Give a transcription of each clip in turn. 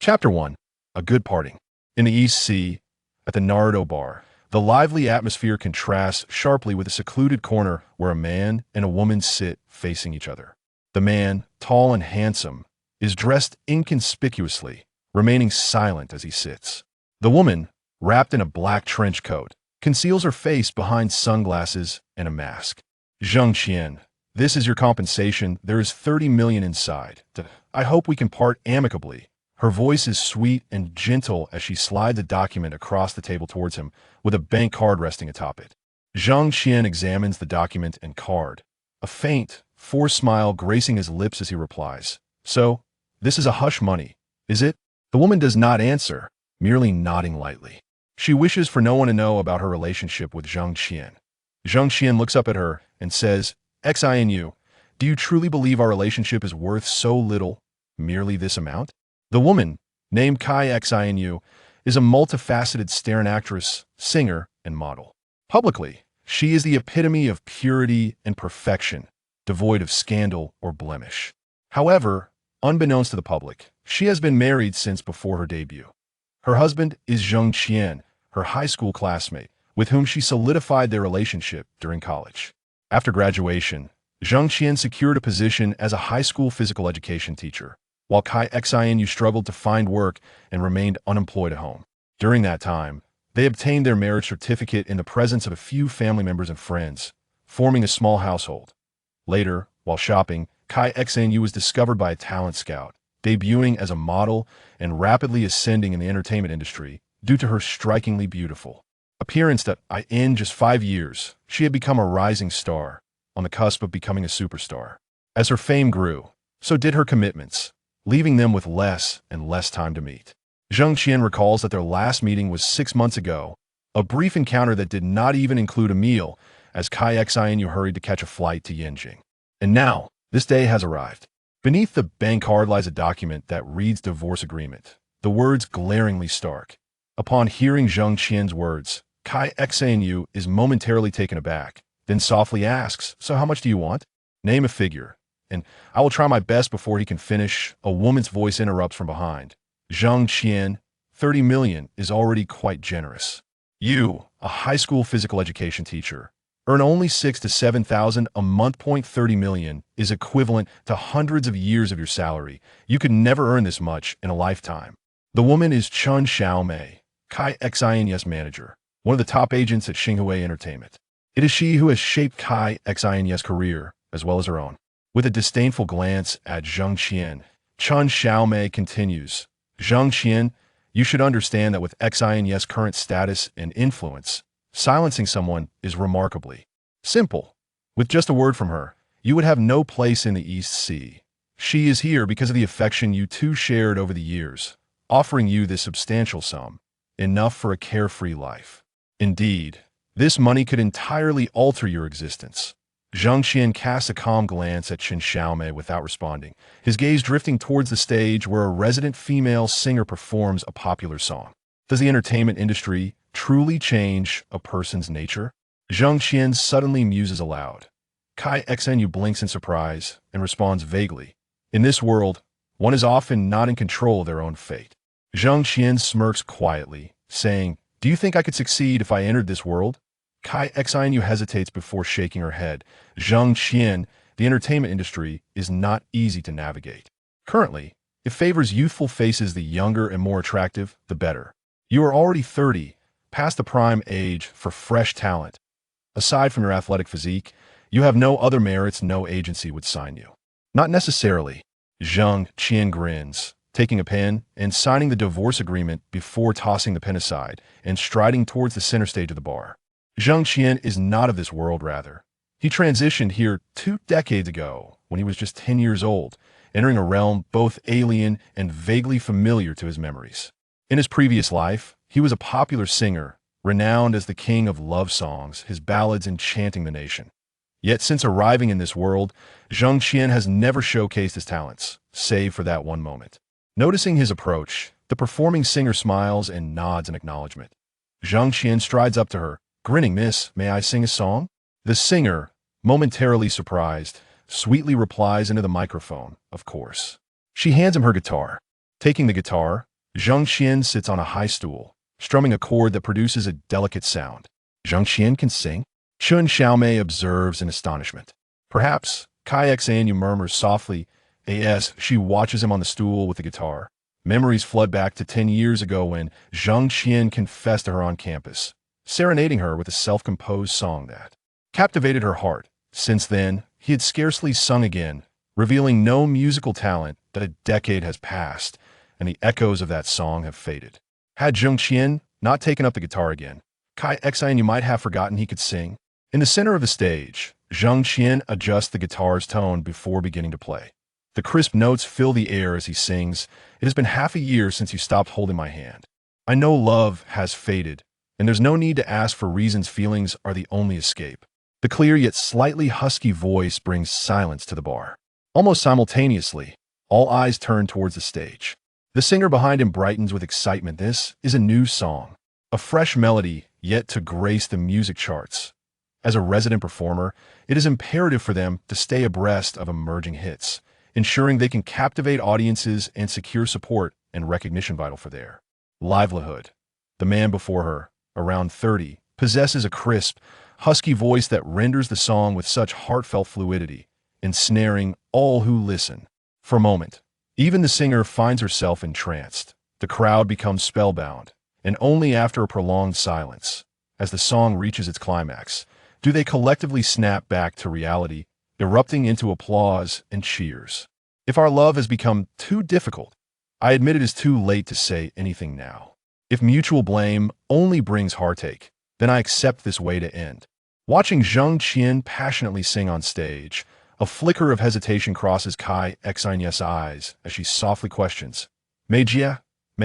Chapter 1. A Good Parting. In the East Sea, at the Naruto Bar, the lively atmosphere contrasts sharply with a secluded corner where a man and a woman sit facing each other. The man, tall and handsome, is dressed inconspicuously, remaining silent as he sits. The woman, wrapped in a black trench coat, conceals her face behind sunglasses and a mask. Jang Xien, this is your compensation. There is 30 million inside. I hope we can part amicably. Her voice is sweet and gentle as she slides a document across the table towards him, with a bank card resting atop it. Jang Xien examines the document and card, a faint, forced smile gracing his lips as he replies, "So, this is a hush money, is it?" The woman does not answer, merely nodding lightly. She wishes for no one to know about her relationship with Jang Xien. Jang Xien looks up at her and says, "Xinu, do you truly believe our relationship is worth so little, merely this amount?" The woman, named Kai Xinu, is a multifaceted Stern actress, singer, and model. Publicly, she is the epitome of purity and perfection, devoid of scandal or blemish. However, unbeknownst to the public, she has been married since before her debut. Her husband is Jang Xien, her high school classmate, with whom she solidified their relationship during college. After graduation, Jang Xien secured a position as a high school physical education teacher, while Kai Xinu struggled to find work and remained unemployed at home. During that time, they obtained their marriage certificate in the presence of a few family members and friends, forming a small household. Later, while shopping, Kai Xinu was discovered by a talent scout, debuting as a model and rapidly ascending in the entertainment industry due to her strikingly beautiful appearance that in just 5 years, she had become a rising star, on the cusp of becoming a superstar. As her fame grew, so did her commitments, leaving them with less and less time to meet. Jang Xien recalls that their last meeting was 6 months ago, a brief encounter that did not even include a meal, as Kai Xinu hurried to catch a flight to Yenjing. And now, this day has arrived. Beneath the bank card lies a document that reads divorce agreement, the words glaringly stark. Upon hearing Jang Xien's words, Kai Xinu is momentarily taken aback, then softly asks, "So how much do you want?" "Name a figure, and I will try my best before he can finish." A woman's voice interrupts from behind. "Jang Xien, 30 million is already quite generous. You, a high school physical education teacher, earn only 6 to 7,000 a month. 30 million is equivalent to hundreds of years of your salary. You could never earn this much in a lifetime." The woman is Chun Xiaomei, Kai Xinu's manager, one of the top agents at Xinhua Entertainment. It is she who has shaped Kai Xinu's career, as well as her own. With a disdainful glance at Jang Xien, Chun Xiaomei continues, "Jang Xien, you should understand that with Xinu's current status and influence, silencing someone is remarkably simple. With just a word from her, you would have no place in the East Sea. She is here because of the affection you two shared over the years, offering you this substantial sum, enough for a carefree life. Indeed, this money could entirely alter your existence." Jang Xien casts a calm glance at Chun Xiaomei without responding, his gaze drifting towards the stage where a resident female singer performs a popular song. Does the entertainment industry truly change a person's nature? Jang Xien suddenly muses aloud. Kai Xinu blinks in surprise and responds vaguely. "In this world, one is often not in control of their own fate." Jang Xien smirks quietly, saying, "Do you think I could succeed if I entered this world?" Kai Xinu hesitates before shaking her head. "Jang Xien, the entertainment industry is not easy to navigate. Currently, it favors youthful faces. The younger and more attractive, the better. You are already 30, past the prime age for fresh talent. Aside from your athletic physique, you have no other merits. No agency would sign you." "Not necessarily." Jang Xien grins, taking a pen and signing the divorce agreement before tossing the pen aside and striding towards the center stage of the bar. Jang Xien is not of this world, rather. He transitioned here 2 decades ago when he was just 10 years old, entering a realm both alien and vaguely familiar to his memories. In his previous life, he was a popular singer, renowned as the king of love songs, his ballads enchanting the nation. Yet since arriving in this world, Jang Xien has never showcased his talents, save for that one moment. Noticing his approach, the performing singer smiles and nods in acknowledgement. Jang Xien strides up to her, grinning. "Miss, may I sing a song?" The singer, momentarily surprised, sweetly replies into the microphone, "Of course." She hands him her guitar. Taking the guitar, Jang Xien sits on a high stool, strumming a chord that produces a delicate sound. Jang Xien can sing? Chun Xiaomei observes in astonishment. Perhaps, Kai Xanyu murmurs softly, as she watches him on the stool with the guitar. Memories flood back to 10 years ago when Zhang Qian confessed to her on campus, serenading her with a self-composed song that captivated her heart. Since then, he had scarcely sung again, revealing no musical talent that a decade has passed, and the echoes of that song have faded. Had Zhang Qian not taken up the guitar again, Kai Xian might have forgotten he could sing. In the center of the stage, Zhang Qian adjusts the guitar's tone before beginning to play. The crisp notes fill the air as he sings. It has been half a year since you stopped holding my hand. I know love has faded, and there's no need to ask for reasons. Feelings are the only escape. The clear yet slightly husky voice brings silence to the bar. Almost simultaneously, all eyes turn towards the stage. The singer behind him brightens with excitement. This is a new song, a fresh melody yet to grace the music charts. As a resident performer, it is imperative for them to stay abreast of emerging hits, ensuring they can captivate audiences and secure support and recognition vital for their livelihood. The man before her, around 30, possesses a crisp, husky voice that renders the song with such heartfelt fluidity, ensnaring all who listen. For a moment, even the singer finds herself entranced. The crowd becomes spellbound, and only after a prolonged silence, as the song reaches its climax, do they collectively snap back to reality, erupting into applause and cheers. If our love has become too difficult, I admit it is too late to say anything now. If mutual blame only brings heartache, then I accept this way to end. Watching Zhang Qian passionately sing on stage, a flicker of hesitation crosses Kai Xian's eyes as she softly questions, May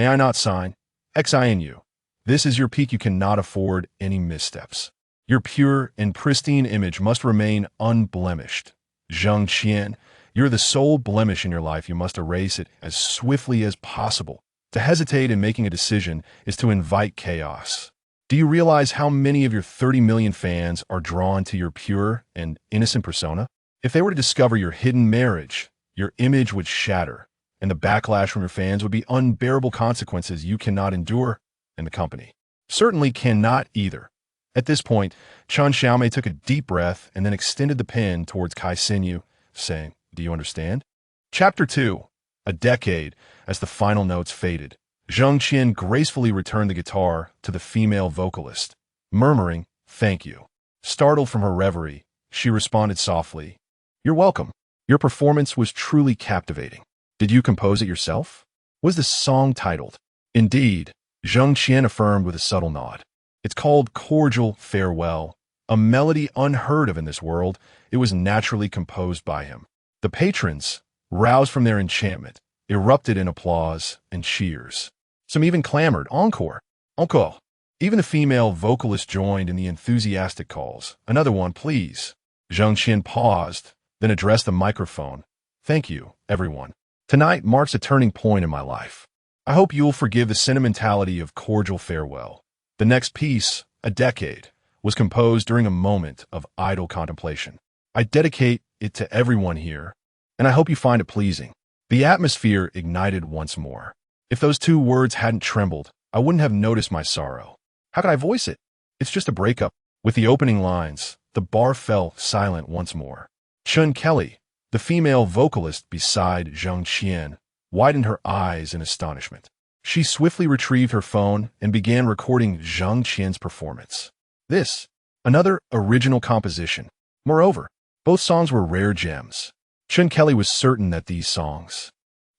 I not sign? Xianu, this is your peak. You cannot afford any missteps. Your pure and pristine image must remain unblemished. Zhang Qian, you're the sole blemish in your life. You must erase it as swiftly as possible. To hesitate in making a decision is to invite chaos. Do you realize how many of your 30 million fans are drawn to your pure and innocent persona? If they were to discover your hidden marriage, your image would shatter, and the backlash from your fans would be unbearable. Consequences you cannot endure, and the company certainly cannot either. At this point, Chun Xiaomei took a deep breath and then extended the pen towards Kai Xinyu, saying, Do you understand? Chapter 2. A decade. As the final notes faded, Zhang Qian gracefully returned the guitar to the female vocalist, murmuring, Thank you. Startled from her reverie, she responded softly, You're welcome. Your performance was truly captivating. Did you compose it yourself? Was the song titled? Indeed, Zhang Qian affirmed with a subtle nod. It's called Cordial Farewell, a melody unheard of in this world. It was naturally composed by him. The patrons, roused from their enchantment, erupted in applause and cheers. Some even clamored, Encore! Encore! Even the female vocalist joined in the enthusiastic calls. Another one, please. Zhang Qian paused, then addressed the microphone. Thank you, everyone. Tonight marks a turning point in my life. I hope you'll forgive the sentimentality of Cordial Farewell. The next piece, A Decade, was composed during a moment of idle contemplation. I dedicate it to everyone here, and I hope you find it pleasing. The atmosphere ignited once more. If those two words hadn't trembled, I wouldn't have noticed my sorrow. How could I voice it? It's just a breakup. With the opening lines, the bar fell silent once more. Chun Kelly, the female vocalist beside Zhang Qian, widened her eyes in astonishment. She swiftly retrieved her phone and began recording Zhang Qian's performance. This, another original composition. Moreover, both songs were rare gems. Chun Kelly was certain that these songs,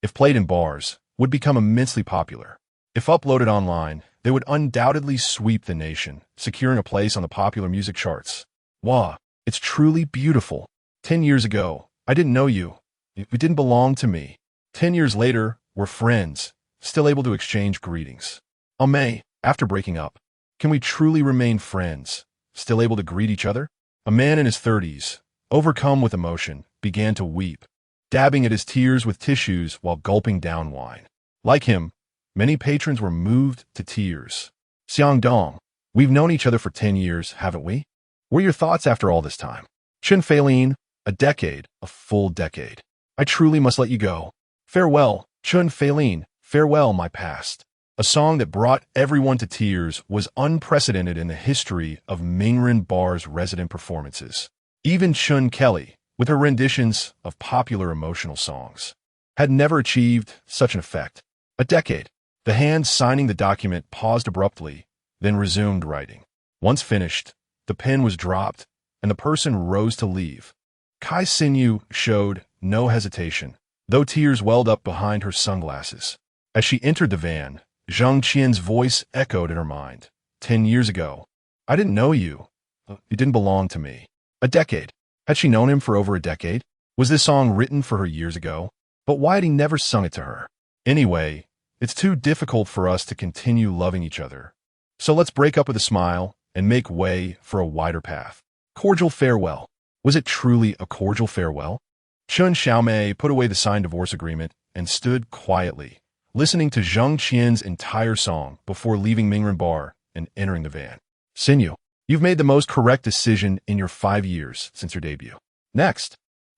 if played in bars, would become immensely popular. If uploaded online, they would undoubtedly sweep the nation, securing a place on the popular music charts. Wow, it's truly beautiful. 10 years ago, I didn't know you. You didn't belong to me. 10 years later, we're friends, still able to exchange greetings. May, after breaking up, can we truly remain friends, still able to greet each other? A man in his 30s, overcome with emotion, began to weep, dabbing at his tears with tissues while gulping down wine. Like him, many patrons were moved to tears. Xiangdong, we've known each other for 10 years, haven't we? What are your thoughts after all this time? Chen Feilin, a decade, a full decade. I truly must let you go. Farewell, Chun Feilin, farewell my past. A song that brought everyone to tears was unprecedented in the history of Mingren Bar's resident performances. Even Chun Kelly, with her renditions of popular emotional songs, had never achieved such an effect. A decade. The hand signing the document paused abruptly, then resumed writing. Once finished, the pen was dropped, and the person rose to leave. Kai Sinyu showed no hesitation, though tears welled up behind her sunglasses. As she entered the van, Jang Xien's voice echoed in her mind. 10 years ago. I didn't know you. You didn't belong to me. A decade. Had she known him for over a decade? Was this song written for her years ago? But why had he never sung it to her? Anyway, it's too difficult for us to continue loving each other. So let's break up with a smile and make way for a wider path. Cordial farewell. Was it truly a cordial farewell? Chun Xiaomei put away the signed divorce agreement and stood quietly, listening to Jang Xien's entire song before leaving Mingren Bar and entering the van. Sinyu, you've made the most correct decision in your 5 years since your debut. Next,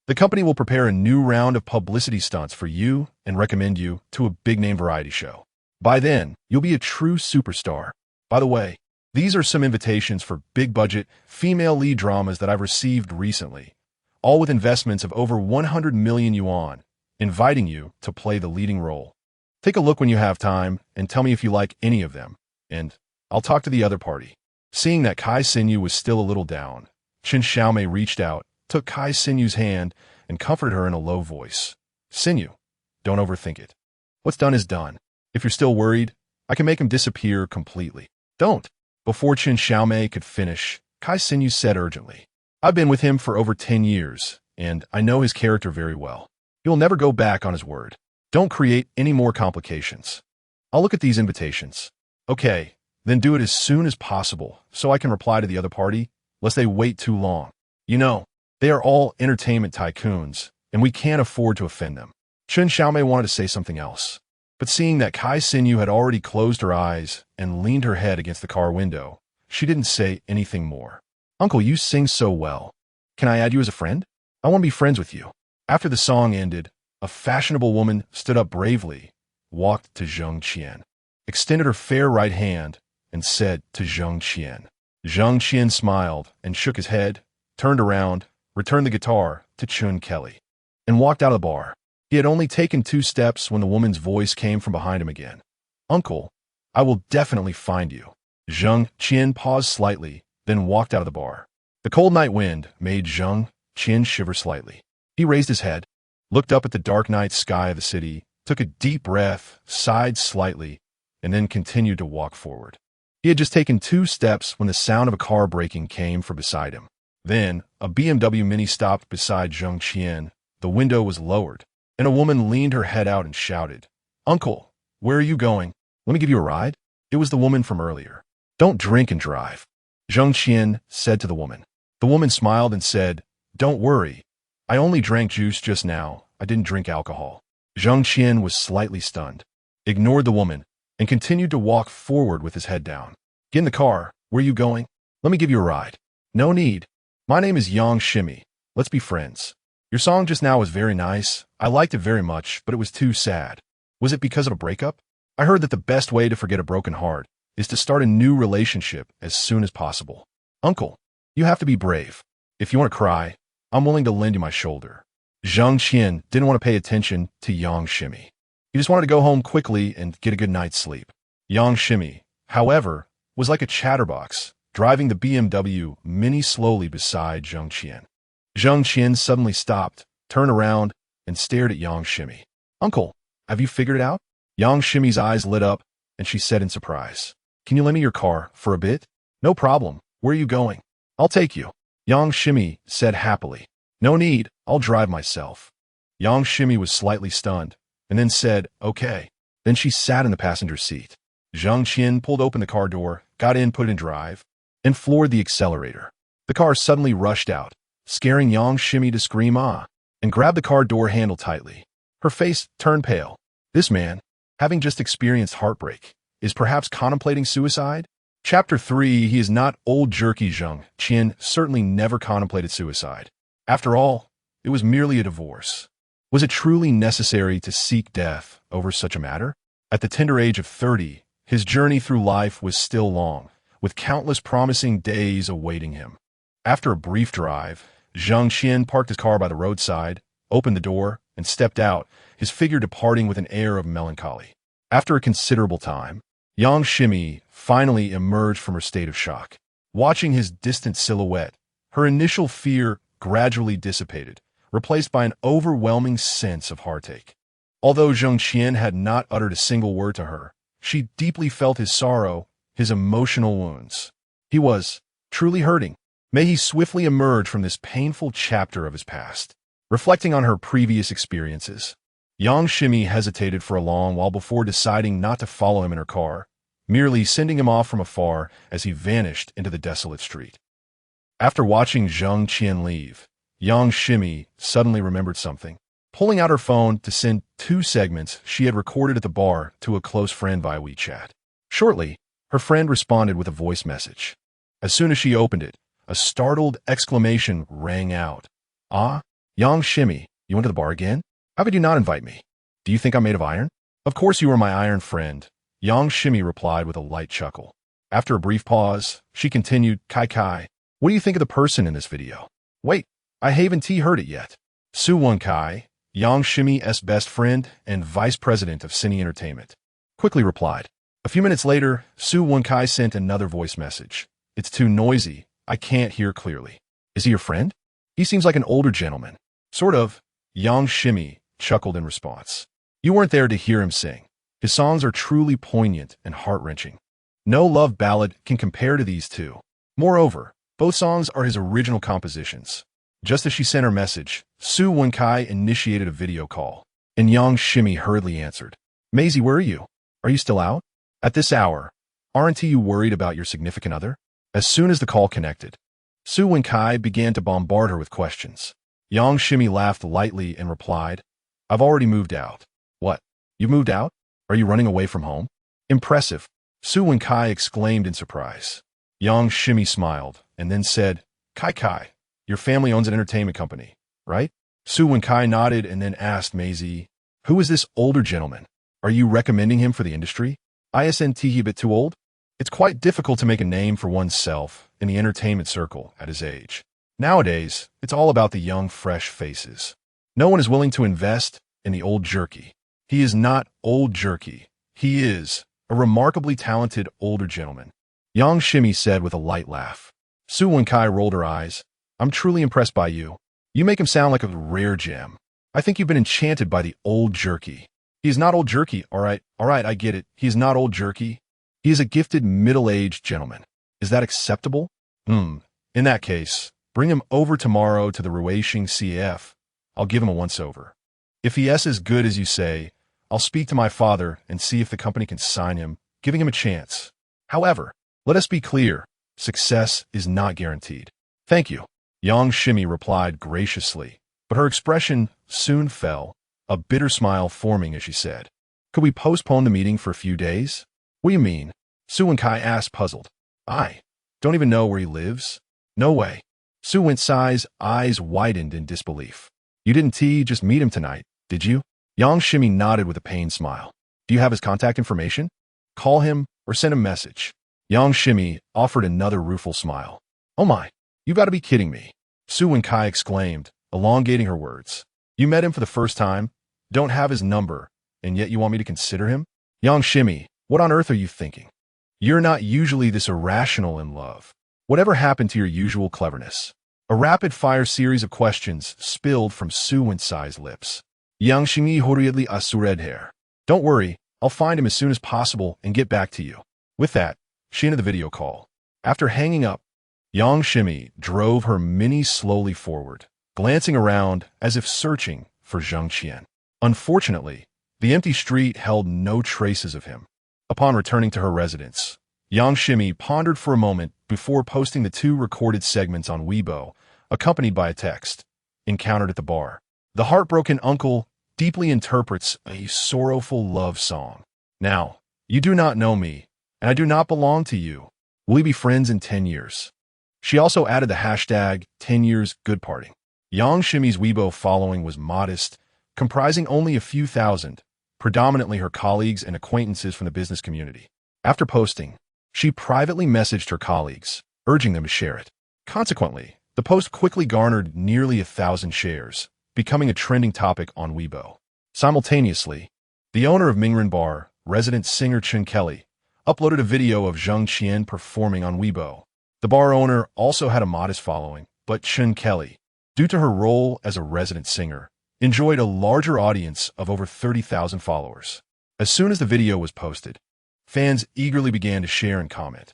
the company will prepare a new round of publicity stunts for you and recommend you to a big-name variety show. By then, you'll be a true superstar. By the way, these are some invitations for big-budget, female lead dramas that I've received recently, all with investments of over 100 million yuan, inviting you to play the leading role. Take a look when you have time and tell me if you like any of them, and I'll talk to the other party. Seeing that Kai Sinyu was still a little down, Chun Xiaomei reached out, took Kai Sinyu's hand, and comforted her in a low voice. Sinyu, don't overthink it. What's done is done. If you're still worried, I can make him disappear completely. Don't. Before Chun Xiaomei could finish, Kai Sinyu said urgently, I've been with him for over 10 years, and I know his character very well. He'll never go back on his word. Don't create any more complications. I'll look at these invitations. Okay, then do it as soon as possible so I can reply to the other party, lest they wait too long. You know, they are all entertainment tycoons, and we can't afford to offend them. Chun Xiaomei wanted to say something else, but seeing that Kai Sinyu had already closed her eyes and leaned her head against the car window, she didn't say anything more. Uncle, you sing so well. Can I add you as a friend? I want to be friends with you. After the song ended, a fashionable woman stood up bravely, walked to Jang Xien, extended her fair right hand, and said to Jang Xien. Jang Xien smiled and shook his head, turned around, returned the guitar to Chun Kelly, and walked out of the bar. He had only taken 2 steps when the woman's voice came from behind him again. Uncle, I will definitely find you. Jang Xien paused slightly, then walked out of the bar. The cold night wind made Jang Xien shiver slightly. He raised his head, looked up at the dark night sky of the city, took a deep breath, sighed slightly, and then continued to walk forward. He had just taken 2 steps when the sound of a car braking came from beside him. Then, a BMW Mini stopped beside Jang Xien. The window was lowered, and a woman leaned her head out and shouted, Uncle, where are you going? Let me give you a ride? It was the woman from earlier. Don't drink and drive. Jang Xien said to the woman. The woman smiled and said, Don't worry. I only drank juice just now. I didn't drink alcohol. Jang Xien was slightly stunned, ignored the woman, and continued to walk forward with his head down. Get in the car. Where are you going? Let me give you a ride. No need. My name is Yang Shimi. Let's be friends. Your song just now was very nice. I liked it very much, but it was too sad. Was it because of a breakup? I heard that the best way to forget a broken heart is to start a new relationship as soon as possible. Uncle, you have to be brave. If you want to cry, I'm willing to lend you my shoulder. Jang Xien didn't want to pay attention to Yang Shimi. He just wanted to go home quickly and get a good night's sleep. Yang Shimi, however, was like a chatterbox, driving the BMW Mini slowly beside Jang Xien. Jang Xien suddenly stopped, turned around, and stared at Yang Shimi. Uncle, have you figured it out? Yang Shimi's eyes lit up, and she said in surprise, Can you lend me your car for a bit? No problem. Where are you going? I'll take you. Yang Shimi said happily. No need. I'll drive myself. Yang Shimi was slightly stunned, and then said, Okay. Then she sat in the passenger seat. Jang Xien pulled open the car door, got in, put it in drive, and floored the accelerator. The car suddenly rushed out, scaring Yang Shimi to scream ah, and grabbed the car door handle tightly. Her face turned pale. This man, having just experienced heartbreak, is perhaps contemplating suicide? Chapter 3. He is not old jerky. Jang Xien certainly never contemplated suicide. After all, it was merely a divorce. Was it truly necessary to seek death over such a matter? At the tender age of 30, His journey through life was still long, with countless promising days awaiting him. After a brief drive, Jang Xien parked his car by the roadside, opened the door, and stepped out, his figure departing with an air of melancholy. After a considerable time, Yang Shimi finally emerged from her state of shock. Watching his distant silhouette, her initial fear gradually dissipated, replaced by an overwhelming sense of heartache. Although Jang Xien had not uttered a single word to her, she deeply felt his sorrow, his emotional wounds. He was truly hurting. May he swiftly emerge from this painful chapter of his past. Reflecting on her previous experiences, Yang Shimi hesitated for a long while before deciding not to follow him in her car, merely sending him off from afar as he vanished into the desolate street. After watching Jang Xien leave, Yang Shimi suddenly remembered something. Pulling out her phone to send 2 segments she had recorded at the bar to a close friend via WeChat. Shortly, her friend responded with a voice message. As soon as she opened it, a startled exclamation rang out. "Ah, Yang Shimi, you went to the bar again? How could you not invite me? Do you think I'm made of iron?" "Of course you are my iron friend," Yang Shimi replied with a light chuckle. After a brief pause, she continued, Kai, what do you think of the person in this video?" "Wait, I haven't heard it yet." Su Kai, Yang Shimi's best friend and vice president of Cine Entertainment, quickly replied. A few minutes later, Su Kai sent another voice message. "It's too noisy. I can't hear clearly." "Is he your friend? He seems like an older gentleman." "Sort of," Yang Shimi chuckled in response. "You weren't there to hear him sing. His songs are truly poignant and heart-wrenching. No love ballad can compare to these two. Moreover, both songs are his original compositions." Just as she sent her message, Su Kai initiated a video call, and Yang Shimi hurriedly answered. "Maisie, where are you? Are you still out? At this hour, aren't you worried about your significant other?" As soon as the call connected, Su Kai began to bombard her with questions. Yang Shimi laughed lightly and replied, "I've already moved out." "What? You've moved out? Are you running away from home?" "Impressive," Su Kai exclaimed in surprise. Yang Shimi smiled and then said, Kai, your family owns an entertainment company, right?" Su Kai nodded and then asked Maisie, "Who is this older gentleman? Are you recommending him for the industry? Isn't he a bit too old?" It's quite difficult to make a name for oneself in the entertainment circle at his age. Nowadays, it's all about the young, fresh faces. No one is willing to invest in the old jerky. He is not old jerky. He is a remarkably talented older gentleman, Yang Shimi said with a light laugh. Su Kai rolled her eyes. "I'm truly impressed by you. You make him sound like a rare gem. I think you've been enchanted by the old jerky." "He is not old jerky, all right, I get it. He is not old jerky. He is a gifted middle-aged gentleman. Is that acceptable?" In that case, bring him over tomorrow to the Ruishing CF. I'll give him a once-over. If he is as good as you say, I'll speak to my father and see if the company can sign him, giving him a chance. However, let us be clear, success is not guaranteed." "Thank you," Yang Shimi replied graciously, but her expression soon fell, a bitter smile forming as she said, "Could we postpone the meeting for a few days?" "What do you mean?" Su Kai asked, puzzled. "I don't even know where he lives." "No way." Su Kai's eyes widened in disbelief. "You didn't just meet him tonight, did you?" Yang Shimi nodded with a pained smile. "Do you have his contact information? Call him or send him a message." Yang Shimi offered another rueful smile. "Oh my, you've got to be kidding me," Su Kai exclaimed, elongating her words. "You met him for the first time, don't have his number, and yet you want me to consider him? Yang Shimi, what on earth are you thinking? You're not usually this irrational in love. Whatever happened to your usual cleverness?" A rapid-fire series of questions spilled from Su Kai's lips. Yang Shimi hurriedly assured. "Don't worry, I'll find him as soon as possible and get back to you." With that, she ended the video call. After hanging up, Yang Shimi drove her Mini slowly forward, glancing around as if searching for Jang Xien. Unfortunately, the empty street held no traces of him. Upon returning to her residence, Yang Shimi pondered for a moment before posting the 2 recorded segments on Weibo, accompanied by a text, encountered at the bar. "The heartbroken uncle deeply interprets a sorrowful love song. Now, you do not know me, and I do not belong to you. Will we be friends in 10 years? She also added the hashtag 10 years good parting. Yang Shimi's Weibo following was modest, comprising only a few thousand, predominantly her colleagues and acquaintances from the business community. After posting, she privately messaged her colleagues, urging them to share it. Consequently, the post quickly garnered nearly 1,000 shares, becoming a trending topic on Weibo. Simultaneously, the owner of Mingren Bar, resident singer Chen Kelly, uploaded a video of Jang Xien performing on Weibo. The bar owner also had a modest following, but Chen Kelly, due to her role as a resident singer, enjoyed a larger audience of over 30,000 followers. As soon as the video was posted, fans eagerly began to share and comment.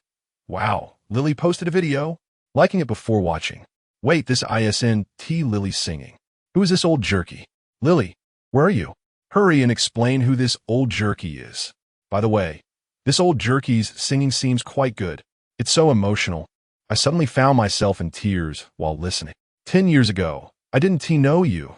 Wow, Lily posted a video? Liking it before watching. Wait, this ISNT Lily singing. Who is this old jerky? Lily, where are you? Hurry and explain who this old jerky is. By the way, this old jerky's singing seems quite good. It's so emotional. I suddenly found myself in tears while listening. 10 years ago, I didn't know you.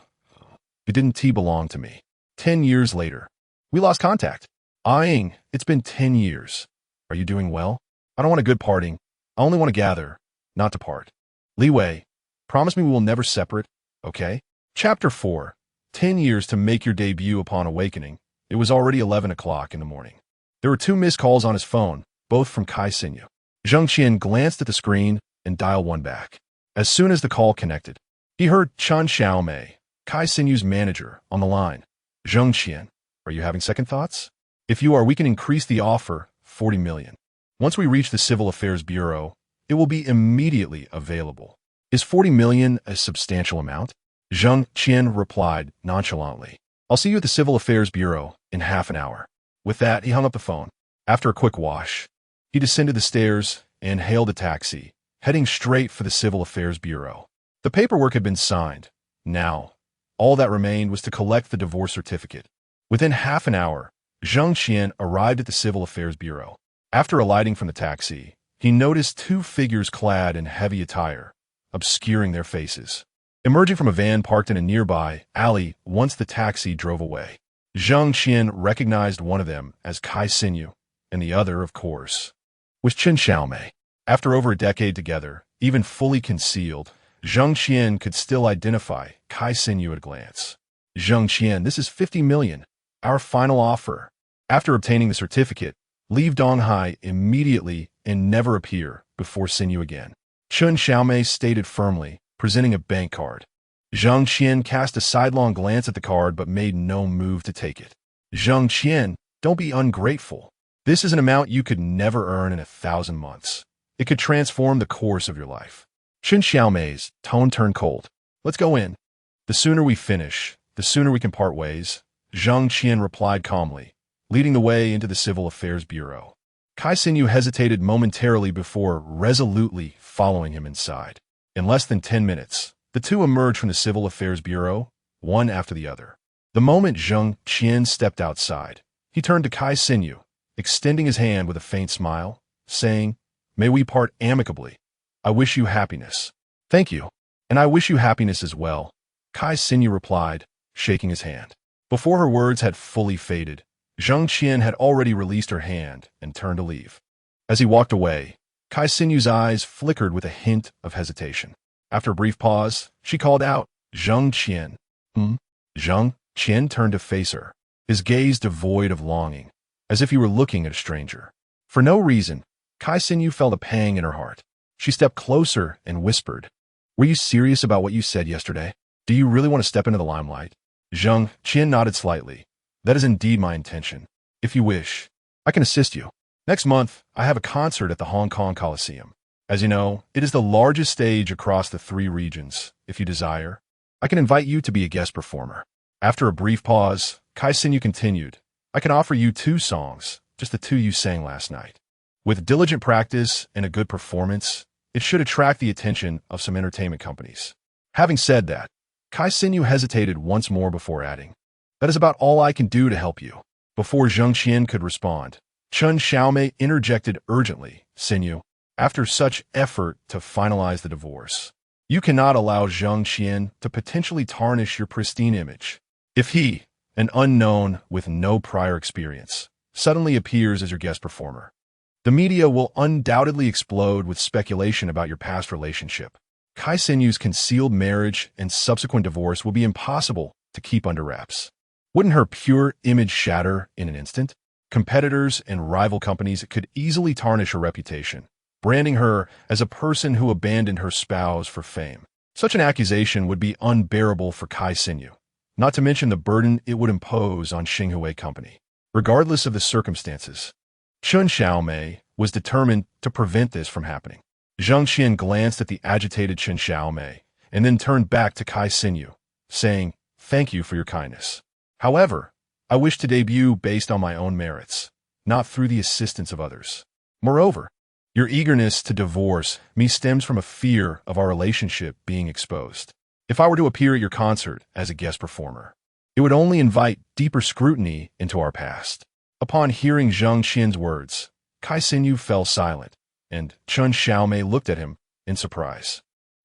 You didn't belong to me. 10 years later, we lost contact. It's been 10 years. Are you doing well? I don't want a good parting. I only want to gather, not to part. Li Wei, promise me we will never separate, okay? Chapter 4. 10 years to make your debut upon awakening. It was already 11 o'clock in the morning. There were 2 missed calls on his phone, both from Kai Xinyu. Jang Xien glanced at the screen and dialed one back. As soon as the call connected, he heard Chen Xiaomei, Kai Xinyu's manager, on the line. Jang Xien, are you having second thoughts? If you are, we can increase the offer, 40 million. Once we reach the Civil Affairs Bureau, it will be immediately available. Is 40 million a substantial amount? Jang Xien replied nonchalantly. I'll see you at the Civil Affairs Bureau in half an hour. With that, he hung up the phone. After a quick wash, he descended the stairs and hailed a taxi, heading straight for the Civil Affairs Bureau. The paperwork had been signed. Now, all that remained was to collect the divorce certificate. Within half an hour, Jang Xien arrived at the Civil Affairs Bureau. After alighting from the taxi, he noticed 2 figures clad in heavy attire, obscuring their faces, emerging from a van parked in a nearby alley once the taxi drove away. Jang Xien recognized one of them as Kai Xinyu, and the other, of course, was Chen Xiaomei. After over a decade together, even fully concealed, Jang Xien could still identify Kai Xinyu at a glance. Jang Xien, this is 50 million, our final offer. After obtaining the certificate, leave Donghai immediately and never appear before Xinyu again. Chen Xiaomei stated firmly, presenting a bank card. Jang Xien cast a sidelong glance at the card but made no move to take it. Jang Xien, don't be ungrateful. This is an amount you could never earn in 1,000 months. It could transform the course of your life. Chen Xiaomei's tone turned cold. Let's go in. The sooner we finish, the sooner we can part ways, Jang Xien replied calmly, leading the way into the Civil Affairs Bureau. Kai Xinyu hesitated momentarily before resolutely following him inside. In less than 10 minutes, the 2 emerged from the Civil Affairs Bureau, one after the other. The moment Jang Xien stepped outside, he turned to Kai Xinyu, extending his hand with a faint smile, saying, "May we part amicably. I wish you happiness." "Thank you, and I wish you happiness as well," Kai Xinyu replied, shaking his hand. Before her words had fully faded, Jang Xien had already released her hand and turned to leave. As he walked away, Kai Xinyu's eyes flickered with a hint of hesitation. After a brief pause, she called out, "Jang Xien." Jang Xien turned to face her, his gaze devoid of longing, as if he were looking at a stranger. For no reason, Kai Xinyu felt a pang in her heart. She stepped closer and whispered, "Were you serious about what you said yesterday? Do you really want to step into the limelight?" Jang Xien nodded slightly. "That is indeed my intention. If you wish, I can assist you. Next month, I have a concert at the Hong Kong Coliseum. As you know, it is the largest stage across the 3 regions. If you desire, I can invite you to be a guest performer." After a brief pause, Kai Xinyu continued, "I can offer you 2 songs, just the 2 you sang last night. With diligent practice and a good performance, it should attract the attention of some entertainment companies." Having said that, Kai Xinyu hesitated once more before adding, "That is about all I can do to help you." Before Jang Xien could respond, Chen Xiaomei interjected urgently, "Xinyu, after such effort to finalize the divorce, you cannot allow Jang Xien to potentially tarnish your pristine image. If he, an unknown with no prior experience, suddenly appears as your guest performer, the media will undoubtedly explode with speculation about your past relationship. Kai Xinyu's concealed marriage and subsequent divorce will be impossible to keep under wraps. Wouldn't her pure image shatter in an instant?" Competitors and rival companies could easily tarnish her reputation, branding her as a person who abandoned her spouse for fame. Such an accusation would be unbearable for Kai Sinyu, not to mention the burden it would impose on Xinhui Company. Regardless of the circumstances, Chun Xiaomei was determined to prevent this from happening. Jang Xien glanced at the agitated Chun Xiaomei and then turned back to Kai Sinyu, saying, "Thank you for your kindness. However, I wish to debut based on my own merits, not through the assistance of others. Moreover, your eagerness to divorce me stems from a fear of our relationship being exposed. If I were to appear at your concert as a guest performer, it would only invite deeper scrutiny into our past." Upon hearing Jang Xien's words, Kai Sinyu fell silent, and Chun Xiaomei looked at him in surprise.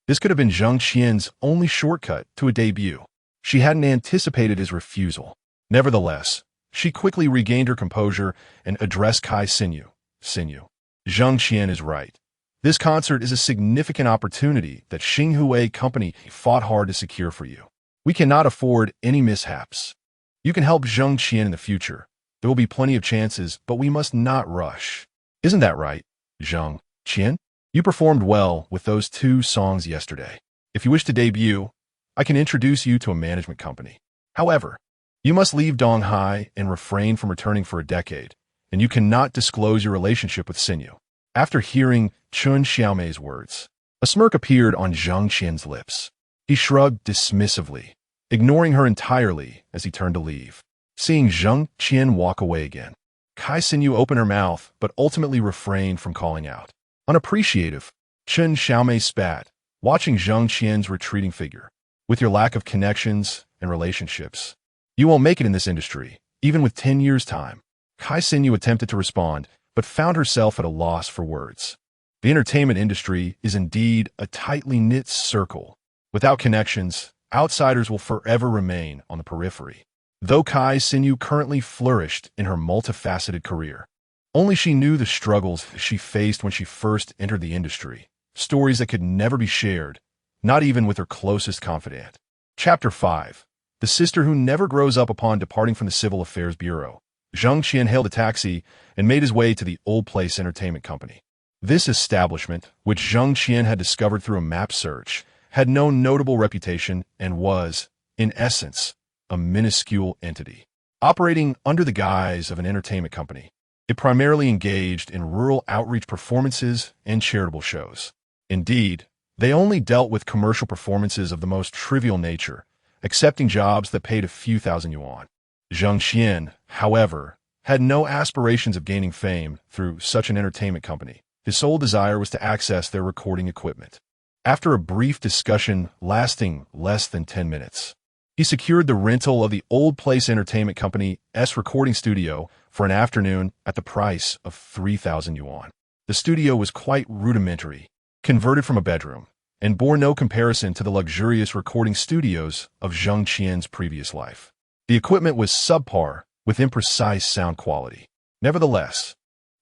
This could have been Jang Xien's only shortcut to a debut. She hadn't anticipated his refusal. Nevertheless, she quickly regained her composure and addressed Kai Sinyu. "Sinyu, Jang Xien is right. This concert is a significant opportunity that Xinhui Company fought hard to secure for you. We cannot afford any mishaps. You can help Jang Xien in the future. There will be plenty of chances, but we must not rush. Isn't that right, Jang Xien? You performed well with those 2 songs yesterday. If you wish to debut, I can introduce you to a management company. However, you must leave Donghai and refrain from returning for a decade, and you cannot disclose your relationship with Sinyu." After hearing Chun Xiaomei's words, a smirk appeared on Jang Xien's lips. He shrugged dismissively, ignoring her entirely as he turned to leave. Seeing Jang Xien walk away again, Kai Sinyu opened her mouth but ultimately refrained from calling out. Unappreciative, Chun Xiaomei spat, watching Jang Xien's retreating figure. "With your lack of connections and relationships, you won't make it in this industry, even with 10 years' time." Kai Sinyu attempted to respond, but found herself at a loss for words. The entertainment industry is indeed a tightly knit circle. Without connections, outsiders will forever remain on the periphery. Though Kai Sinyu currently flourished in her multifaceted career, only she knew the struggles she faced when she first entered the industry, stories that could never be shared, not even with her closest confidant. Chapter 5. The Sister Who Never Grows Up. Upon departing from the Civil Affairs Bureau, Jang Xien hailed a taxi and made his way to the Old Place Entertainment Company. This establishment, which Jang Xien had discovered through a map search, had no notable reputation and was, in essence, a minuscule entity. Operating under the guise of an entertainment company, it primarily engaged in rural outreach performances and charitable shows. Indeed, they only dealt with commercial performances of the most trivial nature, accepting jobs that paid a few thousand yuan. Jang Xien, however, had no aspirations of gaining fame through such an entertainment company. His sole desire was to access their recording equipment. After a brief discussion lasting less than 10 minutes, he secured the rental of the Old Place Entertainment Company's recording studio for an afternoon at the price of 3,000 yuan. The studio was quite rudimentary, converted from a bedroom, and bore no comparison to the luxurious recording studios of Jang Xien's previous life. The equipment was subpar, with imprecise sound quality. Nevertheless,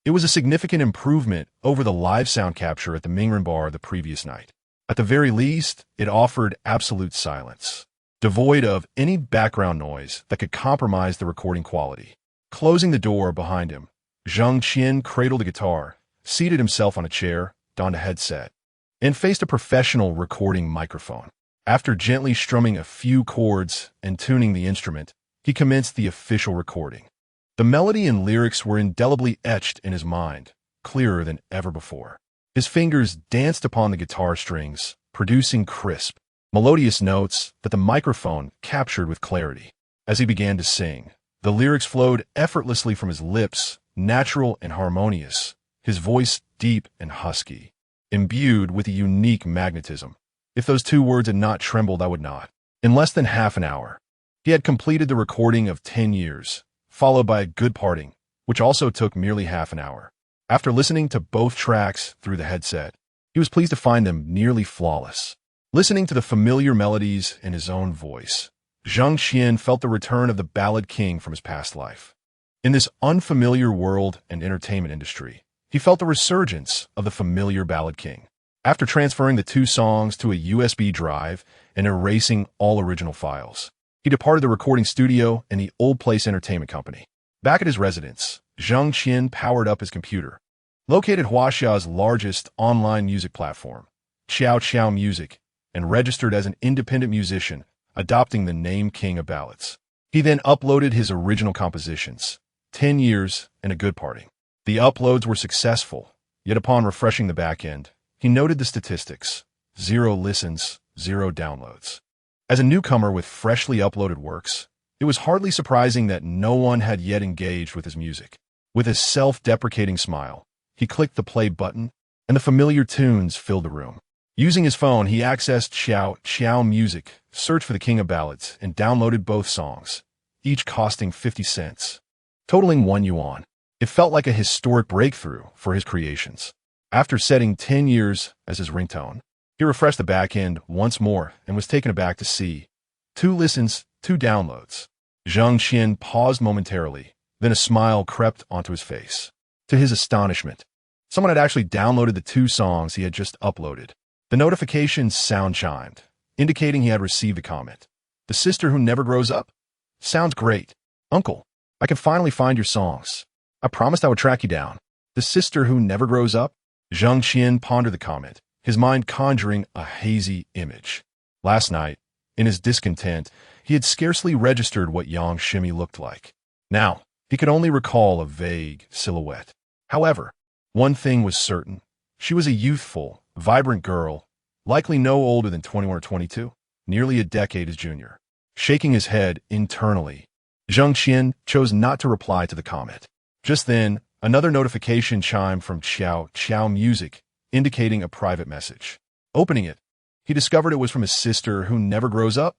it was a significant improvement over the live sound capture at the Mingren Bar the previous night. At the very least, it offered absolute silence, devoid of any background noise that could compromise the recording quality. Closing the door behind him, Jang Xien cradled a guitar, seated himself on a chair, donned a headset, and faced a professional recording microphone. After gently strumming a few chords and tuning the instrument, he commenced the official recording. The melody and lyrics were indelibly etched in his mind, clearer than ever before. His fingers danced upon the guitar strings, producing crisp, melodious notes that the microphone captured with clarity. As he began to sing, the lyrics flowed effortlessly from his lips, natural and harmonious, his voice deep and husky, imbued with a unique magnetism. If those 2 words had not trembled, I would not. In less than half an hour, he had completed the recording of 10 years, followed by a good parting, which also took merely half an hour. After listening to both tracks through the headset, he was pleased to find them nearly flawless. Listening to the familiar melodies in his own voice, Jang Xien felt the return of the ballad king from his past life. In this unfamiliar world and entertainment industry, he felt the resurgence of the familiar ballad king. After transferring the 2 songs to a USB drive and erasing all original files, he departed the recording studio and the Old Place Entertainment Company. Back at his residence, Jang Xien powered up his computer. Located Huaxia's largest online music platform, Xiao Xiao Music, and registered as an independent musician, adopting the name King of Ballads. He then uploaded his original compositions, 10 Years and A Good Parting. The uploads were successful, yet upon refreshing the backend, he noted the statistics: 0 listens, 0 downloads. As a newcomer with freshly uploaded works, it was hardly surprising that no one had yet engaged with his music. With a self-deprecating smile, he clicked the play button, and the familiar tunes filled the room. Using his phone, he accessed Xiao Xiao Music, searched for the King of Ballads, and downloaded both songs, each costing 50 cents, totaling 1 yuan. It felt like a historic breakthrough for his creations. After setting 10 Years as his ringtone, he refreshed the backend once more and was taken aback to see 2 listens, 2 downloads. Jang Xien paused momentarily, then a smile crept onto his face. To his astonishment, someone had actually downloaded the 2 songs he had just uploaded. The notification's sound chimed, indicating he had received a comment. "The sister who never grows up? Sounds great. Uncle, I can finally find your songs. I promised I would track you down. The sister who never grows up?" Jang Xien pondered the comment, his mind conjuring a hazy image. Last night, in his discontent, he had scarcely registered what Yang Shimi looked like. Now, he could only recall a vague silhouette. However, one thing was certain. She was a youthful, vibrant girl, likely no older than 21 or 22, nearly a decade his junior. Shaking his head internally, Jang Xien chose not to reply to the comment. Just then, another notification chimed from Xiao Xiao Music, indicating a private message. Opening it, he discovered it was from his sister who never grows up.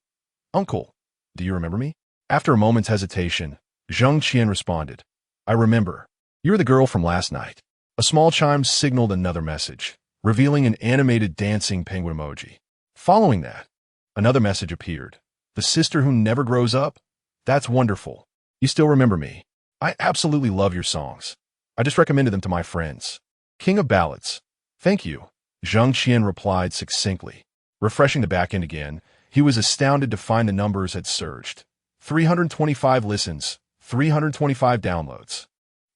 "Uncle, do you remember me?" After a moment's hesitation, Jang Xien responded, "I remember. You're the girl from last night." A small chime signaled another message, revealing an animated dancing penguin emoji. Following that, another message appeared. "The sister who never grows up? That's wonderful. You still remember me. I absolutely love your songs. I just recommended them to my friends. King of Ballads. Thank you," Jang Xien replied succinctly. Refreshing the backend again, he was astounded to find the numbers had surged. 325 listens, 325 downloads.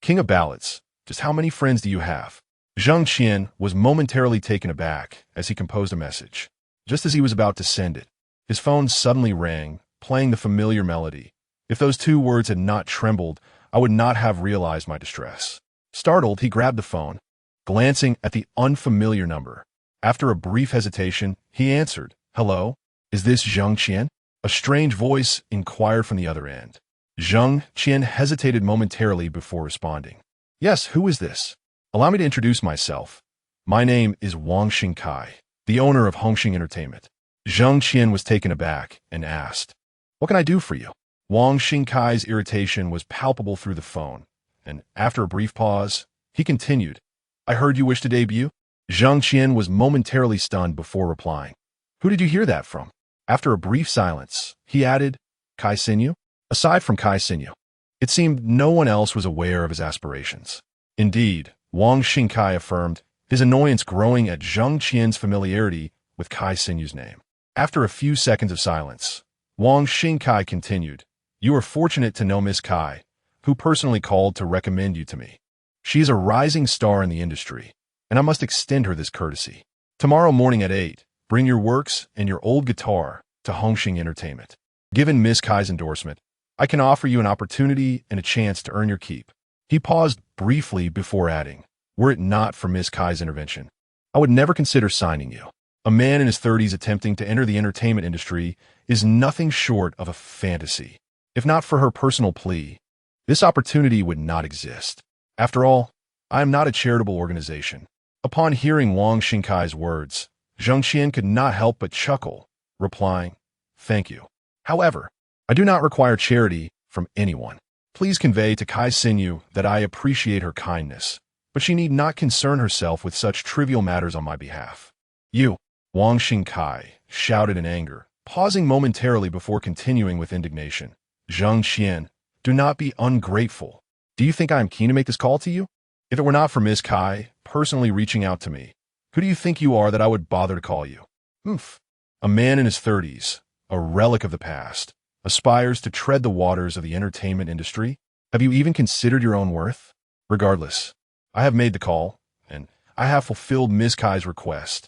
King of Ballads. Just how many friends do you have? Jang Xien was momentarily taken aback as he composed a message. Just as he was about to send it, his phone suddenly rang, playing the familiar melody. If those 2 words had not trembled, I would not have realized my distress. Startled, he grabbed the phone, glancing at the unfamiliar number. After a brief hesitation, he answered, "Hello? Is this Jang Xien?" A strange voice inquired from the other end. Jang Xien hesitated momentarily before responding. "Yes, who is this? Allow me to introduce myself. My name is Wang Xingkai, the owner of Hongxing Entertainment." Jang Xien was taken aback and asked, "What can I do for you?" Wang Xingkai's irritation was palpable through the phone, and after a brief pause, he continued, "I heard you wish to debut?" Jang Xien was momentarily stunned before replying. "Who did you hear that from?" After a brief silence, he added, "Kai Sinyu?" Aside from Kai Sinyu, it seemed no one else was aware of his aspirations. Indeed, Wang Xingkai affirmed, his annoyance growing at Jang Qian's familiarity with Kai Sinyu's name. After a few seconds of silence, Wang Xingkai continued, "You are fortunate to know Miss Kai, who personally called to recommend you to me. She is a rising star in the industry, and I must extend her this courtesy. Tomorrow morning at 8, bring your works and your old guitar to Hongxing Entertainment. Given Miss Kai's endorsement, I can offer you an opportunity and a chance to earn your keep." He paused briefly before adding, "Were it not for Miss Kai's intervention, I would never consider signing you." A man in his 30s attempting to enter the entertainment industry is nothing short of a fantasy. If not for her personal plea, this opportunity would not exist. After all, I am not a charitable organization. Upon hearing Wang Xingkai's words, Jang Xien could not help but chuckle, replying, "Thank you. However, I do not require charity from anyone. Please convey to Kai Sinyu that I appreciate her kindness, but she need not concern herself with such trivial matters on my behalf." "You," Wang Xingkai shouted in anger, pausing momentarily before continuing with indignation. "Jang Xien, do not be ungrateful. Do you think I am keen to make this call to you? If it were not for Miss Kai personally reaching out to me, who do you think you are that I would bother to call you?" Oomph. A man in his 30s, a relic of the past, aspires to tread the waters of the entertainment industry? Have you even considered your own worth? Regardless, I have made the call, and I have fulfilled Ms. Kai's request.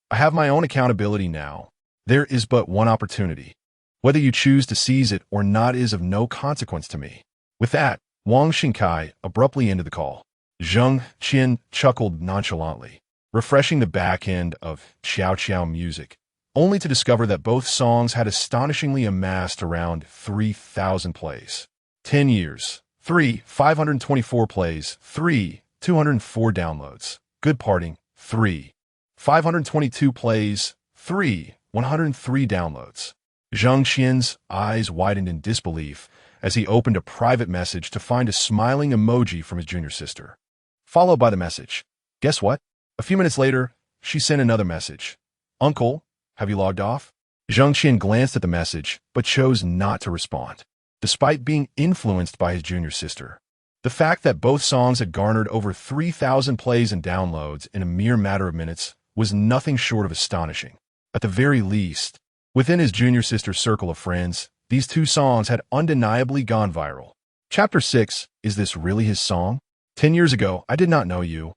I have my own accountability now. There is but one opportunity. Whether you choose to seize it or not is of no consequence to me. With that, Wang Xingkai abruptly ended the call. Jang Xien chuckled nonchalantly, refreshing the back end of Xiao Xiao music, only to discover that both songs had astonishingly amassed around 3,000 plays. 10 years, 524 plays, 204 downloads. Good parting, 522 plays, 103 downloads. Jang Xien's eyes widened in disbelief as he opened a private message to find a smiling emoji from his junior sister, followed by the message. Guess what? A few minutes later, she sent another message. Uncle, have you logged off? Jang Xien glanced at the message, but chose not to respond, despite being influenced by his junior sister. The fact that both songs had garnered over 3,000 plays and downloads in a mere matter of minutes was nothing short of astonishing. At the very least, within his junior sister's circle of friends, these two songs had undeniably gone viral. Chapter 6, Is This Really His Song? 10 years ago, I did not know you,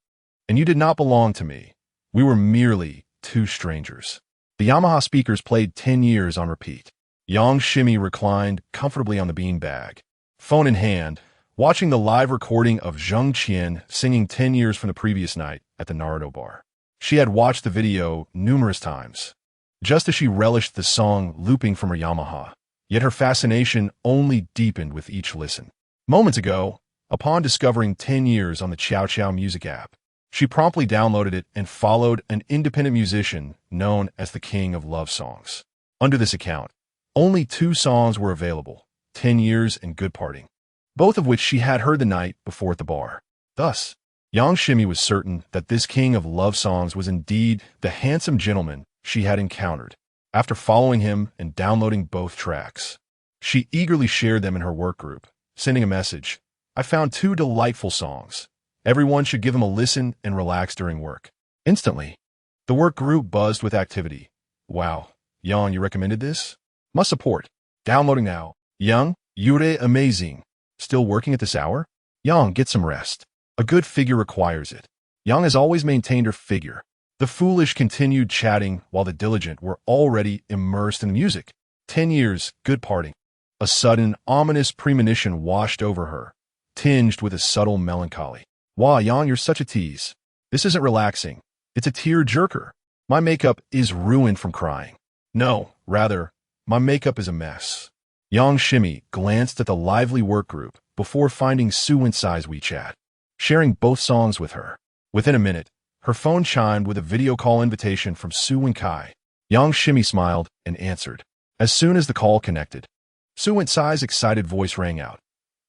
and you did not belong to me. We were merely two strangers. The Yamaha speakers played 10 years on repeat. Yang Shimi reclined comfortably on the beanbag, phone in hand, watching the live recording of Jang Xien singing 10 years from the previous night at the Naruto bar. She had watched the video numerous times, just as she relished the song looping from her Yamaha, yet her fascination only deepened with each listen. Moments ago, upon discovering 10 years on the Xiao Xiao music app, she promptly downloaded it and followed an independent musician known as the King of Love Songs. Under this account, only two songs were available, 10 years and Good Parting, both of which she had heard the night before at the bar. Thus, Yang Shimi was certain that this King of Love Songs was indeed the handsome gentleman she had encountered. After following him and downloading both tracks, she eagerly shared them in her work group, sending a message. I found two delightful songs. Everyone should give them a listen and relax during work. Instantly, the work group buzzed with activity. Wow, Yang, you recommended this? Must support. Downloading now. Yang, Yure amazing. Still working at this hour? Yang, get some rest. A good figure requires it. Yang has always maintained her figure. The foolish continued chatting while the diligent were already immersed in the music. 10 years, Good Parting. A sudden, ominous premonition washed over her, tinged with a subtle melancholy. Wow, Yang, you're such a tease. This isn't relaxing. It's a tear-jerker. My makeup is ruined from crying. No, rather, my makeup is a mess. Yang Shimi glanced at the lively work group before finding Su Wensai's WeChat, sharing both songs with her. Within a minute, her phone chimed with a video call invitation from Su Wenkai. Yang Shimi smiled and answered. As soon as the call connected, Su Wensai's excited voice rang out.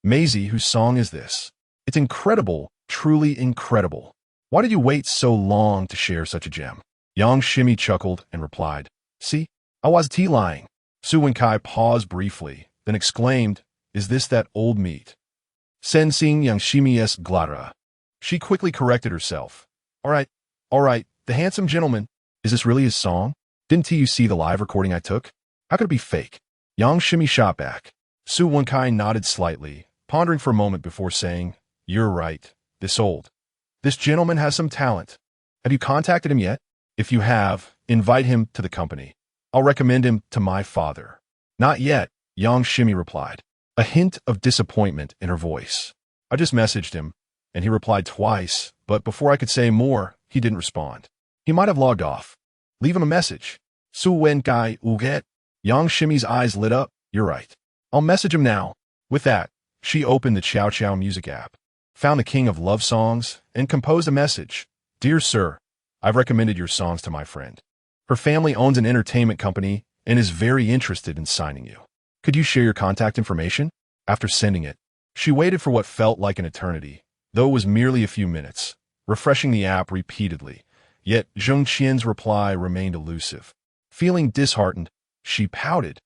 Maisie, whose song is this? It's incredible, truly incredible. Why did you wait so long to share such a gem? Yang Shimi chuckled and replied, See, I was lying. Su Wenkai paused briefly, then exclaimed, Is this that old meat? Sen sing Yang Shimi glara. She quickly corrected herself. All right, the handsome gentleman. Is this really his song? Didn't you see the live recording I took? How could it be fake? Yang Shimi shot back. Su Wenkai nodded slightly, pondering for a moment before saying, You're right, this gentleman has some talent. Have you contacted him yet? If you have, invite him to the company. I'll recommend him to my father. Not yet, Yang Shimi replied, a hint of disappointment in her voice. I just messaged him, and he replied twice, but before I could say more, he didn't respond. He might have logged off. Leave him a message. Su Wenkai uget. Yang Shimi's eyes lit up. You're right. I'll message him now. With that, she opened the Xiao Xiao music app, found the King of Love Songs, and composed a message. Dear sir, I've recommended your songs to my friend. Her family owns an entertainment company and is very interested in signing you. Could you share your contact information? After sending it, she waited for what felt like an eternity, though it was merely a few minutes, refreshing the app repeatedly. Yet Jang Xien's reply remained elusive. Feeling disheartened, she pouted.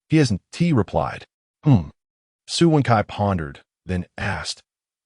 He hasn't replied. Su Wenkai pondered, then asked,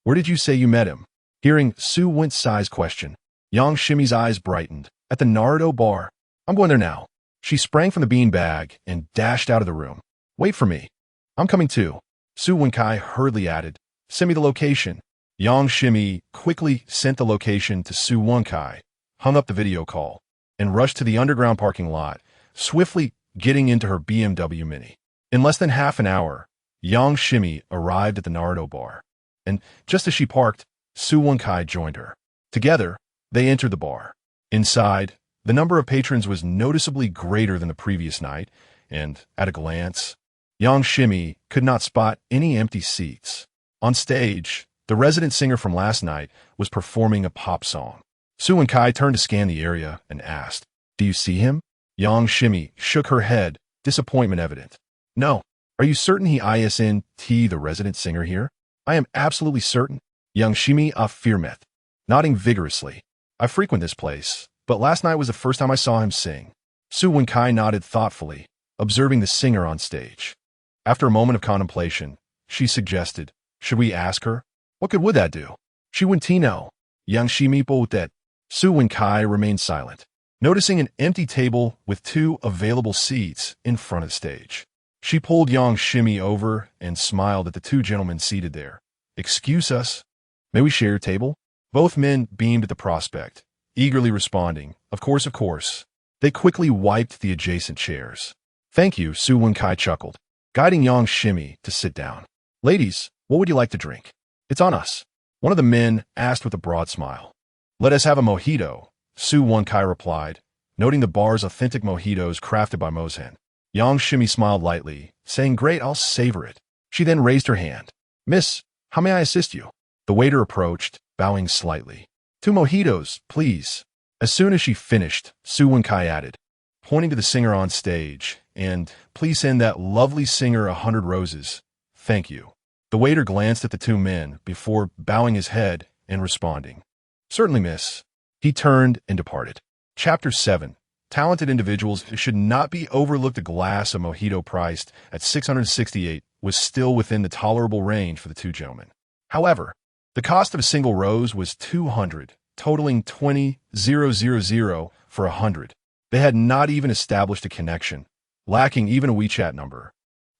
Where did you say you met him? Hearing Su Wensai's question, Yang Shimi's eyes brightened. At the Naruto bar. I'm going there now. She sprang from the beanbag and dashed out of the room. Wait for me. I'm coming too. Su Wenkai hurriedly added, Send me the location. Yang Shimi quickly sent the location to Su Wenkai, hung up the video call, and rushed to the underground parking lot, swiftly getting into her BMW Mini. In less than half an hour, Yang Shimi arrived at the Naruto bar, and just as she parked, Su Wenkai joined her. Together, they entered the bar. Inside, the number of patrons was noticeably greater than the previous night, and, at a glance, Yang Shimi could not spot any empty seats. On stage, the resident singer from last night was performing a pop song. Su Wenkai turned to scan the area and asked, "Do you see him?" Yang Shimi shook her head, disappointment evident. "No. Are you certain he isn't the resident singer here?" "I am absolutely certain," Yang Shimi affirmed, nodding vigorously. "I frequent this place, but last night was the first time I saw him sing." Su Wenkai nodded thoughtfully, observing the singer on stage. After a moment of contemplation, she suggested, "Should we ask her?" "What good would that do?" "She wouldn't know." Yang Shimi that. Su Wenkai remained silent, noticing an empty table with 2 available seats in front of the stage. She pulled Yang Shimi over and smiled at the 2 gentlemen seated there. "Excuse us. May we share your table?" Both men beamed at the prospect, eagerly responding, "Of course, of course." They quickly wiped the adjacent chairs. "Thank you," Su Wenkai chuckled, guiding Yang Shimi to sit down. "Ladies, what would you like to drink?" "It's on us," one of the men asked with a broad smile. "Let us have a mojito," Su Wenkai replied, noting the bar's authentic mojitos crafted by Mozen. Yang Shimi smiled lightly, saying, "Great, I'll savor it." She then raised her hand. "Miss, how may I assist you?" The waiter approached, bowing slightly. "2 mojitos, please." As soon as she finished, Su Wenkai added, pointing to the singer on stage, "And please send that lovely singer 100 roses. Thank you." The waiter glanced at the 2 men before bowing his head and responding, "Certainly, miss." He turned and departed. Chapter 7. Talented individuals should not be overlooked. A glass of mojito priced at $668 was still within the tolerable range for the 2 gentlemen. However, the cost of a single rose was $200, totaling $20,000 for 100. They had not even established a connection, lacking even a WeChat number.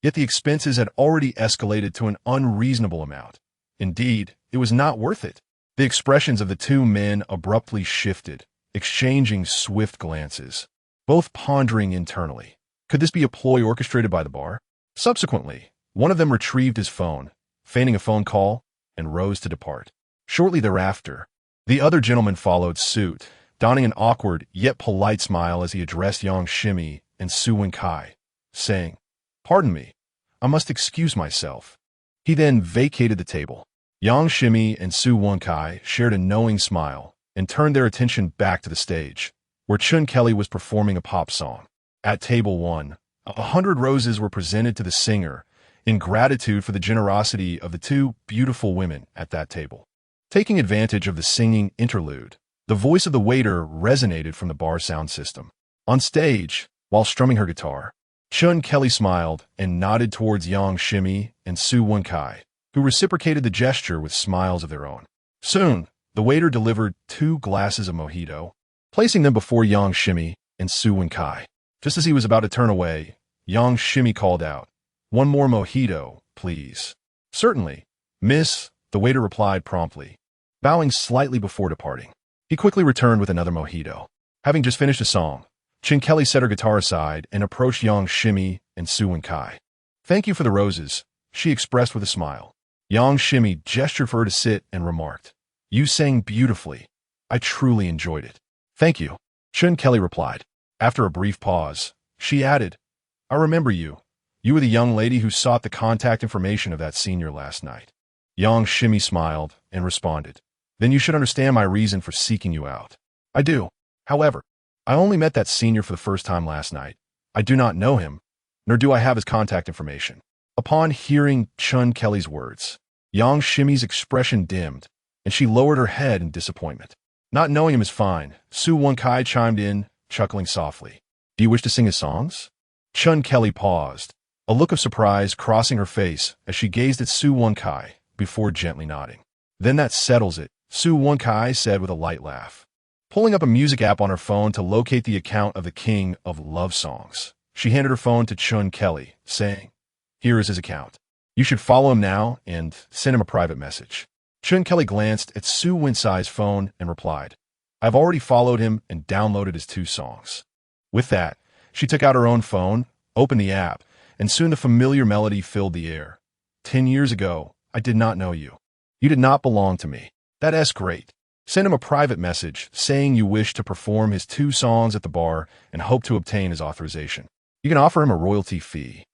Yet the expenses had already escalated to an unreasonable amount. Indeed, it was not worth it. The expressions of the 2 men abruptly shifted, exchanging swift glances, both pondering internally. Could this be a ploy orchestrated by the bar? Subsequently, one of them retrieved his phone, feigning a phone call, and rose to depart. Shortly thereafter, the other gentleman followed suit, donning an awkward yet polite smile as he addressed Yang Shimi and Su Wenkai, saying, "Pardon me, I must excuse myself." He then vacated the table. Yang Shimi and Su Wenkai shared a knowing smile and turned their attention back to the stage, where Chun Kelly was performing a pop song. At table 1, 100 roses were presented to the singer in gratitude for the generosity of the 2 beautiful women at that table. Taking advantage of the singing interlude, the voice of the waiter resonated from the bar sound system. On stage, while strumming her guitar, Chun Kelly smiled and nodded towards Yang Shimi and Su Wenkai, who reciprocated the gesture with smiles of their own. Soon, the waiter delivered 2 glasses of mojito, placing them before Yang Shimi and Su Wenkai. Just as he was about to turn away, Yang Shimi called out, "1 more mojito, please." "Certainly, miss," the waiter replied promptly, bowing slightly before departing. He quickly returned with another mojito. Having just finished a song, Chun Kelly set her guitar aside and approached Yang Shimi and Su Wenkai. "Thank you for the roses," she expressed with a smile. Yang Shimi gestured for her to sit and remarked, "You sang beautifully. I truly enjoyed it." "Thank you," Chun Kelly replied. After a brief pause, she added, "I remember you. You were the young lady who sought the contact information of that senior last night." Yang Shimi smiled and responded, "Then you should understand my reason for seeking you out." "I do. However, I only met that senior for the first time last night. I do not know him, nor do I have his contact information." Upon hearing Chun Kelly's words, Yang Shimi's expression dimmed, and she lowered her head in disappointment. "Not knowing him is fine," Su Wenkai chimed in, chuckling softly. "Do you wish to sing his songs?" Chun Kelly paused, a look of surprise crossing her face as she gazed at Su Wenkai before gently nodding. "Then that settles it," Su Wenkai said with a light laugh. Pulling up a music app on her phone to locate the account of the king of love songs, she handed her phone to Chun Kelly, saying, "Here is his account. You should follow him now and send him a private message." Chun Kelly glanced at Su Winsai's phone and replied, "I've already followed him and downloaded his 2 songs." With that, she took out her own phone, opened the app, and soon the familiar melody filled the air. 10 years ago, I did not know you. You did not belong to me. That's great. Send him a private message saying you wish to perform his 2 songs at the bar and hope to obtain his authorization. You can offer him a royalty fee.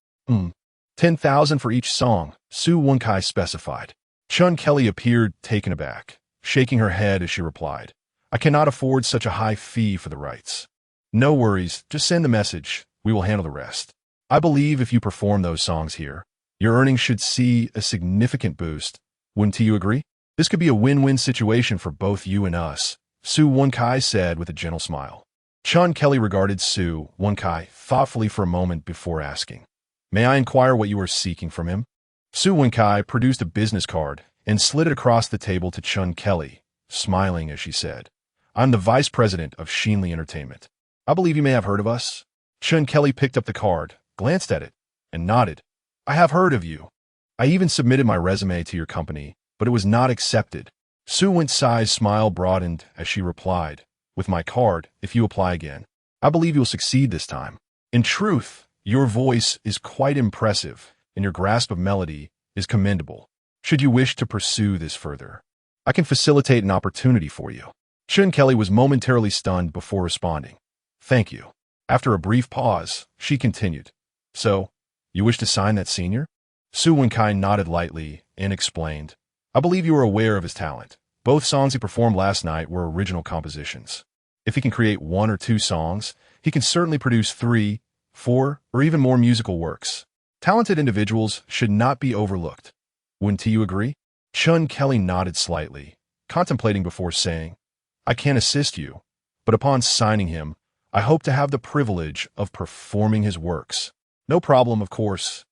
10,000 for each song, Su Wenkai specified. Chun Kelly appeared taken aback, shaking her head as she replied, "I cannot afford such a high fee for the rights." "No worries, just send the message. We will handle the rest. I believe if you perform those songs here, your earnings should see a significant boost. Wouldn't you agree? This could be a win-win situation for both you and us," Su Wenkai said with a gentle smile. Chun Kelly regarded Su Wenkai thoughtfully for a moment before asking, "May I inquire what you are seeking from him?" Su Wenkai produced a business card and slid it across the table to Chun Kelly, smiling as she said, "I'm the vice president of Xinli Entertainment. I believe you may have heard of us." Chun Kelly picked up the card, glanced at it, and nodded. "I have heard of you. I even submitted my resume to your company, but it was not accepted." Su Winsai's smile broadened as she replied, "With my card, if you apply again, I believe you'll succeed this time. In truth, your voice is quite impressive, and your grasp of melody is commendable. Should you wish to pursue this further, I can facilitate an opportunity for you." Chun Kelly was momentarily stunned before responding, "Thank you." After a brief pause, she continued, "So, you wish to sign that senior?" Su Wenkai nodded lightly and explained, "I believe you are aware of his talent. Both songs he performed last night were original compositions. If he can create 1 or 2 songs, he can certainly produce 3, 4, or even more musical works. Talented individuals should not be overlooked. Wouldn't you agree?" Chun Kelly nodded slightly, contemplating before saying, "I can assist you, but upon signing him, I hope to have the privilege of performing his works." "No problem, of course.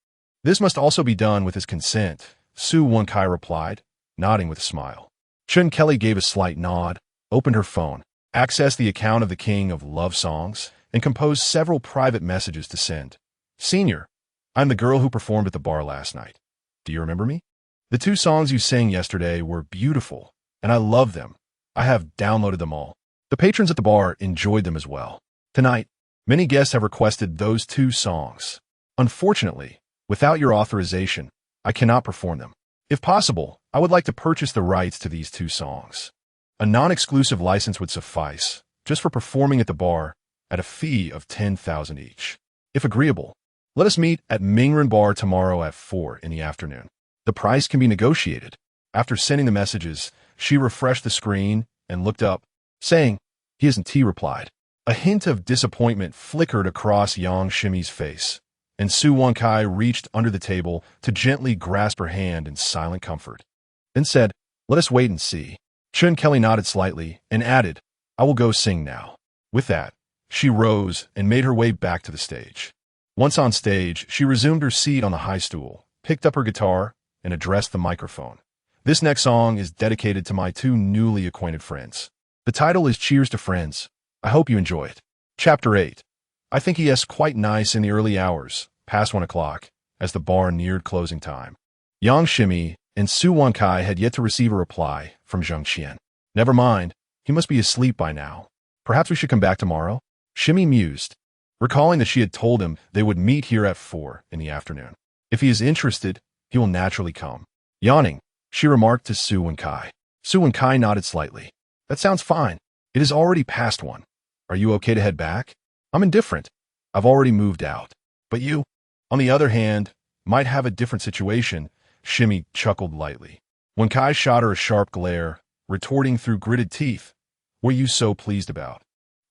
This must also be done with his consent," Su Wenkai replied, nodding with a smile. Chun Kelly gave a slight nod, opened her phone, accessed the account of the King of Love Songs, and composed several private messages to send. "Senior, I'm the girl who performed at the bar last night. Do you remember me? The 2 songs you sang yesterday were beautiful, and I love them. I have downloaded them all. The patrons at the bar enjoyed them as well. Tonight, many guests have requested those 2 songs. Unfortunately, without your authorization, I cannot perform them. If possible, I would like to purchase the rights to these 2 songs. A non-exclusive license would suffice, just for performing at the bar, at a fee of 10,000 each. If agreeable, let us meet at Mingren Bar tomorrow at 4 in the afternoon. The price can be negotiated." After sending the messages, she refreshed the screen and looked up, saying, "He isn't." He replied. A hint of disappointment flickered across Yang Xien's face, and Su Wenkai reached under the table to gently grasp her hand in silent comfort, then said, "Let us wait and see." Chun Kelly nodded slightly and added, "I will go sing now." With that, she rose and made her way back to the stage. Once on stage, she resumed her seat on the high stool, picked up her guitar, and addressed the microphone. "This next song is dedicated to my 2 newly acquainted friends. The title is Cheers to Friends. I hope you enjoy it." Chapter 8. I think he is quite nice in the early hours, past 1 o'clock, as the bar neared closing time. Yang Xien and Su Wenkai had yet to receive a reply from Jang Xien. "Never mind, he must be asleep by now. Perhaps we should come back tomorrow?" Xien mused, recalling that she had told him they would meet here at 4 in the afternoon. If he is interested, he will naturally come. Yawning, she remarked to Su Wenkai. Su Wenkai nodded slightly. "That sounds fine. It is already past 1. Are you okay to head back?" "I'm indifferent. I've already moved out. But you, on the other hand, might have a different situation." Xien chuckled lightly. Wenkai shot her a sharp glare, retorting through gritted teeth, "What are you so pleased about?"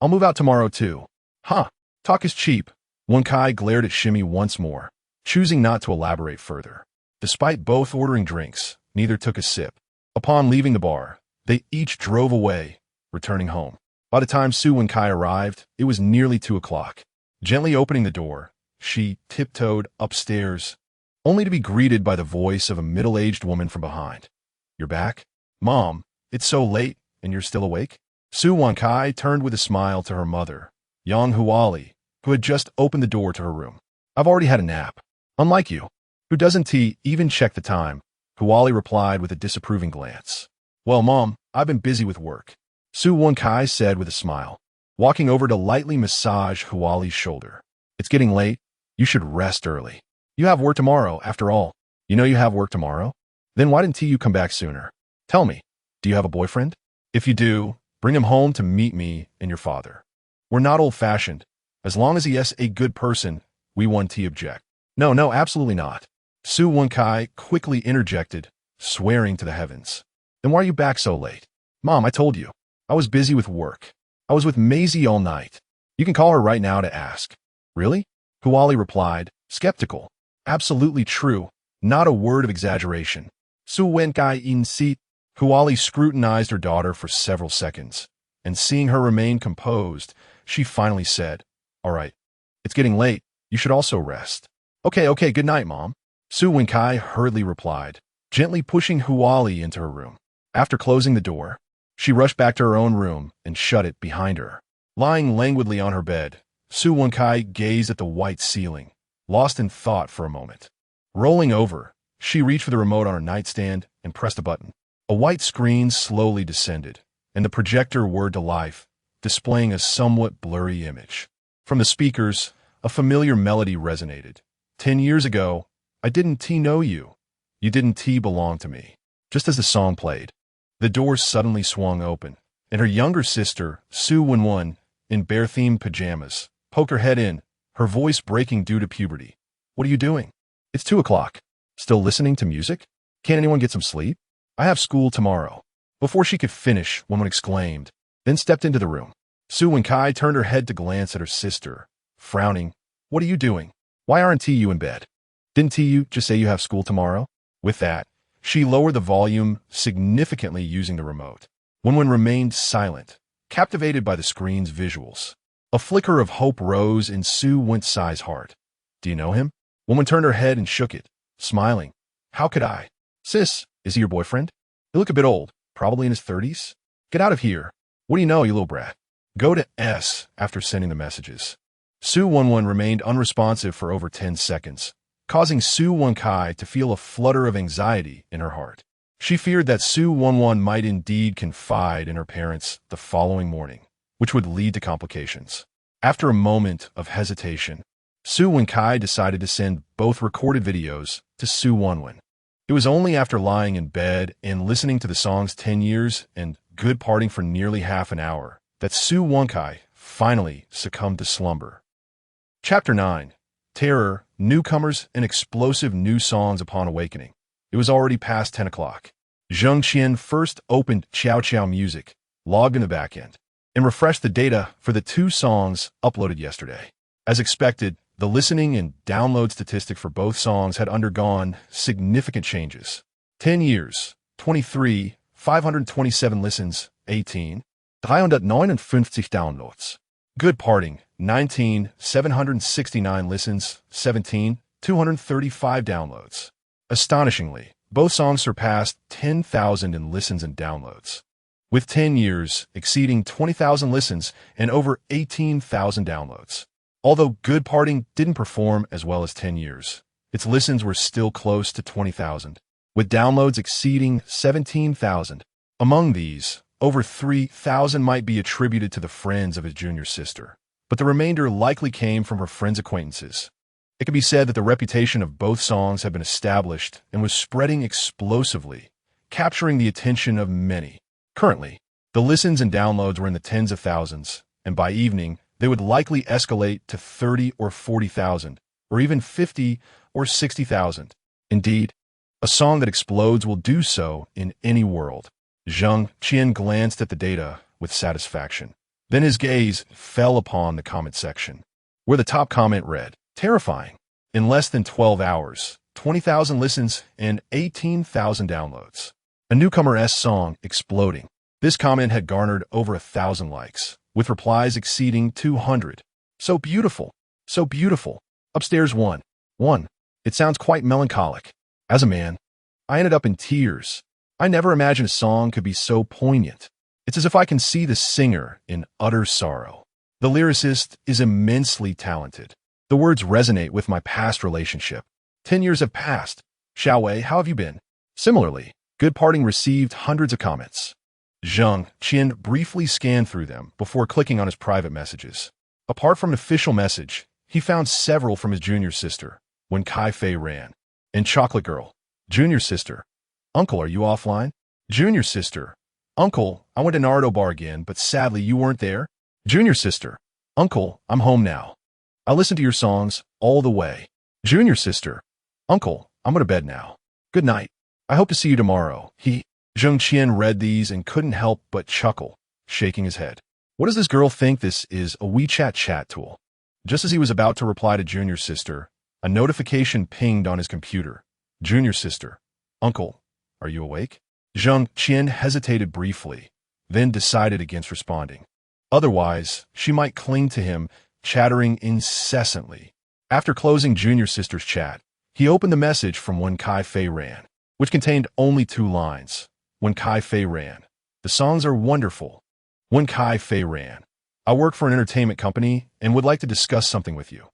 "I'll move out tomorrow too." "Huh, talk is cheap." Wenkai glared at Xien once more, choosing not to elaborate further. Despite both ordering drinks, neither took a sip. Upon leaving the bar, they each drove away, returning home. By the time Su Wenkai arrived, it was nearly 2 o'clock. Gently opening the door, she tiptoed upstairs, only to be greeted by the voice of a middle-aged woman from behind. "You're back? Mom, it's so late, and you're still awake?" Su Wenkai turned with a smile to her mother, Yang Huali, who had just opened the door to her room. "I've already had a nap. Unlike you, who doesn't even check the time," Huali replied with a disapproving glance. Well, Mom, I've been busy with work, Su Wenkai said with a smile, walking over to lightly massage Huali's shoulder. It's getting late. You should rest early. You have work tomorrow, after all. You know you have work tomorrow? Then why didn't you come back sooner? Tell me, do you have a boyfriend? If you do, bring him home to meet me and your father. We're not old-fashioned. As long as he is a good person, we won't object. No, absolutely not. Su Wenkai quickly interjected, swearing to the heavens. Then why are you back so late? Mom, I told you. I was busy with work. I was with Maisie all night. You can call her right now to ask. Really? Huali replied, skeptical. Absolutely true. Not a word of exaggeration. Su Wenkai in seat. Huali scrutinized her daughter for several seconds, and seeing her remain composed, she finally said, All right. It's getting late. You should also rest. Okay, good night, Mom. Su Wenkai hurriedly replied, gently pushing Huali into her room. After closing the door, she rushed back to her own room and shut it behind her. Lying languidly on her bed, Su Wenkai gazed at the white ceiling, lost in thought for a moment. Rolling over, she reached for the remote on her nightstand and pressed a button. A white screen slowly descended, and the projector whirred to life, displaying a somewhat blurry image. From the speakers, a familiar melody resonated. 10 years ago, I didn't know you. You didn't belong to me. Just as the song played, the doors suddenly swung open, and her younger sister, Su Wenwen, in bear-themed pajamas, poked her head in, her voice breaking due to puberty. What are you doing? It's 2 o'clock. Still listening to music? Can't anyone get some sleep? I have school tomorrow. Before she could finish, Wenwen exclaimed, then stepped into the room. Su Wenkai turned her head to glance at her sister, frowning. What are you doing? Why aren't you in bed? Didn't you just say you have school tomorrow? With that, she lowered the volume significantly using the remote. Wenwen remained silent, captivated by the screen's visuals. A flicker of hope rose in Su Wentsai's heart. Do you know him? Wenwen turned her head and shook it, smiling. How could I? Sis, is he your boyfriend? You look a bit old, probably in his 30s. Get out of here. What do you know, you little brat? Go to S after sending the messages. Su Wenwen remained unresponsive for over 10 seconds, causing Su Wenkai to feel a flutter of anxiety in her heart. She feared that Su Wenwen might indeed confide in her parents the following morning, which would lead to complications. After a moment of hesitation, Su Wenkai decided to send both recorded videos to Su Wenwen. It was only after lying in bed and listening to the songs 10 years and Good Parting for nearly half an hour that Su Wenkai finally succumbed to slumber. Chapter 9. Terror, Newcomers, and Explosive New Songs Upon Awakening. It was already past 10 o'clock. Jang Xien first opened Chow Chow Music, logged in the backend, and refreshed the data for the 2 songs uploaded yesterday. As expected, the listening and download statistic for both songs had undergone significant changes. 10 years, 23, 527 listens, 18, 359 downloads. Good Parting, 19, 769 listens, 17, 235 downloads. Astonishingly, both songs surpassed 10,000 in listens and downloads, with 10 years exceeding 20,000 listens and over 18,000 downloads. Although Good Parting didn't perform as well as 10 years, its listens were still close to 20,000, with downloads exceeding 17,000. Among these, over 3,000 might be attributed to the friends of his junior sister, but the remainder likely came from her friends' acquaintances. It can be said that the reputation of both songs had been established and was spreading explosively, capturing the attention of many. Currently, the listens and downloads were in the tens of thousands, and by evening, they would likely escalate to 30 or 40,000, or even 50 or 60,000. Indeed, a song that explodes will do so in any world. Jang Xien glanced at the data with satisfaction. Then his gaze fell upon the comment section, where the top comment read, Terrifying. In less than 12 hours, 20,000 listens and 18,000 downloads. A newcomer-esque song exploding. This comment had garnered over 1,000 likes, with replies exceeding 200. So beautiful. So beautiful. Upstairs 1. It sounds quite melancholic. As a man, I ended up in tears. I never imagined a song could be so poignant. It's as if I can see the singer in utter sorrow. The lyricist is immensely talented. The words resonate with my past relationship. 10 years have passed. Xiaowei, how have you been? Similarly, Good Parting received hundreds of comments. Jang Xien briefly scanned through them before clicking on his private messages. Apart from an official message, he found several from his junior sister, When Kai Fei Ran, and Chocolate Girl. Junior sister, Uncle, are you offline? Junior sister, Uncle, I went to Naruto bar again, but sadly you weren't there. Junior sister, Uncle, I'm home now. I listened to your songs all the way. Junior sister, Uncle, I'm going to bed now. Good night. I hope to see you tomorrow. Jang Xien read these and couldn't help but chuckle, shaking his head. What does this girl think this is, a WeChat chat tool? Just as he was about to reply to Junior sister, a notification pinged on his computer. Junior sister, Uncle, are you awake? Jang Xien hesitated briefly, then decided against responding. Otherwise, she might cling to him, chattering incessantly. After closing Junior sister's chat, he opened the message from When Kai Fei Ran, which contained only 2 lines. When Kai Fei Ran. The songs are wonderful. When Kai Fei Ran. I work for an entertainment company and would like to discuss something with you.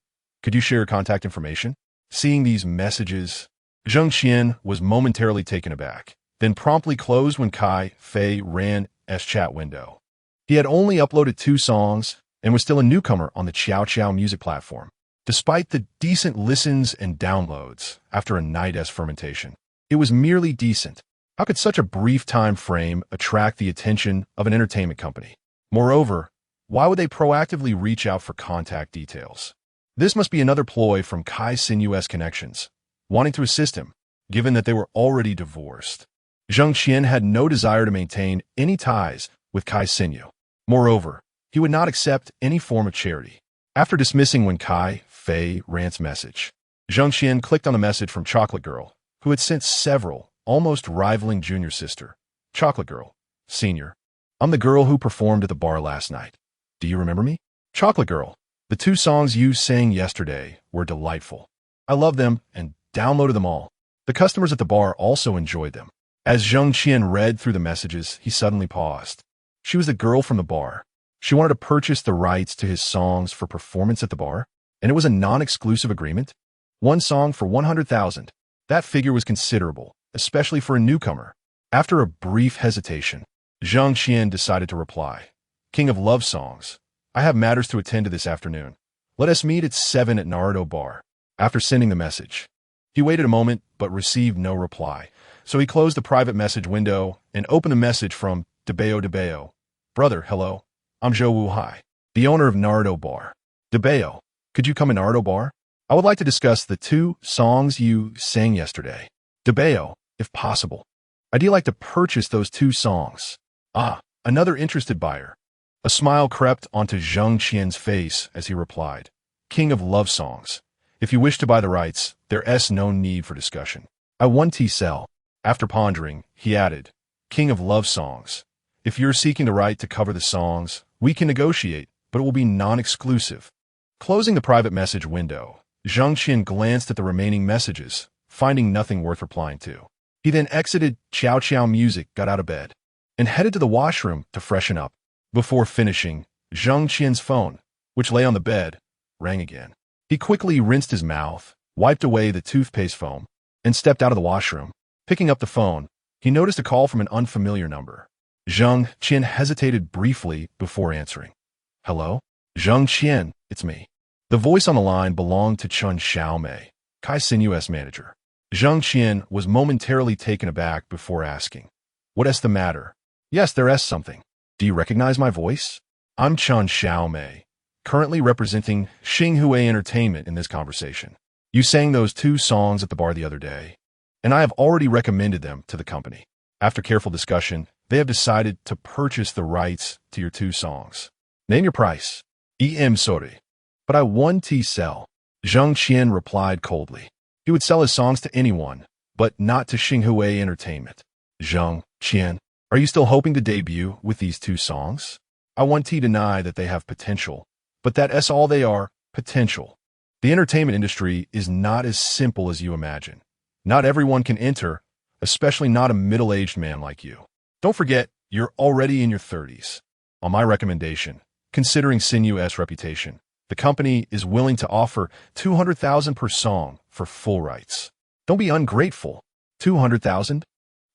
Could you share your contact information? Seeing these messages, Jang Xien was momentarily taken aback, then promptly closed When Kai Fei Ran's chat window. He had only uploaded 2 songs and was still a newcomer on the Xiao Xiao music platform, despite the decent listens and downloads after a night's fermentation. It was merely decent. How could such a brief time frame attract the attention of an entertainment company? Moreover, why would they proactively reach out for contact details? This must be another ploy from Kai Sinu's connections, wanting to assist him, given that they were already divorced. Jang Xien had no desire to maintain any ties with Kai Sinu. Moreover, he would not accept any form of charity. After dismissing When Kai Fei Ran's message, Jang Xien clicked on the message from Chocolate Girl, who had sent several, almost rivaling Junior sister. Chocolate Girl, Senior. I'm the girl who performed at the bar last night. Do you remember me? Chocolate Girl, the 2 songs you sang yesterday were delightful. I love them and downloaded them all. The customers at the bar also enjoyed them. As Jang Xien read through the messages, he suddenly paused. She was the girl from the bar. She wanted to purchase the rights to his songs for performance at the bar, and it was a non-exclusive agreement. 1 song for 100,000. That figure was considerable, especially for a newcomer. After a brief hesitation, Jang Xien decided to reply. King of Love Songs, I have matters to attend to this afternoon. Let us meet at 7 at Naruto bar. After sending the message, he waited a moment but received no reply, so he closed the private message window and opened the message from Debeo. Brother, hello. I'm Zhou Wuhai, the owner of Naruto bar. Debeo, could you come in Naruto bar? I would like to discuss the 2 songs you sang yesterday. Debeo, if possible. I'd like to purchase those 2 songs. Ah, another interested buyer. A smile crept onto Jang Xien's face as he replied. King of Love Songs. If you wish to buy the rights, there's no need for discussion. I want to sell. After pondering, he added, King of Love Songs. If you're seeking the right to cover the songs, we can negotiate, but it will be non-exclusive. Closing the private message window, Jang Xien glanced at the remaining messages, finding nothing worth replying to. He then exited Xiao Xiao Music, got out of bed, and headed to the washroom to freshen up. Before finishing, Jang Xien's phone, which lay on the bed, rang again. He quickly rinsed his mouth, wiped away the toothpaste foam, and stepped out of the washroom. Picking up the phone, he noticed a call from an unfamiliar number. Jang Xien hesitated briefly before answering. Hello? Jang Xien, it's me. The voice on the line belonged to Chun Xiaomei, Kai Sinu's manager. Jang Xien was momentarily taken aback before asking, What's the matter? Yes, there's something. Do you recognize my voice? I'm Chun Xiaomei, currently representing Xinghue Entertainment in this conversation. You sang those 2 songs at the bar the other day, and I have already recommended them to the company. After careful discussion, they have decided to purchase the rights to your 2 songs. Name your price. Sorry. But I want to sell. Jang Xien replied coldly. He would sell his songs to anyone, but not to Xinghue Entertainment. Jang Xien, are you still hoping to debut with these 2 songs? I want to deny that they have potential, but that's all they are, potential. The entertainment industry is not as simple as you imagine. Not everyone can enter, especially not a middle-aged man like you. Don't forget, you're already in your 30s. On my recommendation, considering Sinu's reputation, the company is willing to offer 200,000 per song for full rights. Don't be ungrateful. 200,000?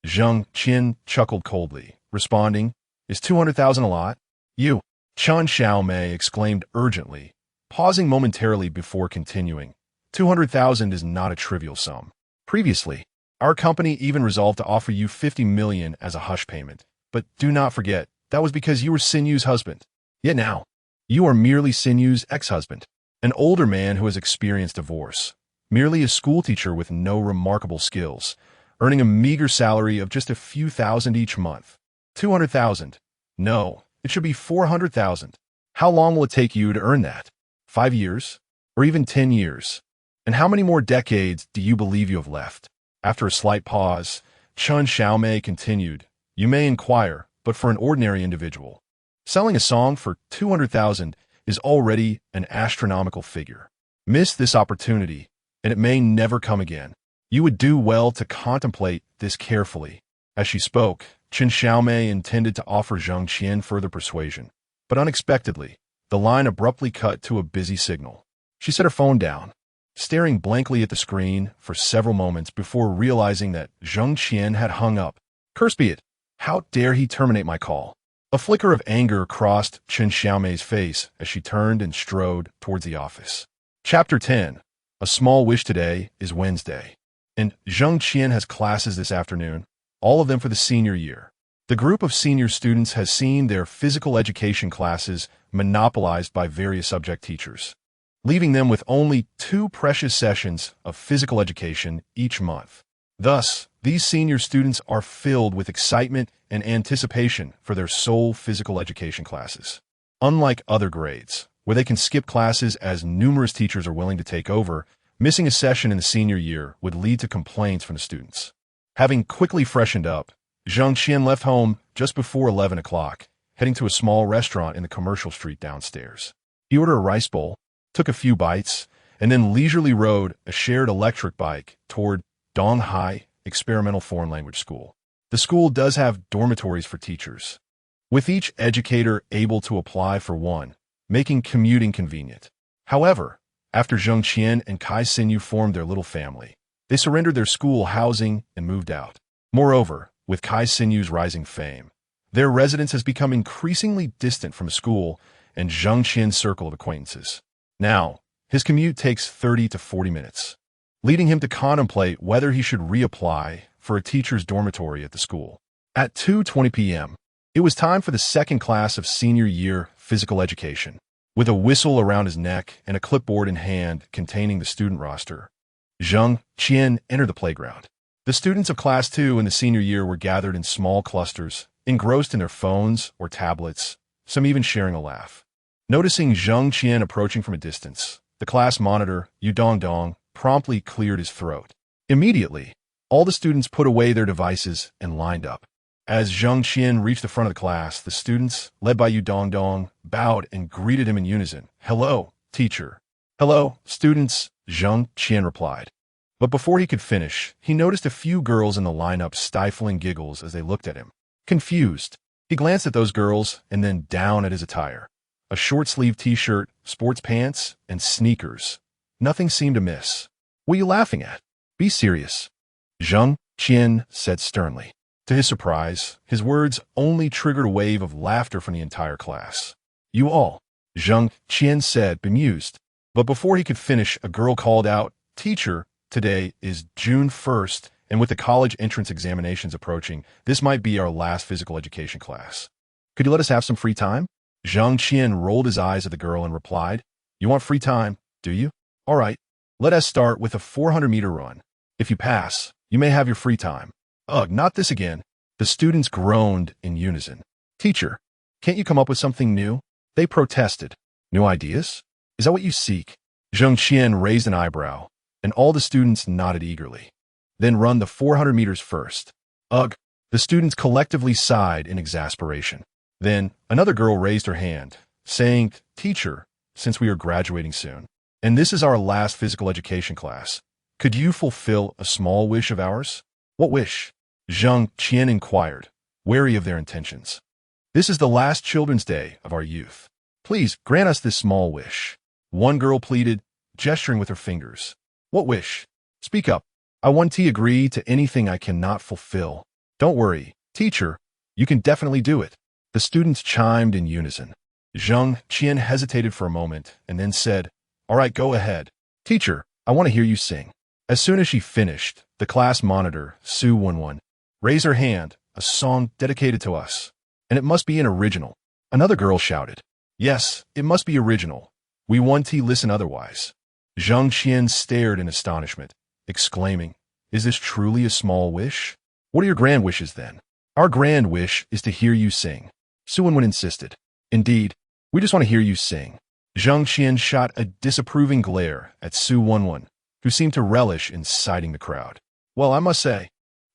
Jang Xien chuckled coldly, responding, "Is 200,000 a lot?" "You!" Chen Xiaomei exclaimed urgently, pausing momentarily before continuing. 200,000 is not a trivial sum. Previously, our company even resolved to offer you 50 million as a hush payment. But do not forget, that was because you were Sinyu's husband. Yet now, you are merely Sinyu's ex-husband, an older man who has experienced divorce, merely a schoolteacher with no remarkable skills, earning a meager salary of just a few thousand each month. 200,000. No, it should be 400,000. How long will it take you to earn that? 5 years? Or even 10 years? And how many more decades do you believe you have left? After a slight pause, Chen Xiaomei continued, "You may inquire, but for an ordinary individual, selling a song for 200,000 is already an astronomical figure. Miss this opportunity, and it may never come again. You would do well to contemplate this carefully." As she spoke, Chen Xiaomei intended to offer Jang Xien further persuasion, but unexpectedly, the line abruptly cut to a busy signal. She set her phone down, staring blankly at the screen for several moments before realizing that Jang Xien had hung up. Curse be it! How dare he terminate my call? A flicker of anger crossed Chen Xiaomei's face as she turned and strode towards the office. Chapter 10. A Small Wish. Today is Wednesday, and Jang Xien has classes this afternoon, all of them for the senior year. The group of senior students has seen their physical education classes monopolized by various subject teachers, leaving them with only 2 precious sessions of physical education each month. Thus, these senior students are filled with excitement and anticipation for their sole physical education classes. Unlike other grades, where they can skip classes as numerous teachers are willing to take over, missing a session in the senior year would lead to complaints from the students. Having quickly freshened up, Jang Xien left home just before 11 o'clock, heading to a small restaurant in the commercial street downstairs. He ordered a rice bowl, took a few bites, and then leisurely rode a shared electric bike toward Donghai Experimental Foreign Language School. The school does have dormitories for teachers, with each educator able to apply for one, making commuting convenient. However, after Jang Xien and Kai Sinyu formed their little family, they surrendered their school housing and moved out. Moreover, with Kai Sinyu's rising fame, their residence has become increasingly distant from the school and Jang Xien's circle of acquaintances. Now, his commute takes 30 to 40 minutes, leading him to contemplate whether he should reapply for a teacher's dormitory at the school. At 2:20 p.m., it was time for the second class of senior year physical education. With a whistle around his neck and a clipboard in hand containing the student roster, Jang Xien entered the playground. The students of Class 2 in the senior year were gathered in small clusters, engrossed in their phones or tablets, some even sharing a laugh. Noticing Jang Xien approaching from a distance, the class monitor, Yu Dongdong, promptly cleared his throat. Immediately, all the students put away their devices and lined up. As Jang Xien reached the front of the class, the students, led by Yu Dongdong, bowed and greeted him in unison. "Hello, teacher." "Hello, students," Jang Xien replied. But before he could finish, he noticed a few girls in the lineup stifling giggles as they looked at him. Confused, he glanced at those girls and then down at his attire. A short-sleeved t-shirt, sports pants, and sneakers. Nothing seemed amiss. "What are you laughing at? Be serious," Jang Xien said sternly. To his surprise, his words only triggered a wave of laughter from the entire class. "You all," Jang Xien said, bemused. But before he could finish, a girl called out, "Teacher, today is June 1st, and with the college entrance examinations approaching, this might be our last physical education class. Could you let us have some free time?" Jang Xien rolled his eyes at the girl and replied, "You want free time, do you? All right, let us start with a 400-meter run. If you pass, you may have your free time." "Ugh, not this again." The students groaned in unison. "Teacher, can't you come up with something new?" they protested. "New ideas? Is that what you seek?" Jang Xien raised an eyebrow, and all the students nodded eagerly. "Then run the 400 meters first." "Ugh!" The students collectively sighed in exasperation. Then another girl raised her hand, saying, "Teacher, since we are graduating soon, and this is our last physical education class, could you fulfill a small wish of ours?" "What wish?" Jang Xien inquired, wary of their intentions. "This is the last Children's Day of our youth. Please grant us this small wish," one girl pleaded, gesturing with her fingers. "What wish? Speak up. I won't agree to anything I cannot fulfill." Don't worry, teacher. You can definitely do it. The students chimed in unison. Jang Xien hesitated for a moment and then said, All right, go ahead. Teacher, I want to hear you sing. As soon as she finished, the class monitor, Su Wenwen, raised her hand, a song dedicated to us. And it must be an original. Another girl shouted. Yes, it must be original. We want to listen otherwise. Jang Xien stared in astonishment, exclaiming, Is this truly a small wish? What are your grand wishes then? Our grand wish is to hear you sing. Su Wenwen insisted. Indeed, we just want to hear you sing. Jang Xien shot a disapproving glare at Su Wenwen, who seemed to relish in citing the crowd. Well, I must say,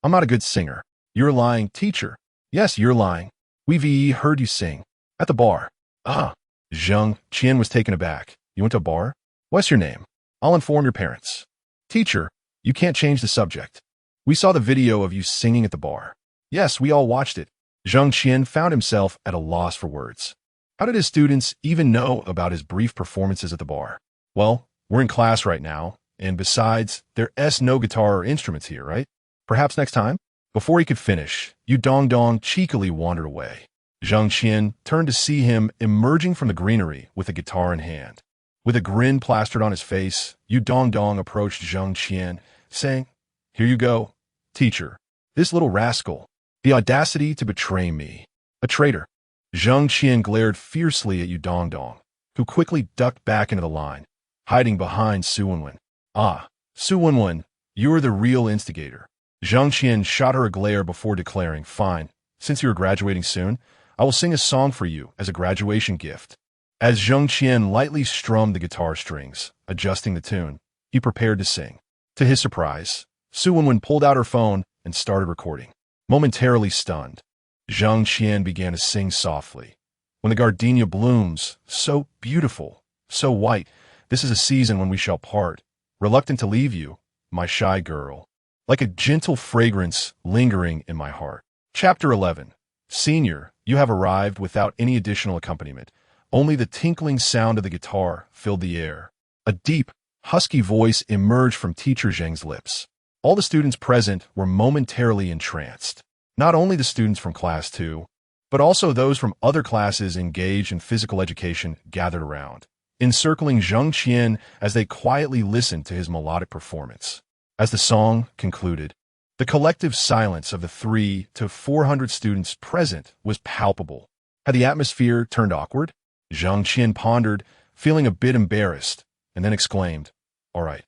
I'm not a good singer. You're lying, teacher. Yes, you're lying. We've heard you sing. At the bar. Ah. Jang Xien was taken aback. You went to a bar? What's your name? I'll inform your parents. Teacher, you can't change the subject. We saw the video of you singing at the bar. Yes, we all watched it. Jang Xien found himself at a loss for words. How did his students even know about his brief performances at the bar? Well, we're in class right now, and besides, there's no guitar or instruments here, right? Perhaps next time? Before he could finish, Yu Dongdong cheekily wandered away. Jang Xien turned to see him emerging from the greenery with a guitar in hand. With a grin plastered on his face, Yu Dongdong approached Jang Xien, saying, Here you go, teacher. This little rascal. The audacity to betray me. A traitor. Jang Xien glared fiercely at Yu Dongdong, who quickly ducked back into the line, hiding behind Su Wenwen. Ah, Su Wenwen, you're the real instigator. Jang Xien shot her a glare before declaring, Fine, since you're graduating soon, I will sing a song for you as a graduation gift. As Jang Xien lightly strummed the guitar strings, adjusting the tune, he prepared to sing. To his surprise, Su Wenwen pulled out her phone and started recording. Momentarily stunned, Jang Xien began to sing softly. When the gardenia blooms, so beautiful, so white, this is a season when we shall part, reluctant to leave you, my shy girl. Like a gentle fragrance lingering in my heart. Chapter 11. Senior, you have arrived without any additional accompaniment. Only the tinkling sound of the guitar filled the air. A deep, husky voice emerged from Teacher Zheng's lips. All the students present were momentarily entranced. Not only the students from Class 2, but also those from other classes engaged in physical education gathered around, encircling Jang Xien as they quietly listened to his melodic performance. As the song concluded, the collective silence of the 300 to 400 students present was palpable. Had the atmosphere turned awkward? Jang Xien pondered, feeling a bit embarrassed, and then exclaimed, All right.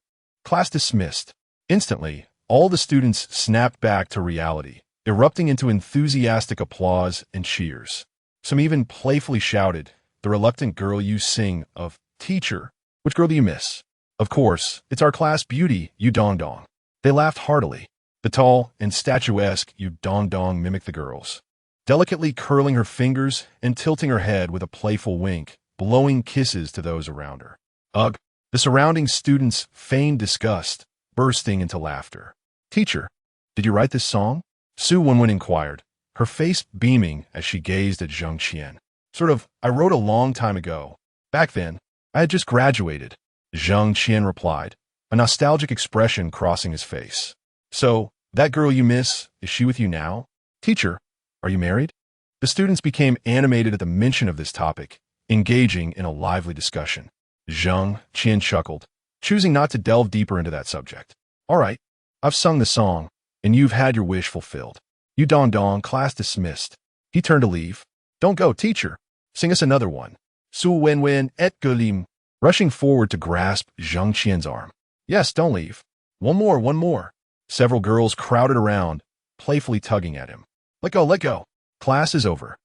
Class dismissed. Instantly, all the students snapped back to reality, erupting into enthusiastic applause and cheers. Some even playfully shouted, The reluctant girl you sing of, Teacher, which girl do you miss? Of course, it's our class beauty, Yu Dongdong. They laughed heartily. The tall and statuesque Yu Dongdong mimicked the girls, delicately curling her fingers and tilting her head with a playful wink, blowing kisses to those around her. Ugh! The surrounding students feigned disgust, bursting into laughter. Teacher, did you write this song? Su Wenwen inquired, her face beaming as she gazed at Jang Xien. I wrote a long time ago. Back then, I had just graduated. Jang Xien replied, a nostalgic expression crossing his face. So, that girl you miss, is she with you now? Teacher, are you married? The students became animated at the mention of this topic, engaging in a lively discussion. Jang Xien chuckled, choosing not to delve deeper into that subject. All right, I've sung the song, and you've had your wish fulfilled. Yu Dongdong, class dismissed. He turned to leave. Don't go, teacher. Sing us another one. Su Wenwen et Gulim. Rushing forward to grasp Jang Xien's arm. Yes, don't leave. One more. Several girls crowded around, playfully tugging at him. Let go. Class is over.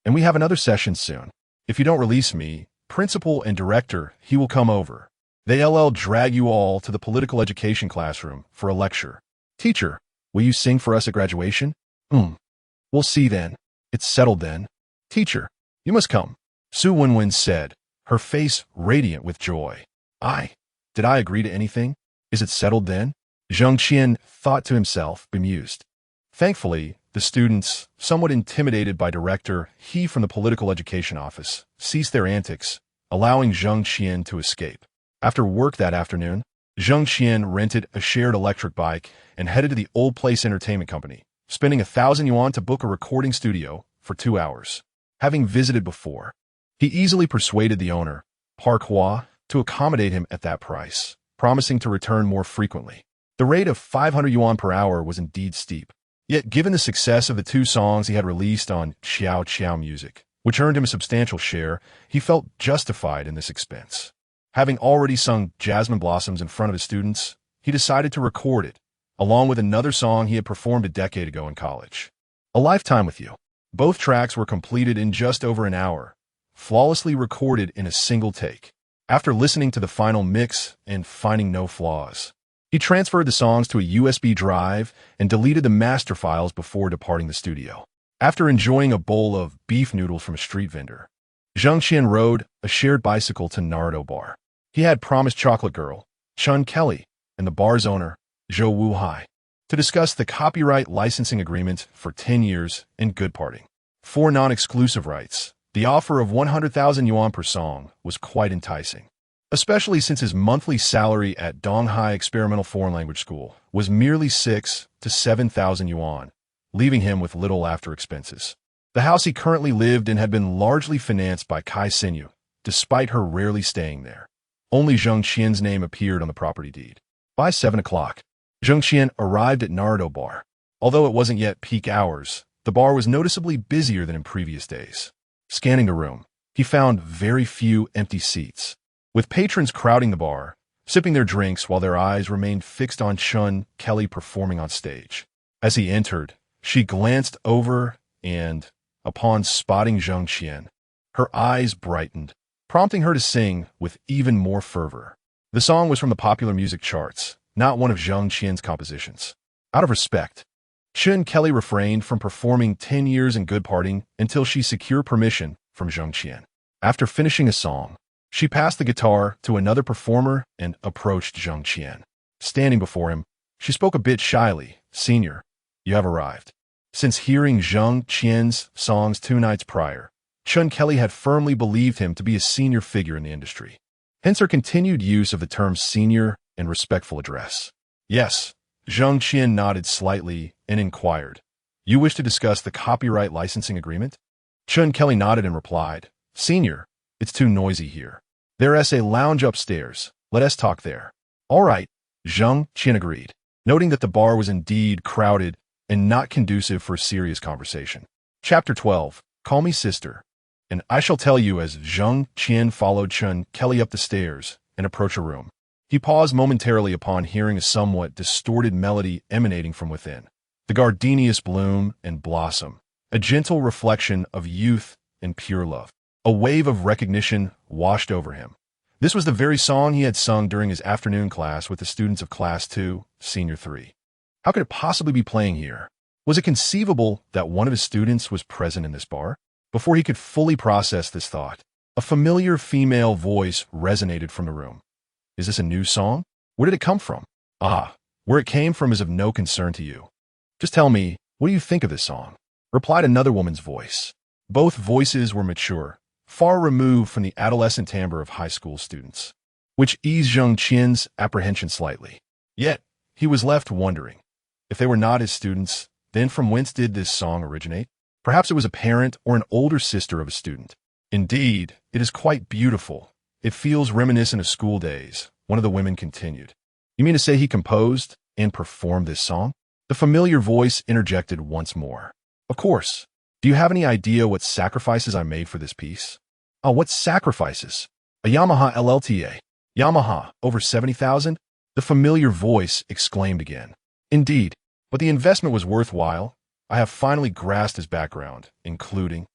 And we have another session soon. If you don't release me, principal and director, he will come over. They'll drag you all to the political education classroom for a lecture. Teacher, will you sing for us at graduation? We'll see then. It's settled then. Teacher, you must come. Su Wenwen said, her face radiant with joy. Did I agree to anything? Is it settled then? Jang Xien thought to himself, bemused. Thankfully, the students, somewhat intimidated by Director He from the Political Education Office, ceased their antics, allowing Jang Xien to escape. After work that afternoon, Jang Xien rented a shared electric bike and headed to the Old Place Entertainment Company, spending 1,000 yuan to book a recording studio for 2 hours. Having visited before, he easily persuaded the owner, Park Hua, to accommodate him at that price, promising to return more frequently. The rate of 500 yuan per hour was indeed steep. Yet, given the success of the 2 songs he had released on Xiao Xiao Music, which earned him a substantial share, he felt justified in this expense. Having already sung Jasmine Blossoms in front of his students, he decided to record it, along with another song he had performed a decade ago in college. A Lifetime with You. Both tracks were completed in just over an hour, flawlessly recorded in a single take. After listening to the final mix and finding no flaws, he transferred the songs to a USB drive and deleted the master files before departing the studio. After enjoying a bowl of beef noodles from a street vendor, Jang Xien rode a shared bicycle to Naruto Bar. He had promised Chocolate Girl, Chun Kelly, and the bar's owner, Zhou Wuhai, to discuss the copyright licensing agreement for 10 years and good parting. For non-exclusive rights, the offer of 100,000 yuan per song was quite enticing, especially since his monthly salary at Donghai Experimental Foreign Language School was merely 6,000 to 7,000 yuan, leaving him with little after expenses. The house he currently lived in had been largely financed by Kai Sinyu, despite her rarely staying there. Only Jang Xien's name appeared on the property deed. By 7 o'clock, Jang Xien arrived at Naruto Bar. Although it wasn't yet peak hours, the bar was noticeably busier than in previous days. Scanning the room, he found very few empty seats, with patrons crowding the bar, sipping their drinks while their eyes remained fixed on Chun Kelly performing on stage. As he entered, she glanced over and, upon spotting Jang Xien, her eyes brightened, prompting her to sing with even more fervor. The song was from the popular music charts, not one of Jang Xien's compositions. Out of respect, Chun Kelly refrained from performing 10 years in good parting until she secured permission from Jang Xien. After finishing a song, she passed the guitar to another performer and approached Jang Xien. Standing before him, she spoke a bit shyly, "Senior, you have arrived." Since hearing Jang Xien's songs 2 nights prior, Chun Kelly had firmly believed him to be a senior figure in the industry. Hence her continued use of the terms senior and respectful address. Yes, Jang Xien nodded slightly and inquired, "You wish to discuss the copyright licensing agreement?" Chun Kelly nodded and replied, "Senior, it's too noisy here. There's a lounge upstairs. Let us talk there." "All right," Jang Xien agreed, noting that the bar was indeed crowded and not conducive for a serious conversation. Chapter 12, Call Me Sister. And I shall tell you as Jang Xien followed Chun Kelly up the stairs and approached a room. He paused momentarily upon hearing a somewhat distorted melody emanating from within. The gardenia's bloom and blossom, a gentle reflection of youth and pure love. A wave of recognition washed over him. This was the very song he had sung during his afternoon class with the students of Class 2, Senior 3. How could it possibly be playing here? Was it conceivable that one of his students was present in this bar? Before he could fully process this thought, a familiar female voice resonated from the room. "Is this a new song? Where did it come from?" "Ah, where it came from is of no concern to you. Just tell me, what do you think of this song?" replied another woman's voice. Both voices were mature, far removed from the adolescent timbre of high school students, which eased Jang Xien's apprehension slightly. Yet, he was left wondering, if they were not his students, then from whence did this song originate? Perhaps it was a parent or an older sister of a student. "Indeed, it is quite beautiful. It feels reminiscent of school days," one of the women continued. "You mean to say he composed and performed this song?" The familiar voice interjected once more. "Of course. Do you have any idea what sacrifices I made for this piece?" "Oh, what sacrifices?" "A Yamaha LLTA. Yamaha, over 70,000? The familiar voice exclaimed again. "Indeed, but the investment was worthwhile. I have finally grasped his background, including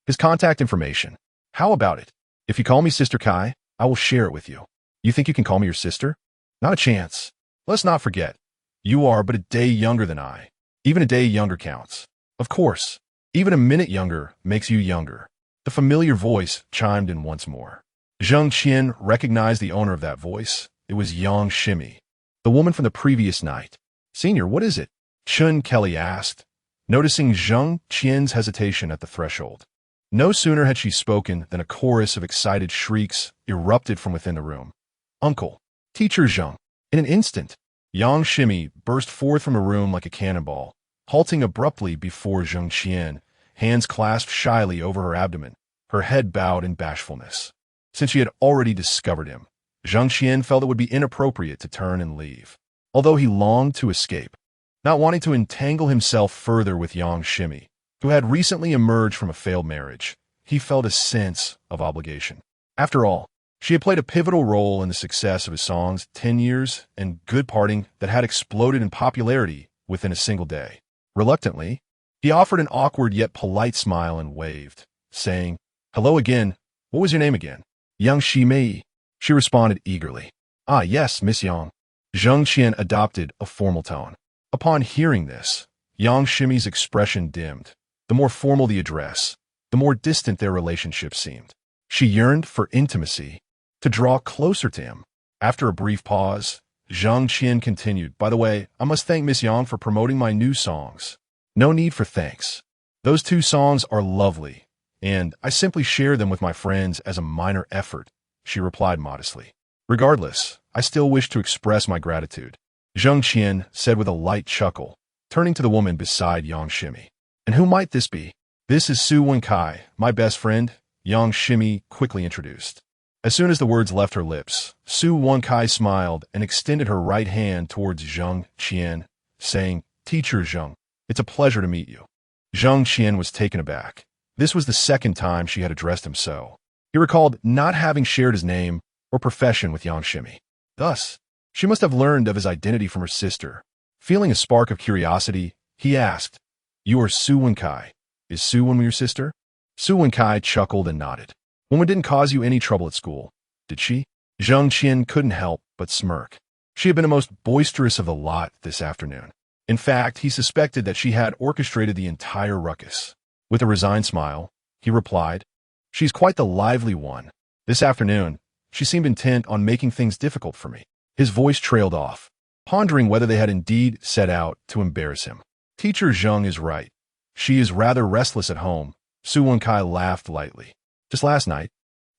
his contact information. How about it? If you call me Sister Kai, I will share it with you. You think you can call me your sister? Not a chance. Let's not forget, you are but a day younger than I. Even a day younger counts. Of course, even a minute younger makes you younger." The familiar voice chimed in once more. Jang Xien recognized the owner of that voice. It was Yang Shimi, the woman from the previous night. "Senior, what is it?" Chun Kelly asked, noticing Jang Xien's hesitation at the threshold. No sooner had she spoken than a chorus of excited shrieks erupted from within the room. "Uncle! Teacher Zhang!" In an instant, Yang Shimi burst forth from the room like a cannonball, halting abruptly before Jang Xien, hands clasped shyly over her abdomen, her head bowed in bashfulness. Since she had already discovered him, Jang Xien felt it would be inappropriate to turn and leave, although he longed to escape. Not wanting to entangle himself further with Yang Shimi, who had recently emerged from a failed marriage, he felt a sense of obligation. After all, she had played a pivotal role in the success of his songs 10 Years and Good Parting that had exploded in popularity within a single day. Reluctantly, he offered an awkward yet polite smile and waved, saying, "Hello again. What was your name again?" "Yang Shimi," she responded eagerly. "Ah, yes, Miss Yang." Jang Xien adopted a formal tone. Upon hearing this, Yang Shimi's expression dimmed. The more formal the address, the more distant their relationship seemed. She yearned for intimacy, to draw closer to him. After a brief pause, Jang Xien continued, "By the way, I must thank Miss Yang for promoting my new songs." "No need for thanks. Those 2 songs are lovely, and I simply share them with my friends as a minor effort," she replied modestly. "Regardless, I still wish to express my gratitude," Jang Xien said with a light chuckle, turning to the woman beside Yang Shimi. "And who might this be?" "This is Su Wenkai, my best friend," Yang Shimi quickly introduced. As soon as the words left her lips, Su Wenkai smiled and extended her right hand towards Jang Xien, saying, "Teacher Zhang, it's a pleasure to meet you." Jang Xien was taken aback. This was the second time she had addressed him so. He recalled not having shared his name or profession with Yang Shimi. Thus, she must have learned of his identity from her sister. Feeling a spark of curiosity, he asked, "You are Su Wenkai. Is Su Wen your sister?" Su Wenkai chuckled and nodded. "Woman didn't cause you any trouble at school, did she?" Jang Xien couldn't help but smirk. She had been the most boisterous of the lot this afternoon. In fact, he suspected that she had orchestrated the entire ruckus. With a resigned smile, he replied, "She's quite the lively one. This afternoon, she seemed intent on making things difficult for me." His voice trailed off, pondering whether they had indeed set out to embarrass him. "Teacher Zhang is right. She is rather restless at home." Su Wenkai laughed lightly. "Just last night,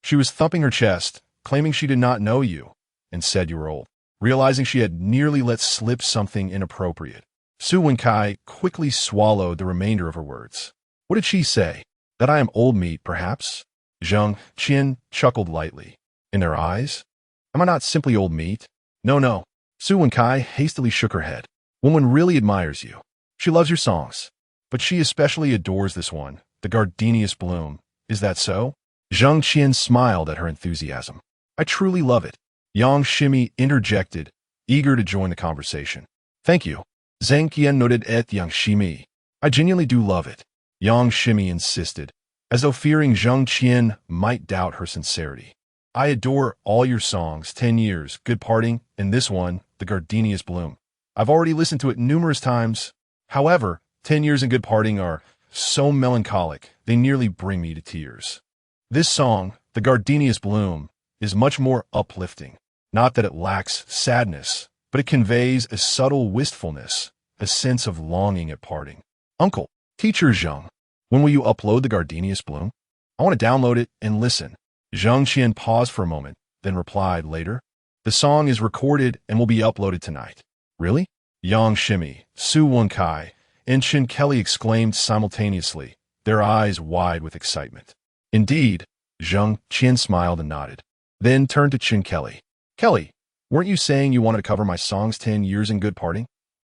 she was thumping her chest, claiming she did not know you, and said you were old." Realizing she had nearly let slip something inappropriate, Su Wenkai quickly swallowed the remainder of her words. "What did she say? That I am old meat, perhaps?" Jang Xien chuckled lightly. "In their eyes? Am I not simply old meat?" "No, no." Su Wenkai hastily shook her head. "Woman really admires you. She loves your songs. But she especially adores this one, the Gardenia's Bloom. Is that so?" Jang Xien smiled at her enthusiasm. "I truly love it." Yang Shimi interjected, eager to join the conversation. "Thank you." Zhang Qian nodded at Yang Shimi. "I genuinely do love it," Yang Shimi insisted, as though fearing Zhang Qian might doubt her sincerity. "I adore all your songs, 10 Years, Good Parting, and this one, The Gardenia's Bloom. I've already listened to it numerous times. However, 10 Years and Good Parting are so melancholic, they nearly bring me to tears. This song, The Gardenia's Bloom, is much more uplifting. Not that it lacks sadness, but it conveys a subtle wistfulness, a sense of longing at parting." "Uncle, Teacher Zhang, when will you upload The Gardenia's Bloom? I want to download it and listen." Jang Xien paused for a moment, then replied later, "The song is recorded and will be uploaded tonight." "Really?" Yang Shimi, Su Wenkai, and Chin Kelly exclaimed simultaneously, their eyes wide with excitement. "Indeed," Zhang Qian smiled and nodded, then turned to Chin Kelly. "Kelly, weren't you saying you wanted to cover my songs 10 Years in Good Parting?"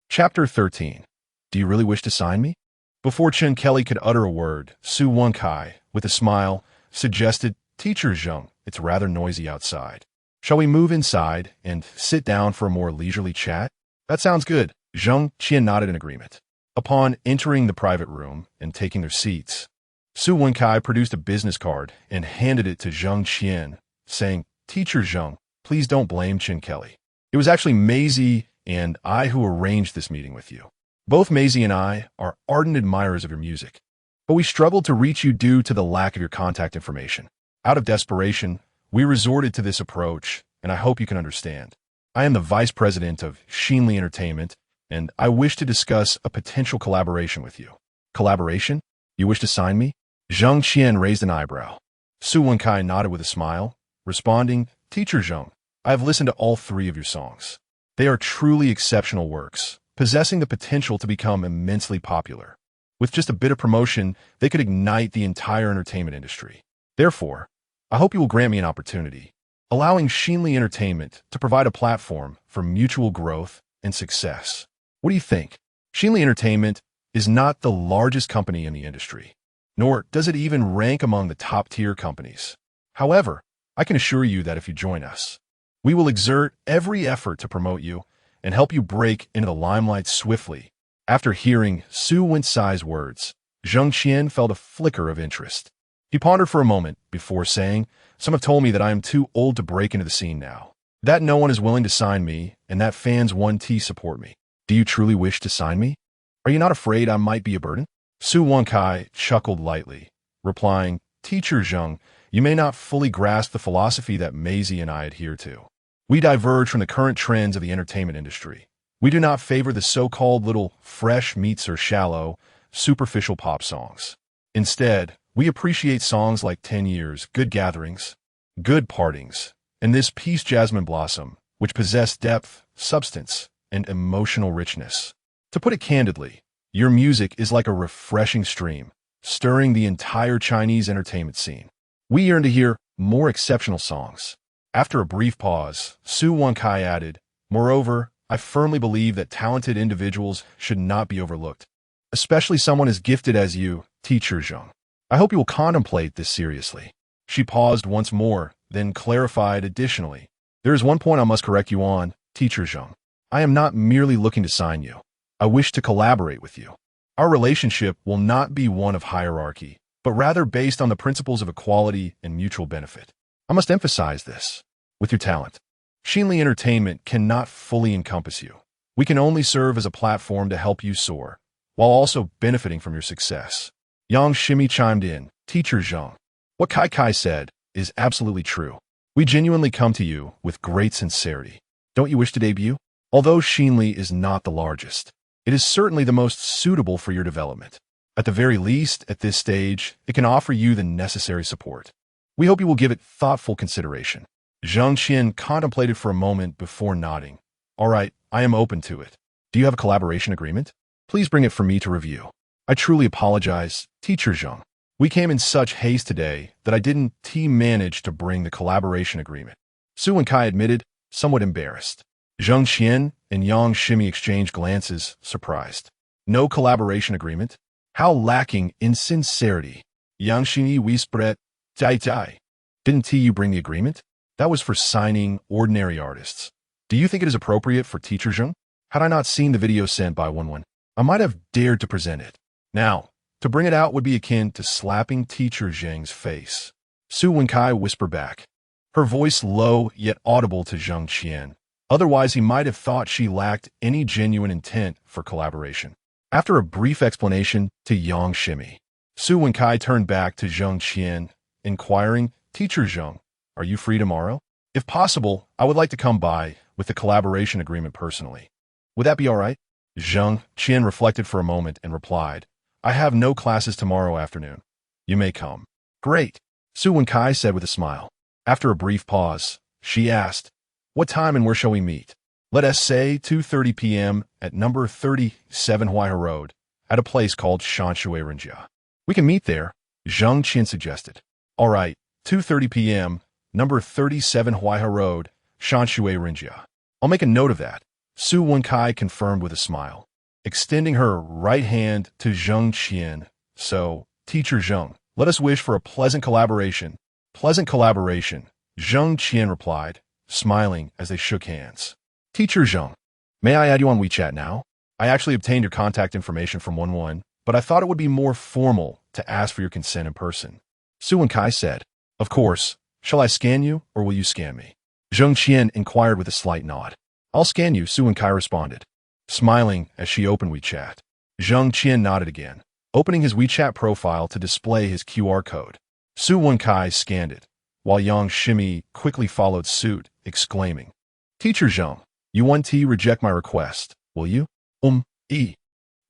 Chapter 13. Do you really wish to sign me? Before Chin Kelly could utter a word, Su Wenkai, with a smile, suggested, "Teacher Zhang, it's rather noisy outside. Shall we move inside and sit down for a more leisurely chat?" "That sounds good." Zhang Qian nodded in agreement. Upon entering the private room and taking their seats, Su Wenkai produced a business card and handed it to Jang Xien, saying, "Teacher Zhang, please don't blame Chin Kelly. It was actually Maisie and I who arranged this meeting with you. Both Maisie and I are ardent admirers of your music, but we struggled to reach you due to the lack of your contact information. Out of desperation, we resorted to this approach, and I hope you can understand. I am the vice president of Xinli Entertainment, and I wish to discuss a potential collaboration with you." "Collaboration? You wish to sign me?" Zhang Qian raised an eyebrow. Su Wenkai nodded with a smile, responding, "Teacher Zhang, I have listened to all 3 of your songs. They are truly exceptional works, possessing the potential to become immensely popular. With just a bit of promotion, they could ignite the entire entertainment industry. Therefore, I hope you will grant me an opportunity, allowing Xinli Entertainment to provide a platform for mutual growth and success. What do you think? Xinli Entertainment is not the largest company in the industry, nor does it even rank among the top-tier companies. However, I can assure you that if you join us, we will exert every effort to promote you and help you break into the limelight swiftly. After hearing Su Wencai's words, Jang Xien felt a flicker of interest. He pondered for a moment before saying, "Some have told me that I am too old to break into the scene now, that no one is willing to sign me, and that fans 1T support me. Do you truly wish to sign me? Are you not afraid I might be a burden?" Su Wencai chuckled lightly, replying, "Teacher Zheng, you may not fully grasp the philosophy that Maisie and I adhere to. We diverge from the current trends of the entertainment industry. We do not favor the so-called little fresh meats or shallow, superficial pop songs. Instead, we appreciate songs like 10 Years, Good Gatherings, Good Partings, and this Peace Jasmine Blossom, which possess depth, substance, and emotional richness. To put it candidly, your music is like a refreshing stream, stirring the entire Chinese entertainment scene. We yearn to hear more exceptional songs." After a brief pause, Su Wencai added, "Moreover, I firmly believe that talented individuals should not be overlooked, especially someone as gifted as you, Teacher Zheng. I hope you will contemplate this seriously." She paused once more, then clarified additionally, "There is one point I must correct you on, Teacher Zheng. I am not merely looking to sign you. I wish to collaborate with you. Our relationship will not be one of hierarchy, but rather based on the principles of equality and mutual benefit. I must emphasize this. With your talent, Xinli Entertainment cannot fully encompass you. We can only serve as a platform to help you soar, while also benefiting from your success." Yang Shimi chimed in, "Teacher Zheng, what Kai said is absolutely true. We genuinely come to you with great sincerity. Don't you wish to debut? Although Xinli is not the largest, it is certainly the most suitable for your development. At the very least, at this stage, it can offer you the necessary support. We hope you will give it thoughtful consideration." Jang Xien contemplated for a moment before nodding. "All right, I am open to it. Do you have a collaboration agreement? Please bring it for me to review." "I truly apologize, Teacher Zheng. We came in such haste today that I didn't manage to bring the collaboration agreement." Su Wencai admitted, somewhat embarrassed. Jang Xien and Yang Shimi exchanged glances, surprised. "No collaboration agreement? How lacking in sincerity." Yang Shimi whispered, "Tai. Didn't you bring the agreement? That was for signing ordinary artists. Do you think it is appropriate for Teacher Zheng? Had I not seen the video sent by Wenwen, I might have dared to present it. Now, to bring it out would be akin to slapping Teacher Zheng's face." Su Wencai whispered back, her voice low yet audible to Jang Xien. Otherwise, he might have thought she lacked any genuine intent for collaboration. After a brief explanation to Yang Shimi, Su Wencai turned back to Jang Xien, inquiring, "Teacher Zheng, are you free tomorrow? If possible, I would like to come by with the collaboration agreement personally. Would that be all right?" Jang Xien reflected for a moment and replied, "I have no classes tomorrow afternoon. You may come." "Great," Su Wencai said with a smile. After a brief pause, she asked, "What time and where shall we meet?" "Let us say 2:30 p.m. at number 37 Huaihe Road, at a place called Shanshui Renjia." "We can meet there," Jang Xien suggested. "All right, 2:30 p.m., number 37 Huaihe Road, Shanshui Renjia. I'll make a note of that," Su Wencai confirmed with a smile, extending her right hand to Jang Xien. "So, Teacher Zheng, let us wish for a pleasant collaboration." "Pleasant collaboration," Jang Xien replied, smiling as they shook hands. "Teacher Zheng, may I add you on WeChat now? I actually obtained your contact information from Wenwen, but I thought it would be more formal to ask for your consent in person." Su Wencai said, "Of course. Shall I scan you, or will you scan me?" Jang Xien inquired with a slight nod. "I'll scan you," Su Wencai responded, smiling as she opened WeChat. Jang Xien nodded again, opening his WeChat profile to display his QR code. Su Wencai scanned it, while Yang Shimi quickly followed suit, exclaiming, "Teacher Zheng, you 1T reject my request, will you?"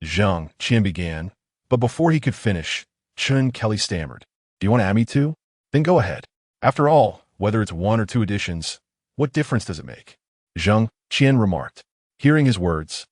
Zhang Qian began, but before he could finish, Chun Kelly stammered, "Do you want to add me too? Then go ahead. After all, whether it's 1 or 2 editions, what difference does it make?" Zhang Qian remarked. Hearing his words,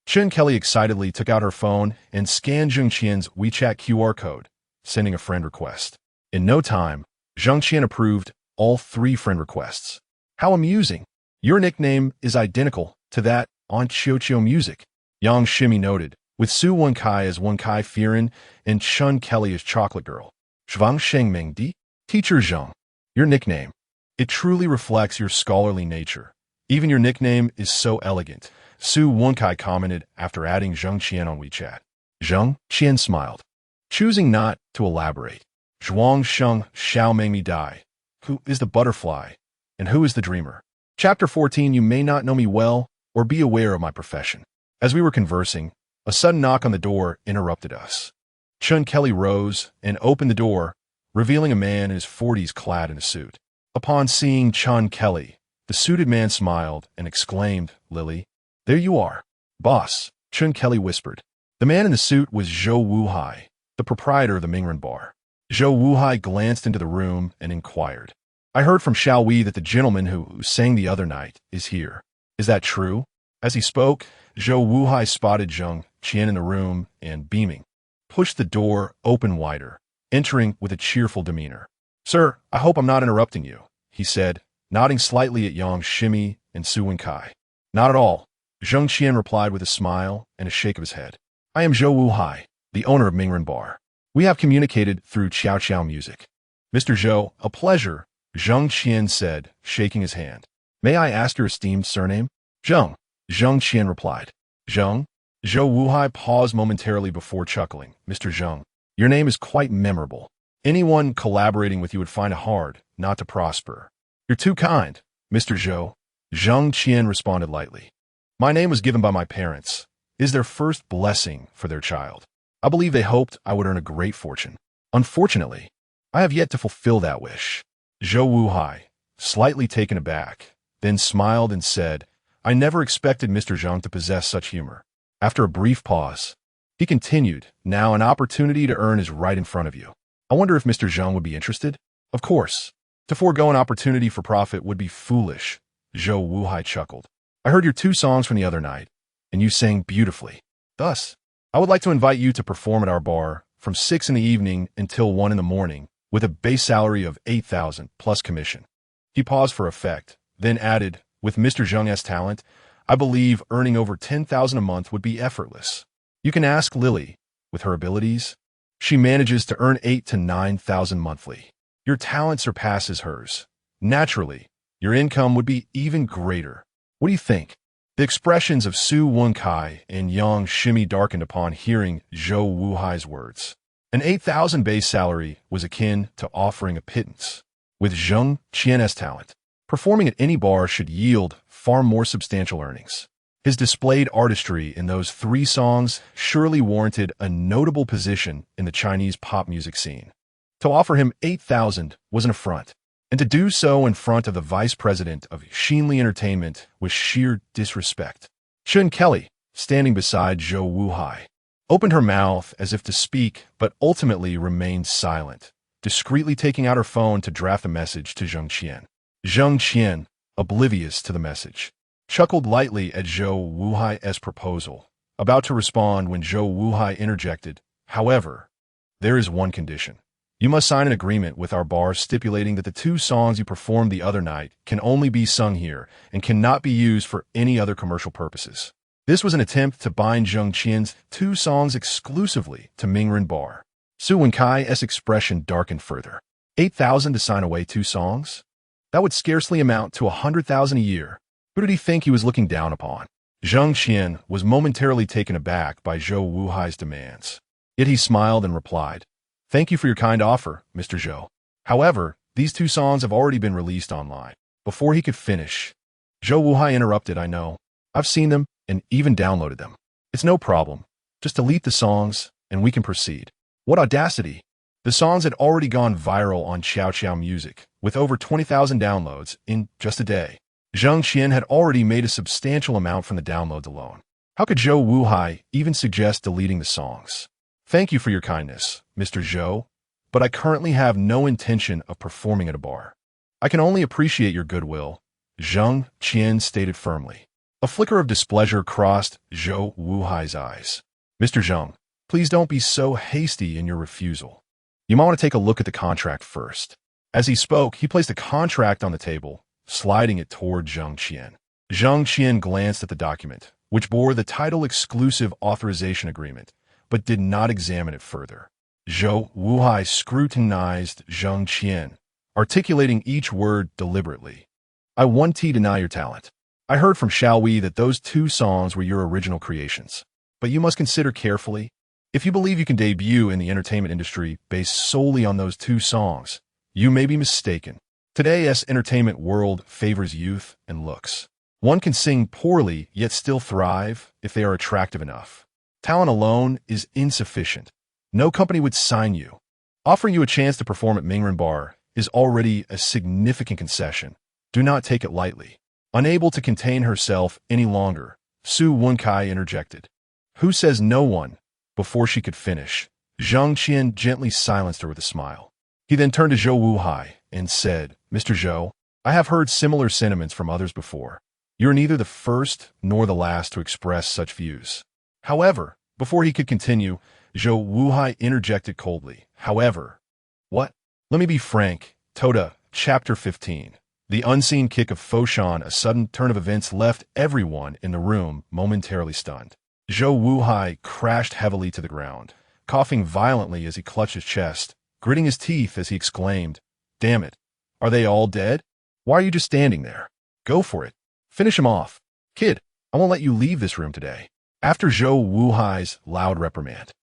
Chen Kelly excitedly took out her phone and scanned Jang Xien's WeChat QR code, sending a friend request. In no time, Jang Xien approved all 3 friend requests. How amusing! Your nickname is identical to that on Qiuqiu Music, Yang Shimi noted, with Su Wenkai as Wenkai Firen and Chen Kelly as Chocolate Girl. Zhuang Shengming Di? Teacher Zhang. Your nickname. It truly reflects your scholarly nature. Even your nickname is so elegant, Su Wenkai commented after adding Zhang Qian on WeChat. Zhang Qian smiled, choosing not to elaborate. Zhuang Sheng Xiao Meng Mi Dai. Who is the butterfly? And who is the dreamer? Chapter 14. You may not know me well or be aware of my profession. As we were conversing, a sudden knock on the door interrupted us. Chen Kelly rose and opened the door, revealing a man in his 40s clad in a suit. Upon seeing Chen Kelly, the suited man smiled and exclaimed, "Lily, there you are." "Boss," Chen Kelly whispered. The man in the suit was Zhou Wuhai, the proprietor of the Mingren bar. Zhou Wuhai glanced into the room and inquired, "I heard from Xiao Wei that the gentleman who sang the other night is here. Is that true?" As he spoke, Zhou Wuhai spotted Zhang Qian in the room and, beaming, pushed the door open wider, entering with a cheerful demeanor. "Sir, I hope I'm not interrupting you," he said, nodding slightly at Yang Shimi and Su Wenkai. "Not at all," Zhang Qian replied with a smile and a shake of his head. "I am Zhou Wuhai, the owner of Mingren Bar. We have communicated through Qiao Music." "Mr. Zhou, a pleasure," Zhang Qian said, shaking his hand. "May I ask your esteemed surname?" "Zhang," Zhang Qian replied. "Zhang?" Zhou Wuhai paused momentarily before chuckling. "Mr. Zhang, your name is quite memorable. Anyone collaborating with you would find it hard not to prosper." "You're too kind, Mr. Zhou," Zhang Qian responded lightly. "My name was given by my parents. It is their first blessing for their child. I believe they hoped I would earn a great fortune. Unfortunately, I have yet to fulfill that wish." Zhou Wuhai, slightly taken aback, then smiled and said, "I never expected Mr. Zhang to possess such humor." After a brief pause, he continued, "Now an opportunity to earn is right in front of you. I wonder if Mr. Zhang would be interested?" "Of course. To forego an opportunity for profit would be foolish," Zhou Wuhai chuckled. "I heard your 2 songs from the other night, and you sang beautifully. Thus, I would like to invite you to perform at our bar from 6 in the evening until 1 in the morning with a base salary of 8,000 plus commission." He paused for effect, then added, "With Mr. Zhang's talent, I believe earning over 10,000 a month would be effortless. You can ask Lily. With her abilities, she manages to earn 8 to 9,000 monthly. Your talent surpasses hers. Naturally, your income would be even greater. What do you think?" The expressions of Su Wenkai and Yang Shimi darkened upon hearing Zhou Wuhai's words. An 8,000 base salary was akin to offering a pittance. With Zhang Qian's talent, performing at any bar should yield far more substantial earnings. His displayed artistry in those 3 songs surely warranted a notable position in the Chinese pop music scene. To offer him 8,000 was an affront, and to do so in front of the vice president of Xinli Entertainment was sheer disrespect. Chen Kelly, standing beside Zhou Wuhai, opened her mouth as if to speak, but ultimately remained silent, discreetly taking out her phone to draft a message to Zhang Qian. Zhang Qian, oblivious to the message, chuckled lightly at Zhou Wuhai's proposal, about to respond when Zhou Wuhai interjected, "However, there is one condition. You must sign an agreement with our bar stipulating that the 2 songs you performed the other night can only be sung here and cannot be used for any other commercial purposes." This was an attempt to bind Zhang Qian's 2 songs exclusively to Mingren Bar. Su Wenkai's expression darkened further. 8,000 to sign away 2 songs? That would scarcely amount to 100,000 a year. Who did he think he was looking down upon? Zhang Qian was momentarily taken aback by Zhou Wuhai's demands. Yet he smiled and replied, "Thank you for your kind offer, Mr. Zhou. However, these 2 songs have already been released online." Before he could finish, Zhou Wuhai interrupted, "I know. I've seen them and even downloaded them. It's no problem. Just delete the songs and we can proceed." What audacity! The songs had already gone viral on Qiao Music, with over 20,000 downloads in just a day. Zhang Qian had already made a substantial amount from the downloads alone. How could Zhou Wuhai even suggest deleting the songs? "Thank you for your kindness, Mr. Zhou, but I currently have no intention of performing at a bar. I can only appreciate your goodwill," Zhang Qian stated firmly. A flicker of displeasure crossed Zhou Wuhai's eyes. Mr. Zhang, please don't be so hasty in your refusal. You might want to take a look at the contract first. As he spoke, he placed a contract on the table, sliding it toward Jang Xien. Jang Xien glanced at the document, which bore the title Exclusive Authorization Agreement, but did not examine it further. Zhou Wuhai scrutinized Jang Xien, articulating each word deliberately. I want to deny your talent. I heard from Xiaowei that those 2 songs were your original creations. But you must consider carefully. If you believe you can debut in the entertainment industry based solely on those 2 songs, you may be mistaken. Today's entertainment world favors youth and looks. One can sing poorly yet still thrive if they are attractive enough. Talent alone is insufficient. No company would sign you. Offering you a chance to perform at Mingren Bar is already a significant concession. Do not take it lightly. Unable to contain herself any longer, Su Wenkai interjected. Who says no one? Before she could finish, Jang Xien gently silenced her with a smile. He then turned to Zhou Wuhai and said, Mr. Zhou, I have heard similar sentiments from others before. You're neither the first nor the last to express such views. However, before he could continue, Zhou Wuhai interjected coldly. However, what? Let me be frank. Toda, Chapter 15. The unseen kick of Foshan, a sudden turn of events left everyone in the room momentarily stunned. Zhou Wuhai crashed heavily to the ground, coughing violently as he clutched his chest, gritting his teeth as he exclaimed, Damn it! Are they all dead? Why are you just standing there? Go for it. Finish him off. Kid, I won't let you leave this room today. After Zhou Wuhai's loud reprimand,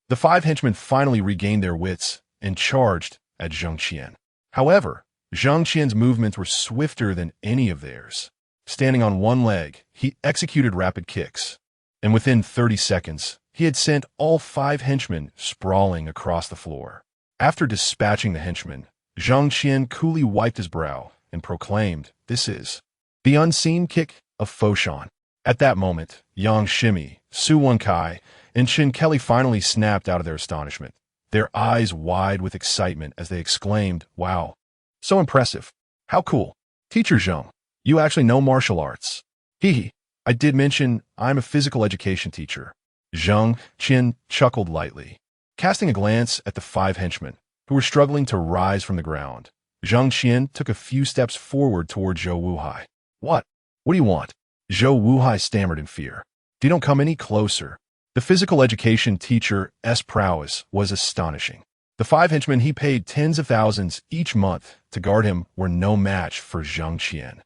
the 5 henchmen finally regained their wits and charged at Jang Xien. However, Jang Xien's movements were swifter than any of theirs. Standing on one leg, he executed rapid kicks, and within 30 seconds, he had sent all 5 henchmen sprawling across the floor. After dispatching the henchmen, Jang Xien coolly wiped his brow and proclaimed, This is the unseen kick of Foshan. At that moment, Yang Shimi, Su Wenkai, and Shin Kelly finally snapped out of their astonishment, their eyes wide with excitement as they exclaimed, Wow, so impressive. How cool. Teacher Zhang, you actually know martial arts. Hee. I did mention I'm a physical education teacher. Zhang Qin chuckled lightly. Casting a glance at the 5 henchmen, who were struggling to rise from the ground, Zhang Xian took a few steps forward toward Zhou Wuhai. What? What do you want? Zhou Wuhai stammered in fear. You don't come any closer. The physical education teacher's prowess was astonishing. The 5 henchmen he paid tens of thousands each month to guard him were no match for Zhang Xian.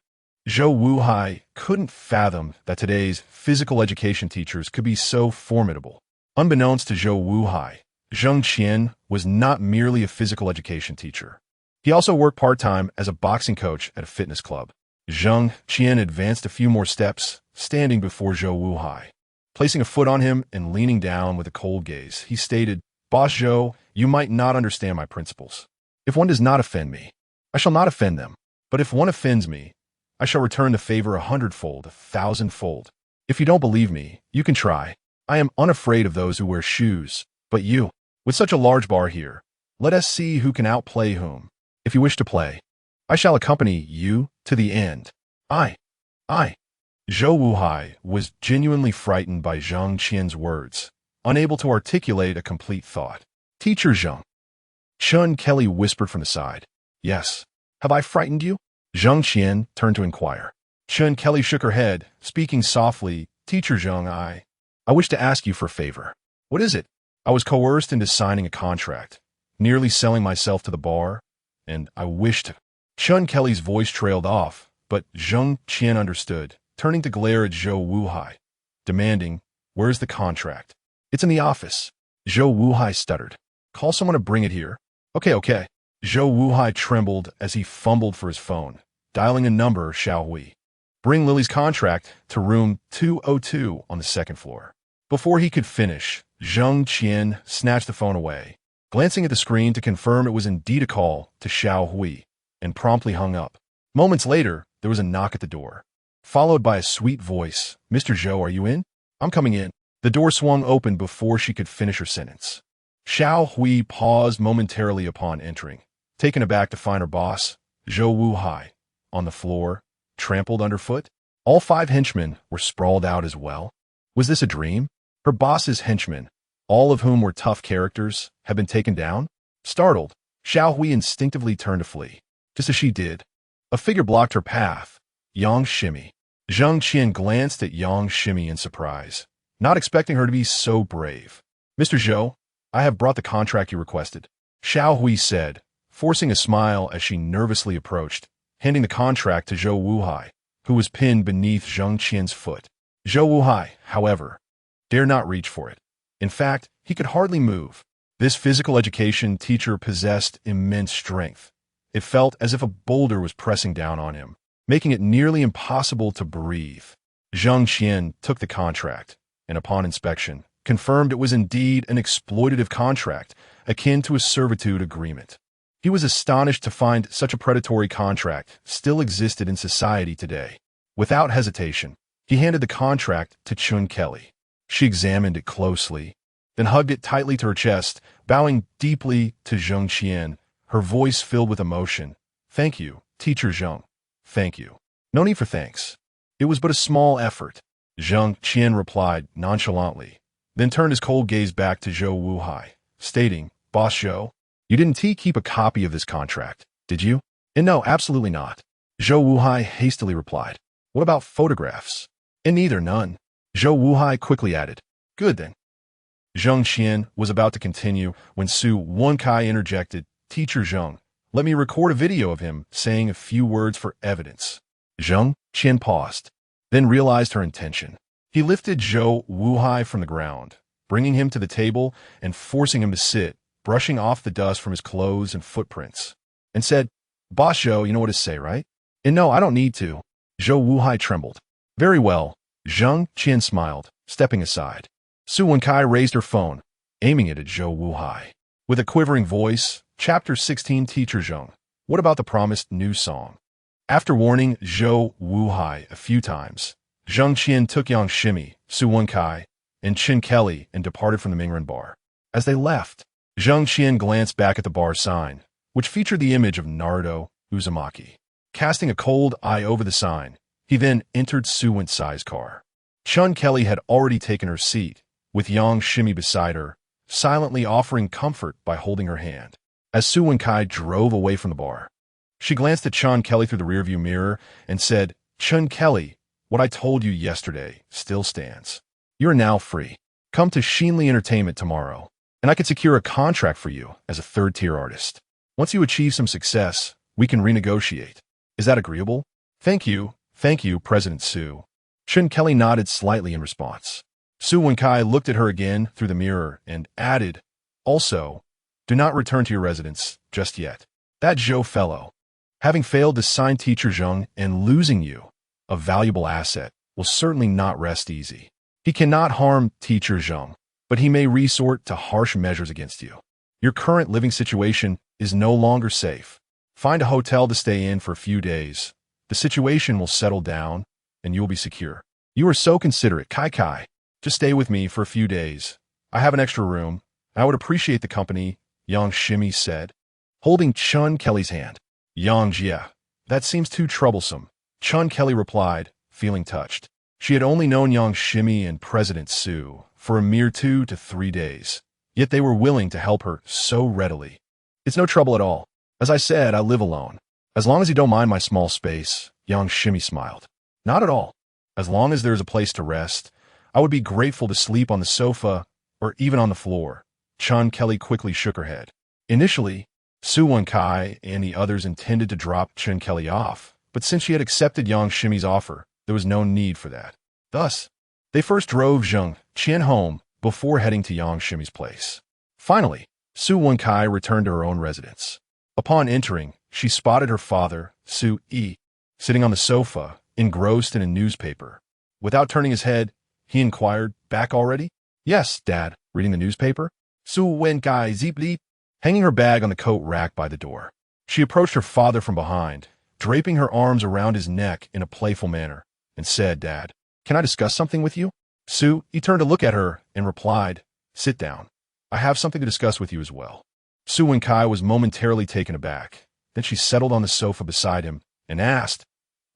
Zhou Wuhai couldn't fathom that today's physical education teachers could be so formidable. Unbeknownst to Zhou Wuhai, Zhang Xian was not merely a physical education teacher. He also worked part-time as a boxing coach at a fitness club. Zhang Xian advanced a few more steps, standing before Zhou Wuhai. Placing a foot on him and leaning down with a cold gaze, he stated, Boss Zhou, you might not understand my principles. If one does not offend me, I shall not offend them. But if one offends me, I shall return the favor 100-fold, 1,000-fold. If you don't believe me, you can try. I am unafraid of those who wear shoes. But you, with such a large bar here, let us see who can outplay whom. If you wish to play, I shall accompany you to the end. I. Zhou Wuhai was genuinely frightened by Zhang Qian's words, unable to articulate a complete thought. Teacher Zhang. Chun Kelly whispered from the side. Yes. Have I frightened you? Zhang Qian turned to inquire. Chun Kelly shook her head, speaking softly. Teacher Zhang, I wish to ask you for a favor. What is it? I was coerced into signing a contract, nearly selling myself to the bar, and I wished. Chun Kelly's voice trailed off, but Zhang Qian understood, turning to glare at Zhou Wuhai, demanding, Where's the contract? It's in the office. Zhou Wuhai stuttered. Call someone to bring it here. Okay. Zhou Wuhai trembled as he fumbled for his phone, dialing a number, Xiaowei. Bring Lily's contract to room 202 on the 2nd floor. Before he could finish, Zhang Qian snatched the phone away, glancing at the screen to confirm it was indeed a call to Xiaowei, and promptly hung up. Moments later, there was a knock at the door, followed by a sweet voice. Mr. Zhou, are you in? I'm coming in. The door swung open before she could finish her sentence. Xiaowei paused momentarily upon entering, taken aback to find her boss, Zhou Wuhai, on the floor, trampled underfoot. All 5 henchmen were sprawled out as well. Was this a dream? Her boss's henchmen, all of whom were tough characters, had been taken down? Startled, Xiao Hui instinctively turned to flee. Just as she did, a figure blocked her path. Yang Xien. Jang Xien glanced at Yang Xien in surprise, not expecting her to be so brave. Mr. Zhou, I have brought the contract you requested, Xiao Hui said, forcing a smile as she nervously approached, handing the contract to Zhou Wuhai, who was pinned beneath Jang Xien's foot. Zhou Wuhai, however, dare not reach for it. In fact, he could hardly move. This physical education teacher possessed immense strength. It felt as if a boulder was pressing down on him, making it nearly impossible to breathe. Jang Xien took the contract, and upon inspection, confirmed it was indeed an exploitative contract, akin to a servitude agreement. He was astonished to find such a predatory contract still existed in society today. Without hesitation, he handed the contract to Chun Kelly. She examined it closely, then hugged it tightly to her chest, bowing deeply to Jang Xien, her voice filled with emotion. Thank you, Teacher Zhang. Thank you. No need for thanks. It was but a small effort, Jang Xien replied nonchalantly, then turned his cold gaze back to Zhou Wuhai, stating, Boss Zhou, you didn't keep a copy of this contract, did you? And no, absolutely not. Zhou Wuhai hastily replied. What about photographs? And neither, none. Zhou Wuhai quickly added. Good then. Jang Xien was about to continue when Su Wenkai interjected, Teacher Zhang, let me record a video of him saying a few words for evidence. Jang Xien paused, then realized her intention. He lifted Zhou Wuhai from the ground, bringing him to the table and forcing him to sit, brushing off the dust from his clothes and footprints, and said, Boss Zhou, you know what to say, right? And no, I don't need to. Zhou Wuhai trembled. Very well, Jang Xien smiled, stepping aside. Su Wenkai raised her phone, aiming it at Zhou Wuhai. With a quivering voice, Chapter 16 Teacher Zhang, what about the promised new song? After warning Zhou Wuhai a few times, Jang Xien took Yang Xien, Su Wenkai, and Chun Kelly and departed from the Mingren bar. As they left, Jang Xien glanced back at the bar sign, which featured the image of Naruto Uzumaki. Casting a cold eye over the sign, he then entered Su Wenkai's car. Chun Kelly had already taken her seat, with Yang Xien beside her, silently offering comfort by holding her hand. As Su Wenkai drove away from the bar, she glanced at Chun Kelly through the rearview mirror and said, Chun Kelly, what I told you yesterday still stands. You are now free. Come to Xinli Entertainment tomorrow, and I can secure a contract for you as a third-tier artist. Once you achieve some success, we can renegotiate. Is that agreeable? Thank you, President Su. Chun Kelly nodded slightly in response. Su Wenkai looked at her again through the mirror and added, also, do not return to your residence just yet. That Zhou fellow, having failed to sign Teacher Zhang and losing you, a valuable asset, will certainly not rest easy. He cannot harm Teacher Zhang, but he may resort to harsh measures against you. Your current living situation is no longer safe. Find a hotel to stay in for a few days. The situation will settle down, and you will be secure. You are so considerate, Kai. Just stay with me for a few days. I have an extra room. I would appreciate the company, Yang Xien said, holding Chun Kelly's hand. Yang Jia, that seems too troublesome, Chun Kelly replied, feeling touched. She had only known Yang Xien and President Su for a mere 2 to 3 days, yet they were willing to help her so readily. It's no trouble at all. As I said, I live alone. As long as you don't mind my small space, Yang Xien smiled. Not at all. As long as there is a place to rest, I would be grateful to sleep on the sofa or even on the floor. Chun Kelly quickly shook her head. Initially, Su Wenkai and the others intended to drop Chun Kelly off, but since she had accepted Yang Xien's offer, there was no need for that. Thus, they first drove Jang Xien home before heading to Yang Xien's place. Finally, Su Wenkai returned to her own residence. Upon entering, she spotted her father, Su Yi, sitting on the sofa, engrossed in a newspaper. Without turning his head, he inquired, back already? Yes, Dad, reading the newspaper. Su Wenkai zipped, hanging her bag on the coat rack by the door. She approached her father from behind, draping her arms around his neck in a playful manner, and said, Dad, can I discuss something with you? Su, he turned to look at her and replied, sit down. I have something to discuss with you as well. Su Wenkai was momentarily taken aback. Then she settled on the sofa beside him and asked,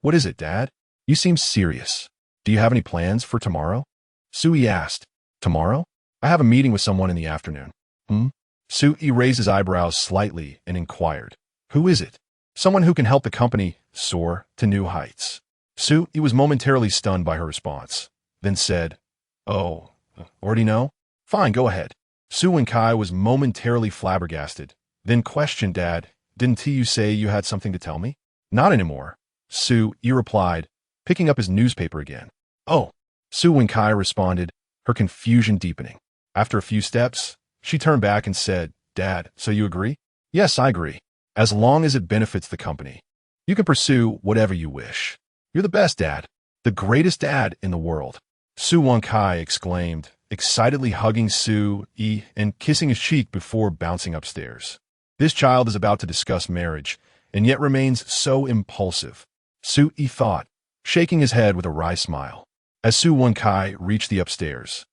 what is it, Dad? You seem serious. Do you have any plans for tomorrow? Sui asked. Tomorrow? I have a meeting with someone in the afternoon. Hmm? Sui raised his eyebrows slightly and inquired. Who is it? Someone who can help the company soar to new heights. Sui was momentarily stunned by her response, then said, Oh, already know? Fine, go ahead. Su Wenkai was momentarily flabbergasted, then questioned Dad, Didn't you say you had something to tell me? Not anymore. Sui replied, picking up his newspaper again. Oh. Su Wenkai responded, her confusion deepening. After a few steps, she turned back and said, Dad, so you agree? Yes, I agree. As long as it benefits the company. You can pursue whatever you wish. You're the best dad. The greatest dad in the world. Su Wenkai exclaimed, excitedly hugging Sui and kissing his cheek before bouncing upstairs. This child is about to discuss marriage, and yet remains so impulsive. Sui thought, shaking his head with a wry smile. As Su Wenkai reached the upstairs,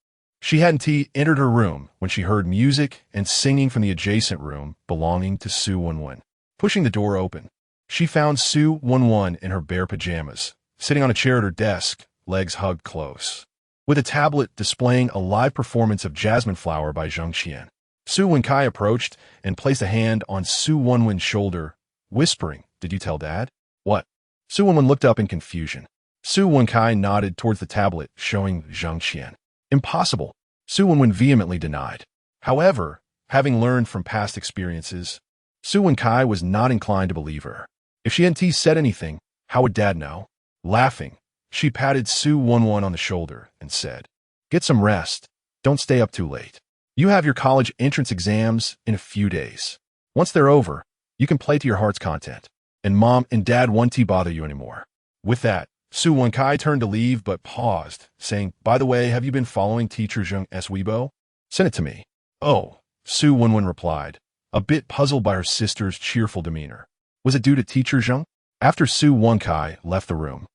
she hadn't entered her room when she heard music and singing from the adjacent room belonging to Su Wenwen. Pushing the door open, she found Su Wenwen in her bare pajamas, sitting on a chair at her desk, legs hugged close, with a tablet displaying a live performance of Jasmine Flower by Jang Xien. Su Wenkai approached and placed a hand on Su Wenwen's shoulder, whispering, Did you tell Dad? What? Su Wenwen looked up in confusion. Su Wenkai nodded towards the tablet, showing Jang Xien. Impossible, Su Wenwen vehemently denied. However, having learned from past experiences, Su Wenkai was not inclined to believe her. If she hadn't said anything, how would Dad know? Laughing, she patted Su Wenwen on the shoulder and said, Get some rest. Don't stay up too late. You have your college entrance exams in a few days. Once they're over, you can play to your heart's content. And Mom and Dad won't bother you anymore. With that, Su Wenkai turned to leave but paused, saying, By the way, have you been following Teacher Zheng's Weibo? Send it to me. Oh, Su Wenwen replied, a bit puzzled by her sister's cheerful demeanor. Was it due to Teacher Zheng? After Su Wenkai left the room,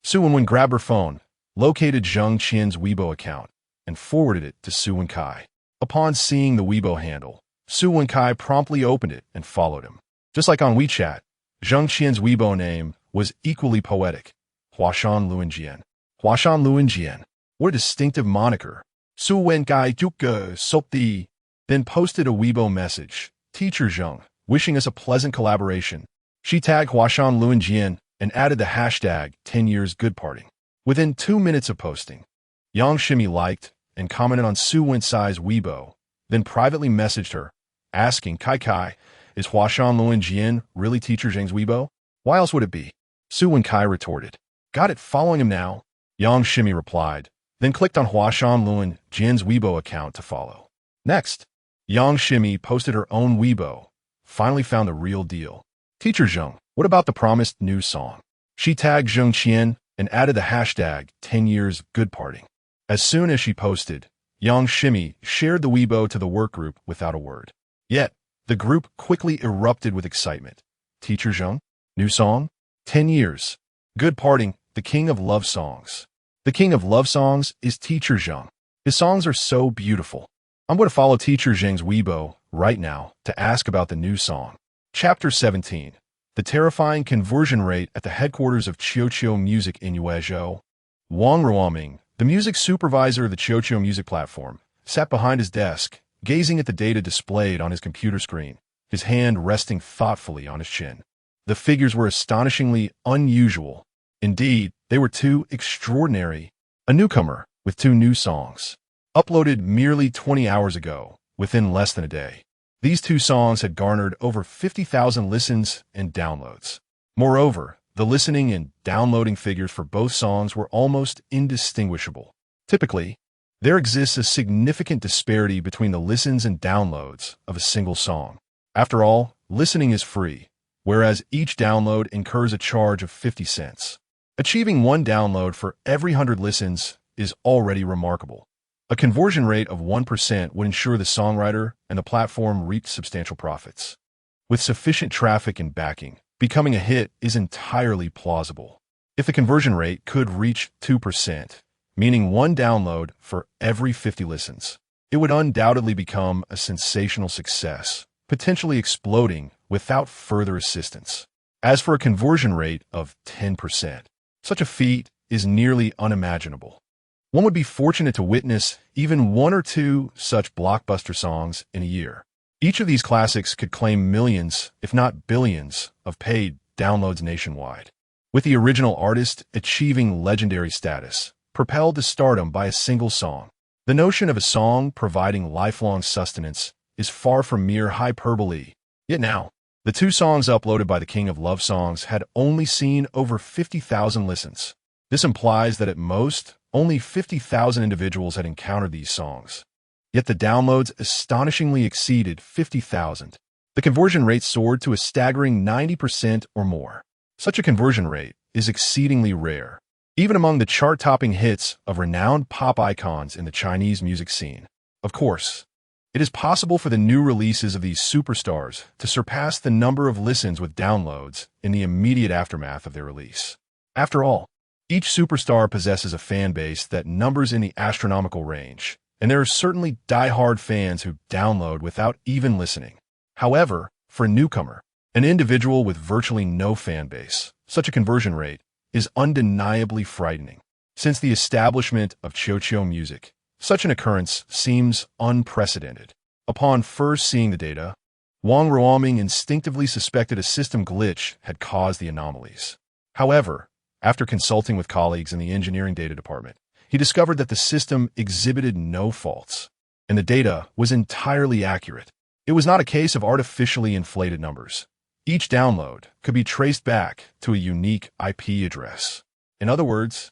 Su Wenwen grabbed her phone, located Jang Xien's Weibo account, and forwarded it to Su Wenkai. Upon seeing the Weibo handle, Su Wenkai promptly opened it and followed him. Just like on WeChat, Jang Xien's Weibo name was equally poetic. Huashan Luanjian. Huashan Luanjian. What a distinctive moniker. Su Wenkai Juke Sopti. Then posted a Weibo message. Teacher Zheng, wishing us a pleasant collaboration. She tagged Huashan Luanjian and added the hashtag 10 years good parting. Within 2 minutes of posting, Yang Shimi liked and commented on Su Wenkai's Weibo, then privately messaged her, asking, Kai, is Huashan Luanjian really Teacher Zheng's Weibo? Why else would it be? Su Wenkai retorted, Got it, following him now. Yang Shimi replied, then clicked on Huashan Luanjian's Weibo account to follow. Next, Yang Shimi posted her own Weibo, finally found the real deal. Teacher Zheng, what about the promised new song? She tagged Jang Xien and added the hashtag 10 years good parting. As soon as she posted, Yang Shimi shared the Weibo to the workgroup without a word. Yet, the group quickly erupted with excitement. Teacher Zheng, new song, 10 years. Good parting, the king of love songs. The king of love songs is Teacher Zheng. His songs are so beautiful. I'm going to follow Teacher Zheng's Weibo right now to ask about the new song. Chapter 17. The terrifying conversion rate at the headquarters of Qiuqiu Music in Yuezhou. Wang Ruoming, the music supervisor of the Qiuqiu Music platform, sat behind his desk, gazing at the data displayed on his computer screen, his hand resting thoughtfully on his chin. The figures were astonishingly unusual. Indeed, they were too extraordinary. A newcomer with 2 new songs, uploaded merely 20 hours ago, within less than a day. These 2 songs had garnered over 50,000 listens and downloads. Moreover, the listening and downloading figures for both songs were almost indistinguishable. Typically, there exists a significant disparity between the listens and downloads of a single song. After all, listening is free, whereas each download incurs a charge of 50 cents. Achieving 1 download for every 100 listens is already remarkable. A conversion rate of 1% would ensure the songwriter and the platform reaped substantial profits. With sufficient traffic and backing, becoming a hit is entirely plausible. If the conversion rate could reach 2%, meaning 1 download for every 50 listens, it would undoubtedly become a sensational success, potentially exploding without further assistance. As for a conversion rate of 10%, Such a feat is nearly unimaginable. One would be fortunate to witness even one or two such blockbuster songs in a year. Each of these classics could claim millions, if not billions, of paid downloads nationwide, with the original artist achieving legendary status, propelled to stardom by a single song. The notion of a song providing lifelong sustenance is far from mere hyperbole. Yet now, the two songs uploaded by the King of Love Songs had only seen over 50,000 listens. This implies that at most, only 50,000 individuals had encountered these songs. Yet the downloads astonishingly exceeded 50,000. The conversion rate soared to a staggering 90% or more. Such a conversion rate is exceedingly rare, even among the chart-topping hits of renowned pop icons in the Chinese music scene. Of course, it is possible for the new releases of these superstars to surpass the number of listens with downloads in the immediate aftermath of their release. After all, each superstar possesses a fan base that numbers in the astronomical range, and there are certainly die-hard fans who download without even listening. However, for a newcomer, an individual with virtually no fan base, such a conversion rate is undeniably frightening. Since the establishment of Qiuqiu music, such an occurrence seems unprecedented. Upon first seeing the data, Wang Ruoming instinctively suspected a system glitch had caused the anomalies. However, after consulting with colleagues in the engineering data department, he discovered that the system exhibited no faults, and the data was entirely accurate. It was not a case of artificially inflated numbers. Each download could be traced back to a unique IP address. In other words,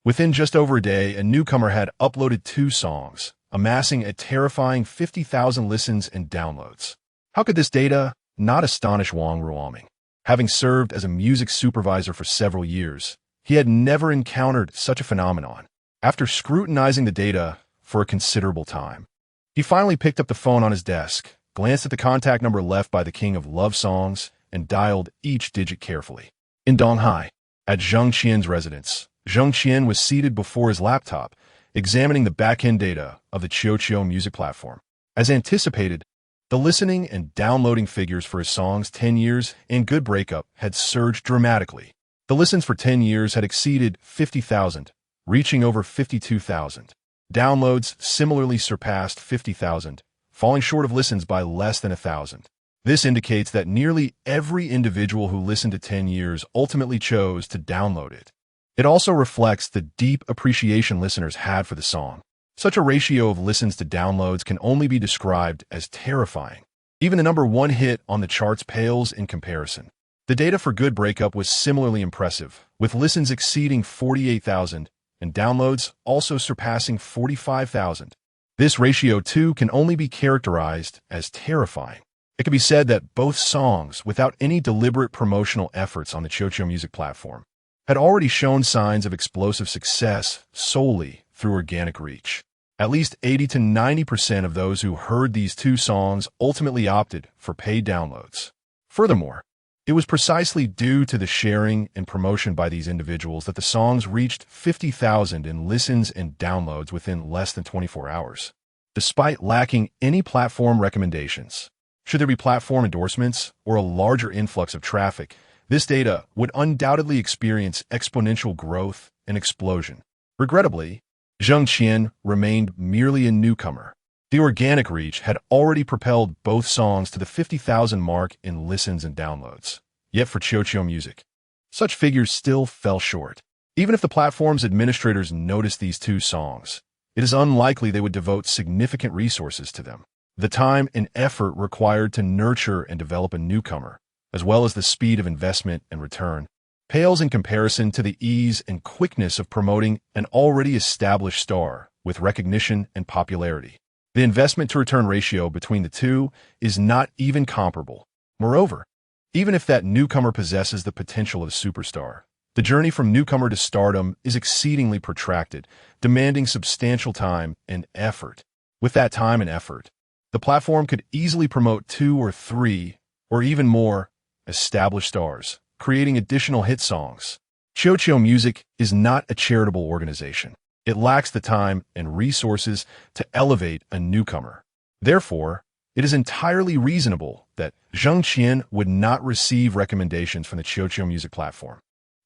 within just over a day, a newcomer had uploaded 2 songs, amassing a terrifying 50,000 listens and downloads. How could this data not astonish Wang Ruoming? Having served as a music supervisor for several years, he had never encountered such a phenomenon. After scrutinizing the data for a considerable time, he finally picked up the phone on his desk, glanced at the contact number left by the King of Love Songs, and dialed each digit carefully. In Donghai, at Jang Xien's residence, Jang Xien was seated before his laptop, examining the back-end data of the Qiuqiu music platform. As anticipated, the listening and downloading figures for his songs 10 Years and Good Breakup had surged dramatically. The listens for 10 Years had exceeded 50,000, reaching over 52,000. Downloads similarly surpassed 50,000, falling short of listens by less than 1,000. This indicates that nearly every individual who listened to 10 Years ultimately chose to download it. It also reflects the deep appreciation listeners had for the song. Such a ratio of listens to downloads can only be described as terrifying. Even the number 1 hit on the charts pales in comparison. The data for Good Breakup was similarly impressive, with listens exceeding 48,000 and downloads also surpassing 45,000. This ratio, too, can only be characterized as terrifying. It can be said that both songs, without any deliberate promotional efforts on the Qiuqiu music platform, had already shown signs of explosive success solely through organic reach. At least 80 to 90% of those who heard these 2 songs ultimately opted for paid downloads. Furthermore, it was precisely due to the sharing and promotion by these individuals that the songs reached 50,000 in listens and downloads within less than 24 hours, despite lacking any platform recommendations. Should there be platform endorsements or a larger influx of traffic, this data would undoubtedly experience exponential growth and explosion. Regrettably, Jang Xien remained merely a newcomer. The organic reach had already propelled both songs to the 50,000 mark in listens and downloads. Yet for Qiuqiu music, such figures still fell short. Even if the platform's administrators noticed these 2 songs, it is unlikely they would devote significant resources to them. The time and effort required to nurture and develop a newcomer, as well as the speed of investment and return, pales in comparison to the ease and quickness of promoting an already established star with recognition and popularity. The investment-to-return ratio between the two is not even comparable. Moreover, even if that newcomer possesses the potential of a superstar, the journey from newcomer to stardom is exceedingly protracted, demanding substantial time and effort. With that time and effort, the platform could easily promote 2 or 3, or even more, established stars, creating additional hit songs. Qiuqiu Music is not a charitable organization. It lacks the time and resources to elevate a newcomer. Therefore, it is entirely reasonable that Jang Xien would not receive recommendations from the Qiuqiu Music platform.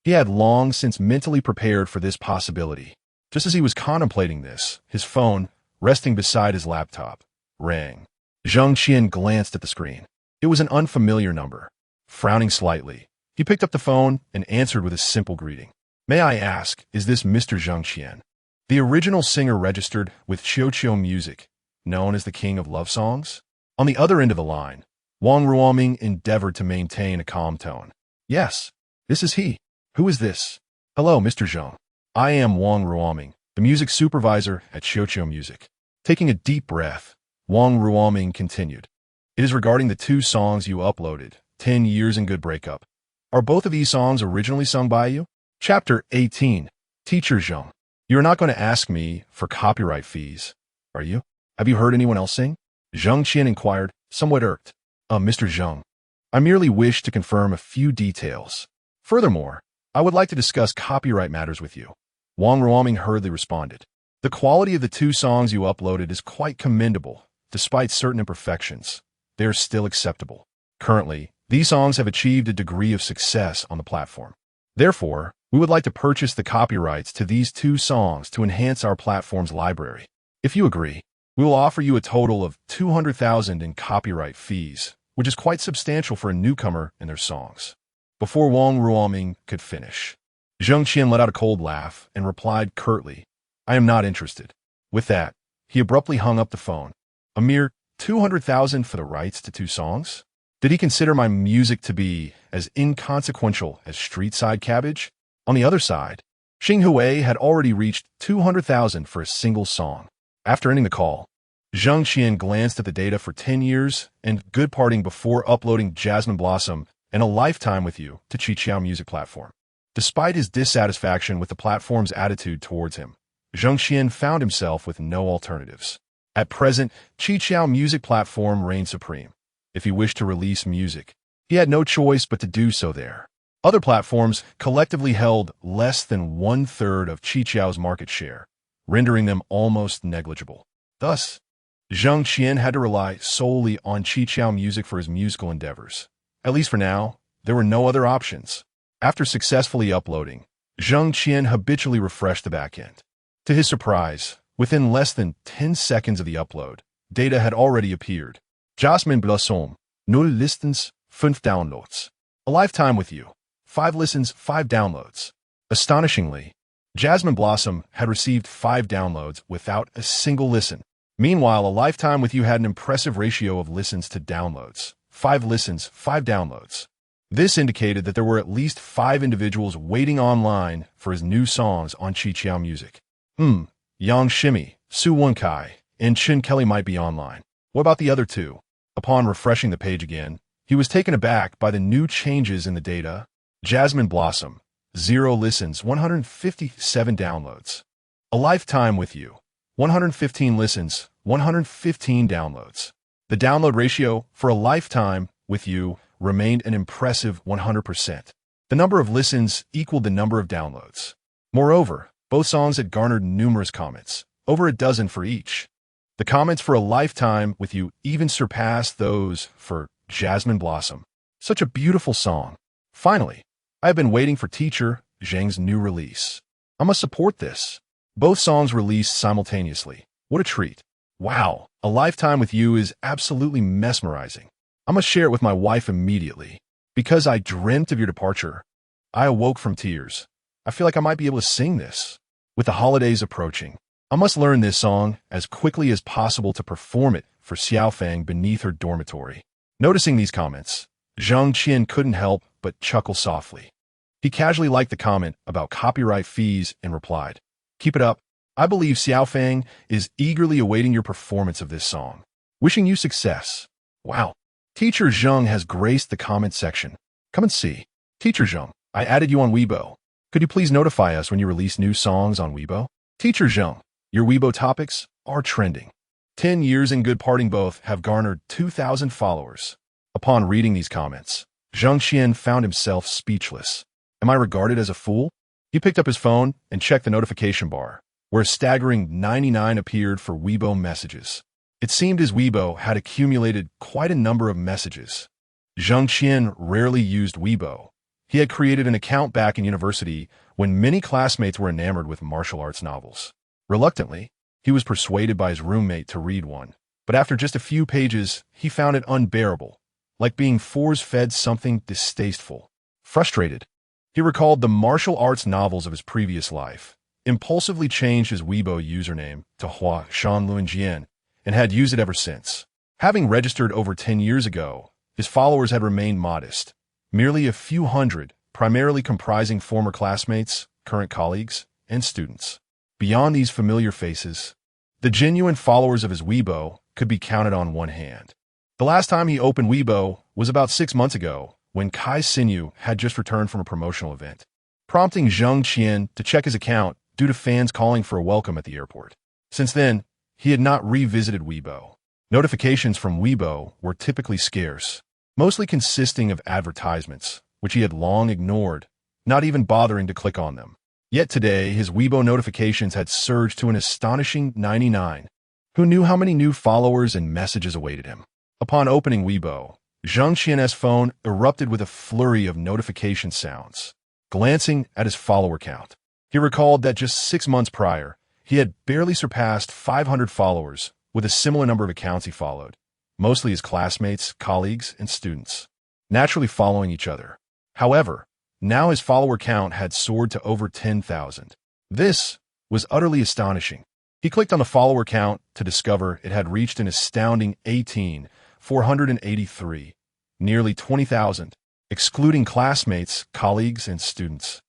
He had long since mentally prepared for this possibility. Just as he was contemplating this, his phone, resting beside his laptop, rang. Jang Xien glanced at the screen. It was an unfamiliar number. Frowning slightly, he picked up the phone and answered with a simple greeting. "May I ask, is this Mr. Jang Xien?" The original singer registered with Showdown Music, known as the King of Love Songs? On the other end of the line, Wang Ruoming endeavored to maintain a calm tone. "Yes, this is he. Who is this?" "Hello, Mr. Zhang. I am Wang Ruoming, the music supervisor at Showdown Music." Taking a deep breath, Wang Ruoming continued. "It is regarding the 2 songs you uploaded, 10 Years and Good Breakup. Are both of these songs originally sung by you?" Chapter 18. Teacher Zhang. "You are not going to ask me for copyright fees, are you? Have you heard anyone else sing?" Jang Xien inquired, somewhat irked. Mr. Zhang, I merely wish to confirm a few details. Furthermore, I would like to discuss copyright matters with you." Wang Ruoming hurriedly responded. "The quality of the 2 songs you uploaded is quite commendable. Despite certain imperfections, they are still acceptable. Currently, these songs have achieved a degree of success on the platform. Therefore, we would like to purchase the copyrights to these 2 songs to enhance our platform's library. If you agree, we will offer you a total of 200,000 in copyright fees, which is quite substantial for a newcomer and their songs." Before Wang Ruoming could finish, Jang Xien let out a cold laugh and replied curtly, "I am not interested." With that, he abruptly hung up the phone. A mere 200,000 for the rights to 2 songs? Did he consider my music to be as inconsequential as street-side cabbage? On the other side, Xinghui had already reached 200,000 for a single song. After ending the call, Jang Xien glanced at the data for 10 years and Good Parting before uploading Jasmine Blossom and A Lifetime with You to Qiqiao Music Platform. Despite his dissatisfaction with the platform's attitude towards him, Jang Xien found himself with no alternatives. At present, Qiqiao Music Platform reigned supreme. If he wished to release music, he had no choice but to do so there. Other platforms collectively held less than 1/3 of Qiqiao's market share, rendering them almost negligible. Thus, Jang Xien had to rely solely on Qiqiao Music for his musical endeavors. At least for now, there were no other options. After successfully uploading, Jang Xien habitually refreshed the backend. To his surprise, within less than 10 seconds of the upload, data had already appeared. Jasmine Blossom, 0 listens, 5 downloads. A Lifetime with You, 5 listens, 5 downloads. Astonishingly, Jasmine Blossom had received 5 downloads without a single listen. Meanwhile, A Lifetime with You had an impressive ratio of listens to downloads, 5 listens, 5 downloads. This indicated that there were at least 5 individuals waiting online for his new songs on Qiqiao Music. Yang Shimi, Su Wenkai, and Chen Kelly might be online. What about the other 2? Upon refreshing the page again, he was taken aback by the new changes in the data. Jasmine Blossom, 0 listens, 157 downloads. A Lifetime with You, 115 listens, 115 downloads. The download ratio for A Lifetime with You remained an impressive 100%. The number of listens equaled the number of downloads. Moreover, both songs had garnered numerous comments, over a dozen for each. The comments for A Lifetime with You even surpassed those for Jasmine Blossom. Such a beautiful song. Finally, I have been waiting for Teacher Zhang's new release. I must support this. Both songs released simultaneously. What a treat. Wow, A Lifetime with You is absolutely mesmerizing. I must share it with my wife immediately. Because I dreamt of your departure, I awoke from tears. I feel like I might be able to sing this. With the holidays approaching, I must learn this song as quickly as possible to perform it for Xiaofang beneath her dormitory. Noticing these comments, Jang Xien couldn't help but chuckle softly. He casually liked the comment about copyright fees and replied, "Keep it up. I believe Xiaofang is eagerly awaiting your performance of this song. Wishing you success." Wow. Teacher Zhang has graced the comment section. Come and see. Teacher Zhang, I added you on Weibo. Could you please notify us when you release new songs on Weibo? Teacher Zhang, your Weibo topics are trending. 10 Years and Good Parting both have garnered 2,000 followers. Upon reading these comments, Jang Xien found himself speechless. Am I regarded as a fool? He picked up his phone and checked the notification bar, where a staggering 99 appeared for Weibo messages. It seemed his Weibo had accumulated quite a number of messages. Jang Xien rarely used Weibo, He had created an account back in university when many classmates were enamored with martial arts novels. Reluctantly, he was persuaded by his roommate to read one, but after just a few pages, he found it unbearable, like being force-fed something distasteful. Frustrated, he recalled the martial arts novels of his previous life, impulsively changed his Weibo username to Hua Shan Luanjian, and had used it ever since. Having registered over 10 years ago, his followers had remained modest, merely a few hundred, primarily comprising former classmates, current colleagues, and students. Beyond these familiar faces, the genuine followers of his Weibo could be counted on one hand. The last time he opened Weibo was about 6 months ago, when Kai Xinyu had just returned from a promotional event, prompting Jang Xien to check his account due to fans calling for a welcome at the airport. Since then, he had not revisited Weibo. Notifications from Weibo were typically scarce, mostly consisting of advertisements, which he had long ignored, not even bothering to click on them. Yet today, his Weibo notifications had surged to an astonishing 99. Who knew how many new followers and messages awaited him? Upon opening Weibo, Jang Xien's phone erupted with a flurry of notification sounds. Glancing at his follower count, he recalled that just 6 months prior, he had barely surpassed 500 followers with a similar number of accounts he followed, mostly his classmates, colleagues, and students, naturally following each other. However, now his follower count had soared to over 10,000. This was utterly astonishing. He clicked on the follower count to discover it had reached an astounding 18,483, nearly 20,000, excluding classmates, colleagues, and students.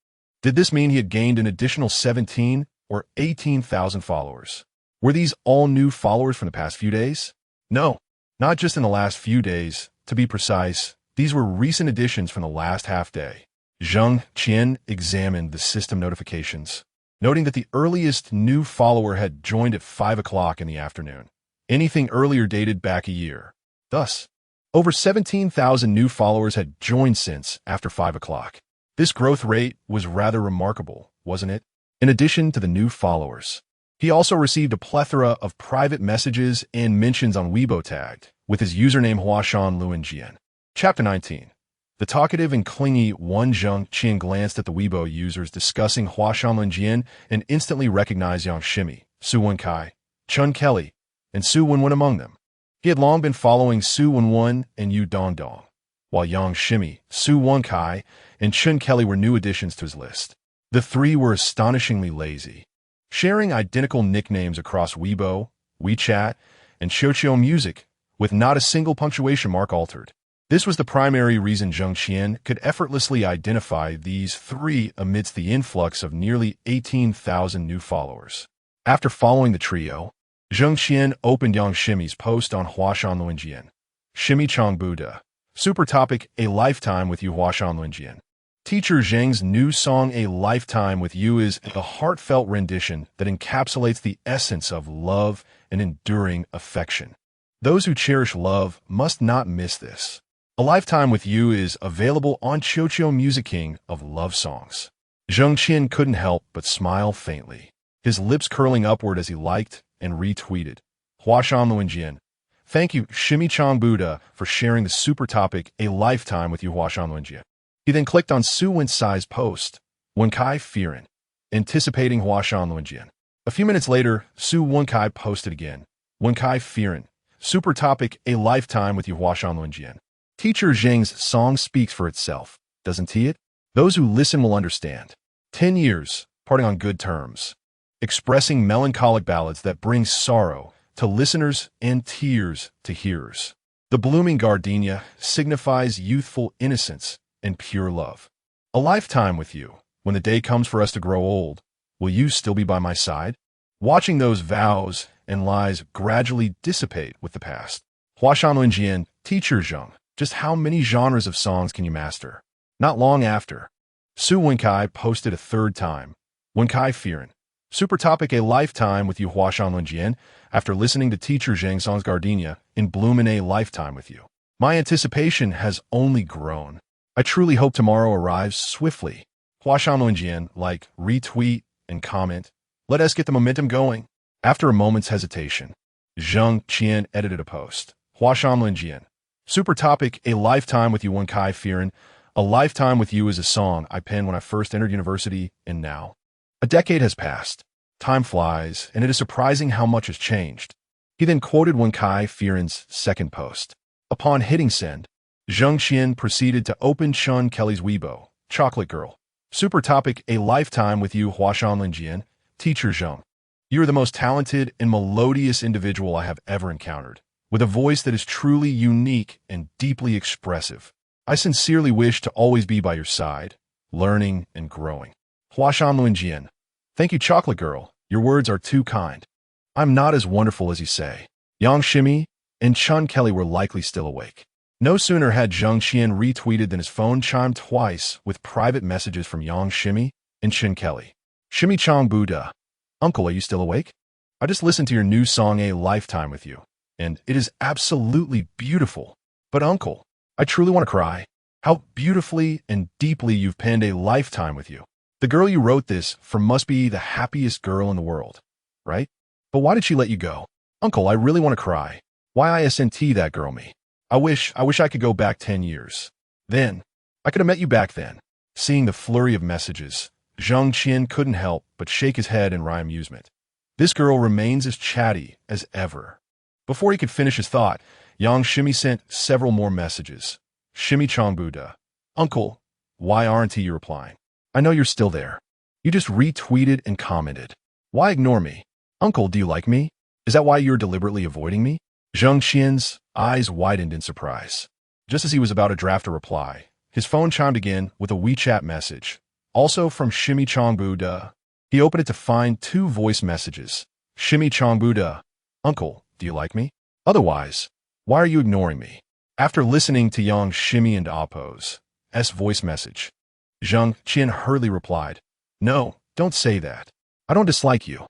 Did this mean he had gained an additional 17 or 18,000 followers? Were these all new followers from the past few days? No, not just in the last few days. To be precise, these were recent additions from the last half day. Jang Xien examined the system notifications, noting that the earliest new follower had joined at 5 o'clock in the afternoon. Anything earlier dated back a year. Thus, over 17,000 new followers had joined since after 5 o'clock. This growth rate was rather remarkable, wasn't it? In addition to the new followers, he also received a plethora of private messages and mentions on Weibo tagged with his username Huashan Luanjian. Chapter 19. The talkative and clingy Jang Xien glanced at the Weibo users discussing Huashan Luanjian and instantly recognized Yang Shimi, Su Wenkai, Chun Kelly, and Su Wenwen among them. He had long been following Su Wenwen and Yu Dongdong, while Yang Shimi, Su Wenkai, and Chun Kelly were new additions to his list. The three were astonishingly lazy, sharing identical nicknames across Weibo, WeChat, and Qiuqiu Music, with not a single punctuation mark altered. This was the primary reason Jang Xien could effortlessly identify these three amidst the influx of nearly 18,000 new followers. After following the trio, Jang Xien opened Yang Shimi's post on Huashan Luanjian. Shimi Chang Buddha. Super topic: A Lifetime with You. Huashan Luanjian. Teacher Zhang's new song A Lifetime with You is a heartfelt rendition that encapsulates the essence of love and enduring affection. Those who cherish love must not miss this. A Lifetime with You is available on Qiuqiu Music, King of Love Songs. Jang Xien couldn't help but smile faintly, his lips curling upward as he liked and retweeted. Huashan Luanjian. Thank you, Shimi Chang Buddha, for sharing the super topic A Lifetime with You. Huashan Luanjian. He then clicked on Su Wensai's post, Wenkai Firen, anticipating Huashan Luanjian. A few minutes later, Su Wenkai posted again, Wenkai Firen. Super topic A Lifetime with You. Huashan Luanjian. Teacher Zhang's song speaks for itself, doesn't he? Those who listen will understand. 10 years, parting on good terms, expressing melancholic ballads that bring sorrow to listeners and tears to hearers. The blooming gardenia signifies youthful innocence and pure love. A lifetime with you. When the day comes for us to grow old, will you still be by my side? Watching those vows and lies gradually dissipate with the past. Huashan Luanjian, Teacher Zhang. Just how many genres of songs can you master? Not long after, Su Wenkai posted a third time, Wenkai Firen. Super topic: A Lifetime with You. Huashan Luanjian. After listening to Teacher Zhang's song's Gardenia in Bloom in A Lifetime with You. My anticipation has only grown. I truly hope tomorrow arrives swiftly. Huashan Luanjian, like, retweet, and comment. Let us get the momentum going. After a moment's hesitation, Jang Xien edited a post. Huashan Luanjian. Super topic: A Lifetime with You. Wenkai Firen. A Lifetime with You is a song I penned when I first entered university, and now. A decade has passed. Time flies, and it is surprising how much has changed. He then quoted Wen Kai Fieren's second post. Upon hitting send, Jang Xien proceeded to open Chun Kelly's Weibo, Chocolate Girl. Super topic: A Lifetime with You. Huashan Linjian, Teacher Zheng. You are the most talented and melodious individual I have ever encountered, with a voice that is truly unique and deeply expressive. I sincerely wish to always be by your side, learning and growing. Huashan Linjian. Thank you, Chocolate Girl. Your words are too kind. I'm not as wonderful as you say. Yang Shimi and Chun Kelly were likely still awake. No sooner had Jang Xien retweeted than his phone chimed twice with private messages from Yang Shimi and Chun Kelly. Shimi Chong Buddha. Uncle, are you still awake? I just listened to your new song A Lifetime with You, and it is absolutely beautiful. But uncle, I truly want to cry. How beautifully and deeply you've penned A Lifetime with You. The girl you wrote this for must be the happiest girl in the world, right? But why did she let you go? Uncle, I really want to cry. Why ISNT that girl me? I wish I could go back 10 years. Then, I could have met you back then. Seeing the flurry of messages, Jang Xien couldn't help but shake his head in wry amusement. This girl remains as chatty as ever. Before he could finish his thought, Yang Shimi sent several more messages. Shimi Chong Buddha. Uncle, why aren't you replying? I know you're still there. You just retweeted and commented. Why ignore me? Uncle, do you like me? Is that why you're deliberately avoiding me? Jang Xien's eyes widened in surprise. Just as he was about to draft a reply, his phone chimed again with a WeChat message, also from Shimi Chong Buddha. He opened it to find two voice messages. Shimi Chong Buddha. Uncle, do you like me? Otherwise, why are you ignoring me? After listening to Yang Shimi and Appo's voice message, Jang Xien hurriedly replied, No, don't say that. I don't dislike you.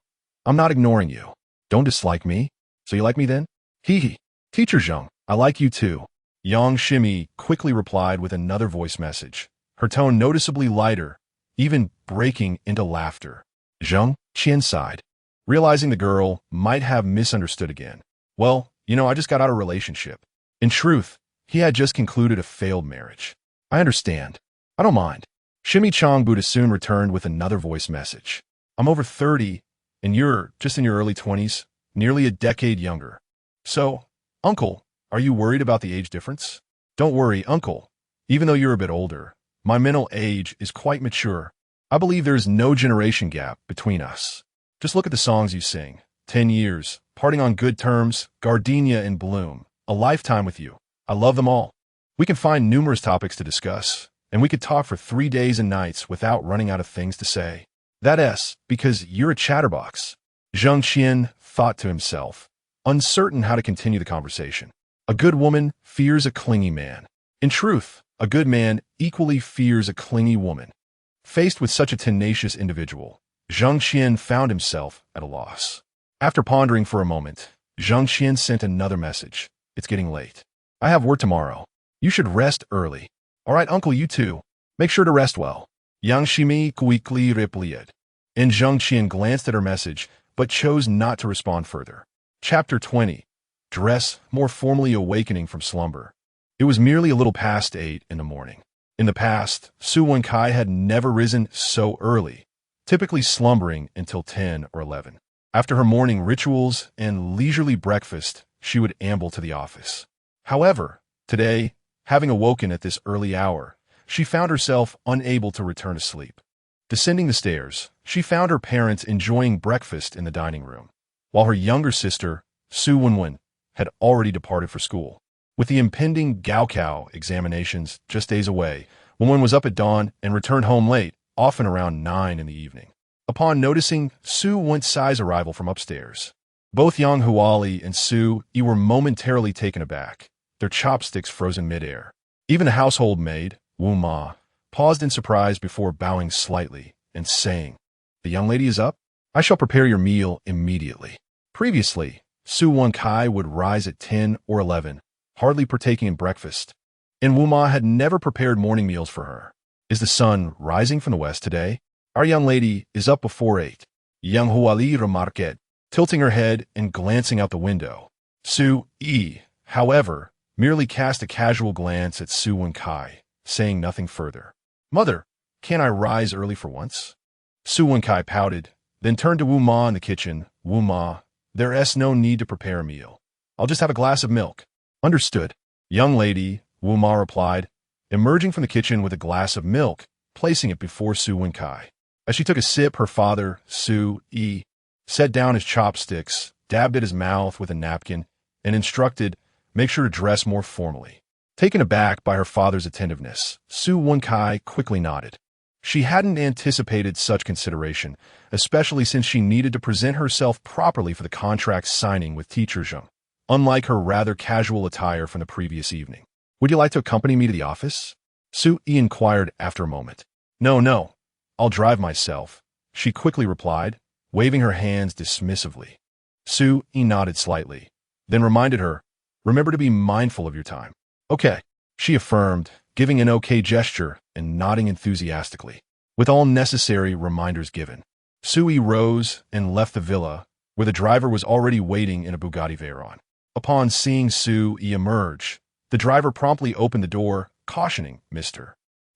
I'm not ignoring you. Don't dislike me? So you like me then? Hee. Teacher Zheng, I like you too. Yang Shimi quickly replied with another voice message, her tone noticeably lighter, even breaking into laughter. Zheng Qian sighed, realizing the girl might have misunderstood again. Well, I just got out of a relationship. In truth, he had just concluded a failed marriage. I understand. I don't mind. Shimi Chong Buddha soon returned with another voice message. I'm over 30, and you're just in your early 20s, nearly a decade younger. So, Uncle, are you worried about the age difference? Don't worry, Uncle. Even though you're a bit older, my mental age is quite mature. I believe there is no generation gap between us. Just look at the songs you sing. 10 years, Parting on Good Terms, Gardenia in Bloom, A Lifetime with You. I love them all. We can find numerous topics to discuss, and we could talk for 3 days and nights without running out of things to say. That's because you're a chatterbox. Jang Xien thought to himself, uncertain how to continue the conversation. A good woman fears a clingy man. In truth, a good man equally fears a clingy woman. Faced with such a tenacious individual, Jang Xien found himself at a loss. After pondering for a moment, Jang Xien sent another message. It's getting late. I have work tomorrow. You should rest early. All right, Uncle, you too. Make sure to rest well. Yang Shimi quickly replied. And Jang Xien glanced at her message, but chose not to respond further. Chapter 20. Dress more formally awakening from slumber. It was merely a little past 8 in the morning. In the past, Su Wenkai had never risen so early, typically slumbering until 10 or 11. After her morning rituals and leisurely breakfast, she would amble to the office. However, today, having awoken at this early hour, she found herself unable to return to sleep. Descending the stairs, she found her parents enjoying breakfast in the dining room, while her younger sister, Su Wenwen, had already departed for school. With the impending Gaokao examinations just days away, Wenwen was up at dawn and returned home late, often around 9 in the evening. Upon noticing Su Wen's arrival from upstairs, both Yang Huali and Su Yi were momentarily taken aback, their chopsticks frozen midair. Even the household maid, Wu Ma, paused in surprise before bowing slightly and saying, The young lady is up? I shall prepare your meal immediately. Previously, Su Wenkai would rise at 10 or 11, hardly partaking in breakfast, and Wu Ma had never prepared morning meals for her. Is the sun rising from the west today? Our young lady is up before 8. Yang Huali remarqued, tilting her head and glancing out the window. Su Yi, however, merely cast a casual glance at Su Wenkai, saying nothing further. Mother, can't I rise early for once? Su Wenkai pouted, then turned to Wu Ma in the kitchen. Wu Ma, there's no need to prepare a meal. I'll just have a glass of milk. Understood. Young lady, Wu Ma replied, emerging from the kitchen with a glass of milk, placing it before Su Wenkai. As she took a sip, her father, Su Yi, set down his chopsticks, dabbed at his mouth with a napkin, and instructed, make sure to dress more formally. Taken aback by her father's attentiveness, Su Wenkai quickly nodded. She hadn't anticipated such consideration, especially since she needed to present herself properly for the contract signing with teacher Zheng, unlike her rather casual attire from the previous evening. Would you like to accompany me to the office? Su Yi inquired after a moment. No, I'll drive myself, she quickly replied, waving her hands dismissively. Su Yi nodded slightly, then reminded her, remember to be mindful of your time. Okay, she affirmed, giving an okay gesture and nodding enthusiastically. With all necessary reminders given, Su Yi rose and left the villa, where the driver was already waiting in a Bugatti Veyron. Upon seeing Su Yi emerge, the driver promptly opened the door, cautioning, Mr.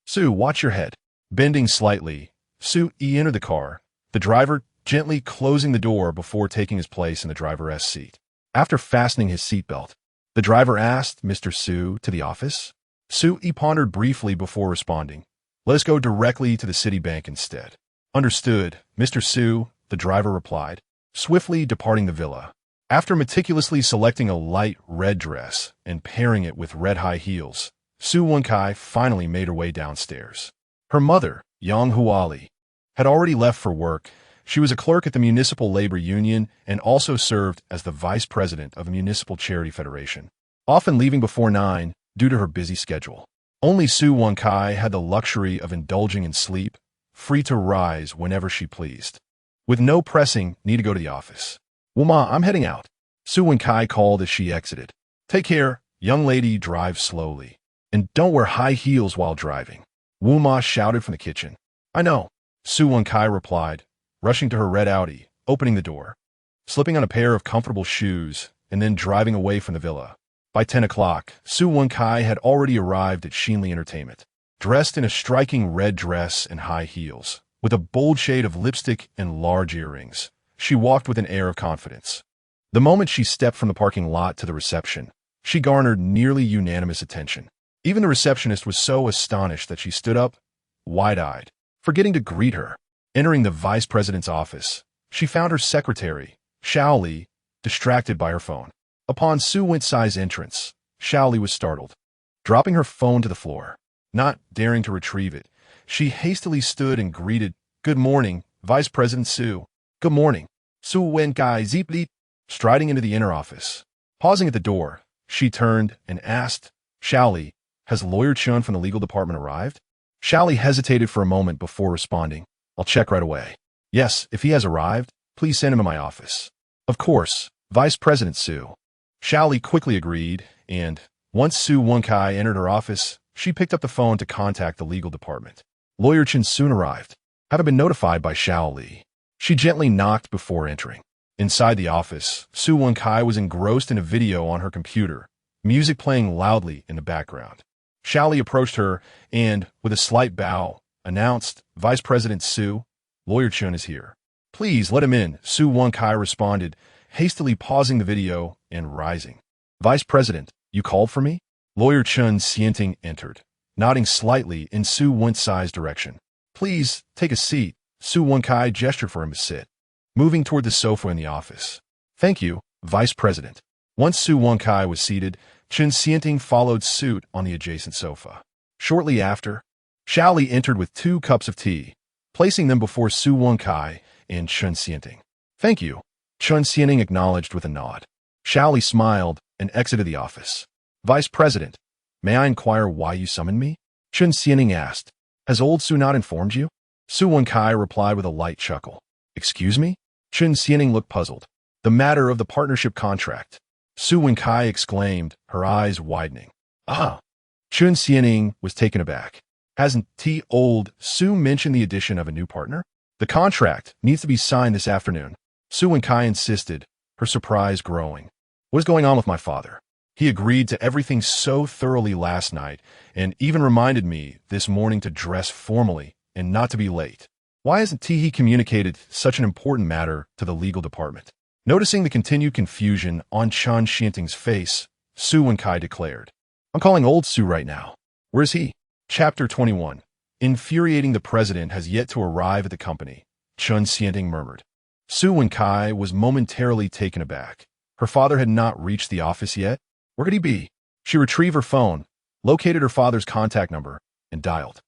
Su, watch your head. Bending slightly, Su Yi entered the car, the driver gently closing the door before taking his place in the driver's seat. After fastening his seatbelt, the driver asked Mr. Su to the office. Su Yi pondered briefly before responding, let us go directly to the Citibank instead. Understood, Mr. Su, the driver replied, swiftly departing the villa. After meticulously selecting a light red dress and pairing it with red high heels, Su Wenkai finally made her way downstairs. Her mother, Yang Huali, had already left for work. She was a clerk at the Municipal Labor Union and also served as the vice president of the Municipal Charity Federation, often leaving before 9 due to her busy schedule. Only Su Wenkai had the luxury of indulging in sleep, free to rise whenever she pleased, with no pressing need to go to the office. Wuma, I'm heading out, Su Wenkai called as she exited. Take care, young lady, drive slowly. And don't wear high heels while driving, Wu Ma shouted from the kitchen. I know, Su Wenkai replied, rushing to her red Audi, opening the door, slipping on a pair of comfortable shoes, and then driving away from the villa. By 10 o'clock, Su Wenkai had already arrived at Xinli Entertainment, dressed in a striking red dress and high heels, with a bold shade of lipstick and large earrings. She walked with an air of confidence. The moment she stepped from the parking lot to the reception, she garnered nearly unanimous attention. Even the receptionist was so astonished that she stood up, wide-eyed, forgetting to greet her. Entering the vice president's office, she found her secretary, Xiao Li, distracted by her phone. Upon Su Wencai's entrance, Xiao Li was startled. Dropping her phone to the floor, not daring to retrieve it, she hastily stood and greeted, Good morning, Vice President Su. Good morning, Su Wencai Zipli, striding into the inner office. Pausing at the door, she turned and asked, Xiao Li, has Lawyer Chun from the legal department arrived? Xiao Li hesitated for a moment before responding, I'll check right away. Yes, if he has arrived, please send him to my office. Of course, Vice President Su. Xiao Li quickly agreed, and, once Su Wenkai entered her office, she picked up the phone to contact the legal department. Lawyer Chen soon arrived, having been notified by Xiao Li. She gently knocked before entering. Inside the office, Su Wenkai was engrossed in a video on her computer, music playing loudly in the background. Xiao Li approached her and, with a slight bow, announced, Vice President Su, Lawyer Chun is here. Please let him in, Su Wenkai responded, hastily pausing the video and rising. Vice President, you called for me? Lawyer Chun Xienting entered, nodding slightly in Su Wencai's direction. Please, take a seat, Su Wenkai gestured for him to sit, moving toward the sofa in the office. Thank you, Vice President. Once Su Wenkai was seated, Chen Xienting followed suit on the adjacent sofa. Shortly after, Xiao Li entered with 2 cups of tea, placing them before Su Wenkai and Chen Xienting. Thank you, Chen Xienting acknowledged with a nod. Xiao Li smiled and exited the office. Vice President, may I inquire why you summoned me? Chen Xienting asked. Has old Su not informed you? Su Wenkai replied with a light chuckle. Excuse me? Chen Xienting looked puzzled. The matter of the partnership contract, Su Wenkai exclaimed, her eyes widening. Ah! Chen Xienting was taken aback. Hasn't old Su mentioned the addition of a new partner? The contract needs to be signed this afternoon, Su Wenkai insisted, her surprise growing. What is going on with my father? He agreed to everything so thoroughly last night and even reminded me this morning to dress formally and not to be late. Why hasn't he communicated such an important matter to the legal department? Noticing the continued confusion on Jang Xien's face, Su Wenkai declared, "I'm calling old Su right now. Where's he?" Chapter 21. Infuriating the president has yet to arrive at the company, Jang Xien murmured. Su Wenkai was momentarily taken aback. Her father had not reached the office yet. Where could he be? She retrieved her phone, located her father's contact number, and dialed.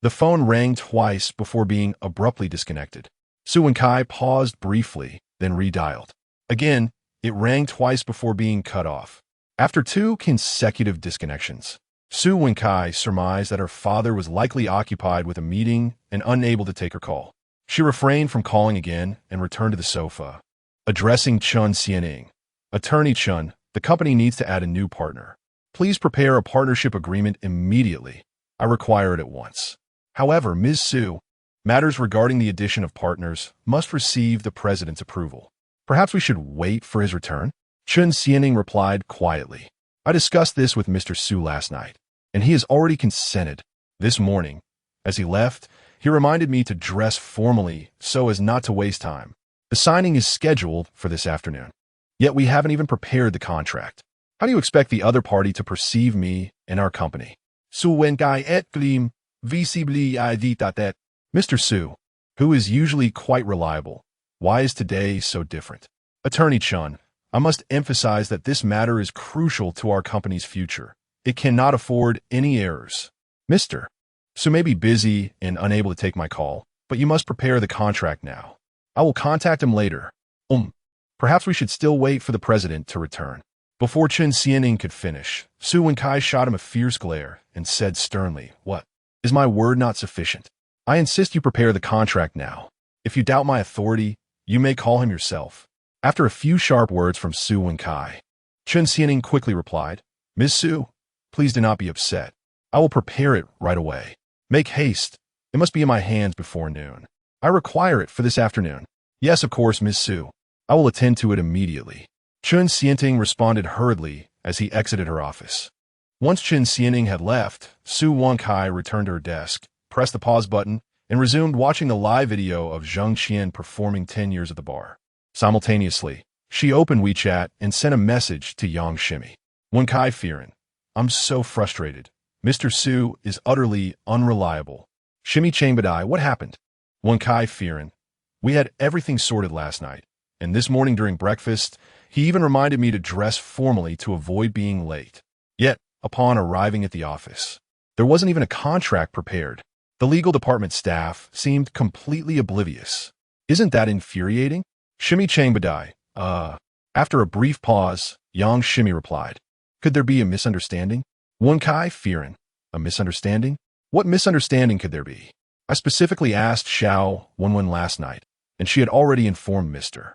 The phone rang twice before being abruptly disconnected. Su Wenkai paused briefly, then redialed. Again, it rang twice before being cut off. After 2 consecutive disconnections, Su Wenkai surmised that her father was likely occupied with a meeting and unable to take her call. She refrained from calling again and returned to the sofa. Addressing Jang Xien, "Attorney Chun, the company needs to add a new partner. Please prepare a partnership agreement immediately. I require it at once. However, Ms. Su, matters regarding the addition of partners must receive the president's approval. Perhaps we should wait for his return?" Jang Xien replied quietly. "I discussed this with Mr. Su last night, and he has already consented. This morning, as he left, he reminded me to dress formally so as not to waste time. The signing is scheduled for this afternoon. Yet we haven't even prepared the contract. How do you expect the other party to perceive me and our company?" Su Wenkai et glim, visibly that. "Mr. Su, who is usually quite reliable, why is today so different? Attorney Chun, I must emphasize that this matter is crucial to our company's future. It cannot afford any errors. Mr. Su may be busy and unable to take my call, but you must prepare the contract now. I will contact him later. Perhaps we should still wait for the president to return." Before Jang Xien could finish, Su Wenkai shot him a fierce glare and said sternly, "What? Is my word not sufficient? I insist you prepare the contract now. If you doubt my authority, you may call him yourself." After a few sharp words from Su Wenkai, Jang Xien quickly replied, "Ms. Su, please do not be upset. I will prepare it right away. Make haste. It must be in my hands before noon. I require it for this afternoon." "Yes, of course, Ms. Su. I will attend to it immediately." Jang Xien responded hurriedly as he exited her office. Once Jang Xien had left, Su Wenkai returned to her desk, pressed the pause button, and resumed watching the live video of Jang Xien performing 10 years at the bar. Simultaneously, she opened WeChat and sent a message to Yang Xien. "Wenkai Firen, I'm so frustrated. Mr. Su is utterly unreliable. Shimi Changbadai, what happened?" "Wenkai Firen, we had everything sorted last night, and this morning during breakfast, he even reminded me to dress formally to avoid being late. Yet, upon arriving at the office, there wasn't even a contract prepared. The legal department staff seemed completely oblivious. Isn't that infuriating?" "Shimi Changbadai, After a brief pause, Yang Shimi replied, "Could there be a misunderstanding?" "Wenkai Firen, a misunderstanding? What misunderstanding could there be? I specifically asked Xiao Wenwen last night, and she had already informed Mr.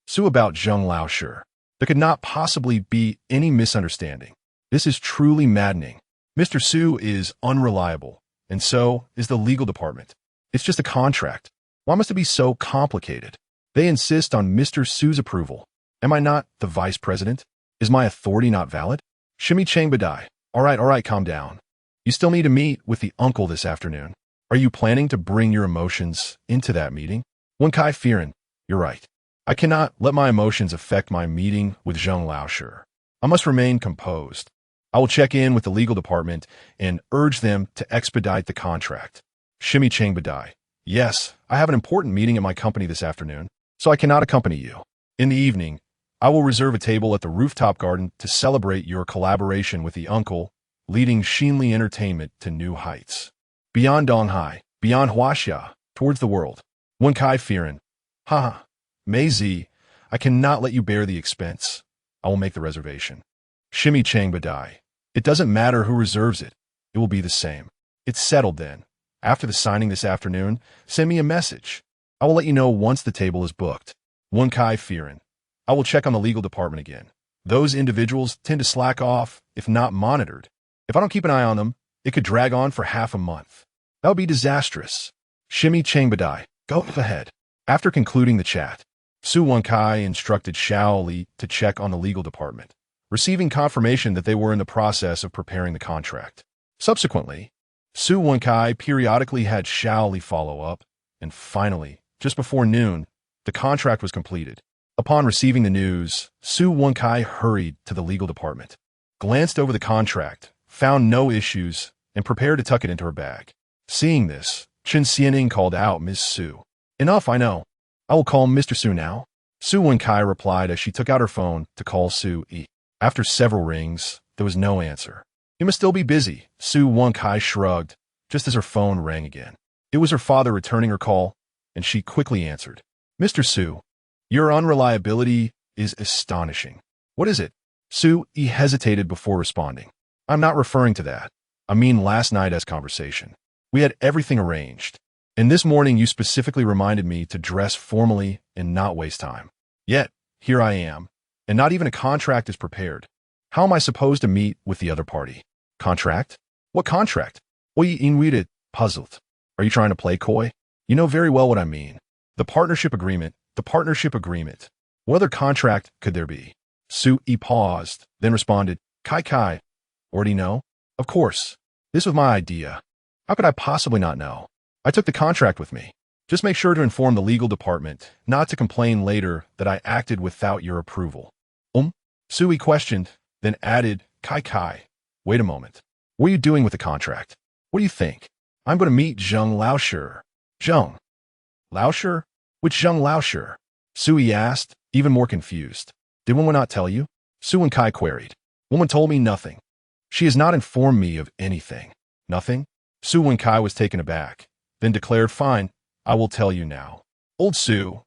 Su about Zheng Laoshi. There could not possibly be any misunderstanding. This is truly maddening. Mr. Su is unreliable, and so is the legal department. It's just a contract. Why must it be so complicated? They insist on Mr. Su's approval. Am I not the vice president? Is my authority not valid?" "Shimi Changbadai, all right, calm down. You still need to meet with the uncle this afternoon. Are you planning to bring your emotions into that meeting?" "Wenkai Firen, you're right. I cannot let my emotions affect my meeting with Zheng Laoshi. I must remain composed. I will check in with the legal department and urge them to expedite the contract." "Shimi Changbadai, yes, I have an important meeting at my company this afternoon, so I cannot accompany you. In the evening, I will reserve a table at the rooftop garden to celebrate your collaboration with the uncle, leading Xinli Entertainment to new heights. Beyond Donghai, beyond Huaxia, towards the world. Wenkai Firen, haha. Mei Zi, I cannot let you bear the expense. I will make the reservation." "Shimi Changbadai, it doesn't matter who reserves it. It will be the same. It's settled then. After the signing this afternoon, send me a message. I will let you know once the table is booked." "Wenkai Firen, I will check on the legal department again. Those individuals tend to slack off if not monitored. If I don't keep an eye on them, it could drag on for half a month. That would be disastrous." "Shimi Changbadai, go ahead." After concluding the chat, Su Wenkai instructed Xiao Li to check on the legal department, receiving confirmation that they were in the process of preparing the contract. Subsequently, Su Wenkai periodically had Xiao follow up, and finally, just before noon, the contract was completed. Upon receiving the news, Su Wenkai hurried to the legal department, glanced over the contract, found no issues, and prepared to tuck it into her bag. Seeing this, Jang Xien called out Ms. Su. "Enough, I know. I will call Mr. Su now." Su Wenkai replied as she took out her phone to call Su Yi. After several rings, there was no answer. "You must still be busy," Su Wenkai shrugged, just as her phone rang again. It was her father returning her call, and she quickly answered. "Mr. Su, your unreliability is astonishing." "What is it?" Su Yi hesitated before responding. "I'm not referring to that. I mean last night's conversation. We had everything arranged. And this morning you specifically reminded me to dress formally and not waste time. Yet, here I am, and not even a contract is prepared. How am I supposed to meet with the other party?" "Contract? What contract?" Wei Yinweed, puzzled. "Are you trying to play coy? You know very well what I mean. The partnership agreement. The partnership agreement. What other contract could there be?" Su Yi paused, then responded, Kai, already know? Of course. This was my idea. How could I possibly not know? I took the contract with me. Just make sure to inform the legal department, not to complain later that I acted without your approval. Su Yi questioned, then added, Kai, wait a moment. What are you doing with the contract? What do you think? I'm going to meet Zheng Laoshi. Zheng Laoshi? Which Zheng Laoshi? Su Yi asked, even more confused. Did Woman not tell you? Su Wenkai queried. Woman told me nothing. She has not informed me of anything. Nothing? Su Wenkai was taken aback, then declared, fine, I will tell you now. Old Su,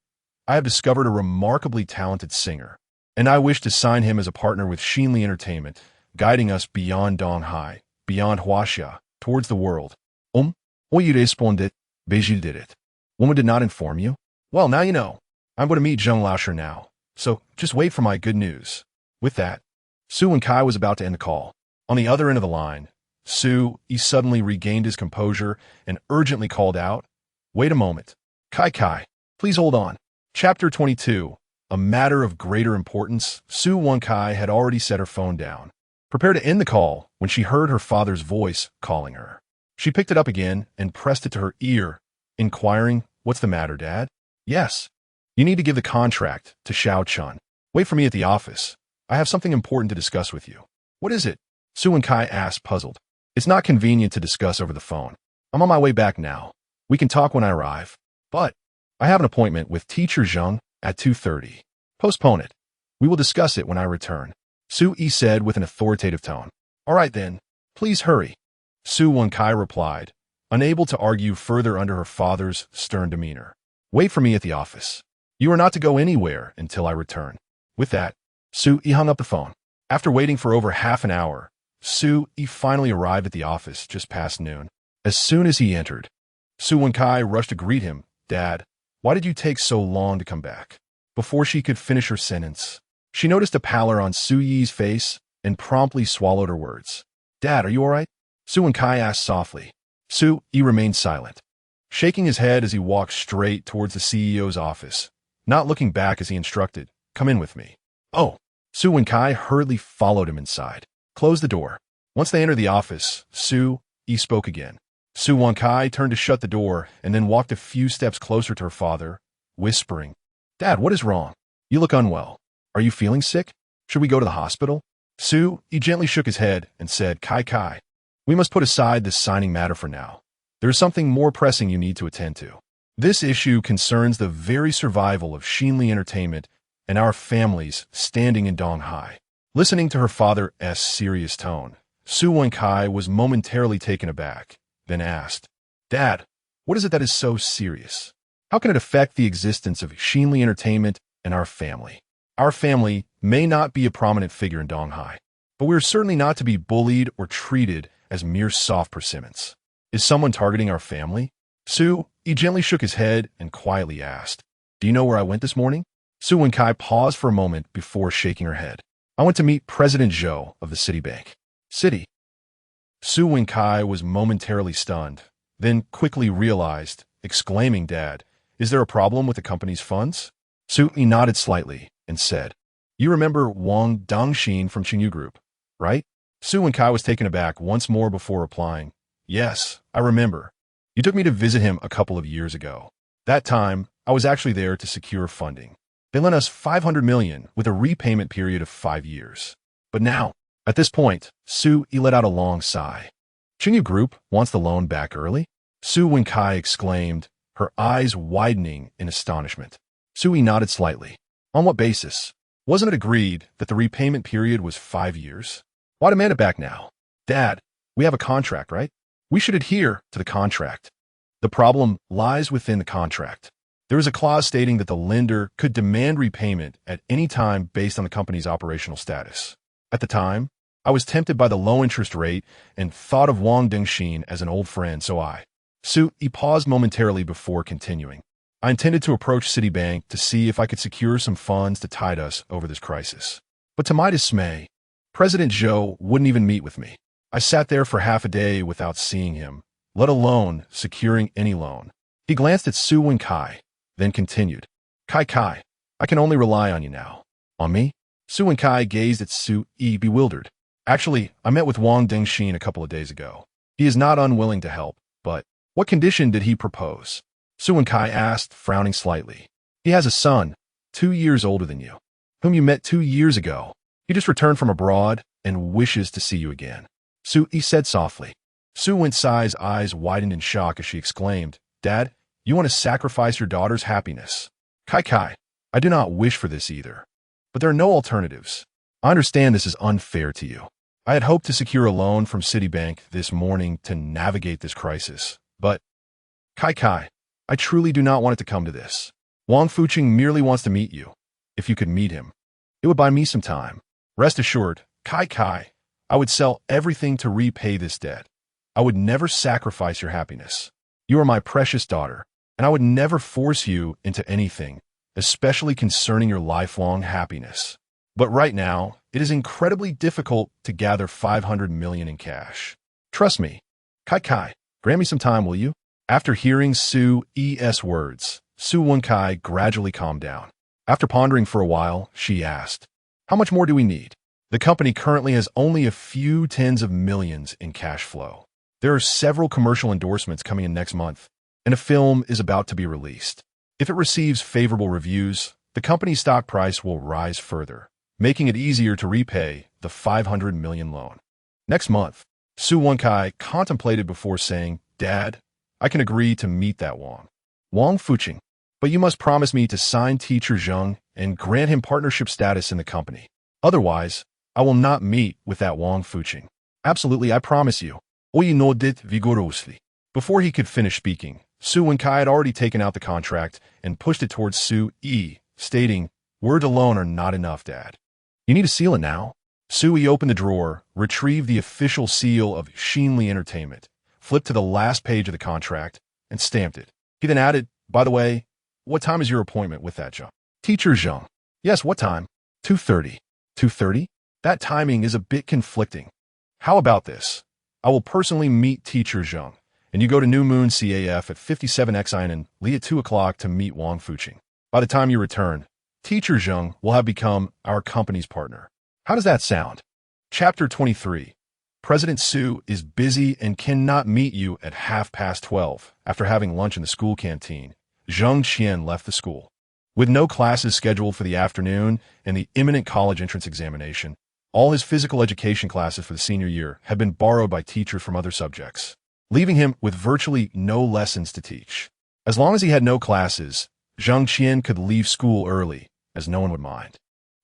I have discovered a remarkably talented singer, and I wish to sign him as a partner with Xinli Entertainment, guiding us beyond Donghai, beyond Huaxia, towards the world. What you responded, Beijing did it. Woman did not inform you? Well, now you know. I'm going to meet Zheng Laoshi now, so just wait for my good news. With that, Su Wenkai was about to end the call. On the other end of the line, Su Yi suddenly regained his composure and urgently called out, wait a moment. Kai, please hold on. Chapter 22, a matter of greater importance. Su Wenkai had already set her phone down, prepared to end the call when she heard her father's voice calling her. She picked it up again and pressed it to her ear, inquiring, what's the matter, Dad? Yes. You need to give the contract to Xiao Chun. Wait for me at the office. I have something important to discuss with you. What is it? Su Wenkai asked, puzzled. It's not convenient to discuss over the phone. I'm on my way back now. We can talk when I arrive. But I have an appointment with Teacher Zheng at 2:30. Postpone it. We will discuss it when I return. Su Yi said with an authoritative tone. All right then. Please hurry. Su Wenkai replied, unable to argue further under her father's stern demeanor. Wait for me at the office. You are not to go anywhere until I return. With that, Su Yi hung up the phone. After waiting for over half an hour, Su Yi finally arrived at the office just past noon. As soon as he entered, Su Wenkai rushed to greet him. Dad, why did you take so long to come back? Before she could finish her sentence, she noticed a pallor on Su Yi's face and promptly swallowed her words. Dad, are you all right? Su Wenkai asked softly. Su Yi remained silent, shaking his head as he walked straight towards the CEO's office, not looking back as he instructed, come in with me. Oh. Su Wenkai hurriedly followed him inside. Close the door. Once they entered the office, Su Yi spoke again. Su Wenkai turned to shut the door and then walked a few steps closer to her father, whispering, Dad, what is wrong? You look unwell. Are you feeling sick? Should we go to the hospital? Su Yi gently shook his head and said, Kai, we must put aside this signing matter for now. There is something more pressing you need to attend to. This issue concerns the very survival of Xinli Entertainment and our families standing in Donghai. Listening to her father's serious tone, Su Wenkai was momentarily taken aback, then asked, Dad, what is it that is so serious? How can it affect the existence of Xinli Entertainment and our family? Our family may not be a prominent figure in Donghai, but we are certainly not to be bullied or treated as mere soft persimmons. Is someone targeting our family? Su Yi gently shook his head and quietly asked, Do you know where I went this morning? Su Wenkai paused for a moment before shaking her head. I went to meet President Zhou of the Citibank. Citi. Su Wenkai was momentarily stunned, then quickly realized, exclaiming, Dad, is there a problem with the company's funds? Su Yi nodded slightly and said, You remember Wang Dongxin from Qingyu Group, right? Su Wenkai was taken aback once more before replying, "Yes, I remember. You took me to visit him a couple of years ago. That time, I was actually there to secure funding. They lent us 500 million with a repayment period of 5 years. But now, at this point, Su Yi let out a long sigh. Qingyu Group wants the loan back early?" Su Wenkai exclaimed, her eyes widening in astonishment. Su Yi nodded slightly. On what basis? Wasn't it agreed that the repayment period was 5 years? Why demand it back now? Dad, we have a contract, right? We should adhere to the contract. The problem lies within the contract. There is a clause stating that the lender could demand repayment at any time based on the company's operational status. At the time, I was tempted by the low interest rate and thought of Wang Dongxin as an old friend, so He paused momentarily before continuing. I intended to approach Citibank to see if I could secure some funds to tide us over this crisis. But to my dismay, President Zhou wouldn't even meet with me. I sat there for half a day without seeing him, let alone securing any loan. He glanced at Su Wenkai, then continued, Kai, I can only rely on you now. On me? Su Wenkai gazed at Su Yi bewildered. Actually, I met with Wang Dongxin a couple of days ago. He is not unwilling to help, but what condition did he propose? Su Wenkai asked, frowning slightly. He has a son, 2 years older than you, whom you met 2 years ago. He just returned from abroad and wishes to see you again. Su Yi said softly. Su Wenkai's eyes widened in shock as she exclaimed, Dad, you want to sacrifice your daughter's happiness? Kai, I do not wish for this either. But there are no alternatives. I understand this is unfair to you. I had hoped to secure a loan from Citibank this morning to navigate this crisis. But, Kai, I truly do not want it to come to this. Wang Fuqing merely wants to meet you. If you could meet him, it would buy me some time. Rest assured, Kai, I would sell everything to repay this debt. I would never sacrifice your happiness. You are my precious daughter, and I would never force you into anything, especially concerning your lifelong happiness. But right now, it is incredibly difficult to gather 500 million in cash. Trust me. Kai, grant me some time, will you? After hearing Su Yi's words, Su Wenkai gradually calmed down. After pondering for a while, she asked, How much more do we need? The company currently has only a few tens of millions in cash flow. There are several commercial endorsements coming in next month, and a film is about to be released. If it receives favorable reviews, the company's stock price will rise further, making it easier to repay the 500 million loan. Next month, Su Wenkai contemplated before saying, Dad, I can agree to meet that Wang Fuqing, but you must promise me to sign Teacher Zheng and grant him partnership status in the company. Otherwise, I will not meet with that Wang Fuqing. Absolutely, I promise you. Oyi nodded vigorously. Before he could finish speaking, Su Wenkai had already taken out the contract and pushed it towards Su Yi, stating, Words alone are not enough, Dad. You need to seal it now. Su Yi opened the drawer, retrieved the official seal of Xinli Entertainment, flipped to the last page of the contract, and stamped it. He then added, By the way, what time is your appointment with that Zheng? Teacher Zheng. Yes, what time? 2:30. 2:30? That timing is a bit conflicting. How about this? I will personally meet Teacher Zheng, and you go to New Moon CAF at 57Xin and Li at 2 o'clock to meet Wang Fuqing. By the time you return, Teacher Zheng will have become our company's partner. How does that sound? Chapter 23. President Su is busy and cannot meet you at 12:30 after having lunch in the school canteen. Jang Xien left the school. With no classes scheduled for the afternoon and the imminent college entrance examination, all his physical education classes for the senior year had been borrowed by teachers from other subjects, leaving him with virtually no lessons to teach. As long as he had no classes, Jang Xien could leave school early, as no one would mind.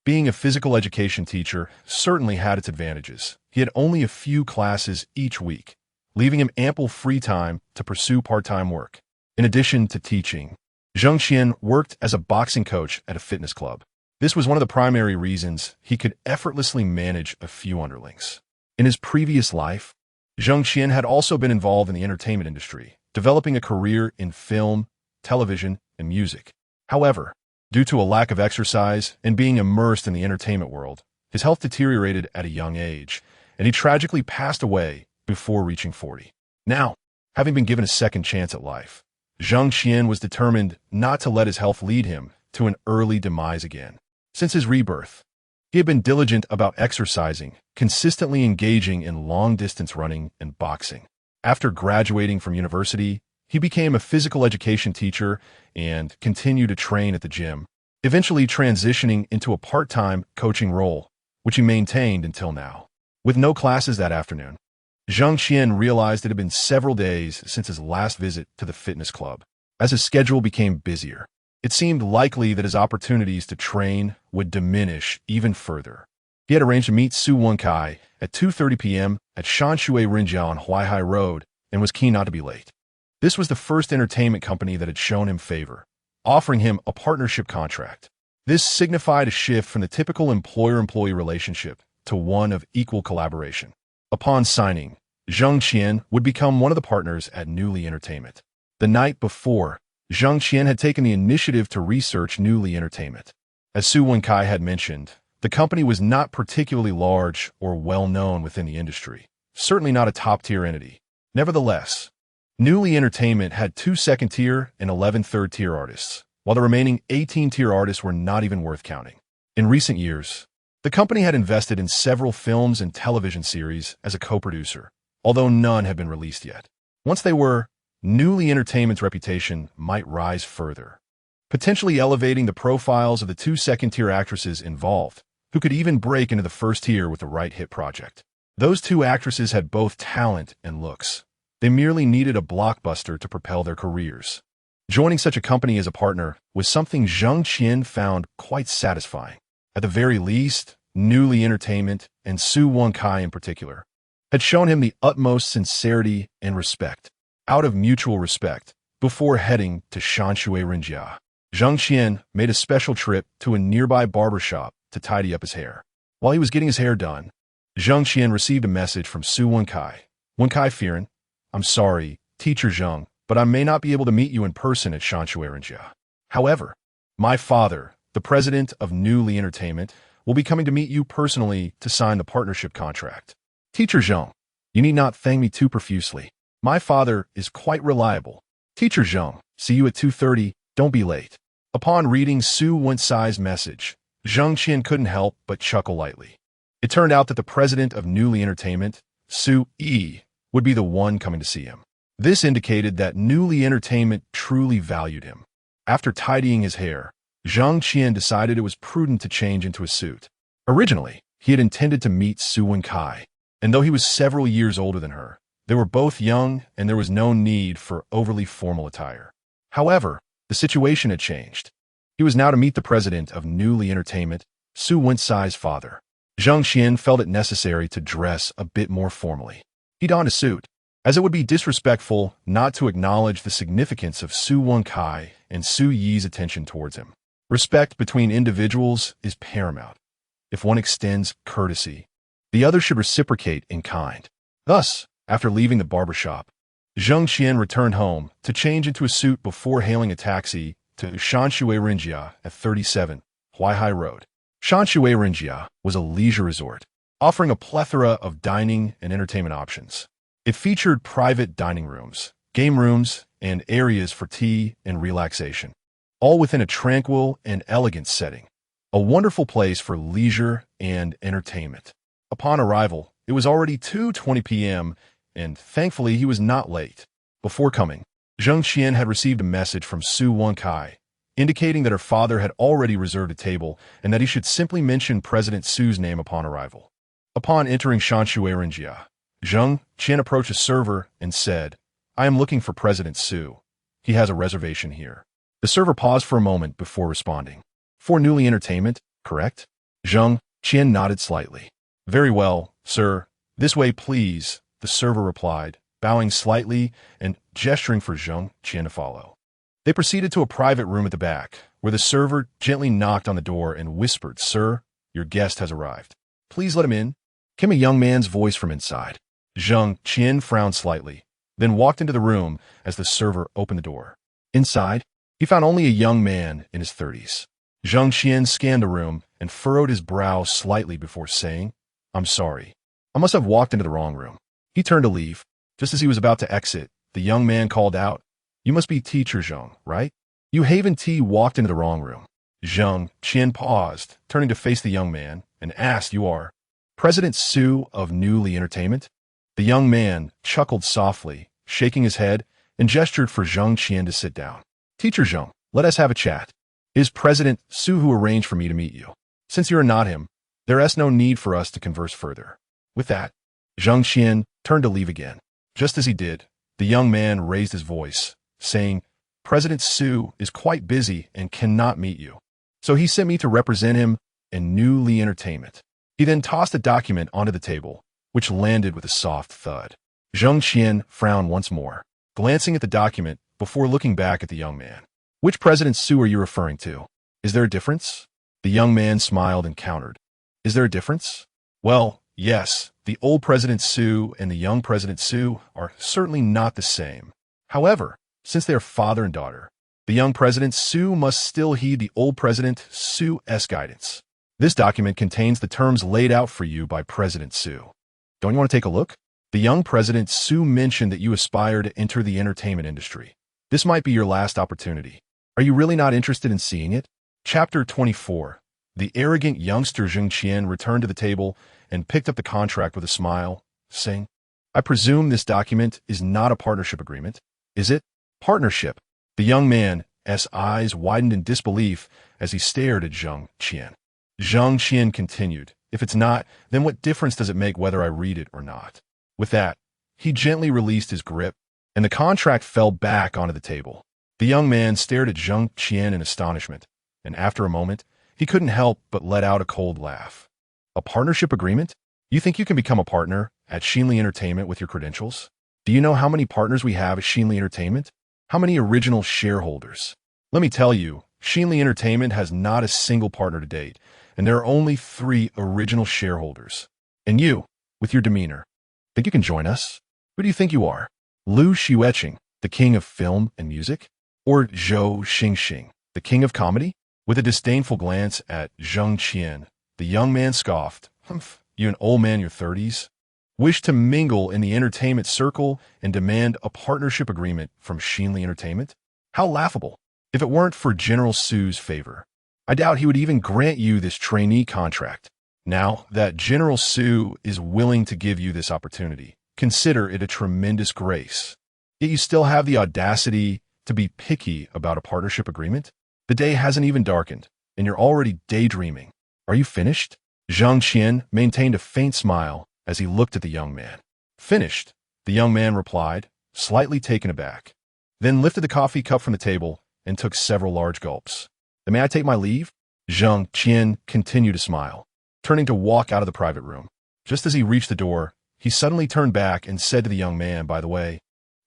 Being a physical education teacher certainly had its advantages. He had only a few classes each week, leaving him ample free time to pursue part-time work. In addition to teaching, Jang Xien worked as a boxing coach at a fitness club. This was one of the primary reasons he could effortlessly manage a few underlings. In his previous life, Jang Xien had also been involved in the entertainment industry, developing a career in film, television, and music. However, due to a lack of exercise and being immersed in the entertainment world, his health deteriorated at a young age, and he tragically passed away before reaching 40. Now, having been given a second chance at life, Jang Xien was determined not to let his health lead him to an early demise again. Since his rebirth, He had been diligent about exercising, consistently engaging in long-distance running and boxing. After graduating from university, he became a physical education teacher and continued to train at the gym, eventually transitioning into a part-time coaching role, which he maintained until now. With no classes that afternoon, Jang Xien realized it had been several days since his last visit to the fitness club. As his schedule became busier, it seemed likely that his opportunities to train would diminish even further. He had arranged to meet Su Wenkai at 2:30 p.m. at Shanshui Rinjia on Huaihai Road and was keen not to be late. This was the first entertainment company that had shown him favor, offering him a partnership contract. This signified a shift from the typical employer-employee relationship to one of equal collaboration. Upon signing, Jang Xien would become one of the partners at Newly Entertainment. The night before, Jang Xien had taken the initiative to research Newly Entertainment. As Su Wenkai had mentioned, the company was not particularly large or well-known within the industry, certainly not a top-tier entity. Nevertheless, Newly Entertainment had 2 second-tier and 11 third-tier artists, while the remaining 18-tier artists were not even worth counting. In recent years, the company had invested in several films and television series as a co-producer, although none had been released yet. Once they were, Newly Entertainment's reputation might rise further, potentially elevating the profiles of the 2 second-tier actresses involved, who could even break into the first tier with the right hit project. Those 2 actresses had both talent and looks. They merely needed a blockbuster to propel their careers. Joining such a company as a partner was something Jang Xien found quite satisfying. At the very least, Newly Entertainment, and Su Wenkai in particular, had shown him the utmost sincerity and respect. Out of mutual respect, before heading to Shanshui Rinjia, Jang Xien made a special trip to a nearby barbershop to tidy up his hair. While he was getting his hair done, Jang Xien received a message from Su Wenkai. Wenkai Fearon, I'm sorry, Teacher Zhang, but I may not be able to meet you in person at Shanshui Rinjia. However, my father, the president of Newly Entertainment, will be coming to meet you personally to sign the partnership contract. Teacher Zhang, you need not thank me too profusely. My father is quite reliable. Teacher Zhang, see you at 2:30, don't be late. Upon reading Su Wencai's message, Jang Xien couldn't help but chuckle lightly. It turned out that the president of Newly Entertainment, Su Yi, would be the one coming to see him. This indicated that Newly Entertainment truly valued him. After tidying his hair, Jang Xien decided it was prudent to change into a suit. Originally, he had intended to meet Su Wenkai, and though he was several years older than her, they were both young and there was no need for overly formal attire. However, the situation had changed. He was now to meet the president of Newly Entertainment, Su Wencai's father. Jang Xien felt it necessary to dress a bit more formally. He donned a suit, as it would be disrespectful not to acknowledge the significance of Su Wenkai and Su Yi's attention towards him. Respect between individuals is paramount. If one extends courtesy, the other should reciprocate in kind. Thus, after leaving the barbershop, Jang Xien returned home to change into a suit before hailing a taxi to Shanshui Rinjia at 37 Huaihai Road. Shanshui Rinjia was a leisure resort, offering a plethora of dining and entertainment options. It featured private dining rooms, game rooms, and areas for tea and relaxation, all within a tranquil and elegant setting. A wonderful place for leisure and entertainment. Upon arrival, it was already 2:20 p.m., and thankfully he was not late. Before coming, Jang Xien had received a message from Su Wenkai, indicating that her father had already reserved a table and that he should simply mention President Su's name upon arrival. Upon entering Shanshui Rinjia, Jang Xien approached a server and said, I am looking for President Su. He has a reservation here. The server paused for a moment before responding. For Newly Entertainment, correct? Jang Xien nodded slightly. Very well, sir. This way, please, the server replied, bowing slightly and gesturing for Jang Xien to follow. They proceeded to a private room at the back, where the server gently knocked on the door and whispered, Sir, your guest has arrived. Please let him in. Came a young man's voice from inside. Jang Xien frowned slightly, then walked into the room as the server opened the door. Inside, he found only a young man in his 30s. Jang Xien scanned the room and furrowed his brow slightly before saying, I'm sorry. I must have walked into the wrong room. He turned to leave. Just as he was about to exit, the young man called out, You must be Teacher Zhang, right? You Haven T walked into the wrong room. Jang Xien paused, turning to face the young man, and asked, "You are President Su of New Lee Entertainment?" The young man chuckled softly, shaking his head, and gestured for Jang Xien to sit down. "Teacher Zhang, let us have a chat. It is President Su who arranged for me to meet you. Since you are not him, there is no need for us to converse further." With that, Jang Xien turned to leave again. Just as he did, the young man raised his voice, saying, "President Su is quite busy and cannot meet you. So he sent me to represent him in New Lee Entertainment." He then tossed a document onto the table, which landed with a soft thud. Jang Xien frowned once more, glancing at the document before looking back at the young man. "Which President Su are you referring to? Is there a difference?" The young man smiled and countered. "Is there a difference? Well, yes, the old President Su and the young President Su are certainly not the same. However, since they are father and daughter, the young President Su must still heed the old President Su's guidance. This document contains the terms laid out for you by President Su. Don't you want to take a look? The young President Su mentioned that you aspire to enter the entertainment industry. This might be your last opportunity. Are you really not interested in seeing it?" Chapter 24. The arrogant youngster Jang Xien returned to the table and picked up the contract with a smile, saying, "I presume this document is not a partnership agreement, is it?" "Partnership?" The young man's eyes widened in disbelief as he stared at Jang Xien. Jang Xien continued, "If it's not, then what difference does it make whether I read it or not?" With that, he gently released his grip, and the contract fell back onto the table. The young man stared at Jang Xien in astonishment, and after a moment, he couldn't help but let out a cold laugh. "A partnership agreement? You think you can become a partner at Xinli Entertainment with your credentials? Do you know how many partners we have at Xinli Entertainment? How many original shareholders? Let me tell you, Xinli Entertainment has not a single partner to date, and there are only 3 original shareholders. And you, with your demeanor, think you can join us? Who do you think you are? Liu Xueqing, the king of film and music? Or Zhou Xingxing, the king of comedy?" With a disdainful glance at Jang Xien, the young man scoffed, "Humph, you an old man in your 30s? Wish to mingle in the entertainment circle and demand a partnership agreement from Xinli Entertainment? How laughable! If it weren't for General Su's favor, I doubt he would even grant you this trainee contract. Now that General Su is willing to give you this opportunity, consider it a tremendous grace. Yet you still have the audacity to be picky about a partnership agreement? The day hasn't even darkened, and you're already daydreaming. Are you finished?" Jang Xien maintained a faint smile as he looked at the young man. "Finished," the young man replied, slightly taken aback, then lifted the coffee cup from the table and took several large gulps. "Then may I take my leave?" Jang Xien continued to smile, turning to walk out of the private room. Just as he reached the door, he suddenly turned back and said to the young man, "By the way,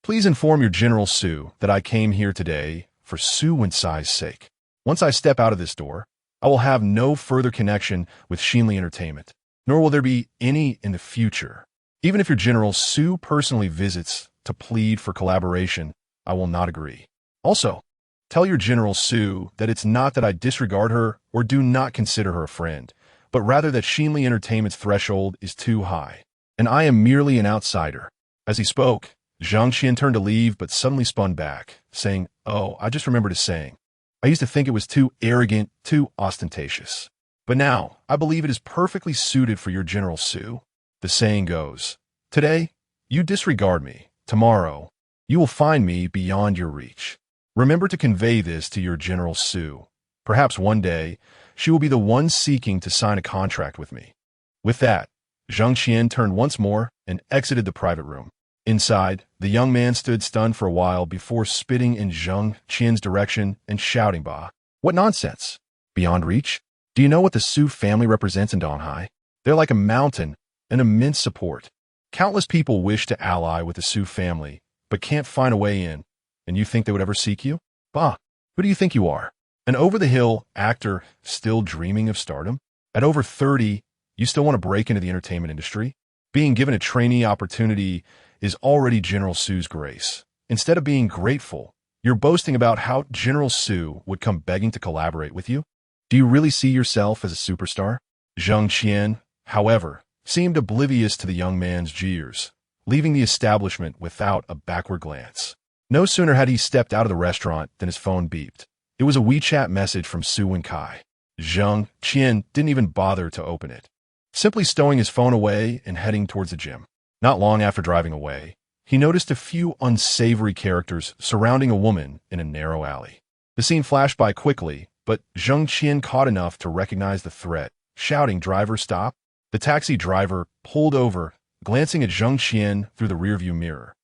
please inform your General Su that I came here today for Su Wensai's sake. Once I step out of this door, I will have no further connection with Xinli Entertainment, nor will there be any in the future. Even if your General Su personally visits to plead for collaboration, I will not agree. Also, tell your General Su that it's not that I disregard her or do not consider her a friend, but rather that Xinli Entertainment's threshold is too high, and I am merely an outsider." As he spoke, Jang Xien turned to leave but suddenly spun back, saying, "Oh, I just remembered a saying. I used to think it was too arrogant, too ostentatious. But now, I believe it is perfectly suited for your General Su. The saying goes, today, you disregard me. Tomorrow, you will find me beyond your reach. Remember to convey this to your General Su. Perhaps one day, she will be the one seeking to sign a contract with me." With that, Jang Xien turned once more and exited the private room. Inside, the young man stood stunned for a while before spitting in Jang Qian's direction and shouting, "Bah! What nonsense! Beyond reach? Do you know what the Su family represents in Donghai? They're like a mountain, an immense support. Countless people wish to ally with the Su family, but can't find a way in, and you think they would ever seek you? Bah! Who do you think you are? An over-the-hill actor still dreaming of stardom? At over 30, you still want to break into the entertainment industry? Being given a trainee opportunity is already General Su's grace. Instead of being grateful, you're boasting about how General Su would come begging to collaborate with you? Do you really see yourself as a superstar?" Jang Xien, however, seemed oblivious to the young man's jeers, leaving the establishment without a backward glance. No sooner had he stepped out of the restaurant than his phone beeped. It was a WeChat message from Su Wenkai. Jang Xien didn't even bother to open it, simply stowing his phone away and heading towards the gym. Not long after driving away, he noticed a few unsavory characters surrounding a woman in a narrow alley. The scene flashed by quickly, but Jang Xien caught enough to recognize the threat, shouting, "Driver, stop!" The taxi driver pulled over, glancing at Jang Xien through the rearview mirror,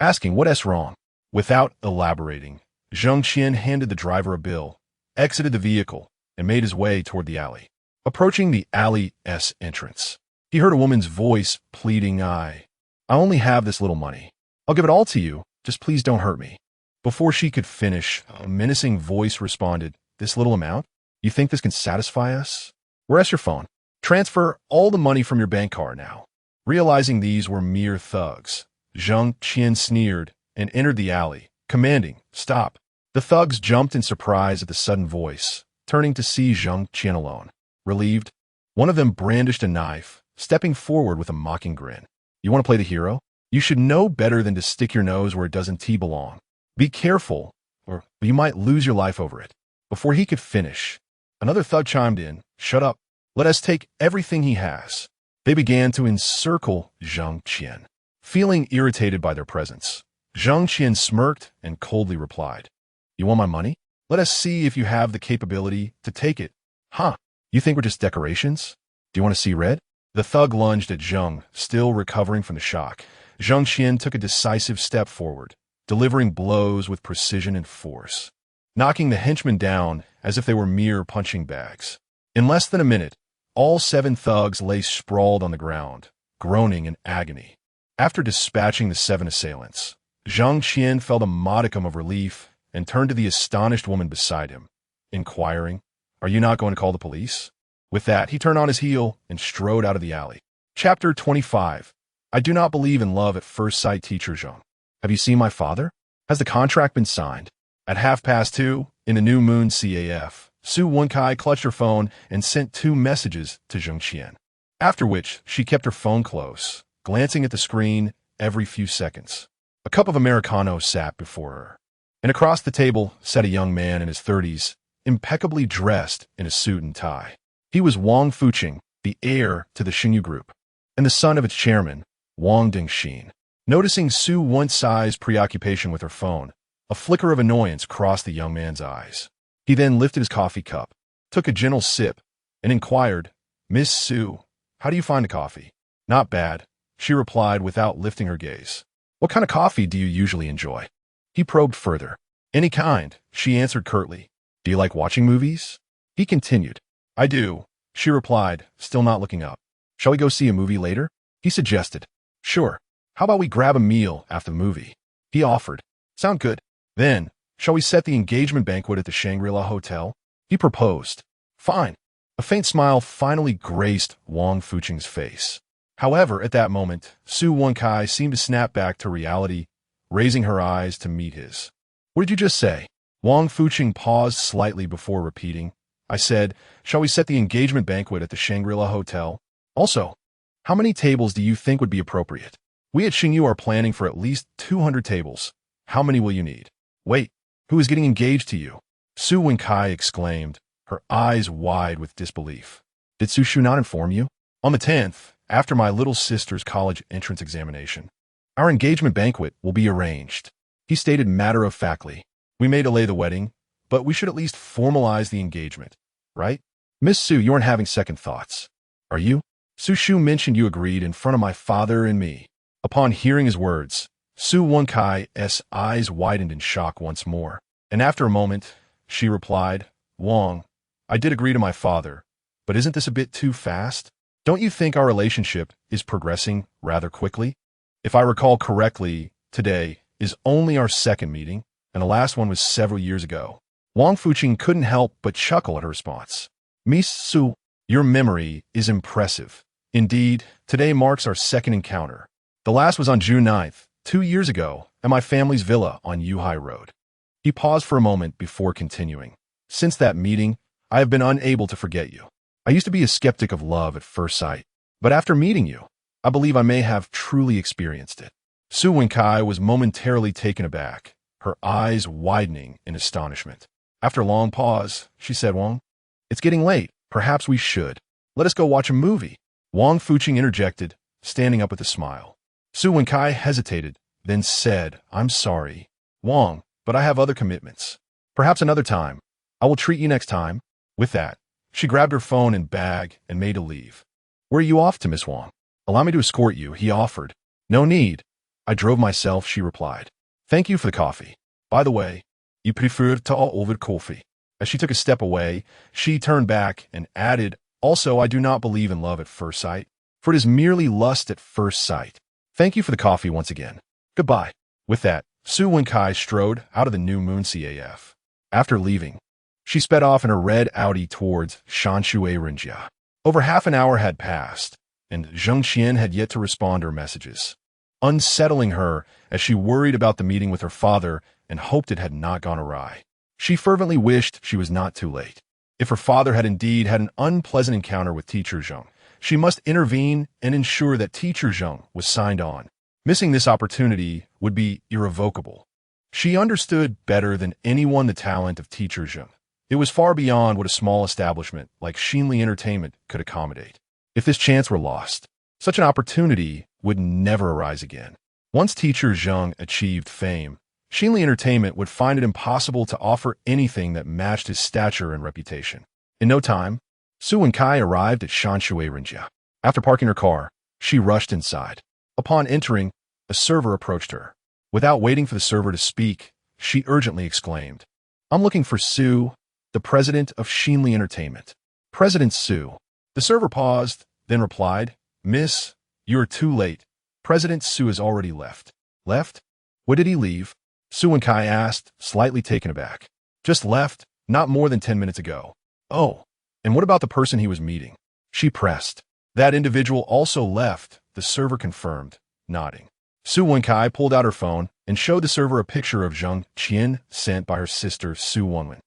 asking what's wrong. Without elaborating, Jang Xien handed the driver a bill, exited the vehicle, and made his way toward the alley. Approaching the alley's entrance, he heard a woman's voice pleading, I only have this little money. I'll give it all to you, just please don't hurt me." Before she could finish, a menacing voice responded, "This little amount? You think this can satisfy us? Where's your phone? Transfer all the money from your bank card now." Realizing these were mere thugs, Jang Xien sneered and entered the alley, commanding, "Stop." The thugs jumped in surprise at the sudden voice, turning to see Jang Xien alone. Relieved, one of them brandished a knife, stepping forward with a mocking grin. "You want to play the hero? You should know better than to stick your nose where it doesn't belong. Be careful, or you might lose your life over it." Before he could finish, another thug chimed in, "Shut up. Let us take everything he has." They began to encircle Jang Xien. Feeling irritated by their presence, Jang Xien smirked and coldly replied, "You want my money? Let us see if you have the capability to take it. Huh? You think we're just decorations? Do you want to see red?" The thug lunged at Jang, still recovering from the shock. Jang Xien took a decisive step forward, delivering blows with precision and force, knocking the henchmen down as if they were mere punching bags. In less than a minute, all 7 thugs lay sprawled on the ground, groaning in agony. After dispatching the 7 assailants, Jang Xien felt a modicum of relief and turned to the astonished woman beside him, inquiring, "Are you not going to call the police?" With that, he turned on his heel and strode out of the alley. Chapter 25. I do not believe in love at first sight, Teacher Zhang. Have you seen my father? Has the contract been signed? At 2:30, in the new moon CAF, Su Wenkai clutched her phone and sent 2 messages to Jang Xien, after which she kept her phone close, glancing at the screen every few seconds. A cup of Americano sat before her, and across the table sat a young man in his 30s, impeccably dressed in a suit and tie. He was Wang Fuqing, the heir to the Xingyu Group, and the son of its chairman, Wang Dingxin. Noticing Su Wencai's preoccupation with her phone, a flicker of annoyance crossed the young man's eyes. He then lifted his coffee cup, took a gentle sip, and inquired, "Miss Su, how do you find the coffee?" "Not bad," she replied without lifting her gaze. "What kind of coffee do you usually enjoy?" He probed further. "Any kind," she answered curtly. "Do you like watching movies?" He continued. "I do," she replied, still not looking up. "Shall we go see a movie later?" He suggested. "Sure. How about we grab a meal after the movie?" He offered. "Sound good. Then, shall we set the engagement banquet at the Shangri-La Hotel?" He proposed. "Fine." A faint smile finally graced Wang Fuqing's face. However, at that moment, Su Wenkai seemed to snap back to reality, raising her eyes to meet his. "What did you just say?" Wang Fuqing paused slightly before repeating. "I said, shall we set the engagement banquet at the Shangri-La Hotel? Also, how many tables do you think would be appropriate? We at Xingyu are planning for at least 200 tables. How many will you need?" "Wait, who is getting engaged to you?" Su Wenkai exclaimed, her eyes wide with disbelief. "Did Su Shu not inform you? On the 10th, after my little sister's college entrance examination, our engagement banquet will be arranged," he stated matter-of-factly. "We may delay the wedding, but we should at least formalize the engagement, right? Miss Su, you aren't having second thoughts, are you? Su Shu mentioned you agreed in front of my father and me." Upon hearing his words, Su Wenkai's eyes widened in shock once more, and after a moment, she replied, "Wang, I did agree to my father, but isn't this a bit too fast? Don't you think our relationship is progressing rather quickly? If I recall correctly, today is only our 2nd meeting, and the last one was several years ago." Wang Fuqing couldn't help but chuckle at her response. "Miss Su, your memory is impressive. Indeed, today marks our 2nd encounter. The last was on June 9th, 2 years ago, at my family's villa on Yuhai Road." He paused for a moment before continuing. "Since that meeting, I have been unable to forget you. I used to be a skeptic of love at first sight, but after meeting you, I believe I may have truly experienced it." Su Wenkai was momentarily taken aback, her eyes widening in astonishment. After a long pause, she said, "Wang, It's getting late. Perhaps we should. Let us go watch a movie. Wang Fuqing interjected, standing up with a smile. Su Wenkai hesitated, then said, I'm sorry, Wang, but I have other commitments. Perhaps another time. I will treat you next time. With that, she grabbed her phone and bag and made a leave. Where are you off to, Miss Wang? Allow me to escort you, he offered. No need. I drove myself, she replied. Thank you for the coffee. By the way, you prefer tea over coffee. As she took a step away, she turned back and added, also, I do not believe in love at first sight, for it is merely lust at first sight. Thank you for the coffee once again. Goodbye. With that, Su Wenkai strode out of the New Moon CAF. After leaving, she sped off in her red Audi towards Shanshui Rinjia. Over half an hour had passed, and Jang Xien had yet to respond to her messages, unsettling her as she worried about the meeting with her father and hoped it had not gone awry. She fervently wished she was not too late. If her father had indeed had an unpleasant encounter with Teacher Zheng, she must intervene and ensure that Teacher Zheng was signed on. Missing this opportunity would be irrevocable. She understood better than anyone the talent of Teacher Zheng. It was far beyond what a small establishment like Xinli Entertainment could accommodate. If this chance were lost, such an opportunity would never arise again. Once Teacher Zheng achieved fame, Xinli Entertainment would find it impossible to offer anything that matched his stature and reputation. In no time, Su Wenkai arrived at Shanshui Rinjia. After parking her car, she rushed inside. Upon entering, a server approached her. Without waiting for the server to speak, she urgently exclaimed, I'm looking for Su, the president of Xinli Entertainment. President Su. The server paused, then replied, Miss, you are too late. President Su has already left. Left? What did he leave? Su Wenkai asked, slightly taken aback. Just left, not more than 10 minutes ago. Oh, and what about the person he was meeting? She pressed. That individual also left, the server confirmed, nodding. Su Wenkai pulled out her phone and showed the server a picture of Jang Xien sent by her sister Su Wenwen.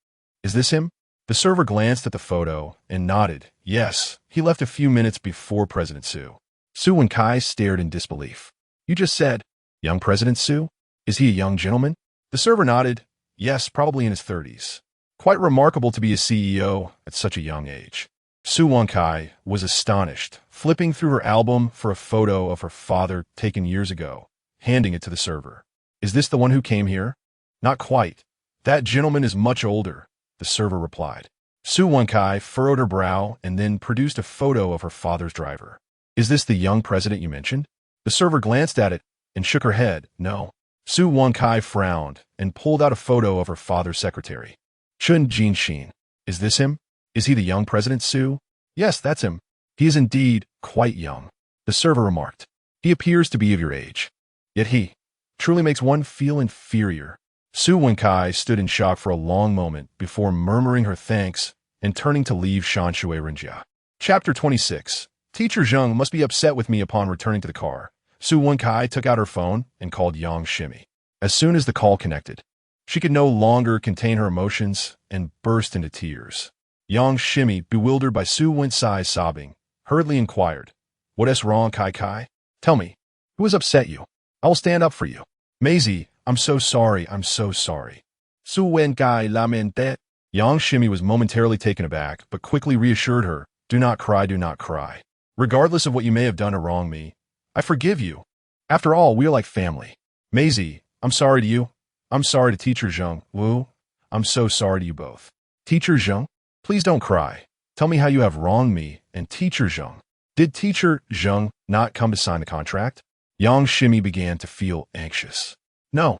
Is this him? The server glanced at the photo and nodded. Yes, he left a few minutes before President Su. Su Wenkai stared in disbelief. You just said, young President Su? Is he a young gentleman? The server nodded. Yes, probably in his 30s. Quite remarkable to be a CEO at such a young age. Su Wenkai was astonished, flipping through her album for a photo of her father taken years ago, handing it to the server. Is this the one who came here? Not quite. That gentleman is much older, the server replied. Su Wenkai furrowed her brow and then produced a photo of her father's driver. Is this the young president you mentioned? The server glanced at it and shook her head. No. Su Wenkai frowned and pulled out a photo of her father's secretary. Chun Jinxin. Is this him? Is he the young President Su? Yes, that's him. He is indeed quite young, the server remarked. He appears to be of your age. Yet he truly makes one feel inferior. Su Wenkai stood in shock for a long moment before murmuring her thanks and turning to leave Shanshui Rinjia. Chapter 26. Teacher Zheng must be upset with me upon returning to the car. Su Wenkai took out her phone and called Yang Xien. As soon as the call connected, she could no longer contain her emotions and burst into tears. Yang Xien, bewildered by Su Wencai's sobbing, hurriedly inquired, What is wrong, Kai Kai? Tell me, who has upset you? I will stand up for you. Maisie, I'm so sorry, I'm so sorry. Su Wenkai lamented. Yang Xien was momentarily taken aback, but quickly reassured her, Do not cry, do not cry. Regardless of what you may have done to wrong me, I forgive you. After all, we are like family. Maisie, I'm sorry to you. I'm sorry to Teacher Zheng. Wu, I'm so sorry to you both. Teacher Zheng, please don't cry. Tell me how you have wronged me and Teacher Zheng. Did Teacher Zheng not come to sign the contract? Yang Xien began to feel anxious. No,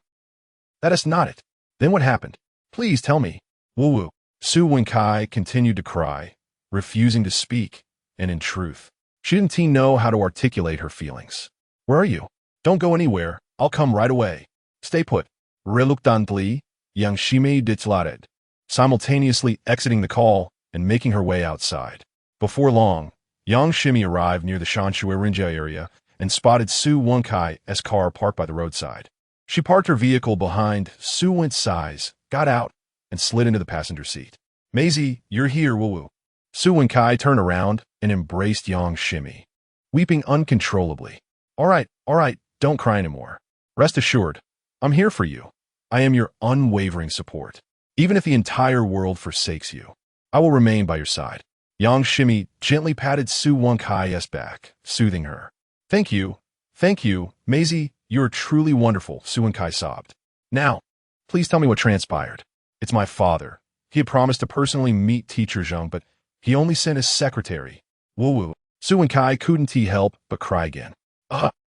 that is not it. Then what happened? Please tell me. Wu. Su Wenkai continued to cry, refusing to speak, and in truth, she didn't know how to articulate her feelings. Where are you? Don't go anywhere. I'll come right away. Stay put. Reluctantly, Yang Xien declared, simultaneously exiting the call and making her way outside. Before long, Yang Xien arrived near the Shanshui Rinjia area and spotted Su Wencai's car parked by the roadside. She parked her vehicle behind Su Wencai's, got out, and slid into the passenger seat. Maisie, you're here, Wu. Su Wenkai turned around and embraced Yang Xien, weeping uncontrollably. All right, don't cry anymore. Rest assured, I'm here for you. I am your unwavering support, even if the entire world forsakes you. I will remain by your side. Yang Shimi gently patted Su Wenkai's back, soothing her. Thank you, Maisie, you are truly wonderful, Su Wenkai sobbed. Now, please tell me what transpired. It's my father. He had promised to personally meet Teacher Zhang, but he only sent his secretary. Woo-woo. Su Wenkai couldn't help but cry again.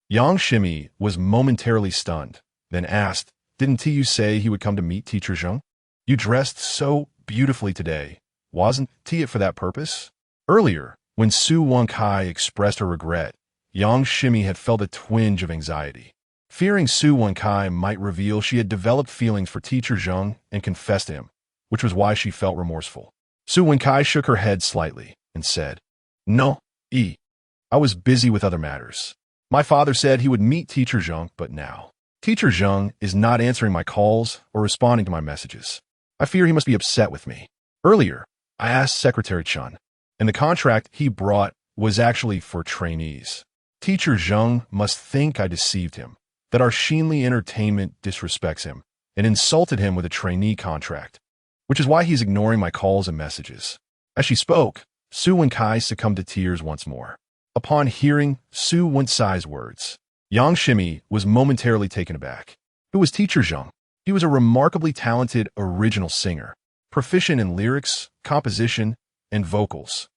Yang Shimi was momentarily stunned, then asked, Didn't you say he would come to meet Teacher Zhang? You dressed so beautifully today. Wasn't it for that purpose? Earlier, when Su Wenkai expressed her regret, Yang Shimi had felt a twinge of anxiety. Fearing Su Wenkai might reveal she had developed feelings for Teacher Zhang and confessed to him, which was why she felt remorseful. Su Wenkai shook her head slightly and said, No, I was busy with other matters. My father said he would meet Teacher Zhang, but now Teacher Zhang is not answering my calls or responding to my messages. I fear he must be upset with me. Earlier, I asked Secretary Chun, and the contract he brought was actually for trainees. Teacher Zhang must think I deceived him, that our Xinli Entertainment disrespects him and insulted him with a trainee contract, which is why he's ignoring my calls and messages. As she spoke, Su Wenkai succumbed to tears once more. Upon hearing Su Wenkai's words, Yang Shimi was momentarily taken aback. Who was Teacher Zhang? He was a remarkably talented original singer, proficient in lyrics, composition, and vocals.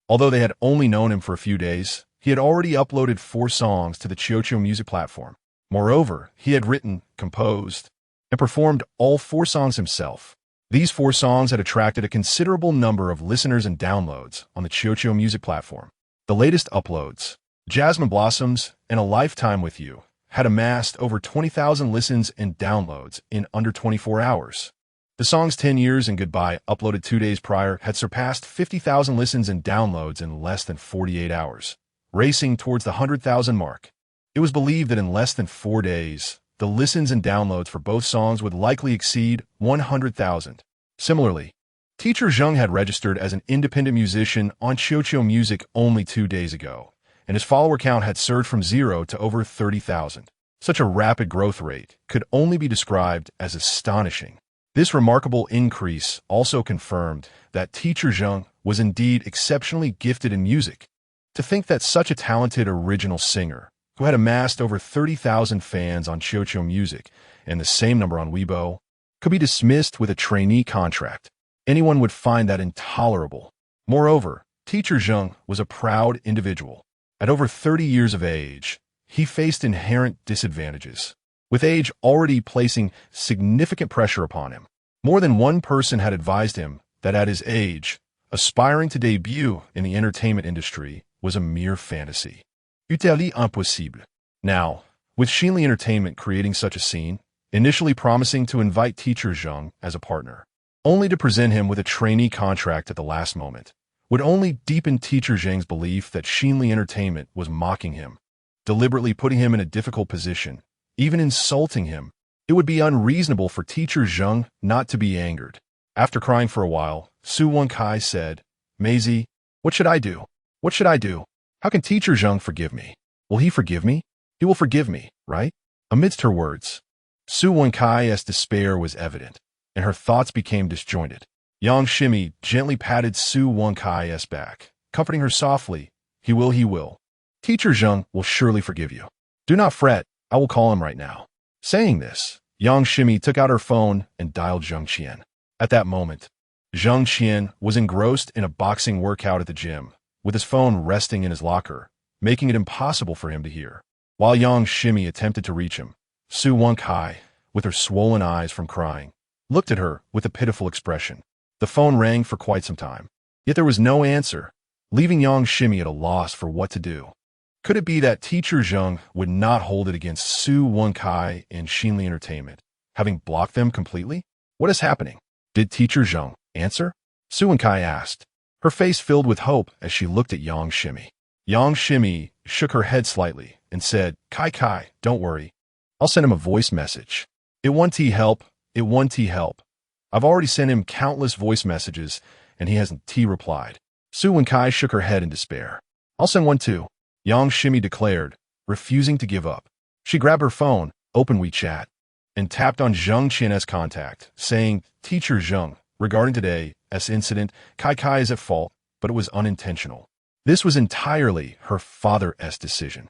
Although they had only known him for a few days, he had already uploaded 4 songs to the Qiuqiu music platform. Moreover, he had written, composed, and performed all 4 songs himself. These 4 songs had attracted a considerable number of listeners and downloads on the Qiuqiu music platform. The latest uploads, Jasmine Blossoms and A Lifetime with You, had amassed over 20,000 listens and downloads in under 24 hours. The songs 10 Years and Goodbye, uploaded 2 days prior, had surpassed 50,000 listens and downloads in less than 48 hours, racing towards the 100,000 mark. It was believed that in less than 4 days, the listens and downloads for both songs would likely exceed 100,000. Similarly, Teacher Zhang had registered as an independent musician on Qiuqiu Music only 2 days ago, and his follower count had surged from 0 to over 30,000. Such a rapid growth rate could only be described as astonishing. This remarkable increase also confirmed that Teacher Zhang was indeed exceptionally gifted in music. To think that such a talented original singer, who had amassed over 30,000 fans on Qiuqiu Music and the same number on Weibo, could be dismissed with a trainee contract. Anyone would find that intolerable. Moreover, Teacher Zhang was a proud individual. At over 30 years of age, he faced inherent disadvantages, with age already placing significant pressure upon him. More than one person had advised him that at his age, aspiring to debut in the entertainment industry was a mere fantasy. Utterly impossible. Now, with Xinli Entertainment creating such a scene, initially promising to invite Teacher Zhang as a partner, only to present him with a trainee contract at the last moment, would only deepen Teacher Zhang's belief that Xinli Entertainment was mocking him, deliberately putting him in a difficult position, even insulting him. It would be unreasonable for Teacher Zhang not to be angered. After crying for a while, Su Wenkai said, Maisie, what should I do? What should I do? How can Teacher Zhang forgive me? Will he forgive me? He will forgive me, right? Amidst her words, Su Wenkai's despair was evident, and her thoughts became disjointed. Yang Shimi gently patted Su Wenkai's back, comforting her softly. He will. Teacher Zhang will surely forgive you. Do not fret, I will call him right now. Saying this, Yang Shimi took out her phone and dialed Jang Xien. At that moment, Jang Xien was engrossed in a boxing workout at the gym, with his phone resting in his locker, making it impossible for him to hear. While Yang Shimi attempted to reach him, Su Wenkai, with her swollen eyes from crying, looked at her with a pitiful expression. The phone rang for quite some time, yet there was no answer, leaving Yang Shimi at a loss for what to do. Could it be that Teacher Zhang would not hold it against Su Wenkai and Xinli Entertainment, having blocked them completely? What is happening? Did Teacher Zhang answer? Su Wenkai asked, her face filled with hope as she looked at Yang Shimi. Yang Shimi shook her head slightly and said, Kai, don't worry. I'll send him a voice message. It won't help. I've already sent him countless voice messages, and he hasn't replied. Su Wenkai shook her head in despair. I'll send one too, Yang Shimi declared, refusing to give up. She grabbed her phone, opened WeChat, and tapped on Jang Qien's contact, saying, Teacher Zhang, regarding today, incident, Kai is at fault, but it was unintentional. This was entirely her father's decision.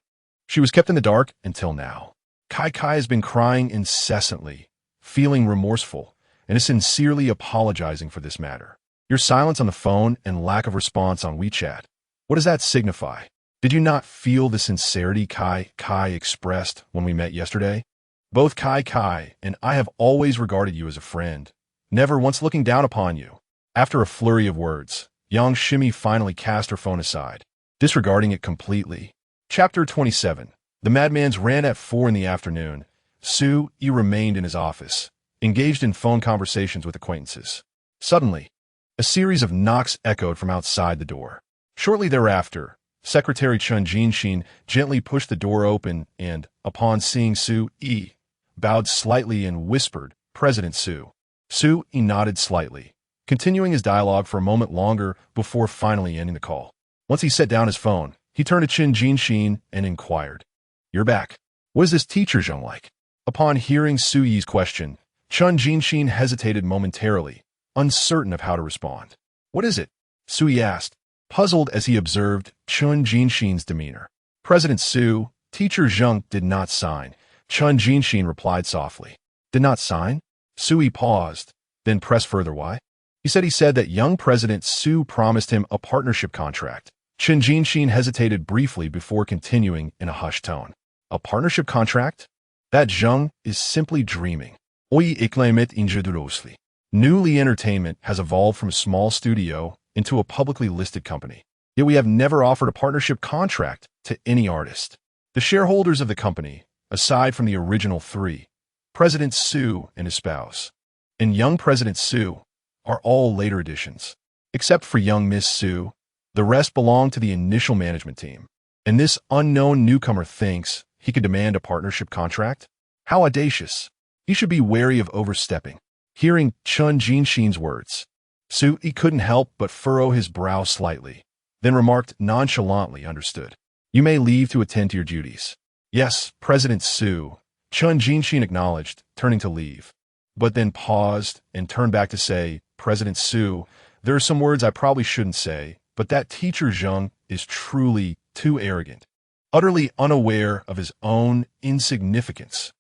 She was kept in the dark until now. Kai has been crying incessantly, feeling remorseful, and is sincerely apologizing for this matter. Your silence on the phone and lack of response on WeChat. What does that signify? Did you not feel the sincerity Kai expressed when we met yesterday? Both Kai and I have always regarded you as a friend, never once looking down upon you. After a flurry of words, Jang Xien finally cast her phone aside, disregarding it completely. Chapter 27. The madman's ran at 4 in the afternoon. Su-yi remained in his office, engaged in phone conversations with acquaintances. Suddenly, a series of knocks echoed from outside the door. Shortly thereafter, Secretary Jang Xien gently pushed the door open and, upon seeing Su-yi, bowed slightly and whispered, "President Su." Su-yi nodded slightly, continuing his dialogue for a moment longer before finally ending the call. Once he set down his phone, he turned to Jang Xien and inquired, "You're back. What is this teacher Zheng like?" Upon hearing Su-yi's question, Jang Xien hesitated momentarily, uncertain of how to respond. "What is it?" Su-yi asked, puzzled as he observed Jang Xien's demeanor. "President Su, teacher Zheng did not sign." Jang Xien replied softly. "Did not sign?" Su-yi paused, then pressed further. "Why?" He said that young President Su promised him a partnership contract. Jang Xien hesitated briefly before continuing in a hushed tone. "A partnership contract? That Zheng is simply dreaming." Oyi iklamit injadurosli. Newly Entertainment has evolved from a small studio into a publicly listed company. Yet we have never offered a partnership contract to any artist. The shareholders of the company, aside from the original 3, President Su and his spouse, and young President Su, are all later additions. Except for young Miss Su, the rest belong to the initial management team. And this unknown newcomer thinks he could demand a partnership contract? How audacious. He should be wary of overstepping. Hearing Jang Xien's words, Su-yi couldn't help but furrow his brow slightly, then remarked nonchalantly, "Understood. You may leave to attend to your duties." "Yes, President Su," Jang Xien acknowledged, turning to leave, but then paused and turned back to say, "President Su, there are some words I probably shouldn't say, but that teacher Zheng is truly too arrogant, utterly unaware of his own insignificance."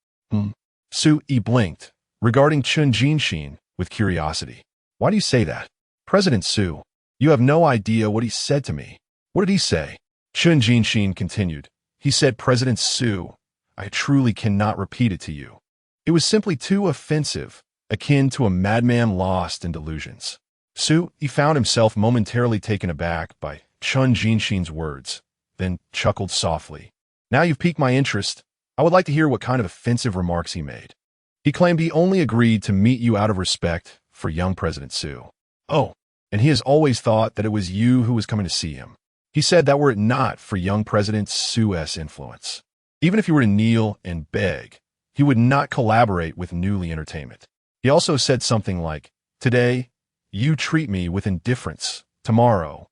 Su-yi blinked, regarding Jang Xien with curiosity. "Why do you say that?" "President Su, you have no idea what he said to me." "What did he say?" Jang Xien continued. "He said, 'President Su, I truly cannot repeat it to you. It was simply too offensive, akin to a madman lost in delusions.'" Su-yi found himself momentarily taken aback by Jang Xien's words, then chuckled softly. "Now you've piqued my interest. I would like to hear what kind of offensive remarks he made." "He claimed he only agreed to meet you out of respect for young President Su." "Oh, and he has always thought that it was you who was coming to see him. He said that were it not for young President Su's influence, even if you were to kneel and beg, he would not collaborate with Newly Entertainment. He also said something like, 'Today, you treat me with indifference. Tomorrow,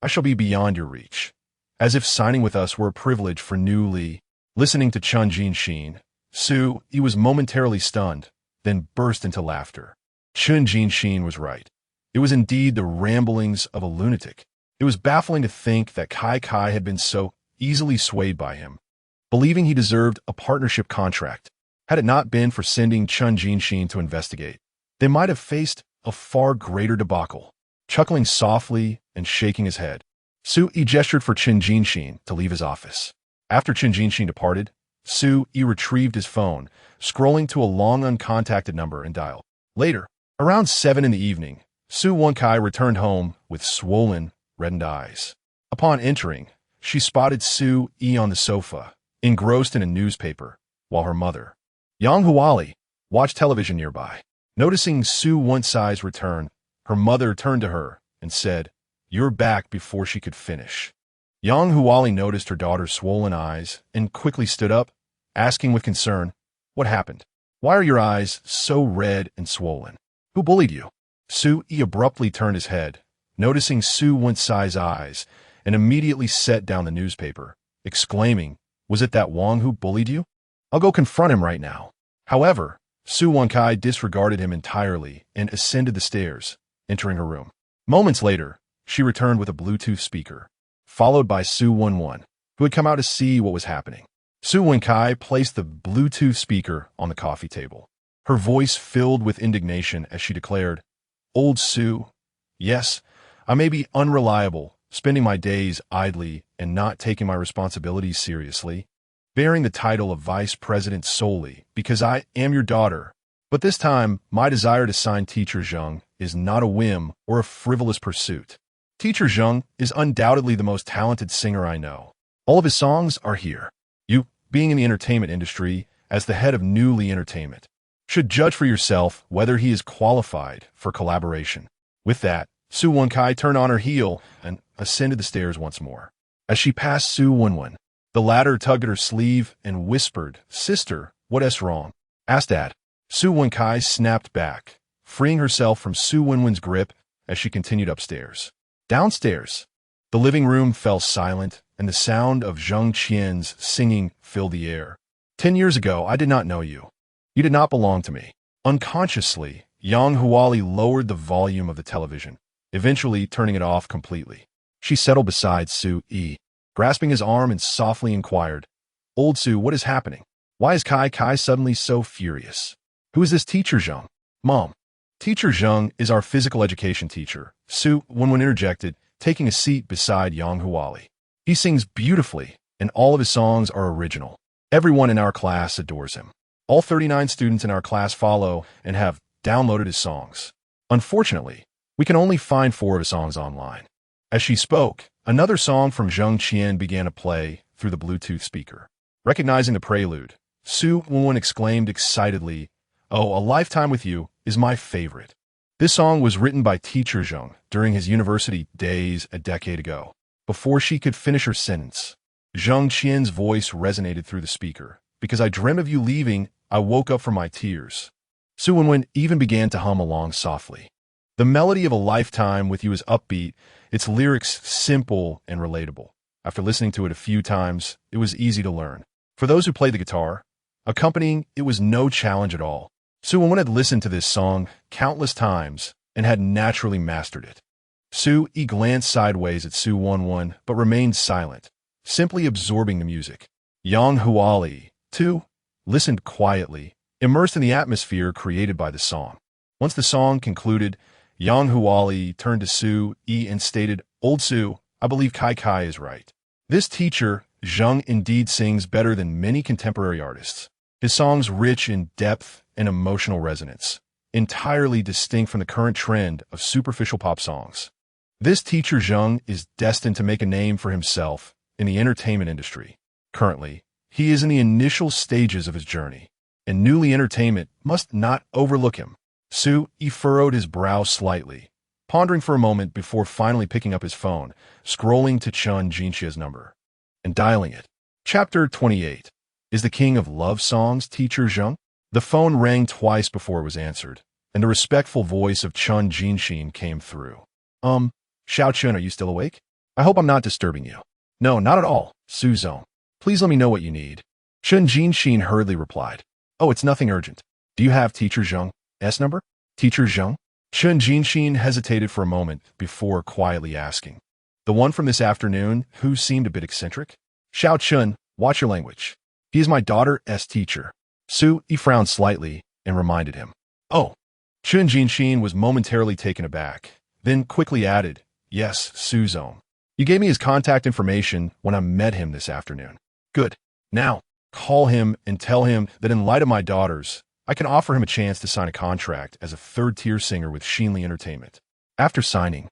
I shall be beyond your reach.' As if signing with us were a privilege for Newly." Listening to Jang Xien, Su-yi was momentarily stunned, then burst into laughter. Jang Xien was right. It was indeed the ramblings of a lunatic. It was baffling to think that Kai had been so easily swayed by him, believing he deserved a partnership contract. Had it not been for sending Jang Xien to investigate, they might have faced a far greater debacle. Chuckling softly and shaking his head, Su-yi gestured for Jang Xien to leave his office. After Jang Xien departed, Su-yi retrieved his phone, scrolling to a long uncontacted number and dialed. Later, around 7 in the evening, Su-Kai returned home with swollen, reddened eyes. Upon entering, she spotted Su-yi on the sofa, engrossed in a newspaper, while her mother, Yang Huali, watched television nearby. Noticing Su-Kai's return, her mother turned to her and said, "You're back," before she could finish. Yang Huali noticed her daughter's swollen eyes and quickly stood up, asking with concern, "What happened? Why are your eyes so red and swollen? Who bullied you?" Su-yi abruptly turned his head, noticing Su-Kai's eyes, and immediately set down the newspaper, exclaiming, "Was it that Wang who bullied you? I'll go confront him right now." However, Su-Kai disregarded him entirely and ascended the stairs, entering her room. Moments later, she returned with a Bluetooth speaker, followed by Su Wenwen, who had come out to see what was happening. Su Wenkai placed the Bluetooth speaker on the coffee table, her voice filled with indignation as she declared, "Old Su, yes, I may be unreliable, spending my days idly and not taking my responsibilities seriously, bearing the title of vice president solely because I am your daughter. But this time, my desire to sign Teacher Jung is not a whim or a frivolous pursuit. Teacher Jung is undoubtedly the most talented singer I know. All of his songs are here. You, being in the entertainment industry, as the head of Newly Entertainment, should judge for yourself whether he is qualified for collaboration." With that, Su Wenkai turned on her heel and ascended the stairs once more. As she passed Su Wenwen, the latter tugged at her sleeve and whispered, "Sister, what is wrong?" "Ask Dad." Su Wenkai snapped back, freeing herself from Su Wenwen's grip as she continued upstairs. Downstairs, the living room fell silent, and the sound of Jang Xien's singing filled the air. 10 years ago, I did not know you. You did not belong to me." Unconsciously, Yang Huali lowered the volume of the television, eventually turning it off completely. She settled beside Su Yi, grasping his arm and softly inquired, "Old Su, what is happening? Why is Kai suddenly so furious? Who is this Teacher Jung?" "Mom, Teacher Jung is our physical education teacher," Su Wenwen interjected, taking a seat beside Yang Huali. "He sings beautifully, and all of his songs are original. Everyone in our class adores him. All 39 students in our class follow and have downloaded his songs. Unfortunately, we can only find 4 of his songs online." As she spoke, another song from Jang Xien began to play through the Bluetooth speaker. Recognizing the prelude, Su Wenwen exclaimed excitedly, "Oh, A Lifetime with You is my favorite." This song was written by Teacher Jung during his university days a decade ago. Before she could finish her sentence, Jang Xien's voice resonated through the speaker. "Because I dreamt of you leaving, I woke up from my tears." Su Wenwen even began to hum along softly. The melody of A Lifetime with You is upbeat, its lyrics simple and relatable. After listening to it a few times, it was easy to learn. For those who played the guitar, accompanying it was no challenge at all. Su Wenwen had listened to this song countless times and had naturally mastered it. Su Yi glanced sideways at Su Wenwen but remained silent, simply absorbing the music. Yang Huali, too, listened quietly, immersed in the atmosphere created by the song. Once the song concluded, Yang Huali turned to Su Yi and stated, "Old Su, I believe Kai is right. This teacher, Jung, indeed sings better than many contemporary artists. His songs rich in depth and emotional resonance, entirely distinct from the current trend of superficial pop songs. This teacher Jung is destined to make a name for himself in the entertainment industry. Currently, he is in the initial stages of his journey, and Newly Entertainment must not overlook him." Su Yi furrowed his brow slightly, pondering for a moment before finally picking up his phone, scrolling to Chun Jinxia's number, and dialing it. Chapter 28. Is the king of love songs Teacher Jung? The phone rang twice before it was answered, and the respectful voice of Chun Jinxin came through. Xiao Chun, are you still awake? I hope I'm not disturbing you." "No, not at all, Su Zong. Please let me know what you need." Chun Jinxin hurriedly replied. "Oh, it's nothing urgent. Do you have Teacher Jung's number?" "Teacher Jung?" Chun Jinxin hesitated for a moment before quietly asking. "The one from this afternoon, who seemed a bit eccentric?" "Xiao Chun, watch your language. He is my daughter's teacher." Su Yi frowned slightly and reminded him. "Oh." Chun Jinxin was momentarily taken aback, then quickly added, "Yes, Su Zong. You gave me his contact information when I met him this afternoon." "Good. Now, call him and tell him that in light of my daughters, I can offer him a chance to sign a contract as a third-tier singer with Shinli Entertainment. After signing,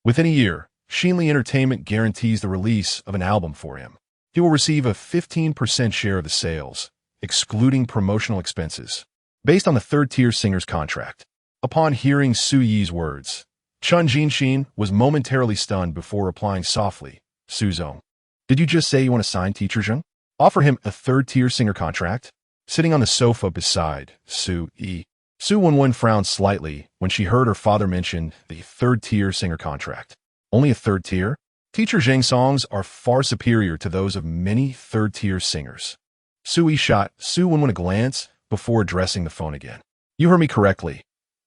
within a year, Shinli Entertainment guarantees the release of an album for him. He will receive a 15% share of the sales, excluding promotional expenses, based on the third-tier singer's contract." Upon hearing Su Yi's words, Chun Jinxin was momentarily stunned before replying softly, "Su Zong, did you just say you want to sign Teacher Jung? Offer him a third-tier singer contract?" Sitting on the sofa beside Su Yi, Su Wenwen frowned slightly when she heard her father mention the third-tier singer contract. "Only a third tier? Teacher Zhang's songs are far superior to those of many third-tier singers." Su Yi shot Su Wenwen a glance before addressing the phone again. "You heard me correctly.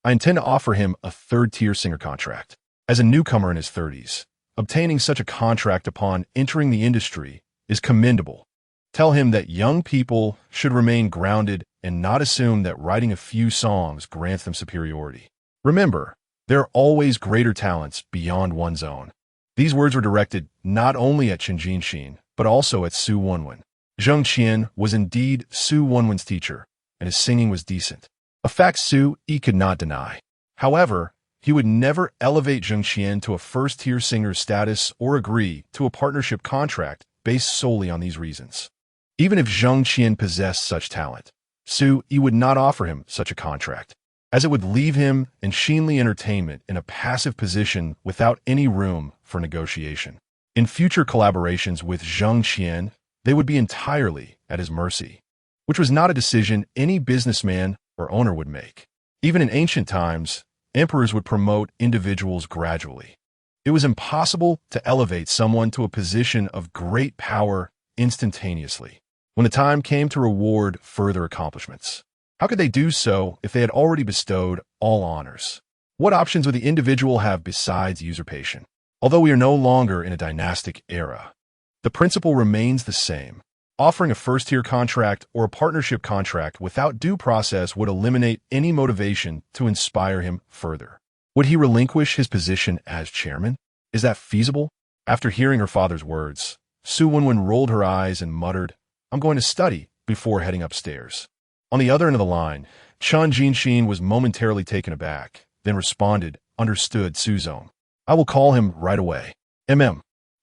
I intend to offer him a third-tier singer contract." As a newcomer in his 30s, obtaining such a contract upon entering the industry is commendable. Tell him that young people should remain grounded and not assume that writing a few songs grants them superiority. Remember, there are always greater talents beyond one's own. These words were directed not only at Jang Xien, but also at Su Wenwen. Jang Xien was indeed Su Wenwen's teacher, and his singing was decent, a fact Su Yi could not deny. However, he would never elevate Jang Xien to a first-tier singer's status or agree to a partnership contract based solely on these reasons. Even if Jang Xien possessed such talent, Su Yi would not offer him such a contract, as it would leave him and Xinli Entertainment in a passive position without any room for negotiation. In future collaborations with Jang Xien, they would be entirely at his mercy, which was not a decision any businessman or owner would make. Even in ancient times, emperors would promote individuals gradually. It was impossible to elevate someone to a position of great power instantaneously when the time came to reward further accomplishments. How could they do so if they had already bestowed all honors? What options would the individual have besides usurpation? Although we are no longer in a dynastic era, the principle remains the same. Offering a first-tier contract or a partnership contract without due process would eliminate any motivation to inspire him further. Would he relinquish his position as chairman? Is that feasible? After hearing her father's words, Su Wenwen rolled her eyes and muttered, "I'm going to study," before heading upstairs. On the other end of the line, Jang Xien was momentarily taken aback, then responded, "Understood, Suzong. I will call him right away."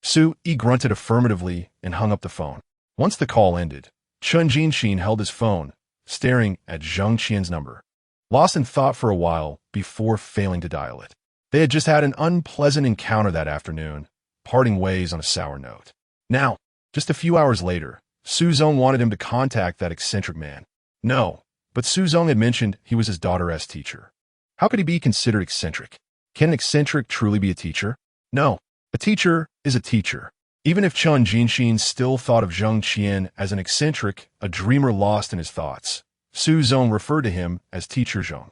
Su Yi grunted affirmatively and hung up the phone. Once the call ended, Jang Xien held his phone, staring at Jang Xien's number, lost in thought for a while before failing to dial it. They had just had an unpleasant encounter that afternoon, parting ways on a sour note. Now, just a few hours later, Suzong wanted him to contact that eccentric man. No, but Suzong had mentioned he was his daughter's teacher. How could he be considered eccentric? Can an eccentric truly be a teacher? No, a teacher is a teacher. Even if Jang Xien still thought of Jang Xien as an eccentric, a dreamer lost in his thoughts, Suzong referred to him as Teacher Zhang.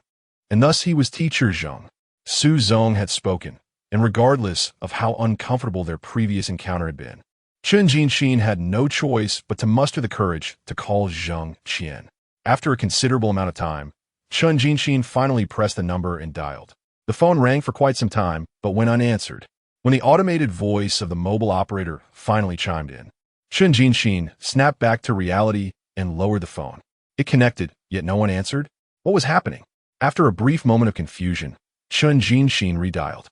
And thus he was Teacher Zhang. Suzong had spoken, and regardless of how uncomfortable their previous encounter had been, Jang Xien had no choice but to muster the courage to call Jang Xien. After a considerable amount of time, Jang Xien finally pressed the number and dialed. The phone rang for quite some time, but went unanswered. When the automated voice of the mobile operator finally chimed in, Jang Xien snapped back to reality and lowered the phone. It connected, yet no one answered. What was happening? After a brief moment of confusion, Jang Xien redialed.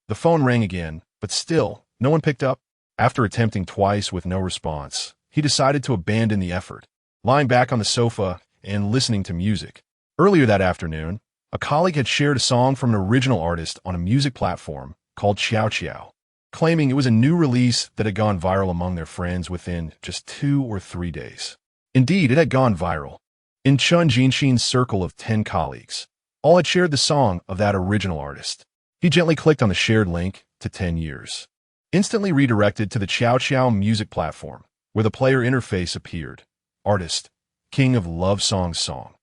The phone rang again, but still, no one picked up. After attempting twice with no response, he decided to abandon the effort, lying back on the sofa and listening to music. Earlier that afternoon, a colleague had shared a song from an original artist on a music platform called Xiao Xiao, claiming it was a new release that had gone viral among their friends within just 2 or 3 days. Indeed, it had gone viral. In Jang Xien's circle of 10 colleagues, all had shared the song of that original artist. He gently clicked on the shared link to 10 years, instantly redirected to the Xiao Xiao music platform, where the player interface appeared. Artist, King of Love Song's song.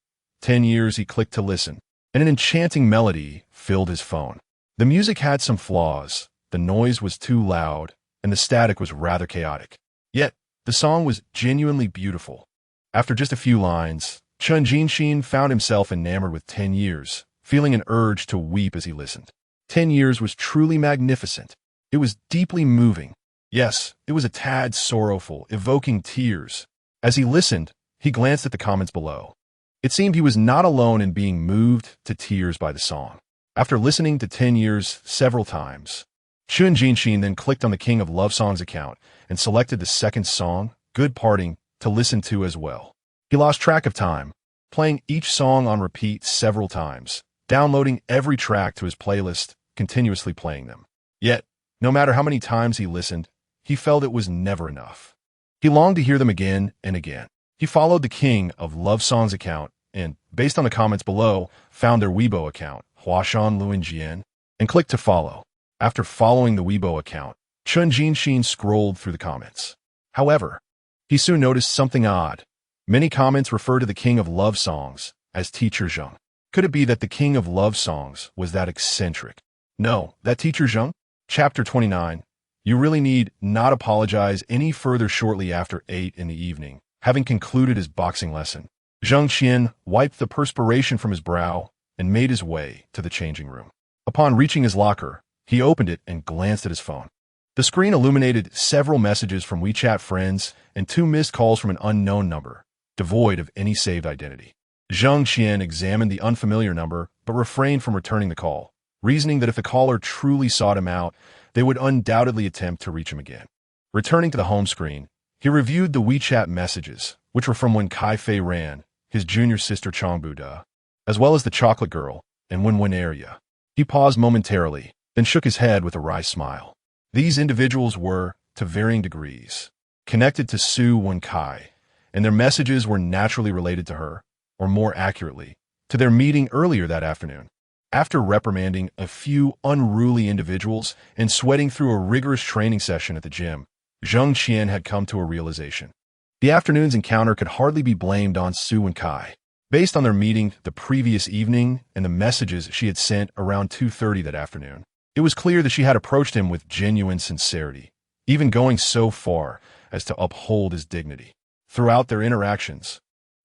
10 years he clicked to listen, and an enchanting melody filled his phone. The music had some flaws, the noise was too loud, and the static was rather chaotic. Yet, the song was genuinely beautiful. After just a few lines, Jang Xien found himself enamored with 10 years, feeling an urge to weep as he listened. 10 years was truly magnificent. It was deeply moving. Yes, it was a tad sorrowful, evoking tears. As he listened, he glanced at the comments below. It seemed he was not alone in being moved to tears by the song. After listening to 10 years several times, Jang Xien then clicked on the King of Love Songs account and selected the second song, Good Parting, to listen to as well. He lost track of time, playing each song on repeat several times, downloading every track to his playlist, continuously playing them. Yet, no matter how many times he listened, he felt it was never enough. He longed to hear them again and again. He followed the King of Love Songs account and, based on the comments below, found their Weibo account, Huashan Luanjian, and clicked to follow. After following the Weibo account, Jang Xien scrolled through the comments. However, he soon noticed something odd. Many comments refer to the King of Love Songs as Teacher Zhang. Could it be that the King of Love Songs was that eccentric? No, that teacher Zheng? Chapter 29. You really need not apologize any further shortly after 8 in the evening, having concluded his boxing lesson. Jang Xien wiped the perspiration from his brow and made his way to the changing room. Upon reaching his locker, he opened it and glanced at his phone. The screen illuminated several messages from WeChat friends and 2 missed calls from an unknown number, devoid of any saved identity. Jang Xien examined the unfamiliar number but refrained from returning the call, reasoning that if the caller truly sought him out, they would undoubtedly attempt to reach him again. Returning to the home screen, he reviewed the WeChat messages, which were from Wen Kai-fei Ran, his junior sister Changbu Da, as well as the chocolate girl and Wen area. He paused momentarily, then shook his head with a wry smile. These individuals were, to varying degrees, connected to Su Wenkai, and their messages were naturally related to her, or more accurately, to their meeting earlier that afternoon. After reprimanding a few unruly individuals and sweating through a rigorous training session at the gym, Jang Xien had come to a realization. The afternoon's encounter could hardly be blamed on Su Wenkai. Based on their meeting the previous evening and the messages she had sent around 2:30 that afternoon, it was clear that she had approached him with genuine sincerity, even going so far as to uphold his dignity. Throughout their interactions,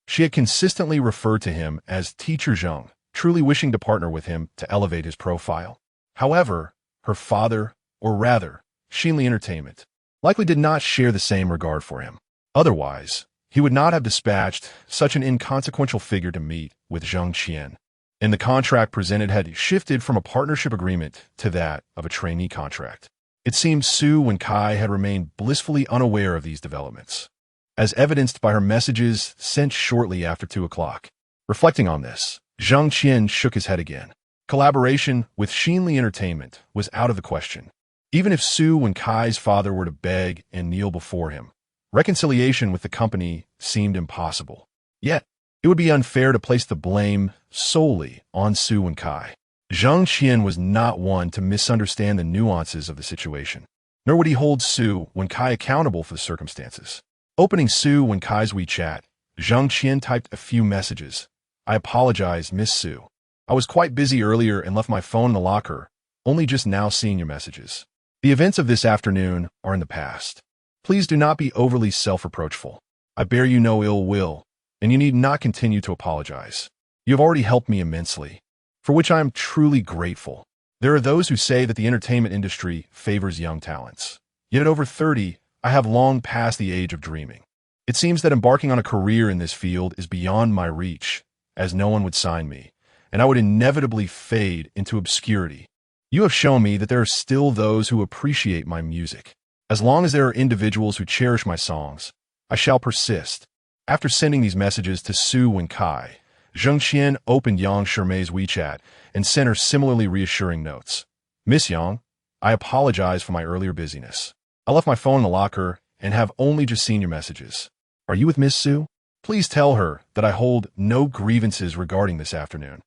she had consistently referred to him as Teacher Zheng, truly wishing to partner with him to elevate his profile. However, her father, or rather, Xinli Entertainment, likely did not share the same regard for him. Otherwise, he would not have dispatched such an inconsequential figure to meet with Jang Xien, and the contract presented had shifted from a partnership agreement to that of a trainee contract. It seemed Su Wenkai had remained blissfully unaware of these developments, as evidenced by her messages sent shortly after 2 o'clock. Reflecting on this, Jang Xien shook his head again. Collaboration with Xinli Entertainment was out of the question. Even if Su Wenkai's father were to beg and kneel before him, reconciliation with the company seemed impossible. Yet, it would be unfair to place the blame solely on Su Wenkai. Jang Xien was not one to misunderstand the nuances of the situation, nor would he hold Su Wenkai accountable for the circumstances. Opening Su Wenkai's WeChat, Jang Xien typed a few messages. I apologize, Miss Su. I was quite busy earlier and left my phone in the locker, only just now seeing your messages. The events of this afternoon are in the past. Please do not be overly self-reproachful. I bear you no ill will, and you need not continue to apologize. You have already helped me immensely, for which I am truly grateful. There are those who say that the entertainment industry favors young talents. Yet at over 30, I have long passed the age of dreaming. It seems that embarking on a career in this field is beyond my reach, as no one would sign me, and I would inevitably fade into obscurity. You have shown me that there are still those who appreciate my music. As long as there are individuals who cherish my songs, I shall persist. After sending these messages to Su Wenkai, Jang Xien opened Yang Shermei's WeChat and sent her similarly reassuring notes. Miss Yang, I apologize for my earlier busyness. I left my phone in the locker and have only just seen your messages. Are you with Miss Su? Please tell her that I hold no grievances regarding this afternoon.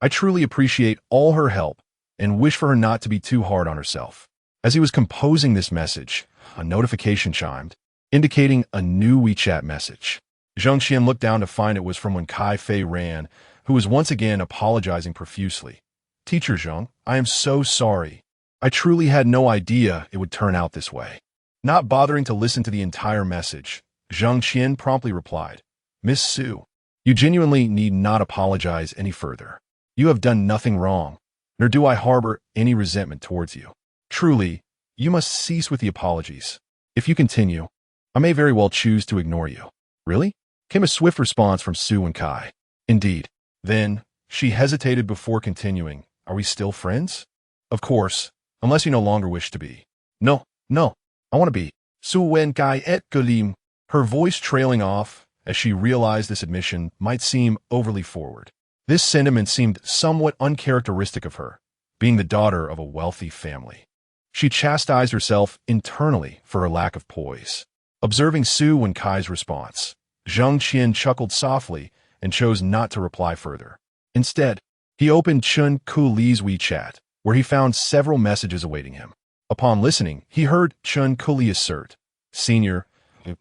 I truly appreciate all her help and wish for her not to be too hard on herself. As he was composing this message, a notification chimed, indicating a new WeChat message. Jang Xien looked down to find it was from Wen Kai-fei Ran, who was once again apologizing profusely. Teacher Zheng, I am so sorry. I truly had no idea it would turn out this way. Not bothering to listen to the entire message, Jang Xien promptly replied, Miss Su, you genuinely need not apologize any further. You have done nothing wrong, nor do I harbor any resentment towards you. Truly, you must cease with the apologies. If you continue, I may very well choose to ignore you. Really? Came a swift response from Su Wenkai. Indeed. Then, she hesitated before continuing. Are we still friends? Of course, unless you no longer wish to be. No, I want to be. Su Wenkai et Galim. Her voice trailing off as she realized this admission might seem overly forward. This sentiment seemed somewhat uncharacteristic of her, being the daughter of a wealthy family. She chastised herself internally for her lack of poise. Observing Su Wenkai's response, Jang Xien chuckled softly and chose not to reply further. Instead, he opened Chun Ku Li's WeChat, where he found several messages awaiting him. Upon listening, he heard Chun Ku Li assert, Senior,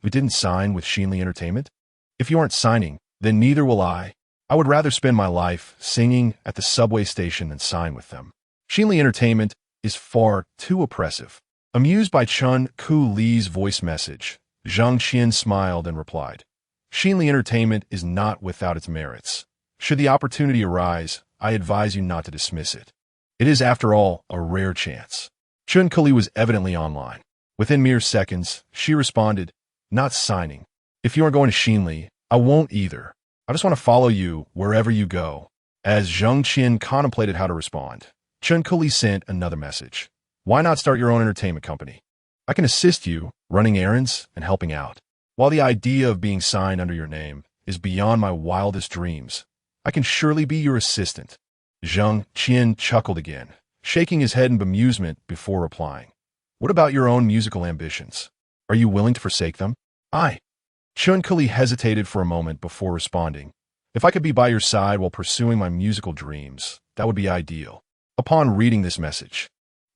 we didn't sign with Xinli Entertainment. If you aren't signing, then neither will I. I would rather spend my life singing at the subway station than sign with them. Xinli Entertainment is far too oppressive. Amused by Chun Ku Li's voice message, Jang Xien smiled and replied, Xinli Entertainment is not without its merits. Should the opportunity arise, I advise you not to dismiss it. It is, after all, a rare chance. Chun Ku Li was evidently online. Within mere seconds, she responded, not signing. If you aren't going to Xinli, I won't either. I just want to follow you wherever you go. As Zhang Qian contemplated how to respond, Chun Ku Li sent another message. Why not start your own entertainment company? I can assist you, running errands and helping out. While the idea of being signed under your name is beyond my wildest dreams, I can surely be your assistant. Zhang Qian chuckled again, shaking his head in bemusement before replying. What about your own musical ambitions? Are you willing to forsake them? Chun Ku Li hesitated for a moment before responding. If I could be by your side while pursuing my musical dreams, that would be ideal. Upon reading this message,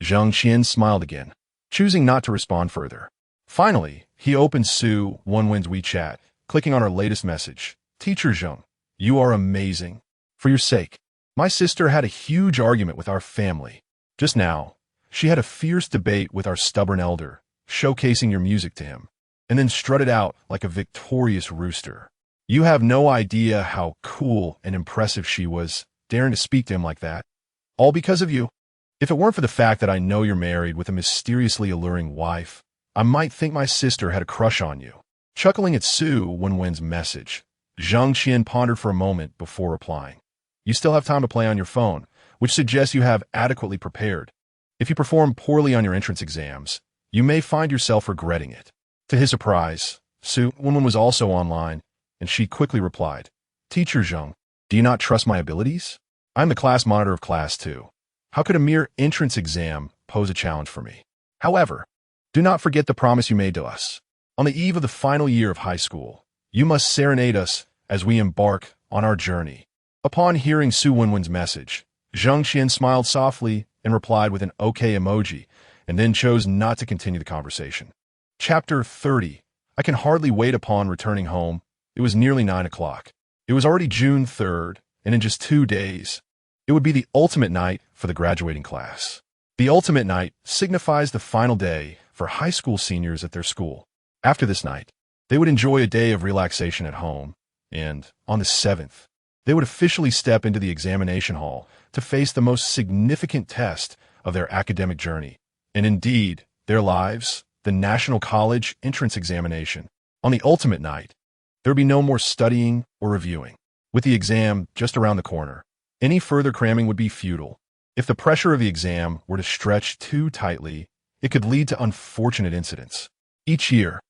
Zhang Qian smiled again, choosing not to respond further. Finally, he opened Su Wenwen's WeChat, clicking on her latest message. Teacher Zhang, you are amazing. For your sake, my sister had a huge argument with our family. Just now, she had a fierce debate with our stubborn elder, showcasing your music to him, and then strutted out like a victorious rooster. You have no idea how cool and impressive she was, daring to speak to him like that. All because of you. If it weren't for the fact that I know you're married with a mysteriously alluring wife, I might think my sister had a crush on you. Chuckling at Su Wenwen's message, Zhang Qian pondered for a moment before replying. You still have time to play on your phone, which suggests you have adequately prepared. If you perform poorly on your entrance exams, you may find yourself regretting it. To his surprise, Su Wenwen was also online, and she quickly replied, Teacher Zhang, do you not trust my abilities? I'm the class monitor of Class 2. How could a mere entrance exam pose a challenge for me? However, do not forget the promise you made to us. On the eve of the final year of high school, you must serenade us as we embark on our journey. Upon hearing Su Wenwen's message, Zhang Qian smiled softly and replied with an OK emoji, and then chose not to continue the conversation. Chapter 30. I can hardly wait. Upon returning home, it was nearly 9 o'clock. It was already June 3rd, and in just 2 days, it would be the ultimate night for the graduating class. The ultimate night signifies the final day for high school seniors at their school. After this night, they would enjoy a day of relaxation at home, and on the 7th, they would officially step into the examination hall to face the most significant test of their academic journey, and indeed, their lives, the National College Entrance Examination. On the ultimate night, there would be no more studying or reviewing. With the exam just around the corner, any further cramming would be futile. If the pressure of the exam were to stretch too tightly, it could lead to unfortunate incidents. Each year,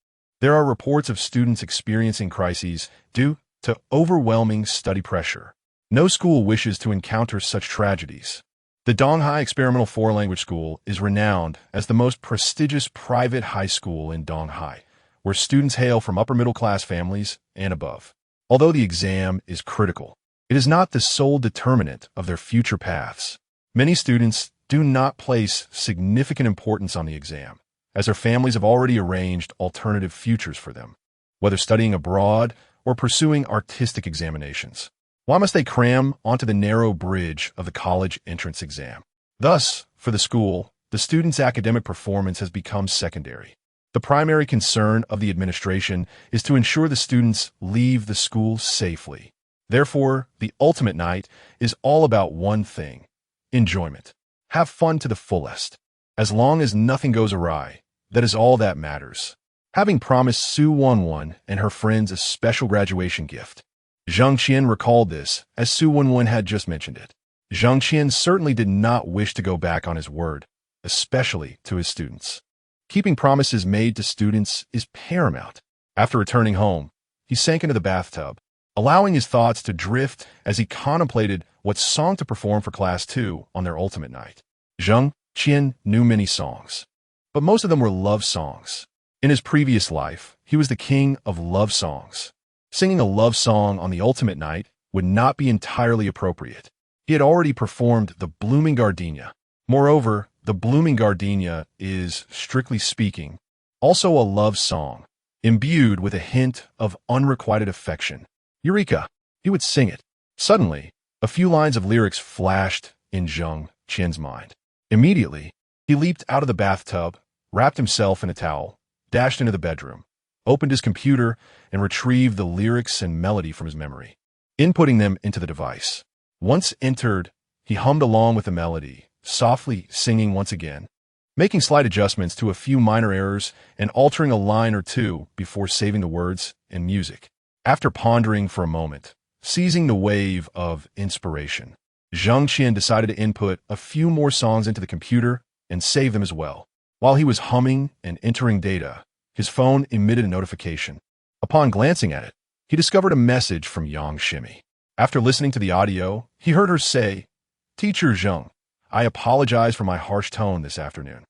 there are reports of students experiencing crises due to overwhelming study pressure. No school wishes to encounter such tragedies. The Donghai Experimental Four-Language School is renowned as the most prestigious private high school in Donghai, where students hail from upper-middle-class families and above. Although the exam is critical, it is not the sole determinant of their future paths. Many students do not place significant importance on the exam, as their families have already arranged alternative futures for them, whether studying abroad or pursuing artistic examinations. Why must they cram onto the narrow bridge of the college entrance exam? Thus, for the school, the student's academic performance has become secondary. The primary concern of the administration is to ensure the students leave the school safely. Therefore, the ultimate night is all about one thing: enjoyment. Have fun to the fullest. As long as nothing goes awry, that is all that matters. Having promised Su Wenwen and her friends a special graduation gift, Zhang Qian recalled this as Su Wenwen had just mentioned it. Zhang Qian certainly did not wish to go back on his word, especially to his students. Keeping promises made to students is paramount. After returning home, he sank into the bathtub, allowing his thoughts to drift as he contemplated what song to perform for Class 2 on their ultimate night. Zhang Qian knew many songs, but most of them were love songs. In his previous life, he was the king of love songs. Singing a love song on the ultimate night would not be entirely appropriate. He had already performed the Blooming Gardenia. Moreover, the Blooming Gardenia is, strictly speaking, also a love song, imbued with a hint of unrequited affection. Eureka! He would sing it. Suddenly, a few lines of lyrics flashed in Zhang Qian's mind. Immediately, he leaped out of the bathtub, wrapped himself in a towel, dashed into the bedroom, opened his computer, and retrieved the lyrics and melody from his memory, inputting them into the device. Once entered, he hummed along with the melody, softly singing once again, making slight adjustments to a few minor errors and altering a line or two before saving the words and music. After pondering for a moment, seizing the wave of inspiration, Jang Xien decided to input a few more songs into the computer and save them as well. While he was humming and entering data, his phone emitted a notification. Upon glancing at it, he discovered a message from Jang Xien. After listening to the audio, he heard her say, "Teacher Zheng, I apologize for my harsh tone this afternoon.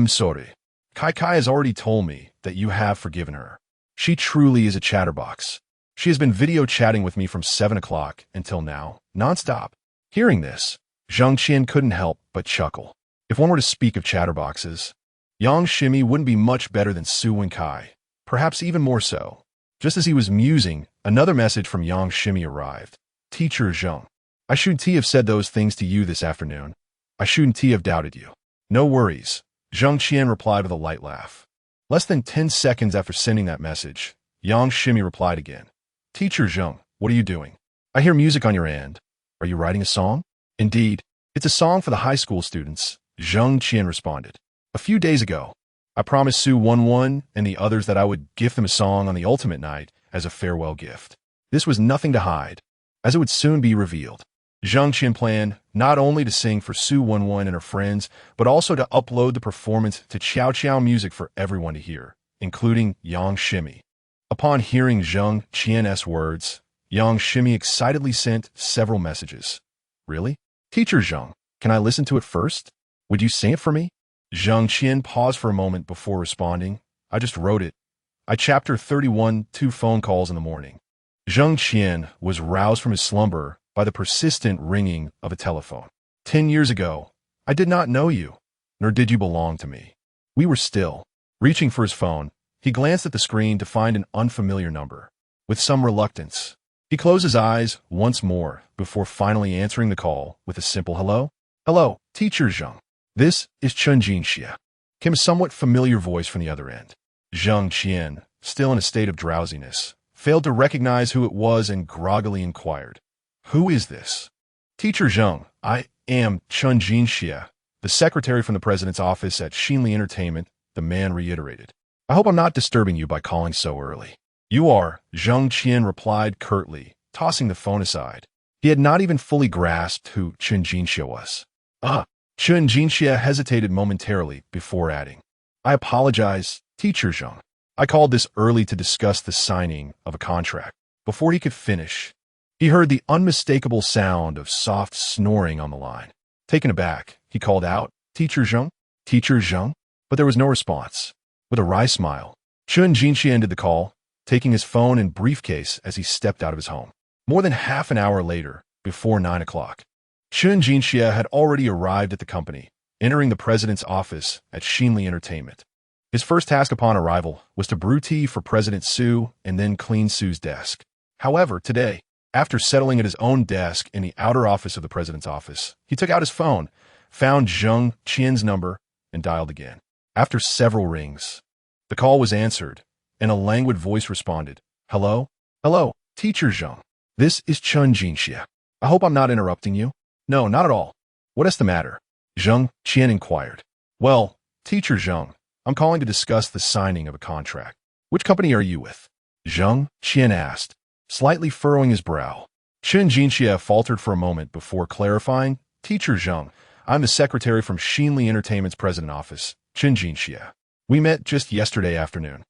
Sorry. Kai has already told me that you have forgiven her. She truly is a chatterbox. She has been video chatting with me from 7 o'clock until now, nonstop." Hearing this, Jang Xien couldn't help but chuckle. If one were to speak of chatterboxes, Yang Xien wouldn't be much better than Su Wenkai, perhaps even more so. Just as he was musing, another message from Yang Xien arrived. "Teacher Zheng, I shouldn't have said those things to you this afternoon. I shouldn't have doubted you." "No worries," Jang Xien replied with a light laugh. Less than 10 seconds after sending that message, Yang Xien replied again. "Teacher Zheng, what are you doing? I hear music on your end. Are you writing a song?" "Indeed, it's a song for the high school students," Jang Xien responded. "A few days ago, I promised Su Wenwen and the others that I would gift them a song on the ultimate night as a farewell gift. This was nothing to hide, as it would soon be revealed." Jang Xien planned not only to sing for Su Wenwen and her friends, but also to upload the performance to Qiao Qiao Music for everyone to hear, including Yang Xien. Upon hearing Jang Qien's words, Yang Xien excitedly sent several messages. "Really? Teacher Zheng, can I listen to it first? Would you sing it for me?" Jang Xien paused for a moment before responding. "I just wrote it. I chapter 31, 2 phone calls in the morning." Jang Xien was roused from his slumber by the persistent ringing of a telephone. 10 years ago, I did not know you, nor did you belong to me." We were still. Reaching for his phone, he glanced at the screen to find an unfamiliar number. With some reluctance, he closed his eyes once more before finally answering the call with a simple hello. "Hello, Teacher Zheng. This is Jang Xien," came a somewhat familiar voice from the other end. Jang Xien, still in a state of drowsiness, failed to recognize who it was and groggily inquired, "Who is this?" "Teacher Zheng, I am Jang Xien, the secretary from the president's office at Xinli Entertainment," the man reiterated. "I hope I'm not disturbing you by calling so early." "You are," Jang Xien replied curtly, tossing the phone aside. He had not even fully grasped who Jang Xien was. Jang Xien hesitated momentarily before adding, "I apologize, Teacher Zheng. I called this early to discuss the signing of a contract." Before he could finish, he heard the unmistakable sound of soft snoring on the line. Taken aback, he called out, "Teacher Zheng? Teacher Zheng?" But there was no response. With a wry smile, Jang Xien ended the call, taking his phone and briefcase as he stepped out of his home. More than half an hour later, before 9 o'clock, Jang Xien had already arrived at the company, entering the president's office at Xinli Entertainment. His first task upon arrival was to brew tea for President Su and then clean Su's desk. However, today, after settling at his own desk in the outer office of the president's office, he took out his phone, found Jang Qien's number, and dialed again. After several rings, the call was answered, and a languid voice responded, "Hello? Hello, Teacher Zheng. This is Jang Xien. I hope I'm not interrupting you." "No, not at all. What is the matter?" Jang Xien inquired. "Well, Teacher Zheng, I'm calling to discuss the signing of a contract." "Which company are you with?" Jang Xien asked, slightly furrowing his brow. Jang Xien faltered for a moment before clarifying, "Teacher Zheng, I'm the secretary from Xinli Entertainment's president office, Jang Xien. We met just yesterday afternoon."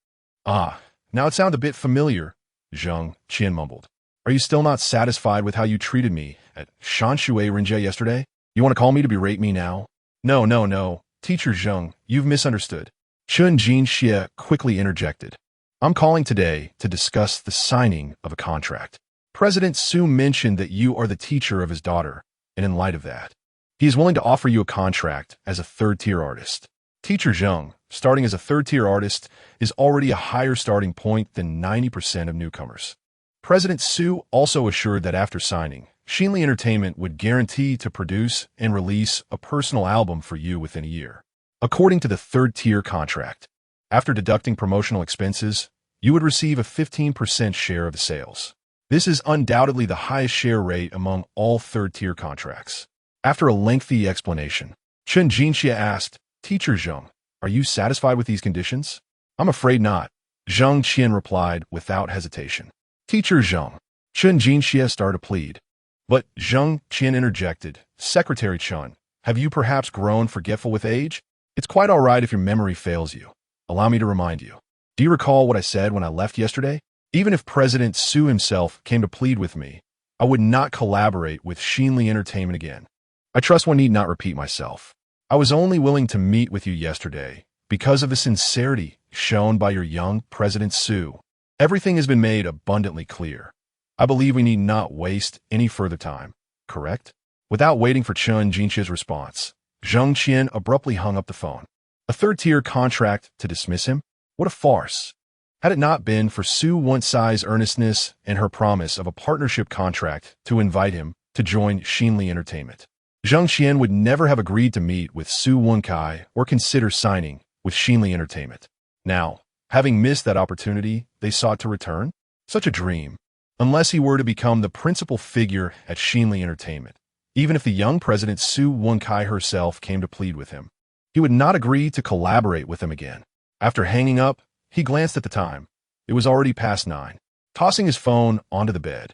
"Ah, now it sounds a bit familiar," Jang Xien mumbled. "Are you still not satisfied with how you treated me at Shanshui Rinjie yesterday? You want to call me to berate me now?" No, Teacher Zheng, you've misunderstood." Jang Xien quickly interjected. "I'm calling today to discuss the signing of a contract. President Su mentioned that you are the teacher of his daughter, and in light of that, he is willing to offer you a contract as a third-tier artist. Teacher Zheng, starting as a third-tier artist, is already a higher starting point than 90% of newcomers. President Su also assured that after signing, Xinli Entertainment would guarantee to produce and release a personal album for you within a year. According to the third-tier contract, after deducting promotional expenses, you would receive a 15% share of the sales. This is undoubtedly the highest share rate among all third-tier contracts. After a lengthy explanation, Chen Jinxie asked, "Teacher Zheng, are you satisfied with these conditions?" "I'm afraid not," Jang Xien replied without hesitation. "Teacher Zheng," Chen Jinxie started to plead. But Zhang Qian interjected, "Secretary Chen, have you perhaps grown forgetful with age? It's quite all right if your memory fails you. Allow me to remind you. Do you recall what I said when I left yesterday? Even if President Su himself came to plead with me, I would not collaborate with Xinli Entertainment again. I trust one need not repeat myself. I was only willing to meet with you yesterday because of the sincerity shown by your young President Su. Everything has been made abundantly clear. I believe we need not waste any further time, correct?" Without waiting for Chen Jinxia's response, Zhang Qian abruptly hung up the phone. A third-tier contract to dismiss him? What a farce! Had it not been for Su Wensai's earnestness and her promise of a partnership contract to invite him to join Xinli Entertainment, Zhang Qian would never have agreed to meet with Su Wenkai or consider signing with Xinli Entertainment. Now, having missed that opportunity, they sought to return? Such a dream. Unless he were to become the principal figure at Xinli Entertainment, even if the young President Su Wenkai herself came to plead with him, he would not agree to collaborate with him again. After hanging up, he glanced at the time. It was already past 9. Tossing his phone onto the bed,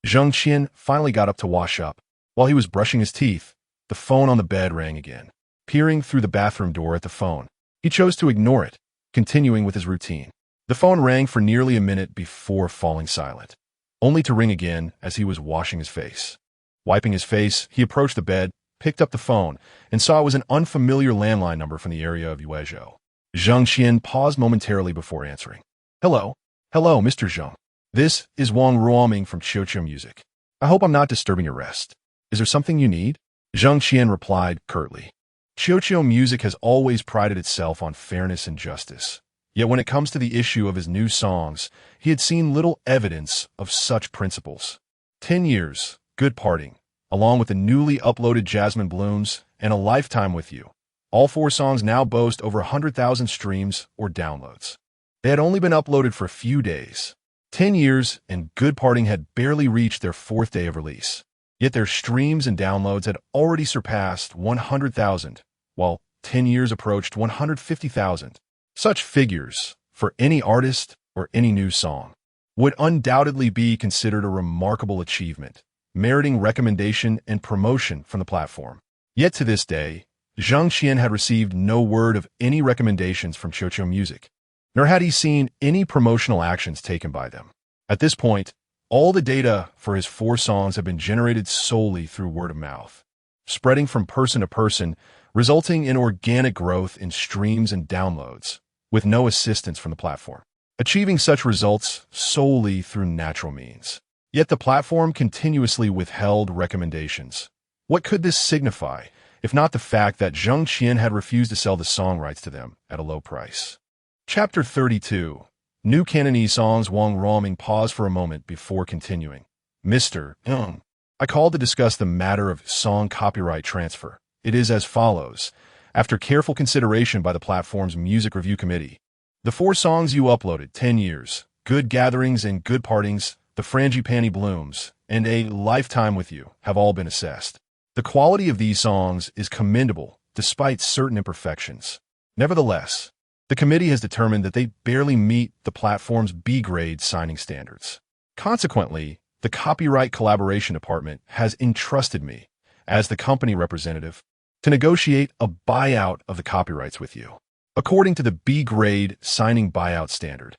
Zhang Qian finally got up to wash up. While he was brushing his teeth, the phone on the bed rang again. Peering through the bathroom door at the phone, he chose to ignore it, continuing with his routine. The phone rang for nearly a minute before falling silent, only to ring again as he was washing his face. Wiping his face, he approached the bed, picked up the phone, and saw it was an unfamiliar landline number from the area of Yuezhou. Zhang Qian paused momentarily before answering. "Hello, Mr. Zheng. This is Wang Ruoming from Showdown Music. I hope I'm not disturbing your rest. Is there something you need?" Zhang Qian replied curtly. Showdown Music has always prided itself on fairness and justice. Yet when it comes to the issue of his new songs, he had seen little evidence of such principles. 10 years, Good Parting, along with the newly uploaded Jasmine Blooms and A Lifetime with You. All 4 songs now boast over 100,000 streams or downloads. They had only been uploaded for a few days. 10 years and Good Parting had barely reached their 4th day of release. Yet their streams and downloads had already surpassed 100,000, while 10 years approached 150,000. Such figures, for any artist or any new song, would undoubtedly be considered a remarkable achievement, meriting recommendation and promotion from the platform. Yet to this day, Zhang Qian had received no word of any recommendations from Showdown Music, nor had he seen any promotional actions taken by them. At this point, all the data for his 4 songs have been generated solely through word of mouth, spreading from person to person, resulting in organic growth in streams and downloads, with no assistance from the platform, achieving such results solely through natural means. Yet the platform continuously withheld recommendations. What could this signify, if not the fact that Zhang Qian had refused to sell the song rights to them at a low price? Chapter 32. New Cantonese songs. Wang Ruoming paused for a moment before continuing. "Mr. Ng, I called to discuss the matter of song copyright transfer. It is as follows. After careful consideration by the platform's music review committee, the 4 songs you uploaded, 10 years, Good Gatherings and Good Partings, The Frangipani Blooms, and A Lifetime with You, have all been assessed. The quality of these songs is commendable, despite certain imperfections. Nevertheless, the committee has determined that they barely meet the platform's B-grade signing standards. Consequently, the Copyright Collaboration Department has entrusted me, as the company representative, to negotiate a buyout of the copyrights with you. According to the B-grade signing buyout standard,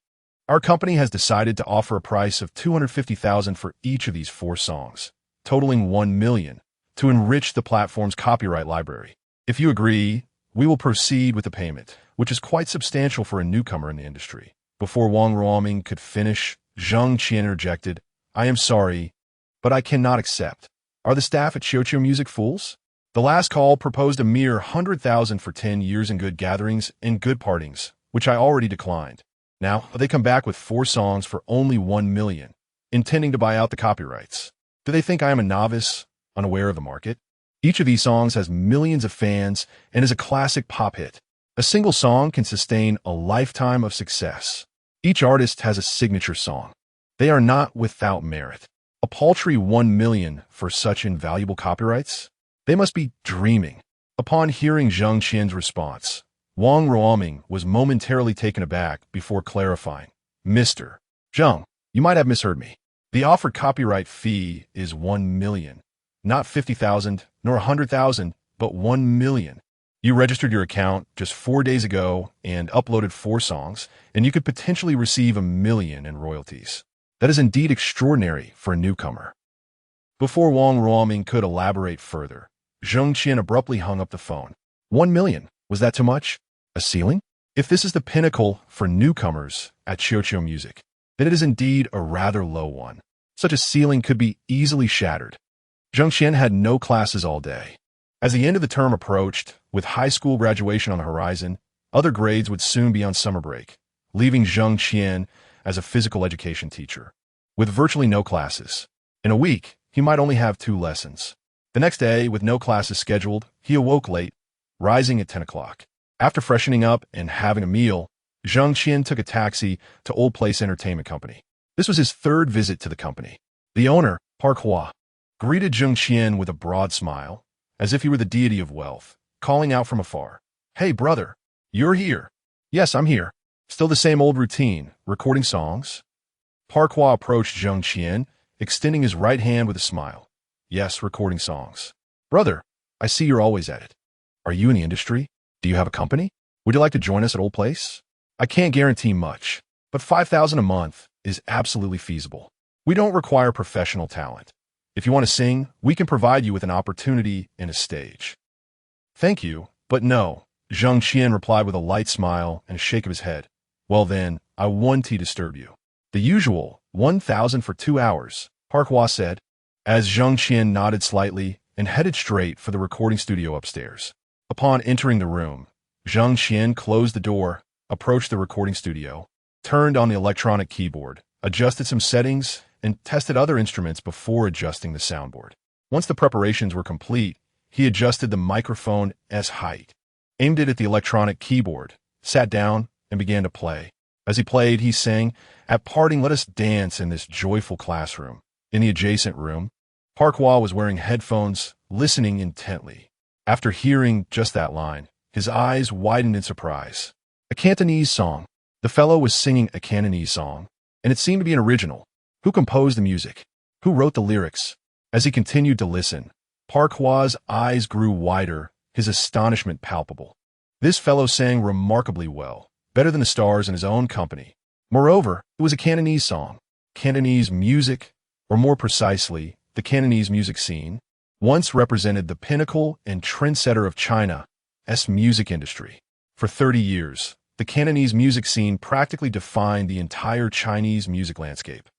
our company has decided to offer a price of $250,000 for each of these 4 songs, totaling $1 million, to enrich the platform's copyright library. If you agree, we will proceed with the payment, which is quite substantial for a newcomer in the industry." Before Wang Ruoming could finish, Zhang Qian interjected, "I am sorry, but I cannot accept. Are the staff at Showdown Music fools? The last call proposed a mere 100,000 for 10 years in Good Gatherings and Good Partings, which I already declined. Now, they come back with 4 songs for only $1 million, intending to buy out the copyrights. Do they think I am a novice, unaware of the market? Each of these songs has millions of fans and is a classic pop hit. A single song can sustain a lifetime of success. Each artist has a signature song. They are not without merit. A paltry 1 million for such invaluable copyrights? They must be dreaming. Upon hearing Jang Xien's response, Wang Ruoming was momentarily taken aback before clarifying. Mr. Zhang, you might have misheard me. The offered copyright fee is 1 million. Not 50,000 nor 100,000, but 1 million. You registered your account just 4 days ago and uploaded 4 songs, and you could potentially receive 1 million in royalties. That is indeed extraordinary for a newcomer. Before Wang Ruoming could elaborate further, Jang Xien abruptly hung up the phone. 1 million? Was that too much? A ceiling? If this is the pinnacle for newcomers at Qiuqiu Music, then it is indeed a rather low one. Such a ceiling could be easily shattered. Jang Xien had no classes all day. As the end of the term approached, with high school graduation on the horizon, other grades would soon be on summer break, leaving Jang Xien as a physical education teacher. With virtually no classes. In a week, he might only have 2 lessons. The next day, with no classes scheduled, he awoke late, rising at 10 o'clock. After freshening up and having a meal, Jang Xien took a taxi to Old Place Entertainment Company. This was his 3rd visit to the company. The owner, Park Hua, greeted Jang Xien with a broad smile, as if he were the deity of wealth, calling out from afar. Hey, brother, you're here. Yes, I'm here. Still the same old routine, recording songs? Park Hua approached Jang Xien, extending his right hand with a smile. Yes, recording songs. Brother, I see you're always at it. Are you in the industry? Do you have a company? Would you like to join us at Old Place? I can't guarantee much, but 5,000 a month is absolutely feasible. We don't require professional talent. If you want to sing, we can provide you with an opportunity and a stage. Thank you, but no, Jang Xien replied with a light smile and a shake of his head. Well then, I won't disturb you. The usual 1,000 for 2 hours, Park Hua said, as Jang Xien nodded slightly and headed straight for the recording studio upstairs. Upon entering the room, Jang Xien closed the door, approached the recording studio, turned on the electronic keyboard, adjusted some settings, and tested other instruments before adjusting the soundboard. Once the preparations were complete, he adjusted the microphone's height, aimed it at the electronic keyboard, sat down, and began to play. As he played, he sang, "At parting, let us dance in this joyful classroom." In the adjacent room, Park Hua was wearing headphones, listening intently. After hearing just that line, his eyes widened in surprise. A Cantonese song. The fellow was singing a Cantonese song, and it seemed to be an original. Who composed the music? Who wrote the lyrics? As he continued to listen, Park Hwa's eyes grew wider, his astonishment palpable. This fellow sang remarkably well, better than the stars in his own company. Moreover, it was a Cantonese song. Cantonese music, or more precisely, the Cantonese music scene, once represented the pinnacle and trendsetter of China's music industry. For 30 years, the Cantonese music scene practically defined the entire Chinese music landscape.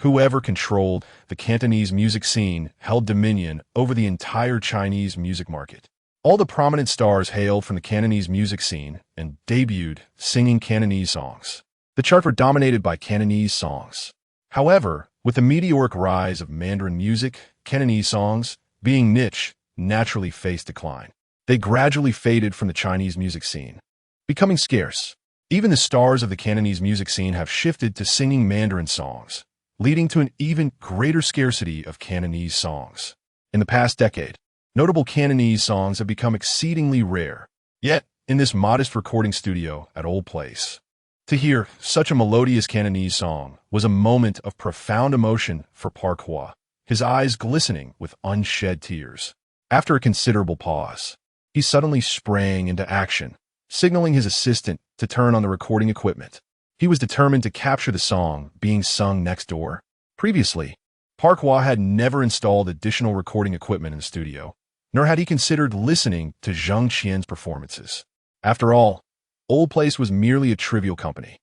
Whoever controlled the Cantonese music scene held dominion over the entire Chinese music market. All the prominent stars hailed from the Cantonese music scene and debuted singing Cantonese songs. The charts were dominated by Cantonese songs. However, with the meteoric rise of Mandarin music, Cantonese songs, being niche, naturally faced decline. They gradually faded from the Chinese music scene, becoming scarce. Even the stars of the Cantonese music scene have shifted to singing Mandarin songs, leading to an even greater scarcity of Cantonese songs. In the past decade, notable Cantonese songs have become exceedingly rare. Yet, in this modest recording studio at Old Place, to hear such a melodious Cantonese song was a moment of profound emotion for Park Hwa, his eyes glistening with unshed tears. After a considerable pause, he suddenly sprang into action, signaling his assistant to turn on the recording equipment. He was determined to capture the song being sung next door. Previously, Park Hwa had never installed additional recording equipment in the studio, nor had he considered listening to Jang Xien's performances. After all, Old Place was merely a trivial company.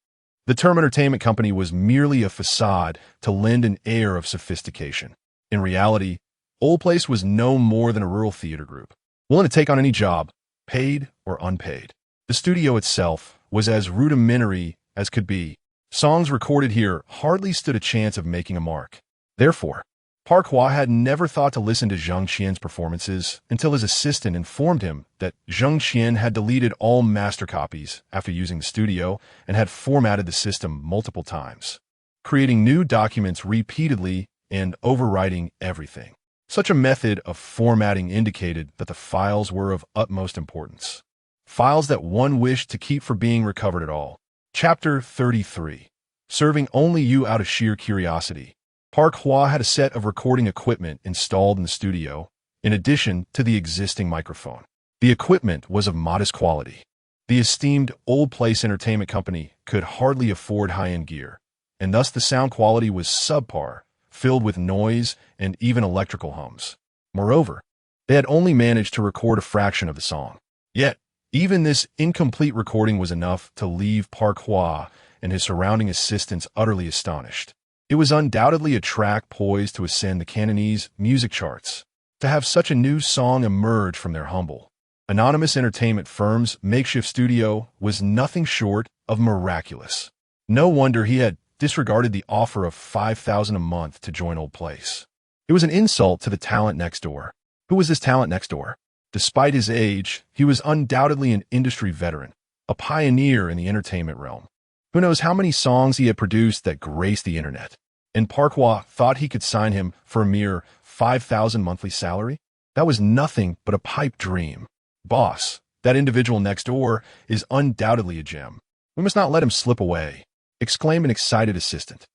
The term entertainment company was merely a facade to lend an air of sophistication. In reality, Old Place was no more than a rural theater group, willing to take on any job, paid or unpaid. The studio itself was as rudimentary as could be. Songs recorded here hardly stood a chance of making a mark. Therefore, Park Hwa had never thought to listen to Jang Xien's performances until his assistant informed him that Jang Xien had deleted all master copies after using the studio and had formatted the system multiple times, creating new documents repeatedly and overwriting everything. Such a method of formatting indicated that the files were of utmost importance. Files that one wished to keep for being recovered at all. Chapter 33. Serving only you out of sheer curiosity. Park Hwa had a set of recording equipment installed in the studio, in addition to the existing microphone. The equipment was of modest quality. The esteemed Old Place Entertainment Company could hardly afford high-end gear, and thus the sound quality was subpar, filled with noise and even electrical hums. Moreover, they had only managed to record a fraction of the song. Yet, even this incomplete recording was enough to leave Park Hwa and his surrounding assistants utterly astonished. It was undoubtedly a track poised to ascend the Cantonese music charts. To have such a new song emerge from their humble, anonymous entertainment firm's makeshift studio was nothing short of miraculous. No wonder he had disregarded the offer of $5,000 a month to join Old Place. It was an insult to the talent next door. Who was this talent next door? Despite his age, he was undoubtedly an industry veteran, a pioneer in the entertainment realm. Who knows how many songs he had produced that graced the internet? And Park Hwa thought he could sign him for a mere $5,000 monthly salary? That was nothing but a pipe dream. Boss, that individual next door is undoubtedly a gem. We must not let him slip away, exclaimed an excited assistant.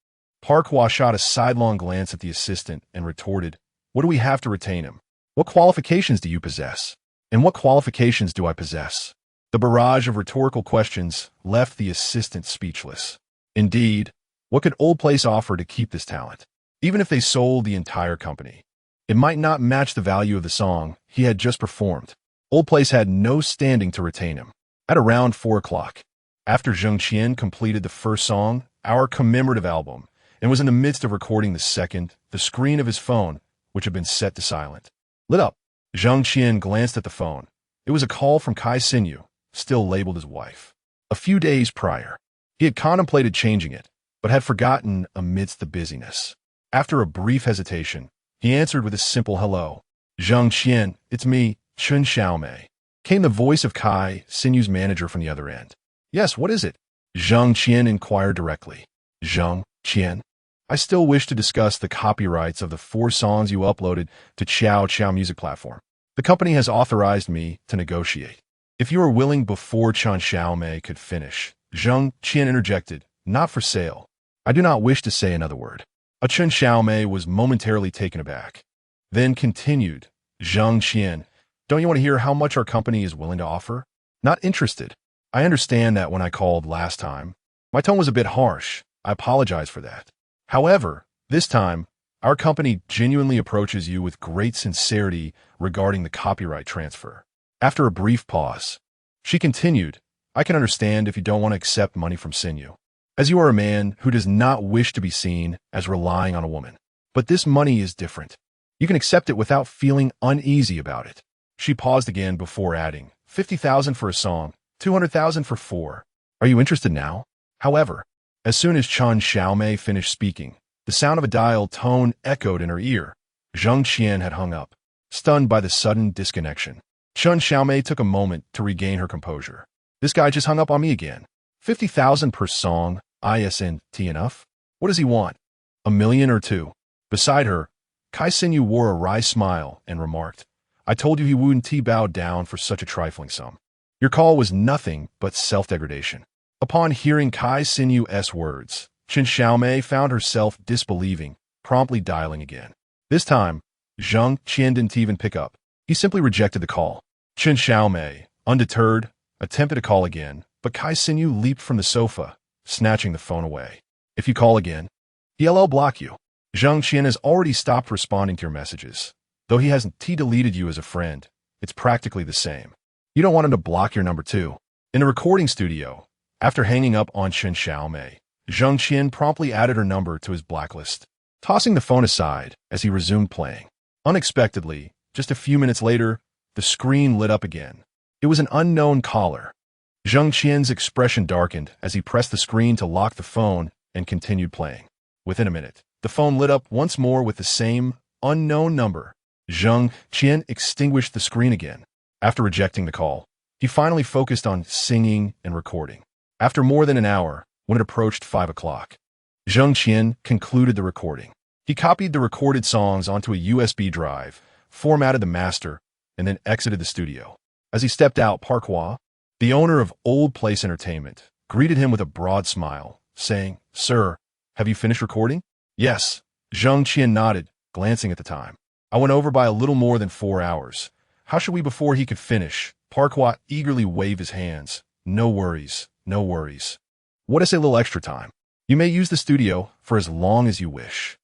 Park Hwa shot a sidelong glance at the assistant and retorted, "What do we have to retain him? What qualifications do you possess? And what qualifications do I possess?" The barrage of rhetorical questions left the assistant speechless. Indeed, what could Old Place offer to keep this talent? Even if they sold the entire company, it might not match the value of the song he had just performed. Old Place had no standing to retain him. At around 4 o'clock, after Jang Xien completed the first song, our commemorative album, and was in the midst of recording the second, the screen of his phone, which had been set to silent, lit up. Jang Xien glanced at the phone. It was a call from Kai Sinyu, still labeled his wife. A few days prior, he had contemplated changing it, but had forgotten amidst the busyness. After a brief hesitation, he answered with a simple hello. "Jang Xien, it's me, Chun Xiaomei," came the voice of Kai Sinyu's manager from the other end. "Yes, what is it?" Jang Xien inquired directly. "Jang Xien, I still wish to discuss the copyrights of the 4 songs you uploaded to Chow Chow Music Platform. The company has authorized me to negotiate. If you are willing before Chun Xiaomei could finish, Jang Xien interjected, "Not for sale. I do not wish to say another word." Chun Xiaomei was momentarily taken aback, then continued, "Jang Xien, don't you want to hear how much our company is willing to offer?" "Not interested. I understand that when I called last time, my tone was a bit harsh. I apologize for that. However, this time, our company genuinely approaches you with great sincerity regarding the copyright transfer." After a brief pause, she continued, "I can understand if you don't want to accept money from Sinyu, as you are a man who does not wish to be seen as relying on a woman. But this money is different. You can accept it without feeling uneasy about it." She paused again before adding, 50,000 for a song, 200,000 for 4. Are you interested now? However, as soon as Chun Xiaomei finished speaking, the sound of a dial tone echoed in her ear. Jang Xien had hung up, stunned by the sudden disconnection. Chun Xiaomei took a moment to regain her composure. "This guy just hung up on me again. 50,000 per song, isn't enough? What does he want? $1 million or 2? Beside her, Kai Sinyu wore a wry smile and remarked, "I told you he wouldn't bow down for such a trifling sum. Your call was nothing but self-degradation." Upon hearing Kai Sinyu's words, Chun Xiaomei found herself disbelieving, promptly dialing again. This time, Jang Xien didn't even pick up. He simply rejected the call. Chun Xiaomei, undeterred, attempted to call again, but Kai Sinyu leaped from the sofa, snatching the phone away. "If you call again, he'll block you. Jang Xien has already stopped responding to your messages. Though he hasn't deleted you as a friend, it's practically the same. You don't want him to block your number too." In the recording studio, after hanging up on Chun Xiaomei, Jang Xien promptly added her number to his blacklist, tossing the phone aside as he resumed playing. Unexpectedly, just a few minutes later, the screen lit up again. It was an unknown caller. Jang Xien's expression darkened as he pressed the screen to lock the phone and continued playing. Within a minute, the phone lit up once more with the same unknown number. Jang Xien extinguished the screen again. After rejecting the call, he finally focused on singing and recording. After more than an hour, when it approached 5 o'clock, Jang Xien concluded the recording. He copied the recorded songs onto a USB drive, formatted the master, and then exited the studio. As he stepped out, Park Hwa, the owner of Old Place Entertainment, greeted him with a broad smile, saying, "Sir, have you finished recording?" "Yes." Jang Xien nodded, glancing at the time. "I went over by a little more than 4 hours. How should we?" Before he could finish, Park Hwa eagerly waved his hands. "No worries, no worries. What is a little extra time? You may use the studio for as long as you wish."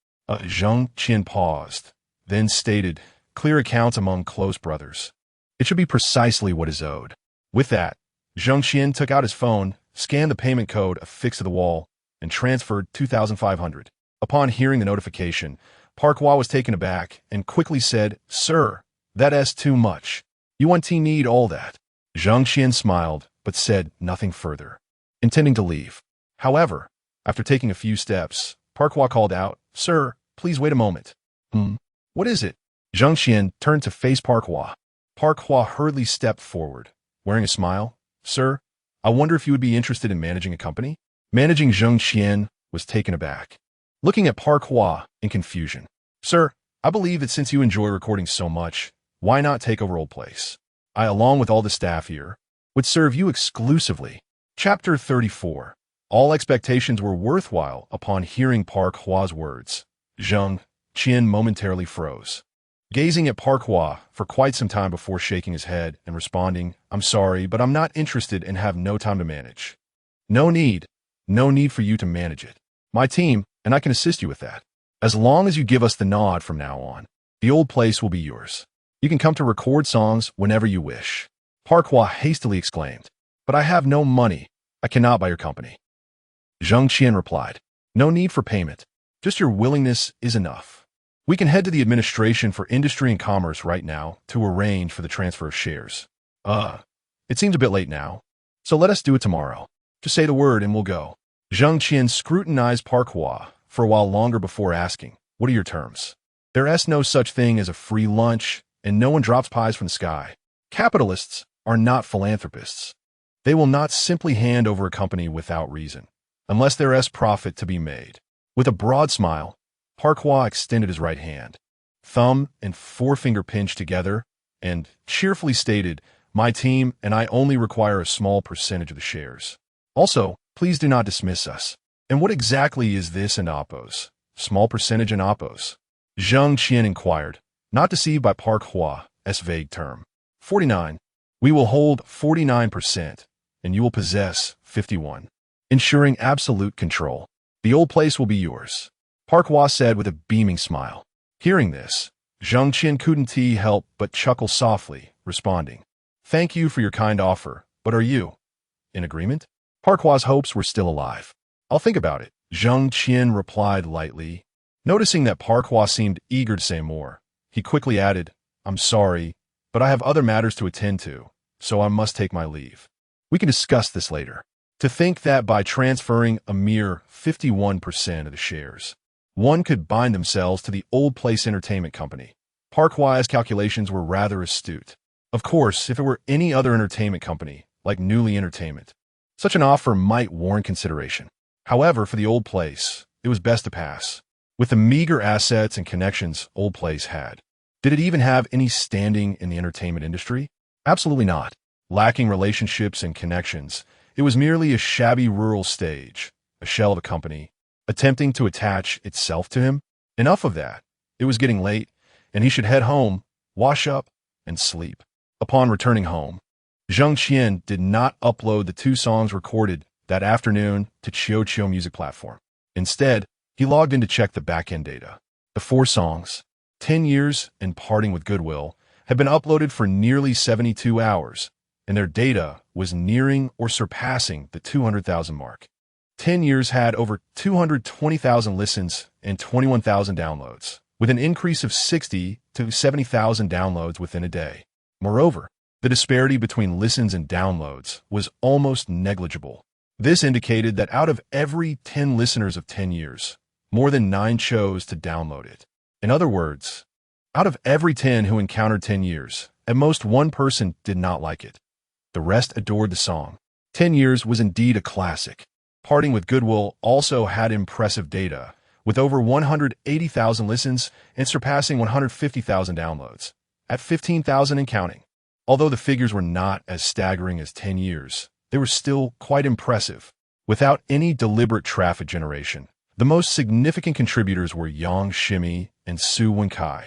Jang Xien paused, then stated, "Clear accounts among close brothers. It should be precisely what is owed." With that, Jang Xien took out his phone, scanned the payment code affixed to the wall, and transferred 2,500. Upon hearing the notification, Park Hwa was taken aback and quickly said, "Sir, that's too much. You want to need all that?" Jang Xien smiled, but said nothing further, intending to leave. However, after taking a few steps, Park Hwa called out, "Sir, please wait a moment." What is it?" Jang Xien turned to face Park Hwa. Park Hwa hurriedly stepped forward, wearing a smile. "Sir, I wonder if you would be interested in managing a company?" Managing Jang Xien was taken aback, looking at Park Hwa in confusion. "Sir, I believe that since you enjoy recording so much, why not take over Old Place? I, along with all the staff here, would serve you exclusively." Chapter 34. All expectations were worthwhile upon hearing Park Hwa's words. Jang Xien momentarily froze, gazing at Park Hwa for quite some time before shaking his head and responding, "I'm sorry, but I'm not interested and have no time to manage." No need for you to manage it. My team, and I can assist you with that. As long as you give us the nod from now on, the Old Place will be yours. You can come to record songs whenever you wish." Park Hwa hastily exclaimed, "But I have no money. I cannot buy your company." Jang Xien replied, "No need for payment. Just your willingness is enough. We can head to the Administration for Industry and Commerce right now to arrange for the transfer of shares." It seems a bit late now, so let us do it tomorrow. Just say the word and we'll go." Jang Xien scrutinized Park Hwa for a while longer before asking, "What are your terms?" "There's no such thing as a free lunch, and no one drops pies from the sky. Capitalists are not philanthropists. They will not simply hand over a company without reason, unless there is profit to be made." With a broad smile, Park Hwa extended his right hand, thumb and forefinger pinched together, and cheerfully stated, "My team and I only require a small percentage of the shares. Also, please do not dismiss us." "And what exactly is this in Oppos? Small percentage in Oppos?" Jang Xien inquired, not deceived by Park Hwa's vague term. 49. "We will hold 49%, and you will possess 51, ensuring absolute control. The Old Place will be yours," Park Hwa said with a beaming smile. Hearing this, Jang Xien couldn't help but chuckle softly, responding, "Thank you for your kind offer, but are you in agreement?" Park Hwa's hopes were still alive. "I'll think about it," Jang Xien replied lightly. Noticing that Park Hwa seemed eager to say more, he quickly added, "I'm sorry, but I have other matters to attend to, so I must take my leave. We can discuss this later." To think that by transferring a mere 51% of the shares, one could bind themselves to the Old Place Entertainment Company. Park Hwa's calculations were rather astute. Of course, if it were any other entertainment company, like Newly Entertainment, such an offer might warrant consideration. However, for the Old Place, it was best to pass. With the meager assets and connections Old Place had, did it even have any standing in the entertainment industry? Absolutely not. Lacking relationships and connections, it was merely a shabby rural stage, a shell of a company, attempting to attach itself to him. Enough of that. It was getting late, and he should head home, wash up, and sleep. Upon returning home, Jang Xien did not upload the 2 songs recorded that afternoon to Chiu music platform. Instead, he logged in to check the back-end data. The 4 songs, 10 Years and Parting with Goodwill, had been uploaded for nearly 72 hours, and their data was nearing or surpassing the 200,000 mark. 10 Years had over 220,000 listens and 21,000 downloads, with an increase of 60 to 70,000 downloads within a day. Moreover, the disparity between listens and downloads was almost negligible. This indicated that out of every 10 listeners of 10 Years, more than 9 chose to download it. In other words, Out of every 10 who encountered 10 years, at most one person did not like it. The rest adored the song. 10 years was indeed a classic. Parting with Goodwill also had impressive data, with over 180,000 listens and surpassing 150,000 downloads, at 15,000 and counting. Although the figures were not as staggering as 10 years, they were still quite impressive. Without any deliberate traffic generation, the most significant contributors were Jang Xien and Su Wenkai,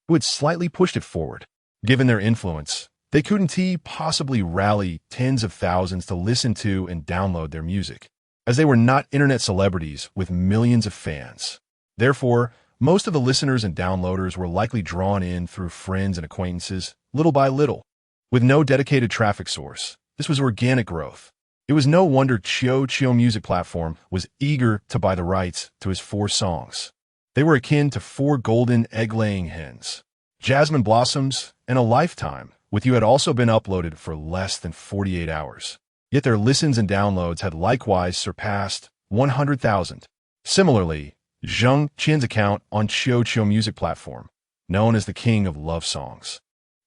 who had slightly pushed it forward. Given their influence, they couldn't possibly rally tens of thousands to listen to and download their music, as they were not internet celebrities with millions of fans. Therefore, most of the listeners and downloaders were likely drawn in through friends and acquaintances, little by little. With no dedicated traffic source, this was organic growth. It was no wonder Chio Music Platform was eager to buy the rights to his 4 songs. They were akin to 4 golden egg-laying hens. Jasmine Blossoms and A Lifetime with You had also been uploaded for less than 48 hours. Yet their listens and downloads had likewise surpassed 100,000. Similarly, Jang Xien's account on Chio Music Platform, known as the King of Love Songs,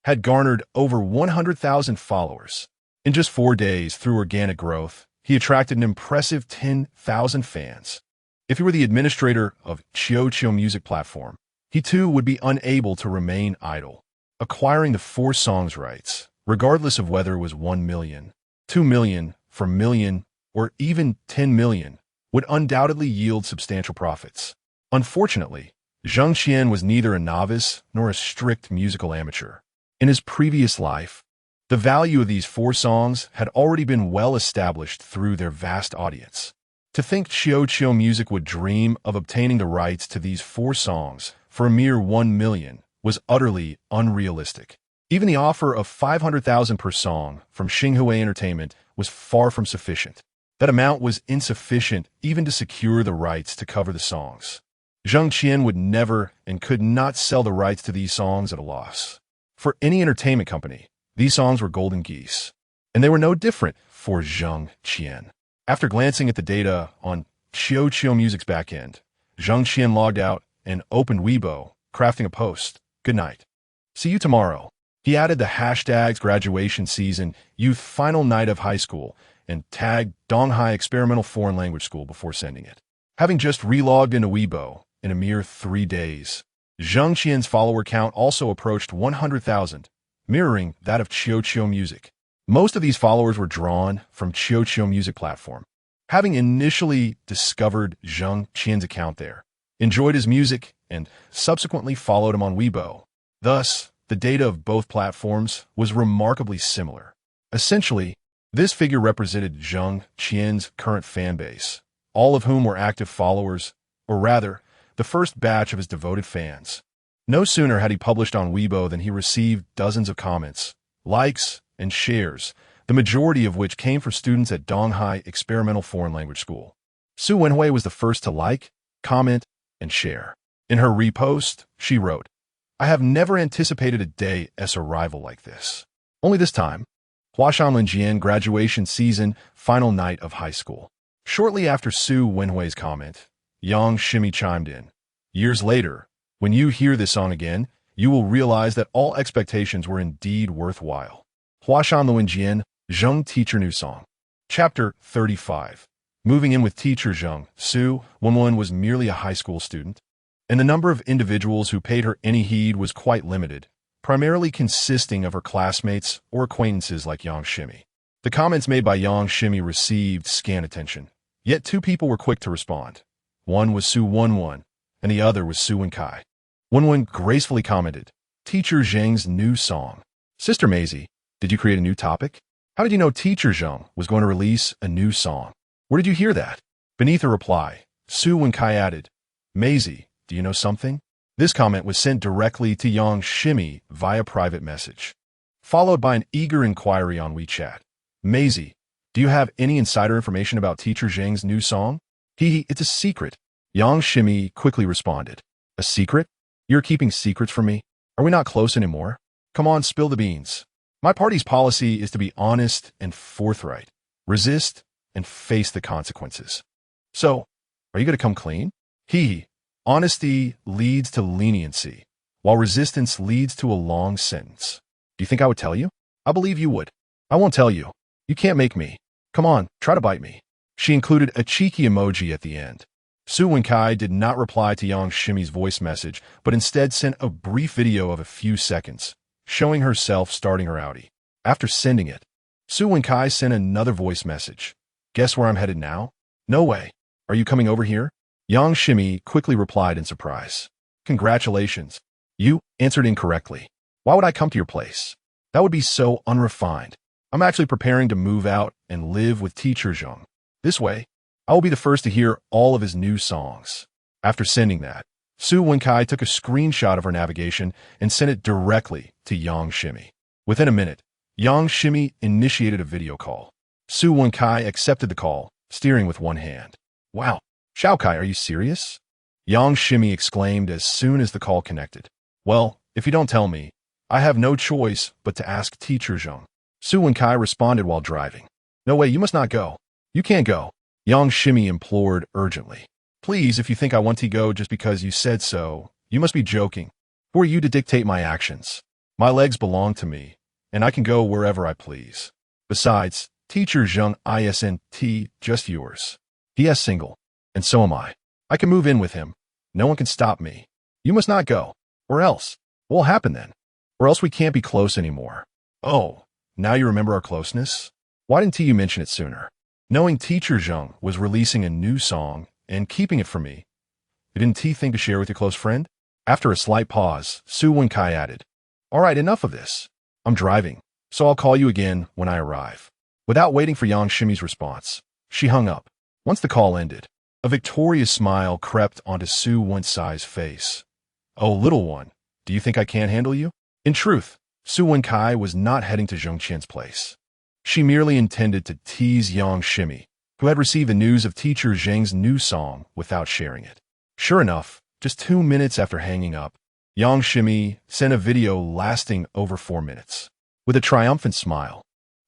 had garnered over 100,000 followers. In just 4 days, through organic growth, he attracted an impressive 10,000 fans. If he were the administrator of Chio Music Platform, he too would be unable to remain idle. Acquiring the 4 songs rights, regardless of whether it was 1 million, 2 million, 4 million, or even 10 million, would undoubtedly yield substantial profits. Unfortunately, Jang Xien was neither a novice nor a strict musical amateur. In his previous life, the value of these 4 songs had already been well established through their vast audience. To think Chio Music would dream of obtaining the rights to these 4 songs for a mere 1 million was utterly unrealistic. Even the offer of 500,000 per song from Xinhui Entertainment was far from sufficient. That amount was insufficient even to secure the rights to cover the songs. Jang Xien would never and could not sell the rights to these songs at a loss. For any entertainment company, these songs were golden geese. And they were no different for Jang Xien. After glancing at the data on Chio Music's backend, Jang Xien logged out and opened Weibo, crafting a post. Good night. See you tomorrow. He added the hashtags graduation season, youth final night of high school, and tagged Donghai Experimental Foreign Language School before sending it. Having just relogged into Weibo in a mere 3 days, Jang Xien's follower count also approached 100,000, mirroring that of Chio Music. Most of these followers were drawn from Chio Music Platform. Having initially discovered Jang Xien's account there, enjoyed his music, and subsequently followed him on Weibo. Thus, the data of both platforms was remarkably similar. Essentially, this figure represented Jang Xien's current fan base, all of whom were active followers, or rather, the first batch of his devoted fans. No sooner had he published on Weibo than he received dozens of comments, likes, and shares, the majority of which came from students at Donghai Experimental Foreign Language School. Su Wenhui was the first to like, comment, and share. In her repost, she wrote, "I have never anticipated a day as arrival like this. Only this time, Huashanlinjian graduation season, final night of high school." Shortly after Su Wenhui's comment, Jang Xien chimed in. "Years later, when you hear this song again, you will realize that all expectations were indeed worthwhile." Huashanlinjian, Zheng Teacher New Song. Chapter 35. Moving in with teacher Zheng, Su Wenhui was merely a high school student, and the number of individuals who paid her any heed was quite limited, primarily consisting of her classmates or acquaintances like Jang Xien. The comments made by Jang Xien received scant attention, yet 2 people were quick to respond. One was Su Wenhui, and the other was Su Wenkai. Wenhui gracefully commented, "Teacher Zheng's new song. Sister Maisie, did you create a new topic? How did you know Teacher Zheng was going to release a new song? Where did you hear that?" Beneath her reply, Su Wenkai added, "Maisie, do you know something?" This comment was sent directly to Jang Xien via private message, followed by an eager inquiry on WeChat. "Maisie, do you have any insider information about Teacher Zheng's new song?" It's a secret." Jang Xien quickly responded. "A secret? You're keeping secrets from me? Are we not close anymore? Come on, spill the beans. My party's policy is to be honest and forthright, resist, and face the consequences. So, are you going to come clean?" Honesty leads to leniency, while resistance leads to a long sentence. Do you think I would tell you? I believe you would. I won't tell you. You can't make me. Come on, try to bite me. She included a cheeky emoji at the end. Su Wenkai did not reply to Yang Ximi's voice message, but instead sent a brief video of a few seconds, showing herself starting her Audi. After sending it, Su Wenkai sent another voice message. Guess where I'm headed now? No way. Are you coming over here? Yang Ximi quickly replied in surprise. Congratulations. You answered incorrectly. Why would I come to your place? That would be so unrefined. I'm actually preparing to move out and live with teacher Zhang. This way, I will be the first to hear all of his new songs. After sending that, Su Wenkai took a screenshot of her navigation and sent it directly to Yang Ximi. Within a minute, Yang Ximi initiated a video call. Su Wenkai accepted the call, steering with one hand. Wow, Xiaokai, are you serious? Yang Ximi exclaimed as soon as the call connected. Well, if you don't tell me, I have no choice but to ask teacher Zhang. Su Wenkai responded while driving. No way, you must not go. You can't go. Yang Ximi implored urgently. Please, if you think I want to go just because you said so, you must be joking. Who are you to dictate my actions? My legs belong to me, and I can go wherever I please. Besides, teacher Zhang isn't just yours. He is single, and so am I. I can move in with him. No one can stop me. You must not go. Or else. What will happen then? Or else we can't be close anymore. Oh, now you remember our closeness? Why didn't you mention it sooner? Knowing teacher Zhang was releasing a new song and keeping it from me, didn't T think to share with your close friend? After a slight pause, Su Wenkai added, All right, enough of this. I'm driving, so I'll call you again when I arrive. Without waiting for Yang Ximi's response, she hung up. Once the call ended, a victorious smile crept onto Su Wenkai's face. Oh, little one, do you think I can't handle you? In truth, Su Wenkai was not heading to Jang Xien's place. She merely intended to tease Yang Ximi, who had received the news of teacher Zhang's new song without sharing it. Sure enough, just 2 minutes after hanging up, Yang Ximi sent a video lasting over 4 minutes. With a triumphant smile,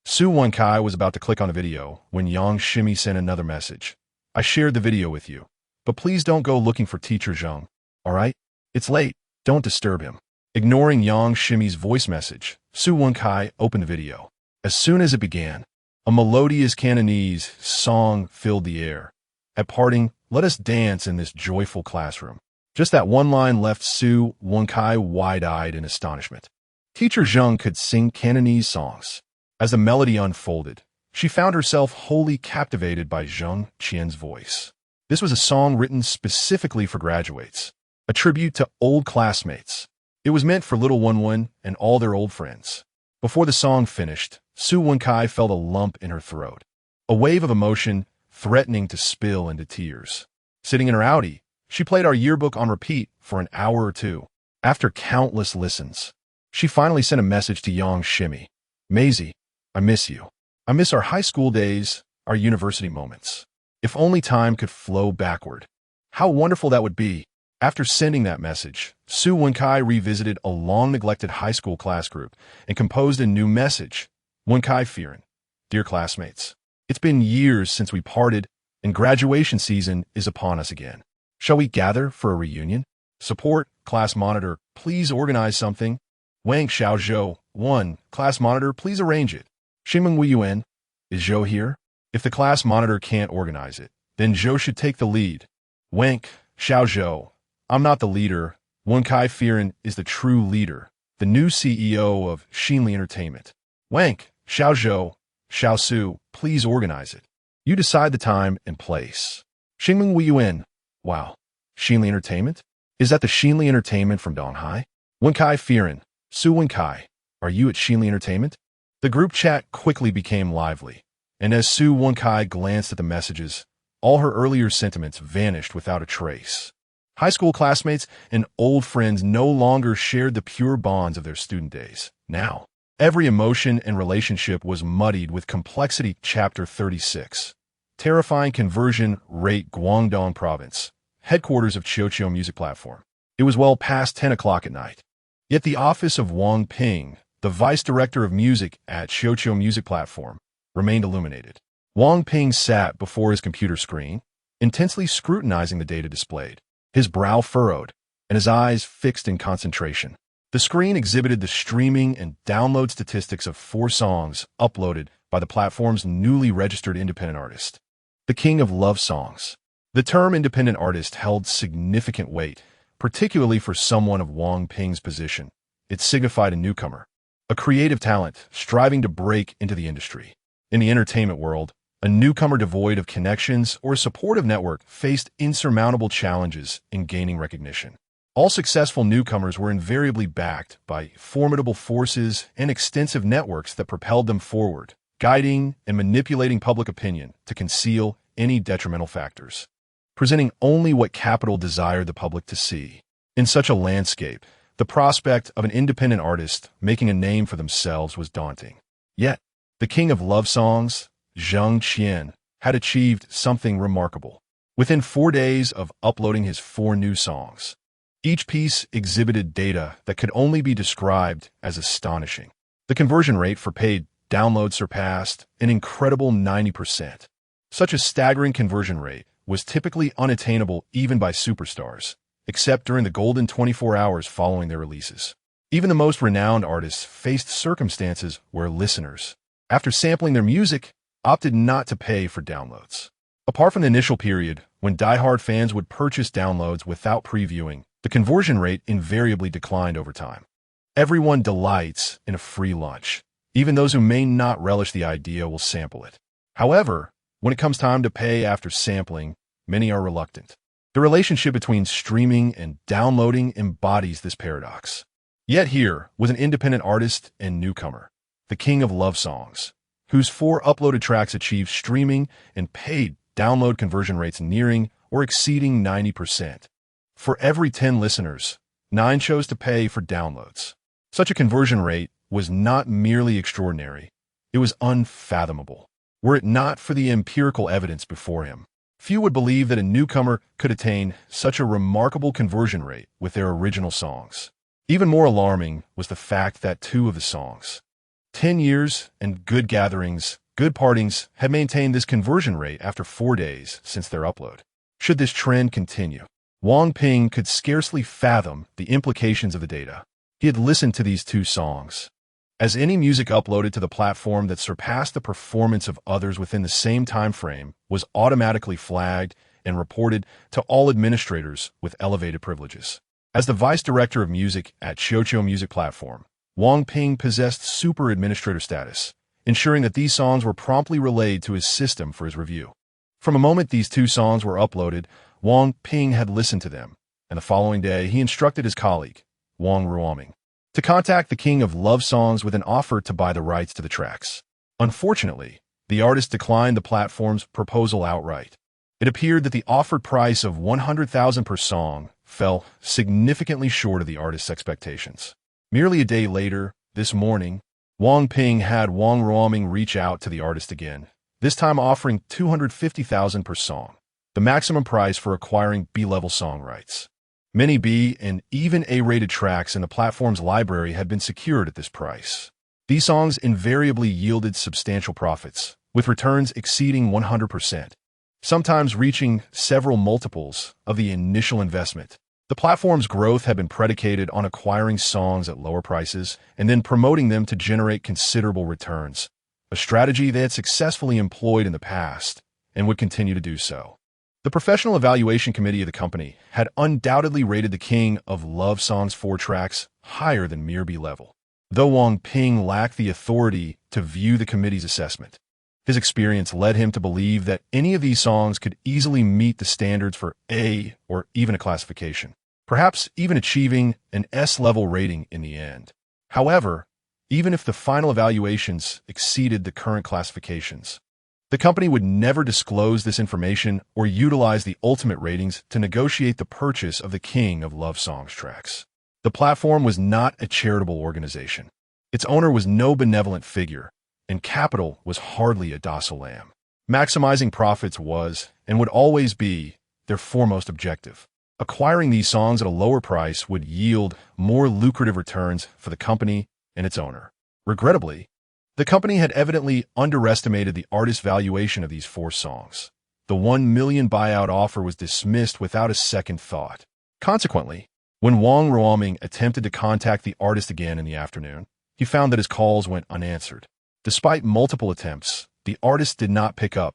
Su Wenkai was about to click on the video when Yang Ximi sent another message. I shared the video with you, but please don't go looking for teacher Zhang, all right? It's late, don't disturb him. Ignoring Yang Ximi's voice message, Su Wenkai opened the video. As soon as it began, a melodious Cantonese song filled the air. At parting, let us dance in this joyful classroom. Just that one line left Su Wenkai wide-eyed in astonishment. Teacher Zhang could sing Cantonese songs. As the melody unfolded, she found herself wholly captivated by Jang Xien's voice. This was a song written specifically for graduates, a tribute to old classmates. It was meant for little Wenwen and all their old friends. Before the song finished, Su Wenkai felt a lump in her throat, a wave of emotion threatening to spill into tears. Sitting in her Audi, she played our yearbook on repeat for an hour or two. After countless listens, she finally sent a message to Yang Ximi. Maisie, I miss you. I miss our high school days, our university moments. If only time could flow backward. How wonderful that would be. After sending that message, Su Wenkai revisited a long-neglected high school class group and composed a new message. Wenkai Firen, dear classmates, it's been years since we parted, and graduation season is upon us again. Shall we gather for a reunion? Support, class monitor, please organize something. Wang Xiaozhou, 1, class monitor, please arrange it. Xingmeng Weiyuan, is Zhou here? If the class monitor can't organize it, then Zhou should take the lead. Wang Xiaozhou, I'm not the leader. Wenkai Firen is the true leader, the new CEO of Xinli Entertainment. Wang Xiaozhou, Xiaosu, please organize it. You decide the time and place. Xingmeng Weiyuan, wow, Xinli Entertainment? Is that the Xinli Entertainment from Donghai? Wenkai Firen, Su Wenkai, are you at Xinli Entertainment? The group chat quickly became lively, and as Su Wenkai glanced at the messages, all her earlier sentiments vanished without a trace. High school classmates and old friends no longer shared the pure bonds of their student days. Now, every emotion and relationship was muddied with complexity. Chapter 36. Terrifying conversion rate. Guangdong Province, headquarters of Qiuqiu Music Platform. It was well past 10 o'clock at night. Yet the office of Wang Ping, the vice director of music at Qiuqiu Music Platform, remained illuminated. Wang Ping sat before his computer screen, intensely scrutinizing the data displayed. His brow furrowed, and his eyes fixed in concentration. The screen exhibited the streaming and download statistics of 4 songs uploaded by the platform's newly registered independent artist, the King of Love Songs. The term independent artist held significant weight, particularly for someone of Wang Ping's position. It signified a newcomer, a creative talent striving to break into the industry. In the entertainment world, a newcomer devoid of connections or a supportive network faced insurmountable challenges in gaining recognition. All successful newcomers were invariably backed by formidable forces and extensive networks that propelled them forward, guiding and manipulating public opinion to conceal any detrimental factors, presenting only what capital desired the public to see. In such a landscape, the prospect of an independent artist making a name for themselves was daunting. Yet, the King of Love Songs, Jang Xien, had achieved something remarkable. Within 4 days of uploading his 4 new songs, each piece exhibited data that could only be described as astonishing. The conversion rate for paid downloads surpassed an incredible 90%. Such a staggering conversion rate was typically unattainable even by superstars, except during the golden 24 hours following their releases. Even the most renowned artists faced circumstances where listeners, after sampling their music, opted not to pay for downloads. Apart from the initial period, when die-hard fans would purchase downloads without previewing, the conversion rate invariably declined over time. Everyone delights in a free lunch. Even those who may not relish the idea will sample it. However, when it comes time to pay after sampling, many are reluctant. The relationship between streaming and downloading embodies this paradox. Yet here was an independent artist and newcomer, the King of Love Songs, whose 4 uploaded tracks achieved streaming and paid download conversion rates nearing or exceeding 90%. For every 10 listeners, 9 chose to pay for downloads. Such a conversion rate was not merely extraordinary, it was unfathomable. Were it not for the empirical evidence before him, few would believe that a newcomer could attain such a remarkable conversion rate with their original songs. Even more alarming was the fact that 2 of the songs, 10 Years and Good Gatherings, Good Partings, had maintained this conversion rate after 4 days since their upload. Should this trend continue, Wang Ping could scarcely fathom the implications of the data. He had listened to these 2 songs, as any music uploaded to the platform that surpassed the performance of others within the same time frame was automatically flagged and reported to all administrators with elevated privileges. As the vice director of music at Showdown music platform, Wang Ping possessed super administrator status, ensuring that these songs were promptly relayed to his system for his review. From the moment these 2 songs were uploaded, Wang Ping had listened to them, and the following day he instructed his colleague, Wang Ruoming, to contact the King of Love Songs with an offer to buy the rights to the tracks. Unfortunately, the artist declined the platform's proposal outright. It appeared that the offered price of $100,000 per song fell significantly short of the artist's expectations. Merely a day later, this morning, Wang Ping had Wang Ruoming reach out to the artist again, this time offering $250,000 per song, the maximum price for acquiring B-level song rights. Many B and even A-rated tracks in the platform's library had been secured at this price. These songs invariably yielded substantial profits, with returns exceeding 100%, sometimes reaching several multiples of the initial investment. The platform's growth had been predicated on acquiring songs at lower prices and then promoting them to generate considerable returns, a strategy they had successfully employed in the past and would continue to do so. The professional evaluation committee of the company had undoubtedly rated the King of Love Songs' 4 tracks higher than mere B level, though Wang Ping lacked the authority to view the committee's assessment. His experience led him to believe that any of these songs could easily meet the standards for A or even a classification, perhaps even achieving an S-level rating in the end. However, even if the final evaluations exceeded the current classifications, the company would never disclose this information or utilize the ultimate ratings to negotiate the purchase of the King of Love Songs tracks. The platform was not a charitable organization. Its owner was no benevolent figure, and capital was hardly a docile lamb. Maximizing profits was, and would always be, their foremost objective. Acquiring these songs at a lower price would yield more lucrative returns for the company and its owner. Regrettably, the company had evidently underestimated the artist's valuation of these 4 songs. The $1 million buyout offer was dismissed without a second thought. Consequently, When Wang Ruoming attempted to contact the artist again in the afternoon, he found that his calls went unanswered. Despite multiple attempts, the artist did not pick up,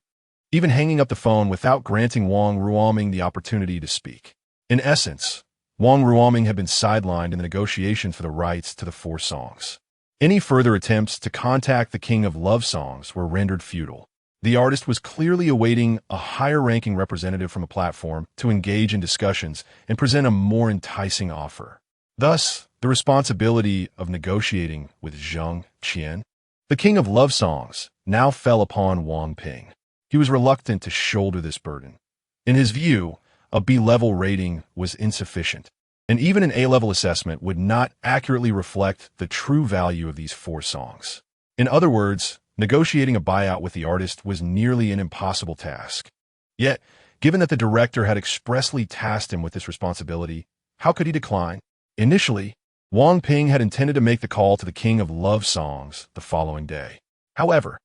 even hanging up the phone without granting Wang Ruoming the opportunity to speak. In essence, Wang Ruoming had been sidelined in the negotiations for the rights to the 4 songs. Any further attempts to contact the King of Love Songs were rendered futile. The artist was clearly awaiting a higher-ranking representative from a platform to engage in discussions and present a more enticing offer. Thus, the responsibility of negotiating with Jang Xien, the King of Love Songs, now fell upon Wang Ping. He was reluctant to shoulder this burden. In his view, a B-level rating was insufficient, and even an A-level assessment would not accurately reflect the true value of these 4 songs. In other words, negotiating a buyout with the artist was nearly an impossible task. Yet, given that the director had expressly tasked him with this responsibility, how could he decline? Initially, Wang Ping had intended to make the call to the King of Love Songs the following day. However,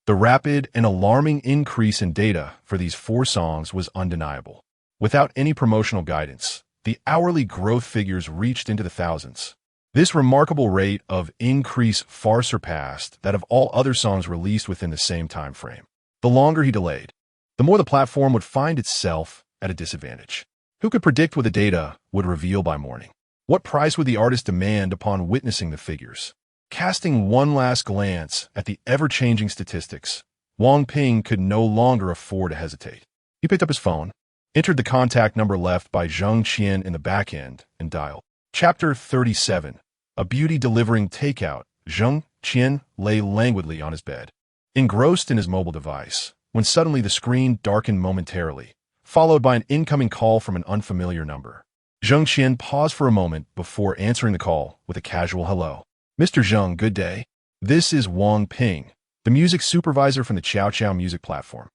the rapid and alarming increase in data for these 4 songs was undeniable. Without any promotional guidance, the hourly growth figures reached into the thousands. This remarkable rate of increase far surpassed that of all other songs released within the same time frame. The longer he delayed, the more the platform would find itself at a disadvantage. Who could predict what the data would reveal by morning? What price would the artist demand upon witnessing the figures? Casting one last glance at the ever-changing statistics, Wang Ping could no longer afford to hesitate. He picked up his phone, entered the contact number left by Jang Xien in the back end, and dialed. Chapter 37. A beauty delivering takeout. Jang Xien lay languidly on his bed, engrossed in his mobile device, when suddenly the screen darkened momentarily, followed by an incoming call from an unfamiliar number. Jang Xien paused for a moment before answering the call with a casual hello. Mr. Zheng, good day. This is Wang Ping, the music supervisor from the Chow Chow music platform.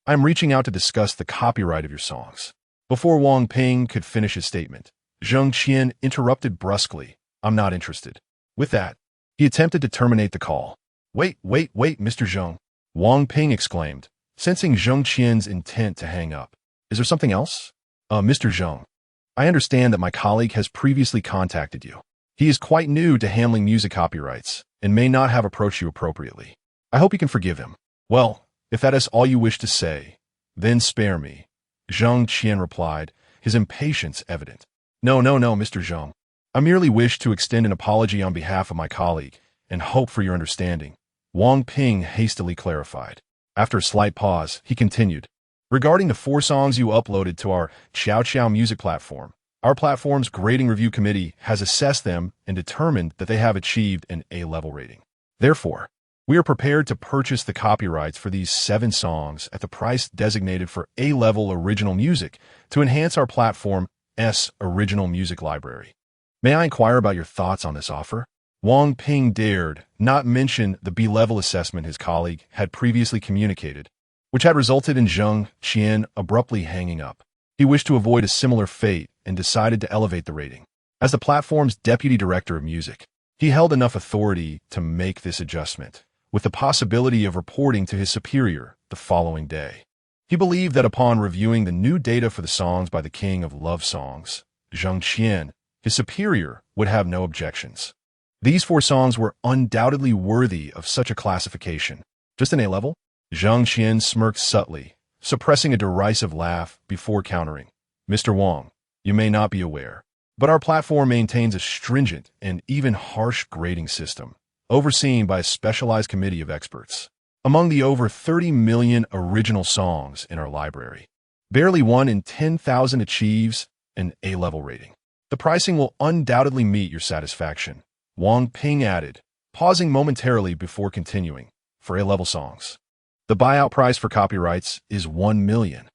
I'm reaching out to discuss the copyright of your songs. Before Wang Ping could finish his statement, Zheng Qian interrupted brusquely. I'm not interested. With that, he attempted to terminate the call. Wait, Mr. Zheng, Wang Ping exclaimed, sensing Zheng Qian's intent to hang up. Is there something else? Mr. Zheng, I understand that my colleague has previously contacted you. He is quite new to handling music copyrights and may not have approached you appropriately. I hope you can forgive him. Well, if that is all you wish to say, then spare me, Zheng Qian replied, his impatience evident. No, Mr. Zheng. I merely wish to extend an apology on behalf of my colleague and hope for your understanding, Wang Ping hastily clarified. After a slight pause, he continued. Regarding the 4 songs you uploaded to our Chow Chow music platform, our platform's grading review committee has assessed them and determined that they have achieved an A-level rating. Therefore, we are prepared to purchase the copyrights for these 7 songs at the price designated for A-level original music to enhance our platform's original music library. May I inquire about your thoughts on this offer? Wang Ping dared not mention the B-level assessment his colleague had previously communicated, which had resulted in Zheng Qian abruptly hanging up. He wished to avoid a similar fate and decided to elevate the rating. As the platform's deputy director of music, he held enough authority to make this adjustment, with the possibility of reporting to his superior the following day. He believed that upon reviewing the new data for the songs by the King of Love Songs, Zheng Qian, his superior would have no objections. These 4 songs were undoubtedly worthy of such a classification. Just an A-level? Zheng Qian smirked subtly, suppressing a derisive laugh before countering. Mr. Wang, you may not be aware, but our platform maintains a stringent and even harsh grading system, overseen by a specialized committee of experts. Among the over 30 million original songs in our library, barely 1 in 10,000 achieves an A-level rating. The pricing will undoubtedly meet your satisfaction, Wang Ping added, pausing momentarily before continuing. For A-level songs, the buyout price for copyrights is 1 million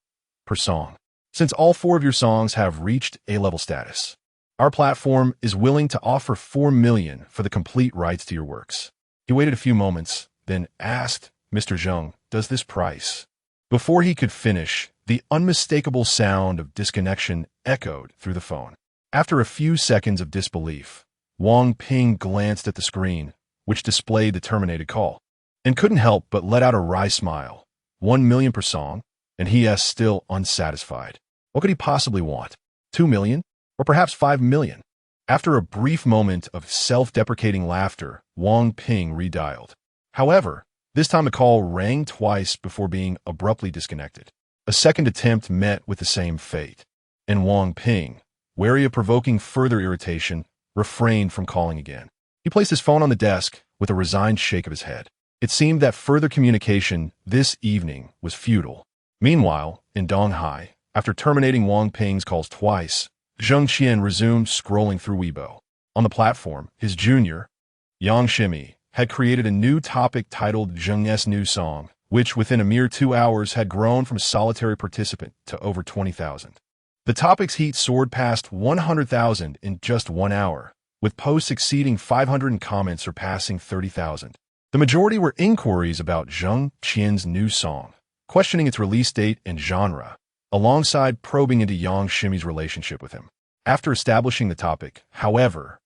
per song. Since all 4 of your songs have reached A-level status, our platform is willing to offer 4 million for the complete rights to your works. He waited a few moments, then asked, Mr. Zheng, does this price? Before he could finish, the unmistakable sound of disconnection echoed through the phone. After a few seconds of disbelief, Wang Ping glanced at the screen, which displayed the terminated call, and couldn't help but let out a wry smile. 1 million per song, and he is still unsatisfied. What could he possibly want? 2 million? Or perhaps 5 million? After a brief moment of self-deprecating laughter, Wang Ping redialed. However, this time the call rang twice before being abruptly disconnected. A second attempt met with the same fate, and Wang Ping, wary of provoking further irritation, refrained from calling again. He placed his phone on the desk with a resigned shake of his head. It seemed that further communication this evening was futile. Meanwhile, in Donghai, after terminating Wang Ping's calls twice, Jang Xien resumed scrolling through Weibo. On the platform, his junior, Yang Xien, had created a new topic titled Zheng's New Song, which within a mere 2 hours had grown from a solitary participant to over 20,000. The topic's heat soared past 100,000 in just 1 hour, with posts exceeding 500 and comments surpassing 30,000. The majority were inquiries about Jang Xien's new song, questioning its release date and genre, alongside probing into Yang Xien's relationship with him. After establishing the topic, however,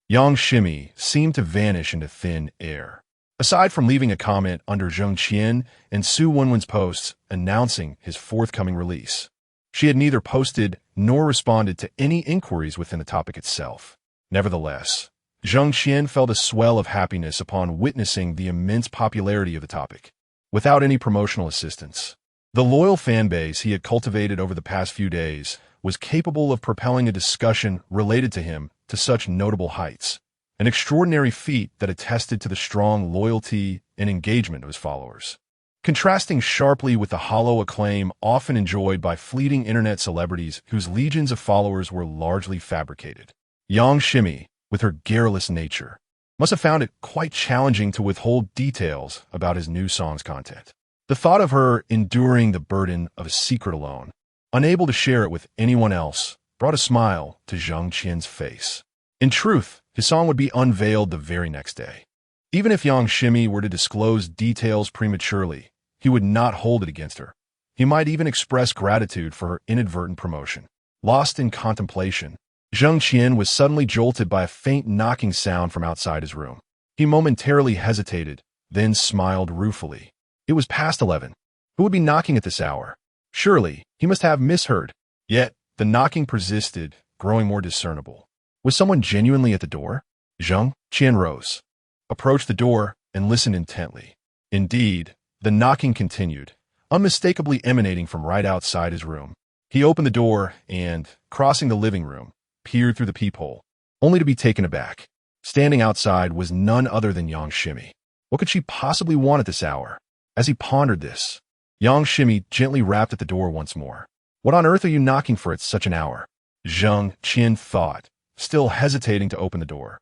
Yang Xien seemed to vanish into thin air. Aside from leaving a comment under Jang Xien and Su Wenwen's posts announcing his forthcoming release, she had neither posted nor responded to any inquiries within the topic itself. Nevertheless, Jang Xien felt a swell of happiness upon witnessing the immense popularity of the topic. Without any promotional assistance, the loyal fanbase he had cultivated over the past few days was capable of propelling a discussion related to him to such notable heights, an extraordinary feat that attested to the strong loyalty and engagement of his followers. Contrasting sharply with the hollow acclaim often enjoyed by fleeting internet celebrities whose legions of followers were largely fabricated, Yang Xien, with her garrulous nature, must have found it quite challenging to withhold details about his new song's content. The thought of her enduring the burden of a secret alone, unable to share it with anyone else, brought a smile to Jang Xien's face. In truth, his song would be unveiled the very next day. Even if Yang Xien were to disclose details prematurely, he would not hold it against her. He might even express gratitude for her inadvertent promotion. Lost in contemplation, Jang Xien was suddenly jolted by a faint knocking sound from outside his room. He momentarily hesitated, then smiled ruefully. It was past 11. Who would be knocking at this hour? Surely, he must have misheard. Yet, the knocking persisted, growing more discernible. Was someone genuinely at the door? Jang Xien rose, approached the door, and listened intently. Indeed, the knocking continued, unmistakably emanating from right outside his room. He opened the door and, crossing the living room, peered through the peephole, only to be taken aback. Standing outside was none other than Yang Xien. What could she possibly want at this hour? As he pondered this, Yang Xien gently rapped at the door once more. What on earth are you knocking for at such an hour? Jang Xien thought, still hesitating to open the door.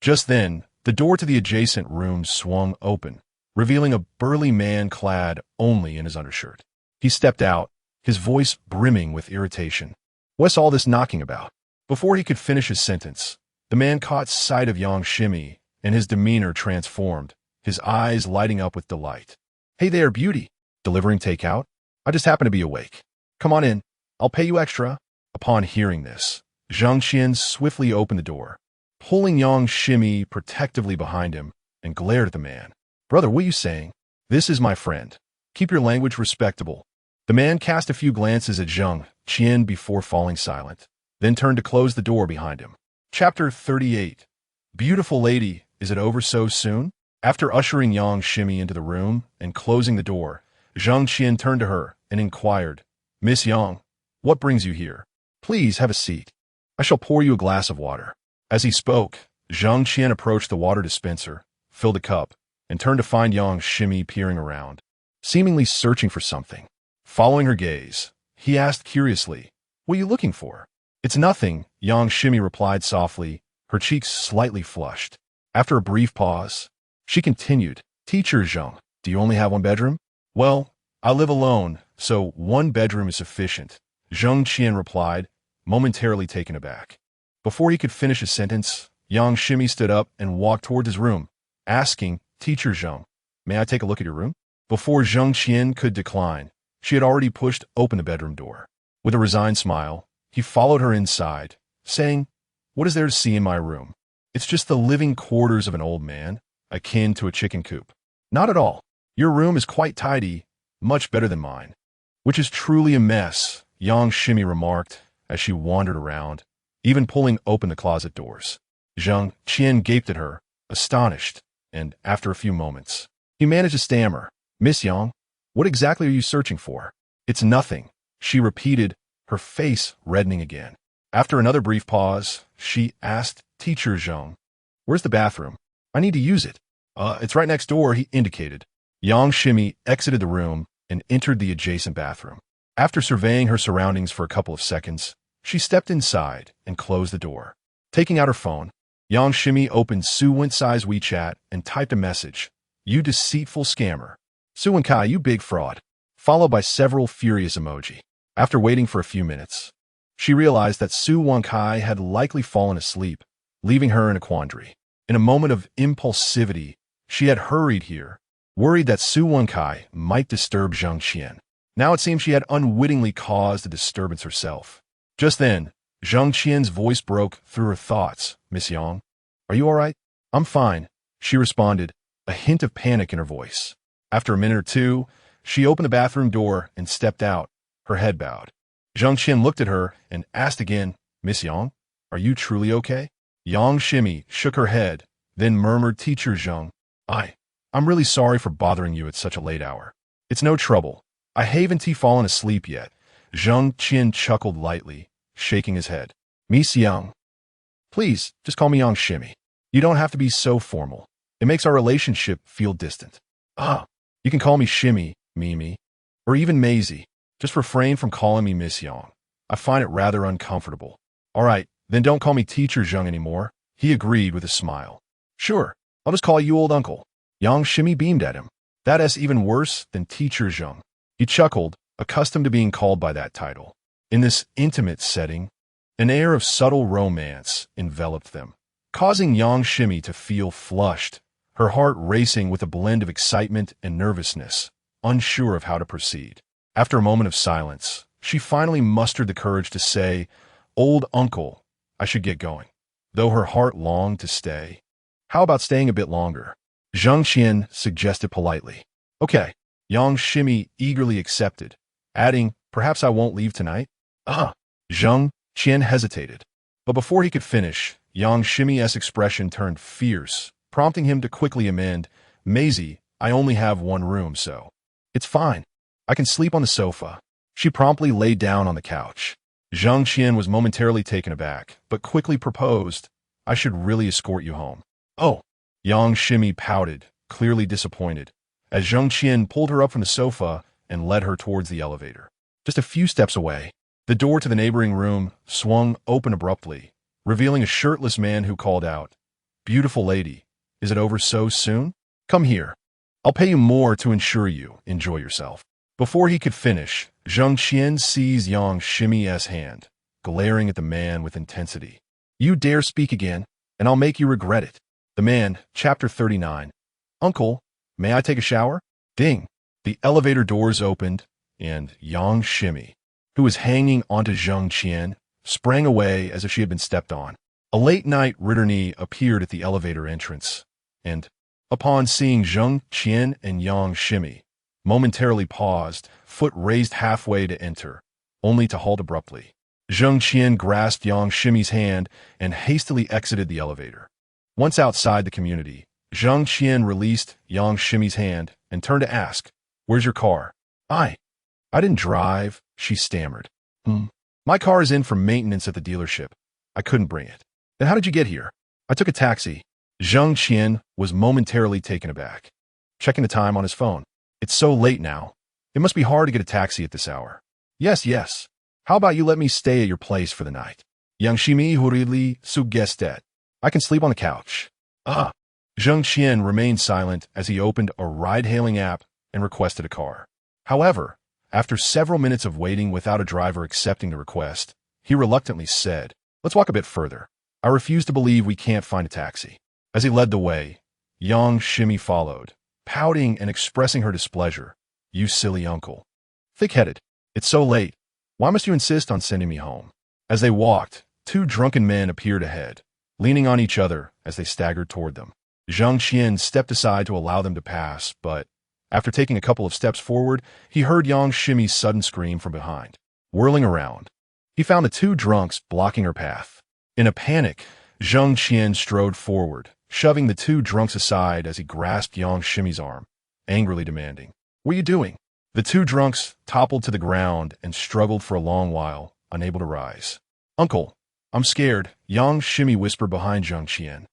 Just then, the door to the adjacent room swung open, revealing a burly man clad only in his undershirt. He stepped out, his voice brimming with irritation. What's all this knocking about? Before he could finish his sentence, the man caught sight of Yang Xien, and his demeanor transformed, his eyes lighting up with delight. Hey there, beauty. Delivering takeout? I just happen to be awake. Come on in. I'll pay you extra. Upon hearing this, Jang Xien swiftly opened the door, pulling Yang Xien protectively behind him, and glared at the man. Brother, what are you saying? This is my friend. Keep your language respectable. The man cast a few glances at Jang Xien before falling silent, then turned to close the door behind him. Chapter 38. Beautiful lady, is it over so soon? After ushering Yang Xien into the room and closing the door, Jang Xien turned to her and inquired, Miss Yang, what brings you here? Please have a seat. I shall pour you a glass of water. As he spoke, Jang Xien approached the water dispenser, filled a cup, and turned to find Yang Xien peering around, seemingly searching for something. Following her gaze, he asked curiously, What are you looking for? It's nothing, Yang Xien replied softly, her cheeks slightly flushed. After a brief pause, she continued, Teacher Zhang, do you only have one bedroom? Well, I live alone, so one bedroom is sufficient, Jang Xien replied, momentarily taken aback. Before he could finish his sentence, Yang Xien stood up and walked towards his room, asking, Teacher Zhang, may I take a look at your room? Before Jang Xien could decline, she had already pushed open the bedroom door. With a resigned smile, he followed her inside, saying, What is there to see in my room? It's just the living quarters of an old man, akin to a chicken coop. Not at all. Your room is quite tidy, much better than mine. Which is truly a mess, Yang Xien remarked as she wandered around, even pulling open the closet doors. Jang Xien gaped at her, astonished, and after a few moments, he managed to stammer, "Miss Yang, what exactly are you searching for?" "It's nothing," she repeated, her face reddening again. After another brief pause, she asked Teacher Zhang, "Where's the bathroom? I need to use it." It's right next door," he indicated. Yang Shimi exited the room and entered the adjacent bathroom. After surveying her surroundings for a couple of seconds, she stepped inside and closed the door. Taking out her phone, Yang Shimi opened Su Wencai's WeChat and typed a message, "You deceitful scammer. Su Wencai, you big fraud," followed by several furious emoji. After waiting for a few minutes, she realized that Su Wencai had likely fallen asleep, leaving her in a quandary. In a moment of impulsivity, she had hurried here, worried that Su Wencai might disturb Jang Xien. Now it seemed she had unwittingly caused the disturbance herself. Just then, Jang Xien's voice broke through her thoughts. "Miss Yang, are you all right?" "I'm fine," she responded, a hint of panic in her voice. After a minute or two, she opened the bathroom door and stepped out, her head bowed. Jang Xien looked at her and asked again, "Miss Yang, are you truly okay?" Yang Shimi shook her head, then murmured, "Teacher Zhang, I'm really sorry for bothering you at such a late hour." "It's no trouble. I haven't fallen asleep yet." Zhang Qian chuckled lightly, shaking his head. "Miss Yang, please, just call me Yang Shimi. You don't have to be so formal. It makes our relationship feel distant." You can call me Shimi, Mimi, or even Maisie. Just refrain from calling me Miss Yang. I find it rather uncomfortable." "All right, then don't call me Teacher Zhang anymore," he agreed with a smile. "Sure, I'll just call you old uncle." Yang Shimi beamed at him. "That's even worse than Teacher Zhang." He chuckled, accustomed to being called by that title. In this intimate setting, an air of subtle romance enveloped them, causing Yang Shimi to feel flushed, her heart racing with a blend of excitement and nervousness, unsure of how to proceed. After a moment of silence, she finally mustered the courage to say, "Old uncle, I should get going," though her heart longed to stay. "How about staying a bit longer?" Zhang Qian suggested politely. "Okay." Yang Shimi eagerly accepted, adding, "Perhaps I won't leave tonight?" Zhang Qian hesitated. But before he could finish, Yang Shimi's expression turned fierce, prompting him to quickly amend, "Maisie, I only have one room, so." "It's fine. I can sleep on the sofa." She promptly laid down on the couch. Zhang Qian was momentarily taken aback, but quickly proposed, "I should really escort you home." "Oh." Yang Shimi pouted, clearly disappointed, as Zhang Qian pulled her up from the sofa and led her towards the elevator. Just a few steps away, the door to the neighboring room swung open abruptly, revealing a shirtless man who called out, "Beautiful lady, is it over so soon? Come here. I'll pay you more to ensure you enjoy yourself." Before he could finish, Zhang Qian seized Yang Shimi's hand, glaring at the man with intensity. "You dare speak again, and I'll make you regret it." The man, Chapter 39. "Uncle, may I take a shower?" Ding! The elevator doors opened, and Yang Shimi, who was hanging onto Zhang Qian, sprang away as if she had been stepped on. A late-night returee appeared at the elevator entrance, and, upon seeing Zhang Qian and Yang Shimi, momentarily paused, foot raised halfway to enter, only to halt abruptly. Zhang Qian grasped Yang Shimi's hand and hastily exited the elevator. Once outside the community, Zhang Qian released Yang Shimi's hand and turned to ask, "Where's your car?" I didn't drive," she stammered. My car is in for maintenance at the dealership. I couldn't bring it." "Then how did you get here?" "I took a taxi." Zhang Qian was momentarily taken aback, checking the time on his phone. "It's so late now. It must be hard to get a taxi at this hour." Yes. How about you let me stay at your place for the night?" Yang Shimi hurriedly suggested. "I can sleep on the couch." Zhang Qian remained silent as he opened a ride-hailing app and requested a car. However, after several minutes of waiting without a driver accepting the request, he reluctantly said, "Let's walk a bit further. I refuse to believe we can't find a taxi." As he led the way, Yang Shimi followed, pouting and expressing her displeasure. "You silly uncle. Thick-headed. It's so late. Why must you insist on sending me home?" As they walked, two drunken men appeared ahead, leaning on each other as they staggered toward them. Zhang Qian stepped aside to allow them to pass, but after taking a couple of steps forward, he heard Yang Shimi's sudden scream from behind. Whirling around, he found the two drunks blocking her path. In a panic, Jang Xien strode forward, shoving the two drunks aside as he grasped Yang Shimi's arm, angrily demanding, "What are you doing?" The two drunks toppled to the ground and struggled for a long while, unable to rise. "Uncle, I'm scared," Yang Shimi whispered behind Jang Xien,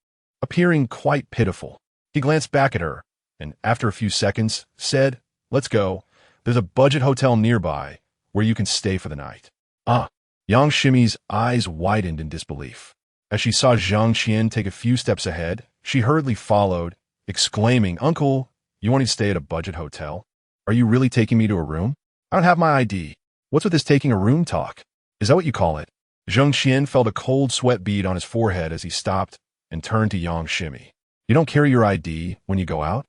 appearing quite pitiful. He glanced back at her, and after a few seconds, said, "Let's go. There's a budget hotel nearby where you can stay for the night." Ah! Yang Shimi's eyes widened in disbelief. As she saw Jang Xien take a few steps ahead, she hurriedly followed, exclaiming, "Uncle, you want to stay at a budget hotel? Are you really taking me to a room? I don't have my ID. What's with this taking a room talk? Is that what you call it?" Jang Xien felt a cold sweat bead on his forehead as he stopped and turned to Yang Shimi. "You don't carry your ID when you go out?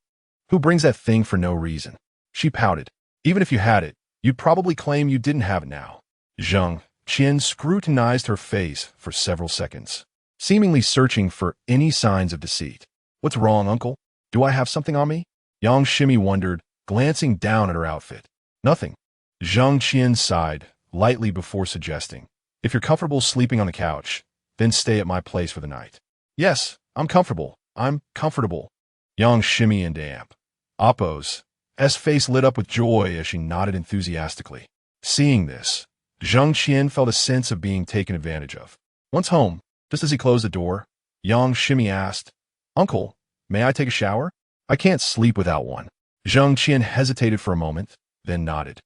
Who brings that thing for no reason?" She pouted. "Even if you had it, you'd probably claim you didn't have it now." Jang Xien scrutinized her face for several seconds, seemingly searching for any signs of deceit. "What's wrong, uncle? Do I have something on me?" Yang Shimi wondered, glancing down at her outfit. "Nothing." Jang Xien sighed, lightly before suggesting, "If you're comfortable sleeping on the couch, then stay at my place for the night." "Yes, I'm comfortable. I'm comfortable." Yang Shimi and Amp Appo's face lit up with joy as she nodded enthusiastically. Seeing this, Jang Xien felt a sense of being taken advantage of. Once home, just as he closed the door, Yang Shimi asked, "Uncle, may I take a shower? I can't sleep without one." Jang Xien hesitated for a moment, then nodded.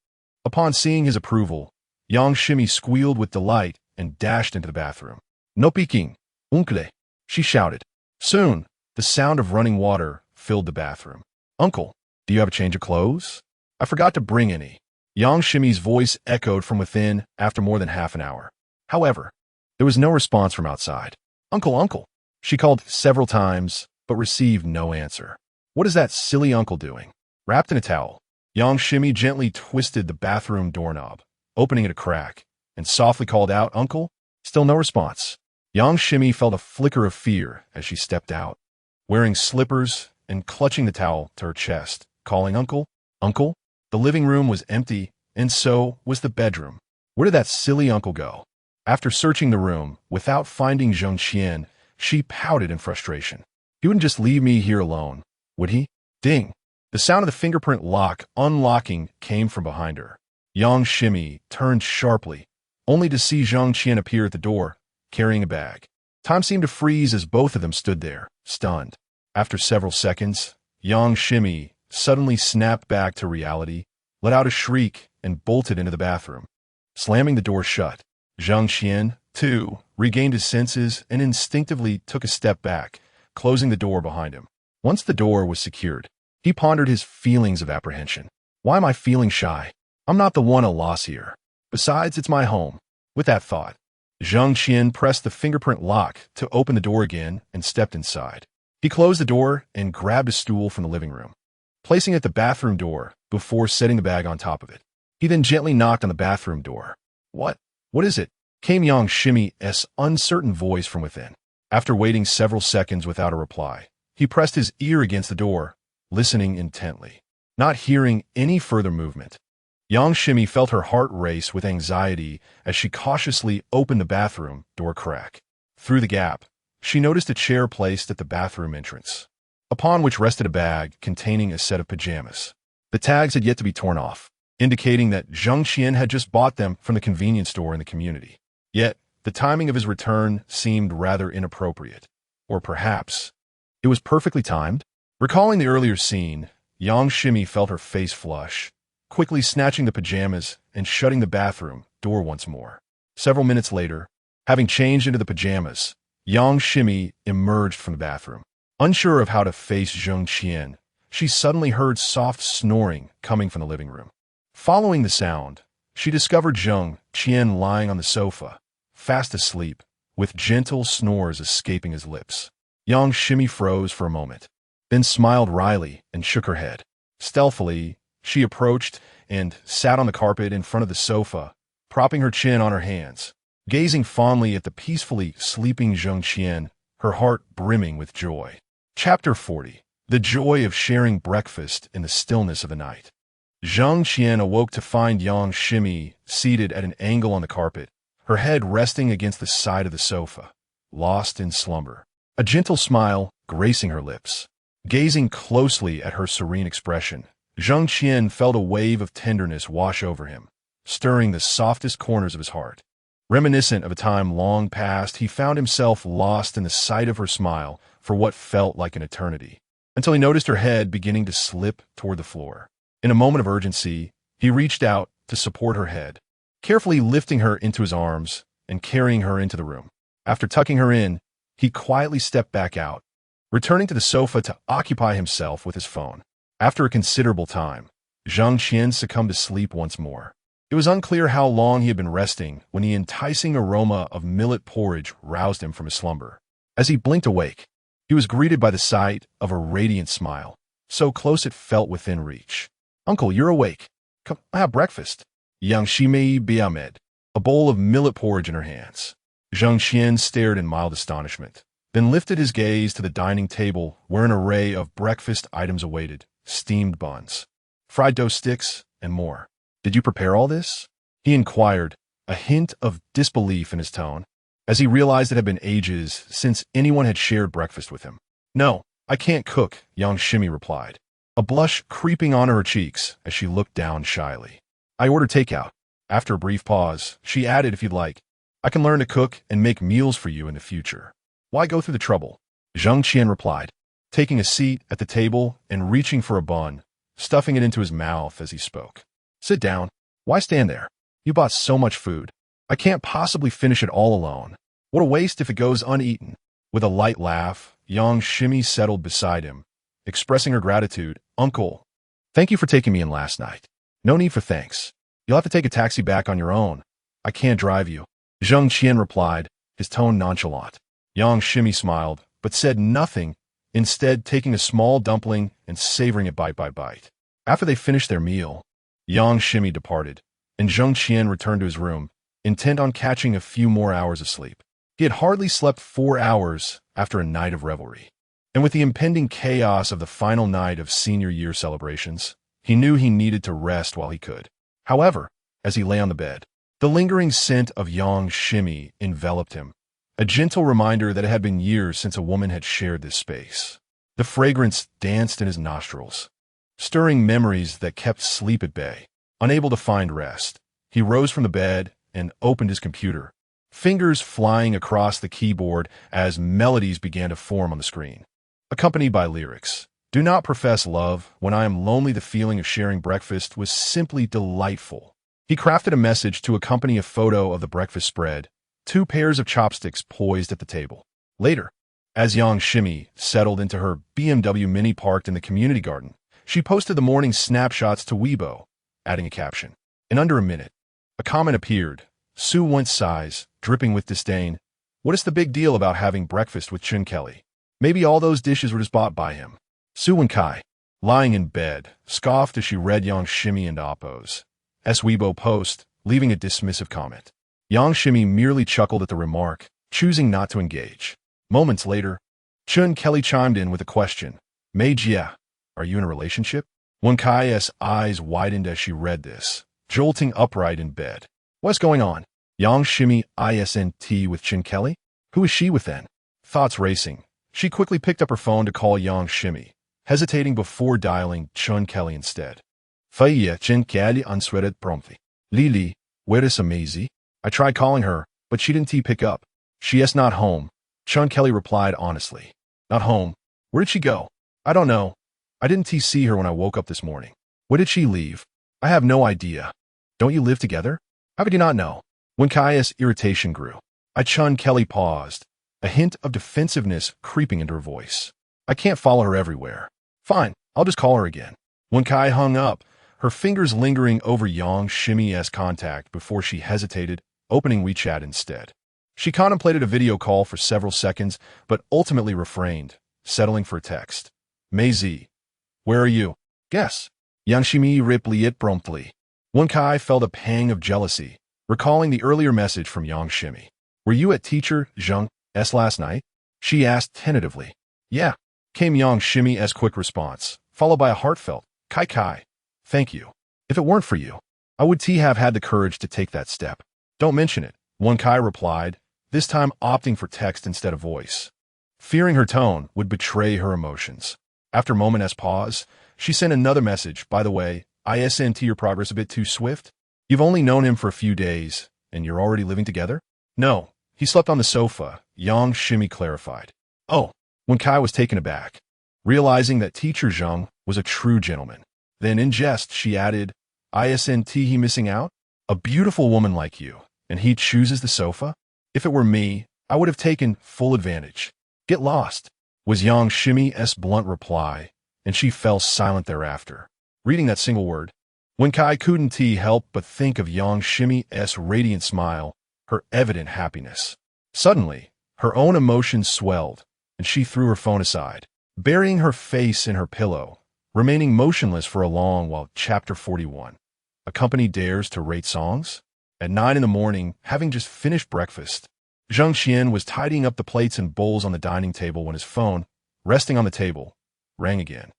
Upon seeing his approval, Yang Shimi squealed with delight and dashed into the bathroom. "No peeking, uncle," she shouted. Soon, the sound of running water filled the bathroom. "Uncle, do you have a change of clothes? I forgot to bring any." Yang Shimi's voice echoed from within after more than half an hour. However, there was no response from outside. "Uncle, uncle," she called several times, but received no answer. "What is that silly uncle doing?" Wrapped in a towel, Yang Shimi gently twisted the bathroom doorknob, opening it a crack, and softly called out, "Uncle?" Still no response. Yang Shimi felt a flicker of fear as she stepped out, wearing slippers and clutching the towel to her chest, calling, "Uncle, uncle?" The living room was empty, and so was the bedroom. Where did that silly uncle go? After searching the room, without finding Jang Xien, she pouted in frustration. He wouldn't just leave me here alone, would he? Ding! The sound of the fingerprint lock unlocking came from behind her. Yang Shimi turned sharply, only to see Jang Xien appear at the door, carrying a bag. Time seemed to freeze as both of them stood there, stunned. After several seconds, Yang Shimi suddenly snapped back to reality, let out a shriek, and bolted into the bathroom. Slamming the door shut, Jang Xien, too, regained his senses and instinctively took a step back, closing the door behind him. Once the door was secured, he pondered his feelings of apprehension. Why am I feeling shy? I'm not the one at loss here. Besides, it's my home. With that thought, Jang Xien pressed the fingerprint lock to open the door again and stepped inside. He closed the door and grabbed a stool from the living room, placing it at the bathroom door before setting the bag on top of it. He then gently knocked on the bathroom door. What is it?" came Yang Shimi's uncertain voice from within. After waiting several seconds without a reply, he pressed his ear against the door, listening intently. Not hearing any further movement, Yang Shimi felt her heart race with anxiety as she cautiously opened the bathroom door crack. Through the gap, she noticed a chair placed at the bathroom entrance, upon which rested a bag containing a set of pajamas. The tags had yet to be torn off, indicating that Jang Xien had just bought them from the convenience store in the community. Yet, the timing of his return seemed rather inappropriate. Or perhaps, it was perfectly timed? Recalling the earlier scene, Yang Shimi felt her face flush, quickly snatching the pajamas and shutting the bathroom door once more. Several minutes later, having changed into the pajamas, Yang Shimi emerged from the bathroom. Unsure of how to face Jang Xien, she suddenly heard soft snoring coming from the living room. Following the sound, she discovered Jang Xien lying on the sofa, fast asleep, with gentle snores escaping his lips. Yang Shimi froze for a moment, then smiled wryly and shook her head. Stealthily, she approached and sat on the carpet in front of the sofa, propping her chin on her hands, gazing fondly at the peacefully sleeping Jang Xien, her heart brimming with joy. Chapter 40. The joy of sharing breakfast in the stillness of the night. Jang Xien awoke to find Yang Shimi seated at an angle on the carpet, her head resting against the side of the sofa, lost in slumber, a gentle smile gracing her lips. Gazing closely at her serene expression, Jang Xien felt a wave of tenderness wash over him, stirring the softest corners of his heart. Reminiscent of a time long past, he found himself lost in the sight of her smile for what felt like an eternity, until he noticed her head beginning to slip toward the floor. In a moment of urgency, he reached out to support her head, carefully lifting her into his arms and carrying her into the room. After tucking her in, he quietly stepped back out, returning to the sofa to occupy himself with his phone. After a considerable time, Jang Xien succumbed to sleep once more. It was unclear how long he had been resting when the enticing aroma of millet porridge roused him from his slumber. As he blinked awake, he was greeted by the sight of a radiant smile, so close it felt within reach. "Uncle, you're awake. Come, have breakfast." Yang Shimei Biamed, a bowl of millet porridge in her hands. Jang Xien stared in mild astonishment, then lifted his gaze to the dining table where an array of breakfast items awaited: steamed buns, fried dough sticks, and more. "Did you prepare all this?" he inquired, a hint of disbelief in his tone, as he realized it had been ages since anyone had shared breakfast with him. "No, I can't cook," Yang Shimi replied, a blush creeping onto her cheeks as she looked down shyly. "I ordered takeout." After a brief pause, she added, "If you'd like, I can learn to cook and make meals for you in the future. Why go through the trouble?" Jang Qian replied, taking a seat at the table and reaching for a bun, stuffing it into his mouth as he spoke. "Sit down. Why stand there? You bought so much food. I can't possibly finish it all alone. What a waste if it goes uneaten." With a light laugh, Yang Shimi settled beside him, expressing her gratitude. "Uncle, thank you for taking me in last night." "No need for thanks. You'll have to take a taxi back on your own. I can't drive you," Jang Qian replied, his tone nonchalant. Yang Shimi smiled, but said nothing, instead taking a small dumpling and savoring it bite by bite. After they finished their meal, Yang Shimi departed, and Jang Qian returned to his room, intent on catching a few more hours of sleep. He had hardly slept 4 hours after a night of revelry, and with the impending chaos of the final night of senior year celebrations, he knew he needed to rest while he could. However, as he lay on the bed, the lingering scent of Yang Shimi enveloped him, a gentle reminder that it had been years since a woman had shared this space. The fragrance danced in his nostrils, stirring memories that kept sleep at bay. Unable to find rest, he rose from the bed and opened his computer, fingers flying across the keyboard as melodies began to form on the screen, accompanied by lyrics. "Do not profess love when I am lonely. The feeling of sharing breakfast was simply delightful." He crafted a message to accompany a photo of the breakfast spread, 2 pairs of chopsticks poised at the table. Later, as Yang Shimi settled into her BMW Mini parked in the community garden, she posted the morning snapshots to Weibo, adding a caption. In under a minute, a comment appeared. Su Wen's sighs, dripping with disdain. "What is the big deal about having breakfast with Chun Kelly? Maybe all those dishes were just bought by him." Su Wen Kai, lying in bed, scoffed as she read Yang Shimi and Oppo's Weibo post, leaving a dismissive comment. Yang Shimi merely chuckled at the remark, choosing not to engage. Moments later, Chun Kelly chimed in with a question. "Mei Jia, are you in a relationship?" Wen Kai's eyes widened as she read this, jolting upright in bed. "What's going on? Yang Shimi isn't with Chun Kelly? Who is she with then?" Thoughts racing, she quickly picked up her phone to call Yang Shimi, hesitating before dialing Chun Kelly instead. "Faya Chun Kelly answered promptly. Lili, where is Maisie? I tried calling her, but she didn't pick up." "She is not home," Chun Kelly replied honestly. "Not home? Where did she go?" "I don't know. I didn't see her when I woke up this morning." "Where did she leave?" "I have no idea." "Don't you live together?" "How could you not know?" Wen Kai's irritation grew. Chun Kelly paused, a hint of defensiveness creeping into her voice. "I can't follow her everywhere." "Fine, I'll just call her again." Wen Kai hung up, her fingers lingering over Yang Shimi's contact before she hesitated, opening WeChat instead. She contemplated a video call for several seconds, but ultimately refrained, settling for a text. "Maisie, where are you?" "Guess." Yang Shimi replied promptly. Wen Kai felt a pang of jealousy, recalling the earlier message from Yang Shimi. "Were you at teacher Zhang's last night?" she asked tentatively. "Yeah," came Yang Shimi's quick response, followed by a heartfelt, Kai. "Thank you. If it weren't for you, I would have had the courage to take that step." "Don't mention it," Wen Kai replied, this time opting for text instead of voice, fearing her tone would betray her emotions. After a moment's pause, she sent another message. By the way, isn't your progress a bit too swift? You've only known him for a few days, and you're already living together? No, he slept on the sofa, Yang Xien clarified. Oh, when Kai was taken aback, realizing that teacher Zhang was a true gentleman. Then in jest, she added, isn't he missing out? A beautiful woman like you, and he chooses the sofa? If it were me, I would have taken full advantage. Get lost, was Yang Xien's blunt reply, and she fell silent thereafter. Reading that single word, when Kai couldn't help but think of Yang Xien's radiant smile, her evident happiness. Suddenly, her own emotions swelled, and she threw her phone aside, burying her face in her pillow, remaining motionless for a long while. Chapter 41. A company dares to rate songs? At 9 in the morning, having just finished breakfast, Jang Xien was tidying up the plates and bowls on the dining table when his phone, resting on the table, rang again.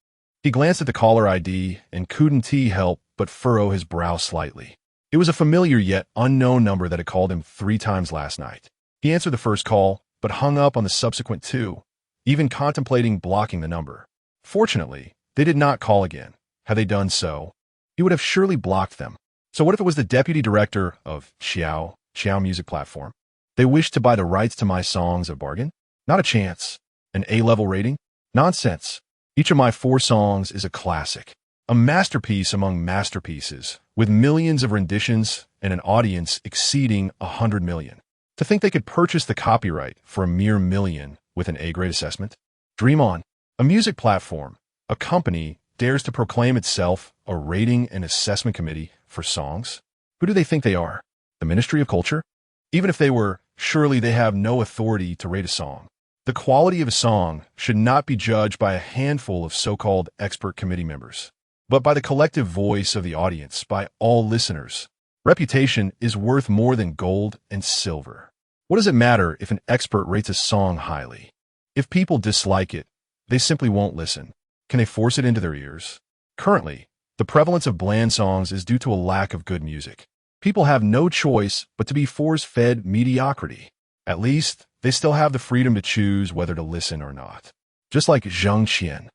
He glanced at the caller ID and couldn't help but furrow his brow slightly. It was a familiar yet unknown number that had called him 3 times last night. He answered the first call, but hung up on the subsequent 2, even contemplating blocking the number. Fortunately, they did not call again. Had they done so, he would have surely blocked them. So what if it was the deputy director of Xiao Music Platform? They wished to buy the rights to my songs at bargain? Not a chance. An A-level rating? Nonsense. Each of my 4 songs is a classic, a masterpiece among masterpieces, with millions of renditions and an audience exceeding 100 million. To think they could purchase the copyright for a mere $1 million with an A-grade assessment? Dream on. A music platform, a company, dares to proclaim itself a rating and assessment committee for songs? Who do they think they are? The Ministry of Culture? Even if they were, surely they have no authority to rate a song. The quality of a song should not be judged by a handful of so-called expert committee members, but by the collective voice of the audience, by all listeners. Reputation is worth more than gold and silver. What does it matter if an expert rates a song highly? If people dislike it, they simply won't listen. Can they force it into their ears? Currently, the prevalence of bland songs is due to a lack of good music. People have no choice but to be force-fed mediocrity. At least, they still have the freedom to choose whether to listen or not. Just like Jang Xien,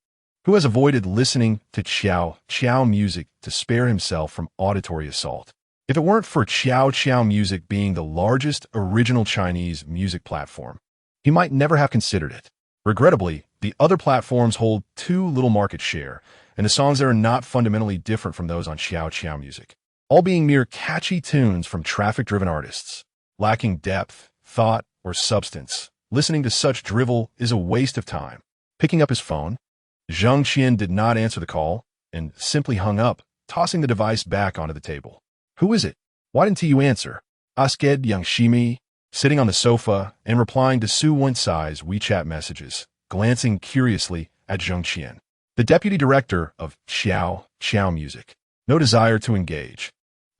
who has avoided listening to Xiao music to spare himself from auditory assault. If it weren't for Xiao Music being the largest original Chinese music platform, he might never have considered it. Regrettably, the other platforms hold too little market share, and the songs there are not fundamentally different from those on Xiao Music, all being mere catchy tunes from traffic-driven artists. Lacking depth, thought, or substance, listening to such drivel is a waste of time. Picking up his phone, Jang Xien did not answer the call and simply hung up, tossing the device back onto the table. Who is it? Why didn't you answer? Asked Yang Xien, sitting on the sofa and replying to Su Wensai's WeChat messages, glancing curiously at Jang Xien, the deputy director of Xiao Music. No desire to engage.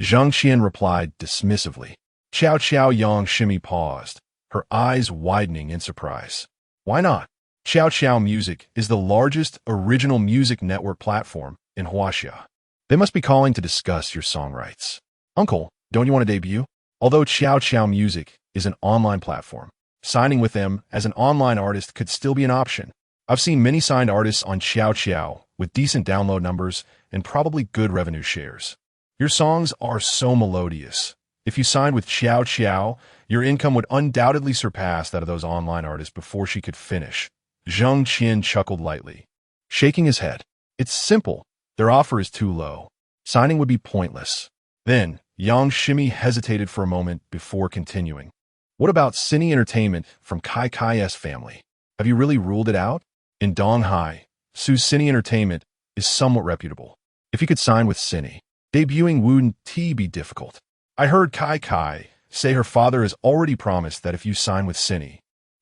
Jang Xien replied dismissively. Yang Xien paused, her eyes widening in surprise. Why not? Xiao Music is the largest original music network platform in Huaxia. They must be calling to discuss your song rights. Uncle, don't you want to debut? Although Xiao Music is an online platform, signing with them as an online artist could still be an option. I've seen many signed artists on Xiao with decent download numbers and probably good revenue shares. Your songs are so melodious. If you signed with Xiao, your income would undoubtedly surpass that of those online artists before she could finish. Jang Xien chuckled lightly, shaking his head. It's simple. Their offer is too low. Signing would be pointless. Then, Yang Xien hesitated for a moment before continuing. What about Cine Entertainment from Kai's family? Have you really ruled it out? In Donghai, Su's Cine Entertainment is somewhat reputable. If you could sign with Cine, debuting wouldn't be difficult. I heard Kai say her father has already promised that if you sign with Cine,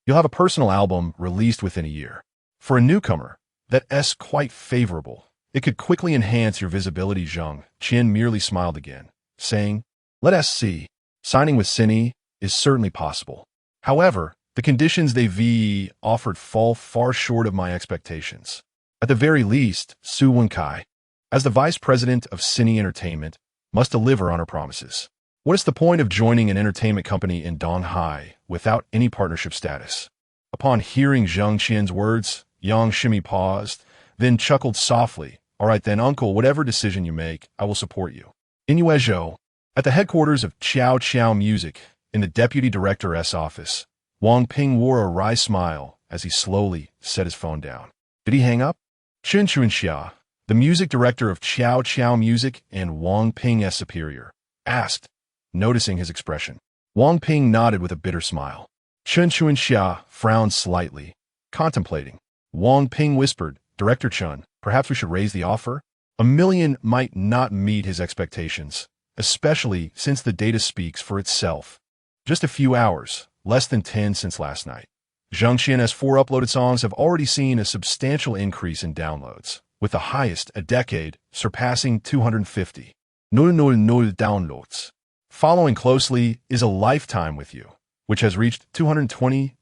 you'll have a personal album released within a year. For a newcomer, that's quite favorable. It could quickly enhance your visibility. Jang Xien merely smiled again, saying, let us see. Signing with Cine is certainly possible. However, the conditions they offered fall far short of my expectations. At the very least, Su Wenkai, as the vice president of Cine Entertainment, must deliver on her promises. What is the point of joining an entertainment company in Donghai without any partnership status? Upon hearing Jang Xien's words, Yang Shimi paused, then chuckled softly. All right then, uncle, whatever decision you make, I will support you. In Yuezhou, at the headquarters of Chow Chow Music, in the deputy director's office, Wang Ping wore a wry smile as he slowly set his phone down. Did he hang up? Chen Chuanxia, the music director of Chow Chow Music and Wang Ping's superior, asked, noticing his expression. Wang Ping nodded with a bitter smile. Chen Chuanxia frowned slightly, contemplating. Wang Ping whispered, Director Chen, perhaps we should raise the offer? $1 million might not meet his expectations, especially since the data speaks for itself. Just a few hours, less than 10 since last night. Jang Xien's 4 uploaded songs have already seen a substantial increase in downloads, with the highest a decade surpassing 250. 000 downloads. Following closely is A Lifetime with You, which has reached 220,000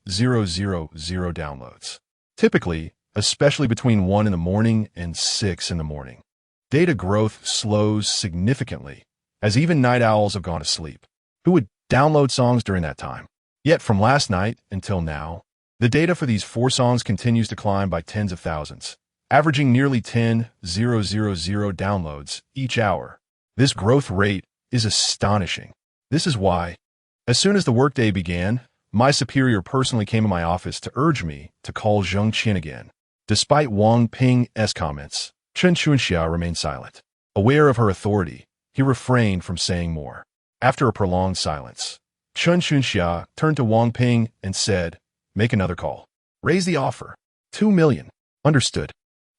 downloads. Typically, especially between 1 in the morning and 6 in the morning, data growth slows significantly, as even night owls have gone to sleep. Who would download songs during that time? Yet from last night until now, the data for these 4 songs continues to climb by tens of thousands, averaging nearly 10,000 downloads each hour. This growth rate is astonishing. This is why, as soon as the workday began, my superior personally came to my office to urge me to call Jang Xien again. Despite Wang Ping's comments, Chen Chuanxia remained silent. Aware of her authority, he refrained from saying more. After a prolonged silence, Chen Chuanxia turned to Wang Ping and said, Make another call. Raise the offer. 2 million. Understood.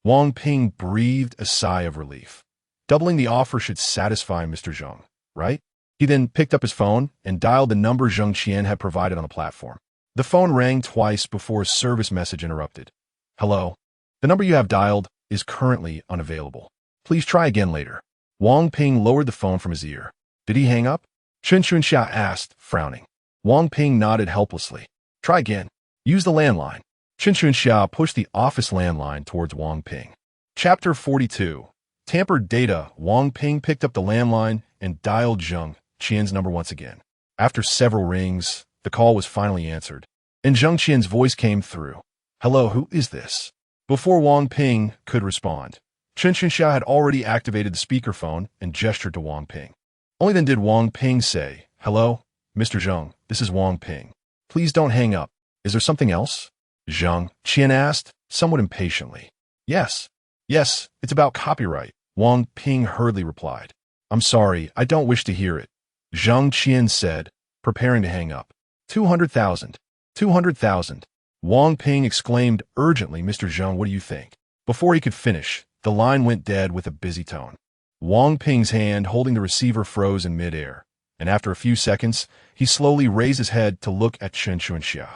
Wang Ping breathed a sigh of relief. Doubling the offer should satisfy Mr. Zhang, right? He then picked up his phone and dialed the number Jang Xien had provided on the platform. The phone rang twice before a service message interrupted. Hello. The number you have dialed is currently unavailable. Please try again later. Wang Ping lowered the phone from his ear. Did he hang up? Chen Chuanxia asked, frowning. Wang Ping nodded helplessly. Try again. Use the landline. Chen Chuanxia pushed the office landline towards Wang Ping. Chapter 42. Tampered data. Wang Ping picked up the landline and dialed Jang Xien's number once again. After several rings, the call was finally answered, and Jang Xien's voice came through. Hello, who is this? Before Wang Ping could respond, Chen Chuanxia had already activated the speakerphone and gestured to Wang Ping. Only then did Wang Ping say, Hello, Mr. Zhang, this is Wang Ping. Please don't hang up. Is there something else? Jang Xien asked, somewhat impatiently. Yes, it's about copyright, Wang Ping hurriedly replied. I'm sorry, I don't wish to hear it, Jang Xien said, preparing to hang up. 200,000. 200,000. Wang Ping exclaimed urgently, Mr. Zhang, what do you think? Before he could finish, the line went dead with a busy tone. Wang Ping's hand holding the receiver froze in midair, and after a few seconds, he slowly raised his head to look at Chen Chuanxia.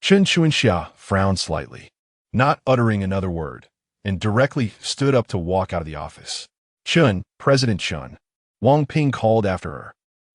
Chen Chuanxia frowned slightly, not uttering another word, and directly stood up to walk out of the office. Chen, President Chen, Wang Ping called after her.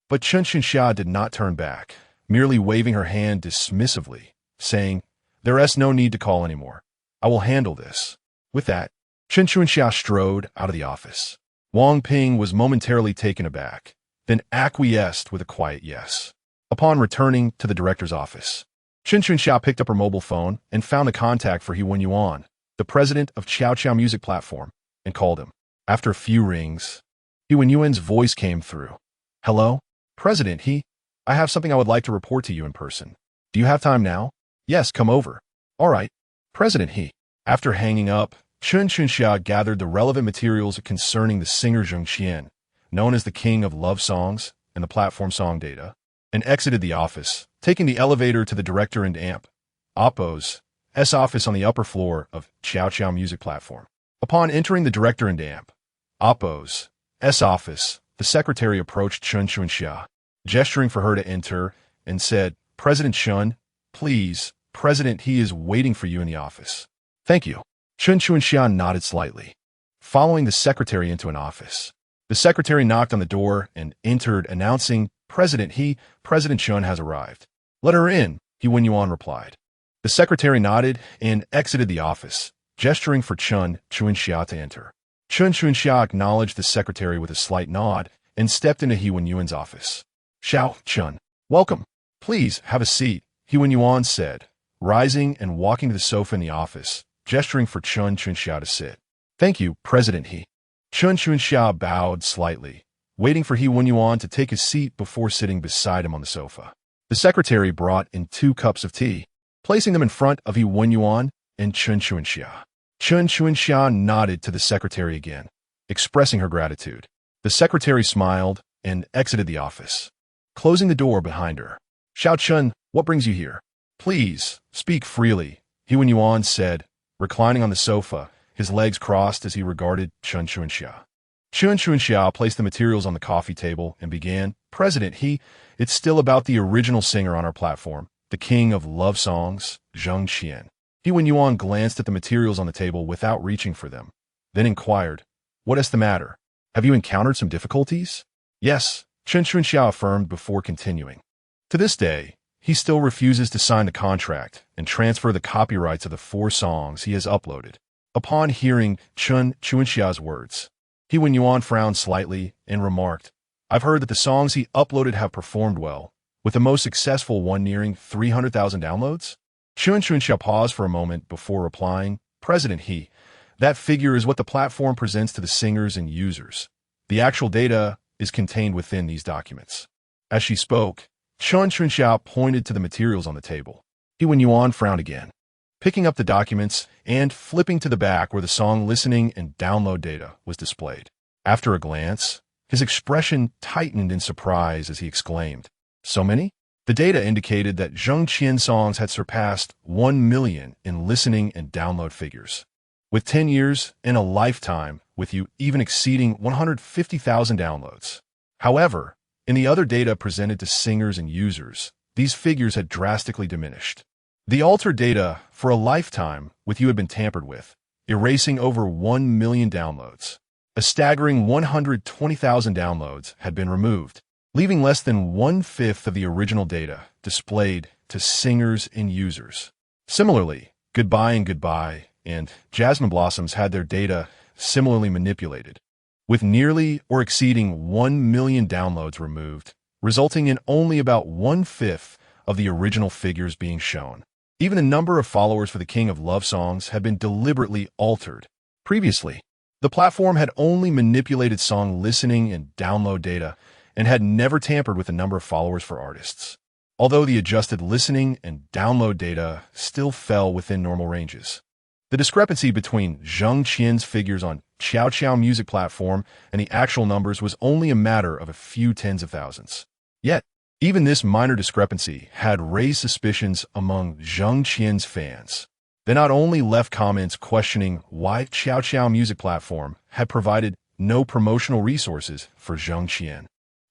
But Chen Chuanxia did not turn back, merely waving her hand dismissively, saying, There's no need to call anymore. I will handle this. With that, Chen Chuanxia strode out of the office. Wang Ping was momentarily taken aback, then acquiesced with a quiet yes. Upon returning to the director's office, Chen Chuanxia picked up her mobile phone and found a contact for He Wenyuan, the president of Chow Chow Music Platform, and called him. After a few rings, He Wenyuan's voice came through. Hello? President He, I have something I would like to report to you in person. Do you have time now? Yes, come over. All right. President He. After hanging up, Chen Chuanxia gathered the relevant materials concerning the singer Jang Xien, known as the king of love songs and the platform song data, and exited the office, taking the elevator to the director and amp, Oppo's office on the upper floor of Chow Chow Music Platform. Upon entering the director and amp, Oppo's office, the secretary approached Chen Chuanxia, gesturing for her to enter, and said, President Chen, please, President He is waiting for you in the office. Thank you. Chen Chuanxia nodded slightly, following the secretary into an office. The secretary knocked on the door and entered, announcing, President Chen has arrived. Let her in, He Wenyuan replied. The secretary nodded and exited the office, gesturing for Chen Chuanxia to enter. Chen Chuanxia acknowledged the secretary with a slight nod and stepped into He Wenyuan's office. Xiao Chun, welcome. Please have a seat, He Yuan said, rising and walking to the sofa in the office, gesturing for Chun Chunxiao to sit. Thank you, President He. Chun Chunxiao bowed slightly, waiting for He Yuan to take his seat before sitting beside him on the sofa. The secretary brought in 2 cups of tea, placing them in front of He Yuan and Chun Chunxiao. Chun Chunxiao nodded to the secretary again, expressing her gratitude. The secretary smiled and exited the office, closing the door behind her. Xiao Chun, what brings you here? Please, speak freely, He Yuan said, reclining on the sofa, his legs crossed as he regarded Chun Chunxiao. Chun Chunxiao placed the materials on the coffee table and began, President He, it's still about the original singer on our platform, the king of love songs, Jang Xien. He Yuan glanced at the materials on the table without reaching for them, then inquired, what is the matter? Have you encountered some difficulties? Yes, Chun Chunxiao affirmed before continuing. To this day, he still refuses to sign the contract and transfer the copyrights of the 4 songs he has uploaded. Upon hearing Chun Chunxiao's words, He Yuan frowned slightly and remarked, I've heard that the songs he uploaded have performed well, with the most successful one nearing 300,000 downloads? Chun Chunxiao paused for a moment before replying, President He, that figure is what the platform presents to the singers and users. The actual data is contained within these documents. As she spoke, Chun Chunxiao pointed to the materials on the table. He Yuan frowned again, picking up the documents and flipping to the back where the song listening and download data was displayed. After a glance, his expression tightened in surprise as he exclaimed, So many? The data indicated that Jang Xien songs had surpassed 1 million in listening and download figures, with 10 years and a lifetime with you even exceeding 150,000 downloads. However, in the other data presented to singers and users, these figures had drastically diminished. The altered data for a lifetime with you had been tampered with, erasing over 1 million downloads. A staggering 120,000 downloads had been removed, leaving less than 1/5 of the original data displayed to singers and users. Similarly, Goodbye and Goodbye and Jasmine Blossoms had their data similarly manipulated, with nearly or exceeding 1 million downloads removed, resulting in only about 1/5 of the original figures being shown. Even the number of followers for the King of Love songs had been deliberately altered. Previously, the platform had only manipulated song listening and download data and had never tampered with the number of followers for artists. Although the adjusted listening and download data still fell within normal ranges, the discrepancy between Jang Qian's figures on Xiao music platform and the actual numbers was only a matter of a few tens of thousands. Yet, even this minor discrepancy had raised suspicions among Jang Qian's fans. They not only left comments questioning why Xiao music platform had provided no promotional resources for Jang Xien,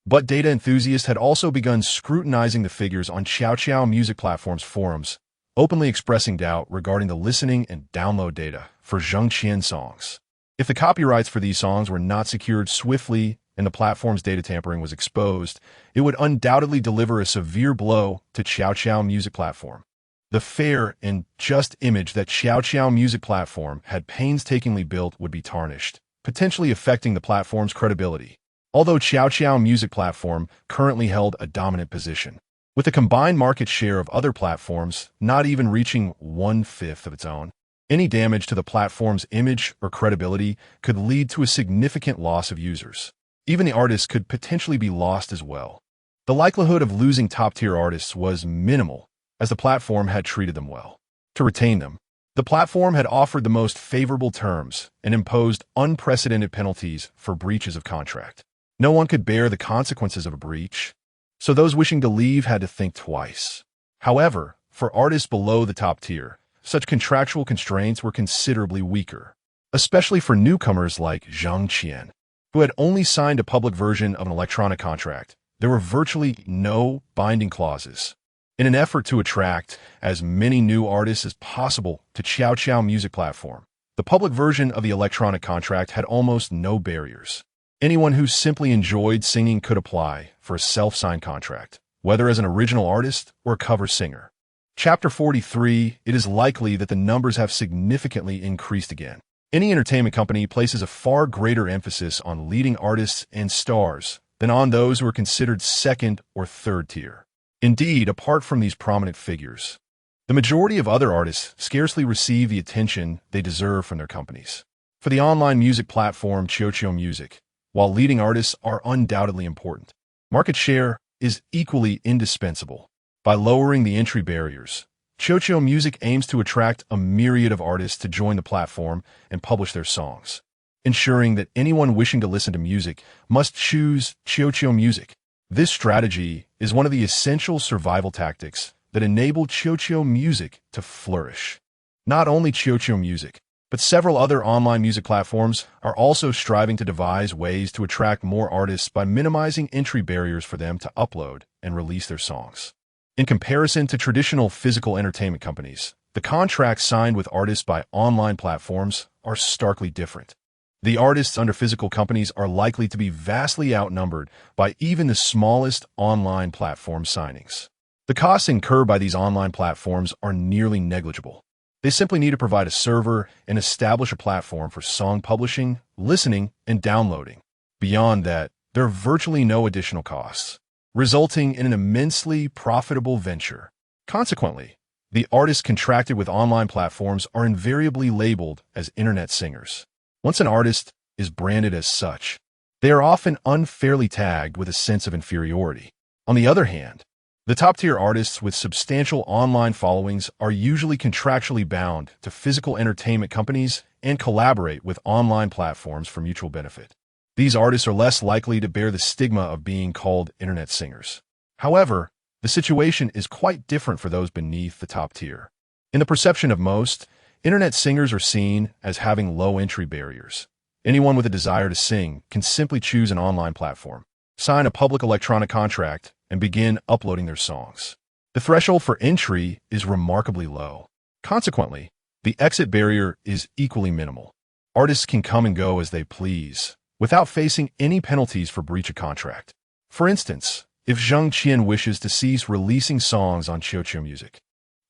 but data enthusiasts had also begun scrutinizing the figures on Xiao music platform's forums, openly expressing doubt regarding the listening and download data for Jang Xien songs. If the copyrights for these songs were not secured swiftly and the platform's data tampering was exposed, it would undoubtedly deliver a severe blow to Xiao music platform. The fair and just image that Xiao music platform had painstakingly built would be tarnished, potentially affecting the platform's credibility. Although Xiao music platform currently held a dominant position, with a combined market share of other platforms not even reaching 1/5 of its own, any damage to the platform's image or credibility could lead to a significant loss of users. Even the artists could potentially be lost as well. The likelihood of losing top-tier artists was minimal, as the platform had treated them well. To retain them, the platform had offered the most favorable terms and imposed unprecedented penalties for breaches of contract. No one could bear the consequences of a breach, so those wishing to leave had to think twice. However, for artists below the top tier, such contractual constraints were considerably weaker, especially for newcomers like Jang Xien, who had only signed a public version of an electronic contract. There were virtually no binding clauses. In an effort to attract as many new artists as possible to Xiao music platform, the public version of the electronic contract had almost no barriers. Anyone who simply enjoyed singing could apply for a self-signed contract, whether as an original artist or a cover singer. Chapter 43, it is likely that the numbers have significantly increased again. Any entertainment company places a far greater emphasis on leading artists and stars than on those who are considered second or third tier. Indeed, apart from these prominent figures, the majority of other artists scarcely receive the attention they deserve from their companies. For the online music platform QQ Music, while leading artists are undoubtedly important, market share is equally indispensable. By lowering the entry barriers, QQ Music aims to attract a myriad of artists to join the platform and publish their songs, ensuring that anyone wishing to listen to music must choose QQ Music. This strategy is one of the essential survival tactics that enable QQ Music to flourish. Not only QQ Music, but several other online music platforms are also striving to devise ways to attract more artists by minimizing entry barriers for them to upload and release their songs. In comparison to traditional physical entertainment companies, the contracts signed with artists by online platforms are starkly different. The artists under physical companies are likely to be vastly outnumbered by even the smallest online platform signings. The costs incurred by these online platforms are nearly negligible. They simply need to provide a server and establish a platform for song publishing, listening, and downloading. Beyond that, there are virtually no additional costs, resulting in an immensely profitable venture. Consequently, the artists contracted with online platforms are invariably labeled as internet singers. Once an artist is branded as such, they are often unfairly tagged with a sense of inferiority. On the other hand, the top-tier artists with substantial online followings are usually contractually bound to physical entertainment companies and collaborate with online platforms for mutual benefit. These artists are less likely to bear the stigma of being called internet singers. However, the situation is quite different for those beneath the top tier. In the perception of most, internet singers are seen as having low entry barriers. Anyone with a desire to sing can simply choose an online platform, sign a public electronic contract, and begin uploading their songs. The threshold for entry is remarkably low. Consequently, the exit barrier is equally minimal. Artists can come and go as they please, without facing any penalties for breach of contract. For instance, if Jang Xien wishes to cease releasing songs on QQ Music,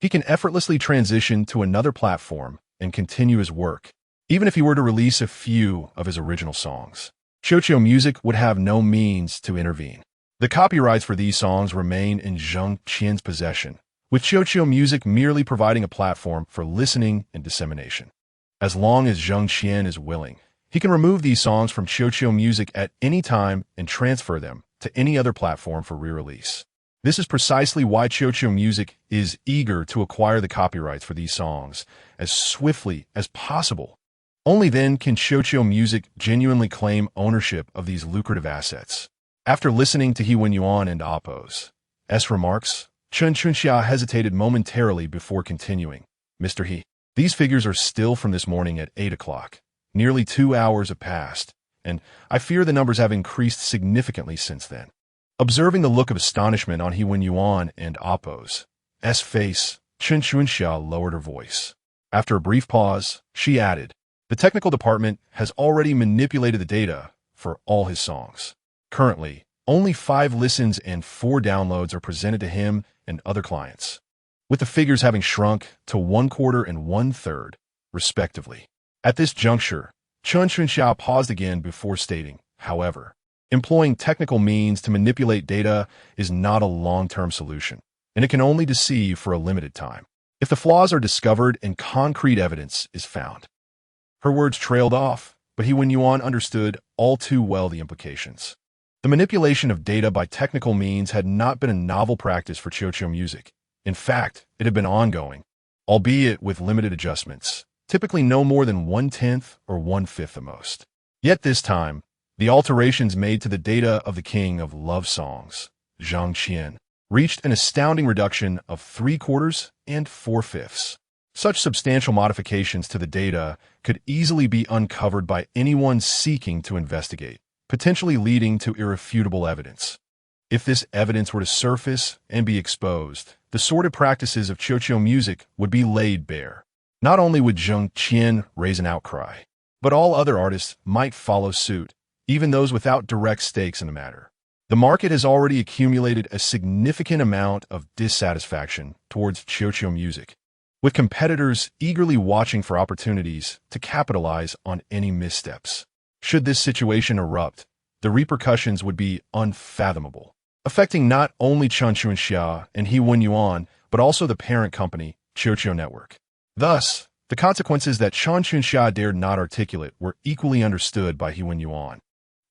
he can effortlessly transition to another platform and continue his work, even if he were to release a few of his original songs. QQ Music would have no means to intervene. The copyrights for these songs remain in Jang Xien's possession, with QQ Music merely providing a platform for listening and dissemination. As long as Jang Xien is willing, he can remove these songs from QQ Music at any time and transfer them to any other platform for re-release. This is precisely why QQ Music is eager to acquire the copyrights for these songs as swiftly as possible. Only then can QQ Music genuinely claim ownership of these lucrative assets. After listening to He Wen Yuan and Oppo's remarks, Chen Chunxia hesitated momentarily before continuing. Mr. He, these figures are still from this morning at 8 o'clock. Nearly 2 hours have passed, and I fear the numbers have increased significantly since then. Observing the look of astonishment on He Wen Yuan and Oppo's face, Chen Chunxia lowered her voice. After a brief pause, she added, "The technical department has already manipulated the data for all his songs. Currently, only 5 listens and 4 downloads are presented to him and other clients, with the figures having shrunk to 1/4 and 1/3, respectively." At this juncture, Chen Chunxia paused again before stating, however, employing technical means to manipulate data is not a long-term solution, and it can only deceive for a limited time. If the flaws are discovered and concrete evidence is found. Her words trailed off, but He Wen Yuan understood all too well the implications. The manipulation of data by technical means had not been a novel practice for QQ Music. In fact, it had been ongoing, albeit with limited adjustments, typically no more than 1/10 or 1/5 at most. Yet this time, the alterations made to the data of the king of love songs, Jang Xien, reached an astounding reduction of 3/4 and 4/5. Such substantial modifications to the data could easily be uncovered by anyone seeking to investigate, potentially leading to irrefutable evidence. If this evidence were to surface and be exposed, the sordid practices of QQ Music would be laid bare. Not only would Jang Xien raise an outcry, but all other artists might follow suit, even those without direct stakes in the matter. The market has already accumulated a significant amount of dissatisfaction towards QQ Music, with competitors eagerly watching for opportunities to capitalize on any missteps. Should this situation erupt, the repercussions would be unfathomable, affecting not only Chen Chuanxia and He Wenyuan, but also the parent company, Qiuqiu Network. Thus, the consequences that Chen Chuanxia dared not articulate were equally understood by He Wenyuan,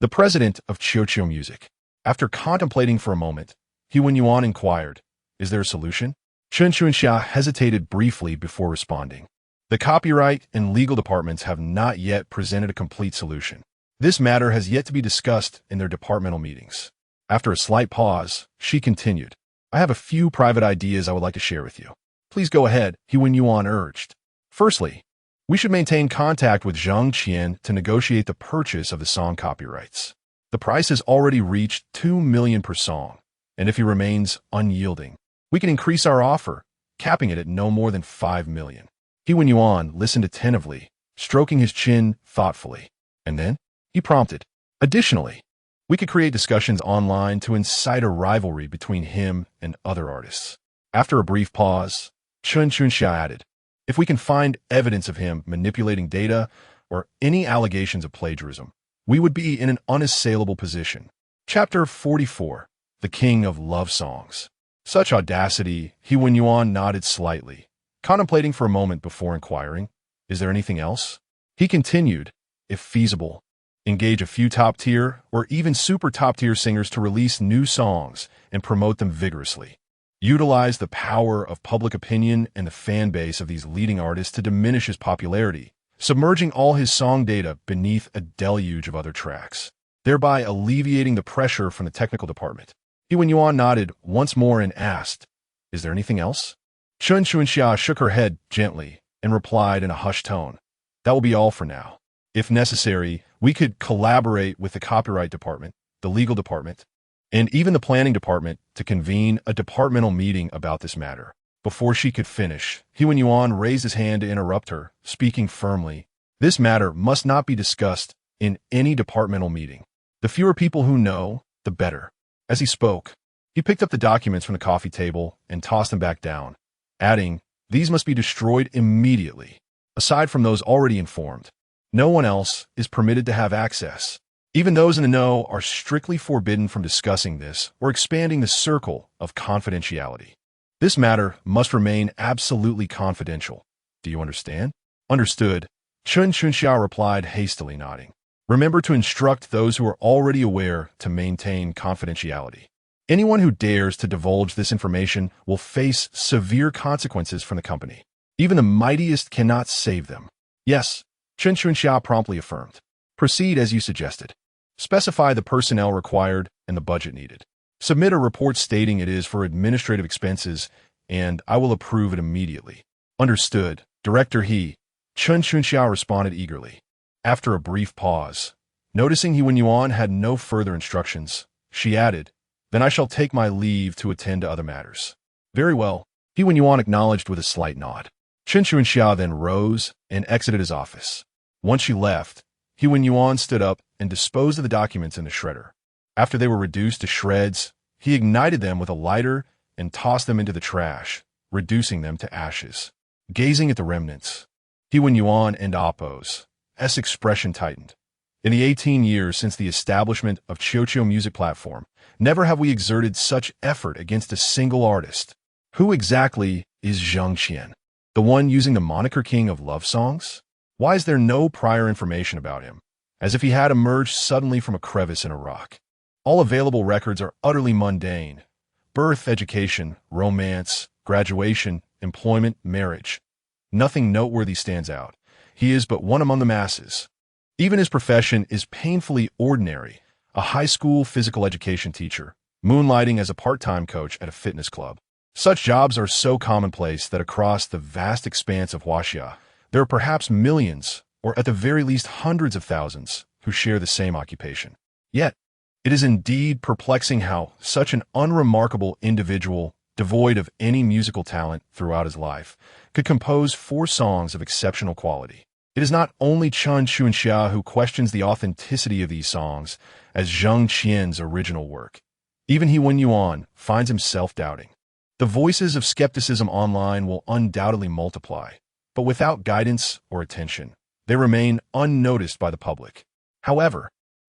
the president of Qiuqiu Music. After contemplating for a moment, He Wenyuan inquired, "Is there a solution?" Chen Chuanxia hesitated briefly before responding. "The copyright and legal departments have not yet presented a complete solution. This matter has yet to be discussed in their departmental meetings." After a slight pause, she continued, "I have a few private ideas I would like to share with you." "Please go ahead," He Wenyuan urged. "Firstly, we should maintain contact with Jang Xien to negotiate the purchase of the song copyrights. The price has already reached 2 million per song, and if he remains unyielding, we can increase our offer, capping it at no more than 5 million. He Wenyuan listened attentively, stroking his chin thoughtfully, and then he prompted, "Additionally, we could create discussions online to incite a rivalry between him and other artists." After a brief pause, Chen Chuanxia added, "If we can find evidence of him manipulating data or any allegations of plagiarism, we would be in an unassailable position." Chapter 44, The King of Love Songs. Such audacity, He Wenyuan nodded slightly, contemplating for a moment before inquiring, "Is there anything else?" He continued, "If feasible, engage a few top-tier or even super top-tier singers to release new songs and promote them vigorously. Utilize the power of public opinion and the fan base of these leading artists to diminish his popularity, submerging all his song data beneath a deluge of other tracks, thereby alleviating the pressure from the technical department." He Wenyuan nodded once more and asked, "Is there anything else?" Chen Chuanxia shook her head gently and replied in a hushed tone, "That will be all for now. If necessary, we could collaborate with the copyright department, the legal department, and even the planning department to convene a departmental meeting about this matter." Before she could finish, He Wenyuan raised his hand to interrupt her, speaking firmly, "This matter must not be discussed in any departmental meeting. The fewer people who know, the better." As he spoke, he picked up the documents from the coffee table and tossed them back down, adding, "These must be destroyed immediately. Aside from those already informed, no one else is permitted to have access. Even those in the know are strictly forbidden from discussing this or expanding the circle of confidentiality. This matter must remain absolutely confidential. Do you understand?" "Understood," Chen Chuanxia replied hastily, nodding. "Remember to instruct those who are already aware to maintain confidentiality. Anyone who dares to divulge this information will face severe consequences from the company. Even the mightiest cannot save them." "Yes," Chen Chuanxia promptly affirmed. "Proceed as you suggested. Specify the personnel required and the budget needed. Submit a report stating it is for administrative expenses, and I will approve it immediately." "Understood, Director He," Chen Chuanxia responded eagerly. After a brief pause, noticing He Wenyuan had no further instructions, she added, "Then I shall take my leave to attend to other matters." "Very well," He Wenyuan acknowledged with a slight nod. Chen Chuanxia then rose and exited his office. Once she left, He Wenyuan stood up and disposed of the documents in the shredder. After they were reduced to shreds, he ignited them with a lighter and tossed them into the trash, reducing them to ashes. Gazing at the remnants, He Wenyuan and Appo's expression tightened. "In the 18 years since the establishment of Qiuqiu Music Platform, never have we exerted such effort against a single artist. Who exactly is Jang Xien, the one using the moniker King of Love Songs? Why is there no prior information about him, as if he had emerged suddenly from a crevice in a rock? All available records are utterly mundane. Birth, education, romance, graduation, employment, marriage. Nothing noteworthy stands out. He is but one among the masses. Even his profession is painfully ordinary, a high school physical education teacher, moonlighting as a part-time coach at a fitness club. Such jobs are so commonplace that across the vast expanse of Huaxia, there are perhaps millions, or at the very least hundreds of thousands, who share the same occupation. Yet, it is indeed perplexing how such an unremarkable individual, devoid of any musical talent throughout his life, could compose 4 songs of exceptional quality. It is not only Chen Chuanxia who questions the authenticity of these songs as Jang Xien's original work. Even He Wenyuan finds himself doubting. The voices of skepticism online will undoubtedly multiply, but without guidance or attention, they remain unnoticed by the public. However,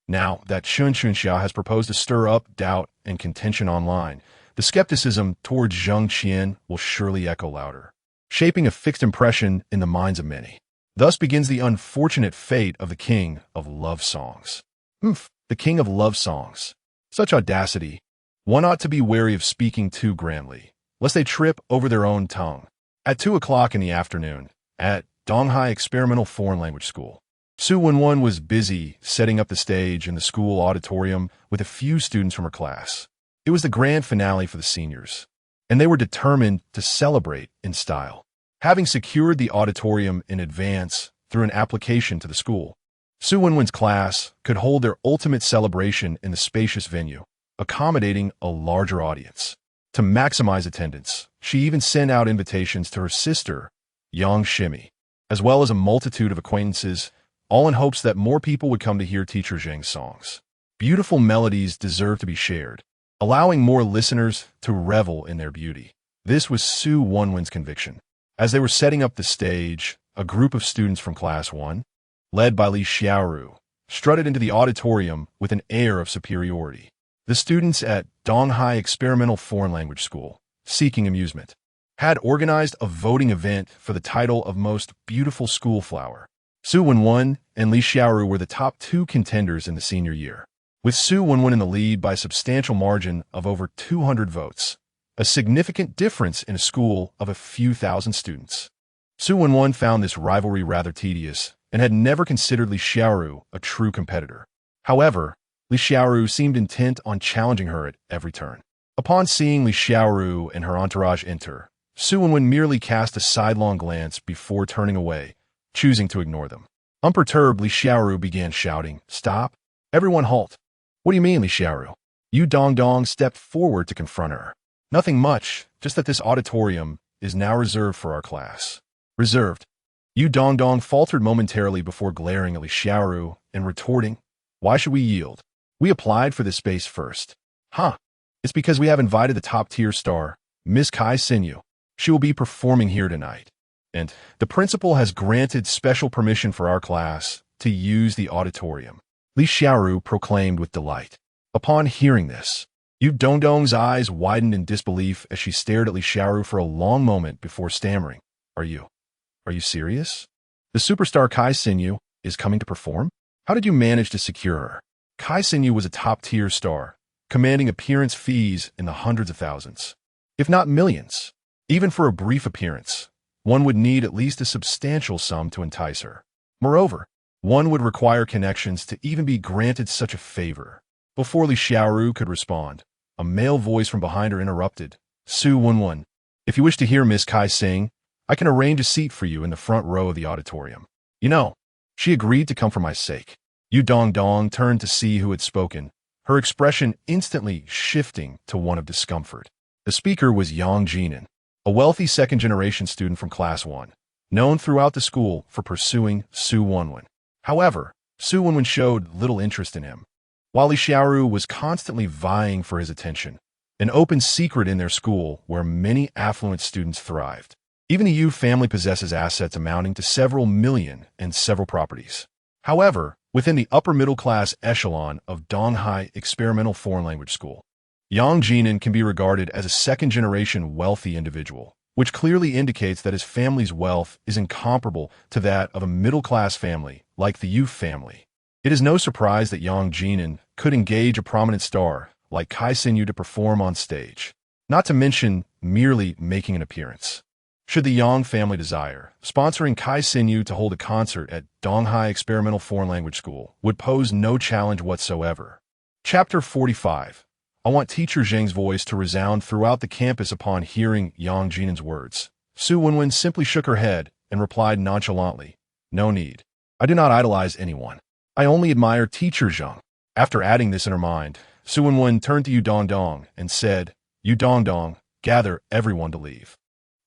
Now that Xia has proposed to stir up doubt and contention online, the skepticism towards Jang Xien will surely echo louder, shaping a fixed impression in the minds of many. Thus begins the unfortunate fate of the king of love songs. The king of love songs. Such audacity. One ought to be wary of speaking too grandly, lest they trip over their own tongue. At 2 o'clock in the afternoon, at Donghai Experimental Foreign Language School, Su Wenwen was busy setting up the stage in the school auditorium with a few students from her class. It was the grand finale for the seniors, and they were determined to celebrate in style. Having secured the auditorium in advance through an application to the school, Su Wenwen's class could hold their ultimate celebration in the spacious venue, accommodating a larger audience. To maximize attendance, she even sent out invitations to her sister, Jang Xien, as well as a multitude of acquaintances, all in hopes that more people would come to hear Teacher Zhang's songs. Beautiful melodies deserve to be shared, allowing more listeners to revel in their beauty. This was Su Wenwen's conviction. As they were setting up the stage, a group of students from Class 1, led by Li Xiaoru, strutted into the auditorium with an air of superiority. The students at Donghai Experimental Foreign Language School, seeking amusement, had organized a voting event for the title of Most Beautiful Schoolflower. Su Wenwen and Li Xiaoru were the top 2 contenders in the senior year, with Su Wenwen in the lead by a substantial margin of over 200 votes, a significant difference in a school of a few thousand students. Su Wenwen found this rivalry rather tedious and had never considered Li Xiaoru a true competitor. However, Li Xiaoru seemed intent on challenging her at every turn. Upon seeing Li Xiaoru and her entourage enter, Su Wenwen merely cast a sidelong glance before turning away, choosing to ignore them. Unperturbed, Li Xiaoru began shouting, "Stop! Everyone halt!" "What do you mean, Li Xiaoru?" Yu Dongdong stepped forward to confront her. "Nothing much, just that this auditorium is now reserved for our class." "Reserved?" Yu Dongdong faltered momentarily before glaring at Li Xiaoru and retorting, "Why should we yield? We applied for this space first." "Huh. It's because we have invited the top-tier star, Miss Kai Sinyu. She will be performing here tonight. And the principal has granted special permission for our class to use the auditorium," Li Xiaoru proclaimed with delight. Upon hearing this, Yu Dongdong's eyes widened in disbelief as she stared at Li Xiaoru for a long moment before stammering, Are you serious? The superstar Kai Sinyu is coming to perform? How did you manage to secure her?" Kai Sinyu was a top-tier star, commanding appearance fees in the hundreds of thousands, if not millions. Even for a brief appearance, one would need at least a substantial sum to entice her. Moreover, one would require connections to even be granted such a favor. Before Li Xiaoru could respond, a male voice from behind her interrupted. "Su Wenwen, if you wish to hear Miss Kai sing, I can arrange a seat for you in the front row of the auditorium. You know, she agreed to come for my sake." Yu Dongdong turned to see who had spoken, her expression instantly shifting to one of discomfort. The speaker was Jang Xien, a wealthy second-generation student from Class 1, known throughout the school for pursuing Su Wenwen. However, Su Wenwen showed little interest in him, while Li Xiaoru was constantly vying for his attention, an open secret in their school where many affluent students thrived. Even the Yu family possesses assets amounting to several million and several properties. However, within the upper-middle-class echelon of Donghai Experimental Foreign Language School, Jang Xien can be regarded as a second-generation wealthy individual, which clearly indicates that his family's wealth is incomparable to that of a middle-class family like the Yu family. It is no surprise that Jang Xien could engage a prominent star like Kai Sinyu to perform on stage, not to mention merely making an appearance. Should the Yang family desire, sponsoring Kai Sinyu to hold a concert at Donghai Experimental Foreign Language School would pose no challenge whatsoever. Chapter 45. I want Teacher Zhang's voice to resound throughout the campus upon hearing Jang Xien's words. Su Wenwen simply shook her head and replied nonchalantly, "No need. I do not idolize anyone. I only admire Teacher Zhang." After adding this in her mind, Su Wenwen turned to Yu Dongdong and said, "Yu Dongdong, gather everyone to leave."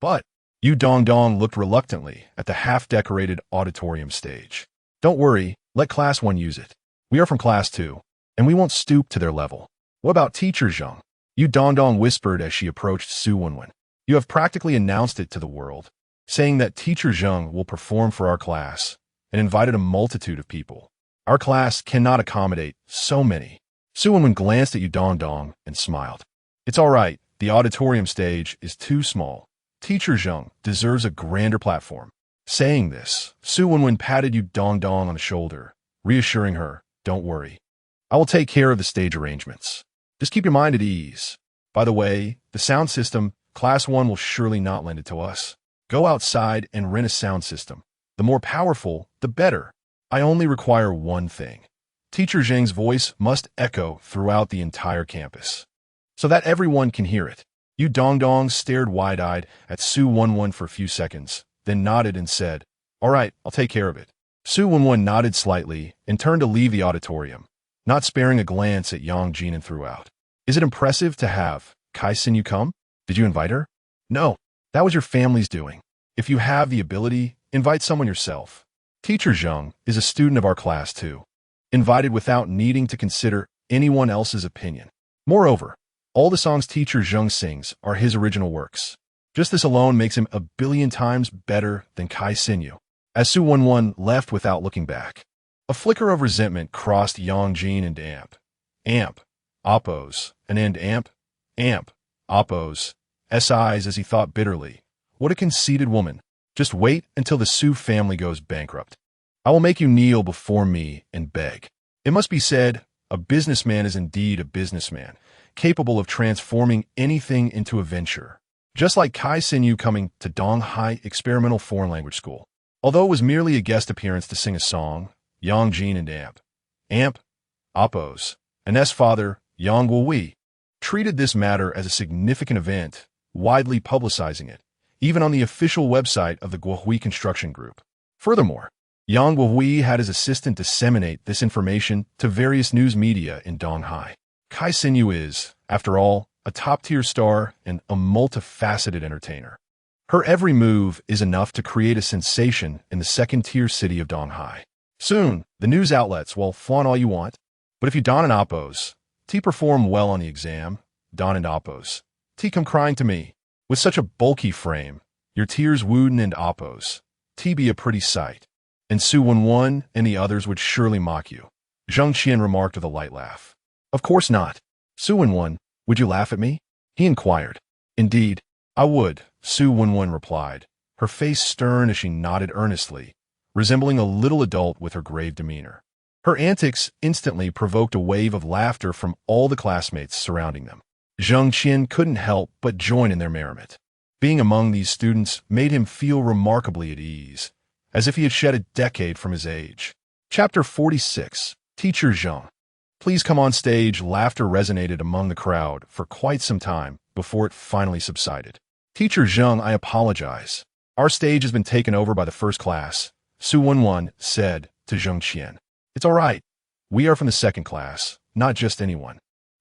But Yu Dongdong looked reluctantly at the half-decorated auditorium stage. "Don't worry, let Class 1 use it. We are from Class 2, and we won't stoop to their level." "What about Teacher Zhang?" Yu Dongdong whispered as she approached Su Wenwen. "You have practically announced it to the world, saying that Teacher Zhang will perform for our class, and invited a multitude of people. Our class cannot accommodate so many. Su Wenwen glanced at Yu Dongdong and smiled. It's all right. The auditorium stage is too small. Teacher Zheng deserves a grander platform. Saying this, Su Wenwen patted Yu Dongdong on the shoulder, reassuring her, don't worry. I will take care of the stage arrangements. Just keep your mind at ease. By the way, the sound system, Class 1 will surely not lend it to us. Go outside and rent a sound system. The more powerful, the better. I only require one thing. Teacher Zheng's voice must echo throughout the entire campus, so that everyone can hear it. Yu Dongdong stared wide-eyed at Su Wenwen for a few seconds, then nodded and said, all right, I'll take care of it. Su Wenwen nodded slightly and turned to leave the auditorium, not sparing a glance at Yang Xien throughout. Is it impressive to have Kai Xin come? Did you invite her? No, that was your family's doing. If you have the ability, invite someone yourself. Teacher Zheng is a student of our class too, invited without needing to consider anyone else's opinion. Moreover, all the songs Teacher Zheng sings are his original works. Just this alone makes him a billion times better than Kai Xin. As Su Wenwen left without looking back, a flicker of resentment crossed Yang Xien and Amp, Oppos, and Amp, Oppos, eyes as he thought bitterly. What a conceited woman. Just wait until the Su family goes bankrupt. I will make you kneel before me and beg. It must be said, a businessman is indeed a businessman, capable of transforming anything into a venture. Just like Kai Xin coming to Donghai Experimental Foreign Language School. Although it was merely a guest appearance to sing a song, Yang Xien and Amp, Oppos, and S father, Yang Guohui, treated this matter as a significant event, widely publicizing it, even on the official website of the Guohui Construction Group. Furthermore, Yang Guohui had his assistant disseminate this information to various news media in Donghai. Kai Xin is, after all, a top-tier star and a multifaceted entertainer. Her every move is enough to create a sensation in the second-tier city of Donghai. Soon, the news outlets will flaunt all you want, but if you don and Oppos, T perform well on the exam, don and Oppos, T come crying to me. With such a bulky frame, your tears wooden and Oppos, T be a pretty sight. And Su Wenwen and the others would surely mock you. Jang Xien remarked with a light laugh. Of course not. Su Wenwen, would you laugh at me? He inquired. Indeed, I would, Su Wenwen replied, her face stern as she nodded earnestly, resembling a little adult with her grave demeanor. Her antics instantly provoked a wave of laughter from all the classmates surrounding them. Jang Xien couldn't help but join in their merriment. Being among these students made him feel remarkably at ease, as if he had shed a decade from his age. Chapter 46. Teacher Zheng. Please come on stage. Laughter resonated among the crowd for quite some time before it finally subsided. Teacher Zheng, I apologize. Our stage has been taken over by the first class, Su Wenwen said to Jang Xien. It's all right. We are from the second class, not just anyone.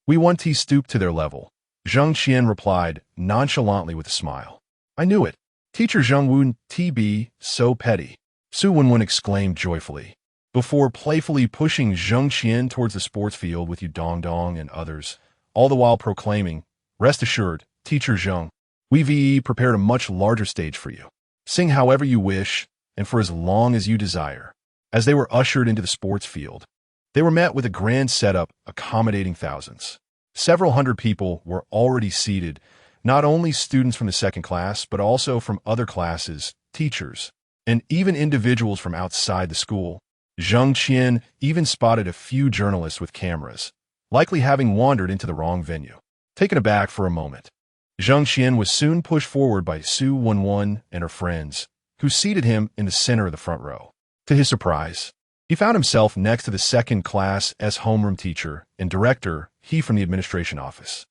We want to stoop to their level. Jang Xien replied nonchalantly with a smile. I knew it. Teacher Zheng Wen TB, so petty. Su Wenwen exclaimed joyfully, before playfully pushing Jang Xien towards the sports field with Yu Dongdong and others, all the while proclaiming, rest assured, Teacher Zheng, we've prepared a much larger stage for you. Sing however you wish, and for as long as you desire. As they were ushered into the sports field, they were met with a grand setup accommodating thousands. Several hundred people were already seated, not only students from the second class, but also from other classes, teachers, and even individuals from outside the school. Jang Xien even spotted a few journalists with cameras, likely having wandered into the wrong venue. Taken aback for a moment, Jang Xien was soon pushed forward by Su Wenwen and her friends, who seated him in the center of the front row. To his surprise, he found himself next to the second class homeroom teacher and director, he from the administration office.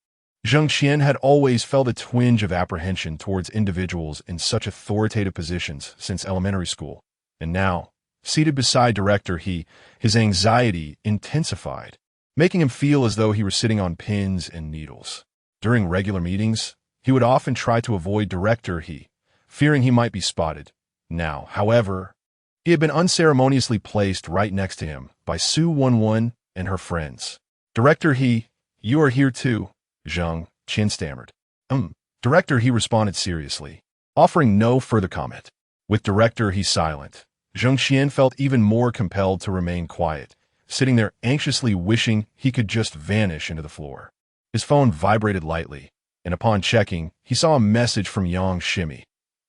Jang Xien had always felt a twinge of apprehension towards individuals in such authoritative positions since elementary school, and now, seated beside director his anxiety intensified, making him feel as though he were sitting on pins and needles. During regular meetings, he would often try to avoid director fearing he might be spotted. Now, however, he had been unceremoniously placed right next to him by Su Wenwen and her friends. Director you are here too, Jang Xien stammered. Director he responded seriously, offering no further comment. With director silent, Jang Xien felt even more compelled to remain quiet, sitting there anxiously wishing he could just vanish into the floor. His phone vibrated lightly, and upon checking, he saw a message from Jang Xien.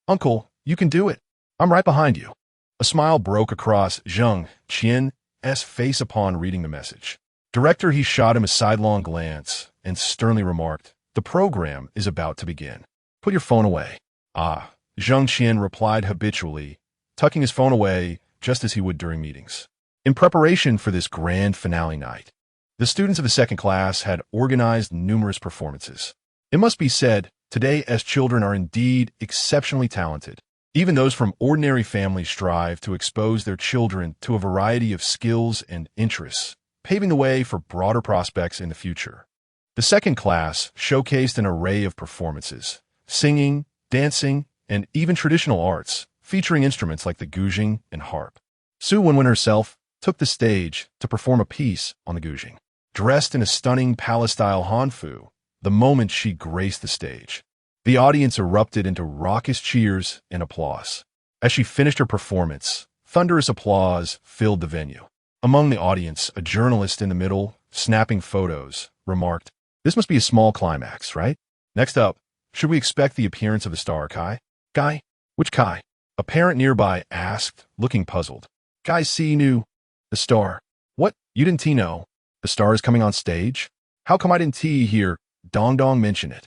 "Uncle, you can do it. I'm right behind you." A smile broke across Jang Xien's face upon reading the message. Director, he shot him a sidelong glance and sternly remarked, "The program is about to begin. Put your phone away." "Ah," Jang Xien replied habitually, tucking his phone away just as he would during meetings. In preparation for this grand finale night, the students of the second class had organized numerous performances. It must be said, today as children are indeed exceptionally talented. Even those from ordinary families strive to expose their children to a variety of skills and interests, paving the way for broader prospects in the future. The second class showcased an array of performances, singing, dancing, and even traditional arts, featuring instruments like the guzheng and harp. Su Wenwen herself took the stage to perform a piece on the guzheng. Dressed in a stunning palace-style hanfu, the moment she graced the stage, the audience erupted into raucous cheers and applause. As she finished her performance, thunderous applause filled the venue. Among the audience, a journalist in the middle, snapping photos, remarked, "This must be a small climax, right? Next up, should we expect the appearance of the star, Kai?" "Kai? Which Kai?" A parent nearby asked, looking puzzled. "Kai see knew. The star." "What? You didn't know? The star is coming on stage? How come I didn't hear Dong Dong mention it?"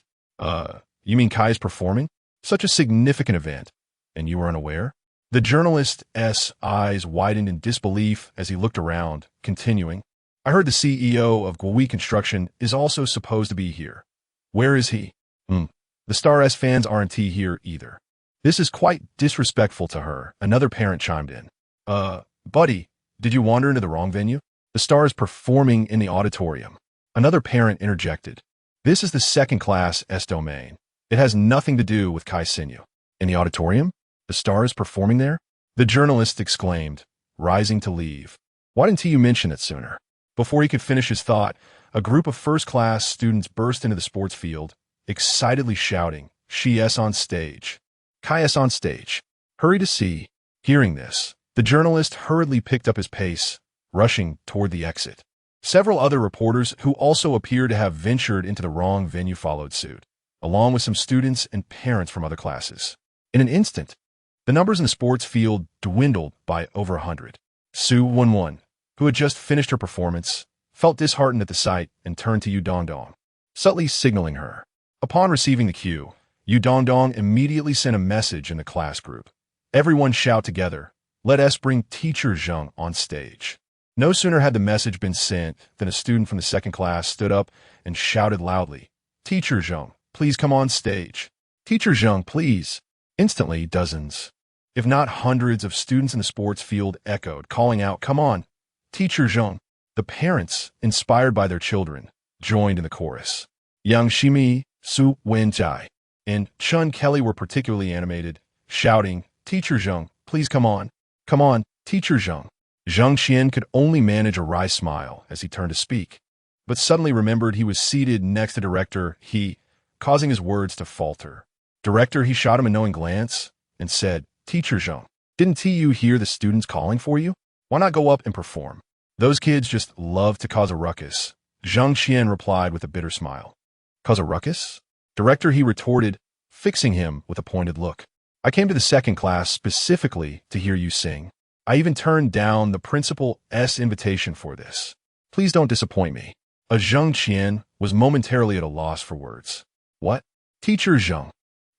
You mean Kai is performing? Such a significant event, and you were unaware?" The journalist's eyes widened in disbelief as he looked around, continuing, "I heard the CEO of Gui Construction is also supposed to be here. Where is he?" The Star's fans aren't here either. This is quite disrespectful to her," another parent chimed in. Buddy, did you wander into the wrong venue? The star is performing in the auditorium." Another parent interjected. "This is the second class's domain. It has nothing to do with Kai Sinyu." "In the auditorium? The star is performing there?" the journalist exclaimed, rising to leave. "Why didn't you mention it sooner?" Before he could finish his thought, a group of first-class students burst into the sports field, excitedly shouting, "She's on stage! Kai is on stage! Hurry to see!" Hearing this, the journalist hurriedly picked up his pace, rushing toward the exit. Several other reporters who also appeared to have ventured into the wrong venue followed suit, along with some students and parents from other classes. In an instant, the numbers in the sports field dwindled by over 100. Su Wenwen, who had just finished her performance, felt disheartened at the sight and turned to Yu Dongdong, subtly signaling her. Upon receiving the cue, Yu Dongdong immediately sent a message in the class group. "Everyone shout together, let us bring Teacher Zheng on stage." No sooner had the message been sent than a student from the second class stood up and shouted loudly, "Teacher Zheng, please come on stage. Teacher Zheng, please." Instantly, dozens, if not hundreds of students in the sports field echoed, calling out, "Come on, Teacher Zheng." The parents, inspired by their children, joined in the chorus. Yang Ximi, Su Wenjai, and Chun Kelly were particularly animated, shouting, "Teacher Zheng, please come on. Come on, Teacher Zheng." Jang Xien could only manage a wry smile as he turned to speak, but suddenly remembered he was seated next to Director He, causing his words to falter. Director He shot him a knowing glance and said, "Teacher Zheng, didn't you hear the students calling for you? Why not go up and perform? Those kids just love to cause a ruckus." Jang Xien replied with a bitter smile. "Cause a ruckus?" Director He retorted, fixing him with a pointed look. "I came to the second class specifically to hear you sing. I even turned down the principal's invitation for this. Please don't disappoint me." Jang Xien was momentarily at a loss for words. "What? Teacher Zheng,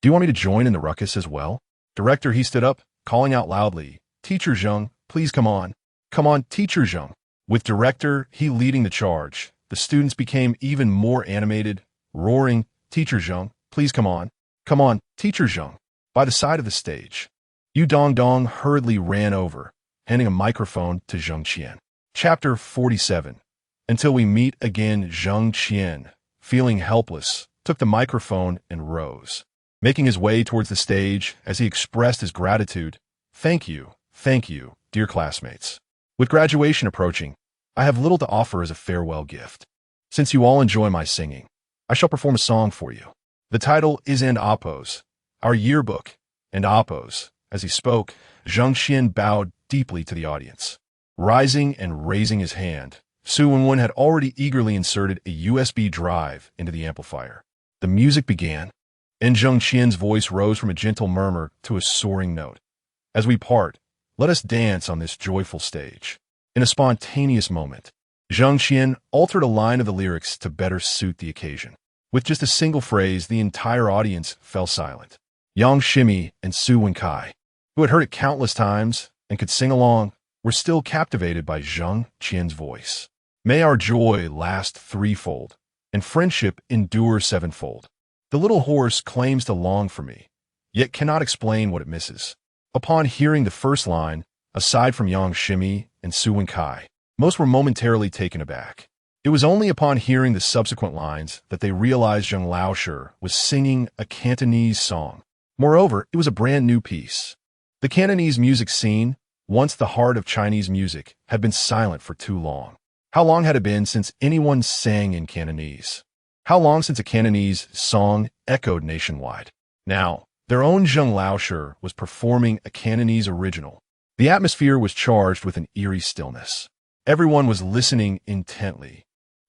do you want me to join in the ruckus as well?" Director He stood up, calling out loudly, "Teacher Zheng, please come on. Come on, Teacher Zheng." With Director He leading the charge, the students became even more animated, roaring, "Teacher Zheng, please come on. Come on, Teacher Zheng." By the side of the stage, Yu Dongdong hurriedly ran over, handing a microphone to Jang Xien. Chapter 47. Until we meet again. Jang Xien, feeling helpless, took the microphone and rose, making his way towards the stage as he expressed his gratitude. Thank you, dear classmates. With graduation approaching, I have little to offer as a farewell gift. Since you all enjoy my singing, I shall perform a song for you. The title is And Oppos, our yearbook, and Oppos." As he spoke, Jang Xien bowed deeply to the audience. Rising and raising his hand, Su Wenwen had already eagerly inserted a USB drive into the amplifier. The music began, and Jang Xien's voice rose from a gentle murmur to a soaring note. As we part, let us dance on this joyful stage. In a spontaneous moment, Jang Xien altered a line of the lyrics to better suit the occasion. With just a single phrase, the entire audience fell silent. Yang Shimi and Su Wenkai, who had heard it countless times and could sing along, were still captivated by Jang Xien's voice. May our joy last threefold, and friendship endure sevenfold. The little horse claims to long for me, yet cannot explain what it misses. Upon hearing the first line, aside from Yang Shimi and Su Wenkai, most were momentarily taken aback. It was only upon hearing the subsequent lines that they realized Zheng Laoshi was singing a Cantonese song. Moreover, it was a brand new piece. The Cantonese music scene, once the heart of Chinese music, had been silent for too long. How long had it been since anyone sang in Cantonese? How long since a Cantonese song echoed nationwide? Now, their own Zheng Laoshi was performing a Cantonese original. The atmosphere was charged with an eerie stillness. Everyone was listening intently,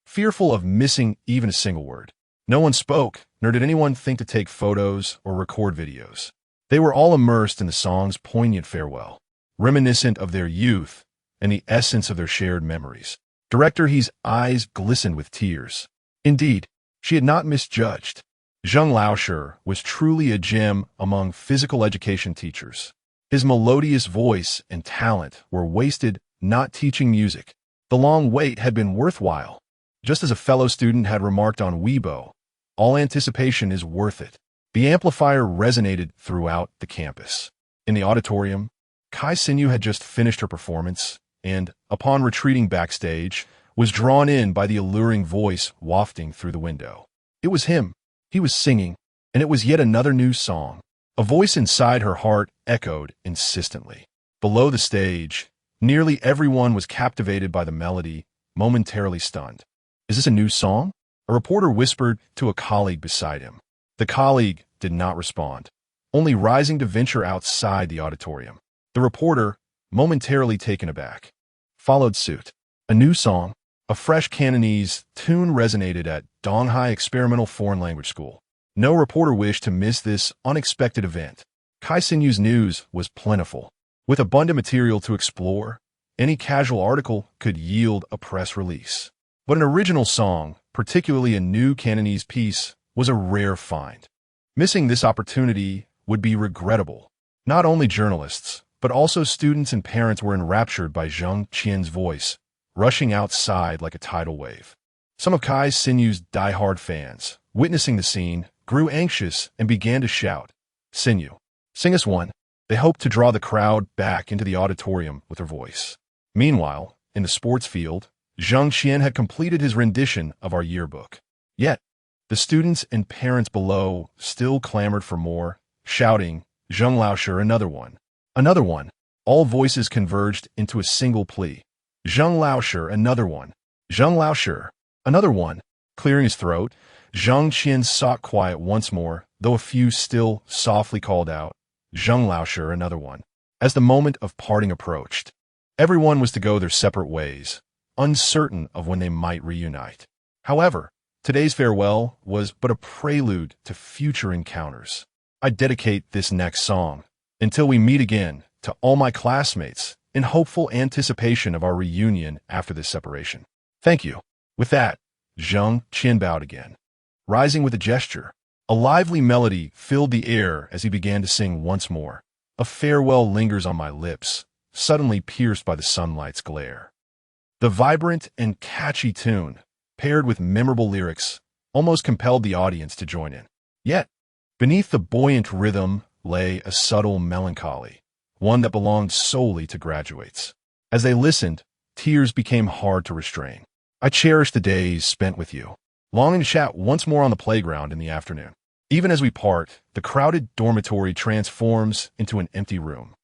fearful of missing even a single word. No one spoke, nor did anyone think to take photos or record videos. They were all immersed in the song's poignant farewell, reminiscent of their youth and the essence of their shared memories. Director He's eyes glistened with tears. Indeed, she had not misjudged. Zheng Laoshi was truly a gem among physical education teachers. His melodious voice and talent were wasted not teaching music. The long wait had been worthwhile. Just as a fellow student had remarked on Weibo, all anticipation is worth it. The amplifier resonated throughout the campus. In the auditorium, Kai Xinyu had just finished her performance and, upon retreating backstage, was drawn in by the alluring voice wafting through the window. It was him. He was singing, and it was yet another new song. A voice inside her heart echoed insistently. Below the stage, nearly everyone was captivated by the melody, momentarily stunned. Is this a new song? A reporter whispered to a colleague beside him. The colleague did not respond, only rising to venture outside the auditorium. The reporter, momentarily taken aback, followed suit. A new song, a fresh Cantonese tune resonated at Donghai Experimental Foreign Language School. No reporter wished to miss this unexpected event. Kai Sinyu's news was plentiful. With abundant material to explore, any casual article could yield a press release. But an original song, particularly a new Cantonese piece, was a rare find. Missing this opportunity would be regrettable. Not only journalists, but also students and parents were enraptured by Jang Xien's voice, rushing outside like a tidal wave. Some of Kai Sinyu's die-hard fans, witnessing the scene, grew anxious and began to shout, "Xinyu, sing us one." They hoped to draw the crowd back into the auditorium with her voice. Meanwhile, in the sports field, Jang Xien had completed his rendition of our yearbook. Yet, the students and parents below still clamored for more, shouting, "Zheng Laoshi, another one. Another one." All voices converged into a single plea. "Zheng Laoshi, another one. Zheng Laoshi, another one." Clearing his throat, Zhang Xian sought quiet once more, though a few still softly called out, "Zheng Laoshi, another one." As the moment of parting approached, everyone was to go their separate ways, uncertain of when they might reunite. However, today's farewell was but a prelude to future encounters. I dedicate this next song, "Until We Meet Again," to all my classmates in hopeful anticipation of our reunion after this separation. Thank you. With that, Zhang Qian bowed again. Rising with a gesture, a lively melody filled the air as he began to sing once more. A farewell lingers on my lips, suddenly pierced by the sunlight's glare. The vibrant and catchy tune, paired with memorable lyrics, almost compelled the audience to join in. Yet, beneath the buoyant rhythm lay a subtle melancholy, one that belonged solely to graduates. As they listened, tears became hard to restrain. I cherish the days spent with you, longing to chat once more on the playground in the afternoon. Even as we part, the crowded dormitory transforms into an empty room.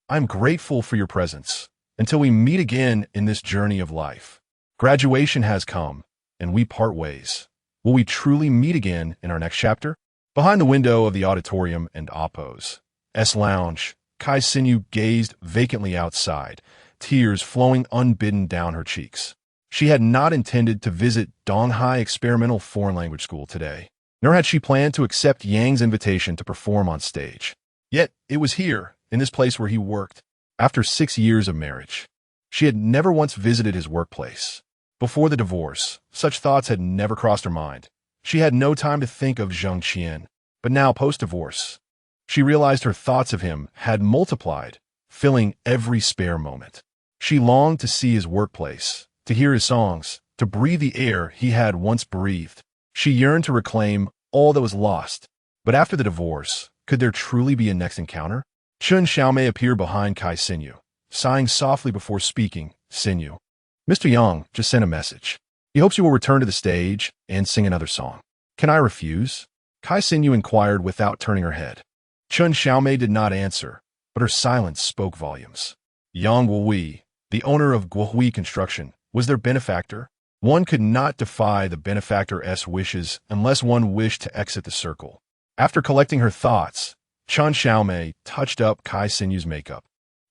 I am grateful for your presence. Until we meet again in this journey of life. Graduation has come, and we part ways. Will we truly meet again in our next chapter? Behind the window of the auditorium and Oppo's S lounge, Kai Xinyu gazed vacantly outside, tears flowing unbidden down her cheeks. She had not intended to visit Donghai Experimental Foreign Language School today, nor had she planned to accept Yang's invitation to perform on stage. Yet, it was here, in this place where he worked. After 6 years of marriage, she had never once visited his workplace. Before the divorce, such thoughts had never crossed her mind. She had no time to think of Jang Xien. But now, post-divorce, she realized her thoughts of him had multiplied, filling every spare moment. She longed to see his workplace, to hear his songs, to breathe the air he had once breathed. She yearned to reclaim all that was lost. But after the divorce, could there truly be a next encounter? Chun Xiaomei appeared behind Kai Xinyu, sighing softly before speaking. Xinyu, Mr. Yang just sent a message. He hopes you will return to the stage and sing another song. Can I refuse? Kai Xinyu inquired without turning her head. Chun Xiaomei did not answer, but her silence spoke volumes. Yang Guohui, the owner of Guohui Construction, was their benefactor. One could not defy the benefactor's wishes unless one wished to exit the circle. After collecting her thoughts, Chun Xiaomei touched up Kai Xinyu's makeup,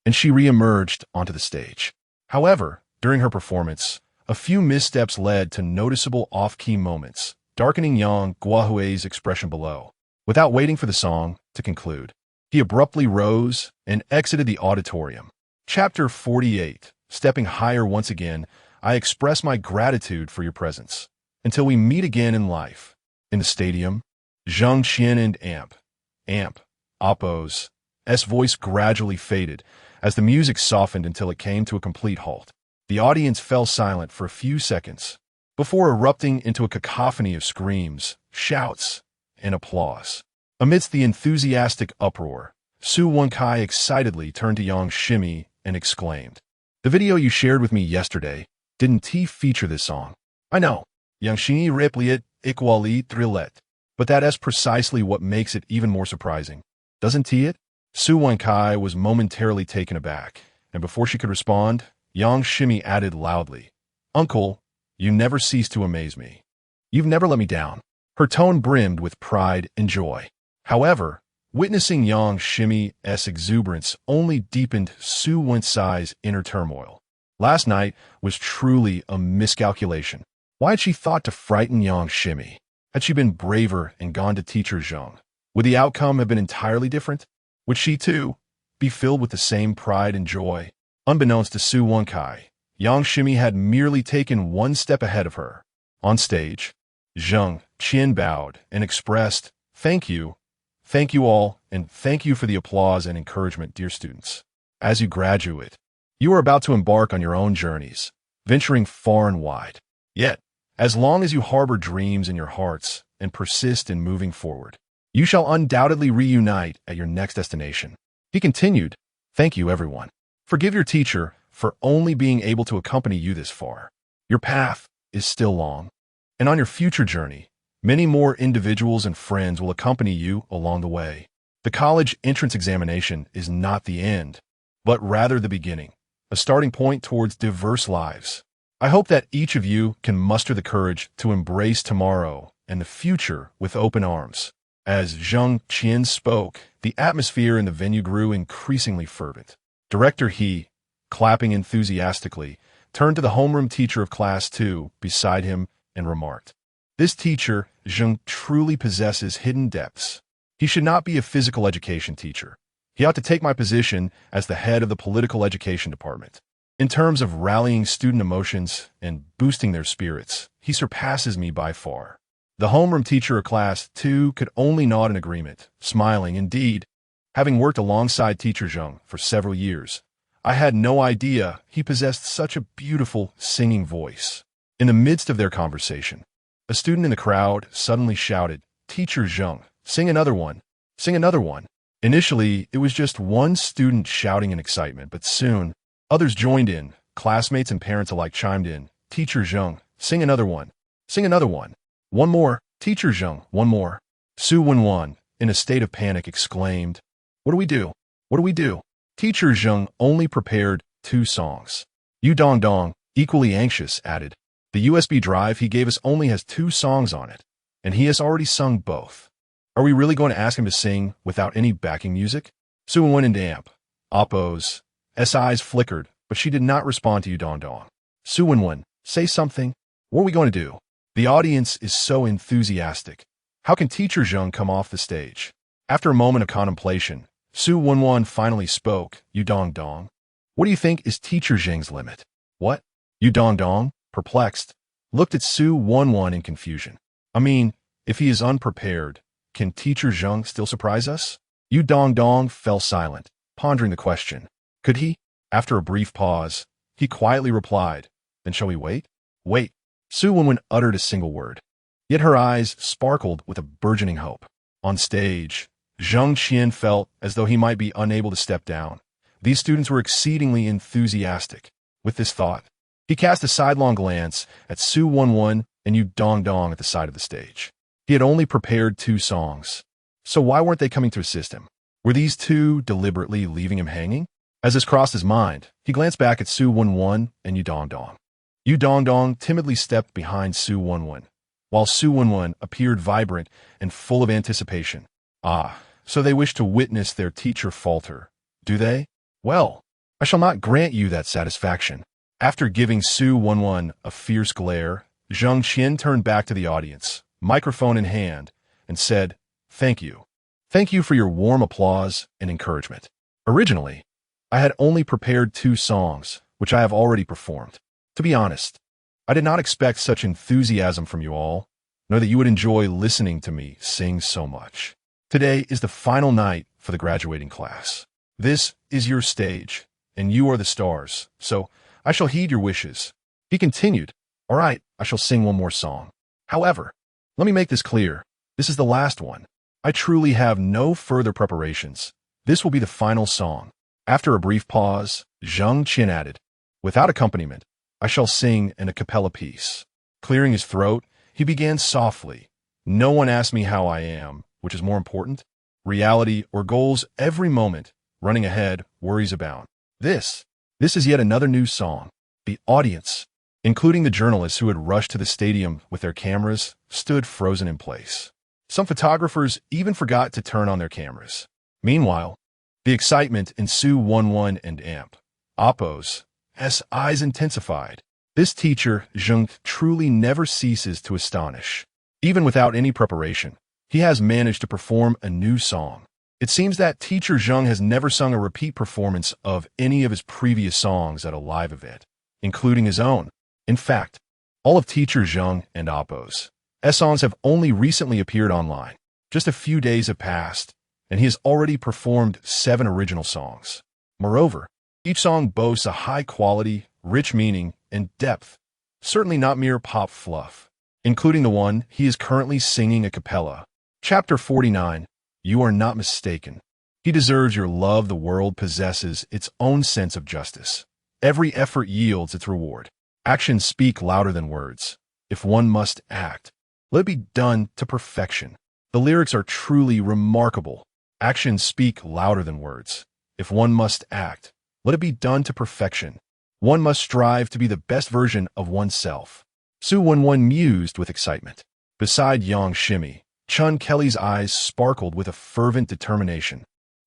and she re-emerged onto the stage. However, during her performance, a few missteps led to noticeable off-key moments, darkening Yang Guohui's expression below. Without waiting for the song to conclude, he abruptly rose and exited the auditorium. Chapter 48. Stepping higher once again, I express my gratitude for your presence. Until we meet again in life. In the stadium, Jang Xien and Appo's voice gradually faded as the music softened until it came to a complete halt. The audience fell silent for a few seconds before erupting into a cacophony of screams, shouts, and applause. Amidst the enthusiastic uproar, Su Wenkai excitedly turned to Yang Shimi and exclaimed, "The video you shared with me yesterday, didn't he feature this song?" "I know. Yang Shimi replied equally thrilled. But that's precisely what makes it even more surprising. Doesn't he it?" Su Wenkai was momentarily taken aback, and before she could respond, Yang Shimi added loudly, "Uncle, you never cease to amaze me. You've never let me down." Her tone brimmed with pride and joy. However, witnessing Yang Shimi's exuberance only deepened Su Wenkai's inner turmoil. Last night was truly a miscalculation. Why had she thought to frighten Yang Shimi? Had she been braver and gone to teacher Zhang, would the outcome have been entirely different? Would she, too, be filled with the same pride and joy? Unbeknownst to Su Wenkai, Yang Shimi had merely taken one step ahead of her. On stage, Jang Xien bowed and expressed, thank you all, and thank you for the applause and encouragement, dear students. As you graduate, you are about to embark on your own journeys, venturing far and wide. Yet, as long as you harbor dreams in your hearts and persist in moving forward, you shall undoubtedly reunite at your next destination." He continued, "Thank you, everyone. Forgive your teacher for only being able to accompany you this far. Your path is still long, and on your future journey, many more individuals and friends will accompany you along the way. The college entrance examination is not the end, but rather the beginning, a starting point towards diverse lives. I hope that each of you can muster the courage to embrace tomorrow and the future with open arms." As Jang Xien spoke, the atmosphere in the venue grew increasingly fervent. Director He, clapping enthusiastically, turned to the homeroom teacher of Class 2 beside him and remarked, "This teacher, Zheng, truly possesses hidden depths. He should not be a physical education teacher. He ought to take my position as the head of the political education department. In terms of rallying student emotions and boosting their spirits, he surpasses me by far." The homeroom teacher of Class 2 could only nod in agreement, smiling. Indeed, having worked alongside teacher Zheng for several years, I had no idea he possessed such a beautiful singing voice. In the midst of their conversation, a student in the crowd suddenly shouted, "Teacher Zheng, sing another one, sing another one." Initially, it was just one student shouting in excitement, but soon, others joined in. Classmates and parents alike chimed in, "Teacher Zheng, sing another one, sing another one. One more, Teacher Zheng, one more." Su Wenwan, in a state of panic, exclaimed, "What do we do? What do we do?" Teacher Zheng only prepared 2 songs. Yu Dongdong, equally anxious, added, "The USB drive he gave us only has 2 songs on it, and he has already sung both. Are we really going to ask him to sing without any backing music?" Su Wen and Appo's eyes flickered, but she did not respond to Yu Dongdong. Su Wenwen, say something. What are we going to do? The audience is so enthusiastic. How can Teacher Zhang come off the stage? After a moment of contemplation, Su Wenwen finally spoke. Yu Dongdong, what do you think is Teacher Zhang's limit? What? Yu Dongdong, perplexed, looked at Su Wenwen in confusion. I mean, if he is unprepared, can Teacher Zhang still surprise us? Yu Dongdong fell silent, pondering the question. Could he? After a brief pause, he quietly replied, then shall we wait? Wait. Su Wenwen uttered a single word. Yet her eyes sparkled with a burgeoning hope. On stage, Jang Xien felt as though he might be unable to step down. These students were exceedingly enthusiastic. With this thought, he cast a sidelong glance at Su Wenwen and Yu Dongdong at the side of the stage. He had only prepared 2 songs. So why weren't they coming to assist him? Were these 2 deliberately leaving him hanging? As this crossed his mind, he glanced back at Su Wenwen and Yu Dongdong. Yu Dongdong timidly stepped behind Su Wenwen, while Su Wenwen appeared vibrant and full of anticipation. Ah, so they wish to witness their teacher falter, do they? Well, I shall not grant you that satisfaction. After giving Su Wenwen a fierce glare, Jang Xien turned back to the audience, microphone in hand, and said, Thank you. Thank you for your warm applause and encouragement. Originally, I had only prepared 2 songs, which I have already performed. To be honest, I did not expect such enthusiasm from you all, nor that you would enjoy listening to me sing so much. Today is the final night for the graduating class. This is your stage, and you are the stars, so I shall heed your wishes. He continued, All right, I shall sing one more song. However, let me make this clear. This is the last one. I truly have no further preparations. This will be the final song. After a brief pause, Jang Xien added, Without accompaniment, I shall sing an a cappella piece. Clearing his throat, he began softly. No one asked me how I am, which is more important. Reality or goals every moment. Running ahead, worries abound. This is yet another new song. The audience, including the journalists who had rushed to the stadium with their cameras, stood frozen in place. Some photographers even forgot to turn on their cameras. Meanwhile, the excitement in Su Wenwen and Amp Oppo's eyes intensified. This teacher, Zheng, truly never ceases to astonish. Even without any preparation, he has managed to perform a new song. It seems that Teacher Zheng has never sung a repeat performance of any of his previous songs at a live event, including his own. In fact, all of Teacher Zheng and Oppo's songs have only recently appeared online. Just a few days have passed, and he has already performed 7 original songs. Moreover, each song boasts a high quality, rich meaning, and depth, certainly not mere pop fluff, including the one he is currently singing a cappella. Chapter 49, You Are Not Mistaken. He deserves your love. The world possesses its own sense of justice. Every effort yields its reward. Actions speak louder than words. If one must act, let it be done to perfection. The lyrics are truly remarkable. Actions speak louder than words. If one must act, let it be done to perfection. One must strive to be the best version of oneself. Su Wenwen mused with excitement. Beside Yang Shimmy, Chun Kelly's eyes sparkled with a fervent determination.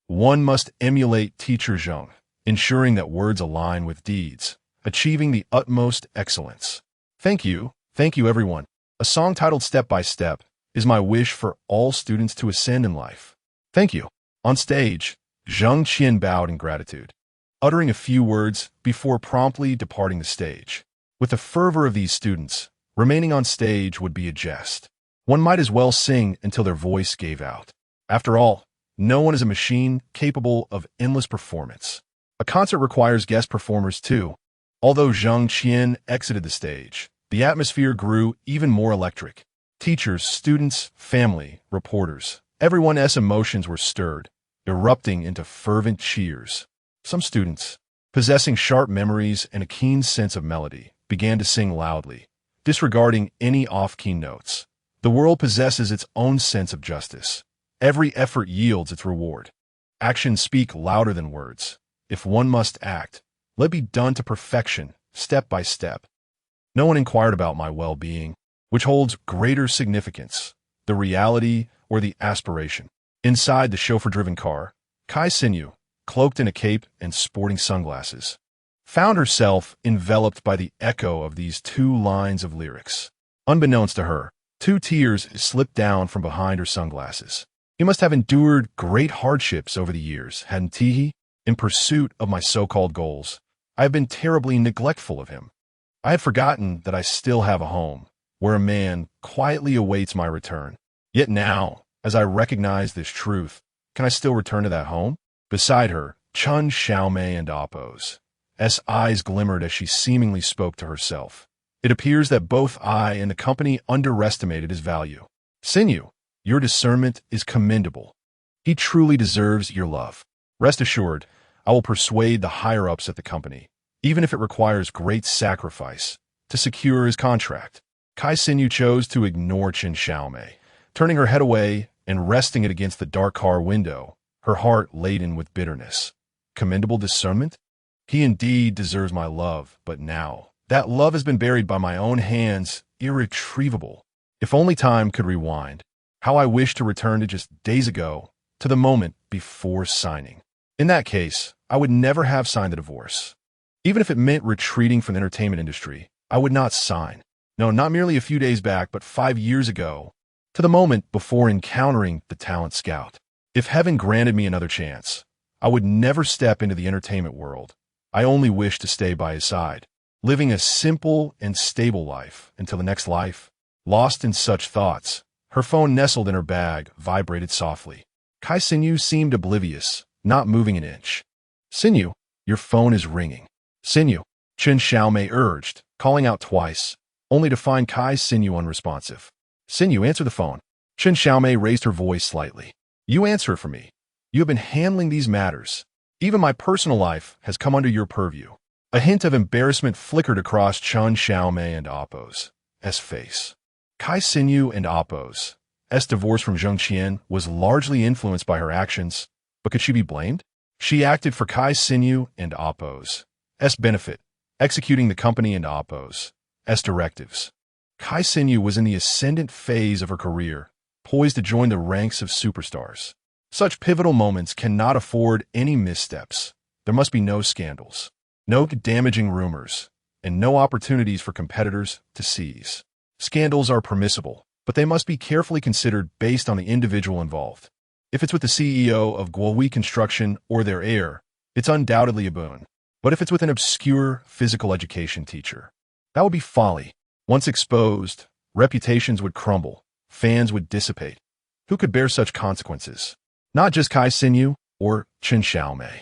One must emulate Teacher Zheng, ensuring that words align with deeds, achieving the utmost excellence. Thank you everyone. A song titled Step by Step is my wish for all students to ascend in life. Thank you. On stage, Jang Xien bowed in gratitude, uttering a few words before promptly departing the stage. With the fervor of these students, remaining on stage would be a jest. One might as well sing until their voice gave out. After all, no one is a machine capable of endless performance. A concert requires guest performers too. Although Jang Xien exited the stage, the atmosphere grew even more electric. Teachers, students, family, reporters, everyone's emotions were stirred, erupting into fervent cheers. Some students, possessing sharp memories and a keen sense of melody, began to sing loudly, disregarding any off-key notes. The world possesses its own sense of justice. Every effort yields its reward. Actions speak louder than words. If one must act, let it be done to perfection, step by step. No one inquired about my well-being, which holds greater significance, the reality or the aspiration. Inside the chauffeur-driven car, Kai Sinew, cloaked in a cape and sporting sunglasses, found herself enveloped by the echo of these two lines of lyrics. Unbeknownst to her, two tears slipped down from behind her sunglasses. He must have endured great hardships over the years, hadn't he? In pursuit of my so-called goals, I have been terribly neglectful of him. I had forgotten that I still have a home, where a man quietly awaits my return. Yet now, as I recognize this truth, can I still return to that home? Beside her, Chun Xiaomei and Appo's eyes glimmered as she seemingly spoke to herself. It appears that both I and the company underestimated his value. Xinyu, your discernment is commendable. He truly deserves your love. Rest assured, I will persuade the higher-ups at the company, even if it requires great sacrifice, to secure his contract. Kai Xinyu chose to ignore Qin Xiaomei, turning her head away and resting it against the dark car window, her heart laden with bitterness. Commendable discernment? He indeed deserves my love, but now, that love has been buried by my own hands, irretrievable. If only time could rewind. How I wish to return to just days ago, to the moment before signing. In that case, I would never have signed the divorce. Even if it meant retreating from the entertainment industry, I would not sign. No, not merely a few days back, but 5 years ago, to the moment before encountering the talent scout. If heaven granted me another chance, I would never step into the entertainment world. I only wish to stay by his side, living a simple and stable life until the next life. Lost in such thoughts, her phone nestled in her bag vibrated softly. Kai Xinyu seemed oblivious, not moving an inch. Xinyu, your phone is ringing. Xinyu, Qin Xiaomei urged, calling out twice, only to find Kai Xinyu unresponsive. Xinyu, answer the phone. Qin Xiaomei raised her voice slightly. You answer it for me. You have been handling these matters. Even my personal life has come under your purview. A hint of embarrassment flickered across Chun Xiaomei and Appo's face. Kai Xinyu and Appo's divorce from Jang Xien was largely influenced by her actions, but could she be blamed? She acted for Kai Xinyu and Appo's benefit, executing the company and Appo's directives. Kai Xinyu was in the ascendant phase of her career, poised to join the ranks of superstars. Such pivotal moments cannot afford any missteps. There must be no scandals, no damaging rumors, and no opportunities for competitors to seize. Scandals are permissible, but they must be carefully considered based on the individual involved. If it's with the CEO of Guohui Construction or their heir, it's undoubtedly a boon. But if it's with an obscure physical education teacher, that would be folly. Once exposed, reputations would crumble, fans would dissipate. Who could bear such consequences? Not just Kai Xinyu or Qin Xiaomei,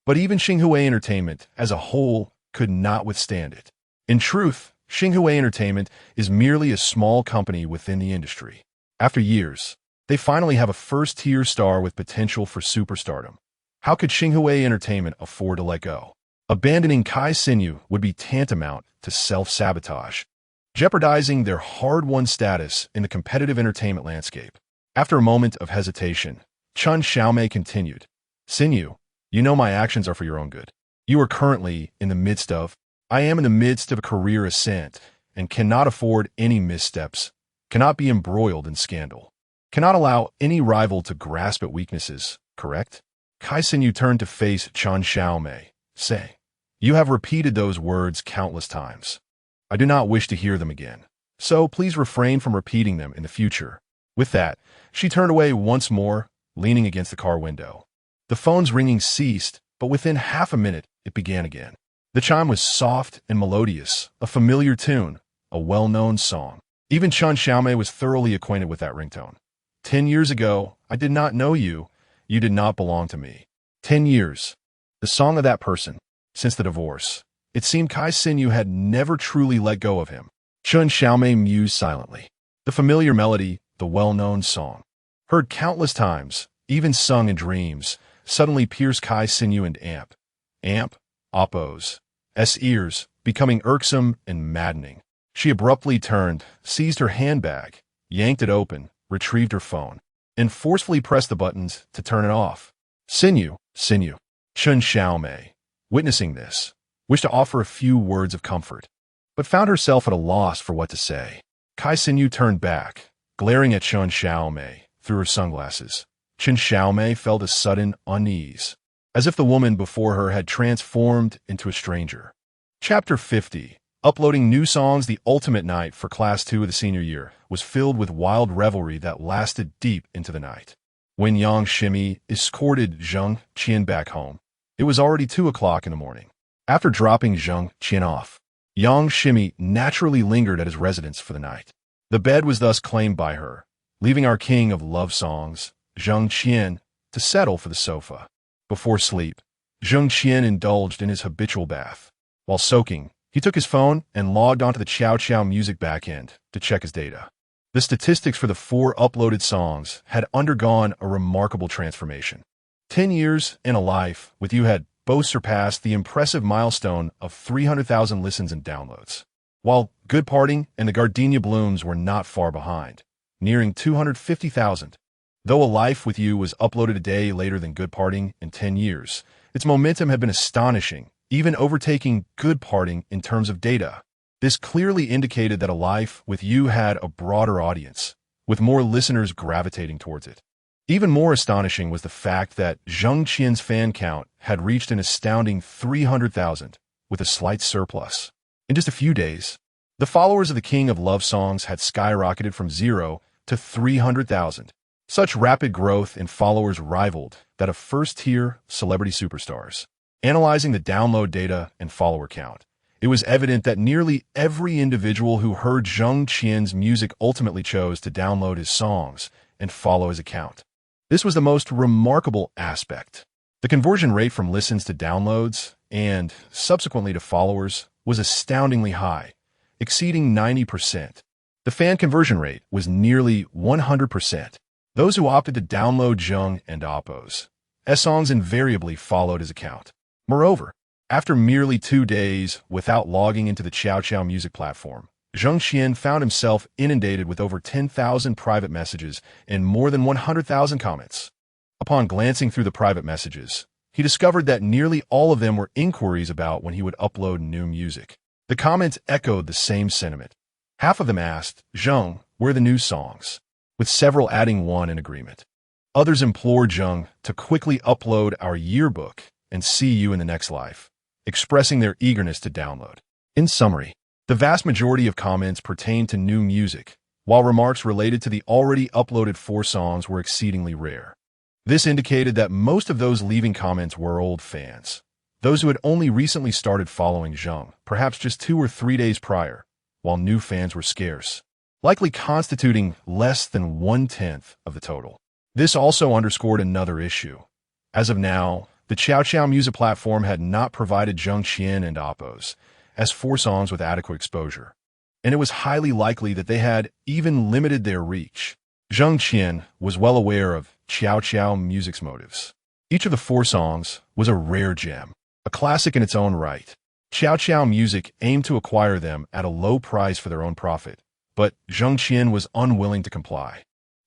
but even Xinghui Entertainment as a whole could not withstand it. In truth, Xinghui Entertainment is merely a small company within the industry. After years, they finally have a first-tier star with potential for superstardom. How could Xinghui Entertainment afford to let go? Abandoning Kai Xinyu would be tantamount to self-sabotage, jeopardizing their hard-won status in the competitive entertainment landscape. After a moment of hesitation, Chun Xiaomei continued, Xinyu, you know my actions are for your own good. You are currently I am in the midst of a career ascent and cannot afford any missteps, cannot be embroiled in scandal, cannot allow any rival to grasp at weaknesses, correct? Kai Xinyu turned to face Chun Xiaomei, saying, You have repeated those words countless times. I do not wish to hear them again, so please refrain from repeating them in the future. With that, she turned away once more, leaning against the car window. The phone's ringing ceased, but within half a minute, it began again. The chime was soft and melodious, a familiar tune, a well-known song. Even Chun Xiaomei was thoroughly acquainted with that ringtone. 10 years ago, I did not know you. You did not belong to me. 10 years. The song of that person. Since the divorce, it seemed Kai Xinyu had never truly let go of him. Chun Xiaomei mused silently. The familiar melody, the well-known song, heard countless times, even sung in dreams, suddenly pierced Kai Xinyu and Appo's ears, becoming irksome and maddening. She abruptly turned, seized her handbag, yanked it open, retrieved her phone, and forcefully pressed the buttons to turn it off. Xinyu. Chun Xiaomei, witnessing this, wished to offer a few words of comfort, but found herself at a loss for what to say. Kai Xinyu turned back, glaring at Chun Xiaomei through her sunglasses. Qin Xiaomei felt a sudden unease, as if the woman before her had transformed into a stranger. Chapter 50. Uploading new songs. The ultimate night for Class 2 of the senior year was filled with wild revelry that lasted deep into the night. When Jang Xien escorted Jang Xien back home, it was already 2 o'clock in the morning. After dropping Jang Xien off, Jang Xien naturally lingered at his residence for the night. The bed was thus claimed by her, leaving our king of love songs, Jang Xien, to settle for the sofa. Before sleep, Jang Xien indulged in his habitual bath. While soaking, he took his phone and logged onto the Chow Chow Music backend to check his data. The statistics for the 4 uploaded songs had undergone a remarkable transformation. 10 years in a life with you had both surpassed the impressive milestone of 300,000 listens and downloads, while Good Parting and the Gardenia Blooms were not far behind, nearing 250,000. Though A Life with You was uploaded a day later than Good Parting in 10 years, its momentum had been astonishing, even overtaking Good Parting in terms of data. This clearly indicated that A Life with You had a broader audience, with more listeners gravitating towards it. Even more astonishing was the fact that Jang Xien's fan count had reached an astounding 300,000, with a slight surplus. In just a few days, the followers of the King of Love songs had skyrocketed from 0 to 300,000. Such rapid growth in followers rivaled that of first-tier celebrity superstars. Analyzing the download data and follower count, it was evident that nearly every individual who heard Jang Xien's music ultimately chose to download his songs and follow his account. This was the most remarkable aspect. The conversion rate from listens to downloads and, subsequently to followers, was astoundingly high, exceeding 90%. The fan conversion rate was nearly 100%. Those who opted to download Jung and Oppo's songs invariably followed his account. Moreover, after merely 2 days without logging into the Chow Chow Music platform, Jang Xien found himself inundated with over 10,000 private messages and more than 100,000 comments. Upon glancing through the private messages, he discovered that nearly all of them were inquiries about when he would upload new music. The comments echoed the same sentiment. Half of them asked, "Jung, where are the new songs?" with several adding one in agreement. Others implored Jung to quickly upload our yearbook and see you in the next life, expressing their eagerness to download. In summary, the vast majority of comments pertained to new music, while remarks related to the already uploaded 4 songs were exceedingly rare. This indicated that most of those leaving comments were old fans, those who had only recently started following Jung, perhaps just 2 or 3 days prior, while new fans were scarce, likely constituting less than 1/10 of the total. This also underscored another issue. As of now, the Chow Chow Music platform had not provided Jang Xien and Oppo's as 4 songs with adequate exposure, and it was highly likely that they had even limited their reach. Jang Xien was well aware of Chow Chow Music's motives. Each of the 4 songs was a rare gem, a classic in its own right. Chow Chow Music aimed to acquire them at a low price for their own profit, but Jang Xien was unwilling to comply,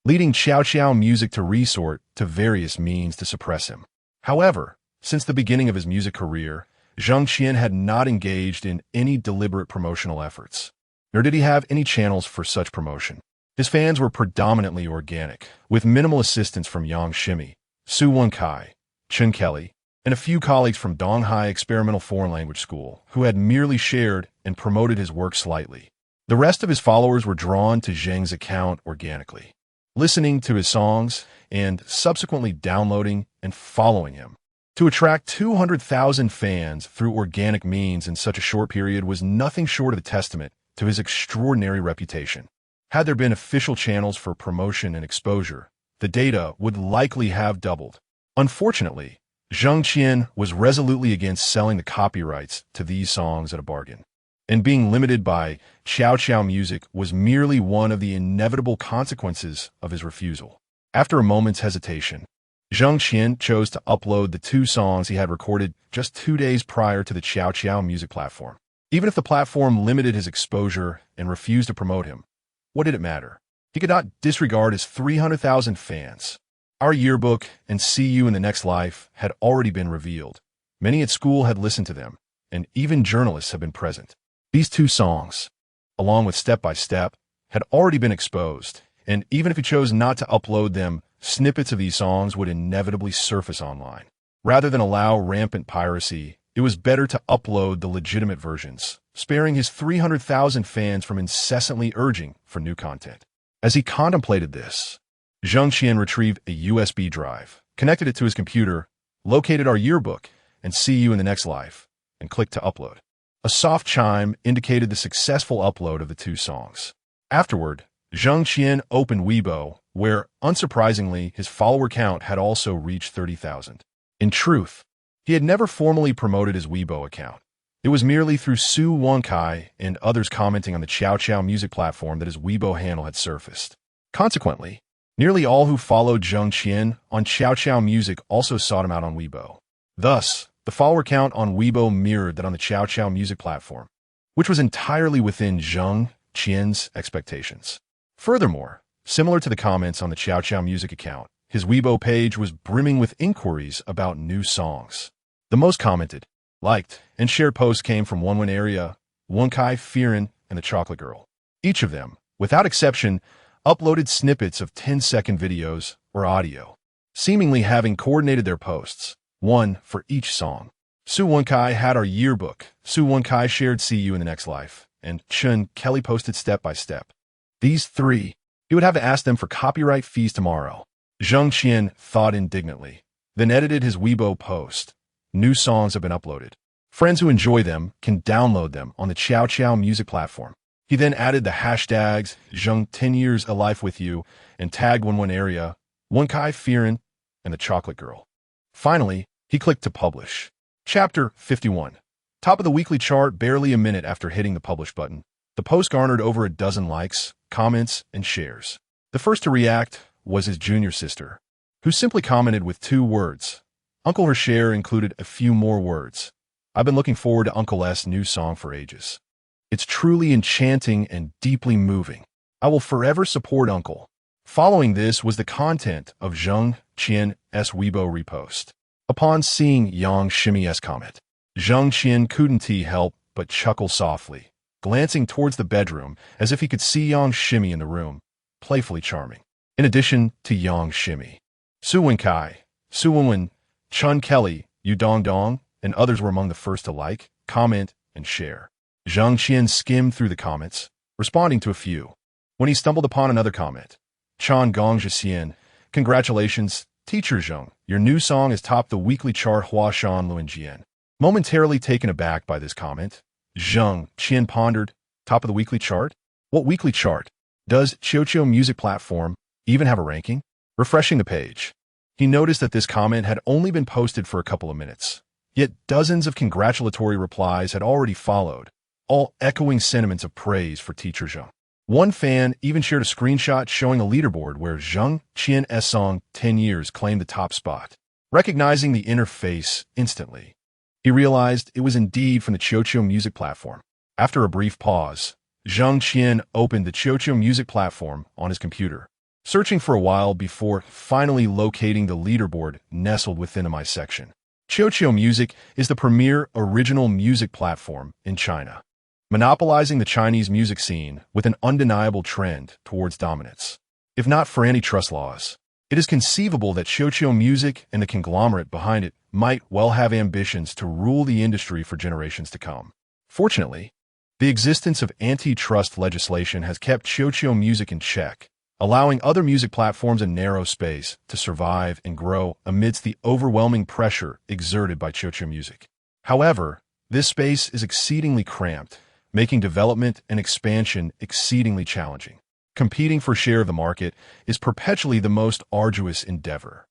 leading Chow Chow Music to resort to various means to suppress him. However, since the beginning of his music career, Jang Xien had not engaged in any deliberate promotional efforts, nor did he have any channels for such promotion. His fans were predominantly organic, with minimal assistance from Yang Xien, Su Won Kai, Chen Kelly, and a few colleagues from Donghai Experimental Foreign Language School who had merely shared and promoted his work slightly. The rest of his followers were drawn to Zhang's account organically, listening to his songs and subsequently downloading and following him. To attract 200,000 fans through organic means in such a short period was nothing short of a testament to his extraordinary reputation. Had there been official channels for promotion and exposure, the data would likely have doubled. Unfortunately, Jang Xien was resolutely against selling the copyrights to these songs at a bargain, and being limited by Chow Chow Music was merely one of the inevitable consequences of his refusal. After a moment's hesitation, Jang Xien chose to upload the 2 songs he had recorded just 2 days prior to the Chow Chow Music platform. Even if the platform limited his exposure and refused to promote him, what did it matter? He could not disregard his 300,000 fans. Our yearbook and See You in the Next Life had already been revealed. Many at school had listened to them, and even journalists have been present. These 2 songs, along with Step by Step, had already been exposed, and even if he chose not to upload them, snippets of these songs would inevitably surface online. Rather than allow rampant piracy it was better to upload the legitimate versions, sparing his 300,000 fans from incessantly urging for new content. As he contemplated this, Jang Xien retrieved a USB drive, connected it to his computer, located our yearbook, and See You in the Next Life, and clicked to upload. A soft chime indicated the successful upload of the two songs. Afterward, Jang Xien opened Weibo, where, unsurprisingly, his follower count had also reached 30,000. In truth, he had never formally promoted his Weibo account. It was merely through Su Wenkai and others commenting on the Chow Chow music platform that his Weibo handle had surfaced. Consequently, nearly all who followed Jang Xien on Chow Chow music also sought him out on Weibo. Thus, the follower count on Weibo mirrored that on the Chow Chow music platform, which was entirely within Jang Xien's expectations. Furthermore, similar to the comments on the Chow Chow music account, his Weibo page was brimming with inquiries about new songs. The most commented, liked, and shared posts came from Wenwen Area, Wenkai Firen, and the Chocolate Girl. Each of them, without exception, uploaded snippets of 10-second videos or audio, seemingly having coordinated their posts, one for each song. Su Wenkai had our yearbook, Su Wenkai shared See You in the Next Life, and Chun Kelly posted step by step. These three, he would have to ask them for copyright fees tomorrow. Jang Xien thought indignantly, then edited his Weibo post. New songs have been uploaded. Friends who enjoy them can download them on the Chow Chow music platform. He then added the hashtags Zheng 10 years a life with you and tagged Wenwen Area, Wenkai Firen, and the Chocolate Girl. Finally, he clicked to publish. Chapter 51. Top of the weekly chart barely a minute after hitting the publish button. The post garnered over a dozen likes, comments, and shares. The first to react was his junior sister, who simply commented with 2 words. Uncle her share included a few more words. I've been looking forward to Uncle S' new song for ages. It's truly enchanting and deeply moving. I will forever support Uncle. Following this was the content of Jang Xien's Weibo repost. Upon seeing Yang Ximi's comment, Jang Xien couldn't help but chuckle softly, glancing towards the bedroom as if he could see Yang Ximi in the room, playfully charming. In addition to Yang Ximi, Su Wenkai, Su Wenwen, Chun Kelly, Yu Dong Dong, and others were among the first to like, comment, and share. Jang Xien skimmed through the comments, responding to a few, when he stumbled upon another comment. Chan Gong Xien, congratulations, Teacher Zheng, your new song has topped the weekly chart Hua Shan Luan Jian. Momentarily taken aback by this comment, Zheng Qian pondered, top of the weekly chart? What weekly chart? Does Qiuqiu music platform even have a ranking? Refreshing the page, he noticed that this comment had only been posted for a couple of minutes, yet dozens of congratulatory replies had already followed, all echoing sentiments of praise for Teacher Zheng. One fan even shared a screenshot showing a leaderboard where Zheng Qian's song 10 Years claimed the top spot. Recognizing the interface instantly, he realized it was indeed from the Qiuqiu music platform. After a brief pause, Zheng Qian opened the Qiuqiu music platform on his computer, searching for a while before finally locating the leaderboard nestled within my section. Qiuqiu Music is the premier original music platform in China, monopolizing the Chinese music scene with an undeniable trend towards dominance. If not for antitrust laws, it is conceivable that Qiuqiu Music and the conglomerate behind it might well have ambitions to rule the industry for generations to come. Fortunately, the existence of antitrust legislation has kept Qiuqiu Music in check, allowing other music platforms a narrow space to survive and grow amidst the overwhelming pressure exerted by Qiuqiu Music. However, this space is exceedingly cramped, making development and expansion exceedingly challenging. Competing for share of the market is perpetually the most arduous endeavor.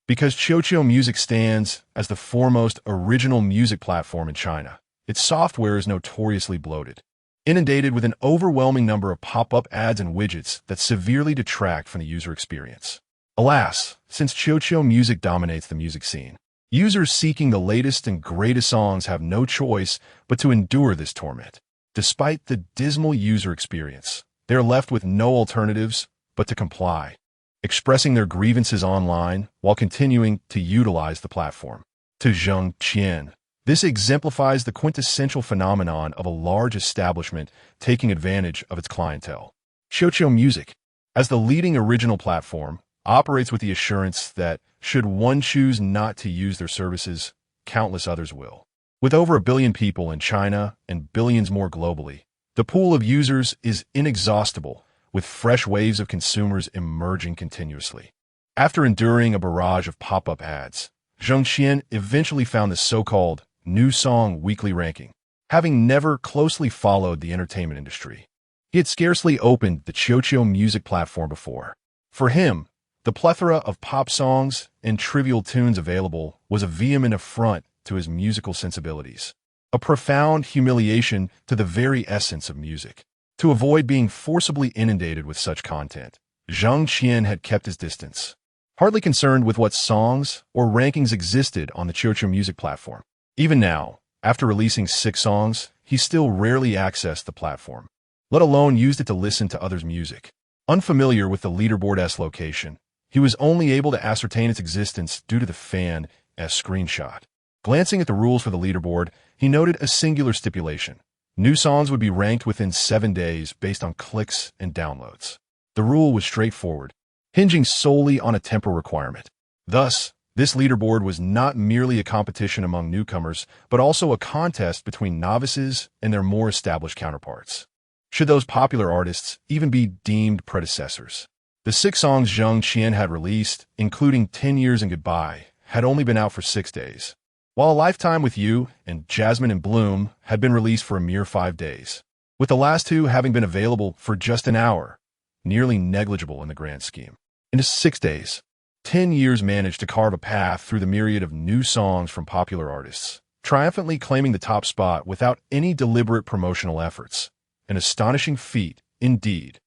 Because Qiuqiu Music stands as the foremost original music platform in China, its software is notoriously bloated, inundated with an overwhelming number of pop-up ads and widgets that severely detract from the user experience. Alas, since Qiuqiu Music dominates the music scene, users seeking the latest and greatest songs have no choice but to endure this torment. Despite the dismal user experience, they are left with no alternatives but to comply, expressing their grievances online while continuing to utilize the platform. To Zheng Qian, this exemplifies the quintessential phenomenon of a large establishment taking advantage of its clientele. Qiuqiu Music, as the leading original platform, operates with the assurance that should one choose not to use their services, countless others will. With over 1 billion people in China and billions more globally, the pool of users is inexhaustible, with fresh waves of consumers emerging continuously. After enduring a barrage of pop-up ads, Jang Xien eventually found the so-called new song weekly ranking. Having never closely followed the entertainment industry, he had scarcely opened the Chocho music platform before. For him, the plethora of pop songs and trivial tunes available was a vehement affront to his musical sensibilities, a profound humiliation to the very essence of music. To avoid being forcibly inundated with such content, Jang Xien had kept his distance, hardly concerned with what songs or rankings existed on the Chocho music platform. Even now, after releasing 6 songs, he still rarely accessed the platform, let alone used it to listen to others' music. Unfamiliar with the leaderboard's location, he was only able to ascertain its existence due to the fan's screenshot. Glancing at the rules for the leaderboard, he noted a singular stipulation. New songs would be ranked within 7 days based on clicks and downloads. The rule was straightforward, hinging solely on a tempo requirement. Thus, this leaderboard was not merely a competition among newcomers, but also a contest between novices and their more established counterparts. Should those popular artists even be deemed predecessors? The 6 songs Jang Xien had released, including 10 Years and Goodbye, had only been out for 6 days, while A Lifetime with You and Jasmine in Bloom had been released for a mere 5 days, with the last 2 having been available for just an hour, nearly negligible in the grand scheme. In just 6 days, 10 Years managed to carve a path through the myriad of new songs from popular artists, triumphantly claiming the top spot without any deliberate promotional efforts. An astonishing feat, indeed.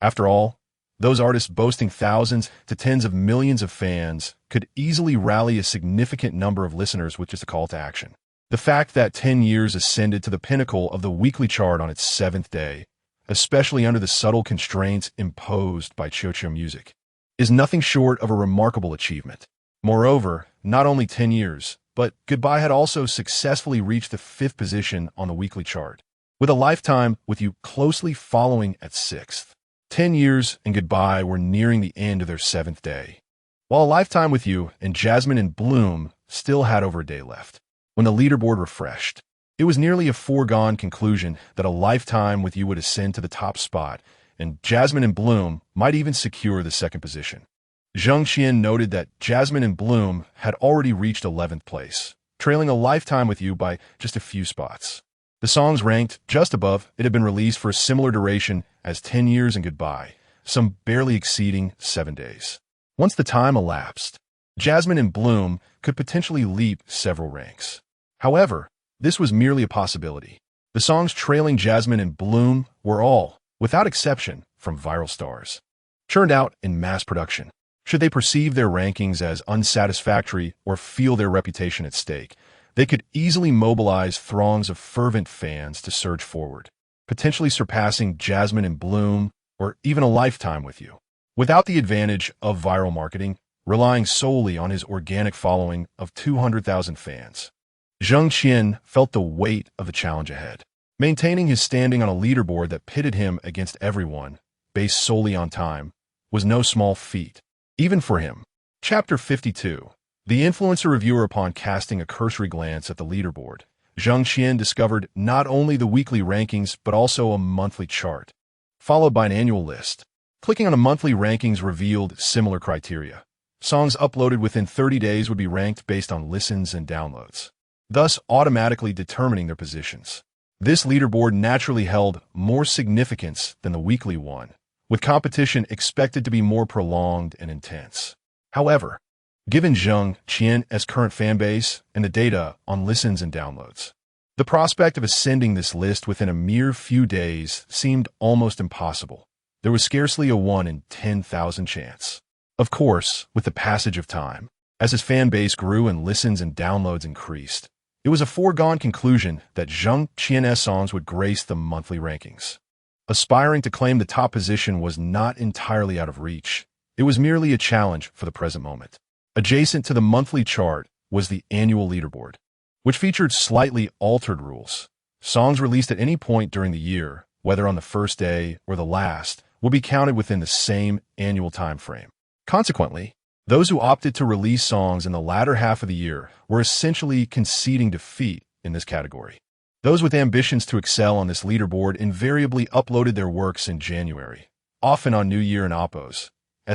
After all, those artists boasting thousands to tens of millions of fans could easily rally a significant number of listeners with just a call to action. The fact that 10 Years ascended to the pinnacle of the weekly chart on its 7th day, especially under the subtle constraints imposed by Chocho music, is nothing short of a remarkable achievement. Moreover, not only 10 Years, but Goodbye had also successfully reached the 5th position on the weekly chart, with A Lifetime with You closely following at 6th. 10 Years and Goodbye were nearing the end of their 7th day, while A Lifetime with You and Jasmine in Bloom still had over a day left. When the leaderboard refreshed, it was nearly a foregone conclusion that A Lifetime with You would ascend to the top spot, and Jasmine in Bloom might even secure the 2nd position. Jang Xien noted that Jasmine in Bloom had already reached 11th place, trailing A Lifetime with You by just a few spots. The songs ranked just above it had been released for a similar duration as 10 Years and Goodbye, some barely exceeding 7 days. Once the time elapsed, Jasmine in Bloom could potentially leap several ranks. However, this was merely a possibility. The songs trailing Jasmine in Bloom were all, without exception, from viral stars, churned out in mass production. Should they perceive their rankings as unsatisfactory or feel their reputation at stake, they could easily mobilize throngs of fervent fans to surge forward, potentially surpassing Jasmine in Bloom or even A Lifetime with You. Without the advantage of viral marketing, relying solely on his organic following of 200,000 fans, Jang Xien felt the weight of the challenge ahead. Maintaining his standing on a leaderboard that pitted him against everyone, based solely on time, was no small feat, even for him. Chapter 52. The influencer reviewer. Upon casting a cursory glance at the leaderboard, Jang Xien discovered not only the weekly rankings but also a monthly chart, followed by an annual list. Clicking on a monthly rankings revealed similar criteria. Songs uploaded within 30 days would be ranked based on listens and downloads, thus automatically determining their positions. This leaderboard naturally held more significance than the weekly one, with competition expected to be more prolonged and intense. However, given Jang Xien's current fanbase and the data on listens and downloads, the prospect of ascending this list within a mere few days seemed almost impossible. There was scarcely a 1 in 10,000 chance. Of course, with the passage of time, as his fan base grew and listens and downloads increased, it was a foregone conclusion that Jang Xien's songs would grace the monthly rankings. Aspiring to claim the top position was not entirely out of reach. It was merely a challenge for the present moment. Adjacent to the monthly chart was the annual leaderboard, which featured slightly altered rules. Songs released at any point during the year, whether on the first day or the last, will be counted within the same annual time frame. Consequently, those who opted to release songs in the latter half of the year were essentially conceding defeat in this category. Those with ambitions to excel on this leaderboard invariably uploaded their works in January, often on New Year and Oppo's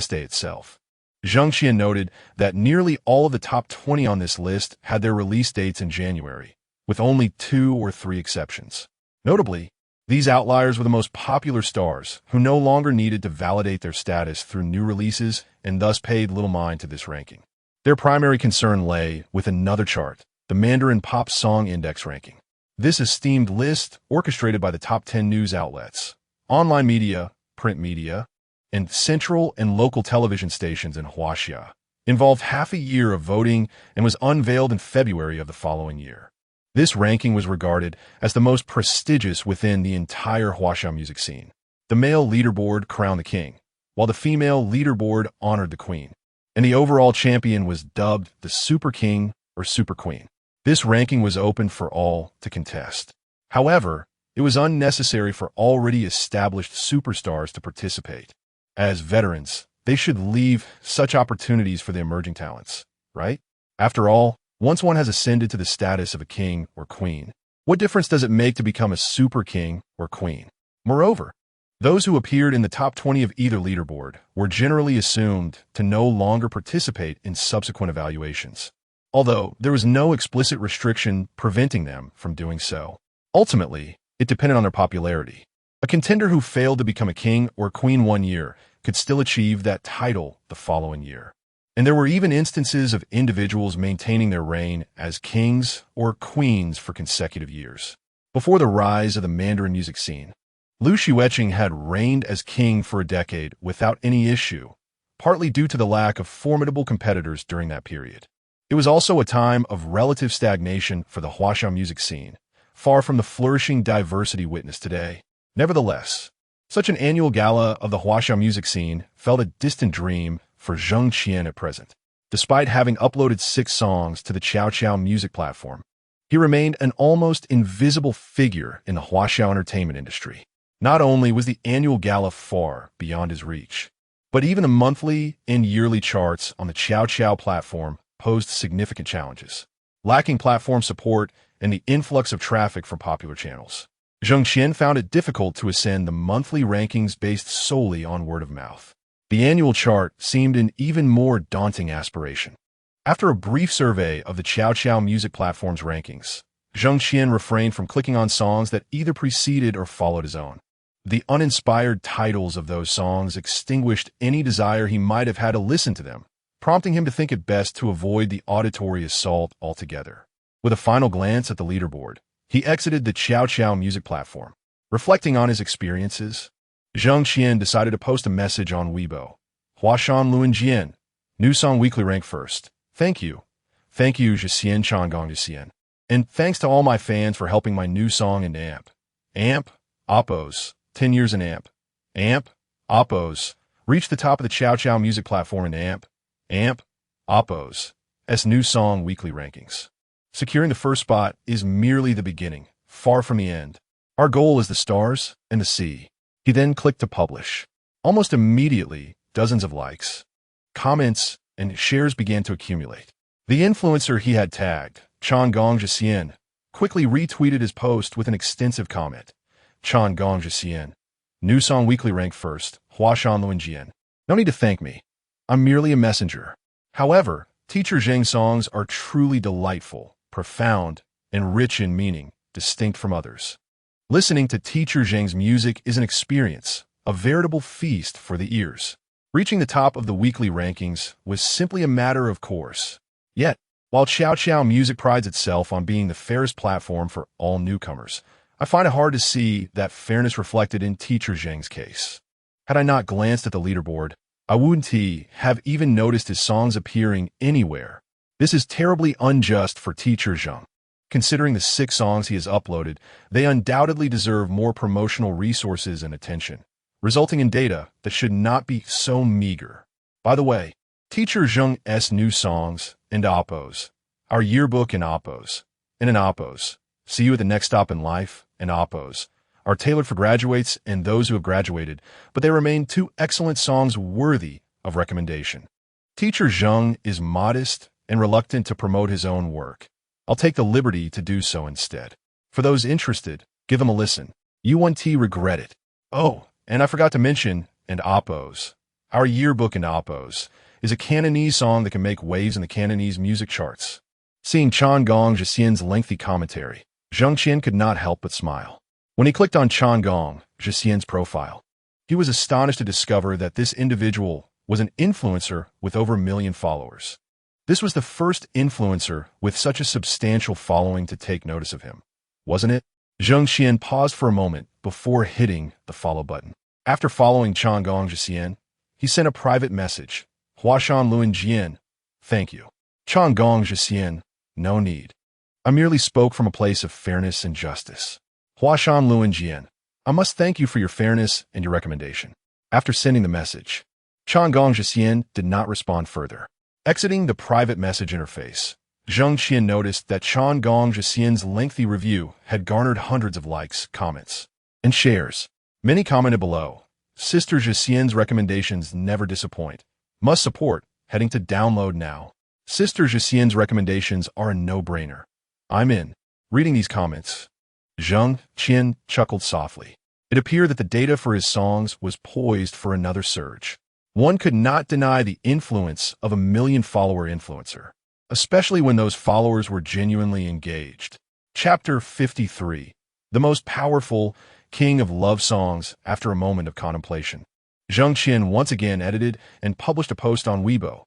day itself. Jang Xien noted that nearly all of the top 20 on this list had their release dates in January, with only 2 or 3 exceptions. Notably, these outliers were the most popular stars, who no longer needed to validate their status through new releases and thus paid little mind to this ranking. Their primary concern lay with another chart, the Mandarin Pop Song Index ranking. This esteemed list, orchestrated by the top 10 news outlets, online media, print media, and central and local television stations in Huaxia, involved half a year of voting and was unveiled in February of the following year. This ranking was regarded as the most prestigious within the entire Huaxia music scene. The male leaderboard crowned the king, while the female leaderboard honored the queen, and the overall champion was dubbed the Super King or Super Queen. This ranking was open for all to contest. However, it was unnecessary for already established superstars to participate. As veterans, they should leave such opportunities for the emerging talents, right? After all, once one has ascended to the status of a king or queen, what difference does it make to become a super king or queen? Moreover, those who appeared in the top 20 of either leaderboard were generally assumed to no longer participate in subsequent evaluations, although there was no explicit restriction preventing them from doing so. Ultimately, it depended on their popularity. A contender who failed to become a king or queen one year could still achieve that title the following year. And there were even instances of individuals maintaining their reign as kings or queens for consecutive years. Before the rise of the Mandarin music scene, Liu Xueqing had reigned as king for a decade without any issue, partly due to the lack of formidable competitors during that period. It was also a time of relative stagnation for the Huaxia music scene, far from the flourishing diversity witnessed today. Nevertheless, such an annual gala of the Huaxia music scene felt a distant dream for Jang Xien at present. Despite having uploaded 6 songs to the Chow Chow music platform, he remained an almost invisible figure in the Huaxia entertainment industry. Not only was the annual gala far beyond his reach, but even the monthly and yearly charts on the Chow Chow platform posed significant challenges, lacking platform support and the influx of traffic from popular channels. Jang Xien found it difficult to ascend the monthly rankings based solely on word of mouth. The annual chart seemed an even more daunting aspiration. After a brief survey of the Chow Chow music platform's rankings, Jang Xien refrained from clicking on songs that either preceded or followed his own. The uninspired titles of those songs extinguished any desire he might have had to listen to them, prompting him to think it best to avoid the auditory assault altogether. With a final glance at the leaderboard, he exited the Chow Chow music platform. Reflecting on his experiences, Jang Xien decided to post a message on Weibo. Huashan Luanjian, new song weekly rank first. Thank you. Thank you, Xien Changong Xien. And thanks to all my fans for helping my new song in AMP. AMP, Oppos, 10 years in AMP. AMP, Oppos, reached the top of the Chow Chow music platform in AMP. AMP, Oppos, new song weekly rankings. Securing the first spot is merely the beginning, far from the end. Our goal is the stars and the sea. He then clicked to publish. Almost immediately, dozens of likes, comments, and shares began to accumulate. The influencer he had tagged, Changong Xien, quickly retweeted his post with an extensive comment. Changong Xien, new song weekly rank first, Huashan Luanjian. No need to thank me. I'm merely a messenger. However, Teacher Zhang's songs are truly delightful, profound, and rich in meaning, distinct from others. Listening to Teacher Zhang's music is an experience, a veritable feast for the ears. Reaching the top of the weekly rankings was simply a matter of course. Yet, while Chow Chow Music prides itself on being the fairest platform for all newcomers, I find it hard to see that fairness reflected in Teacher Zhang's case. Had I not glanced at the leaderboard, I wouldn't have even noticed his songs appearing anywhere. This is terribly unjust for Teacher Zhang. Considering the 6 songs he has uploaded, they undoubtedly deserve more promotional resources and attention, resulting in data that should not be so meager. By the way, Teacher Zhang's new songs and Oppos, our yearbook in Oppos, and in Oppos, see you at the next stop in life, and Oppos, are tailored for graduates and those who have graduated, but they remain 2 excellent songs worthy of recommendation. Teacher Zhang is modest and reluctant to promote his own work, I'll take the liberty to do so instead. For those interested, give them a listen. You won't regret it. Oh, and I forgot to mention, and Oppos. Our yearbook in Oppos is a Cantonese song that can make waves in the Cantonese music charts. Seeing Jang Xien's lengthy commentary, Jang Xien could not help but smile. When he clicked on Jang Xien's profile, he was astonished to discover that this individual was an influencer with over 1 million followers. This was the first influencer with such a substantial following to take notice of him, wasn't it? Jang Xien paused for a moment before hitting the follow button. After following Jang Xien, he sent a private message. Huashan Luan Jian, thank you. Jang Xien, no need. I merely spoke from a place of fairness and justice. Huashan Luan Jian, I must thank you for your fairness and your recommendation. After sending the message, Jang Xien did not respond further. Exiting the private message interface, Jang Xien noticed that Jang Xien's lengthy review had garnered hundreds of likes, comments, and shares. Many commented below, Sister Xien's recommendations never disappoint. Must support, heading to download now. Sister Xien's recommendations are a no-brainer. I'm in. Reading these comments, Jang Xien chuckled softly. It appeared that the data for his songs was poised for another surge. One could not deny the influence of a 1 million follower influencer, especially when those followers were genuinely engaged. Chapter 53. The most powerful king of love songs after a moment of contemplation. Jang Xien once again edited and published a post on Weibo.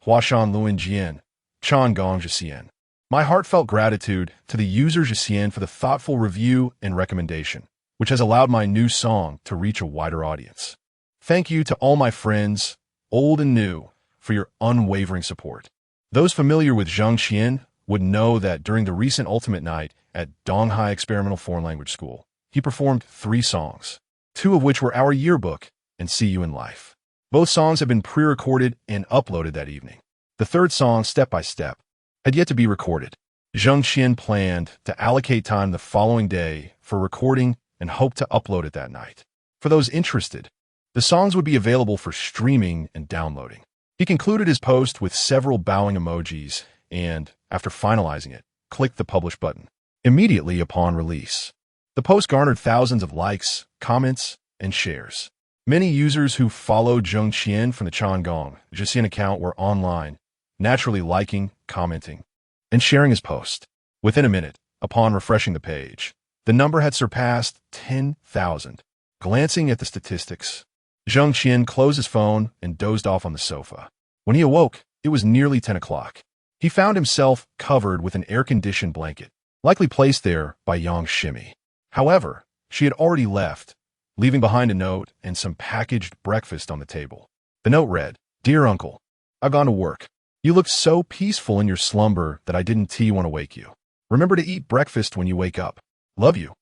Huashan Luan Jian, Jang Xien. My heartfelt gratitude to the user Xien for the thoughtful review and recommendation, which has allowed my new song to reach a wider audience. Thank you to all my friends, old and new, for your unwavering support. Those familiar with Jang Xien would know that during the recent Ultimate Night at Donghai Experimental Foreign Language School, he performed 3 songs, 2 of which were Our Yearbook and See You in Life. Both songs have been pre-recorded and uploaded that evening. The third song, Step by Step, had yet to be recorded. Jang Xien planned to allocate time the following day for recording and hoped to upload it that night. For those interested, the songs would be available for streaming and downloading. He concluded his post with several bowing emojis and, after finalizing it, clicked the publish button. Immediately upon release, the post garnered thousands of likes, comments, and shares. Many users who followed Jang Xien from the Jang Xien account were online, naturally liking, commenting, and sharing his post. Within a minute, upon refreshing the page, the number had surpassed 10,000. Glancing at the statistics, Jang Xien closed his phone and dozed off on the sofa. When he awoke, it was nearly 10 o'clock. He found himself covered with an air-conditioned blanket, likely placed there by Yang Ximi. However, she had already left, leaving behind a note and some packaged breakfast on the table. The note read, Dear Uncle, I've gone to work. You looked so peaceful in your slumber that I didn't want to wake you. Remember to eat breakfast when you wake up. Love you.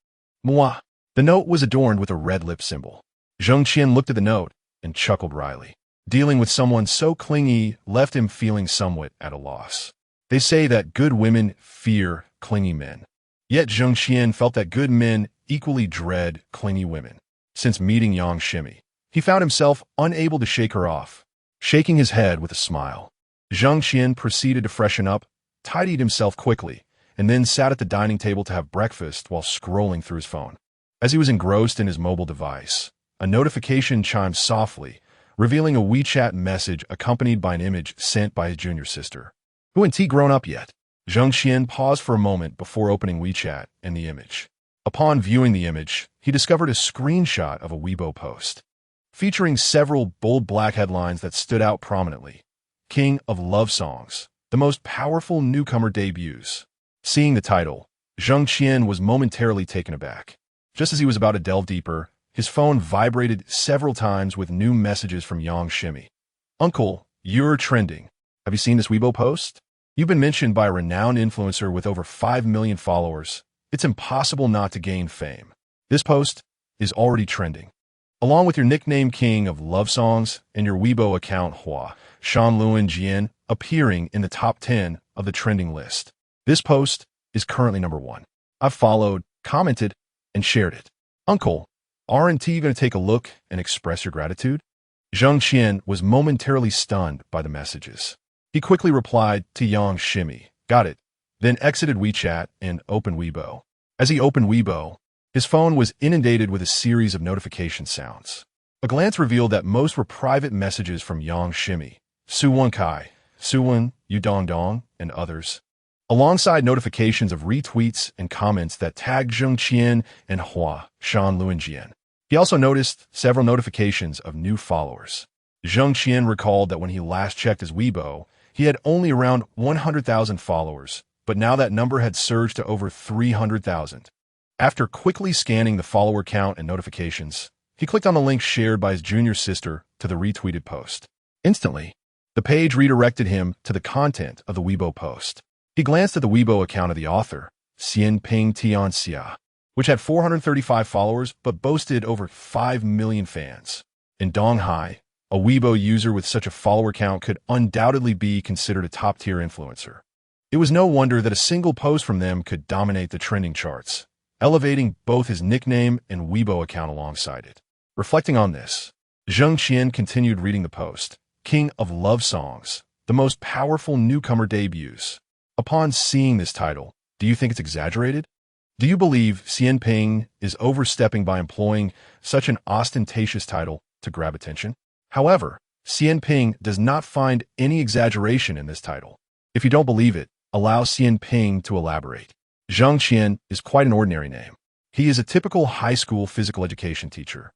Mwah. The note was adorned with a red lip symbol. Jang Xien looked at the note and chuckled wryly. Dealing with someone so clingy left him feeling somewhat at a loss. They say that good women fear clingy men. Yet Jang Xien felt that good men equally dread clingy women. Since meeting Yang Ximi, he found himself unable to shake her off. Shaking his head with a smile, Jang Xien proceeded to freshen up, tidied himself quickly, and then sat at the dining table to have breakfast while scrolling through his phone. As he was engrossed in his mobile device, a notification chimed softly, revealing a WeChat message accompanied by an image sent by his junior sister. Who ain't grown up yet? Jang Xien paused for a moment before opening WeChat and the image. Upon viewing the image, he discovered a screenshot of a Weibo post, featuring several bold black headlines that stood out prominently. King of Love Songs, the most powerful newcomer debuts. Seeing the title, Jang Xien was momentarily taken aback. Just as he was about to delve deeper, his phone vibrated several times with new messages from Yang Ximi. Uncle, you're trending. Have you seen this Weibo post? You've been mentioned by a renowned influencer with over 5 million followers. It's impossible not to gain fame. This post is already trending, along with your nickname King of Love Songs and your Weibo account Hua Shan Luan Jian appearing in the top 10 of the trending list. This post is currently number 1. I've followed, commented, and shared it. Uncle, aren't you going to take a look and express your gratitude? Jang Xien was momentarily stunned by the messages. He quickly replied to Yang Ximi, Got it. then exited WeChat and opened Weibo. As he opened Weibo, his phone was inundated with a series of notification sounds. A glance revealed that most were private messages from Yang Xien, Suwon Kai, Suwon, Yu Dong Dong, and others, alongside notifications of retweets and comments that tagged Jang Xien and Hua Shan Luanjian. He also noticed several notifications of new followers. Jang Xien recalled that when he last checked his Weibo, he had only around 100,000 followers, but now that number had surged to over 300,000. After quickly scanning the follower count and notifications, he clicked on the link shared by his junior sister to the retweeted post. Instantly, the page redirected him to the content of the Weibo post. He glanced at the Weibo account of the author, Xian Ping Tianxia, which had 435 followers but boasted over 5 million fans. In Donghai, a Weibo user with such a follower count could undoubtedly be considered a top-tier influencer. It was no wonder that a single post from them could dominate the trending charts, elevating both his nickname and Weibo account alongside it. Reflecting on this, Jang Xien continued reading the post, King of Love Songs, the most powerful newcomer debuts. Upon seeing this title, do you think it's exaggerated? Do you believe Xian Ping is overstepping by employing such an ostentatious title to grab attention? However, Xian Ping does not find any exaggeration in this title. If you don't believe it, allow Xian Ping to elaborate. Jang Xien is quite an ordinary name. He is a typical high school physical education teacher,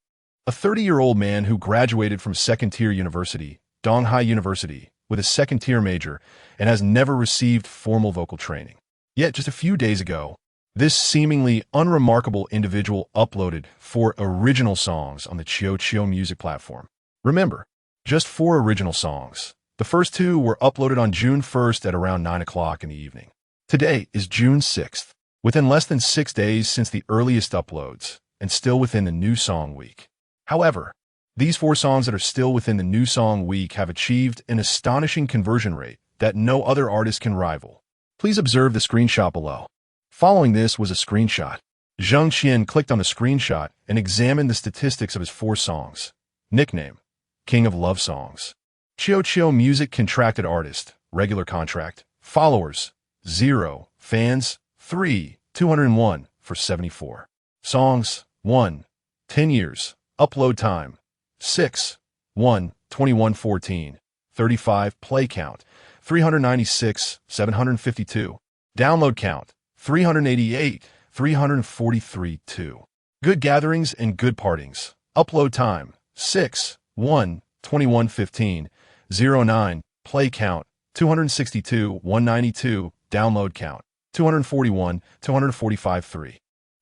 a 30-year-old man who graduated from second-tier university, Donghai University, with a second-tier major and has never received formal vocal training. Yet just a few days ago, this seemingly unremarkable individual uploaded 4 original songs on the Chio music platform. Remember, just 4 original songs. The first 2 were uploaded on June 1st at around 9 o'clock in the evening. Today is June 6th, within less than 6 days since the earliest uploads, and still within the new song week. However, these 4 songs that are still within the new song week have achieved an astonishing conversion rate that no other artist can rival. Please observe the screenshot below. Following this was a screenshot. Jang Xien clicked on the screenshot and examined the statistics of his 4 songs. Nickname: King of Love Songs. Chio Music Contracted Artist, Regular Contract. Followers: 0. Fans: 3. 201 for 74. Songs: 1. 10 years. Upload time: 6. 1. 2114. 35. Play count: 396, 752. Download count: 388, 343, 2. Good gatherings and good partings. Upload time: 6. 1. 2115. 09. Play count: 262, 192. Download count: 241, 245, 3.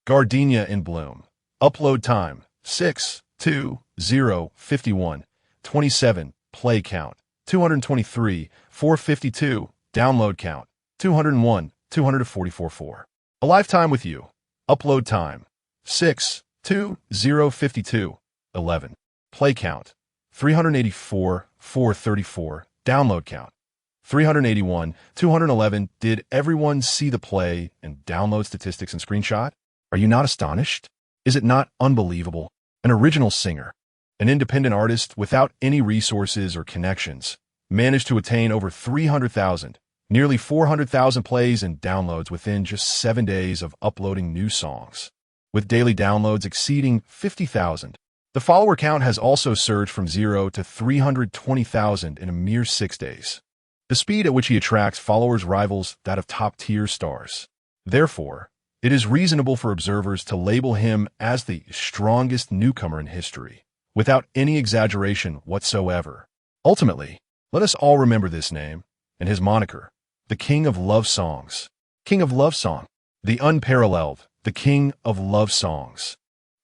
Gardenia in Bloom. Upload time: 6. 2. 0. 51. 27. Play count: 223, 452. Download count: 201, 244, 4. A Lifetime with You. Upload time: 6. 2. 0. 52. 11. Play count: 384, 434. Download count: 381, 211. Did everyone see the play and download statistics and screenshot? Are you not astonished? Is it not unbelievable? An original singer, an independent artist without any resources or connections, managed to attain over 300,000, nearly 400,000 plays and downloads within just 7 days of uploading new songs. With daily downloads exceeding 50,000, the follower count has also surged from 0 to 320,000 in a mere 6 days. The speed at which he attracts followers rivals that of top-tier stars. Therefore, it is reasonable for observers to label him as the strongest newcomer in history, without any exaggeration whatsoever. Ultimately, let us all remember this name and his moniker, the King of Love Songs. King of Love Song, the unparalleled, the King of Love Songs.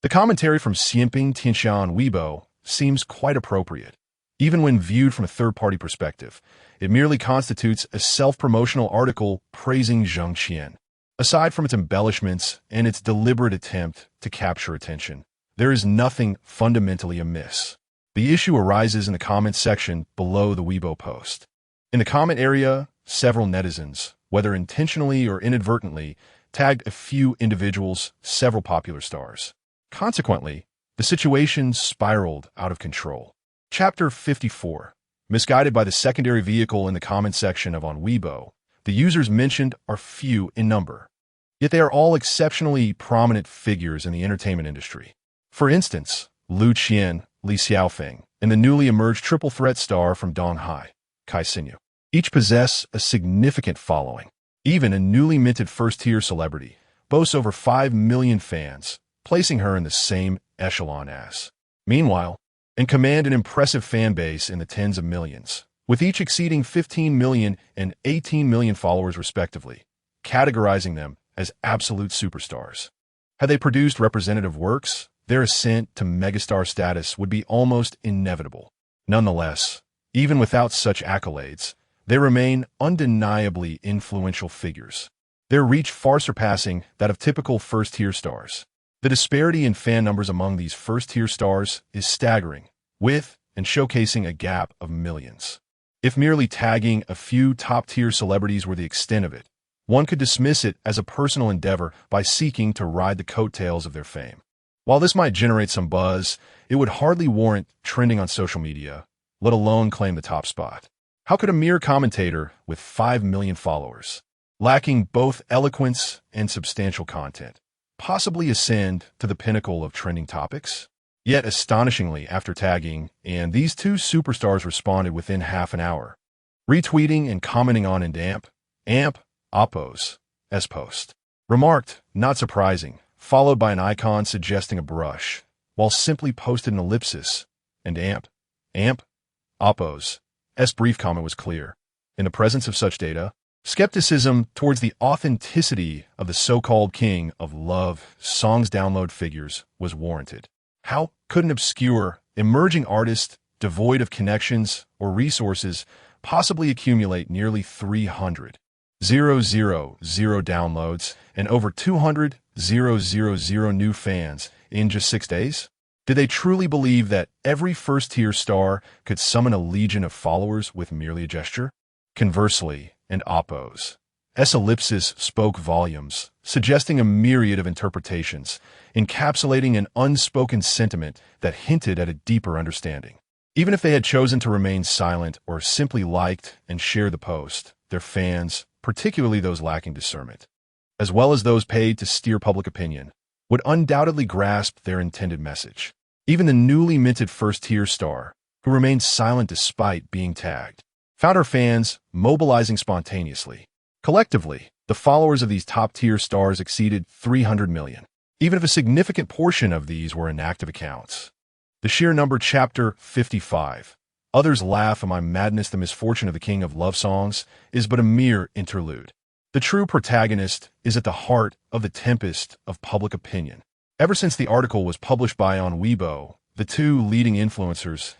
The commentary from Xianping Tianxia on Weibo seems quite appropriate. Even when viewed from a third-party perspective, it merely constitutes a self-promotional article praising Jang Xien. Aside from its embellishments and its deliberate attempt to capture attention, there is nothing fundamentally amiss. The issue arises in the comments section below the Weibo post. In the comment area, several netizens, whether intentionally or inadvertently, tagged a few individuals, several popular stars. Consequently, the situation spiraled out of control. Chapter 54. Misguided by the secondary vehicle in the comment section of On Weibo, The users mentioned are few in number, yet they are all exceptionally prominent figures in the entertainment industry. For instance, Lu Qian, Li Xiaofeng, and the newly emerged triple threat star from Donghai, Kai Xinyu, each possess a significant following. Even a newly minted first-tier celebrity boasts over 5 million fans, placing her in the same echelon as. Meanwhile, and command an impressive fan base in the tens of millions, with each exceeding 15 million and 18 million followers respectively, categorizing them as absolute superstars. Had they produced representative works, their ascent to megastar status would be almost inevitable. Nonetheless, even without such accolades, they remain undeniably influential figures, their reach far surpassing that of typical first-tier stars. The disparity in fan numbers among these first-tier stars is staggering, with and showcasing a gap of millions. If merely tagging a few top-tier celebrities were the extent of it, one could dismiss it as a personal endeavor by seeking to ride the coattails of their fame. While this might generate some buzz, it would hardly warrant trending on social media, let alone claim the top spot. How could a mere commentator with 5 million followers, lacking both eloquence and substantial content, possibly ascend to the pinnacle of trending topics? Yet, astonishingly, after tagging, and these two superstars responded within half an hour, retweeting and commenting on Amp, Oppo's post. Remarked, not surprising, followed by an icon suggesting a brush, while simply posted an ellipsis, and Amp, Oppo's brief comment was clear. In the presence of such data, skepticism towards the authenticity of the so-called king of love songs download figures was warranted. How could an obscure, emerging artist, devoid of connections or resources, possibly accumulate nearly 300,000 downloads and over 200,000 new fans in just 6 days? Did they truly believe that every first-tier star could summon a legion of followers with merely a gesture? Conversely, and Oppo's ellipsis spoke volumes, suggesting a myriad of interpretations, encapsulating an unspoken sentiment that hinted at a deeper understanding. Even if they had chosen to remain silent or simply liked and shared the post, their fans, particularly those lacking discernment, as well as those paid to steer public opinion, would undoubtedly grasp their intended message. Even the newly minted first-tier star, who remained silent despite being tagged, found her fans mobilizing spontaneously. Collectively, the followers of these top-tier stars exceeded 300 million, even if a significant portion of these were inactive accounts. The sheer number. Chapter 55. Others laugh at my madness. The misfortune of the king of love songs is but a mere interlude. The true protagonist is at the heart of the tempest of public opinion. Ever since the article was published on Weibo, the two leading influencers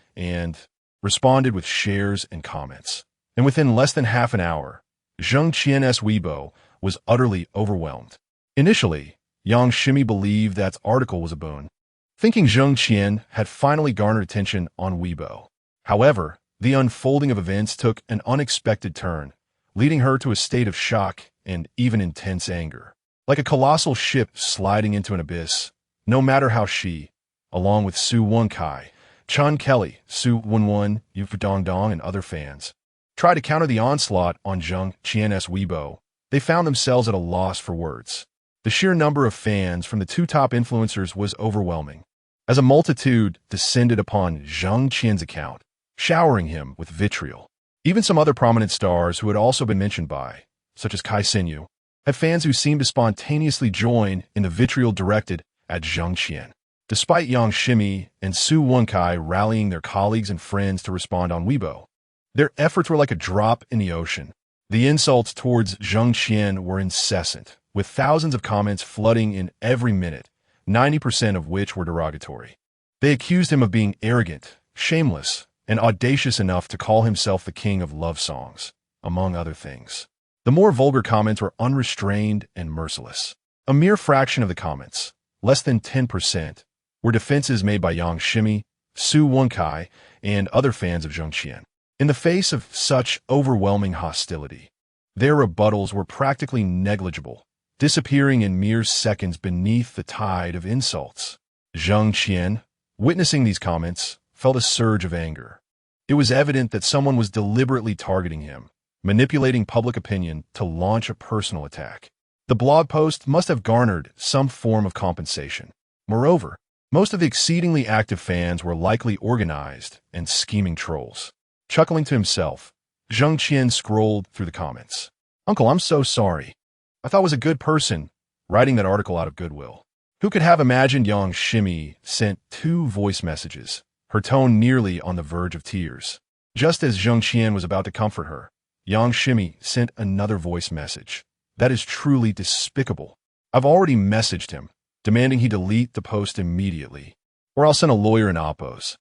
responded with shares and comments. And within less than half an hour, Jang Xien's Weibo was utterly overwhelmed. Initially, Yang Xien believed that article was a boon, thinking Jang Xien had finally garnered attention on Weibo. However, the unfolding of events took an unexpected turn, leading her to a state of shock and even intense anger. Like a colossal ship sliding into an abyss, no matter how she, along with Su Wenkai, Chan Kelly, Su Wenwen, Yu Dong, and other fans, tried to counter the onslaught on Jang Xien's Weibo, they found themselves at a loss for words. The sheer number of fans from the two top influencers was overwhelming, as a multitude descended upon Jang Xien's account, showering him with vitriol. Even some other prominent stars who had also been mentioned by, such as Kai Xinyu, had fans who seemed to spontaneously join in the vitriol directed at Jang Xien. Despite Yang Xien and Su Wenkai rallying their colleagues and friends to respond on Weibo, their efforts were like a drop in the ocean. The insults towards Jang Xien were incessant, with thousands of comments flooding in every minute, 90% of which were derogatory. They accused him of being arrogant, shameless, and audacious enough to call himself the king of love songs, among other things. The more vulgar comments were unrestrained and merciless. A mere fraction of the comments, less than 10%, were defenses made by Yang Xien, Su Wenkai, and other fans of Jang Xien. In the face of such overwhelming hostility, their rebuttals were practically negligible, disappearing in mere seconds beneath the tide of insults. Jang Xien, witnessing these comments, felt a surge of anger. It was evident that someone was deliberately targeting him, manipulating public opinion to launch a personal attack. The blog post must have garnered some form of compensation. Moreover, most of the exceedingly active fans were likely organized and scheming trolls. Chuckling to himself, Jang Xien scrolled through the comments. "Uncle, I'm so sorry. I thought I was a good person, writing that article out of goodwill." Who could have imagined Yang Xien sent 2 voice messages, her tone nearly on the verge of tears. Just as Jang Xien was about to comfort her, Yang Xien sent another voice message. "That is truly despicable. I've already messaged him, demanding he delete the post immediately, or I'll send a lawyer in oppos.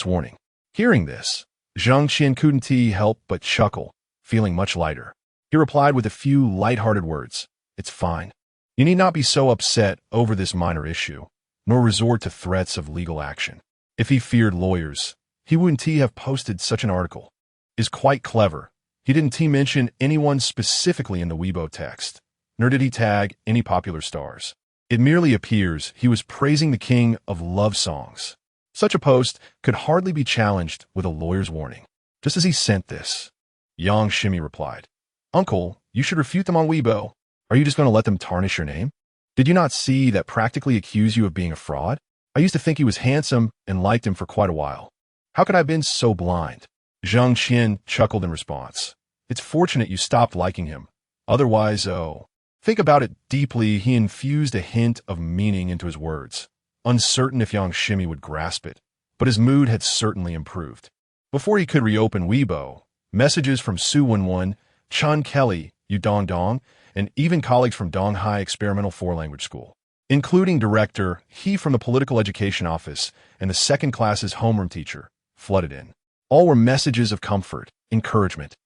Warning." Hearing this, Jang Xien couldn't help but chuckle, feeling much lighter. He replied with a few light-hearted words. "It's fine. You need not be so upset over this minor issue, nor resort to threats of legal action." If he feared lawyers, he wouldn't have posted such an article. Is quite clever. He didn't mention anyone specifically in the Weibo text, nor did he tag any popular stars. It merely appears he was praising the king of love songs. Such a post could hardly be challenged with a lawyer's warning. Just as he sent this, Yang Xien replied, "Uncle, you should refute them on Weibo. Are you just going to let them tarnish your name? Did you not see that practically accuse you of being a fraud? I used to think he was handsome and liked him for quite a while. How could I have been so blind?" Jang Xien chuckled in response. "It's fortunate you stopped liking him. Otherwise, think about it deeply." He infused a hint of meaning into his words, uncertain if Yang Xien would grasp it, but his mood had certainly improved. Before he could reopen Weibo, messages from Su Wenwen, Chan Kelly, Yu Dongdong, and even colleagues from Donghai Experimental 4-Language School, including director He from the Political Education Office and the second class's homeroom teacher, flooded in. All were messages of comfort, encouragement,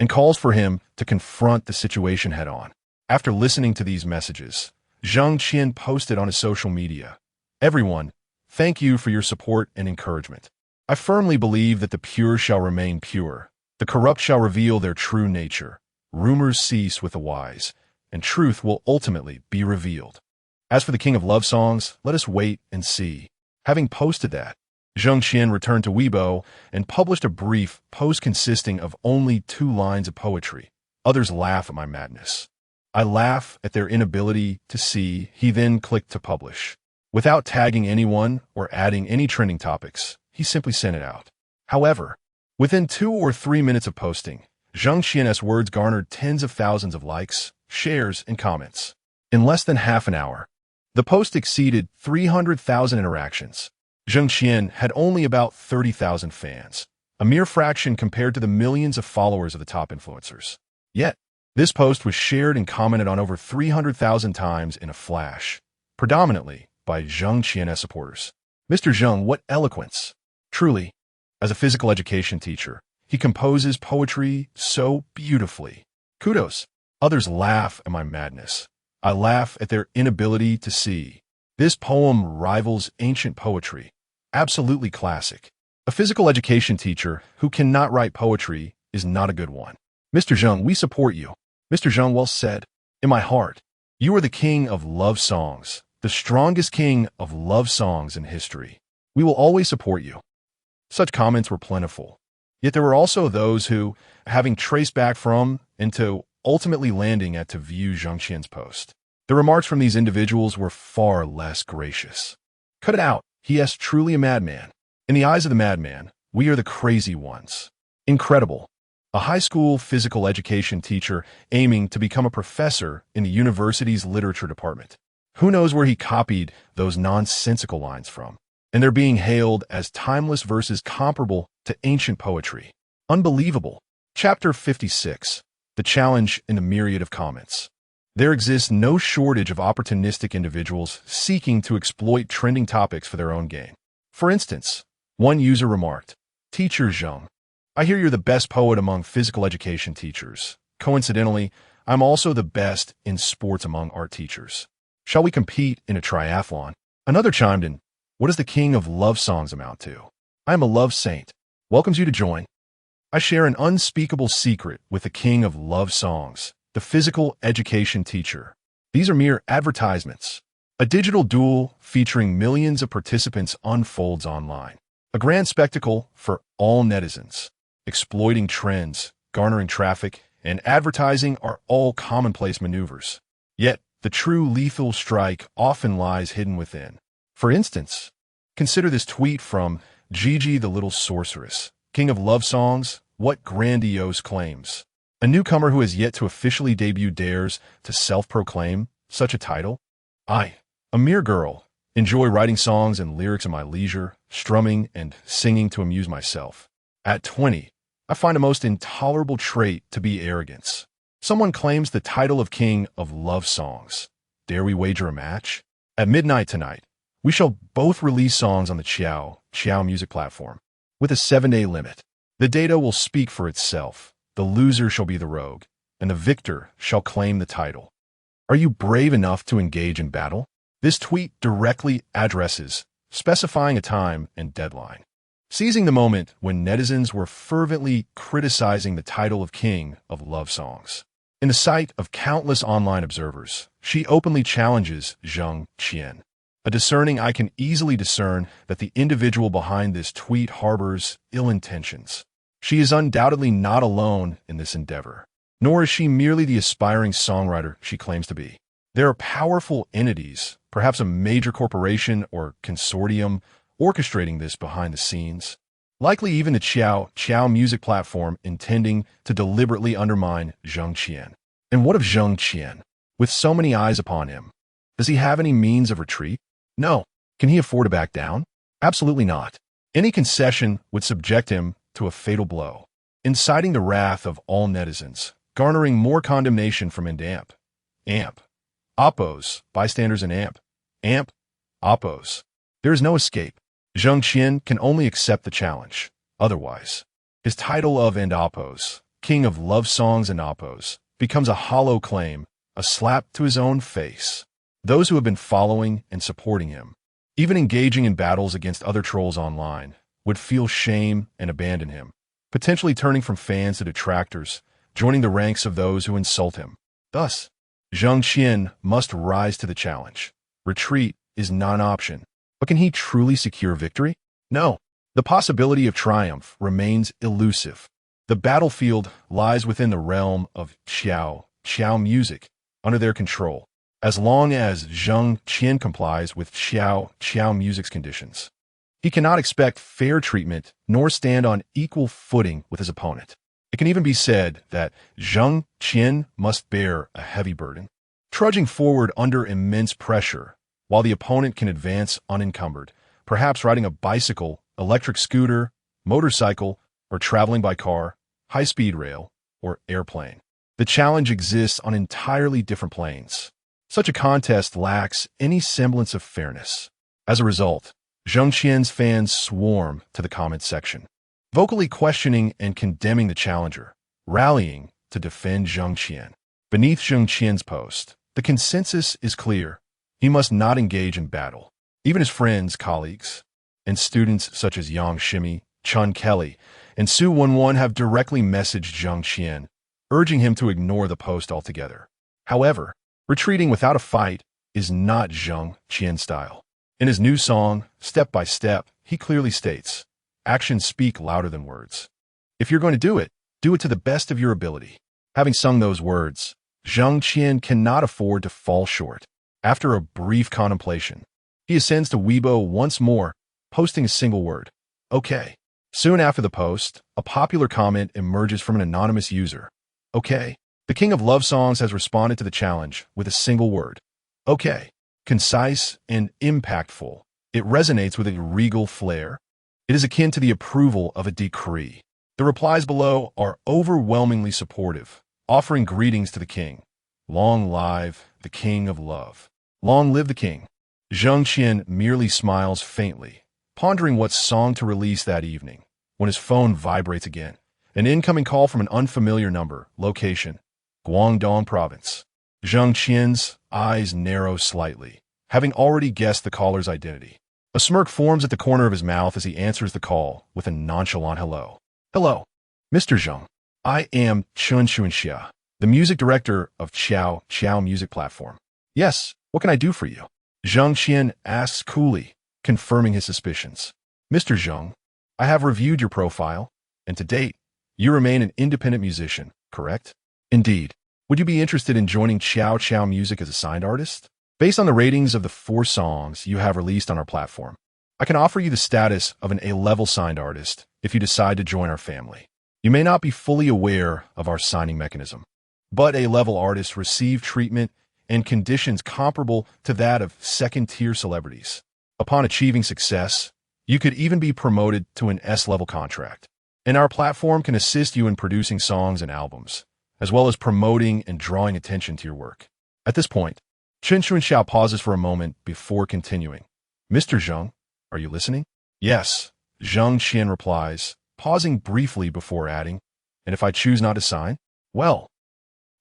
and calls for him to confront the situation head-on. After listening to these messages, Jang Xien posted on his social media, "Everyone, thank you for your support and encouragement. I firmly believe that the pure shall remain pure, the corrupt shall reveal their true nature, rumors cease with the wise, and truth will ultimately be revealed. As for the king of love songs, let us wait and see." Having posted that, Jang Xien returned to Weibo and published a brief post consisting of only 2 lines of poetry. "Others laugh at my madness. I laugh at their inability to see." He then clicked to publish. Without tagging anyone or adding any trending topics, he simply sent it out. However, within 2 or 3 minutes of posting, Jang Xien's words garnered tens of thousands of likes, shares, and comments. In less than half an hour, the post exceeded 300,000 interactions. Jang Xien had only about 30,000 fans, a mere fraction compared to the millions of followers of the top influencers. Yet, this post was shared and commented on over 300,000 times in a flash, predominantly by Jang Xien's supporters. Mr. Zhang, what eloquence! Truly, as a physical education teacher, he composes poetry so beautifully. Kudos. "Others laugh at my madness. I laugh at their inability to see." This poem rivals ancient poetry. Absolutely classic. A physical education teacher who cannot write poetry is not a good one. "Mr. Zhang, we support you." Mr. Zhang, well said. "In my heart, you are the king of love songs, the strongest king of love songs in history. We will always support you." Such comments were plentiful. Yet there were also those who, having traced back from and to ultimately landing at to view Jang Xien's post, the remarks from these individuals were far less gracious. "Cut it out. He is truly a madman. In the eyes of the madman, we are the crazy ones." Incredible. A high school physical education teacher aiming to become a professor in the university's literature department. Who knows where he copied those nonsensical lines from? And they're being hailed as timeless verses comparable to ancient poetry. Unbelievable. Chapter 56. The challenge in the myriad of comments. There exists no shortage of opportunistic individuals seeking to exploit trending topics for their own gain. For instance, one user remarked, "Teacher Zhang, I hear you're the best poet among physical education teachers. Coincidentally, I'm also the best in sports among art teachers. Shall we compete in a triathlon?" Another chimed in, "What does the king of love songs amount to? I am a love saint. Welcomes you to join. I share an unspeakable secret with the king of love songs, the physical education teacher. These are mere advertisements. A digital duel featuring millions of participants unfolds online. A grand spectacle for all netizens, exploiting trends, garnering traffic, and advertising are all commonplace maneuvers. Yet, the true lethal strike often lies hidden within. For instance, consider this tweet from Gigi the Little Sorceress, king of love songs. What grandiose claims! A newcomer who has yet to officially debut dares to self-proclaim such a title? I, a mere girl, enjoy writing songs and lyrics in my leisure, strumming and singing to amuse myself. At 20, I find a most intolerable trait to be arrogance. Someone claims the title of king of love songs. Dare we wager a match? At midnight tonight, we shall both release songs on the Xiao music platform, with a 7-day limit. The data will speak for itself. The loser shall be the rogue, and the victor shall claim the title. Are you brave enough to engage in battle? This tweet directly addresses, specifying a time and deadline. Seizing the moment when netizens were fervently criticizing the title of king of love songs. In the sight of countless online observers, she openly challenges Jang Xien. A discerning eye can easily discern that the individual behind this tweet harbors ill intentions. She is undoubtedly not alone in this endeavor, nor is she merely the aspiring songwriter she claims to be. There are powerful entities, perhaps a major corporation or consortium, orchestrating this behind the scenes. Likely even the Xiao music platform intending to deliberately undermine Jang Xien. And what of Jang Xien? With so many eyes upon him, does he have any means of retreat? No. Can he afford to back down? Absolutely not. Any concession would subject him to a fatal blow, inciting the wrath of all netizens, garnering more condemnation from AMP, Oppos, bystanders and AMP, Oppos. There is no escape. Jang Xien can only accept the challenge. Otherwise, his title of and Oppos, king of love songs and Oppos, becomes a hollow claim, a slap to his own face. Those who have been following and supporting him, even engaging in battles against other trolls online, would feel shame and abandon him, potentially turning from fans to detractors, joining the ranks of those who insult him. Thus, Jang Xien must rise to the challenge. Retreat is not an option. But can he truly secure victory? No. The possibility of triumph remains elusive. The battlefield lies within the realm of Xiao music, under their control, as long as Jang Xien complies with Xiao music's conditions. He cannot expect fair treatment nor stand on equal footing with his opponent. It can even be said that Jang Xien must bear a heavy burden, trudging forward under immense pressure, while the opponent can advance unencumbered, perhaps riding a bicycle, electric scooter, motorcycle, or traveling by car, high-speed rail, or airplane. The challenge exists on entirely different planes. Such a contest lacks any semblance of fairness. As a result, Jang Xien's fans swarm to the comment section, vocally questioning and condemning the challenger, rallying to defend Jang Xien. Beneath Jang Xien's post, the consensus is clear. He must not engage in battle. Even his friends, colleagues, and students such as Yang Shimi, Chun Kelly, and Su Wenwen have directly messaged Jang Xien, urging him to ignore the post altogether. However, retreating without a fight is not Jang Xien's style. In his new song, Step by Step, he clearly states, actions speak louder than words. If you're going to do it to the best of your ability. Having sung those words, Jang Xien cannot afford to fall short. After a brief contemplation, he ascends to Weibo once more, posting a single word, okay. Soon after the post, a popular comment emerges from an anonymous user. Okay. The king of love songs has responded to the challenge with a single word. Okay. Concise and impactful. It resonates with a regal flair. It is akin to the approval of a decree. The replies below are overwhelmingly supportive, offering greetings to the king. Long live the king of love. Long live the king. Jang Xien merely smiles faintly, pondering what song to release that evening, when his phone vibrates again. An incoming call from an unfamiliar number, location, Guangdong province. Jang Xien's eyes narrow slightly, having already guessed the caller's identity. A smirk forms at the corner of his mouth as he answers the call with a nonchalant hello. Hello, Mr. Zhang. I am Chun Xia, the music director of Xiao music platform. Yes, what can I do for you? Jang Xien asks coolly, confirming his suspicions. Mr. Zhang, I have reviewed your profile, and to date, you remain an independent musician, correct? Indeed. Would you be interested in joining Chow Chow Music as a signed artist? Based on the ratings of the 4 songs you have released on our platform, I can offer you the status of an A-level signed artist if you decide to join our family. You may not be fully aware of our signing mechanism, but A-level artists receive treatment and conditions comparable to that of second-tier celebrities. Upon achieving success, you could even be promoted to an S-level contract. And our platform can assist you in producing songs and albums, as well as promoting and drawing attention to your work. At this point, Chen Xuanxiao pauses for a moment before continuing. Mr. Zheng, are you listening? Yes, Jang Xien replies, pausing briefly before adding, and if I choose not to sign? Well,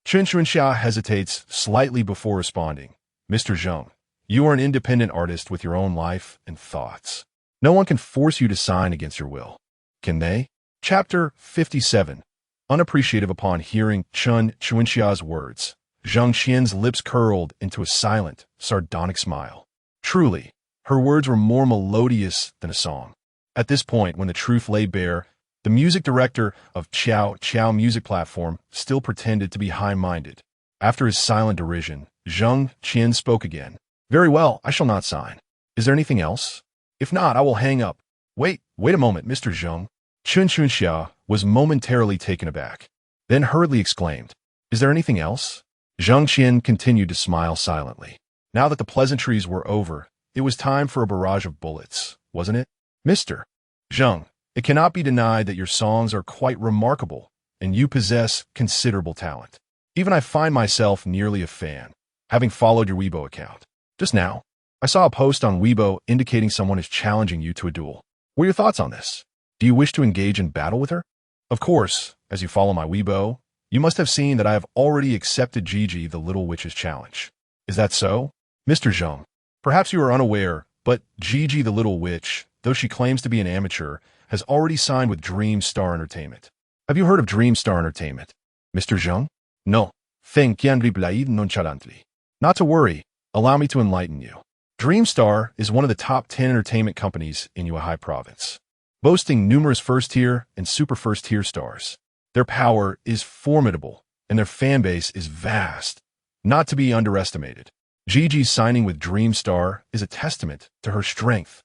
Chen Xuanxiao hesitates slightly before responding. Mr. Zheng, you are an independent artist with your own life and thoughts. No one can force you to sign against your will. Can they? Chapter 57. Unappreciative upon hearing Chen Xuanxiao's words, Jang Xien's lips curled into a silent, sardonic smile. Truly, her words were more melodious than a song. At this point, when the truth lay bare, the music director of Chow Chow Music Platform still pretended to be high-minded. After his silent derision, Jang Xien spoke again. Very well, I shall not sign. Is there anything else? If not, I will hang up. Wait a moment, Mr. Zheng. Chen Xuanxiao was momentarily taken aback, then hurriedly exclaimed, Is there anything else? Jang Xien continued to smile silently. Now that the pleasantries were over, it was time for a barrage of bullets, wasn't it? Mr. Zheng, it cannot be denied that your songs are quite remarkable, and you possess considerable talent. Even I find myself nearly a fan, having followed your Weibo account. Just now, I saw a post on Weibo indicating someone is challenging you to a duel. What are your thoughts on this? Do you wish to engage in battle with her? Of course, as you follow my Weibo, you must have seen that I have already accepted Gigi the Little Witch's challenge. Is that so? Mr. Zheng, perhaps you are unaware, but Gigi the Little Witch, though she claims to be an amateur, has already signed with Dream Star Entertainment. Have you heard of Dream Star Entertainment? Mr. Zheng? No. Not to worry, allow me to enlighten you. Dream Star is one of the top 10 entertainment companies in Yuehai Province, boasting numerous first-tier and super first-tier stars. Their power is formidable, and their fan base is vast, not to be underestimated. Gigi's signing with Dream Star is a testament to her strength.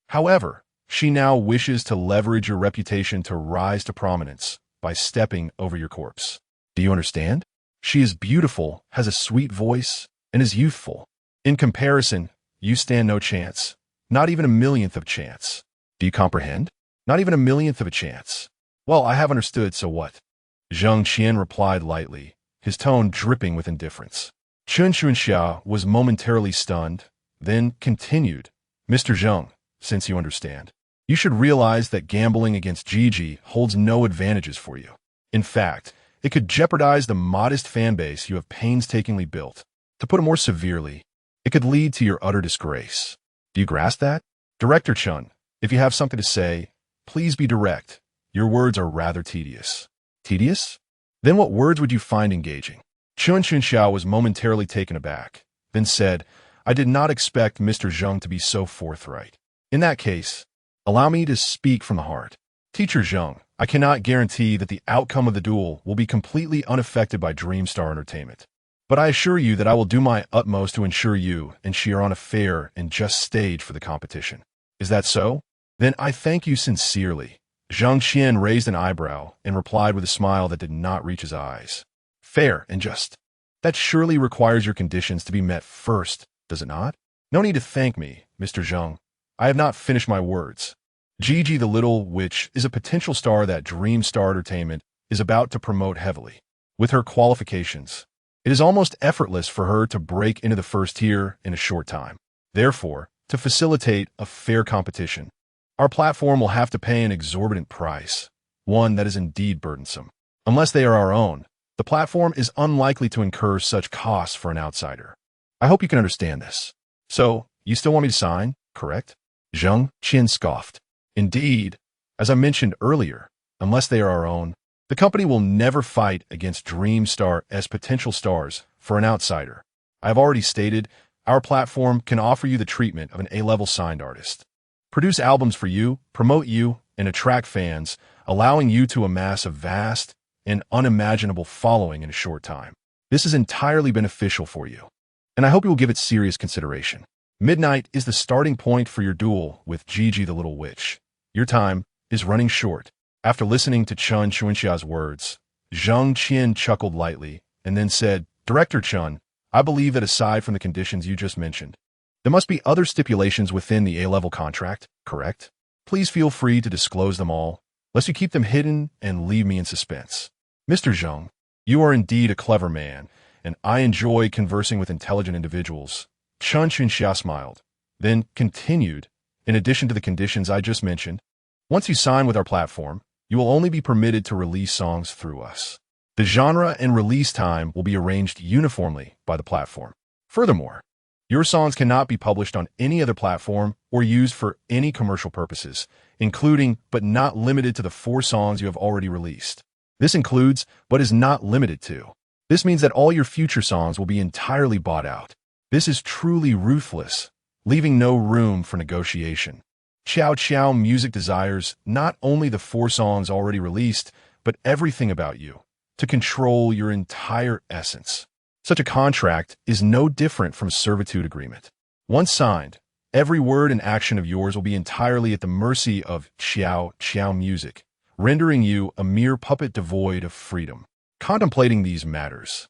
However, she now wishes to leverage your reputation to rise to prominence by stepping over your corpse. Do you understand? She is beautiful, has a sweet voice, and is youthful. In comparison, you stand no chance, not even a millionth of a chance. Do you comprehend? Not even a millionth of a chance. Well, I have understood, so what? Jang Xien replied lightly, his tone dripping with indifference. Chen Xuanxiao was momentarily stunned, then continued, Mr. Zheng, since you understand, you should realize that gambling against Gigi holds no advantages for you. In fact, it could jeopardize the modest fan base you have painstakingly built. To put it more severely, it could lead to your utter disgrace. Do you grasp that? Director Chen, if you have something to say, please be direct. Your words are rather tedious. Tedious? Then what words would you find engaging? Chen Xuanxiao was momentarily taken aback, then said, I did not expect Mr. Zheng to be so forthright. In that case, allow me to speak from the heart. Teacher Zheng, I cannot guarantee that the outcome of the duel will be completely unaffected by Dream Star Entertainment. But I assure you that I will do my utmost to ensure you and she are on a fair and just stage for the competition. Is that so? Then I thank you sincerely. Jang Xien raised an eyebrow and replied with a smile that did not reach his eyes. Fair and just. That surely requires your conditions to be met first, does it not? No need to thank me, Mr. Zheng. I have not finished my words. Gigi the Little Witch is a potential star that Dream Star Entertainment is about to promote heavily. With her qualifications, it is almost effortless for her to break into the first tier in a short time. Therefore, to facilitate a fair competition, our platform will have to pay an exorbitant price, one that is indeed burdensome. Unless they are our own, the platform is unlikely to incur such costs for an outsider. I hope you can understand this. So, you still want me to sign, correct? Jang Xien scoffed. Indeed, as I mentioned earlier, unless they are our own, the company will never fight against Dream Star as potential stars for an outsider. I have already stated, our platform can offer you the treatment of an A-level signed artist. Produce albums for you, promote you, and attract fans, allowing you to amass a vast an unimaginable following in a short time. This is entirely beneficial for you, and I hope you will give it serious consideration. Midnight is the starting point for your duel with Gigi the Little Witch. Your time is running short. After listening to Chun Chuanxia's words, Jang Xien chuckled lightly and then said, Director Chun, I believe that aside from the conditions you just mentioned, there must be other stipulations within the A-level contract, correct? Please feel free to disclose them all, lest you keep them hidden and leave me in suspense. Mr. Zhang, you are indeed a clever man, and I enjoy conversing with intelligent individuals. Chun Chuanxia smiled, then continued, in addition to the conditions I just mentioned, once you sign with our platform, you will only be permitted to release songs through us. The genre and release time will be arranged uniformly by the platform. Furthermore, your songs cannot be published on any other platform or used for any commercial purposes, including but not limited to the 4 songs you have already released. This includes, but is not limited to. This means that all your future songs will be entirely bought out. This is truly ruthless, leaving no room for negotiation. Chow Chow Music desires not only the 4 songs already released, but everything about you, to control your entire essence. Such a contract is no different from a servitude agreement. Once signed, every word and action of yours will be entirely at the mercy of Chow Chow Music, rendering you a mere puppet devoid of freedom. Contemplating these matters,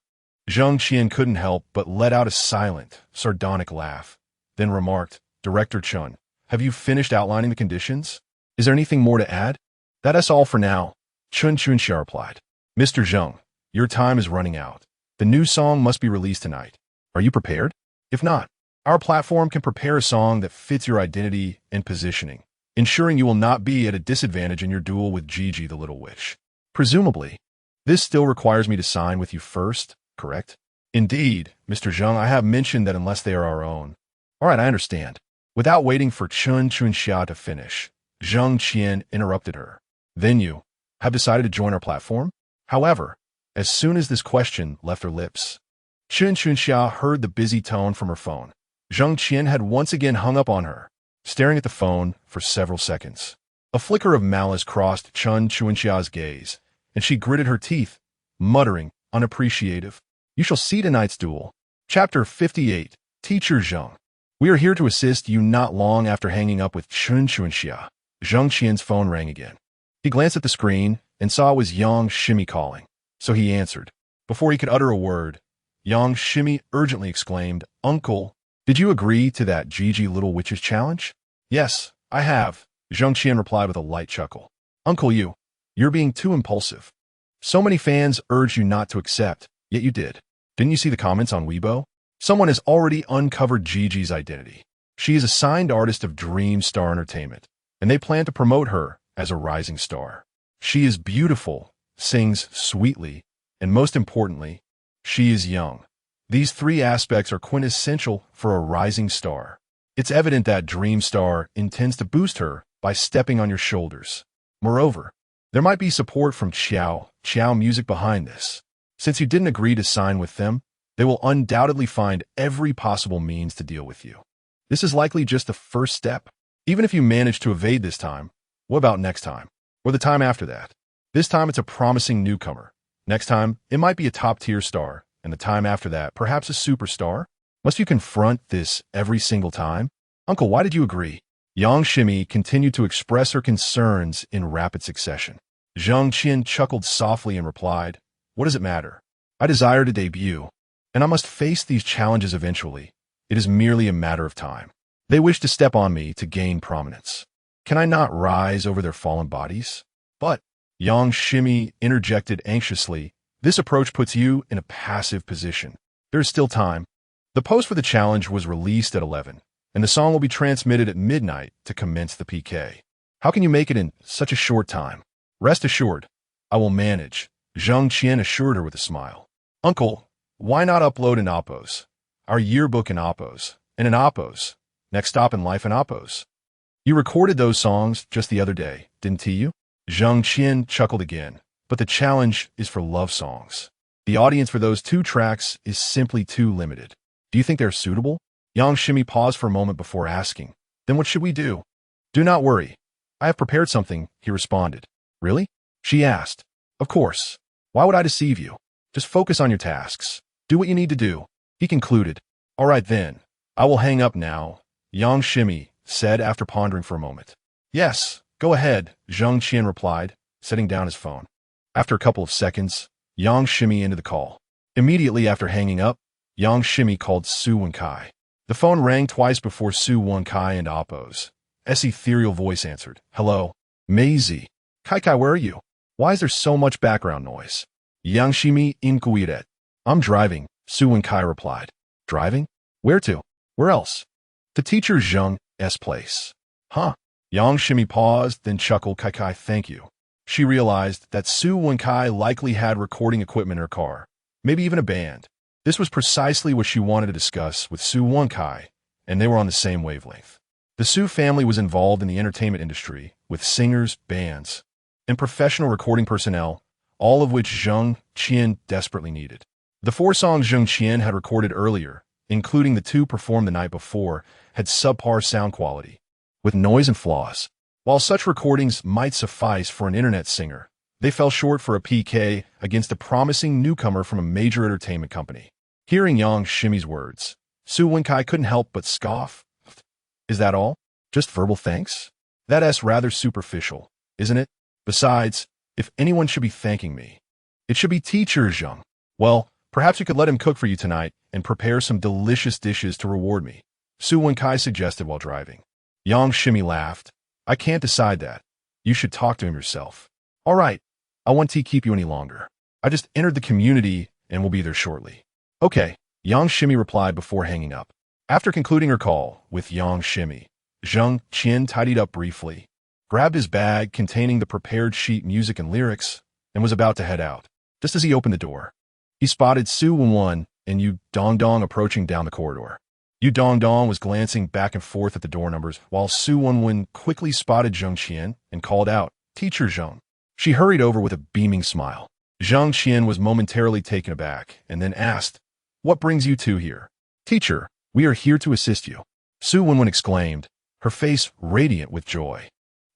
Jang Xien couldn't help but let out a silent, sardonic laugh, then remarked, Director Chun, have you finished outlining the conditions? Is there anything more to add? That's all for now, Chun Chuanxia replied. Mr. Zhang, your time is running out. The new song must be released tonight. Are you prepared? If not, our platform can prepare a song that fits your identity and positioning, ensuring you will not be at a disadvantage in your duel with Gigi the Little Witch. Presumably, this still requires me to sign with you first, correct? Indeed, Mr. Zhang, I have mentioned that unless they are our own. All right, I understand. Without waiting for Chun Chuanxia to finish, Jang Xien interrupted her. Then you have decided to join our platform? However, as soon as this question left her lips, Chun Chuanxia heard the busy tone from her phone. Jang Xien had once again hung up on her, staring at the phone for several seconds. A flicker of malice crossed Chun Chuanxia's gaze, and she gritted her teeth, muttering, unappreciative. You shall see tonight's duel. Chapter 58, Teacher Zhang. We are here to assist you. Not long after hanging up with Chun Chuanxia, Jang Xien's phone rang again. He glanced at the screen and saw it was Yang Shimi calling, so he answered. Before he could utter a word, Yang Shimi urgently exclaimed, Uncle, did you agree to that Gigi Little Witch's challenge? Yes, I have, Jang Xien replied with a light chuckle. Uncle, you're being too impulsive. So many fans urged you not to accept, yet you did. Didn't you see the comments on Weibo? Someone has already uncovered Gigi's identity. She is a signed artist of Dream Star Entertainment, and they plan to promote her as a rising star. She is beautiful, sings sweetly, and most importantly, she is young. These 3 aspects are quintessential for a rising star. It's evident that Dream Star intends to boost her by stepping on your shoulders. Moreover, there might be support from Chow Music behind this. Since you didn't agree to sign with them, they will undoubtedly find every possible means to deal with you. This is likely just the first step. Even if you manage to evade this time, what about next time? Or the time after that? This time it's a promising newcomer. Next time, it might be a top-tier star, and the time after that, perhaps a superstar? Must you confront this every single time? Uncle, why did you agree? Yang Shimi continued to express her concerns in rapid succession. Jang Xien chuckled softly and replied, What does it matter? I desire to debut, and I must face these challenges eventually. It is merely a matter of time. They wish to step on me to gain prominence. Can I not rise over their fallen bodies? But, Yang Shimi interjected anxiously, this approach puts you in a passive position. There is still time. The post for the challenge was released at 11, and the song will be transmitted at midnight to commence the PK. How can you make it in such a short time? Rest assured, I will manage, Jang Xien assured her with a smile. Uncle, why not upload in Oppos? Our yearbook in Oppos, and in Oppos. Next stop in life in Oppos. You recorded those songs just the other day, didn't you? Jang Xien chuckled again, but the challenge is for love songs. The audience for those 2 tracks is simply too limited. Do you think they're suitable? Yang Shimi paused for a moment before asking, Then what should we do? Do not worry. I have prepared something, he responded. Really? She asked. Of course. Why would I deceive you? Just focus on your tasks. Do what you need to do. He concluded. All right then. I will hang up now, Yang Xien said after pondering for a moment. Yes, go ahead, Jang Xien replied, setting down his phone. After a couple of seconds, Yang Xien ended the call. Immediately after hanging up, Yang Xien called Su Wenkai. The phone rang twice before Su Wenkai and Appo's ethereal voice answered. Hello, Maisie. Kai, where are you? Why is there so much background noise? Yang Xien inquired. I'm driving, Su Wenkai replied. Driving? Where to? Where else? To teacher Zhang's place. Huh? Yang Xien paused, then chuckled. Kai, thank you. She realized that Su Wenkai likely had recording equipment in her car, maybe even a band. This was precisely what she wanted to discuss with Su Wenkai, and they were on the same wavelength. The Su family was involved in the entertainment industry, with singers, bands, and professional recording personnel, all of which Jang Xien desperately needed. The 4 songs Jang Xien had recorded earlier, including the 2 performed the night before, had subpar sound quality, with noise and flaws. While such recordings might suffice for an internet singer, they fell short for a PK against a promising newcomer from a major entertainment company. Hearing Yang Xien's words, Su Wenkai couldn't help but scoff. Is that all? Just verbal thanks? That's rather superficial, isn't it? Besides, if anyone should be thanking me, it should be teacher Zhang. Well, perhaps you could let him cook for you tonight and prepare some delicious dishes to reward me, Su Wenkai suggested while driving. Yang Xien laughed. I can't decide that. You should talk to him yourself. All right, I won't keep you any longer. I just entered the community and will be there shortly. Okay, Yang Xien replied before hanging up. After concluding her call with Yang Xien, Jang Xien tidied up briefly, grabbed his bag containing the prepared sheet music and lyrics, and was about to head out. Just as he opened the door, he spotted Su Wenwen and Yu Dongdong approaching down the corridor. Yu Dongdong was glancing back and forth at the door numbers, while Su Wenwen quickly spotted Jang Xien and called out, Teacher Zhang. She hurried over with a beaming smile. Jang Xien was momentarily taken aback and then asked, What brings you two here? Teacher, we are here to assist you, Su Wenwen exclaimed, her face radiant with joy.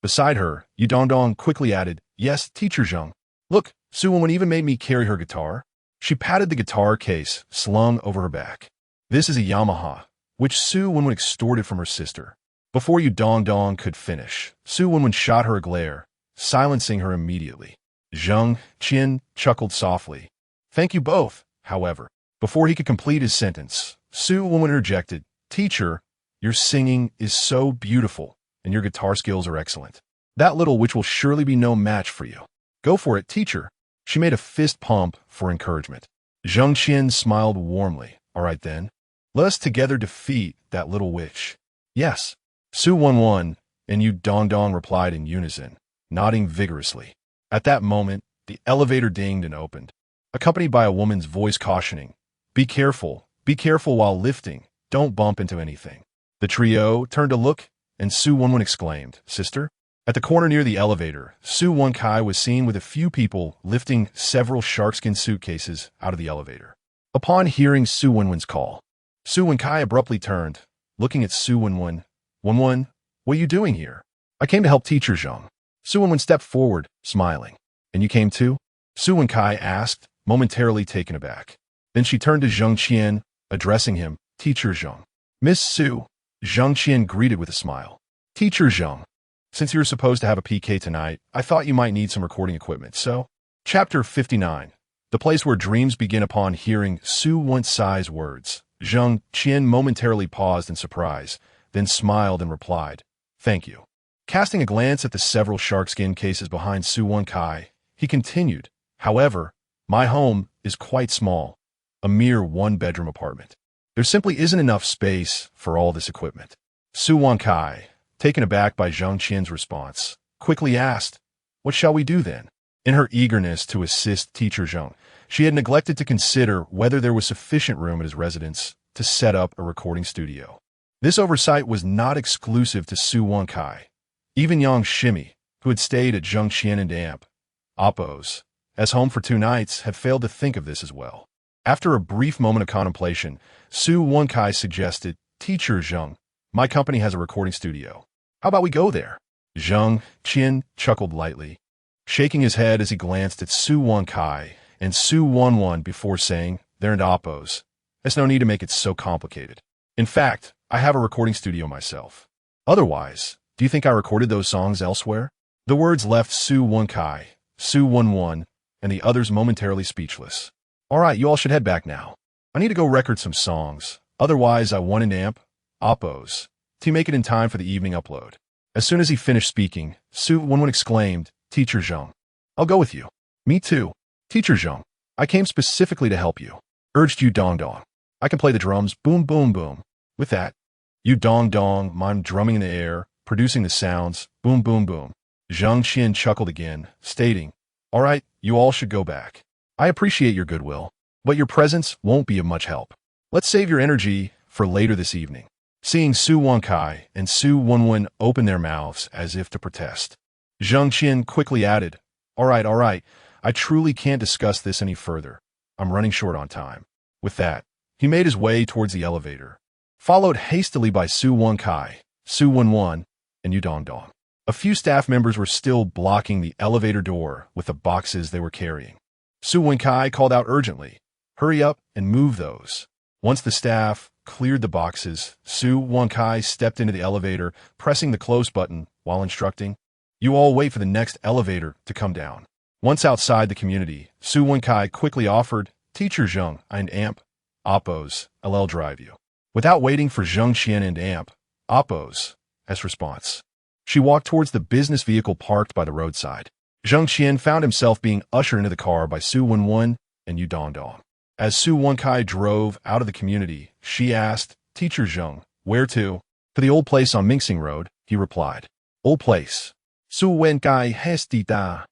Beside her, Yu Dongdong quickly added, Yes, Teacher Zhang. Look, Su Wenwen even made me carry her guitar. She patted the guitar case slung over her back. This is a Yamaha, which Su Wenwen extorted from her sister. Before Yu Dongdong could finish, Su Wenwen shot her a glare, silencing her immediately. Jang Xien chuckled softly. Thank you both, however. Before he could complete his sentence, Su Wenwen interjected, Teacher, your singing is so beautiful, and your guitar skills are excellent. That little witch will surely be no match for you. Go for it, teacher. She made a fist pump for encouragement. Jang Xien smiled warmly. All right then. Let us together defeat that little witch. Yes. Su Wenwen and Yu Dongdong replied in unison, nodding vigorously. At that moment, the elevator dinged and opened, accompanied by a woman's voice cautioning, be careful while lifting, don't bump into anything. The trio turned to look, and Su Wenwen exclaimed, Sister? At the corner near the elevator, Su Wenkai was seen with a few people lifting several sharkskin suitcases out of the elevator. Upon hearing Su Wenwen's call, Su Wenkai abruptly turned, looking at Su Wenwen. Wenwen, what are you doing here? I came to help Teacher Zhang. Su Wenwen stepped forward, smiling. And you came too? Su Wenkai asked, momentarily taken aback. Then she turned to Jang Xien, addressing him, Teacher Zhang. Miss Su, Jang Xien greeted with a smile. Teacher Zhang, since you're supposed to have a PK tonight, I thought you might need some recording equipment, so... Chapter 59. The place where dreams begin. Upon hearing Su Wenwei's words, Jang Xien momentarily paused in surprise, then smiled and replied, Thank you. Casting a glance at the several sharkskin cases behind Su Wenkai, he continued, However, my home is quite small, a mere one-bedroom apartment. There simply isn't enough space for all this equipment. Su Wenkai, taken aback by Jang Xien's response, quickly asked, What shall we do then? In her eagerness to assist Teacher Zhang, she had neglected to consider whether there was sufficient room at his residence to set up a recording studio. This oversight was not exclusive to Su Wenkai. Even Yang Xien, who had stayed at Jang Xien and Appo's as home for 2 nights, had failed to think of this as well. After a brief moment of contemplation, Su Wenkai suggested, Teacher Zhang, my company has a recording studio. How about we go there? Jang Xien chuckled lightly, shaking his head as he glanced at Su Wenkai and Su Won before saying, they're in oppos. There's no need to make it so complicated. In fact, I have a recording studio myself. Otherwise, do you think I recorded those songs elsewhere? The words left Su Won, and the others momentarily speechless. All right, you all should head back now. I need to go record some songs. Otherwise, I want an amp, oppos, to make it in time for the evening upload. As soon as he finished speaking, Su Won exclaimed, Teacher Zhang. I'll go with you. Me too. Teacher Zhang, I came specifically to help you. Urged Yu Dong. I can play the drums, boom, boom, boom. With that, Yu Dong mimed drumming in the air, producing the sounds, boom, boom, boom. Jang Xien chuckled again, stating, all right, you all should go back. I appreciate your goodwill, but your presence won't be of much help. Let's save your energy for later this evening. Seeing Su Won and Su Won open their mouths as if to protest, Jang Xien quickly added, all right, I truly can't discuss this any further. I'm running short on time. With that, he made his way towards the elevator, followed hastily by Su Won, and Yu Dong. A few staff members were still blocking the elevator door with the boxes they were carrying. Su Won called out urgently, hurry up and move those. Once the staff cleared the boxes, Su Won stepped into the elevator, pressing the close button while instructing, you all wait for the next elevator to come down. Once outside the community, Su Won quickly offered, Teacher Zhang, and amp, oppos, I'll drive you. Without waiting for Jang Xien and amp, oppos, as response, she walked towards the business vehicle parked by the roadside. Jang Xien found himself being ushered into the car by Su Won and Yu Dong. As Su Won drove out of the community, she asked, Teacher Zhang, where to? To the old place on Mingxing Road, he replied. Old place. Su Won hesti da.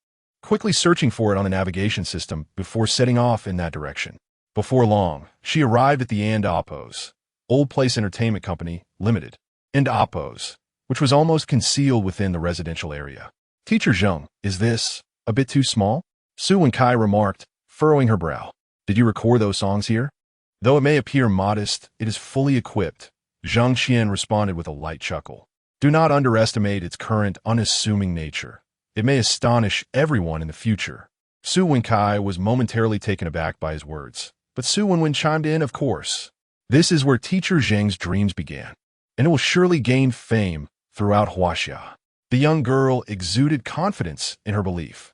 Quickly searching for it on the navigation system before setting off in that direction. Before long, she arrived at the And Oppos, Old Place Entertainment Company, Limited, And Oppos, which was almost concealed within the residential area. Teacher Zhang, is this a bit too small? Su Won remarked, furrowing her brow. Did you record those songs here? Though it may appear modest, it is fully equipped. Jang Xien responded with a light chuckle. Do not underestimate its current unassuming nature. It may astonish everyone in the future. Su Won was momentarily taken aback by his words, but Su Won chimed in, of course. This is where Teacher Zhang's dreams began, and it will surely gain fame throughout Huaxia. The young girl exuded confidence in her belief.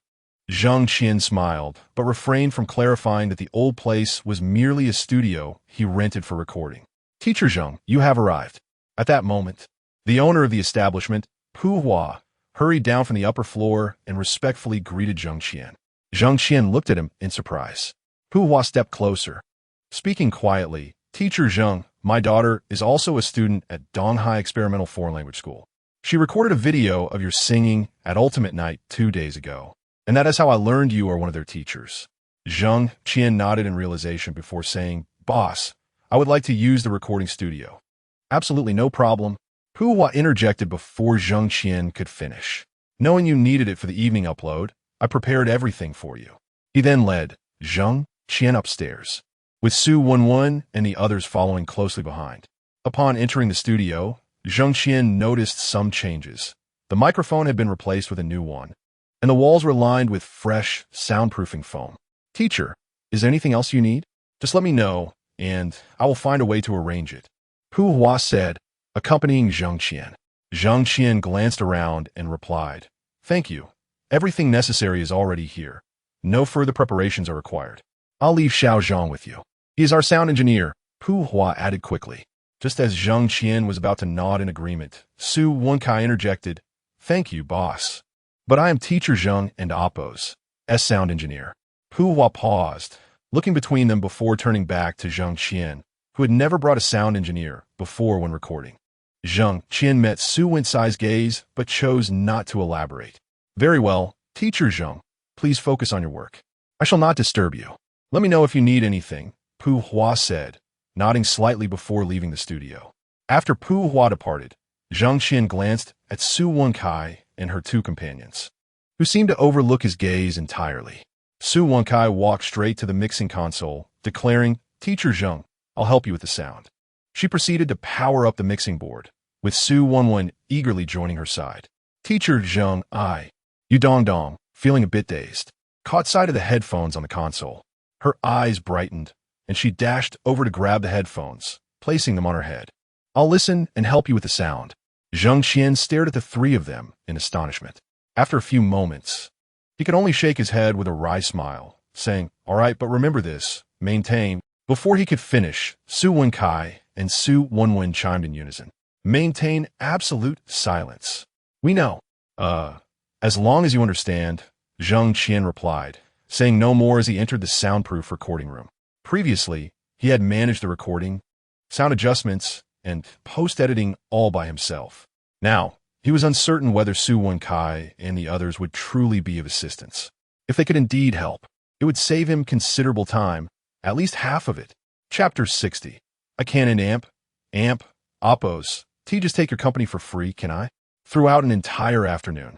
Jang Xien smiled, but refrained from clarifying that the old place was merely a studio he rented for recording. Teacher Zhang, you have arrived. At that moment, the owner of the establishment, Pu Hua, hurried down from the upper floor and respectfully greeted Jang Xien. Jang Xien looked at him in surprise. Pu Hua stepped closer. Speaking quietly, Teacher Zhang, my daughter, is also a student at Donghai Experimental Foreign Language School. She recorded a video of your singing at Ultimate Night 2 days ago, and that is how I learned you are one of their teachers. Jang Xien nodded in realization before saying, Boss, I would like to use the recording studio. Absolutely no problem. Pu Hua interjected before Jang Xien could finish. Knowing you needed it for the evening upload, I prepared everything for you. He then led Jang Xien upstairs, with Su Won and the others following closely behind. Upon entering the studio, Jang Xien noticed some changes. The microphone had been replaced with a new one, and the walls were lined with fresh, soundproofing foam. Teacher, is there anything else you need? Just let me know, and I will find a way to arrange it. Pu Hua said, accompanying Jang Xien. Jang Xien glanced around and replied, Thank you. Everything necessary is already here. No further preparations are required. I'll leave Xiao Zhang with you. He is our sound engineer, Pu Hua added quickly. Just as Jang Xien was about to nod in agreement, Su Won interjected, Thank you, boss. But I am Teacher Zhang and Oppos, sound engineer. Pu Hua paused, looking between them before turning back to Jang Xien, who had never brought a sound engineer before when recording. Jang Xien met Su Won's gaze, but chose not to elaborate. Very well, Teacher Zhang, please focus on your work. I shall not disturb you. Let me know if you need anything, Pu Hua said, nodding slightly before leaving the studio. After Pu Hua departed, Jang Xien glanced at Su Won and her two companions, who seemed to overlook his gaze entirely. Su Won walked straight to the mixing console, declaring, Teacher Zhang, I'll help you with the sound. She proceeded to power up the mixing board, with Su Won eagerly joining her side. Teacher Zhang, Yu Dong, feeling a bit dazed, caught sight of the headphones on the console. Her eyes brightened, and she dashed over to grab the headphones, placing them on her head. I'll listen and help you with the sound. Jang Xien stared at the three of them in astonishment. After a few moments, he could only shake his head with a wry smile, saying, all right, but remember this, maintain. Before he could finish, Su Wenkai and Su Wenwen chimed in unison. Maintain absolute silence. We know. As long as you understand, Jang Xien replied, saying no more as he entered the soundproof recording room. Previously, he had managed the recording, sound adjustments, and post-editing all by himself. Now, he was uncertain whether Su Wenkai and the others would truly be of assistance. If they could indeed help, it would save him considerable time, at least half of it. Chapter 60. I can't amp, oppos. Just take your company for free, can I? Throughout an entire afternoon,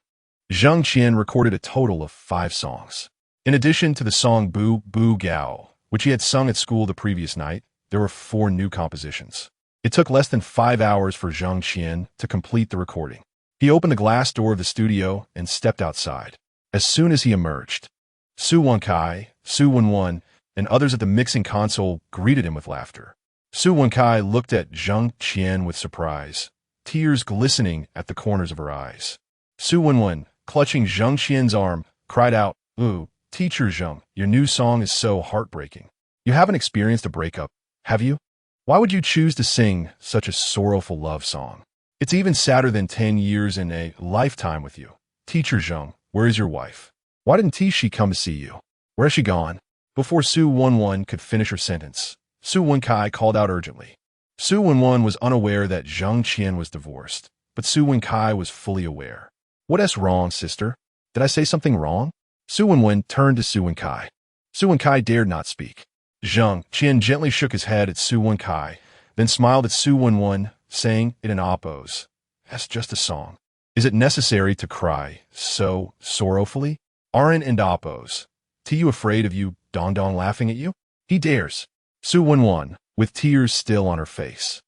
Jang Xien recorded a total of 5 songs. In addition to the song Boo Boo Gao, which he had sung at school the previous night, there were 4 new compositions. It took less than 5 hours for Jang Xien to complete the recording. He opened the glass door of the studio and stepped outside. As soon as he emerged, Su Wenkai, Su Wenwen, and others at the mixing console greeted him with laughter. Su Wenkai looked at Jang Xien with surprise, tears glistening at the corners of her eyes. Su Wenwen, clutching Jang Xien's arm, cried out, "Ooh, Teacher Jang, your new song is so heartbreaking. You haven't experienced a breakup, have you? Why would you choose to sing such a sorrowful love song? It's even sadder than 10 years in a lifetime with you. Teacher Jang, where is your wife? Why didn't she come to see you? Where has she gone?" Before Su Wenwen could finish her sentence, Su Wenkai called out urgently. Su Wenwen was unaware that Jang Xien was divorced, but Su Wenkai was fully aware. What's wrong, sister? Did I say something wrong? Su Wenwen turned to Su Wenkai. Su Wenkai dared not speak. Jang Xien gently shook his head at Su Wenkai, then smiled at Su Wenwen, saying it in oppos. That's just a song. Is it necessary to cry so sorrowfully? Aren't and oppos. You afraid of you Dong laughing at you? He dares. Su Wenwen, with tears still on her face,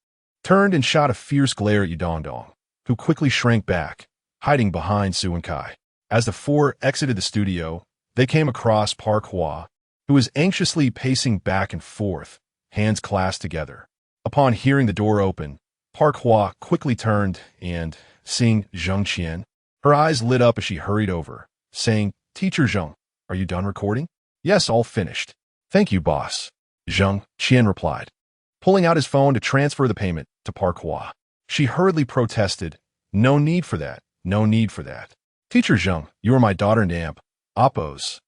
turned and shot a fierce glare at Dong, who quickly shrank back, hiding behind Su Wenkai. As the 4 exited the studio, they came across Park Hwa, who was anxiously pacing back and forth, hands clasped together. Upon hearing the door open, Park Hwa quickly turned and, seeing Jang Xien, her eyes lit up as she hurried over, saying, Teacher Jang, are you done recording? Yes, all finished. Thank you, boss. Jang Xien replied, pulling out his phone to transfer the payment to Park Hwa. She hurriedly protested, no need for that, no need for that. Teacher Jang, you are my daughter and amp, Oppo's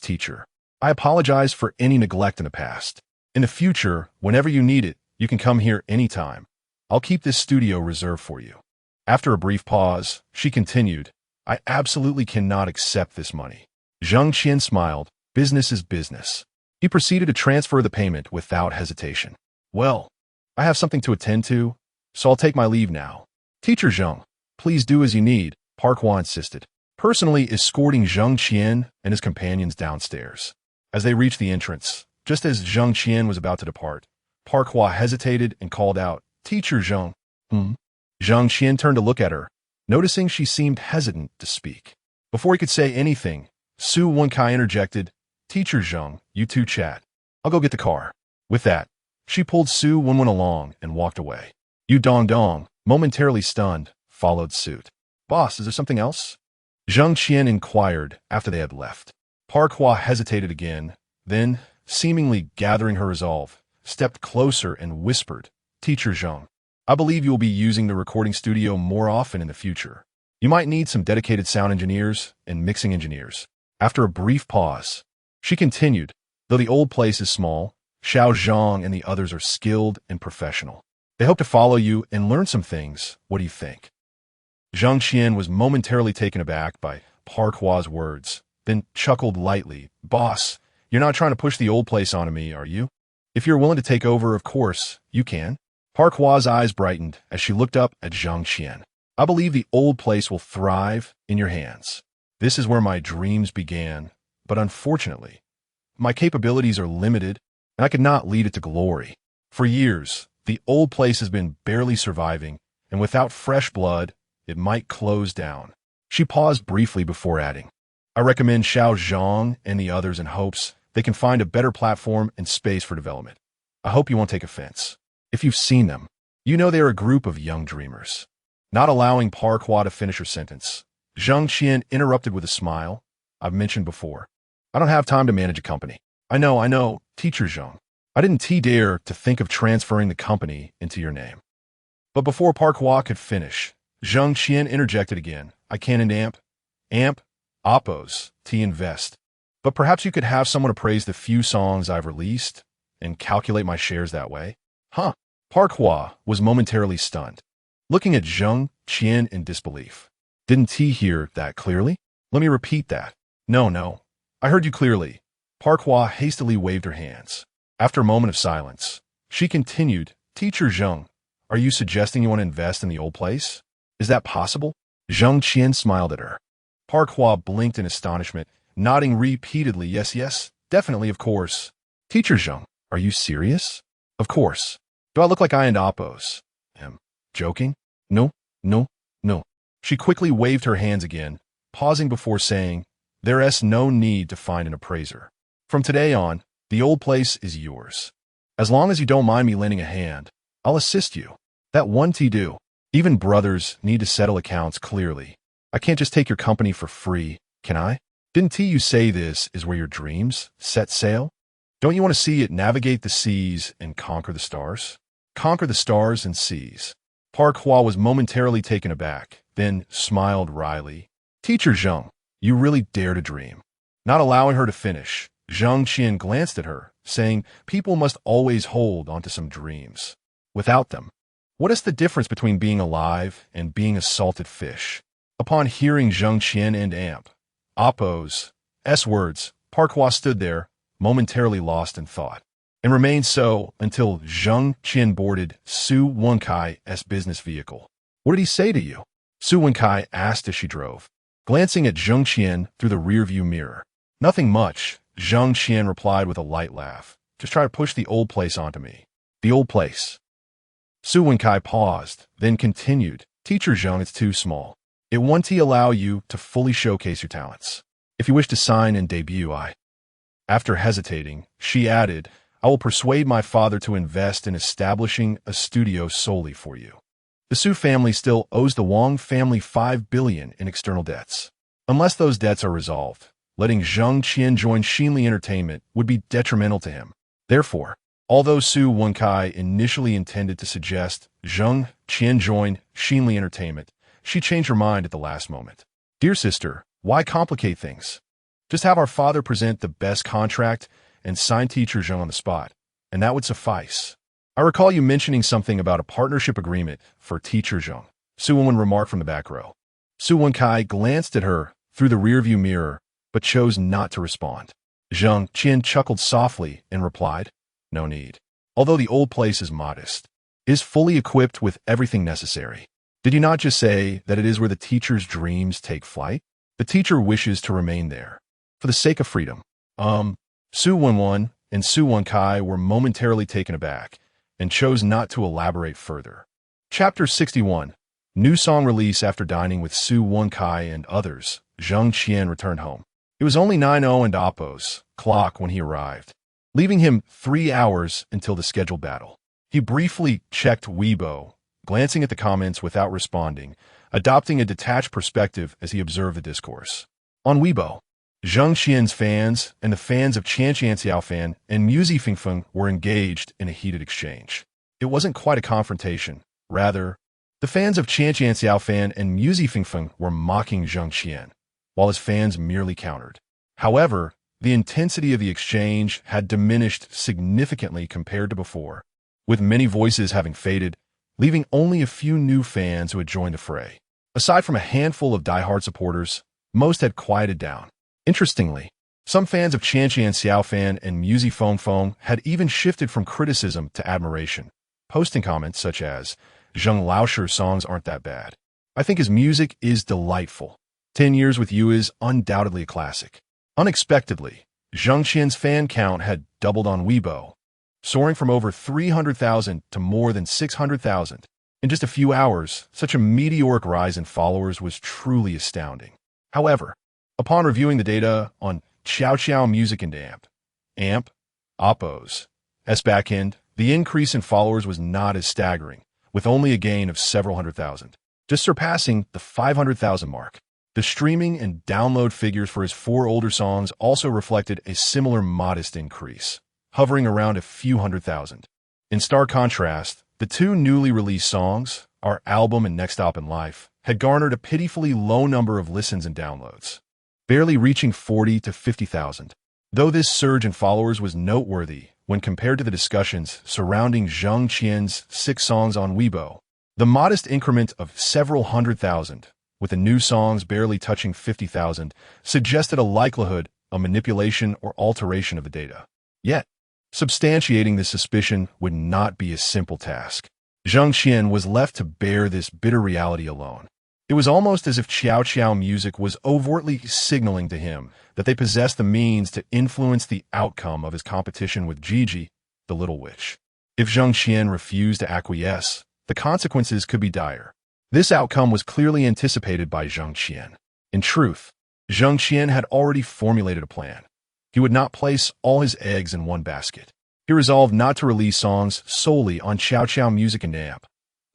teacher. I apologize for any neglect in the past. In the future, whenever you need it, you can come here anytime. I'll keep this studio reserved for you. After a brief pause, she continued, I absolutely cannot accept this money. Jang Xien smiled, business is business. He proceeded to transfer the payment without hesitation. Well, I have something to attend to, so I'll take my leave now. Teacher Jang, please do as you need, Park Hwa insisted, personally escorting Jang Xien and his companions downstairs. As they reached the entrance, just as Jang Xien was about to depart, Park Hwa hesitated and called out, Teacher Jang. Jang Xien turned to look at her, noticing she seemed hesitant to speak. Before he could say anything, Su Wenkai interjected, Teacher Jang, you two chat. I'll go get the car. With that, she pulled Su Wenwen along and walked away. Dong, momentarily stunned, followed suit. Boss, is there something else? Jang Xien inquired after they had left. Park Hwa hesitated again, then, seemingly gathering her resolve, stepped closer and whispered, Teacher Jang, I believe you will be using the recording studio more often in the future. You might need some dedicated sound engineers and mixing engineers. After a brief pause, she continued, though the old place is small, Xiao Zhang and the others are skilled and professional. They hope to follow you and learn some things. What do you think? Jang Xien was momentarily taken aback by Park Hwa's words, then chuckled lightly. Boss, you're not trying to push the old place onto me, are you? If you're willing to take over, of course, you can. Park Hwa's eyes brightened as she looked up at Jang Xien. I believe the old place will thrive in your hands. This is where my dreams began, but unfortunately, my capabilities are limited, and I could not lead it to glory. For years, the old place has been barely surviving, and without fresh blood, it might close down. She paused briefly before adding, I recommend Xiao Zhang and the others in hopes they can find a better platform and space for development. I hope you won't take offense. If you've seen them, you know they are a group of young dreamers. Not allowing Park Hwa to finish her sentence, Jang Xien interrupted with a smile. I've mentioned before, I don't have time to manage a company. I know, Teacher Zhang. I didn't dare to think of transferring the company into your name. But before Park Hwa could finish, Jang Xien interjected again. I can't amp, oppose, invest. But perhaps you could have someone appraise the few songs I've released and calculate my shares that way. Huh? Park Hwa was momentarily stunned, looking at Jang Xien in disbelief. Didn't he hear that clearly? Let me repeat that. No. I heard you clearly. Park Hwa hastily waved her hands. After a moment of silence, she continued, Teacher Zhang, are you suggesting you want to invest in the old place? Is that possible? Jang Xien smiled at her. Park Hwa blinked in astonishment, nodding repeatedly, yes, definitely, of course. Teacher Zhang, are you serious? Of course. Do I look like I and oppose? Joking? No. She quickly waved her hands again, pausing before saying, there's no need to find an appraiser. From today on, the old place is yours. As long as you don't mind me lending a hand, I'll assist you. That one do. Even brothers need to settle accounts clearly. I can't just take your company for free, can I? Didn't you say this is where your dreams set sail? Don't you want to see it navigate the seas and conquer the stars? Conquer the stars and seas. Park Hwa was momentarily taken aback, then smiled wryly. Teacher Zhang, you really dare to dream. Not allowing her to finish, Jang Xien glanced at her, saying, people must always hold onto some dreams. Without them, what is the difference between being alive and being a salted fish? Upon hearing Jang Xien and oppose words, Park Hwa stood there, momentarily lost in thought, and remained so until Jang Xien boarded Su Wenkai's business vehicle. What did he say to you? Su Wenkai asked as she drove, glancing at Jang Xien through the rearview mirror. Nothing much, Jang Xien replied with a light laugh. Just try to push the old place onto me. The old place. Su Wenkai paused, then continued, Teacher Zhang, it's too small. It won't allow you to fully showcase your talents. If you wish to sign and debut, After hesitating, she added, I will persuade my father to invest in establishing a studio solely for you. The Su family still owes the Wang family $5 billion in external debts. Unless those debts are resolved, letting Jang Xien join Xinli Entertainment would be detrimental to him. Therefore, although Su Wenkai initially intended to suggest Jang Xien join Xinli Entertainment, she changed her mind at the last moment. Dear sister, why complicate things? Just have our father present the best contract and sign Teacher Zhang on the spot, and that would suffice. I recall you mentioning something about a partnership agreement for Teacher Zhang, Su Wen remarked from the back row. Su Wenkai glanced at her through the rearview mirror, but chose not to respond. Jang Xien chuckled softly and replied, no need. Although the old place is modest, it is fully equipped with everything necessary. Did you not just say that it is where the teacher's dreams take flight? The teacher wishes to remain there, for the sake of freedom. Su Wenwen and Su Wenkai were momentarily taken aback and chose not to elaborate further. Chapter 61. New song release. After dining with Su Wenkai and others, Jang Xien returned home. It was only 9:00 and Oppo's clock when he arrived, leaving him 3 hours until the scheduled battle. He briefly checked Weibo, glancing at the comments without responding, adopting a detached perspective as he observed the discourse. On Weibo, Jang Xien's fans and the fans of Xiao and Muzi Fingfeng were engaged in a heated exchange. It wasn't quite a confrontation. Rather, the fans of Xiao and Muzi Fingfeng were mocking Jang Xien, while his fans merely countered. However, the intensity of the exchange had diminished significantly compared to before, with many voices having faded, leaving only a few new fans who had joined the fray. Aside from a handful of diehard supporters, most had quieted down. Interestingly, some fans of Xiao and Muzi Fengfeng had even shifted from criticism to admiration, posting comments such as, Zheng Laosher's songs aren't that bad. I think his music is delightful. 10 Years with You is undoubtedly a classic. Unexpectedly, Jang Xien's fan count had doubled on Weibo, soaring from over 300,000 to more than 600,000. In just a few hours, such a meteoric rise in followers was truly astounding. However, upon reviewing the data on Xiao Music and Amp, AMP, Oppos. S backend, the increase in followers was not as staggering, with only a gain of several hundred thousand, just surpassing the 500,000 mark. The streaming and download figures for his 4 older songs also reflected a similar modest increase, hovering around a few hundred thousand. In stark contrast, the 2 newly released songs, Our Album and Next Stop in Life, had garnered a pitifully low number of listens and downloads, barely reaching 40 to 50,000. Though this surge in followers was noteworthy when compared to the discussions surrounding Jang Xien's 6 songs on Weibo, the modest increment of several hundred thousand, with the new songs barely touching 50,000, suggested a likelihood of manipulation or alteration of the data. Yet, substantiating this suspicion would not be a simple task. Jang Xien was left to bear this bitter reality alone. It was almost as if Chow Chow Music was overtly signaling to him that they possessed the means to influence the outcome of his competition with Gigi, the Little Witch. If Jang Xien refused to acquiesce, the consequences could be dire. This outcome was clearly anticipated by Jang Xien. In truth, Jang Xien had already formulated a plan. He would not place all his eggs in one basket. He resolved not to release songs solely on Chow Chow Music and AMP,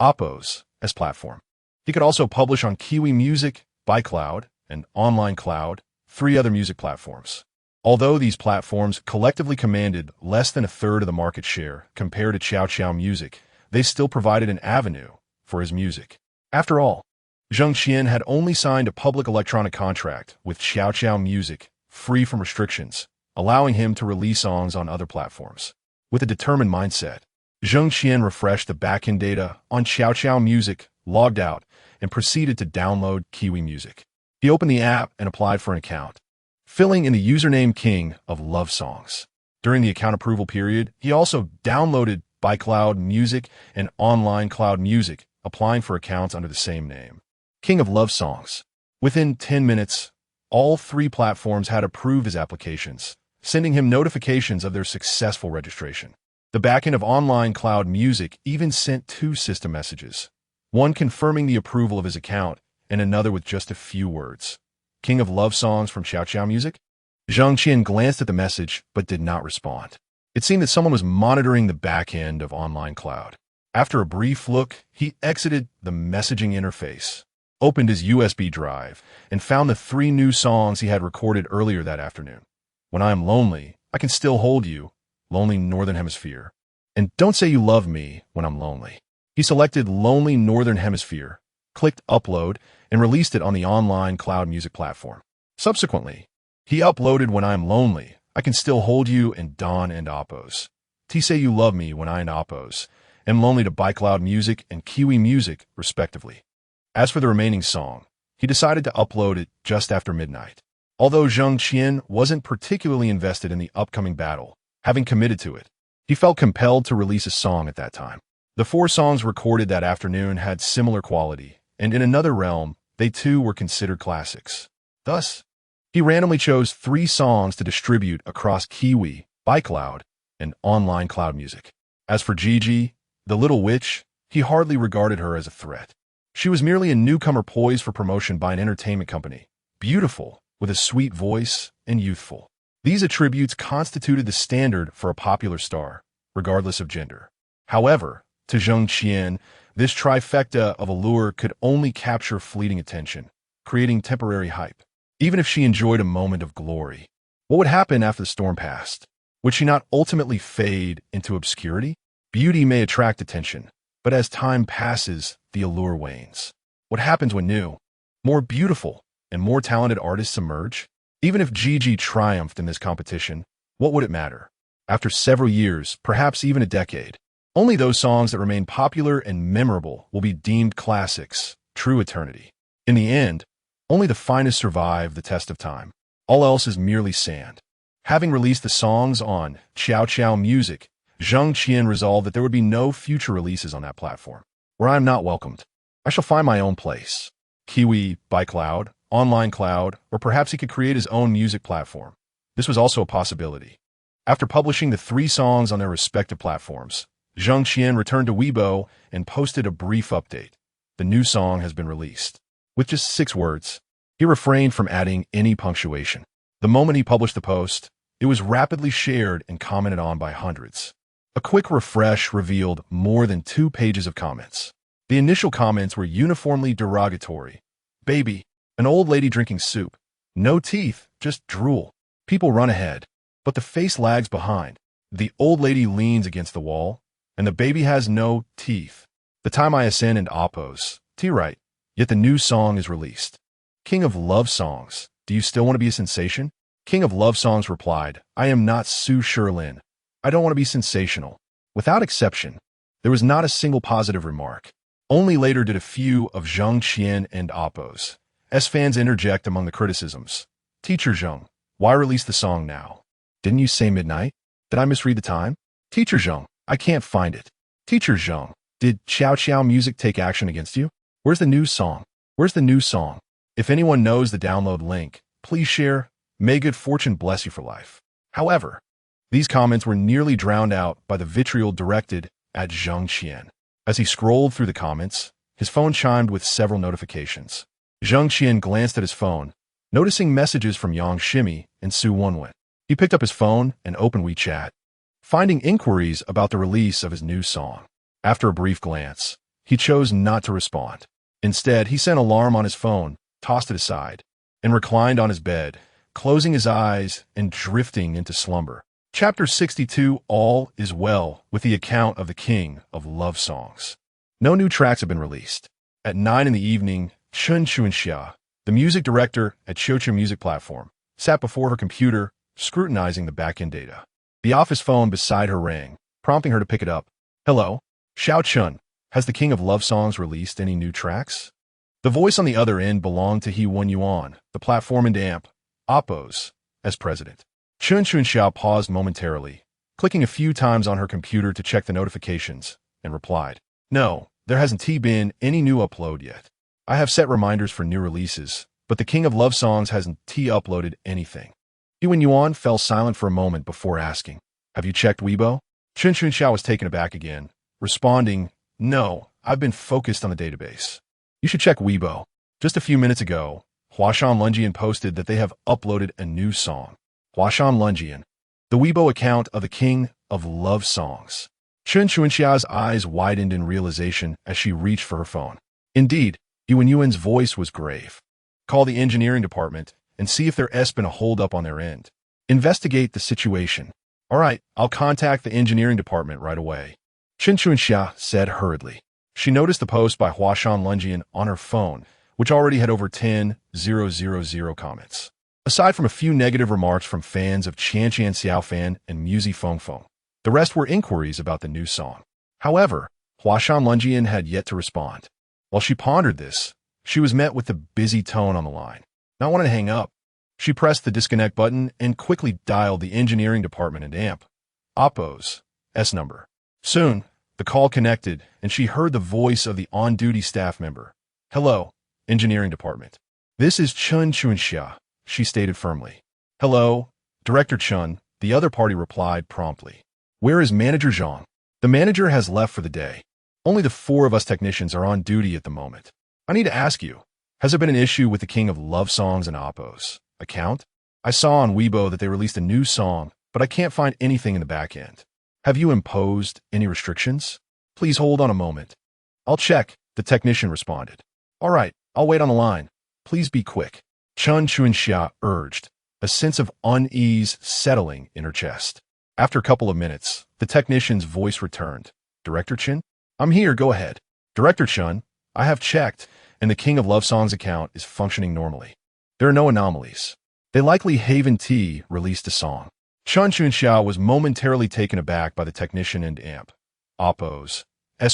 Oppos, as platform. He could also publish on Kiwi Music, ByCloud, and Online Cloud, 3 other music platforms. Although these platforms collectively commanded less than a third of the market share compared to Chow Chow Music, they still provided an avenue for his music. After all, Jang Xien had only signed a public electronic contract with Chow Chow Music, free from restrictions, allowing him to release songs on other platforms. With a determined mindset, Jang Xien refreshed the backend data on Chow Chow Music, logged out, and proceeded to download Kiwi Music. He opened the app and applied for an account, filling in the username King of Love Songs. During the account approval period, he also downloaded ByCloud Music and Online Cloud Music, applying for accounts under the same name, King of Love Songs. Within 10 minutes, all 3 platforms had approved his applications, sending him notifications of their successful registration. The backend of Online Cloud Music even sent 2 system messages, one confirming the approval of his account and another with just a few words. King of Love Songs from Chow Chow Music? Jang Xien glanced at the message but did not respond. It seemed that someone was monitoring the backend of Online Cloud. After a brief look, he exited the messaging interface, opened his USB drive, and found the 3 new songs he had recorded earlier that afternoon. When I Am Lonely, I Can Still Hold You, Lonely Northern Hemisphere, and Don't Say You Love Me When I'm Lonely. He selected Lonely Northern Hemisphere, clicked Upload, and released it on the Online Cloud Music platform. Subsequently, he uploaded When I Am Lonely, I Can Still Hold You, and Dawn and Oppos. T Say You Love Me When I and Oppos, and Lonely to ByCloud Music and Kiwi Music, respectively. As for the remaining song, he decided to upload it just after midnight. Although Jang Xien wasn't particularly invested in the upcoming battle, having committed to it, he felt compelled to release a song at that time. The 4 songs recorded that afternoon had similar quality, and in another realm, they too were considered classics. Thus, he randomly chose 3 songs to distribute across Kiwi, ByCloud, and Online Cloud Music. As for Gigi, the Little Witch, he hardly regarded her as a threat. She was merely a newcomer poised for promotion by an entertainment company, beautiful, with a sweet voice, and youthful. These attributes constituted the standard for a popular star, regardless of gender. However, to Jang Xien, this trifecta of allure could only capture fleeting attention, creating temporary hype. Even if she enjoyed a moment of glory, what would happen after the storm passed? Would she not ultimately fade into obscurity? Beauty may attract attention, but as time passes, the allure wanes. What happens when new, more beautiful, and more talented artists emerge? Even if Gigi triumphed in this competition, what would it matter? After several years, perhaps even a decade, only those songs that remain popular and memorable will be deemed classics, true eternity. In the end, only the finest survive the test of time. All else is merely sand. Having released the songs on Chow Chow Music, Jang Xien resolved that there would be no future releases on that platform. Where I am not welcomed, I shall find my own place. Kiwi, ByCloud, Online Cloud, or perhaps he could create his own music platform. This was also a possibility. After publishing the 3 songs on their respective platforms, Jang Xien returned to Weibo and posted a brief update. The new song has been released. With just 6 words, he refrained from adding any punctuation. The moment he published the post, It was rapidly shared and commented on by hundreds. A quick refresh revealed more than 2 pages of comments. The initial comments were uniformly derogatory. Baby, an old lady drinking soup. No teeth, just drool. People run ahead, but the face lags behind. The old lady leans against the wall, and the baby has no teeth. The time I ascend and oppose. T-right, yet the new song is released. King of Love Songs, do you still want to be a sensation? King of Love Songs replied, I am not Su Sherlin. I don't want to be sensational. Without exception, there was not a single positive remark. Only later did a few of Jang Xien and Oppo's fans interject among the criticisms. Teacher Zheng, why release the song now? Didn't you say midnight? Did I misread the time? Teacher Zheng, I can't find it. Teacher Zheng, did Chow Chow Music take action against you? Where's the new song? Where's the new song? If anyone knows the download link, please share. May good fortune bless you for life. However, these comments were nearly drowned out by the vitriol directed at Jang Xien. As he scrolled through the comments, his phone chimed with several notifications. Jang Xien glanced at his phone, noticing messages from Yang Shimi and Su Wenwen. He picked up his phone and opened WeChat, finding inquiries about the release of his new song. After a brief glance, he chose not to respond. Instead, he sent an alarm on his phone, tossed it aside, and reclined on his bed, closing his eyes and drifting into slumber. Chapter 62, All is Well, with the account of the King of Love Songs. No new tracks have been released. At 9 in the evening, Chun Chuanxia, the music director at Showdown Music Platform, sat before her computer, scrutinizing the back-end data. The office phone beside her rang, prompting her to pick it up. Hello? Xiao Chun, has the King of Love Songs released any new tracks? The voice on the other end belonged to He Wen Yuan, the platform and AMP, Oppo's, as president. Chun Chuanxia paused momentarily, clicking a few times on her computer to check the notifications, and replied, No, there hasn't been any new upload yet. I have set reminders for new releases, but the King of Love Songs hasn't uploaded anything. He Wen Yuan fell silent for a moment before asking, Have you checked Weibo? Chun Chuanxia was taken aback again, responding, No, I've been focused on the database. You should check Weibo. Just a few minutes ago, Huashan Lunjian posted that they have uploaded a new song. Huashan Lunjian, the Weibo account of the King of Love Songs. Chun Chuanxia's eyes widened in realization as she reached for her phone. Indeed, He Wen Yuan's voice was grave. Call the engineering department and see if there's been a holdup on their end. Investigate the situation. All right, I'll contact the engineering department right away. Chun Chuanxia said hurriedly. She noticed the post by Huashan Lunjian on her phone, which already had over 10,000 comments. Aside from a few negative remarks from fans of Qianqian Xiaofan and Musi Fengfeng, the rest were inquiries about the new song. However, Huashan Lunjian had yet to respond. While she pondered this, she was met with the busy tone on the line. Not wanting to hang up, she pressed the disconnect button and quickly dialed the engineering department and AMP, Oppo's number. Soon, the call connected, and she heard the voice of the on-duty staff member. Hello, engineering department. This is Chun Chuanxia, she stated firmly. Hello, Director Chun, the other party replied promptly. Where is Manager Zhang? The manager has left for the day. Only the 4 of us technicians are on duty at the moment. I need to ask you, has there been an issue with the King of Love Songs and Oppo's account? I saw on Weibo that they released a new song, but I can't find anything in the back end. Have you imposed any restrictions? Please hold on a moment. I'll check, the technician responded. All right, I'll wait on the line. Please be quick. Chun Chuanxia urged, a sense of unease settling in her chest. After a couple of minutes, the technician's voice returned. Director Chen? I'm here, go ahead. Director Chun, I have checked, and the King of Love Songs account is functioning normally. There are no anomalies. They likely Haven T released a song. Chun Chuanxia was momentarily taken aback by the technician and AMP. Oppo's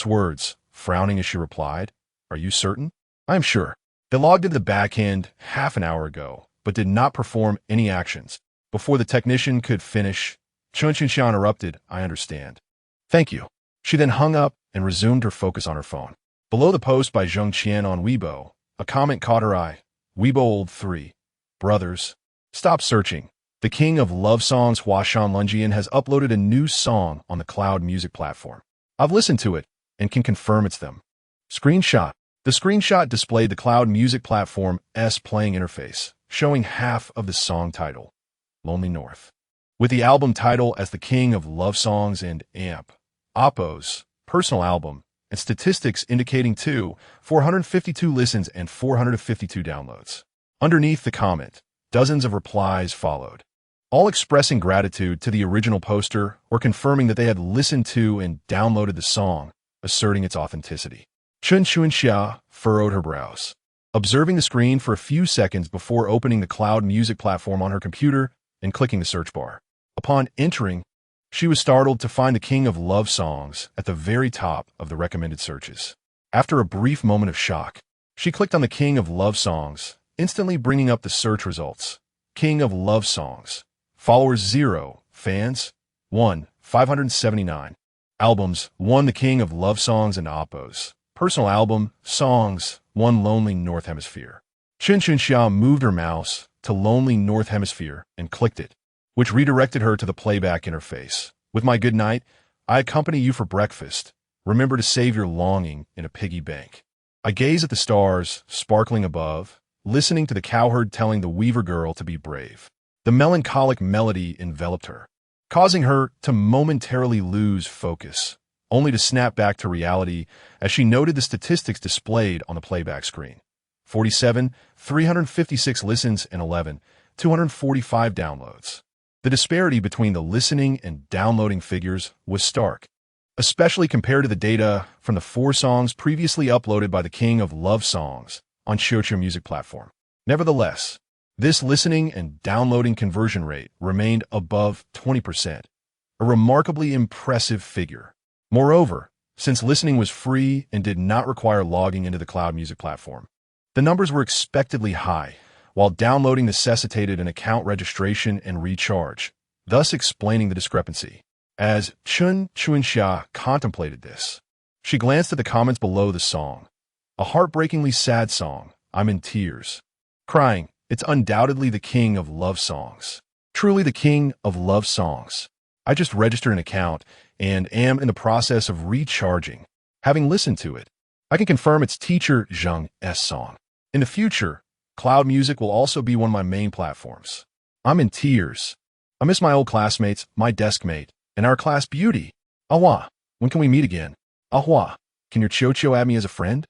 words, frowning as she replied, Are you certain? I am sure. They logged into the back end half an hour ago, but did not perform any actions. Before the technician could finish, Chun Chuanxia interrupted, I understand. Thank you. She then hung up and resumed her focus on her phone. Below the post by Jang Xien on Weibo, a comment caught her eye. Weibo old 3. Brothers. Stop searching. The King of Love Songs Huashan Lunjian has uploaded a new song on the cloud music platform. I've listened to it and can confirm it's them. Screenshot. The screenshot displayed the cloud music platform's playing interface, showing half of the song title, Lonely North. with the album title as the King of Love Songs and AMP, Oppo's personal album, and statistics indicating 452 listens and 452 downloads. Underneath the comment, dozens of replies followed, all expressing gratitude to the original poster or confirming that they had listened to and downloaded the song, asserting its authenticity. Chun Chuanxia furrowed her brows, observing the screen for a few seconds before opening the cloud music platform on her computer and clicking the search bar. Upon entering, she was startled to find the King of Love Songs at the very top of the recommended searches. After a brief moment of shock, she clicked on the King of Love Songs, instantly bringing up the search results. King of Love Songs. Followers 0, fans 1, 579. Albums 1, The King of Love Songs and Oppo's personal album, Songs 1, Lonely North Hemisphere. Chun Xia moved her mouse to Lonely North Hemisphere and clicked it, which redirected her to the playback interface. With my good night, I accompany you for breakfast. Remember to save your longing in a piggy bank. I gaze at the stars sparkling above, listening to the cowherd telling the weaver girl to be brave. The melancholic melody enveloped her, causing her to momentarily lose focus, only to snap back to reality as she noted the statistics displayed on the playback screen. 47, 356 listens and 11, 245 downloads. The disparity between the listening and downloading figures was stark, especially compared to the data from the 4 songs previously uploaded by the King of Love Songs on Showdown music platform. Nevertheless, this listening and downloading conversion rate remained above 20%, a remarkably impressive figure. Moreover, since listening was free and did not require logging into the cloud music platform, the numbers were expectedly high, while downloading necessitated an account registration and recharge, thus explaining the discrepancy. As Chun Chuanxia contemplated this, she glanced at the comments below the song. A heartbreakingly sad song, I'm in tears. Crying, it's undoubtedly the King of Love Songs. Truly the King of Love Songs. I just registered an account and am in the process of recharging. Having listened to it, I can confirm it's teacher Jang Xien song. In the future, cloud music will also be one of my main platforms. I'm in tears. I miss my old classmates, my desk mate, and our class beauty. Ahwa, when can we meet again? Ahwa, can your Chocho add me as a friend?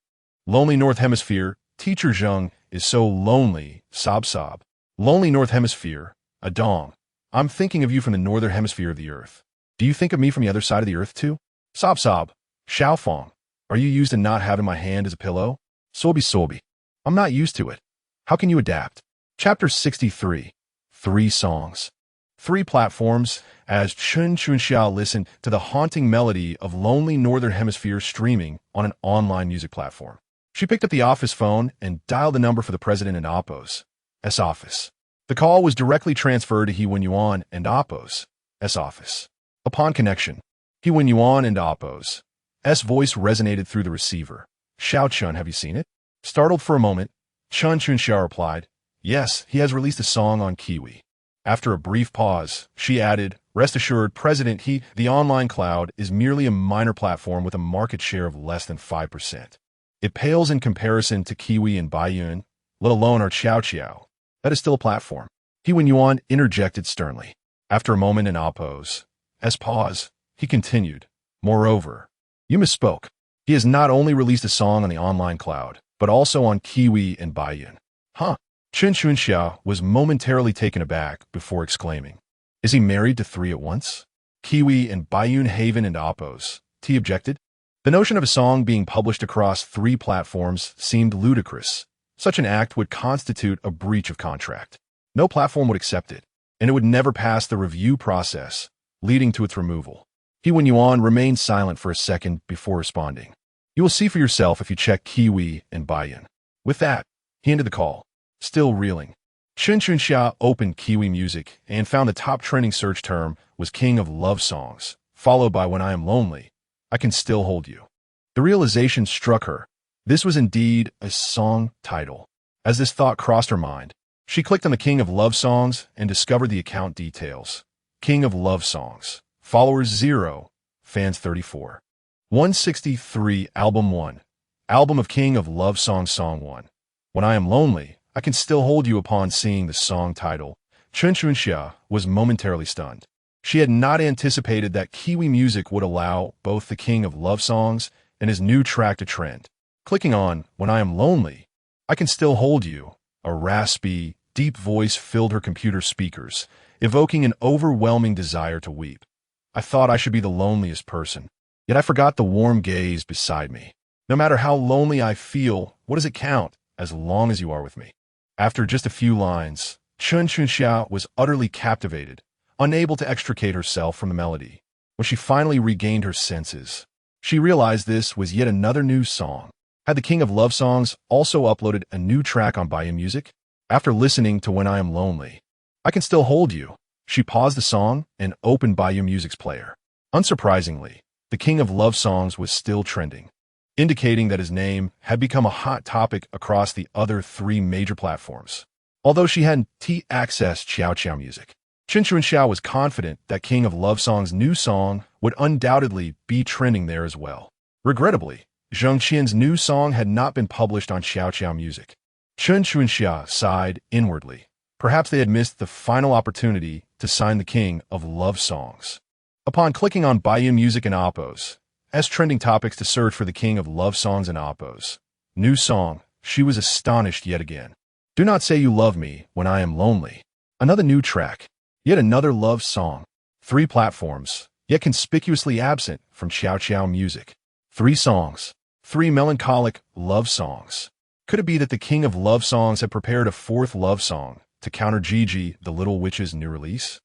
Lonely North Hemisphere, teacher Zheng is so lonely, sob sob. Lonely North Hemisphere, Adong. I'm thinking of you from the northern hemisphere of the earth. Do you think of me from the other side of the earth too? Sob sob. Xiaofeng. Are you used to not having my hand as a pillow? Sobi sobi. I'm not used to it. How can you adapt? Chapter 63. 3 songs. 3 platforms as Chun Chuanxia listened to the haunting melody of Lonely Northern Hemisphere streaming on an online music platform. She picked up the office phone and dialed the number for the president and Oppo's S office. The call was directly transferred to He Wenyuan and Oppo's S office. Upon connection, He Wenyuan and Oppo's S voice resonated through the receiver. Xiao Chun, have you seen it? Startled for a moment, Chun Chuanxia replied, yes, he has released a song on Kiwi. After a brief pause, she added, rest assured, President, the online cloud is merely a minor platform with a market share of less than 5%. It pales in comparison to Kiwi and Baiyun, let alone our Xiao Qiao. That is still a platform. He Wenyuan interjected sternly. After a moment in Oppo's S pause, he continued, moreover, you misspoke. He has not only released a song on the online cloud, but also on Kiwi and Baiyun. Huh? Chun Chuanxia was momentarily taken aback before exclaiming, is he married to 3 at once? Kiwi and Baiyun Haven and Oppo's. T objected. The notion of a song being published across 3 platforms seemed ludicrous. Such an act would constitute a breach of contract. No platform would accept it, and it would never pass the review process, leading to its removal. He Wenyuan remained silent for a second before responding. You will see for yourself if you check Kiwi and Baiyun. With that, he ended the call. Still reeling, Chun Chuanxia opened Kiwi Music and found the top trending search term was King of Love Songs, followed by When I Am Lonely, I Can Still Hold You. The realization struck her. This was indeed a song title. As this thought crossed her mind, she clicked on the King of Love Songs and discovered the account details. King of Love Songs. Followers 0, fans 34. 163, Album 1. Album of King of Love Songs, Song 1. When I Am Lonely, I Can Still Hold You. Upon seeing the song title, Chen Xia was momentarily stunned. She had not anticipated that Kiwi music would allow both the king of love songs and his new track to trend. Clicking on When I Am Lonely, I Can Still Hold You, a raspy, deep voice filled her computer speakers, evoking an overwhelming desire to weep. I thought I should be the loneliest person, yet I forgot the warm gaze beside me. No matter how lonely I feel, what does it count, as long as you are with me? After just a few lines, Chen Xia was utterly captivated, unable to extricate herself from the melody. When she finally regained her senses, she realized this was yet another new song. Had the King of Love Songs also uploaded a new track on Baidu Music? After listening to When I Am Lonely, I Can Still Hold You, she paused the song and opened Baidu Music's player. Unsurprisingly, the King of Love Songs was still trending, indicating that his name had become a hot topic across the other 3 major platforms. Although she hadn't accessed Xiao Music, Chen Xia was confident that King of Love Song's new song would undoubtedly be trending there as well. Regrettably, Jang Xien's new song had not been published on Xiao Music. Chen Xia sighed inwardly. Perhaps they had missed the final opportunity to sign the King of Love Songs. Upon clicking on Baidu Music and Oppos, as trending topics to search for the King of Love Songs and Oppos new song, she was astonished yet again. Do Not Say You Love Me When I Am Lonely. Another new track. Yet another love song. 3 platforms, yet conspicuously absent from Xiao Music. 3 songs. 3 melancholic love songs. Could it be that the King of Love Songs had prepared a 4th love song to counter Gigi the Little Witch's new release?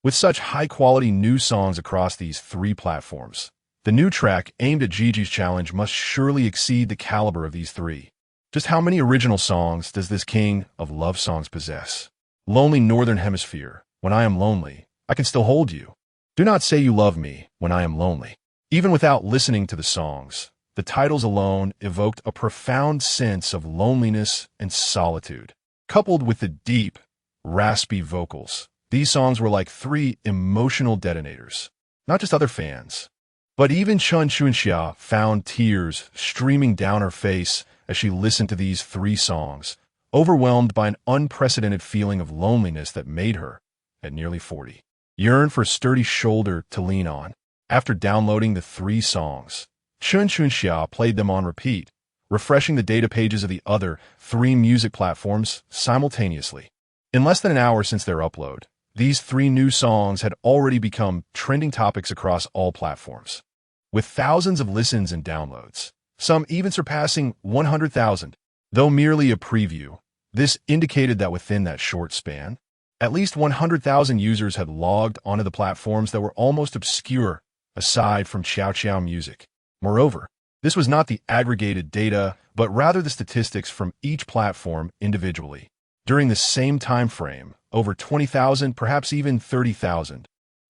With such high-quality new songs across these 3 platforms, the new track aimed at Gigi's challenge must surely exceed the caliber of these 3. Just how many original songs does this King of Love Songs possess? Lonely Northern Hemisphere. When I Am Lonely, I Can Still Hold You. Do Not Say You Love Me When I Am Lonely. Even without listening to the songs, the titles alone evoked a profound sense of loneliness and solitude. Coupled with the deep, raspy vocals, these songs were like 3 emotional detonators. Not just other fans, but even Chen Xia found tears streaming down her face as she listened to these 3 songs, overwhelmed by an unprecedented feeling of loneliness that made her, at nearly 40, yearn for a sturdy shoulder to lean on. After downloading the 3 songs, Chen Xia played them on repeat, refreshing the data pages of the other 3 music platforms simultaneously. In less than an hour since their upload, these 3 new songs had already become trending topics across all platforms, with thousands of listens and downloads, some even surpassing 100,000. Though merely a preview, this indicated that within that short span, at least 100,000 users had logged onto the platforms that were almost obscure aside from Xiao Music. Moreover, this was not the aggregated data, but rather the statistics from each platform individually. During the same time frame, over 20,000, perhaps even 30,000,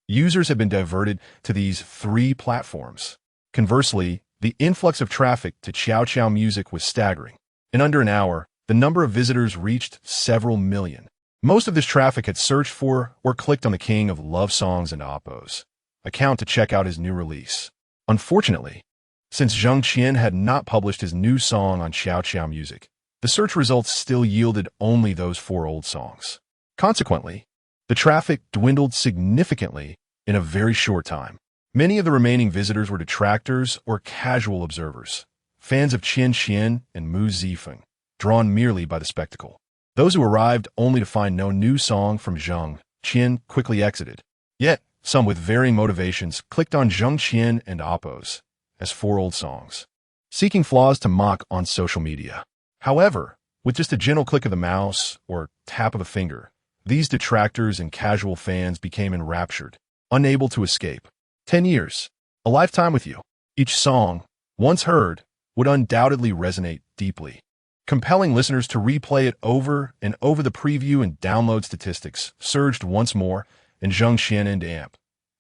users had been diverted to these 3 platforms. Conversely, the influx of traffic to Xiao Music was staggering. In under an hour, the number of visitors reached several million. Most of this traffic had searched for or clicked on the King of Love Songs and Oppos account to check out his new release. Unfortunately, since Jang Xien had not published his new song on Xiao Music, the search results still yielded only those 4 old songs. Consequently, the traffic dwindled significantly in a very short time. Many of the remaining visitors were detractors or casual observers, fans of Qian Xian and Mu Zifeng, drawn merely by the spectacle. Those who arrived only to find no new song from Zhang Qian quickly exited. Yet, some with varying motivations clicked on Zhang Qian and Oppos as 4 old songs, seeking flaws to mock on social media. However, with just a gentle click of the mouse or tap of a finger, these detractors and casual fans became enraptured, unable to escape. 10 years, a lifetime with you. Each song, once heard, would undoubtedly resonate deeply, compelling listeners to replay it over and over. The preview and download statistics surged once more, and Zhang Xian and Amp,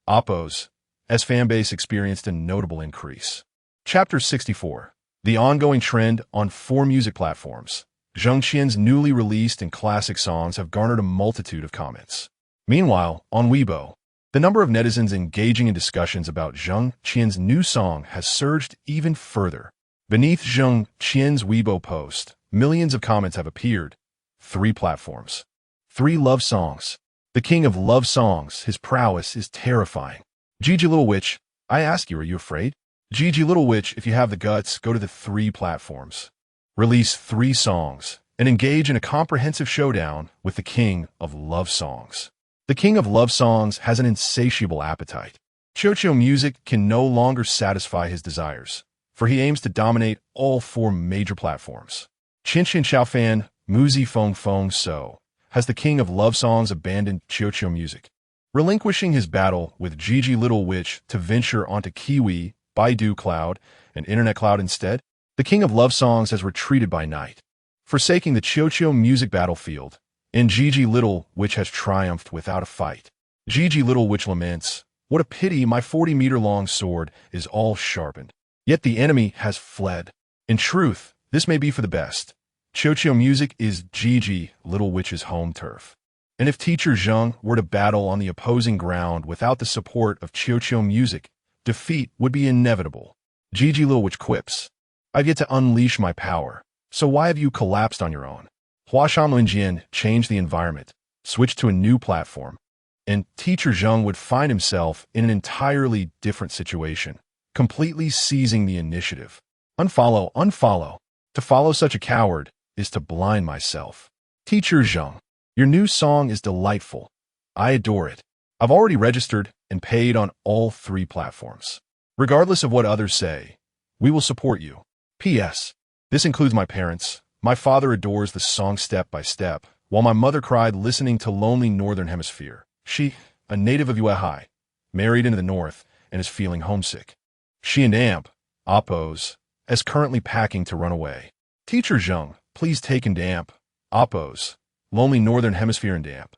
Oppos, as fanbase experienced a notable increase. Chapter 64. The ongoing trend on 4 music platforms. Zhang Xian's newly released and classic songs have garnered a multitude of comments. Meanwhile, on Weibo, the number of netizens engaging in discussions about Zhang Qian's new song has surged even further. Beneath Zhang Qian's Weibo post, millions of comments have appeared. 3 platforms. 3 love songs. The king of love songs, his prowess is terrifying. Gigi Little Witch, I ask you, are you afraid? Gigi Little Witch, if you have the guts, go to the 3 platforms. Release 3 songs and engage in a comprehensive showdown with the king of love songs. The king of love songs has an insatiable appetite. Chocho Music can no longer satisfy his desires, for he aims to dominate all 4 major platforms. Chin Chin Xiaofan, Muzi Feng Feng So, has the king of love songs abandoned Chocho Music, relinquishing his battle with Gigi Little Witch to venture onto Kiwi, Baidu Cloud, and Internet Cloud instead? The king of love songs has retreated by night, forsaking the Chocho Music battlefield, and Gigi Little Witch has triumphed without a fight. Gigi Little Witch laments, "What a pity my 40-meter-long sword is all sharpened. Yet the enemy has fled. In truth, this may be for the best. Chocho Music is Gigi Little Witch's home turf. And if Teacher Zheng were to battle on the opposing ground without the support of Chocho Music, defeat would be inevitable." Gigi Little Witch quips, "I've yet to unleash my power, so why have you collapsed on your own?" Huashan Linjian changed the environment, switched to a new platform, and Teacher Zheng would find himself in an entirely different situation, completely seizing the initiative. Unfollow, unfollow. To follow such a coward is to blind myself. Teacher Zheng, your new song is delightful. I adore it. I've already registered and paid on all 3 platforms. Regardless of what others say, we will support you. P.S. This includes my parents. My father adores the song step by step, while my mother cried listening to Lonely Northern Hemisphere. She, a native of Yuehai, married into the north and is feeling homesick. She and Amp, Oppos, is currently packing to run away. Teacher Zheng, please take and Amp, Oppos, Lonely Northern Hemisphere and Amp,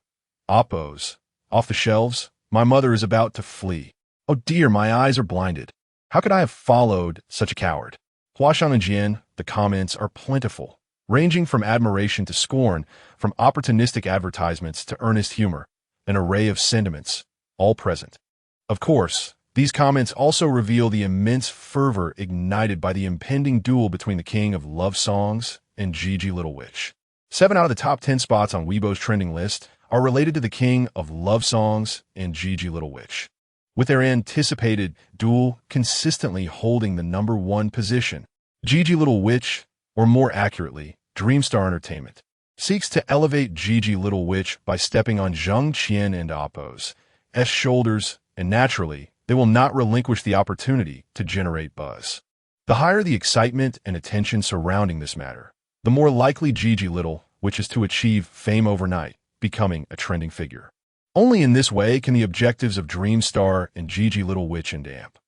Oppos, off the shelves. My mother is about to flee. Oh dear, my eyes are blinded. How could I have followed such a coward? Huashan and Jian, the comments are plentiful, ranging from admiration to scorn, from opportunistic advertisements to earnest humor, an array of sentiments, all present. Of course, these comments also reveal the immense fervor ignited by the impending duel between the king of love songs and Gigi Little Witch. 7 out of the top 10 spots on Weibo's trending list are related to the king of love songs and Gigi Little Witch, with their anticipated duel consistently holding the #1 position. Gigi Little Witch, or more accurately, Dreamstar Entertainment, seeks to elevate Gigi Little Witch by stepping on Jang Xien and Oppos' shoulders, and naturally, they will not relinquish the opportunity to generate buzz. The higher the excitement and attention surrounding this matter, the more likely Gigi Little Witch is to achieve fame overnight, becoming a trending figure. Only in this way can the objectives of Dreamstar and Gigi Little Witch and Amp,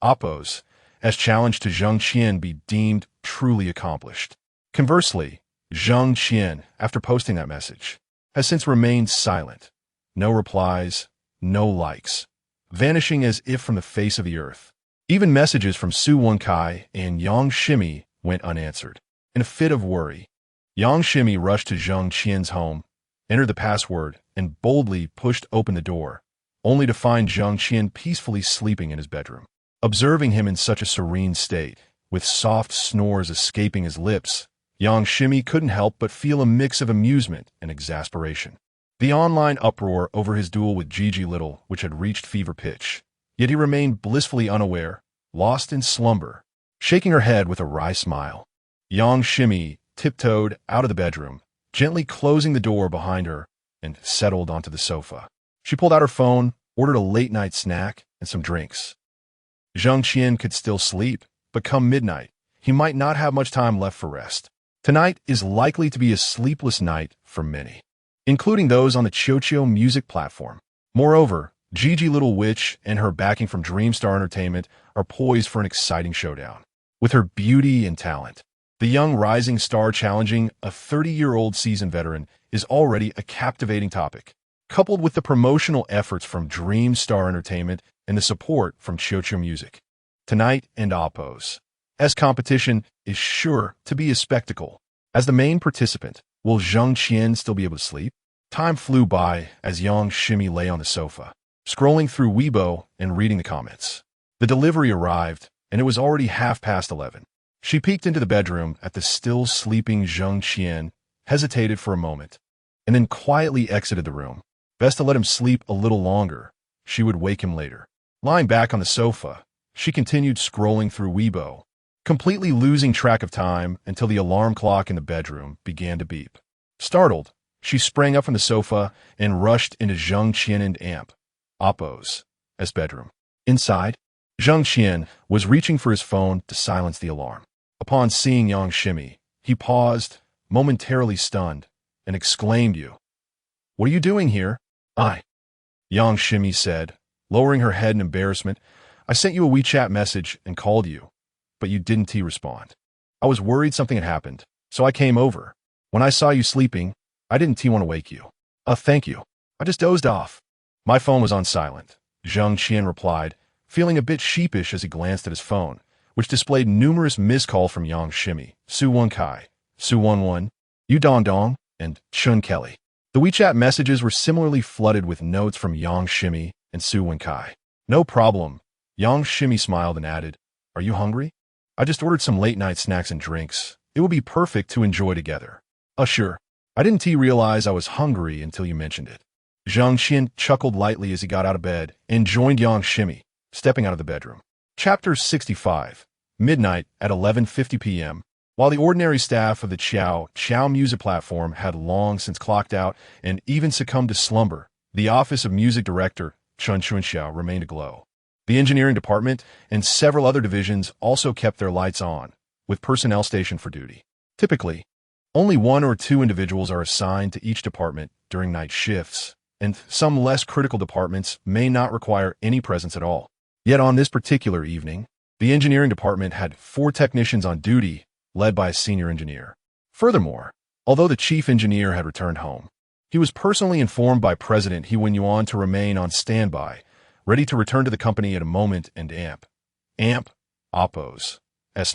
Oppos, as challenge to Jang Xien be deemed truly accomplished. Conversely, Jang Xien, after posting that message, has since remained silent. No replies, no likes, vanishing as if from the face of the earth. Even messages from Su Wenkai and Yang Shimi went unanswered. In a fit of worry, Yang Shimi rushed to Jang Qian's home, entered the password, and boldly pushed open the door, only to find Jang Qian peacefully sleeping in his bedroom. Observing him in such a serene state, with soft snores escaping his lips, Yang Shimi couldn't help but feel a mix of amusement and exasperation. The online uproar over his duel with Gigi Little, which had reached fever pitch, yet he remained blissfully unaware, lost in slumber. Shaking her head with a wry smile, Yang Shimi tiptoed out of the bedroom, gently closing the door behind her, and settled onto the sofa. She pulled out her phone, ordered a late-night snack, and some drinks. Jang Qian could still sleep, but come midnight, he might not have much time left for rest. Tonight is likely to be a sleepless night for many, including those on the Chocho Music platform. Moreover, Gigi Little Witch and her backing from Dreamstar Entertainment are poised for an exciting showdown. With her beauty and talent, the young rising star challenging a 30-year-old seasoned veteran is already a captivating topic. Coupled with the promotional efforts from Dreamstar Entertainment and the support from Chocho Music, tonight and Oppos, as competition is sure to be a spectacle. As the main participant, will Jang Qian still be able to sleep? Time flew by as Yang Shimi lay on the sofa, scrolling through Weibo and reading the comments. The delivery arrived, and it was already 11:30. She peeked into the bedroom at the still sleeping Jang Qian, hesitated for a moment, and then quietly exited the room. Best to let him sleep a little longer. She would wake him later. Lying back on the sofa, she continued scrolling through Weibo, completely losing track of time until the alarm clock in the bedroom began to beep. Startled, she sprang up from the sofa and rushed into Jang Xien and Amp, Oppo's bedroom. Inside, Jang Xien was reaching for his phone to silence the alarm. Upon seeing Yang Shimi, he paused, momentarily stunned, and exclaimed, "You! What are you doing here?" Yang Shimi said, lowering her head in embarrassment, "I sent you a WeChat message and called you, but you didn't respond. I was worried something had happened, so I came over. When I saw you sleeping, I didn't want to wake you." Thank you. I just dozed off." "My phone was on silent," Jang Xien replied, feeling a bit sheepish as he glanced at his phone, which displayed numerous missed calls from Yang Shimi, Su Wen Kai, Su Wen, Yu Dong Dong, and Chun Kelly. The WeChat messages were similarly flooded with notes from Yang Shimi and Su Wen Kai. "No problem." Yang Shimi smiled and added, "Are you hungry? I just ordered some late-night snacks and drinks. It will be perfect to enjoy together." Sure. I didn't realize I was hungry until you mentioned it." Jang Xien chuckled lightly as he got out of bed and joined Yang Shimi, stepping out of the bedroom. Chapter 65. Midnight at 11:50 p.m. While the ordinary staff of the Chow music platform had long since clocked out and even succumbed to slumber, the office of music director Chun Chunxiao remained aglow. The engineering department and several other divisions also kept their lights on, with personnel stationed for duty. Typically, only 1 or 2 individuals are assigned to each department during night shifts, and some less critical departments may not require any presence at all. Yet on this particular evening, the engineering department had 4 technicians on duty, led by a senior engineer. Furthermore, although the chief engineer had returned home, he was personally informed by President He Wen-yuan to remain on standby, ready to return to the company at a moment. And Amp, Oppo's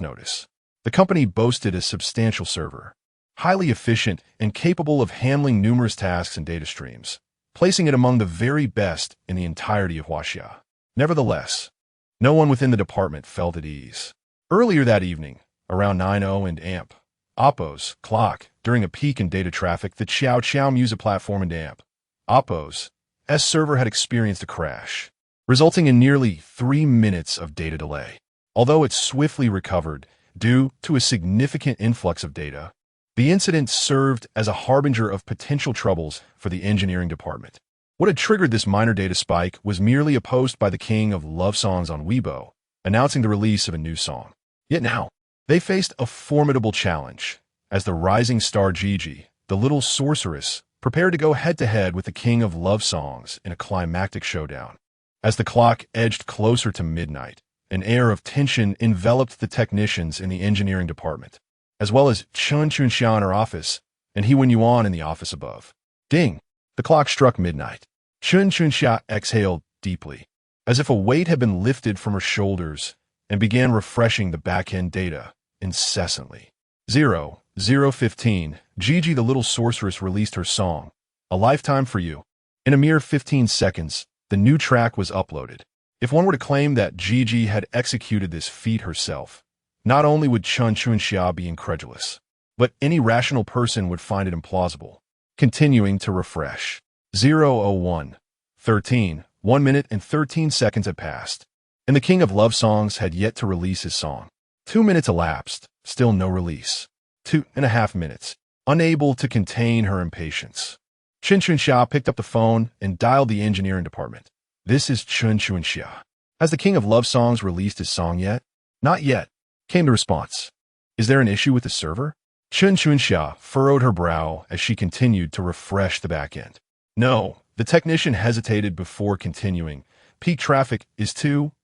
notice. The company boasted a substantial server, highly efficient and capable of handling numerous tasks and data streams, placing it among the very best in the entirety of Huaxia. Nevertheless, no one within the department felt at ease. Earlier that evening, around 9:00 and Amp, Oppo's clock, during a peak in data traffic, the Chow music platform and Amp, Oppo's server had experienced a crash, resulting in nearly 3 minutes of data delay. Although it swiftly recovered due to a significant influx of data, the incident served as a harbinger of potential troubles for the engineering department. What had triggered this minor data spike was merely a post by the king of love songs on Weibo, announcing the release of a new song. Yet now, they faced a formidable challenge, as the rising star Gigi, the little sorceress, prepared to go head-to-head with the king of love songs in a climactic showdown. As the clock edged closer to midnight, an air of tension enveloped the technicians in the engineering department, as well as Chun Chunxiao in her office and He Wen-yuan in the office above. Ding! The clock struck midnight. Chun Chunxiao exhaled deeply, as if a weight had been lifted from her shoulders, and began refreshing the back-end data incessantly. 00:15, Gigi the little sorceress released her song, A Lifetime for You. In a mere 15 seconds, the new track was uploaded. If one were to claim that Gigi had executed this feat herself, not only would Chun Chunxiao be incredulous, but any rational person would find it implausible. Continuing to refresh. 00:13, 1 minute and 13 seconds had passed, and the king of love songs had yet to release his song. 2 minutes elapsed, still no release. 2.5 minutes, unable to contain her impatience. Chun Chunxiao picked up the phone and dialed the engineering department. "This is Chun Chunxiao. Has the king of love songs released his song yet?" "Not yet," came the response. "Is there an issue with the server?" Chun Chunxiao furrowed her brow as she continued to refresh the back end. "No," the technician hesitated before continuing. "Peak traffic is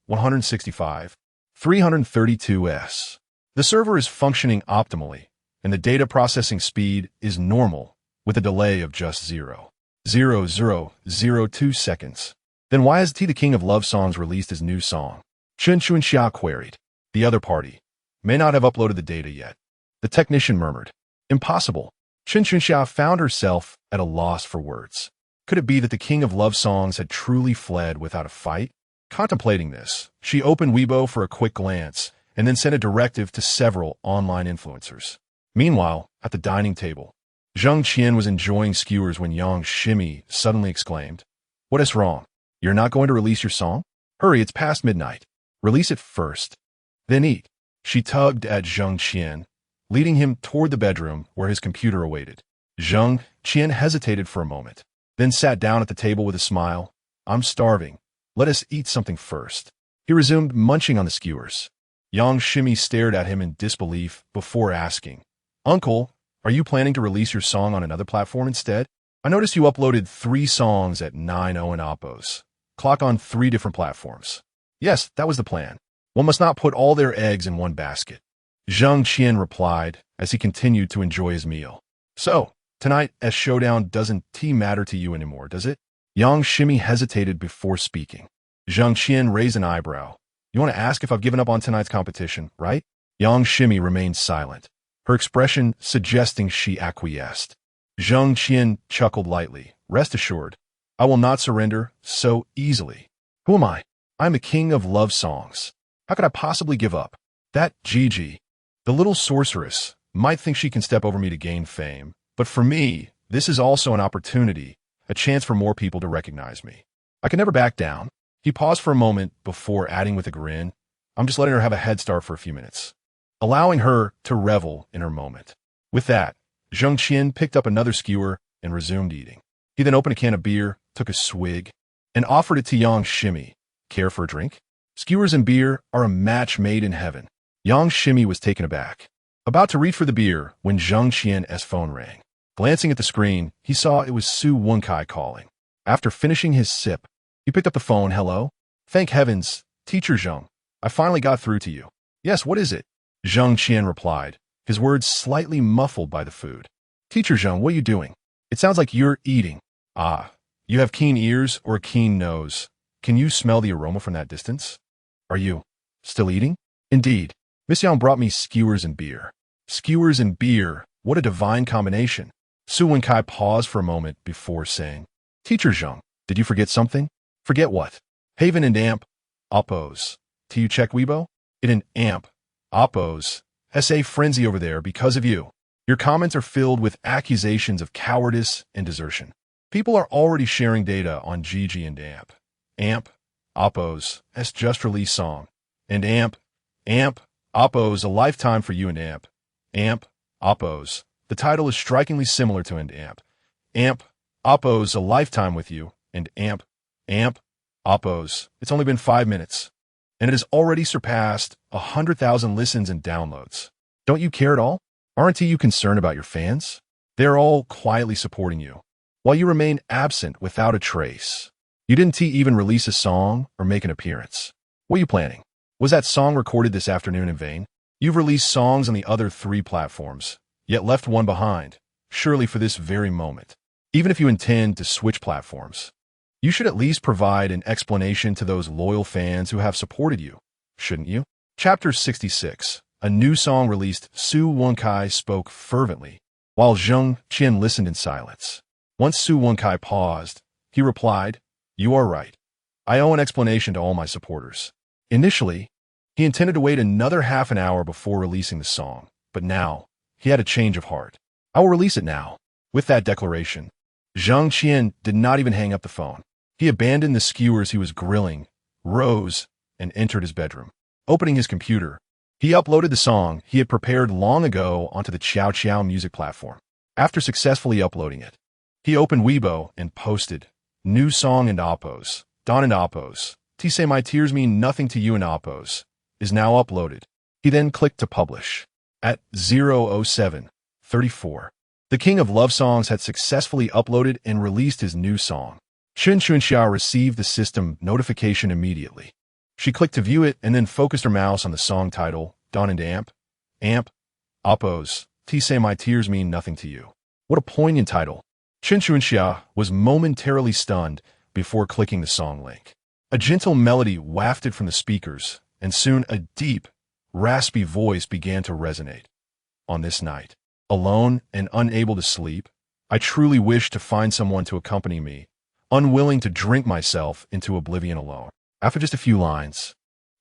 165, 332s. The server is functioning optimally, and the data processing speed is normal, with a delay of just 0.0002 seconds. Then why has the king of love songs released his new song?" Chun Chunxiao queried. "The other party may not have uploaded the data yet," the technician murmured. "Impossible." Chun Chunxiao found herself at a loss for words. Could it be that the king of love songs had truly fled without a fight? Contemplating this, she opened Weibo for a quick glance and then sent a directive to several online influencers. Meanwhile, at the dining table, Jang Xien was enjoying skewers when Yang Shimi suddenly exclaimed, "What is wrong? You're not going to release your song? Hurry, it's past midnight. Release it first. Then eat." She tugged at Jang Xien, leading him toward the bedroom where his computer awaited. Jang Xien hesitated for a moment, then sat down at the table with a smile. "I'm starving. Let us eat something first." He resumed munching on the skewers. Yang Shimi stared at him in disbelief before asking, "Uncle, are you planning to release your song on another platform instead? I noticed you uploaded 3 songs at 9:00 in Oppos. Clock on 3 different platforms." "Yes, that was the plan. One must not put all their eggs in one basket," Jang Xien replied as he continued to enjoy his meal. "So, tonight as Showdown doesn't matter to you anymore, does it?" Yang Shimi hesitated before speaking. Jang Xien raised an eyebrow. "You want to ask if I've given up on tonight's competition, right?" Yang Shimi remained silent, her expression suggesting she acquiesced. Jang Xien chuckled lightly. "Rest assured, I will not surrender so easily. Who am I? I'm the king of love songs. How could I possibly give up? That Gigi, the little sorceress, might think she can step over me to gain fame, but for me, this is also an opportunity, a chance for more people to recognize me. I can never back down." He paused for a moment before adding with a grin, "I'm just letting her have a head start for a few minutes, allowing her to revel in her moment." With that, Jang Xien picked up another skewer and resumed eating. He then opened a can of beer, took a swig, and offered it to Yang Shimi. "Care for a drink?" Skewers and beer are a match made in heaven. Yang Shimi was taken aback, about to reach for the beer when Jang Xien's phone rang. Glancing at the screen, he saw it was Su Wenkai calling. After finishing his sip, he picked up the phone. "Hello? Thank heavens, Teacher Zhang. I finally got through to you." "Yes, what is it?" Jang Xien replied, his words slightly muffled by the food. "Teacher Zhang, what are you doing? It sounds like you're eating." "Ah, you have keen ears or a keen nose. Can you smell the aroma from that distance? Are you still eating?" "Indeed. Miss Yang brought me skewers and beer." "Skewers and beer, what a divine combination." Su Wenkai paused for a moment before saying, "Teacher Zhang, did you forget something?" "Forget what?" "Haven and Amp, Oppos. Do you check Weibo? It and Amp, Oppos, SA frenzy over there because of you. Your comments are filled with accusations of cowardice and desertion. People are already sharing data on Gigi and Amp. Amp, Oppos, S just released song. And Amp, Oppos, a lifetime for you and Amp. Amp, Oppos. The title is strikingly similar to and Amp, Oppos, a lifetime with you. And Amp, Oppos. It's only been 5 minutes, and it has already surpassed 100,000 listens and downloads. Don't you care at all? Aren't you concerned about your fans? They're all quietly supporting you, while you remain absent without a trace. You didn't even release a song or make an appearance. What are you planning? Was that song recorded this afternoon in vain? You've released songs on the other 3 platforms, yet left one behind, surely for this very moment. Even if you intend to switch platforms, you should at least provide an explanation to those loyal fans who have supported you, shouldn't you? Chapter 66. A new song released. Su Wenkai spoke fervently, while Jang Xien listened in silence. Once Su Wenkai paused, he replied, "You are right. I owe an explanation to all my supporters." Initially, he intended to wait another half an hour before releasing the song, but now he had a change of heart. "I will release it now." With that declaration, Jang Xien did not even hang up the phone. He abandoned the skewers he was grilling, rose, and entered his bedroom. Opening his computer, he uploaded the song he had prepared long ago onto the Chow Chow music platform. After successfully uploading it, he opened Weibo and posted, "New song in Oppos, Don and Oppos. T say my tears mean nothing to you in Oppos. Is now uploaded." He then clicked to publish. At 0:07:34, the King of Love Songs had successfully uploaded and released his new song. Chen Chunxia received the system notification immediately. She clicked to view it and then focused her mouse on the song title, Don and Amp, Oppos, T say my tears mean nothing to you. What a poignant title. Chen Chunxia was momentarily stunned before clicking the song link. A gentle melody wafted from the speakers, and soon a deep, raspy voice began to resonate. "On this night, alone and unable to sleep, I truly wish to find someone to accompany me, unwilling to drink myself into oblivion alone." After just a few lines,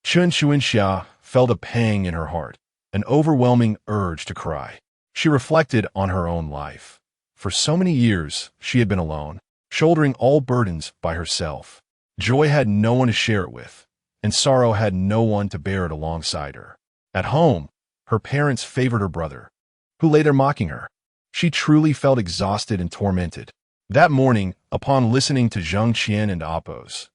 Chen Chunxia felt a pang in her heart, an overwhelming urge to cry. She reflected on her own life. For so many years, she had been alone, shouldering all burdens by herself. Joy had no one to share it with, and sorrow had no one to bear it alongside her. At home, her parents favored her brother, who lay there mocking her. She truly felt exhausted and tormented. That morning, upon listening to Jang Xien and Appo's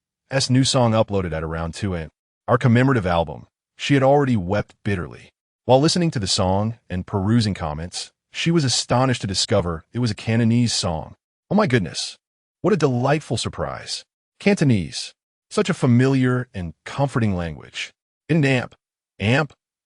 new song uploaded at around 2 a.m., our commemorative album, she had already wept bitterly. While listening to the song and perusing comments, she was astonished to discover it was a Cantonese song. Oh my goodness, what a delightful surprise. Cantonese, such a familiar and comforting language. In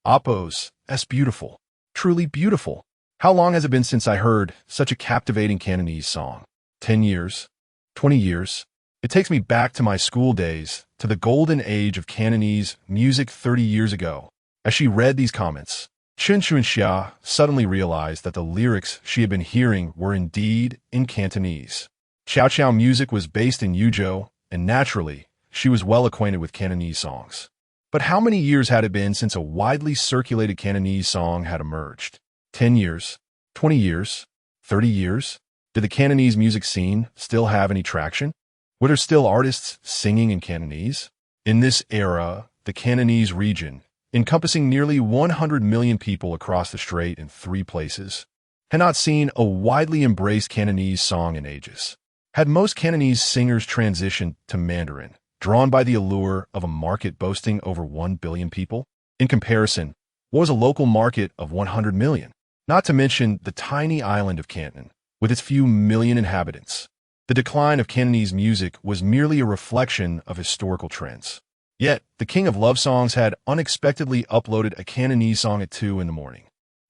Appo's beautiful, truly beautiful. How long has it been since I heard such a captivating Cantonese song? 10 years? 20 years? It takes me back to my school days, to the golden age of Cantonese music 30 years ago. As she read these comments, Chun Xia suddenly realized that the lyrics she had been hearing were indeed in Cantonese. Chow Chow music was based in Yuzhou, and naturally, she was well acquainted with Cantonese songs. But how many years had it been since a widely circulated Cantonese song had emerged? 10 years? 20 years? 30 years? Did the Cantonese music scene still have any traction? Were there still artists singing in Cantonese? In this era, the Cantonese region, encompassing nearly 100 million people across the strait in 3 places, had not seen a widely embraced Cantonese song in ages. Had most Cantonese singers transitioned to Mandarin, drawn by the allure of a market boasting over 1 billion people? In comparison, what was a local market of 100 million? Not to mention the tiny island of Canton, with its few million inhabitants. The decline of Cantonese music was merely a reflection of historical trends. Yet, the king of love songs had unexpectedly uploaded a Cantonese song at 2 in the morning.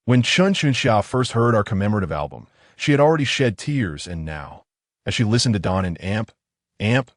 When Chun Xia first heard our commemorative album, she had already shed tears, and now, as she listened to Don and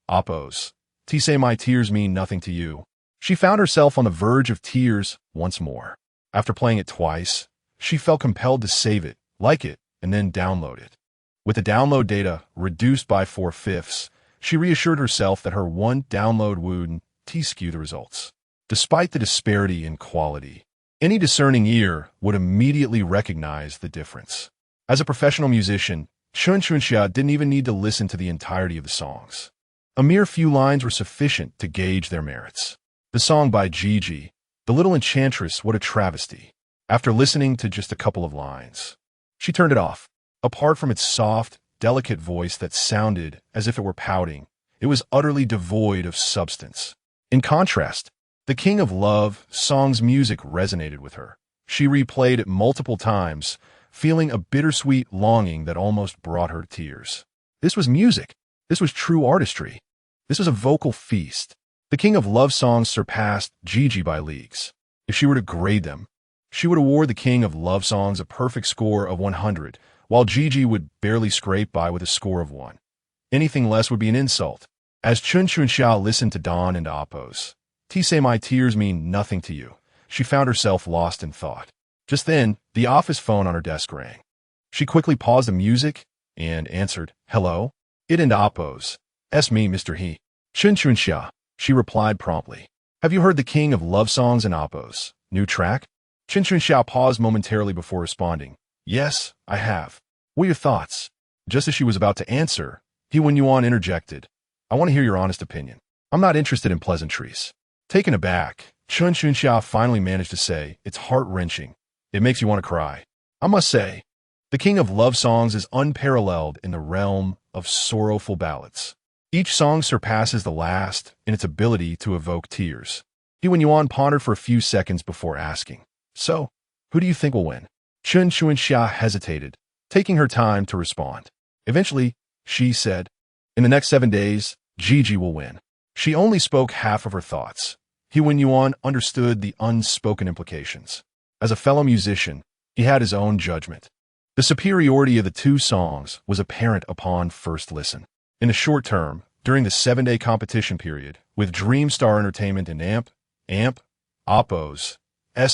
Appo's Say My Tears Mean Nothing to You, she found herself on the verge of tears once more. After playing it twice, she felt compelled to save it, like it, and then download it. With the download data reduced by 4/5, she reassured herself that her one download wouldn't skew the results. Despite the disparity in quality, any discerning ear would immediately recognize the difference. As a professional musician, Chun Xia didn't even need to listen to the entirety of the songs. A mere few lines were sufficient to gauge their merits. The song by Gigi, The Little Enchantress, what a travesty. After listening to just a couple of lines, she turned it off. Apart from its soft, delicate voice that sounded as if it were pouting, it was utterly devoid of substance. In contrast, the King of Love song's music resonated with her. She replayed it multiple times, feeling a bittersweet longing that almost brought her to tears. This was music. This was true artistry. This was a vocal feast. The King of Love songs surpassed Gigi by leagues. If she were to grade them, she would award the King of Love songs a perfect score of 100, while Gigi would barely scrape by with a score of 1. Anything less would be an insult. As Chun Xia listened to Don and Appo's Say My Tears Mean Nothing to You, she found herself lost in thought. Just then, the office phone on her desk rang. She quickly paused the music and answered, "Hello? It and Appo's. Me, Mr. He." Chun Xia, she replied promptly. "Have you heard the King of Love songs and Appo's new track?" Chun Xia paused momentarily before responding. "Yes, I have. What are your thoughts?" Just as she was about to answer, He Wen Yuan interjected. "I want to hear your honest opinion. I'm not interested in pleasantries." Taken aback, Chun Xia finally managed to say, "It's heart-wrenching. It makes you want to cry. I must say, the King of Love songs is unparalleled in the realm of sorrowful ballads. Each song surpasses the last in its ability to evoke tears." He Wen Yuan pondered for a few seconds before asking, "So, who do you think will win?" Chun Xia hesitated, taking her time to respond. Eventually, she said, "In the next 7 days, Gigi will win." She only spoke half of her thoughts. He Wen Yuan understood the unspoken implications. As a fellow musician, he had his own judgment. The superiority of the 2 songs was apparent upon first listen. In the short term, during the 7-day competition period, with Dreamstar Entertainment and Appo's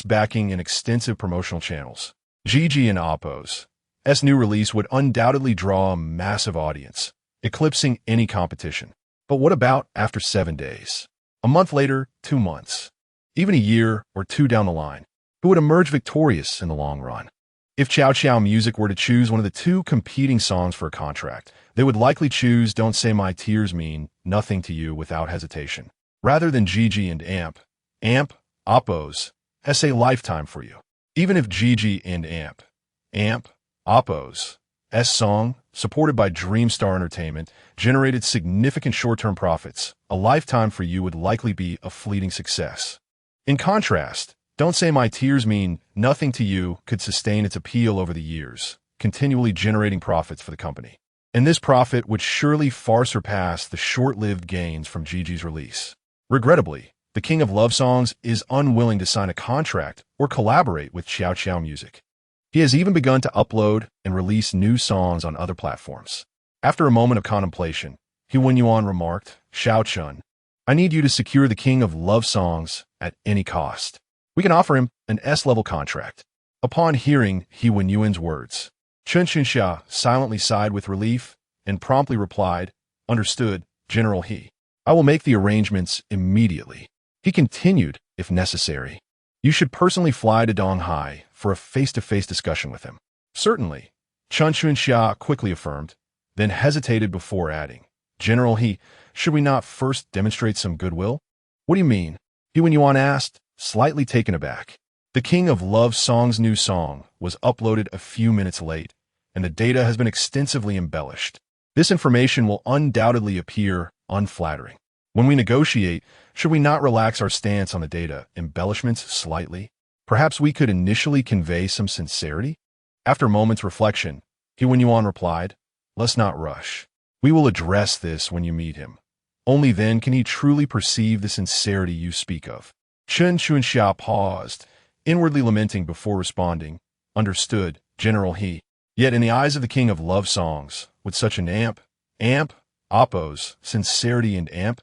backing and extensive promotional channels, Gigi and Appo's new release would undoubtedly draw a massive audience, eclipsing any competition. But what about after 7 days? A month later, 2 months, even a year or 2 down the line? Who would emerge victorious in the long run? If Chow Chow Music were to choose one of the two competing songs for a contract, they would likely choose Don't Say My Tears Mean Nothing to You without hesitation, rather than Gigi and Amp, Oppo's S.A. Lifetime for You. Even if Gigi and Amp, Oppo's S song, supported by Dreamstar Entertainment, generated significant short-term profits, A Lifetime for You would likely be a fleeting success. In contrast, Don't Say My Tears Mean Nothing to You could sustain its appeal over the years, continually generating profits for the company. And this profit would surely far surpass the short-lived gains from Gigi's release. Regrettably, the king of love songs is unwilling to sign a contract or collaborate with Chow Chow Music. He has even begun to upload and release new songs on other platforms. After a moment of contemplation, He Wen-yuan remarked, "Xiao Chun, I need you to secure the king of love songs at any cost. We can offer him an S-level contract." Upon hearing He Wen-yuan's words, Chun Xia silently sighed with relief and promptly replied, "Understood, General He. I will make the arrangements immediately." He continued, "If necessary, you should personally fly to Donghai for a face-to-face discussion with him." "Certainly," Chun Xia quickly affirmed, then hesitated before adding, "General He, should we not first demonstrate some goodwill?" "What do you mean?" He Wen-yuan asked, slightly taken aback. The King of Love Song's new song was uploaded a few minutes late, and the data has been extensively embellished. This information will undoubtedly appear unflattering. When we negotiate, should we not relax our stance on the data embellishments slightly? Perhaps we could initially convey some sincerity? After a moment's reflection, He Wen-yuan replied, "Let's not rush. We will address this when you meet him. Only then can he truly perceive the sincerity you speak of." Chun Xia paused, inwardly lamenting before responding, "Understood, General He." Yet in the eyes of the king of love songs, would such an Amp, Oppo's sincerity and Amp,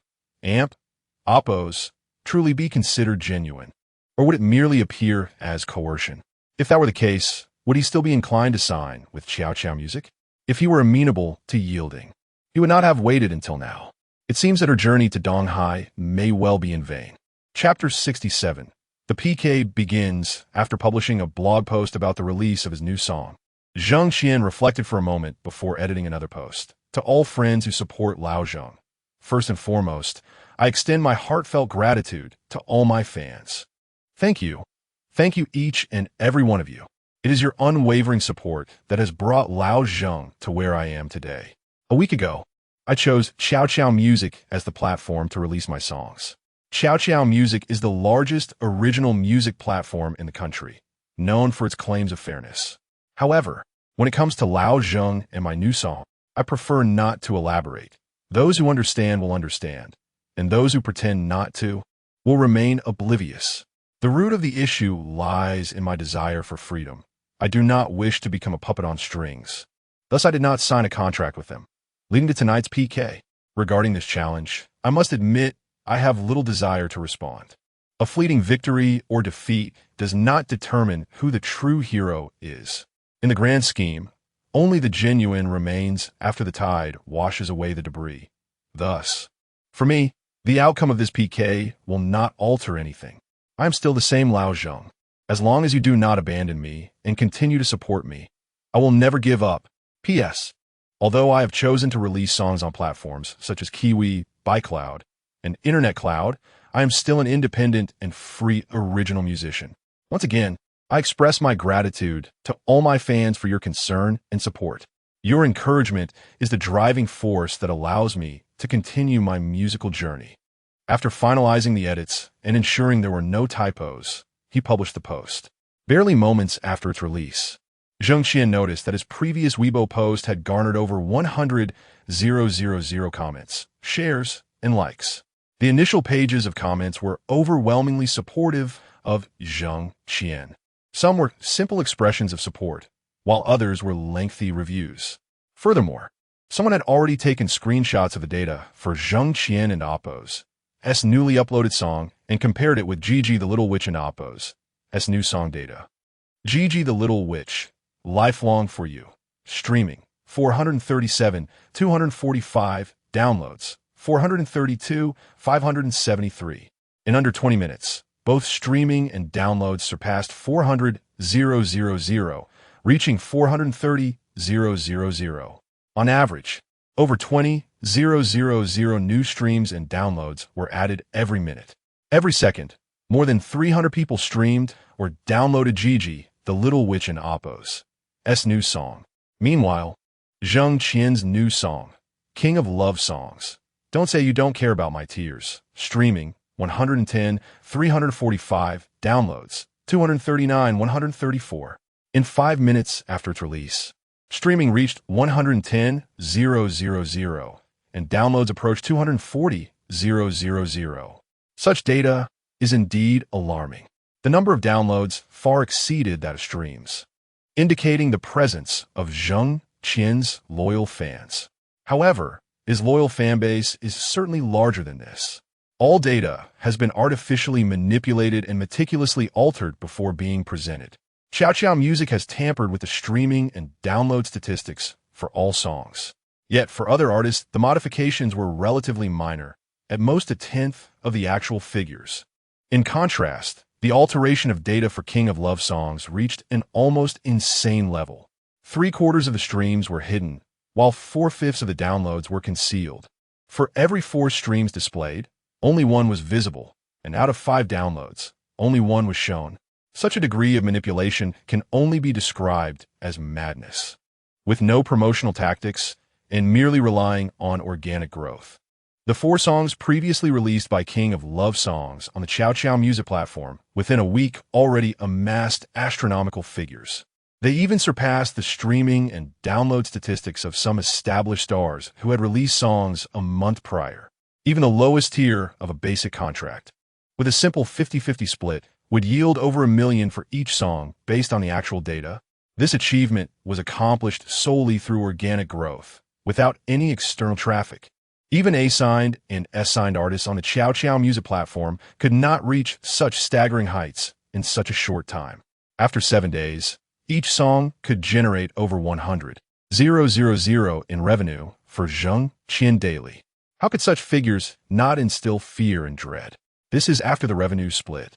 Oppo's truly be considered genuine? Or would it merely appear as coercion? If that were the case, would he still be inclined to sign with Chow Chow Music? If he were amenable to yielding, he would not have waited until now. It seems that her journey to Donghai may well be in vain. Chapter 67. The PK begins after publishing a blog post about the release of his new song. Jang Xien reflected for a moment before editing another post. To all friends who support Lao Zhang, first and foremost, I extend my heartfelt gratitude to all my fans. Thank you. Thank you each and every one of you. It is your unwavering support that has brought Lao Zhang to where I am today. A week ago, I chose Chow Chow Music as the platform to release my songs. Chow Chow Music is the largest original music platform in the country, known for its claims of fairness. However, when it comes to Lao Zhang and my new song, I prefer not to elaborate. Those who understand will understand, and those who pretend not to will remain oblivious. The root of the issue lies in my desire for freedom. I do not wish to become a puppet on strings. Thus, I did not sign a contract with them. Leading to tonight's PK. Regarding this challenge, I must admit I have little desire to respond. A fleeting victory or defeat does not determine who the true hero is. In the grand scheme, only the genuine remains after the tide washes away the debris. Thus, for me, the outcome of this PK will not alter anything. I am still the same Lao Zhang. As long as you do not abandon me and continue to support me, I will never give up. P.S. Although I have chosen to release songs on platforms such as Kiwi, ByCloud, and Internet Cloud, I am still an independent and free original musician. Once again, I express my gratitude to all my fans for your concern and support. Your encouragement is the driving force that allows me to continue my musical journey. After finalizing the edits and ensuring there were no typos, he published the post. Barely moments after its release, Jang Xien noticed that his previous Weibo post had garnered over 100,000 comments, shares, and likes. The initial pages of comments were overwhelmingly supportive of Jang Xien. Some were simple expressions of support, while others were lengthy reviews. Furthermore, someone had already taken screenshots of the data for Jang Xien and Oppo's newly uploaded song and compared it with Gigi the Little Witch and Oppo's new song data. Gigi the Little Witch, Lifelong for You, streaming, 437, 245, downloads, 432, 573. In under 20 minutes, both streaming and downloads surpassed 400,000, reaching 430,000. On average, over 20,000 new streams and downloads were added every minute. Every second, more than 300 people streamed or downloaded Gigi, the Little Witch and Appo's new song. Meanwhile, Jang Xien's new song, King of Love Songs, Don't Say You Don't Care About My Tears, streaming 110, 345 downloads, 239, 134. In 5 minutes after its release, streaming reached 110,000 and downloads approached 240,000. Such data is indeed alarming. The number of downloads far exceeded that of streams, indicating the presence of Jang Xien's loyal fans. However, his loyal fanbase is certainly larger than this. All data has been artificially manipulated and meticulously altered before being presented. Chow Music has tampered with the streaming and download statistics for all songs. Yet for other artists, the modifications were relatively minor, at most a tenth of the actual figures. In contrast, the alteration of data for King of Love Songs reached an almost insane level. 3/4 of the streams were hidden, while 4/5 of the downloads were concealed. For every 4 streams displayed, only 1 was visible, and out of 5 downloads, only 1 was shown. Such a degree of manipulation can only be described as madness. With no promotional tactics and merely relying on organic growth. The 4 songs previously released by King of Love Songs on the Chow Music platform within a week already amassed astronomical figures. They even surpassed the streaming and download statistics of some established stars who had released songs a month prior. Even the lowest tier of a basic contract, with a simple 50-50 split, would yield over 1 million for each song based on the actual data. This achievement was accomplished solely through organic growth, without any external traffic. Even A-signed and S-signed artists on the Chow Music platform could not reach such staggering heights in such a short time. After 7 days, each song could generate over 100,000 in revenue for Jang Xien daily. How could such figures not instill fear and dread? This is after the revenue split,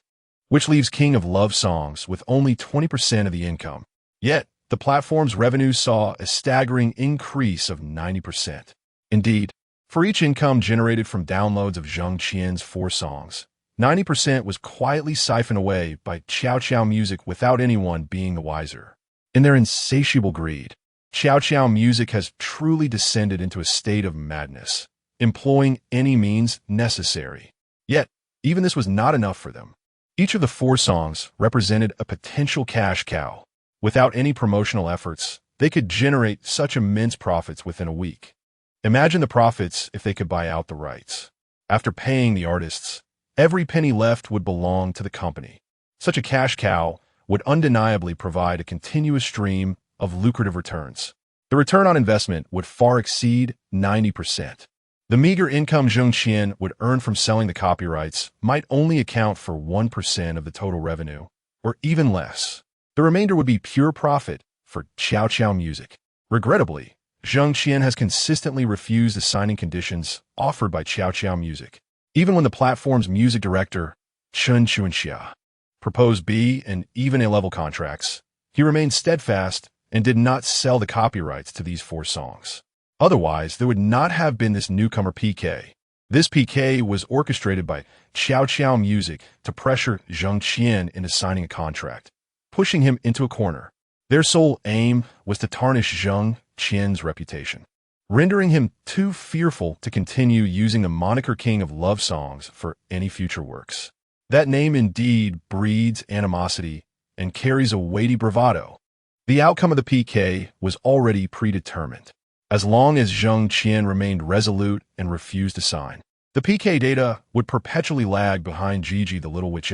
which leaves King of Love Songs with only 20% of the income. Yet, the platform's revenue saw a staggering increase of 90%. Indeed, for each income generated from downloads of Jang Xien's 4 songs, 90% was quietly siphoned away by Chow Music without anyone being the wiser. In their insatiable greed, Chow Music has truly descended into a state of madness, employing any means necessary. Yet, even this was not enough for them. Each of the 4 songs represented a potential cash cow. Without any promotional efforts, they could generate such immense profits within a week. Imagine the profits if they could buy out the rights. After paying the artists, every penny left would belong to the company. Such a cash cow would undeniably provide a continuous stream of lucrative returns. The return on investment would far exceed 90%. The meager income Jang Xien would earn from selling the copyrights might only account for 1% of the total revenue, or even less. The remainder would be pure profit for Chow Music. Regrettably, Jang Xien has consistently refused the signing conditions offered by Chow Music. Even when the platform's music director, Chun Chuanxia, proposed B and even A-level contracts, he remained steadfast and did not sell the copyrights to these 4 songs. Otherwise, there would not have been this newcomer PK. This PK was orchestrated by Chow Music to pressure Jang Xien into signing a contract, pushing him into a corner. Their sole aim was to tarnish Jang Xien's reputation, rendering him too fearful to continue using the moniker King of Love Songs for any future works. That name indeed breeds animosity and carries a weighty bravado. The outcome of the PK was already predetermined. As long as Jang Xien remained resolute and refused to sign, the PK data would perpetually lag behind Gigi the Little Witch,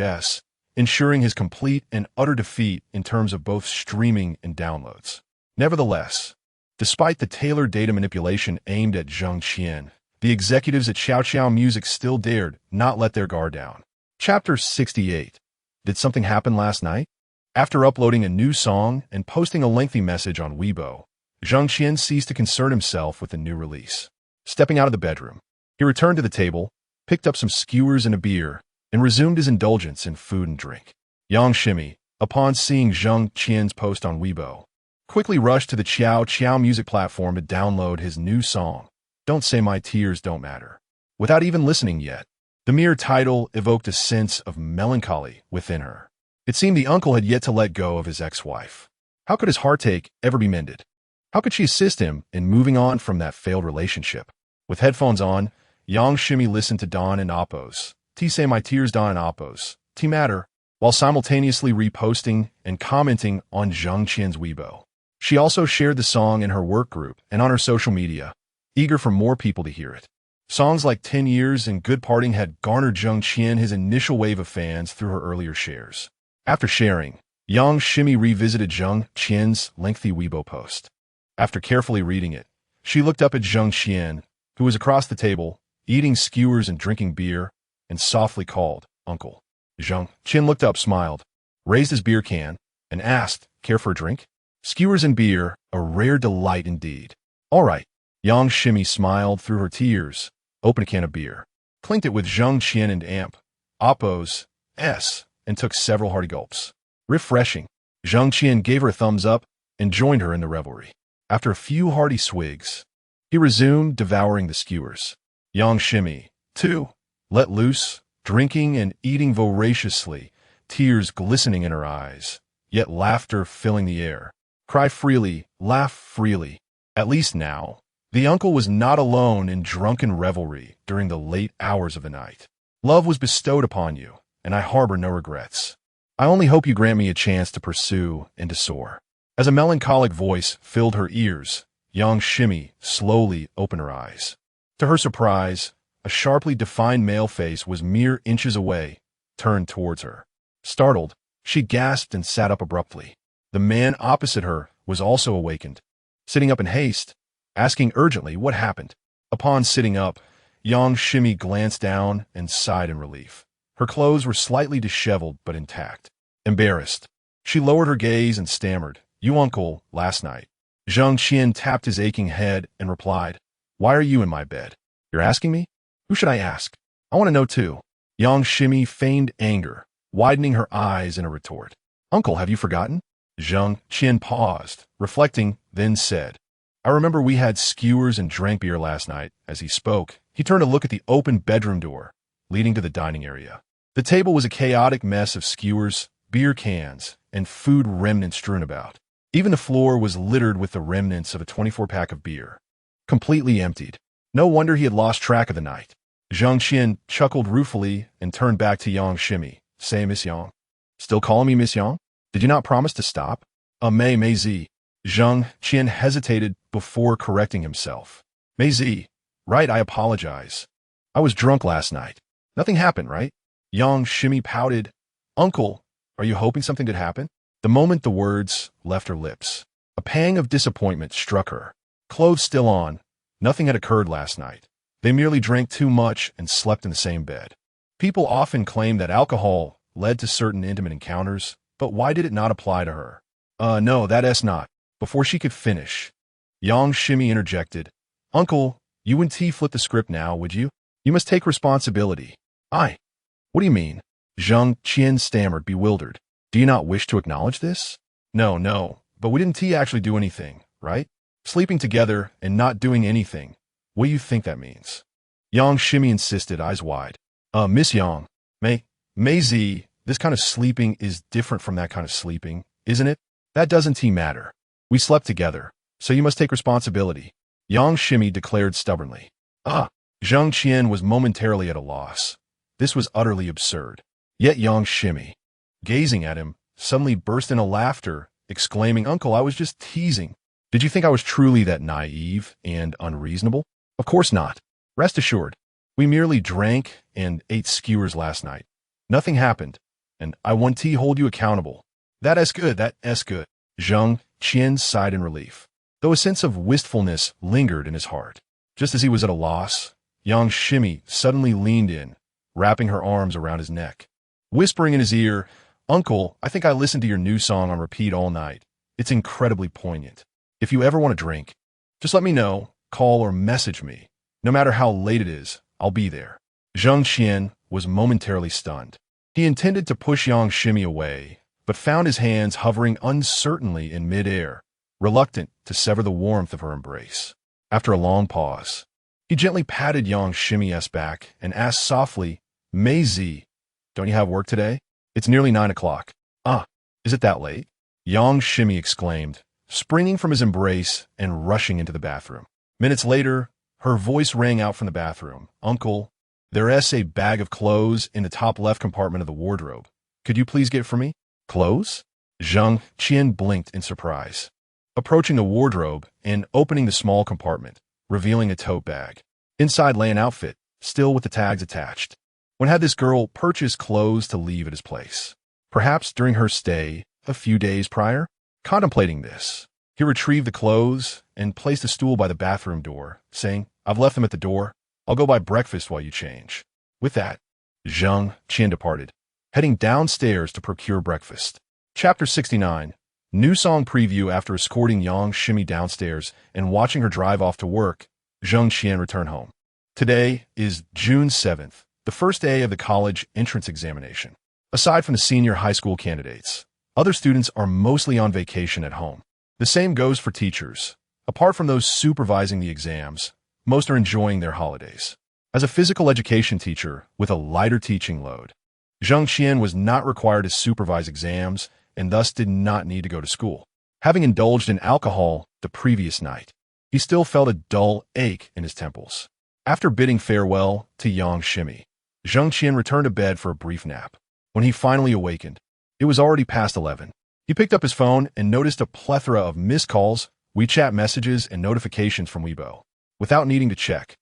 ensuring his complete and utter defeat in terms of both streaming and downloads. Nevertheless, despite the tailored data manipulation aimed at Jang Xien, the executives at Chow Music still dared not let their guard down. Chapter 68. Did something happen last night? After uploading a new song and posting a lengthy message on Weibo, Jang Xien ceased to concern himself with the new release. Stepping out of the bedroom, he returned to the table, picked up some skewers and a beer, and resumed his indulgence in food and drink. Yang Shimi, upon seeing Jang Xien's post on Weibo, quickly rushed to the Chow Chow music platform to download his new song, Don't Say My Tears Don't Matter. Without even listening yet, the mere title evoked a sense of melancholy within her. It seemed the uncle had yet to let go of his ex-wife. How could his heartache ever be mended? How could she assist him in moving on from that failed relationship? With headphones on, Yang Shimi listened to Dawn and Appos. T Say My Tears Dawn and Appos. T Matter, while simultaneously reposting and commenting on Jang Xien's Weibo. She also shared the song in her work group and on her social media, eager for more people to hear it. Songs like 10 Years and Good Parting had garnered Jang Xien his initial wave of fans through her earlier shares. After sharing, Yang Shimi revisited Jang Xien's lengthy Weibo post. After carefully reading it, she looked up at Jang Xien, who was across the table, eating skewers and drinking beer, and softly called, Uncle. Jang Xian looked up, smiled, raised his beer can, and asked, Care for a drink? Skewers and beer, a rare delight indeed. All right. Yang Shimi smiled through her tears, opened a can of beer, clinked it with Jang Xian and Appos, and took several hearty gulps. Refreshing. Jang Xian gave her a thumbs up and joined her in the revelry. After a few hearty swigs, he resumed devouring the skewers. Yang Shimi, too, let loose, drinking and eating voraciously, tears glistening in her eyes, yet laughter filling the air. Cry freely, laugh freely. At least now, the uncle was not alone in drunken revelry during the late hours of the night. Love was bestowed upon you, and I harbor no regrets. I only hope you grant me a chance to pursue and to soar. As a melancholic voice filled her ears, Yang Shimi slowly opened her eyes. To her surprise, a sharply defined male face was mere inches away, turned towards her. Startled, she gasped and sat up abruptly. The man opposite her was also awakened, sitting up in haste, asking urgently what happened. Upon sitting up, Yang Shimi glanced down and sighed in relief. Her clothes were slightly disheveled but intact. Embarrassed, she lowered her gaze and stammered, You uncle, last night. Jang Xien tapped his aching head and replied, Why are you in my bed? You're asking me? Who should I ask? I want to know too. Yang Shimi feigned anger, widening her eyes in a retort. Uncle, have you forgotten? Jang Xien paused, reflecting, then said, I remember we had skewers and drank beer last night. As he spoke, he turned to look at the open bedroom door, leading to the dining area. The table was a chaotic mess of skewers, beer cans, and food remnants strewn about. Even the floor was littered with the remnants of a 24-pack of beer, completely emptied. No wonder he had lost track of the night. Jang Xien chuckled ruefully and turned back to Yang Shimi. Say, Miss Yang. Still calling me Miss Yang? Did you not promise to stop? Mei Zi. Jang Xien hesitated before correcting himself. Mei Zi. Right, I apologize. I was drunk last night. Nothing happened, right? Yang Shimi pouted. Uncle, are you hoping something could happen? The moment the words left her lips, a pang of disappointment struck her. Clothes still on, nothing had occurred last night. They merely drank too much and slept in the same bed. People often claim that alcohol led to certain intimate encounters, but why did it not apply to her? No, that's not. Before she could finish, Yang Shimi interjected. Uncle, you and T flip the script now, would you? You must take responsibility. What do you mean? Jang Qian stammered, bewildered. Do you not wish to acknowledge this? No, but we didn't actually do anything, right? Sleeping together and not doing anything. What do you think that means? Yang Shimi insisted, eyes wide. Miss Yang, Mei Zi, this kind of sleeping is different from that kind of sleeping, isn't it? That doesn't matter. We slept together, so you must take responsibility. Yang Shimi declared stubbornly. Zhang Qian was momentarily at a loss. This was utterly absurd. Yet Yang Shimi, gazing at him, suddenly burst into laughter, exclaiming, Uncle, I was just teasing. Did you think I was truly that naive and unreasonable? Of course not. Rest assured, we merely drank and ate skewers last night. Nothing happened, and I want to hold you accountable. That's good. Zhang Qian sighed in relief, though a sense of wistfulness lingered in his heart. Just as he was at a loss, Yang Shimi suddenly leaned in, wrapping her arms around his neck. Whispering in his ear, Uncle, I think I listened to your new song on repeat all night. It's incredibly poignant. If you ever want to drink, just let me know, call or message me. No matter how late it is, I'll be there. Zhang Qian was momentarily stunned. He intended to push Yang Shimi away, but found his hands hovering uncertainly in midair, reluctant to sever the warmth of her embrace. After a long pause, he gently patted Yang Ximy's back and asked softly, Mei Zi, don't you have work today? It's nearly 9 o'clock. Ah, is it that late? Yang Ximi exclaimed, springing from his embrace and rushing into the bathroom. Minutes later, her voice rang out from the bathroom. Uncle, there's a bag of clothes in the top left compartment of the wardrobe. Could you please get it for me? Clothes? Jang Xien blinked in surprise, approaching the wardrobe and opening the small compartment, revealing a tote bag. Inside lay an outfit, still with the tags attached. When had this girl purchased clothes to leave at his place? Perhaps during her stay a few days prior? Contemplating this, he retrieved the clothes and placed a stool by the bathroom door, saying, I've left them at the door. I'll go buy breakfast while you change. With that, Jang Xien departed, heading downstairs to procure breakfast. Chapter 69. New song preview. After escorting Yang Ximi downstairs and watching her drive off to work, Jang Xien returned home. Today is June 7th, the first day of the college entrance examination. Aside from the senior high school candidates, other students are mostly on vacation at home. The same goes for teachers. Apart from those supervising the exams, most are enjoying their holidays. As a physical education teacher with a lighter teaching load, Jang Xien was not required to supervise exams and thus did not need to go to school. Having indulged in alcohol the previous night, he still felt a dull ache in his temples. After bidding farewell to Yang Ximi, Jang Xien returned to bed for a brief nap. When he finally awakened, it was already past 11. He picked up his phone and noticed a plethora of missed calls, WeChat messages, and notifications from Weibo. Without needing to check,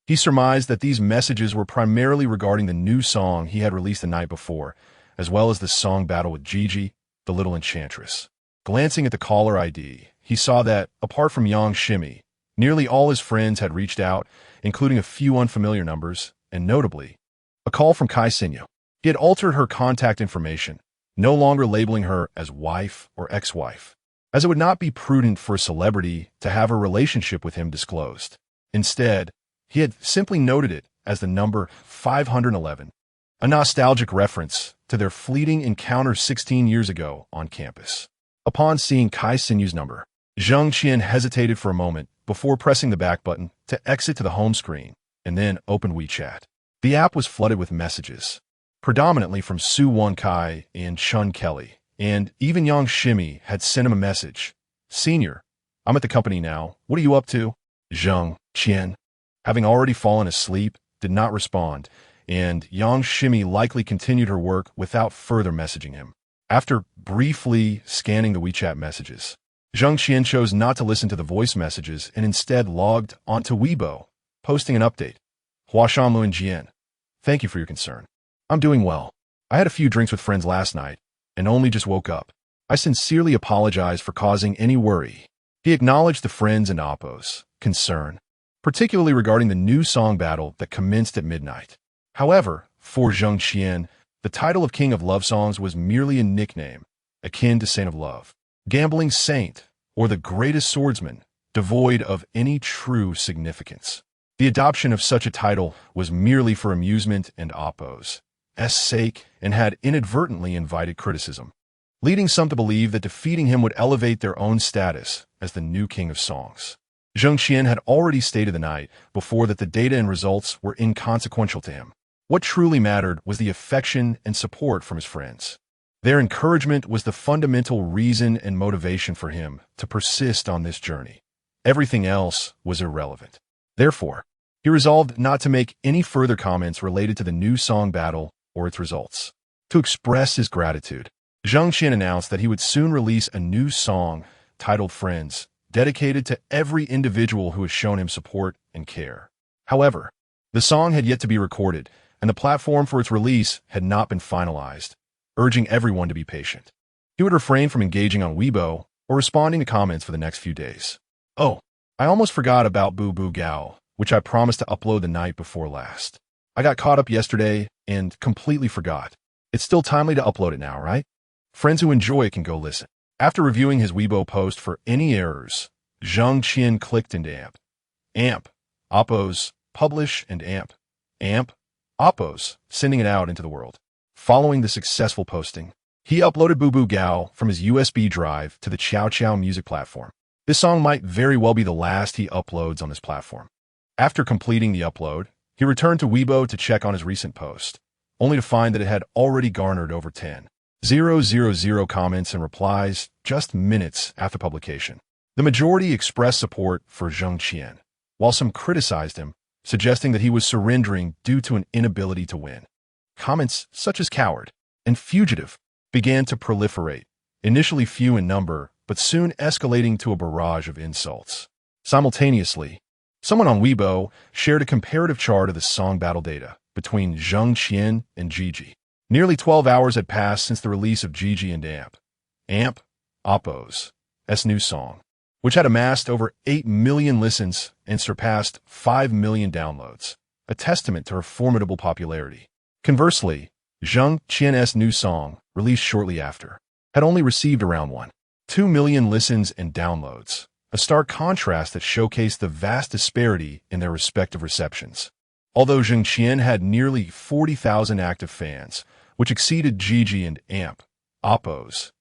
he surmised that these messages were primarily regarding the new song he had released the night before, as well as the song battle with Gigi, the Little Enchantress. Glancing at the caller ID, he saw that, apart from Yang Ximi, nearly all his friends had reached out, including a few unfamiliar numbers, and notably, a call from Kai Xinyu. He had altered her contact information, no longer labeling her as wife or ex-wife, as it would not be prudent for a celebrity to have her relationship with him disclosed. Instead, he had simply noted it as the number 511, a nostalgic reference to their fleeting encounter 16 years ago on campus. Upon seeing Kai Sinyu's number, Jang Xien hesitated for a moment before pressing the back button to exit to the home screen and then open WeChat. The app was flooded with messages, predominantly from Su Won Kai and Chun Kelly, and even Yang Ximi had sent him a message. Senior, I'm at the company now. What are you up to? Jang Xien, having already fallen asleep, did not respond, and Yang Ximi likely continued her work without further messaging him. After briefly scanning the WeChat messages, Jang Xien chose not to listen to the voice messages and instead logged onto Weibo, posting an update. Huashanluan Jian, thank you for your concern. I'm doing well. I had a few drinks with friends last night and only just woke up. I sincerely apologize for causing any worry. He acknowledged the friends and Oppo's concern, particularly regarding the new song battle that commenced at midnight. However, for Jang Xien, the title of King of Love Songs was merely a nickname, akin to Saint of Love, Gambling Saint, or the Greatest Swordsman, devoid of any true significance. The adoption of such a title was merely for amusement and Oppo's sake and had inadvertently invited criticism, leading some to believe that defeating him would elevate their own status as the new king of songs. Jang Xien had already stated the night before that the data and results were inconsequential to him. What truly mattered was the affection and support from his friends. Their encouragement was the fundamental reason and motivation for him to persist on this journey. Everything else was irrelevant. Therefore, he resolved not to make any further comments related to the new song battle or its results. To express his gratitude, Jang Xien announced that he would soon release a new song titled Friends, dedicated to every individual who has shown him support and care. However, the song had yet to be recorded, and the platform for its release had not been finalized, urging everyone to be patient. He would refrain from engaging on Weibo or responding to comments for the next few days. Oh, I almost forgot about Boo Boo Gao, which I promised to upload the night before last. I got caught up yesterday and completely forgot. It's still timely to upload it now, right? Friends who enjoy it can go listen. After reviewing his Weibo post for any errors, Jang Xien clicked into AMP, Oppo's, publish, and AMP, Oppo's, sending it out into the world. Following the successful posting, he uploaded Boo Boo Gao from his USB drive to the Chow Chow music platform. This song might very well be the last he uploads on this platform. After completing the upload, he returned to Weibo to check on his recent post, only to find that it had already garnered over 10,000 comments and replies just minutes after publication. The majority expressed support for Jang Xien, while some criticized him, suggesting that he was surrendering due to an inability to win. Comments such as coward and fugitive began to proliferate, initially few in number, but soon escalating to a barrage of insults. Simultaneously, someone on Weibo shared a comparative chart of the song battle data between Jang Xien and Gigi. Nearly 12 hours had passed since the release of Gigi and Amp, Oppo's new song, which had amassed over 8 million listens and surpassed 5 million downloads, a testament to her formidable popularity. Conversely, Jang Xien's new song, released shortly after, had only received around 1.2 million listens and downloads, a stark contrast that showcased the vast disparity in their respective receptions. Although Jang Xien had nearly 40,000 active fans, which exceeded Gigi and Oppo's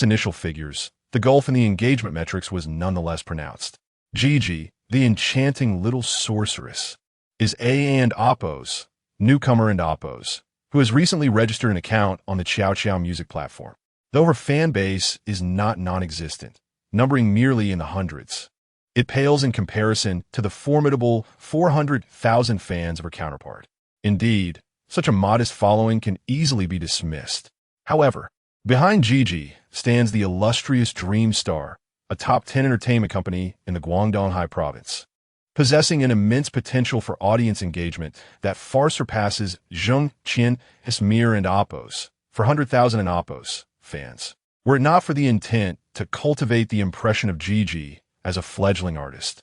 initial figures, the gulf in the engagement metrics was nonetheless pronounced. Gigi, the enchanting little sorceress, is Oppo's newcomer and Oppo's, who has recently registered an account on the Chow music platform. Though her fan base is not non-existent, numbering merely in the hundreds, it pales in comparison to the formidable 400,000 fans of her counterpart. Indeed, such a modest following can easily be dismissed. However, behind Gigi stands the illustrious Dreamstar, a top 10 entertainment company in the Guangdong Province, possessing an immense potential for audience engagement that far surpasses Jang Xien, Mir and Oppo's, 400,000 and Oppo's fans. Were it not for the intent to cultivate the impression of Gigi as a fledgling artist,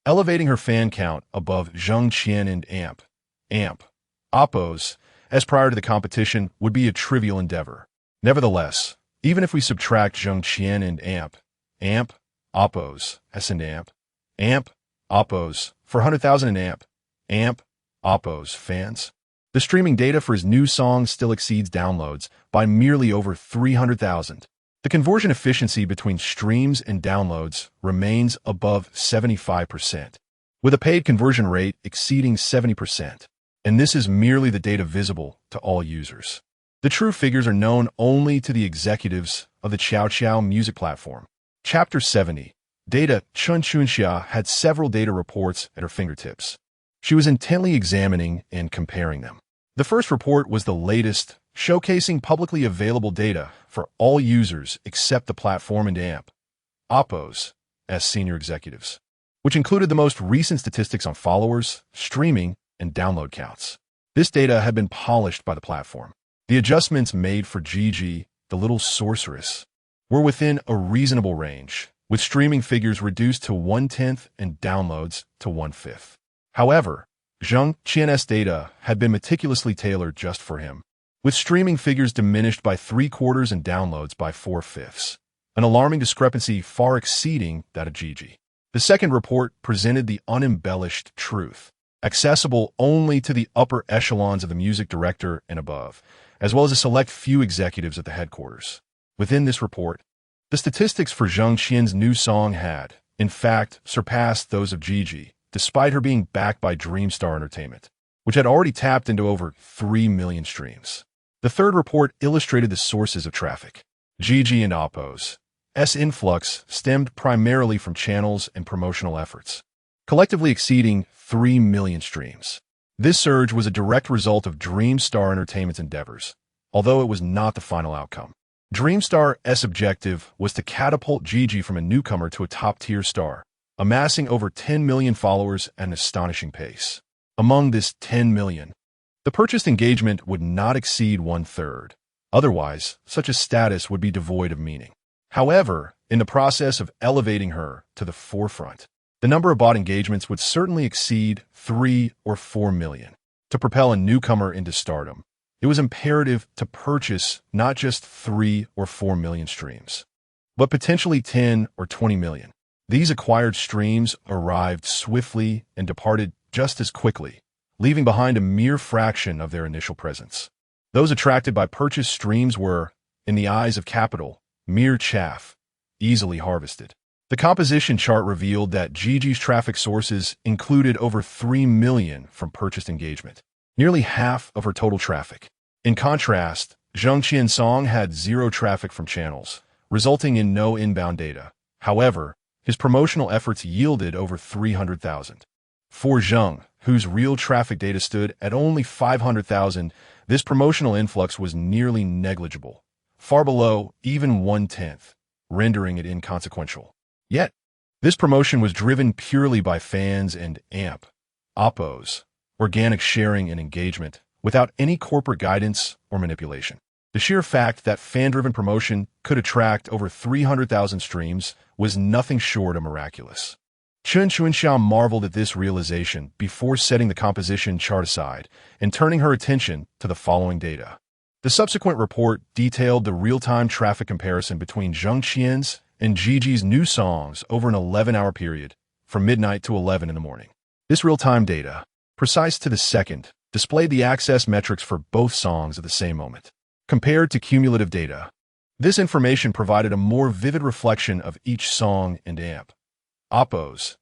elevating her fan count above Jang Xien and Oppo's, as prior to the competition, would be a trivial endeavor. Nevertheless, even if we subtract Jang Xien and Oppo's, Oppo's, 400,000 and Oppo's fans, the streaming data for his new song still exceeds downloads by merely over 300,000. The conversion efficiency between streams and downloads remains above 75%, with a paid conversion rate exceeding 70%. And this is merely the data visible to all users. The true figures are known only to the executives of the Chow music platform. Chapter 70. Data. Chun Chunxia had several data reports at her fingertips. She was intently examining and comparing them. The first report was the latest, showcasing publicly available data for all users except the platform and Oppo's as senior executives, which included the most recent statistics on followers, streaming, and download counts. This data had been polished by the platform. The adjustments made for Gigi, the little sorceress, were within a reasonable range, with streaming figures reduced to 1/10 and downloads to 1/5. However, Jang Xien's data had been meticulously tailored just for him, with streaming figures diminished by 3/4 and downloads by 4/5, an alarming discrepancy far exceeding that of Gigi. The second report presented the unembellished truth, accessible only to the upper echelons of the music director and above, as well as a select few executives at the headquarters. Within this report, the statistics for Jang Xien's new song had, in fact, surpassed those of Gigi, despite her being backed by Dreamstar Entertainment, which had already tapped into over 3 million streams. The third report illustrated the sources of traffic. Gigi and Oppo's influx stemmed primarily from channels and promotional efforts, collectively exceeding 3 million streams. This surge was a direct result of Dreamstar Entertainment's endeavors, although it was not the final outcome. Dreamstar's objective was to catapult Gigi from a newcomer to a top-tier star, amassing over 10 million followers at an astonishing pace. Among this 10 million, the purchased engagement would not exceed 1/3. Otherwise, such a status would be devoid of meaning. However, in the process of elevating her to the forefront, the number of bought engagements would certainly exceed 3 or 4 million. To propel a newcomer into stardom, it was imperative to purchase not just 3 or 4 million streams, but potentially 10 or 20 million. These acquired streams arrived swiftly and departed just as quickly, leaving behind a mere fraction of their initial presence. Those attracted by purchased streams were, in the eyes of capital, mere chaff, easily harvested. The composition chart revealed that Gigi's traffic sources included over 3 million from purchased engagement, nearly half of her total traffic. In contrast, Jang Xien's song had zero traffic from channels, resulting in no inbound data. However, his promotional efforts yielded over 300,000. For Jang, whose real traffic data stood at only 500,000, this promotional influx was nearly negligible, far below even 1/10, rendering it inconsequential. Yet, this promotion was driven purely by fans and oppos, organic sharing and engagement, without any corporate guidance or manipulation. The sheer fact that fan-driven promotion could attract over 300,000 streams was nothing short of miraculous. Chen Chuanxia marveled at this realization before setting the composition chart aside and turning her attention to the following data. The subsequent report detailed the real-time traffic comparison between Jang Xien's and Gigi's new songs over an 11-hour period, from midnight to 11 in the morning. This real-time data, precise to the second, displayed the access metrics for both songs at the same moment. Compared to cumulative data, this information provided a more vivid reflection of each song and oppos'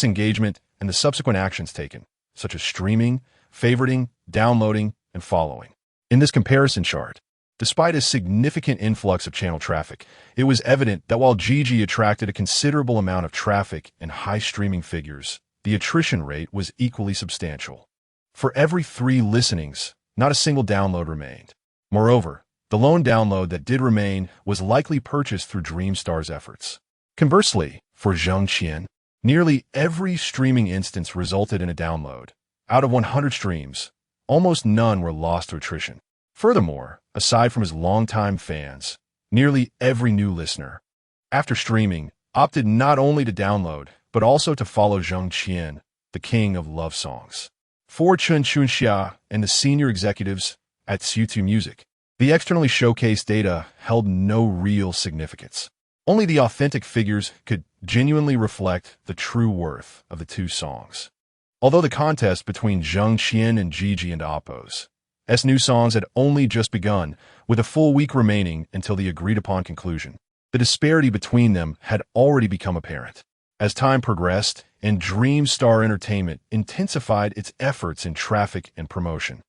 engagement and the subsequent actions taken, such as streaming, favoriting, downloading, and following. In this comparison chart, despite a significant influx of channel traffic, it was evident that while Gigi attracted a considerable amount of traffic and high streaming figures, the attrition rate was equally substantial. For every 3 listenings, not a single download remained. Moreover, the lone download that did remain was likely purchased through Dreamstar's efforts. Conversely, for Jang Xien, nearly every streaming instance resulted in a download. Out of 100 streams, almost none were lost to attrition. Furthermore, aside from his longtime fans, nearly every new listener, after streaming, opted not only to download, but also to follow Jang Xien, the king of love songs. For Chen Chuanxia and the senior executives at Stunt Music, the externally showcased data held no real significance. Only the authentic figures could genuinely reflect the true worth of the two songs. Although the contest between Jang Xien and Gigi and oppos' new songs had only just begun, with a full week remaining until the agreed-upon conclusion, the disparity between them had already become apparent. As time progressed, and Dreamstar Entertainment intensified its efforts in traffic and promotion,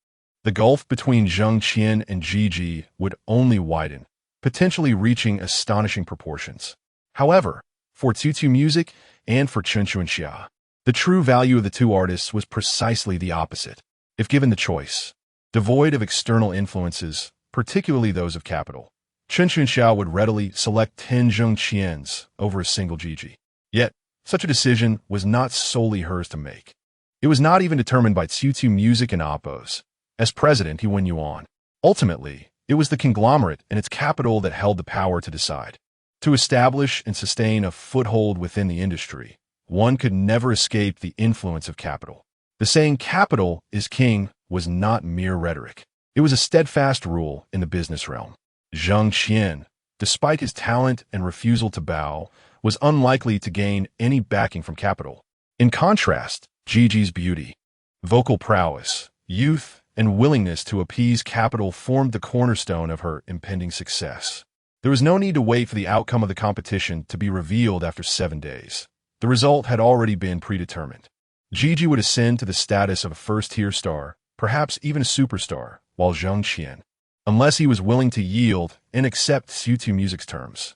the gulf between Jang Xien and Gigi would only widen, potentially reaching astonishing proportions. However, for Stunt Music and for Chen Chuanxia, the true value of the two artists was precisely the opposite. If given the choice, devoid of external influences, particularly those of capital, Chen Chuanxia would readily select 10 Jang Xiens over a single Gigi. Yet, such a decision was not solely hers to make. It was not even determined by Stunt Music and oppos'. As president, he won Yuan. Ultimately, it was the conglomerate and its capital that held the power to decide. To establish and sustain a foothold within the industry, one could never escape the influence of capital. The saying "capital is king" was not mere rhetoric. It was a steadfast rule in the business realm. Jang Xien, despite his talent and refusal to bow, was unlikely to gain any backing from capital. In contrast, Gigi's beauty, vocal prowess, youth, and willingness to appease capital formed the cornerstone of her impending success. There was no need to wait for the outcome of the competition to be revealed after 7 days. The result had already been predetermined. Gigi would ascend to the status of a first-tier star, perhaps even a superstar, while Jang Xien, unless he was willing to yield and accept Stunt Music's terms.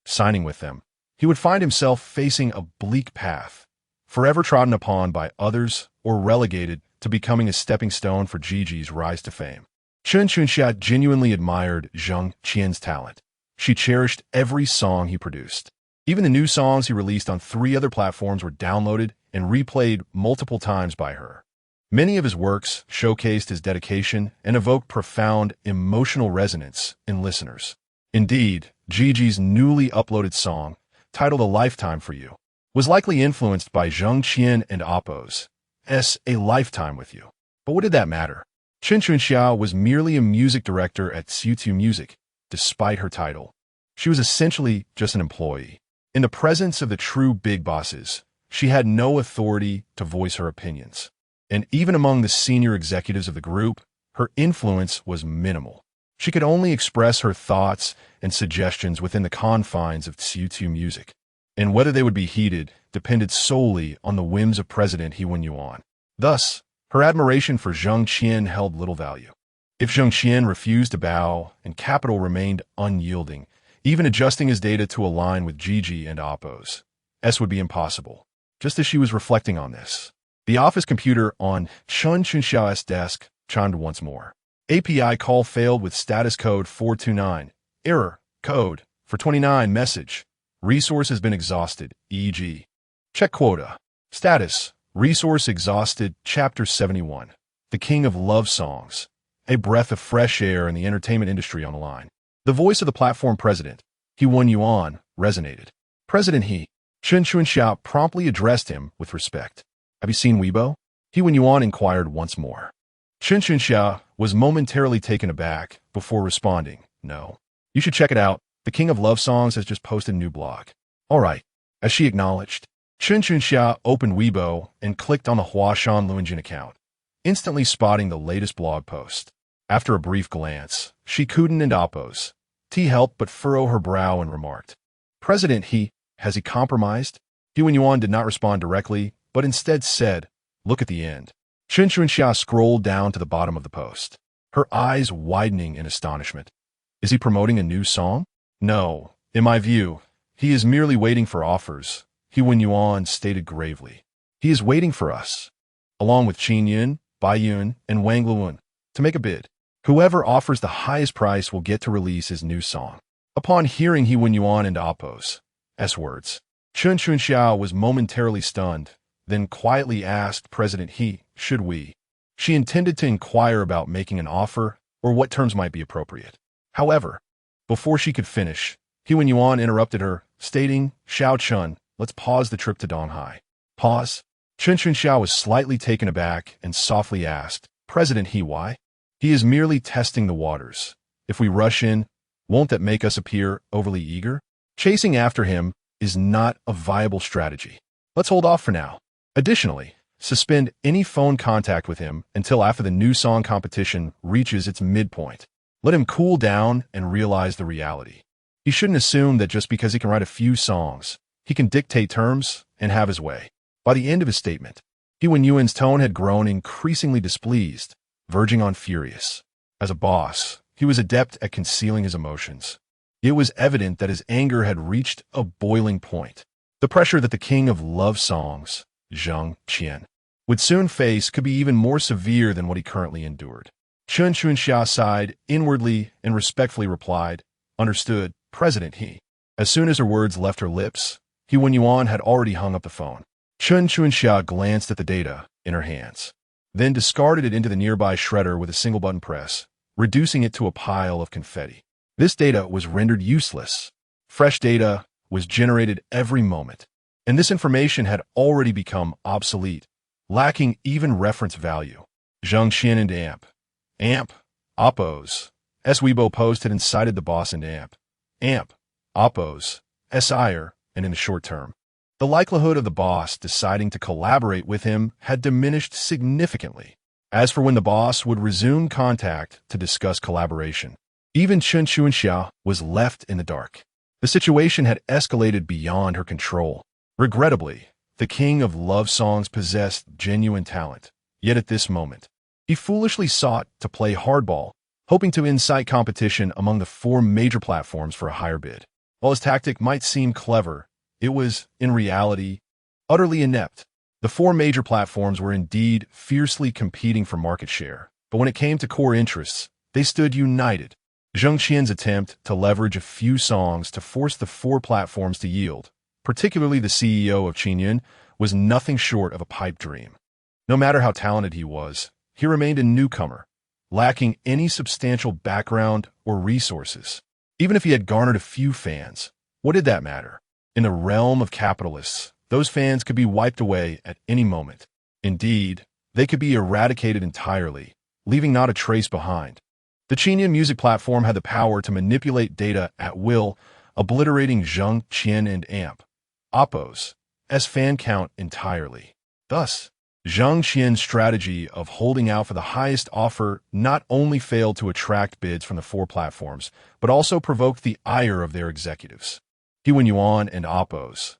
Signing with them, he would find himself facing a bleak path, forever trodden upon by others or relegated to becoming a stepping stone for Gigi's rise to fame. Chen Chuanxia genuinely admired Jang Xien's talent. She cherished every song he produced. Even the new songs he released on 3 other platforms were downloaded and replayed multiple times by her. Many of his works showcased his dedication and evoked profound emotional resonance in listeners. Indeed, Gigi's newly uploaded song, titled "A Lifetime for You," was likely influenced by Jang Xien and oppos' "A Lifetime with You." But what did that matter? Chen Chuanxia was merely a music director at Stunt Music, despite her title. She was essentially just an employee. In the presence of the true big bosses, she had no authority to voice her opinions. And even among the senior executives of the group, her influence was minimal. She could only express her thoughts and suggestions within the confines of Stunt Music. and whether they would be heeded depended solely on the whims of President He Wen-yuan. Thus, her admiration for Jang Xien held little value. If Jang Xien refused to bow and capital remained unyielding, even adjusting his data to align with Gigi and Oppo's would be impossible. Just as she was reflecting on this, the office computer on Chun Chunxiao's desk chimed once more. API call failed with status code 429. Error. Code. For 29 message. Resource has been exhausted. E.g. Check quota. Status. Resource exhausted. Chapter 71. The King of Love Songs. A breath of fresh air in the entertainment industry on the line. The voice of the platform president, He Wen-yuan, resonated. President He Chunxiao promptly addressed him with respect. Have you seen Weibo? He Wen-yuan inquired once more. Chunxiao was momentarily taken aback before responding, no. You should check it out. The King of Love Songs has just posted a new blog. All right. As she acknowledged, Chunxiao opened Weibo and clicked on the Huashan Luanjin account, instantly spotting the latest blog post. After a brief glance, she Kuden and Oppos. T helped but furrow her brow and remarked, President has he compromised? He Wen-yuan did not respond directly, but instead said, look at the end. Chunxiao scrolled down to the bottom of the post, her eyes widening in astonishment. Is he promoting a new song? No, in my view, he is merely waiting for offers, He Wen-yuan stated gravely. He is waiting for us, along with Qin Yun, Bai Yun, and Wang Luan, to make a bid. Whoever offers the highest price will get to release his new song. Upon hearing He Wen-yuan and Oppo's words, Chunxiao was momentarily stunned, then quietly asked President He, should we? She intended to inquire about making an offer or what terms might be appropriate. However, before she could finish, He Wen-yuan interrupted her, stating, Xiao Chun, let's pause the trip to Donghai. Pause? Chunxiao was slightly taken aback and softly asked, President He, why? He is merely testing the waters. If we rush in, won't that make us appear overly eager? Chasing after him is not a viable strategy. Let's hold off for now. Additionally, suspend any phone contact with him until after the new song competition reaches its midpoint. Let him cool down and realize the reality. He shouldn't assume that just because he can write a few songs, he can dictate terms and have his way. By the end of his statement, He Wen-yuan's tone had grown increasingly displeased, verging on furious. As a boss, he was adept at concealing his emotions. It was evident that his anger had reached a boiling point. The pressure that the King of Love Songs, Jang Xien, would soon face could be even more severe than what he currently endured. Chunxiao sighed inwardly and respectfully replied, Understood, President He. As soon as her words left her lips, He Wen-yuan had already hung up the phone. Chunxiao glanced at the data in her hands, then discarded it into the nearby shredder with a single button press, reducing it to a pile of confetti. This data was rendered useless. Fresh data was generated every moment, and this information had already become obsolete, lacking even reference value. Jang Xien and AMP, Oppo's Weibo post had incited the boss and AMP, Oppo's ire, and in the short term, the likelihood of the boss deciding to collaborate with him had diminished significantly. As for when the boss would resume contact to discuss collaboration, even Chunxiao was left in the dark. The situation had escalated beyond her control. Regrettably, the King of Love Songs possessed genuine talent, yet at this moment, he foolishly sought to play hardball, hoping to incite competition among the 4 major platforms for a higher bid. While his tactic might seem clever, it was, in reality, utterly inept. The 4 major platforms were indeed fiercely competing for market share, but when it came to core interests, they stood united. Jang Xien's attempt to leverage a few songs to force the 4 platforms to yield, particularly the CEO of Qin Yun, was nothing short of a pipe dream. No matter how talented he was, he remained a newcomer, lacking any substantial background or resources. Even if he had garnered a few fans, what did that matter? In the realm of capitalists, those fans could be wiped away at any moment. Indeed, they could be eradicated entirely, leaving not a trace behind. The Qin Yun music platform had the power to manipulate data at will, obliterating Jang Xien and Oppo's fan count entirely. Thus, Jang Xien's strategy of holding out for the highest offer not only failed to attract bids from the 4 platforms, but also provoked the ire of their executives. He Wen-yuan and Oppo's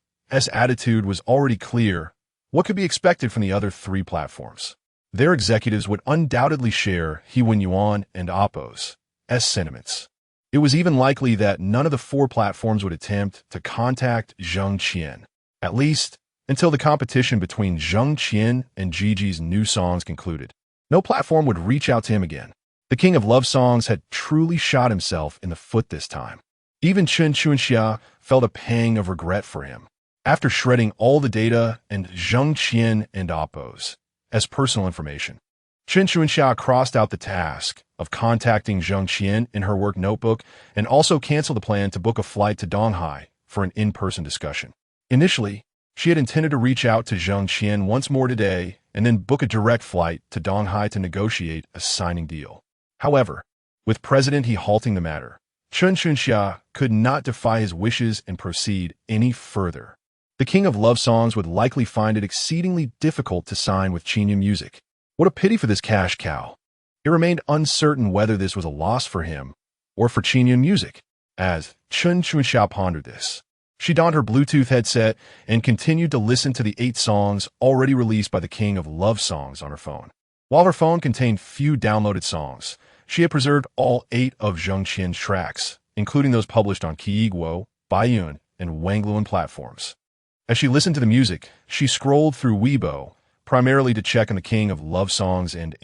attitude was already clear. What could be expected from the other three platforms? Their executives would undoubtedly share He Wen Yuan and Oppo's sentiments. It was even likely that none of the four platforms would attempt to contact Jang Xien, at least until the competition between Jang Xien and Gigi's new songs concluded. No platform would reach out to him again. The king of love songs had truly shot himself in the foot this time. Even Chen Chuanxia felt a pang of regret for him. After shredding all the data and Jang Xien and Oppo's personal information, Chen Chuanxia crossed out the task of contacting Jang Xien in her work notebook and also canceled the plan to book a flight to Donghai for an in-person discussion. Initially, she had intended to reach out to Jang Xien once more today and then book a direct flight to Donghai to negotiate a signing deal. However, with President He halting the matter, Chen Chuanxia could not defy his wishes and proceed any further. The king of love songs would likely find it exceedingly difficult to sign with Qingyu Music. What a pity for this cash cow. It remained uncertain whether this was a loss for him or for Qingyu Music. As Chen Chuanxia pondered this, she donned her Bluetooth headset and continued to listen to the 8 songs already released by the king of love songs on her phone. While her phone contained few downloaded songs, she had preserved all 8 of Jang Xien's tracks, including those published on Qiyiguo, Baiyun, and Wangluan platforms. As she listened to the music, she scrolled through Weibo, primarily to check on the king of love songs and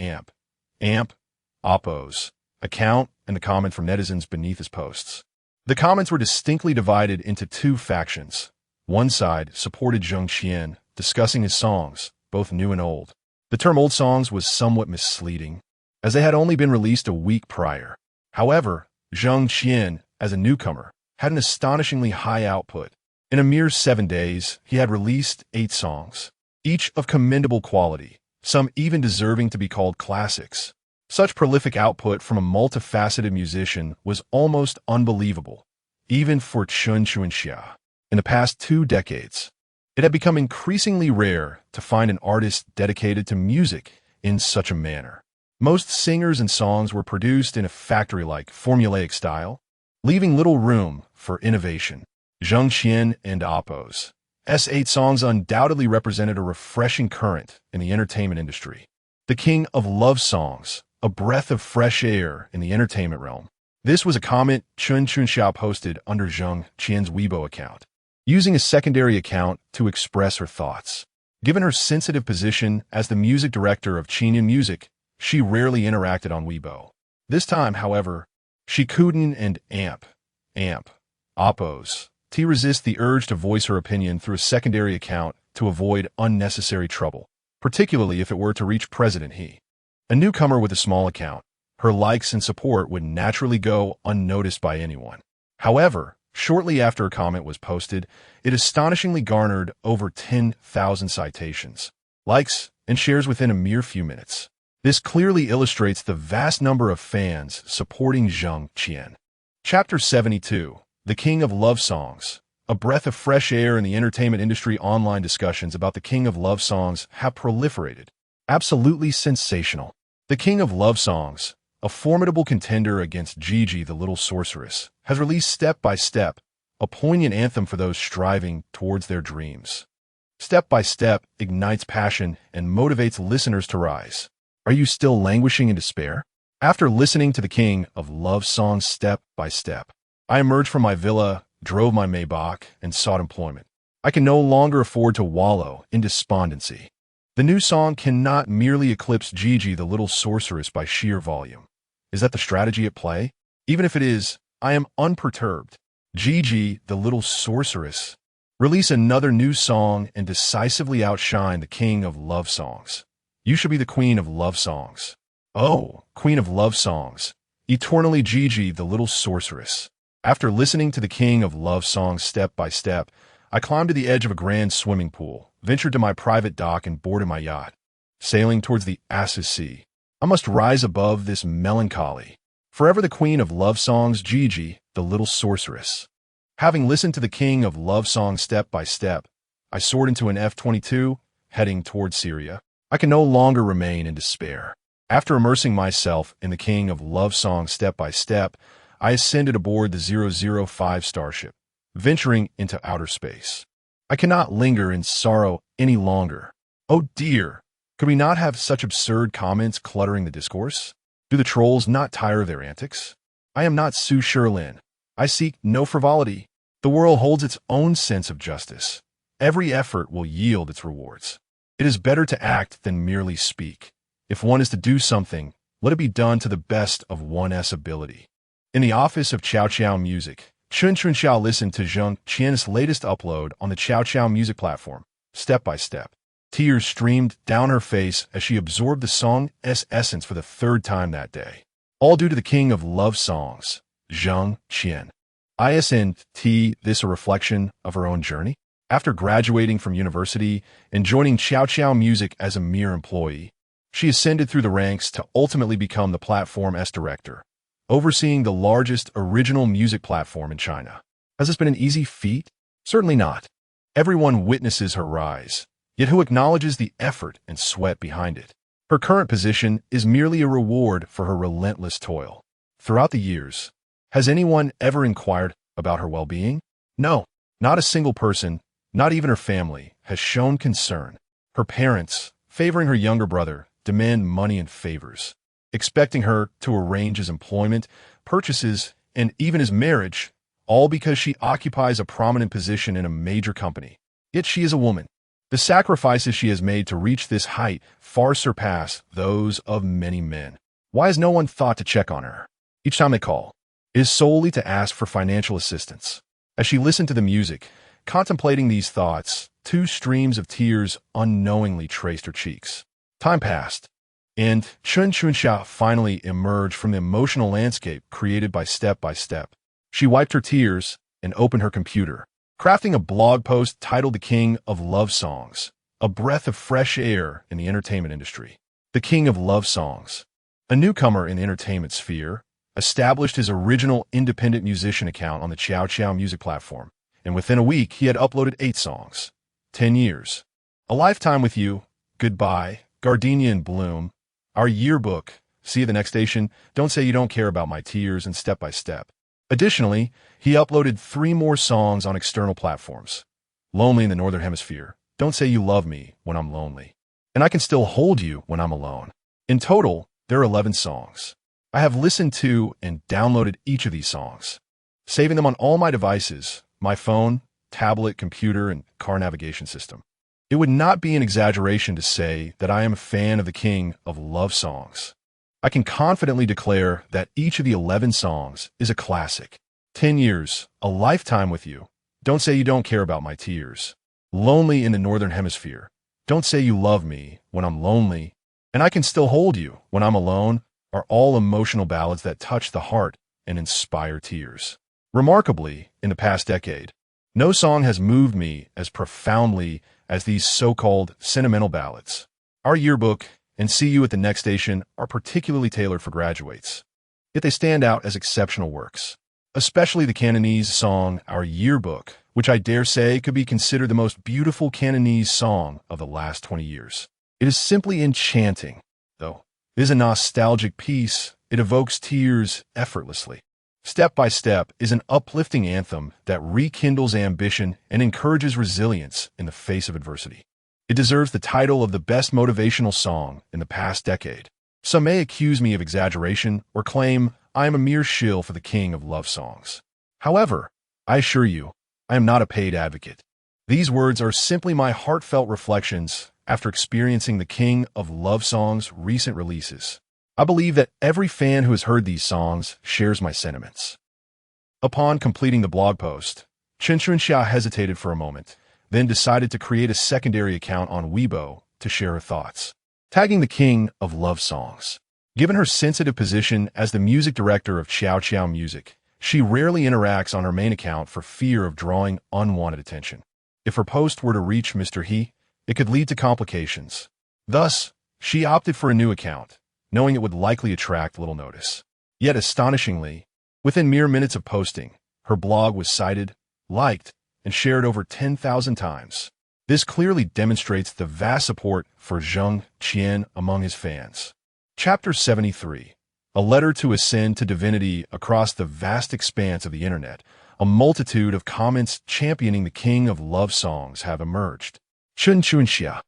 Oppo's account and the comment from netizens beneath his posts. The comments were distinctly divided into 2 factions. One side supported Jang Xien, discussing his songs, both new and old. The term old songs was somewhat misleading, as they had only been released a week prior. However, Jang Xien, as a newcomer, had an astonishingly high output. In a mere 7 days, he had released 8 songs, each of commendable quality, some even deserving to be called classics. Such prolific output from a multifaceted musician was almost unbelievable, even for Chen Chuanxia. In the past 2 decades, it had become increasingly rare to find an artist dedicated to music in such a manner. Most singers and songs were produced in a factory-like, formulaic style, leaving little room for innovation. Jang Xien and Oppo's 8 songs undoubtedly represented a refreshing current in the entertainment industry. The king of love songs, a breath of fresh air in the entertainment realm. This was a comment Chen Chuanxia posted under Jang Xien's Weibo account, using a secondary account to express her thoughts. Given her sensitive position as the music director of Qingyu Music, she rarely interacted on Weibo. This time, however, she couldn't and Oppo's to resist the urge to voice her opinion through a secondary account to avoid unnecessary trouble, particularly if it were to reach President He. A newcomer with a small account, her likes and support would naturally go unnoticed by anyone. However, shortly after a comment was posted, it astonishingly garnered over 10,000 citations, likes, and shares within a mere few minutes. This clearly illustrates the vast number of fans supporting Jang Xien. Chapter 72, The King of Love Songs. A breath of fresh air in the entertainment industry. Online discussions about the King of Love Songs have proliferated. Absolutely sensational. The King of Love Songs, a formidable contender against Gigi the Little Sorceress, has released Step by Step, a poignant anthem for those striving towards their dreams. Step by Step ignites passion and motivates listeners to rise. Are you still languishing in despair? After listening to the King of Love Songs Step by Step, I emerged from my villa, drove my Maybach, and sought employment. I can no longer afford to wallow in despondency. The new song cannot merely eclipse Gigi the Little Sorceress by sheer volume. Is that the strategy at play? Even if it is, I am unperturbed. Gigi the Little Sorceress. Release another new song and decisively outshine the King of Love Songs. You should be the Queen of Love Songs. Oh, Queen of Love Songs. Eternally Gigi the Little Sorceress. After listening to the King of Love Songs Step by Step, I climbed to the edge of a grand swimming pool, ventured to my private dock, and boarded my yacht. Sailing towards the Asses Sea, I must rise above this melancholy. Forever the Queen of Love Songs, Gigi, the Little Sorceress. Having listened to the King of Love Songs Step by Step, I soared into an F-22, heading towards Syria. I can no longer remain in despair. After immersing myself in the King of Love Songs Step by Step, I ascended aboard the 005 starship, venturing into outer space. I cannot linger in sorrow any longer. Oh dear, could we not have such absurd comments cluttering the discourse? Do the trolls not tire of their antics? I am not Su Sherlin. I seek no frivolity. The world holds its own sense of justice. Every effort will yield its rewards. It is better to act than merely speak. If one is to do something, let it be done to the best of one's ability. In the office of Chow Chow Music, Chun Xiao listened to Jang Xien's latest upload on the Chow Chow Music platform, step by step. Tears streamed down her face as she absorbed the song's essence for the third time that day. All due to the king of love songs, Jang Xien. Isn't this a reflection of her own journey? After graduating from university and joining Chow Chow Music as a mere employee, she ascended through the ranks to ultimately become the platform's director, overseeing the largest original music platform in China. Has this been an easy feat? Certainly not. Everyone witnesses her rise, yet who acknowledges the effort and sweat behind it? Her current position is merely a reward for her relentless toil. Throughout the years, has anyone ever inquired about her well-being? No, not a single person, not even her family, has shown concern. Her parents, favoring her younger brother, demand money and favors, expecting her to arrange his employment, purchases, and even his marriage, all because she occupies a prominent position in a major company. Yet she is a woman. The sacrifices she has made to reach this height far surpass those of many men. Why has no one thought to check on her? Each time they call, it is solely to ask for financial assistance. As she listened to the music, contemplating these thoughts, two streams of tears unknowingly traced her cheeks. Time passed, and Chun Xiao finally emerged from the emotional landscape created by Step by Step. She wiped her tears and opened her computer, crafting a blog post titled The King of Love Songs, a breath of fresh air in the entertainment industry. The King of Love Songs, a newcomer in the entertainment sphere, established his original independent musician account on the Chow Chow Music platform, and within a week he had uploaded 8 songs. 10 years. A Lifetime with You, Goodbye, Gardenia in Bloom, Our Yearbook, See You the Next Station, Don't Say You Don't Care About My Tears, and Step by Step. Additionally, he uploaded 3 more songs on external platforms. Lonely in the Northern Hemisphere, Don't Say You Love Me When I'm Lonely, and I Can Still Hold You When I'm Alone. In total, there are 11 songs. I have listened to and downloaded each of these songs, saving them on all my devices, my phone, tablet, computer, and car navigation system. It would not be an exaggeration to say that I am a fan of the King of Love Songs. I can confidently declare that each of the 11 songs is a classic. 10 Years, A Lifetime with You, Don't Say You Don't Care About My Tears, Lonely in the Northern Hemisphere, Don't Say You Love Me When I'm Lonely, and I Can Still Hold You When I'm Alone are all emotional ballads that touch the heart and inspire tears. Remarkably, in the past decade, no song has moved me as profoundly as these so-called sentimental ballads. Our Yearbook and See You at the Next Station are particularly tailored for graduates, yet they stand out as exceptional works. Especially the Cantonese song Our Yearbook, which I dare say could be considered the most beautiful Cantonese song of the last 20 years. It is simply enchanting, though. It is a nostalgic piece. It evokes tears effortlessly. Step by Step is an uplifting anthem that rekindles ambition and encourages resilience in the face of adversity. It deserves the title of the best motivational song in the past decade. Some may accuse me of exaggeration or claim I am a mere shill for the King of Love Songs. However, I assure you, I am not a paid advocate. These words are simply my heartfelt reflections after experiencing the King of Love Songs' recent releases. I believe that every fan who has heard these songs shares my sentiments. Upon completing the blog post, Chun Xiao hesitated for a moment, then decided to create a secondary account on Weibo to share her thoughts, tagging the King of Love Songs. Given her sensitive position as the music director of Chow Chow Music, she rarely interacts on her main account for fear of drawing unwanted attention. If her post were to reach Mr. He, it could lead to complications. Thus, she opted for a new account, knowing it would likely attract little notice. Yet astonishingly, within mere minutes of posting, her blog was cited, liked, and shared over 10,000 times. This clearly demonstrates the vast support for Jang Xien among his fans. Chapter 73. A Letter to Ascend to Divinity. Across the vast expanse of the internet, a multitude of comments championing the king of love songs have emerged. Jang Xien,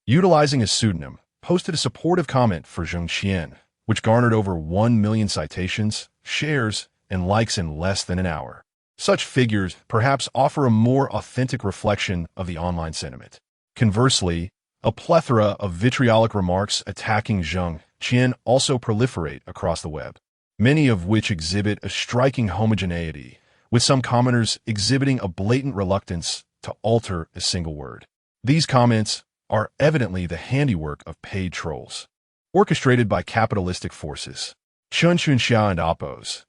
utilizing a pseudonym, posted a supportive comment for Jang Xien, which garnered over 1 million citations, shares, and likes in less than an hour. Such figures perhaps offer a more authentic reflection of the online sentiment. Conversely, a plethora of vitriolic remarks attacking Jang Xien also proliferate across the web, many of which exhibit a striking homogeneity, with some commenters exhibiting a blatant reluctance to alter a single word. These comments are evidently the handiwork of paid trolls, orchestrated by capitalistic forces. Chun Xia and Oppo's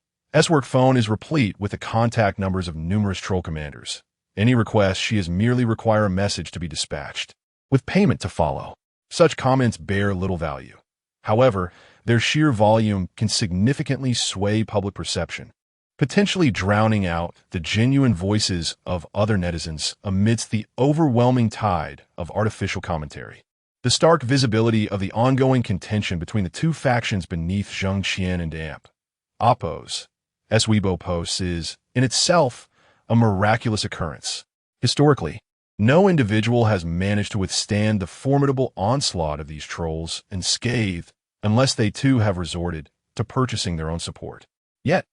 work phone is replete with the contact numbers of numerous troll commanders. Any request she is merely require a message to be dispatched, with payment to follow. Such comments bear little value. However, their sheer volume can significantly sway public perception, potentially drowning out the genuine voices of other netizens amidst the overwhelming tide of artificial commentary. The stark visibility of the ongoing contention between the two factions beneath Jang Xien and Oppo's Weibo posts is, in itself, a miraculous occurrence. Historically, no individual has managed to withstand the formidable onslaught of these trolls unscathed unless they too have resorted to purchasing their own support. Yet,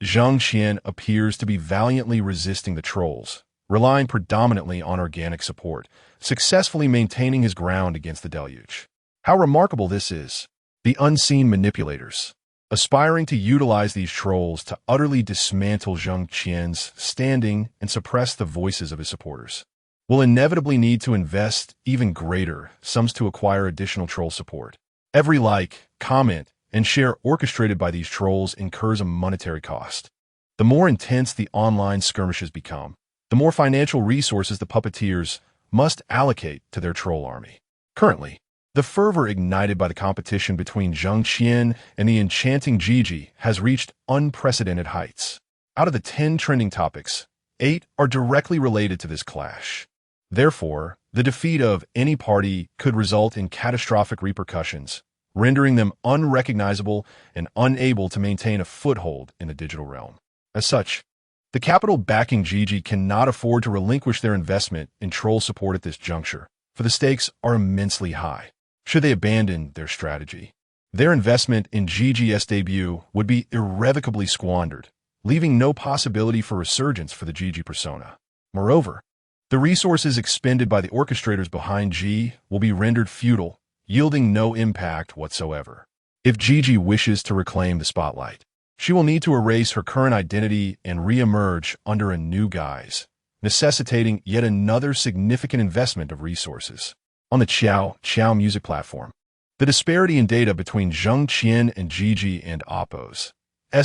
Jang Xien appears to be valiantly resisting the trolls, relying predominantly on organic support, successfully maintaining his ground against the deluge. How remarkable this is! The unseen manipulators, aspiring to utilize these trolls to utterly dismantle Jang Xien's standing and suppress the voices of his supporters, will inevitably need to invest even greater sums to acquire additional troll support. Every like, comment, and share orchestrated by these trolls incurs a monetary cost. The more intense the online skirmishes become, the more financial resources the puppeteers must allocate to their troll army. Currently, the fervor ignited by the competition between Jang Xien and the enchanting Gigi has reached unprecedented heights. Out of the 10 trending topics, 8 are directly related to this clash. Therefore, the defeat of any party could result in catastrophic repercussions, rendering them unrecognizable and unable to maintain a foothold in the digital realm. As such, the capital backing Gigi cannot afford to relinquish their investment in troll support at this juncture, for the stakes are immensely high. Should they abandon their strategy, their investment in Gigi's debut would be irrevocably squandered, leaving no possibility for resurgence for the Gigi persona. Moreover, the resources expended by the orchestrators behind G will be rendered futile, yielding no impact whatsoever. If Gigi wishes to reclaim the spotlight, she will need to erase her current identity and re-emerge under a new guise, necessitating yet another significant investment of resources. On the Xiao music platform, the disparity in data between Jang Xien and Gigi and Oppo's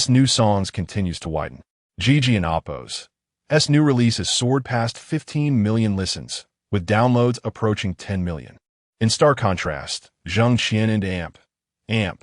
new songs continues to widen. Gigi and Oppo's new release has soared past 15 million listens, with downloads approaching 10 million. In stark contrast, Jang Xien and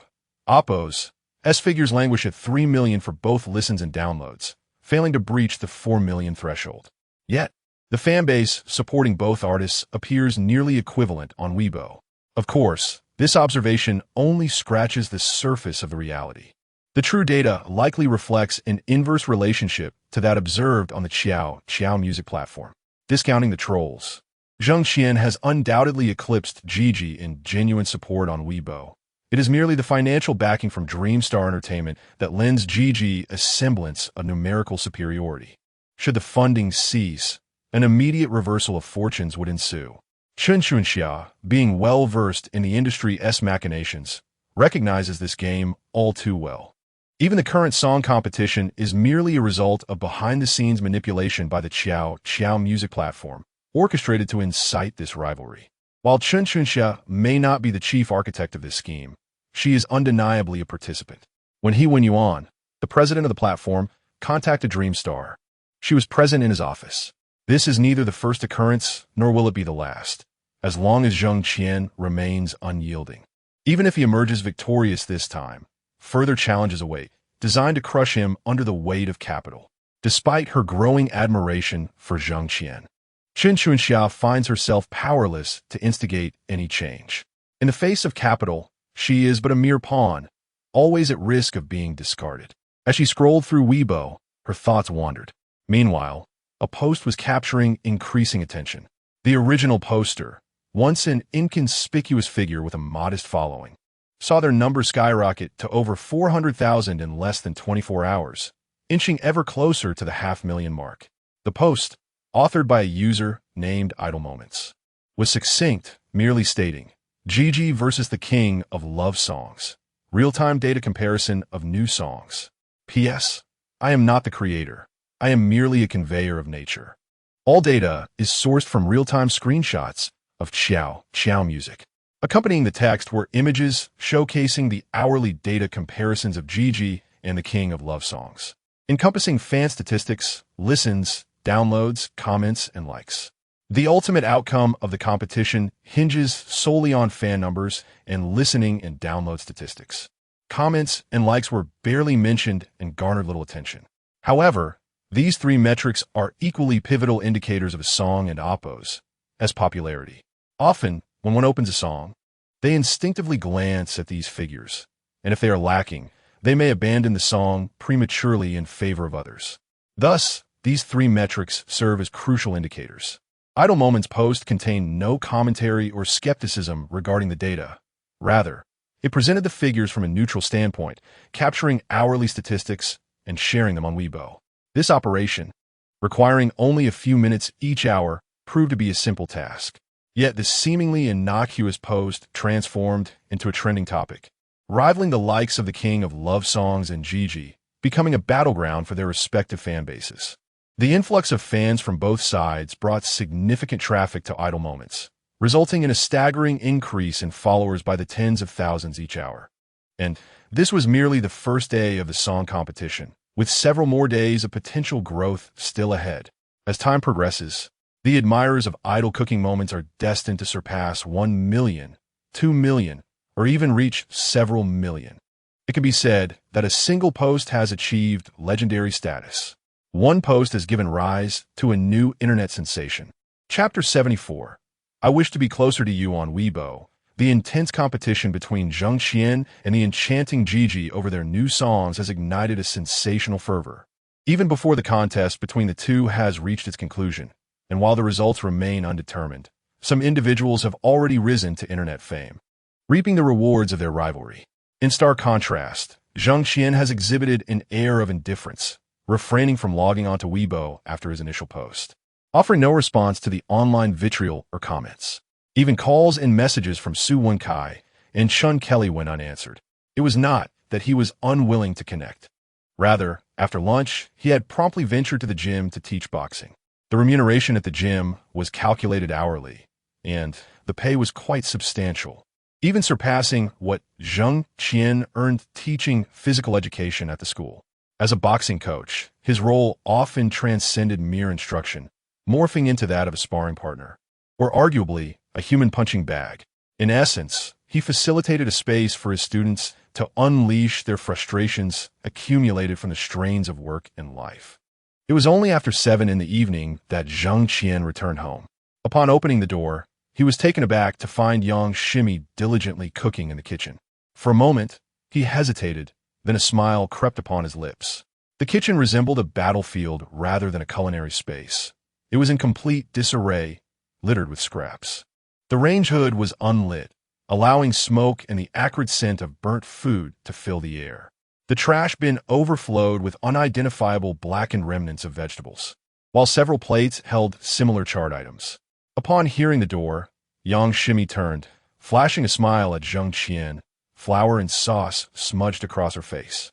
Oppo's figures languish at 3 million for both listens and downloads, failing to breach the 4 million threshold. Yet, the fanbase supporting both artists appears nearly equivalent on Weibo. Of course, this observation only scratches the surface of the reality. The true data likely reflects an inverse relationship to that observed on the Xiao music platform. Discounting the trolls, Jang Xien has undoubtedly eclipsed Gigi in genuine support on Weibo. It is merely the financial backing from Dreamstar Entertainment that lends Gigi a semblance of numerical superiority. Should the funding cease, an immediate reversal of fortunes would ensue. Chun Xia, being well-versed in the industry's machinations, recognizes this game all too well. Even the current song competition is merely a result of behind-the-scenes manipulation by the Xiao music platform, orchestrated to incite this rivalry. While Chun Xia may not be the chief architect of this scheme, she is undeniably a participant. When He Wen-Yuan, the president of the platform, contacted Dreamstar, she was present in his office. This is neither the first occurrence, nor will it be the last, as long as Jang Xien remains unyielding. Even if he emerges victorious this time, further challenges await, designed to crush him under the weight of capital. Despite her growing admiration for Jang Xien, Chun Xia finds herself powerless to instigate any change. In the face of capital, she is but a mere pawn, always at risk of being discarded. As she scrolled through Weibo, her thoughts wandered. Meanwhile, a post was capturing increasing attention. The original poster, once an inconspicuous figure with a modest following, saw their numbers skyrocket to over 400,000 in less than 24 hours, inching ever closer to the 500,000 mark. The post, authored by a user named Idle Moments, was succinct, merely stating, "Gigi versus the king of love songs. Real-time data comparison of new songs. P.S. I am not the creator. I am merely a conveyor of nature. All data is sourced from real-time screenshots of Chow music." Accompanying the text were images showcasing the hourly data comparisons of Gigi and the king of love songs, encompassing fan statistics, listens, downloads, comments, and likes. The ultimate outcome of the competition hinges solely on fan numbers and listening and download statistics. Comments and likes were barely mentioned and garnered little attention. However, these three metrics are equally pivotal indicators of a song and Oppo's as popularity. Often, when one opens a song, they instinctively glance at these figures, and if they are lacking, they may abandon the song prematurely in favor of others. Thus, these three metrics serve as crucial indicators. Idle Moments post contained no commentary or skepticism regarding the data. Rather, it presented the figures from a neutral standpoint, capturing hourly statistics and sharing them on Weibo. This operation, requiring only a few minutes each hour, proved to be a simple task. Yet this seemingly innocuous post transformed into a trending topic, rivaling the likes of the king of love songs and Gigi, becoming a battleground for their respective fan bases. The influx of fans from both sides brought significant traffic to Idle Moments, resulting in a staggering increase in followers by the tens of thousands each hour. And this was merely the first day of the song competition, with several more days of potential growth still ahead. As time progresses, the admirers of Idle Cooking Moments are destined to surpass 1 million, 2 million, or even reach several million. It can be said that a single post has achieved legendary status. One post has given rise to a new internet sensation. Chapter 74. I wish to be closer to you on Weibo. The intense competition between Jang Xien and the enchanting Gigi over their new songs has ignited a sensational fervor. Even before the contest between the two has reached its conclusion, and while the results remain undetermined, some individuals have already risen to internet fame, reaping the rewards of their rivalry. In stark contrast, Jang Xien has exhibited an air of indifference, refraining from logging onto Weibo after his initial post, offering no response to the online vitriol or comments. Even calls and messages from Su Wenkai and Chun Kelly went unanswered. It was not that he was unwilling to connect. Rather, after lunch, he had promptly ventured to the gym to teach boxing. The remuneration at the gym was calculated hourly, and the pay was quite substantial, even surpassing what Jang Xien earned teaching physical education at the school. As a boxing coach, his role often transcended mere instruction, morphing into that of a sparring partner, or arguably a human punching bag. In essence, he facilitated a space for his students to unleash their frustrations accumulated from the strains of work and life. It was only after 7 in the evening that Jang Xien returned home. Upon opening the door, he was taken aback to find Yang Shimi diligently cooking in the kitchen. For a moment, he hesitated, then a smile crept upon his lips. The kitchen resembled a battlefield rather than a culinary space. It was in complete disarray, littered with scraps. The range hood was unlit, allowing smoke and the acrid scent of burnt food to fill the air. The trash bin overflowed with unidentifiable blackened remnants of vegetables, while several plates held similar charred items. Upon hearing the door, Yang Shimi turned, flashing a smile at Jang Xien, flour and sauce smudged across her face.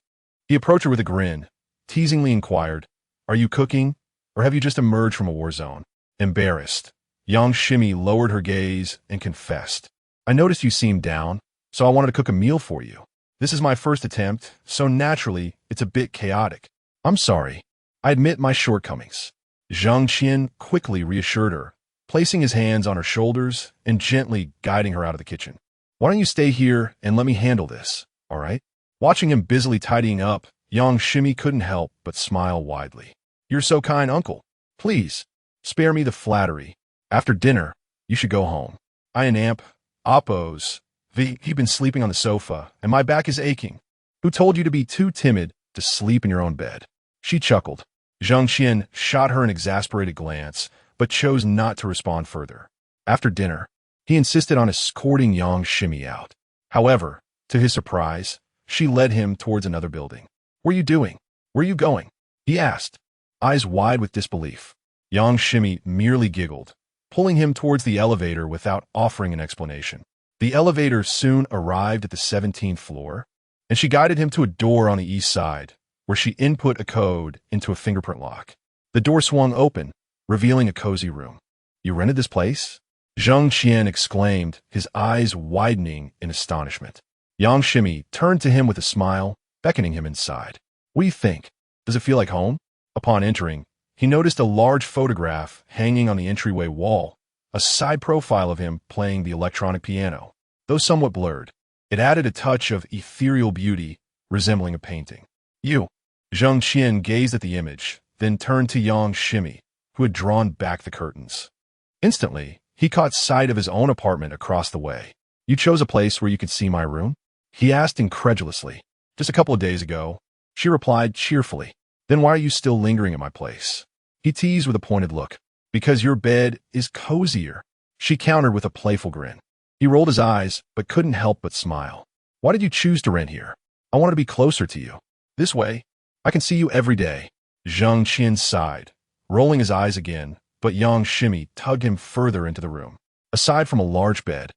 He approached her with a grin, teasingly inquired, "Are you cooking, or have you just emerged from a war zone?" Embarrassed, Yang Shimi lowered her gaze and confessed, "I noticed you seemed down, so I wanted to cook a meal for you. This is my first attempt, so naturally, it's a bit chaotic. I'm sorry. I admit my shortcomings." Jang Xien quickly reassured her, placing his hands on her shoulders and gently guiding her out of the kitchen. "Why don't you stay here and let me handle this, all right?" Watching him busily tidying up, Yang Shimi couldn't help but smile widely. "You're so kind, uncle. Please, spare me the flattery. After dinner, you should go home. I an amp, Oppos. You've been sleeping on the sofa, and my back is aching. Who told you to be too timid to sleep in your own bed?" She chuckled. Jang Xien shot her an exasperated glance, but chose not to respond further. After dinner, he insisted on escorting Yang Shimi out. However, to his surprise, she led him towards another building. "What are you doing? Where are you going?" he asked, eyes wide with disbelief. Yang Shimi merely giggled, pulling him towards the elevator without offering an explanation. The elevator soon arrived at the 17th floor, and she guided him to a door on the east side, where she input a code into a fingerprint lock. The door swung open, revealing a cozy room. "You rented this place?" Jang Xien exclaimed, his eyes widening in astonishment. Yang Shimi turned to him with a smile, beckoning him inside. "What do you think? Does it feel like home?" Upon entering, he noticed a large photograph hanging on the entryway wall, a side profile of him playing the electronic piano. Though somewhat blurred, it added a touch of ethereal beauty, resembling a painting. "You." Jang Xien gazed at the image, then turned to Yang Shimi, who had drawn back the curtains. Instantly, he caught sight of his own apartment across the way. "You chose a place where you could see my room?" he asked incredulously. "Just a couple of days ago," she replied cheerfully. "Then why are you still lingering at my place?" He teased with a pointed look. "Because your bed is cozier," she countered with a playful grin. He rolled his eyes, but couldn't help but smile. "Why did you choose to rent here?" "I wanted to be closer to you. This way, I can see you every day." Jang Xien sighed, rolling his eyes again, but Yang Shimi tugged him further into the room. Aside from a large bed,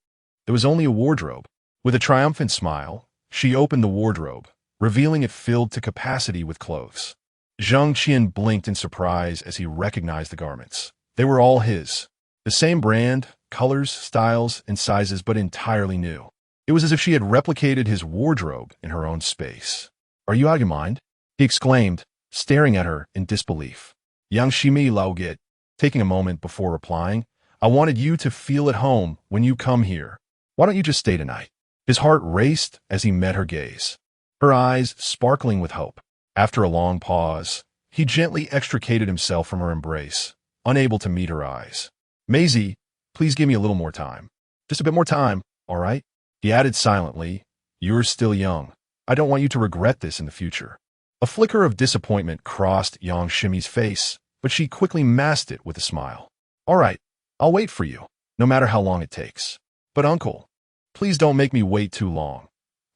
there was only a wardrobe. With a triumphant smile, she opened the wardrobe, revealing it filled to capacity with clothes. Jang Xien blinked in surprise as he recognized the garments. They were all his. The same brand, colors, styles, and sizes, but entirely new. It was as if she had replicated his wardrobe in her own space. "Are you out of your mind?" he exclaimed, staring at her in disbelief. Yang Shimi Laogit, taking a moment before replying, "I wanted you to feel at home when you come here. Why don't you just stay tonight?" His heart raced as he met her gaze, her eyes sparkling with hope. After a long pause, he gently extricated himself from her embrace, unable to meet her eyes. "Maisie, please give me a little more time. Just a bit more time, all right?" He added silently, "You're still young. I don't want you to regret this in the future." A flicker of disappointment crossed Yang Shimi's face, but she quickly masked it with a smile. "All right, I'll wait for you, no matter how long it takes. But uncle, please don't make me wait too long.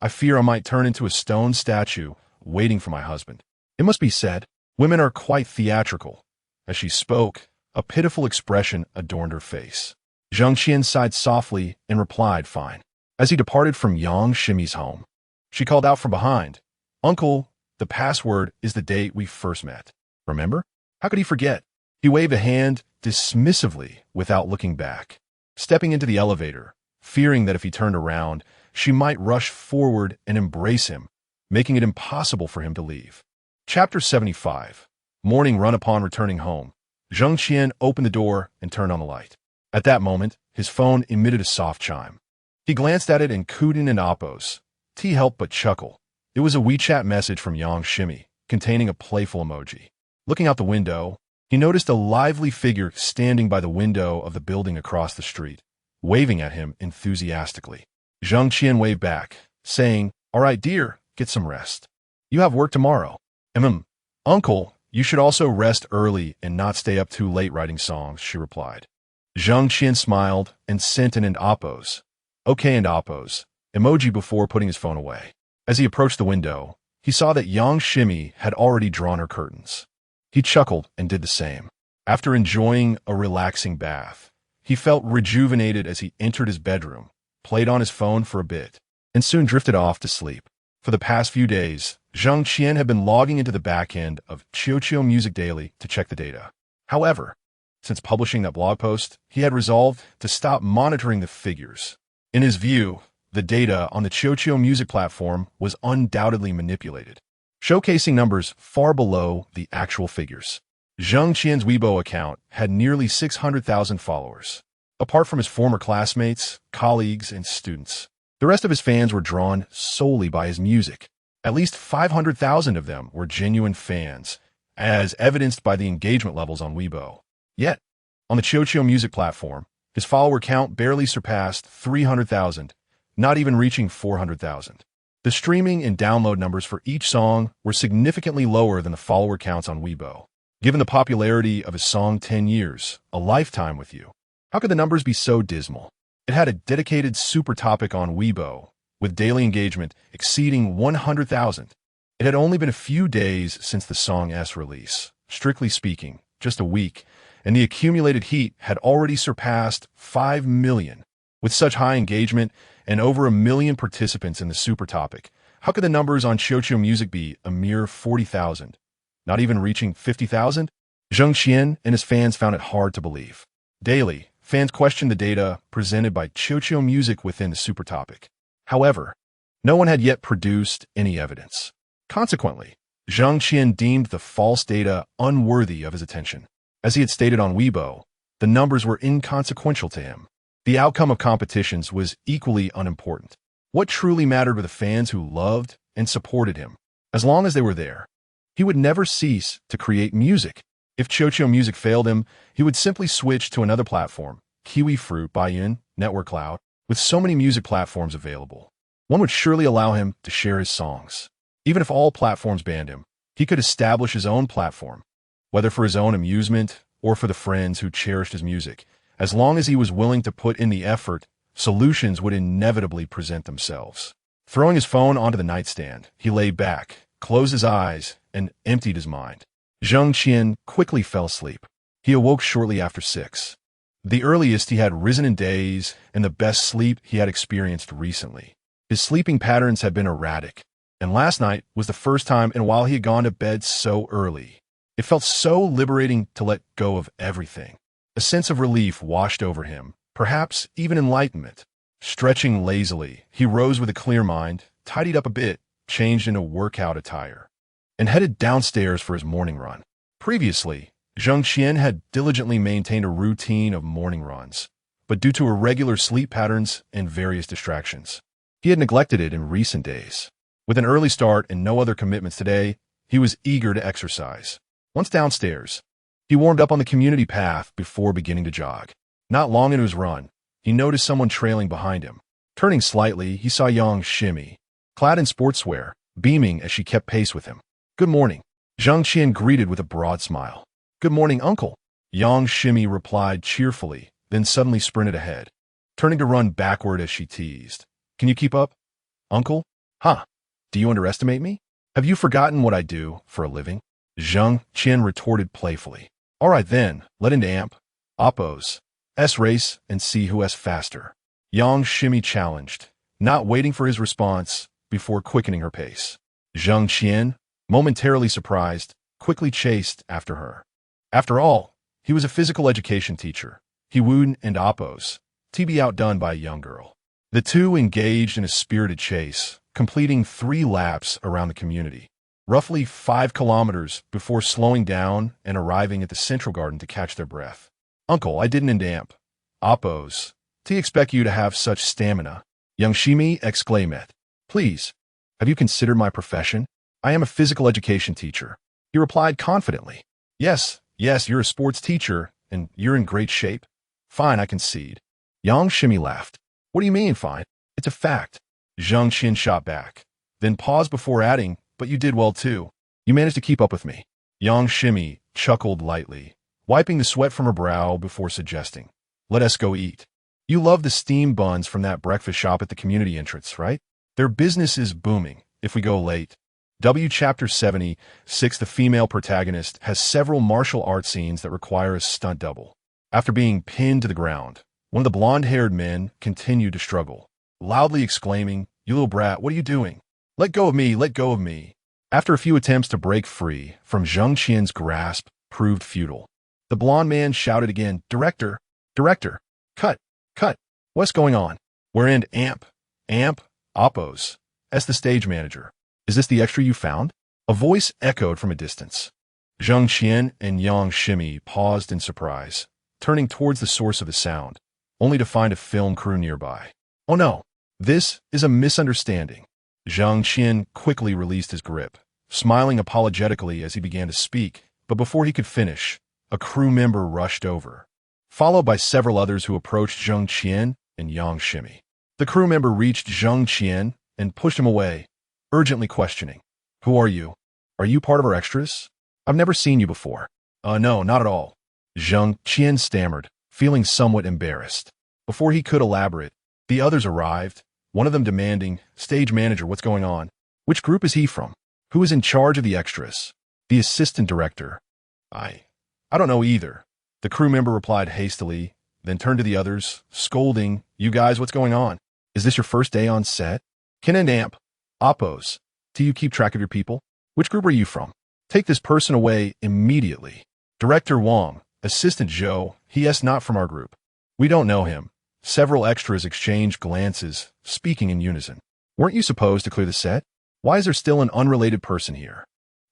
I fear I might turn into a stone statue waiting for my husband." It must be said, women are quite theatrical. As she spoke, a pitiful expression adorned her face. Jang Xien sighed softly and replied, "Fine." As he departed from Yang Shimi's home, she called out from behind, "Uncle, the password is the date we first met. Remember?" How could he forget? He waved a hand dismissively without looking back. Stepping into the elevator, fearing that if he turned around, she might rush forward and embrace him, making it impossible for him to leave. Chapter 75. Morning run. Upon returning home, Jang Xien opened the door and turned on the light. At that moment, his phone emitted a soft chime. He glanced at it and cooed in Appos. He helped but chuckle. It was a WeChat message from Yang Shimi, containing a playful emoji. Looking out the window, he noticed a lively figure standing by the window of the building across the street, waving at him enthusiastically. Jang Xien waved back, saying, "All right, dear, get some rest. You have work tomorrow." Uncle, you should also rest early and not stay up too late writing songs," she replied. Jang Xien smiled and sent an Appos. "Okay," and Appos emoji before putting his phone away. As he approached the window, he saw that Yang Shimi had already drawn her curtains. He chuckled and did the same. After enjoying a relaxing bath, he felt rejuvenated as he entered his bedroom, played on his phone for a bit, and soon drifted off to sleep. For the past few days, Jang Xien had been logging into the back end of Chio Music Daily to check the data. However, since publishing that blog post, he had resolved to stop monitoring the figures. In his view, the data on the Chio Music platform was undoubtedly manipulated, showcasing numbers far below the actual figures. Jang Qian's Weibo account had nearly 600,000 followers. Apart from his former classmates, colleagues, and students, the rest of his fans were drawn solely by his music. At least 500,000 of them were genuine fans, as evidenced by the engagement levels on Weibo. Yet, on the Chio Music platform, his follower count barely surpassed 300,000, not even reaching 400,000. The streaming and download numbers for each song were significantly lower than the follower counts on Weibo. Given the popularity of his song 10 Years, A Lifetime with You, how could the numbers be so dismal? It had a dedicated super topic on Weibo, with daily engagement exceeding 100,000. It had only been a few days since the song's release, strictly speaking, just a week, and the accumulated heat had already surpassed 5 million. With such high engagement and over 1 million participants in the super topic, how could the numbers on Showdown Music be a mere 40,000? Not even reaching 50,000? Jang Xien and his fans found it hard to believe. Daily, fans questioned the data presented by Showdown Music within the super topic. However, no one had yet produced any evidence. Consequently, Jang Xien deemed the false data unworthy of his attention. As he had stated on Weibo, the numbers were inconsequential to him. The outcome of competitions was equally unimportant. What truly mattered were the fans who loved and supported him. As long as they were there, he would never cease to create music. If Showdown Music failed him, he would simply switch to another platform, Kiwi Fruit, Baiyin, Network Cloud. With so many music platforms available, one would surely allow him to share his songs. Even if all platforms banned him, he could establish his own platform, whether for his own amusement or for the friends who cherished his music. As long as he was willing to put in the effort, solutions would inevitably present themselves. Throwing his phone onto the nightstand, he lay back, closed his eyes, and emptied his mind. Jang Xien quickly fell asleep. He awoke shortly after 6. The earliest he had risen in days and the best sleep he had experienced recently. His sleeping patterns had been erratic, and last night was the first time in a while he had gone to bed so early. It felt so liberating to let go of everything. A sense of relief washed over him, perhaps even enlightenment. Stretching lazily, he rose with a clear mind, tidied up a bit, changed into workout attire, and headed downstairs for his morning run. Previously, Jang Xien had diligently maintained a routine of morning runs, but due to irregular sleep patterns and various distractions, he had neglected it in recent days. With an early start and no other commitments today, he was eager to exercise. Once downstairs, he warmed up on the community path before beginning to jog. Not long into his run, he noticed someone trailing behind him. Turning slightly, he saw Jang Xien, clad in sportswear, beaming as she kept pace with him. "Good morning," Jang Xien greeted with a broad smile. "Good morning, uncle," Jang Xien replied cheerfully, then suddenly sprinted ahead, turning to run backward as she teased. "Can you keep up, uncle? Huh? Do you underestimate me? Have you forgotten what I do for a living?" Jang Xien retorted playfully. "All right then, let into amp, oppos, race and see who is faster," Jang Xien challenged, not waiting for his response before quickening her pace. Jang Xien, momentarily surprised, quickly chased after her. After all, he was a physical education teacher. He would and oppos to be outdone by a young girl. The two engaged in a spirited chase, completing 3 laps around the community, roughly 5 kilometers before slowing down and arriving at the Central Garden to catch their breath. "Uncle, I didn't endamp. Oppos. To expect you to have such stamina," Jang Xien exclaimed. "Please, have you considered my profession? I am a physical education teacher," he replied confidently. Yes, you're a sports teacher, and you're in great shape." "Fine, I concede." Jang Xien laughed. "What do you mean, fine? It's a fact." Jang Xien shot back, then paused before adding, "But you did well too. You managed to keep up with me." Jang Xien chuckled lightly, wiping the sweat from her brow before suggesting, "Let us go eat. You love the steamed buns from that breakfast shop at the community entrance, right? Their business is booming, if we go late." Chapter 76. The female protagonist has several martial arts scenes that require a stunt double. After being pinned to the ground, one of the blonde-haired men continued to struggle, loudly exclaiming, "You little brat, what are you doing? Let go of me, let go of me." After a few attempts to break free from Jang Xien's grasp proved futile, the blonde man shouted again, Director, cut, what's going on?" Wherein amp, oppos, as the stage manager. "Is this the extra you found?" A voice echoed from a distance. Jang Xien and Jang Xien paused in surprise, turning towards the source of the sound, only to find a film crew nearby. "Oh no, this is a misunderstanding." Jang Xien quickly released his grip, smiling apologetically as he began to speak, but before he could finish, a crew member rushed over, followed by several others who approached Jang Xien and Jang Xien. The crew member reached Jang Xien and pushed him away, urgently questioning, "Who are you? Are you part of our extras? I've never seen you before." No, not at all. Jang Xien stammered, feeling somewhat embarrassed. Before he could elaborate, the others arrived, one of them demanding, "Stage manager, what's going on? Which group is he from? Who is in charge of the extras?" The assistant director. I don't know either. The crew member replied hastily, then turned to the others, scolding, "You guys, what's going on? Is this your first day on set? Ken and Amp, Oppos, do you keep track of your people? Which group are you from? Take this person away immediately." Director Wong, Assistant Joe, "He is not from our group. We don't know him." Several extras exchanged glances, speaking in unison. "Weren't you supposed to clear the set? Why is there still an unrelated person here?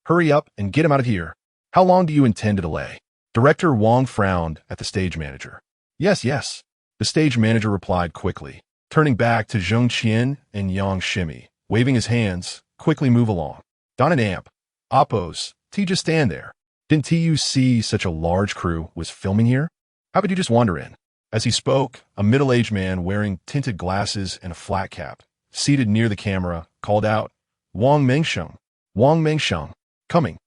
Hurry up and get him out of here. How long do you intend to delay?" Director Wong frowned at the stage manager. Yes. The stage manager replied quickly, turning back to Jang Xien and Yang Shimi, waving his hands, "Quickly move along. Don and Amp, Oppos, just stand there. Didn't you see such a large crew was filming here? How could you just wander in?" As he spoke, a middle-aged man wearing tinted glasses and a flat cap, seated near the camera, called out, "Wang Mengsheng. Wang Mengsheng. Coming,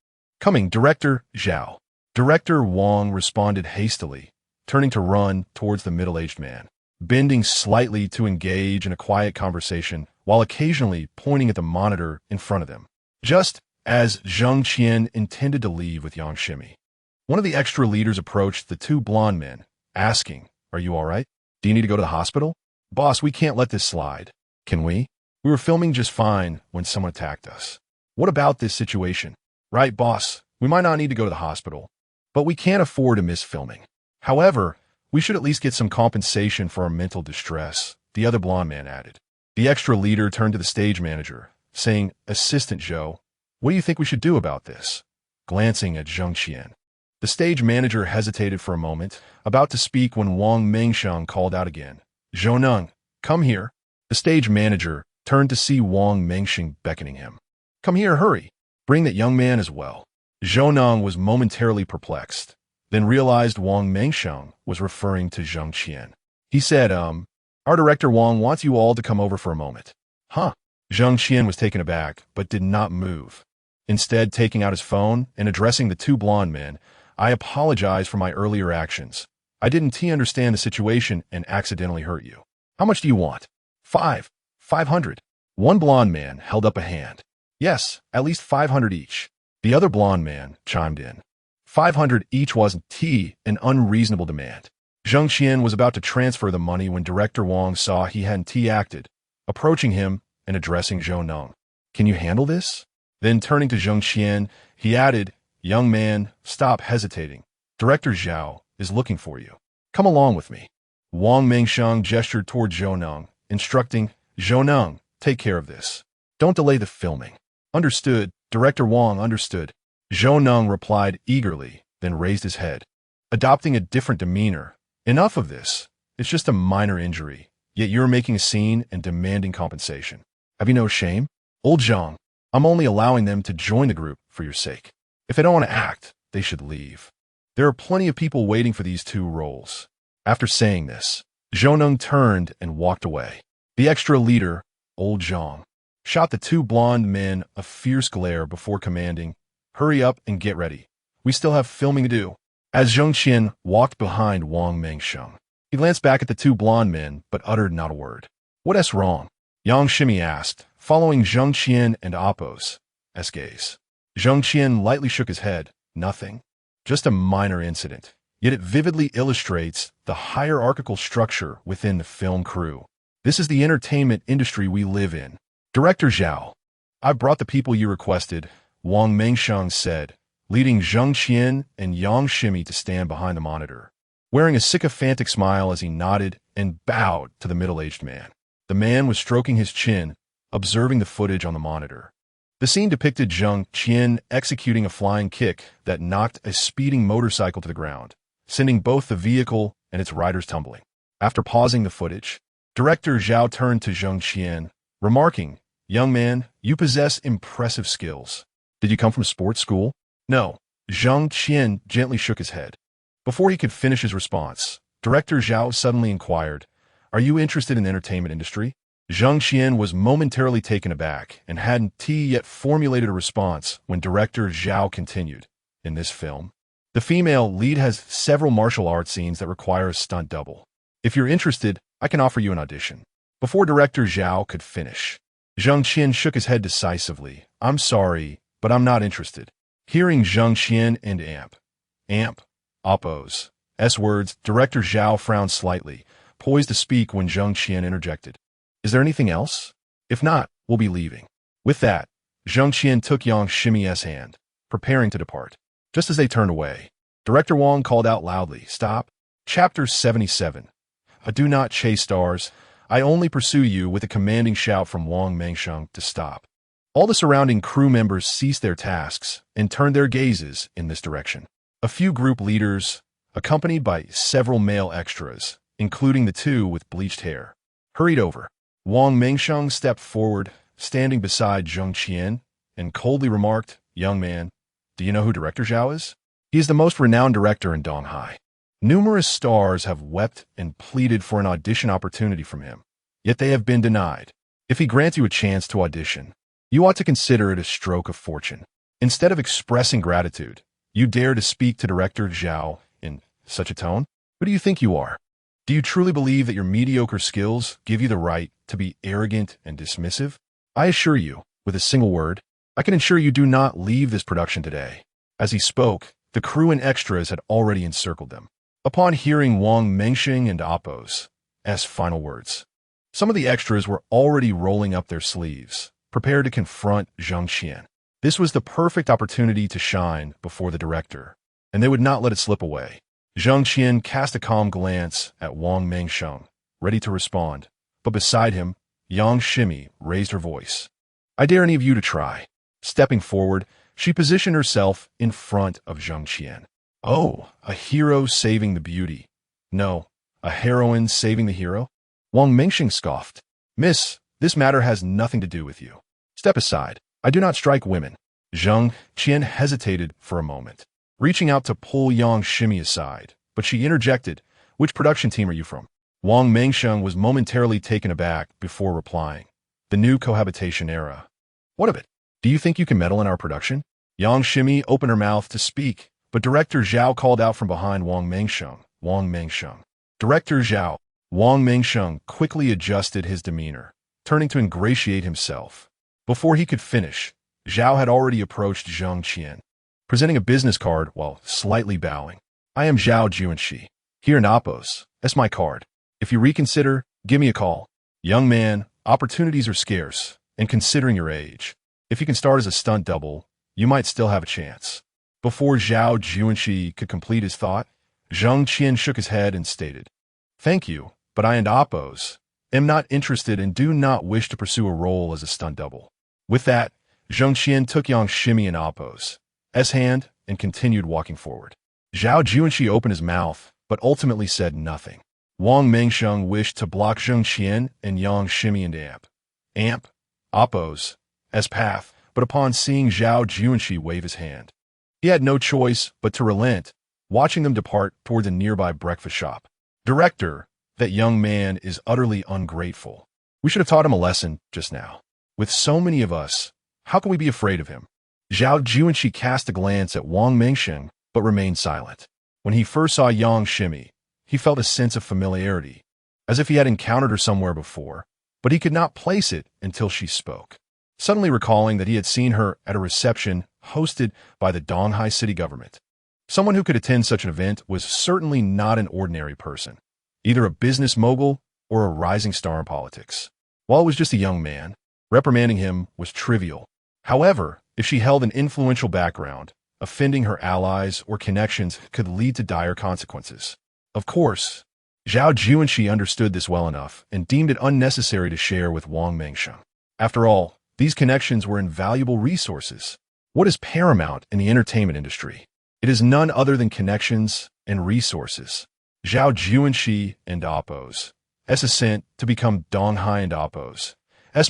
Director Zhao." Director Wong responded hastily, turning to run towards the middle-aged man, bending slightly to engage in a quiet conversation while occasionally pointing at the monitor in front of them. Just as Jang Xien intended to leave with Yang Shimi, one of the extra leaders approached the two blonde men, asking, "Are you all right? Do you need to go to the hospital?" "Boss, we can't let this slide. Can we? We were filming just fine when someone attacked us." "What about this situation?" "Right, boss. We might not need to go to the hospital, but we can't afford to miss filming. However, we should at least get some compensation for our mental distress," the other blonde man added. The extra leader turned to the stage manager, saying, "Assistant Joe, what do you think we should do about this?" Glancing at Jang Xien. The stage manager hesitated for a moment, about to speak when Wang Mengsheng called out again, "Zhoneng, come here." The stage manager turned to see Wang Mengsheng beckoning him. "Come here, hurry. Bring that young man as well." Zhoneng was momentarily perplexed, then realized Wang Mengsheng was referring to Jang Xien. He said, "Our director Wang wants you all to come over for a moment." "Huh?" Jang Xien was taken aback, but did not move. Instead, taking out his phone and addressing the two blonde men, "I apologize for my earlier actions. I didn't understand the situation and accidentally hurt you. How much do you want?" 500. One blonde man held up a hand. "Yes, at least 500 each." The other blonde man chimed in. 500 each wasn't an unreasonable demand. Jang Xien was about to transfer the money when Director Wong saw he hadn't acted, approaching him and addressing Zhou Nong. "Can you handle this?" Then turning to Jang Xien, he added, "Young man, stop hesitating. Director Zhao is looking for you. Come along with me." Wang Mengsheng gestured toward Zhou Nong, instructing, "Zhou Nong, take care of this. Don't delay the filming." "Understood, Director Wong, understood." Zhou Nong replied eagerly, then raised his head, adopting a different demeanor. "Enough of this. It's just a minor injury, yet you're making a scene and demanding compensation. Have you no shame? Old Zhang, I'm only allowing them to join the group for your sake. If they don't want to act, they should leave. There are plenty of people waiting for these two roles." After saying this, Zhou Nong turned and walked away. The extra leader, Old Zhang, shot the two blonde men a fierce glare before commanding, "Hurry up and get ready. We still have filming to do." As Jang Xien walked behind Wang Mengsheng, he glanced back at the two blonde men but uttered not a word. "What's wrong?" Yang Shimi asked, following Jang Xien and Oppos' gaze. Jang Xien lightly shook his head. "Nothing. Just a minor incident. Yet it vividly illustrates the hierarchical structure within the film crew. This is the entertainment industry we live in." "Director Zhao, I brought the people you requested," Wang Mengsheng said, leading Jang Xien and Yang Shimi to stand behind the monitor, wearing a sycophantic smile as he nodded and bowed to the middle-aged man. The man was stroking his chin, observing the footage on the monitor. The scene depicted Jang Xien executing a flying kick that knocked a speeding motorcycle to the ground, sending both the vehicle and its riders tumbling. After pausing the footage, Director Zhao turned to Jang Xien, remarking, "Young man, you possess impressive skills. Did you come from sports school?" "No." Jang Xien gently shook his head. Before he could finish his response, Director Zhao suddenly inquired, "Are you interested in the entertainment industry?" Jang Xien was momentarily taken aback and hadn't yet formulated a response when Director Zhao continued, "In this film, The female lead has several martial arts scenes that require a stunt double. If you're interested, I can offer you an audition. Before director Zhao could finish, Jang Xien shook his head decisively. I'm sorry, but I'm not interested. Hearing Jang Xien and Amp, Oppo's words, director Zhao frowned slightly, poised to speak when Jang Xien interjected. Is there anything else? If not, we'll be leaving. With that, Jang Xien took Yang Shimi's hand, preparing to depart. Just as they turned away, Director Wang called out loudly, Stop. Chapter 77. I do not chase stars. I only pursue you, with a commanding shout from Wang Mengsheng to stop. All the surrounding crew members ceased their tasks and turned their gazes in this direction. A few group leaders, accompanied by several male extras, including the two with bleached hair, hurried over. Wang Mengsheng stepped forward, standing beside Jang Xien, and coldly remarked, Young man, do you know who Director Zhao is? He is the most renowned director in Donghai. Numerous stars have wept and pleaded for an audition opportunity from him, yet they have been denied. If he grants you a chance to audition, you ought to consider it a stroke of fortune. Instead of expressing gratitude, you dare to speak to Director Zhao in such a tone? Who do you think you are? Do you truly believe that your mediocre skills give you the right to be arrogant and dismissive? I assure you, with a single word, I can ensure you do not leave this production today. As he spoke, the crew and extras had already encircled them. Upon hearing Wang Mengsheng and Oppo's final words, some of the extras were already rolling up their sleeves, prepared to confront Jang Xien. This was the perfect opportunity to shine before the director, and they would not let it slip away. Jang Xien cast a calm glance at Wang Mengsheng, ready to respond, but beside him, Yang Shimi raised her voice. I dare any of you to try. Stepping forward, she positioned herself in front of Jang Xien. Oh, a hero saving the beauty. No, a heroine saving the hero? Wang Mengsheng scoffed. Miss, this matter has nothing to do with you. Step aside. I do not strike women. Jang Xien hesitated for a moment, reaching out to pull Yang Shimi aside, but she interjected, Which production team are you from? Wang Mengsheng was momentarily taken aback before replying. The new cohabitation era. What of it? Do you think you can meddle in our production? Yang Shimi opened her mouth to speak, but Director Zhao called out from behind Wang Mengsheng. Wang Mengsheng. Director Zhao. Wang Mengsheng quickly adjusted his demeanor, turning to ingratiate himself. Before he could finish, Zhao had already approached Jang Xien, presenting a business card while slightly bowing. I am Zhao Juanxi, here in Oppo's. That's my card. If you reconsider, give me a call. Young man, opportunities are scarce, and considering your age, if you can start as a stunt double, you might still have a chance. Before Zhao Juanxi could complete his thought, Jang Xien shook his head and stated, Thank you, but I and Oppo's am not interested and do not wish to pursue a role as a stunt double. With that, Jang Xien took Yang Shimi and Oppo's hand and continued walking forward. Zhao Juanxi opened his mouth, but ultimately said nothing. Wang Mengsheng wished to block Jang Xien and Yang Shimi and Oppo's path, but upon seeing Zhao Juanxi wave his hand, he had no choice but to relent, watching them depart towards a nearby breakfast shop. Director, that young man is utterly ungrateful. We should have taught him a lesson just now. With so many of us, how can we be afraid of him? Zhao Juanxi cast a glance at Wang Mengsheng, but remained silent. When he first saw Yang Shimi, he felt a sense of familiarity, as if he had encountered her somewhere before, but he could not place it until she spoke. Suddenly recalling that he had seen her at a reception hosted by the Donghai city government. Someone who could attend such an event was certainly not an ordinary person, either a business mogul or a rising star in politics. While it was just a young man, reprimanding him was trivial. However, if she held an influential background, offending her allies or connections could lead to dire consequences. Of course, Zhao Juanxi understood this well enough and deemed it unnecessary to share with Wang Mengsheng. After all, these connections were invaluable resources. What is paramount in the entertainment industry? It is none other than connections and resources. Zhao Juanxi and Oppo's ascent to become Donghai and Oppo's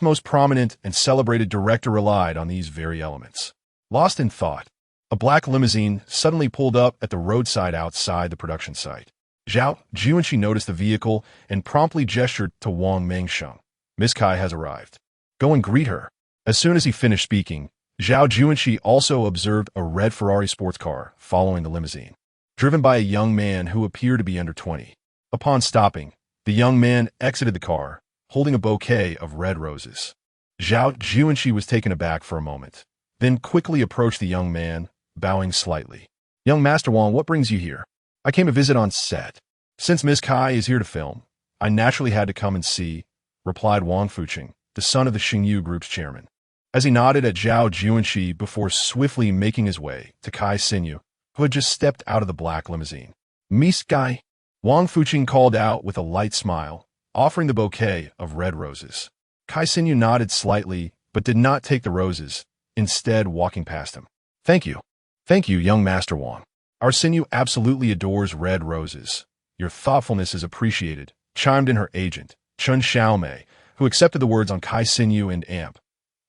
most prominent and celebrated director relied on these very elements. Lost in thought, a black limousine suddenly pulled up at the roadside outside the production site. Zhao Juanxi noticed the vehicle and promptly gestured to Wang Mengsheng. Miss Kai has arrived. Go and greet her. As soon as he finished speaking, Zhao Juanxi also observed a red Ferrari sports car following the limousine, driven by a young man who appeared to be under 20. Upon stopping, the young man exited the car, holding a bouquet of red roses. Zhao Juanxi was taken aback for a moment, then quickly approached the young man, bowing slightly. "Young Master Wang, what brings you here?" "I came to visit on set. Since Miss Kai is here to film, I naturally had to come and see," replied Wang Fuqing, the son of the Xingyu Group's chairman. As he nodded at Zhao Juanxi before swiftly making his way to Kai Xinyu, who had just stepped out of the black limousine. "Miss Kai," Wang Fuqing called out with a light smile, offering the bouquet of red roses. Kai Xinyu nodded slightly, but did not take the roses, instead walking past him. "Thank you. Thank you, young Master Wang. Our Xinyu absolutely adores red roses. Your thoughtfulness is appreciated," chimed in her agent, Chen Xiaomei, who accepted the words on Kai Xinyu and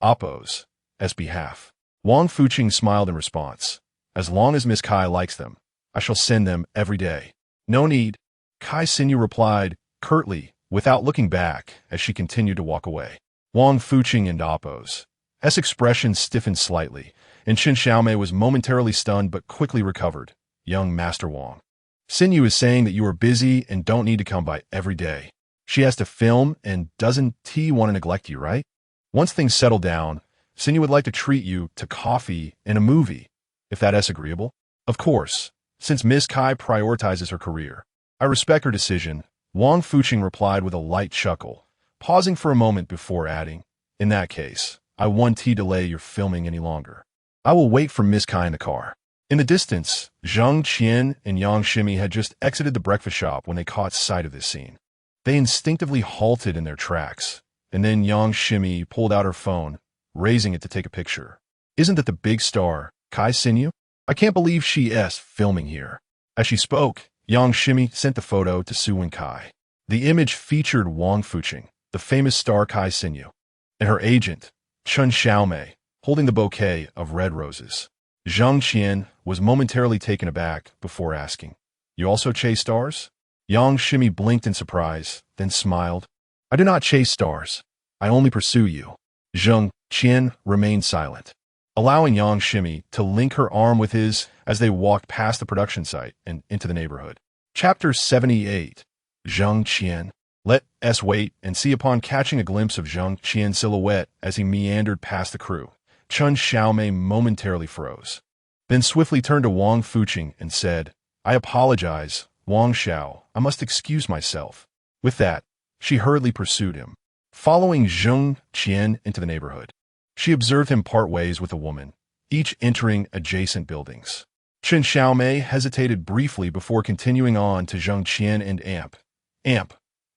Oppo's behalf. Wang Fuqing smiled in response. "As long as Miss Kai likes them, I shall send them every day." "No need," Kai Xinyu replied, curtly, without looking back as she continued to walk away. Wang Fuqing and Oppo's expression stiffened slightly, and Chen Xiaomei was momentarily stunned but quickly recovered. "Young Master Wang, Xinyu is saying that you are busy and don't need to come by every day. She has to film and doesn't want to neglect you, right? Once things settle down, Xinyu would like to treat you to coffee and a movie, if that is agreeable." "Of course, since Miss Kai prioritizes her career. I respect her decision," Wang Fuqing replied with a light chuckle, pausing for a moment before adding, "In that case, I won't delay your filming any longer. I will wait for Miss Kai in the car." In the distance, Jang Xien and Yang Xien had just exited the breakfast shop when they caught sight of this scene. They instinctively halted in their tracks, and then Yang Xien pulled out her phone, raising it to take a picture. "Isn't that the big star, Kai Xinyu? I can't believe she is filming here." As she spoke, Yang Xien sent the photo to Su Wenkai. The image featured Wang Fuqing, the famous star Kai Xinyu, and her agent, Chen Xiaomei, holding the bouquet of red roses. Zhang Xien was momentarily taken aback before asking, "You also chase stars?" Yang Xien blinked in surprise, then smiled. "I do not chase stars. I only pursue you." Zhang Xien remained silent, allowing Yang Xien to link her arm with his as they walked past the production site and into the neighborhood. Chapter 78. Zhang Xien. Let us wait and see. Upon catching a glimpse of Zhang Qian's silhouette as he meandered past the crew, Chen Xiaomei momentarily froze, then swiftly turned to Wang Fuqing and said, "I apologize, Wang Xiao, I must excuse myself." With that, she hurriedly pursued him, following Zhang Qian into the neighborhood. She observed him part ways with a woman, each entering adjacent buildings. Chen Xiaomei hesitated briefly before continuing on to Zhang Qian and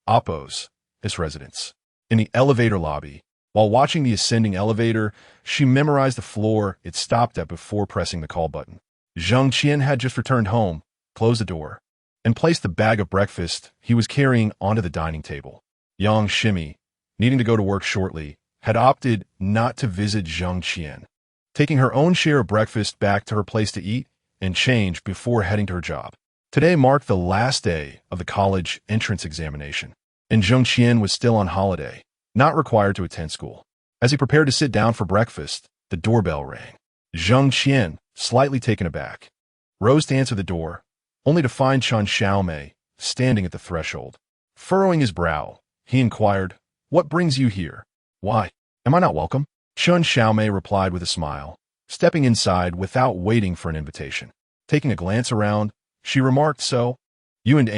Oppo's residence. In the elevator lobby, while watching the ascending elevator, she memorized the floor it stopped at before pressing the call button. Zhang Qian had just returned home, closed the door, and placed the bag of breakfast he was carrying onto the dining table. Yang Xien, needing to go to work shortly, had opted not to visit Zhang Qian, taking her own share of breakfast back to her place to eat and change before heading to her job. Today marked the last day of the college entrance examination, and Zhang Qian was still on holiday, not required to attend school. As he prepared to sit down for breakfast, the doorbell rang. Zhang Qian, slightly taken aback, rose to answer the door, only to find Chen Xiaomei standing at the threshold. Furrowing his brow, he inquired, "What brings you here? Why, am I not welcome?" Chen Xiaomei replied with a smile, stepping inside without waiting for an invitation. Taking a glance around, she remarked, "So, you and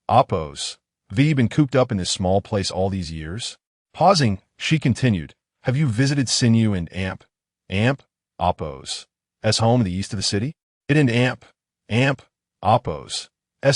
Oppo's, have been cooped up in this small place all these years?" Pausing, she continued, "Have you visited Xinyu and Oppo's home in the east of the city? It and Oppo's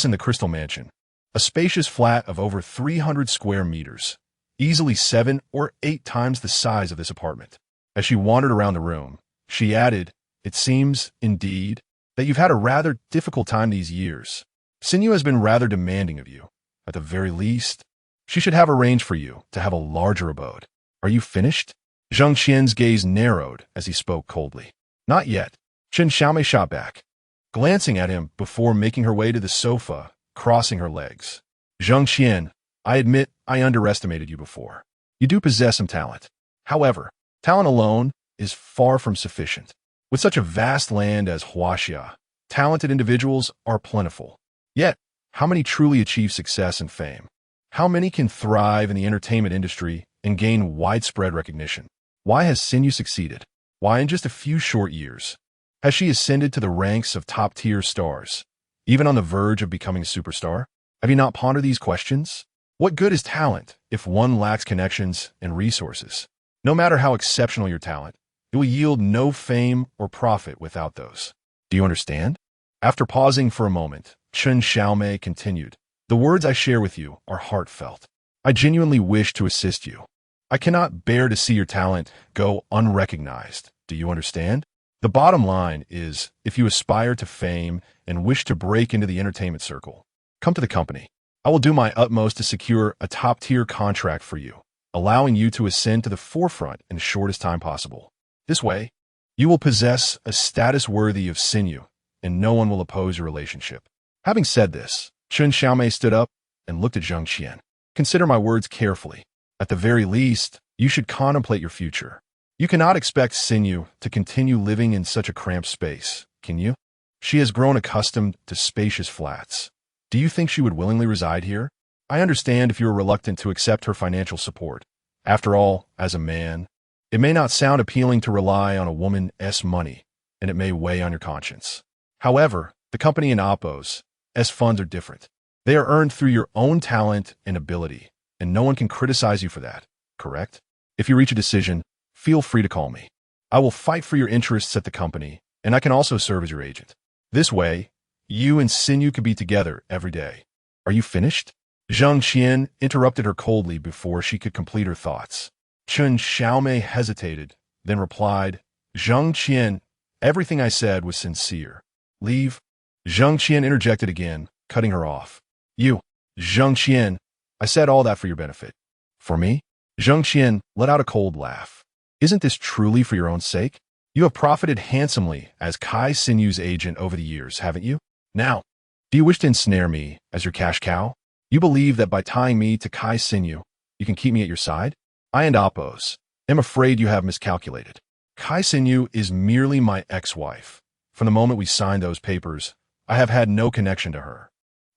in the Crystal Mansion, a spacious flat of over 300 square meters, easily 7 or 8 times the size of this apartment." As she wandered around the room, she added, "It seems, indeed, that you've had a rather difficult time these years. Xinyu has been rather demanding of you. At the very least, she should have arranged for you to have a larger abode. Are you finished?" Zhang Qian's gaze narrowed as he spoke coldly. "Not yet," Chen Xiaomei shot back, glancing at him before making her way to the sofa, crossing her legs. "Zhang Qian, I admit I underestimated you before. You do possess some talent. However, talent alone is far from sufficient. With such a vast land as Huaxia, talented individuals are plentiful. Yet, how many truly achieve success and fame? How many can thrive in the entertainment industry and gain widespread recognition? Why has Xinyu succeeded? Why in just a few short years has she ascended to the ranks of top-tier stars, even on the verge of becoming a superstar? Have you not pondered these questions? What good is talent if one lacks connections and resources? No matter how exceptional your talent, it will yield no fame or profit without those. Do you understand? After pausing for a moment, Chen Xiaomei continued, "The words I share with you are heartfelt. I genuinely wish to assist you. I cannot bear to see your talent go unrecognized. Do you understand? The bottom line is, if you aspire to fame and wish to break into the entertainment circle, come to the company. I will do my utmost to secure a top-tier contract for you, allowing you to ascend to the forefront in the shortest time possible. This way, you will possess a status worthy of Xinyu, and no one will oppose your relationship." Having said this, Chen Xiaomei stood up and looked at Jang Xien. "Consider my words carefully. At the very least, you should contemplate your future. You cannot expect Xinyu to continue living in such a cramped space, can you? She has grown accustomed to spacious flats. Do you think she would willingly reside here? I understand if you are reluctant to accept her financial support. After all, as a man, it may not sound appealing to rely on a woman's money, and it may weigh on your conscience. However, the company and Oppo's funds are different. They are earned through your own talent and ability, and no one can criticize you for that, correct? If you reach a decision, feel free to call me. I will fight for your interests at the company, and I can also serve as your agent. This way, you and Xinyu can be together every day. Are you finished?" Jang Xien interrupted her coldly before she could complete her thoughts. Chen Xiaomei hesitated, then replied, "Jang Xien, everything I said was sincere. Leave." Jang Xien interjected again, cutting her off. "You, Jang Xien, I said all that for your benefit." "For me?" Jang Xien let out a cold laugh. "Isn't this truly for your own sake? You have profited handsomely as Kai Sinyu's agent over the years, haven't you? Now, do you wish to ensnare me as your cash cow? You believe that by tying me to Kai Sinyu, you can keep me at your side? I and Oppos am afraid you have miscalculated. Kai Sinyu is merely my ex-wife. From the moment we signed those papers, I have had no connection to her.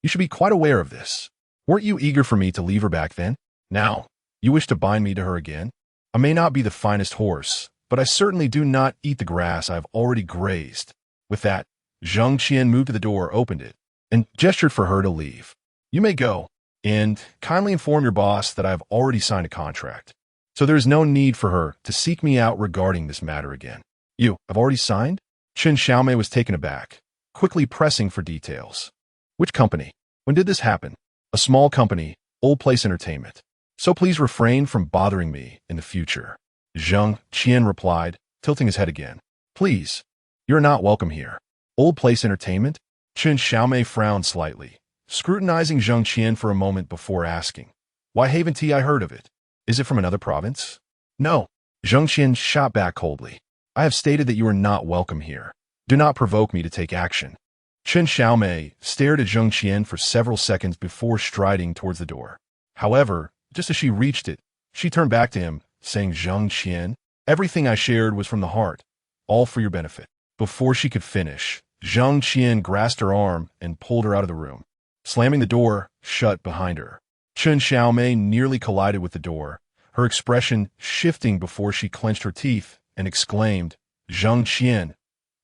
You should be quite aware of this. Weren't you eager for me to leave her back then? Now, you wish to bind me to her again? I may not be the finest horse, but I certainly do not eat the grass I have already grazed." With that, Jang Xien moved to the door, opened it, and gestured for her to leave. "You may go, and kindly inform your boss that I have already signed a contract, so there is no need for her to seek me out regarding this matter again." "You have already signed?" Chen Xiaomei was taken aback, quickly pressing for details. "Which company? When did this happen?" "A small company, Old Place Entertainment. So please refrain from bothering me in the future." Jang Xien replied, tilting his head again. "Please, you're not welcome here." "Old Place Entertainment?" Chen Xiaomei frowned slightly, scrutinizing Jang Xien for a moment before asking, "Why haven't I heard of it? Is it from another province?" "No." Jang Xien shot back coldly. "I have stated that you are not welcome here. Do not provoke me to take action." Chen Xiaomei stared at Jang Xien for several seconds before striding towards the door. However, just as she reached it, she turned back to him, saying, "Jang Xien, everything I shared was from the heart, all for your benefit." Before she could finish, Jang Xien grasped her arm and pulled her out of the room, slamming the door shut behind her. Chen Xiaomei nearly collided with the door, her expression shifting before she clenched her teeth and exclaimed, "Jang Xien,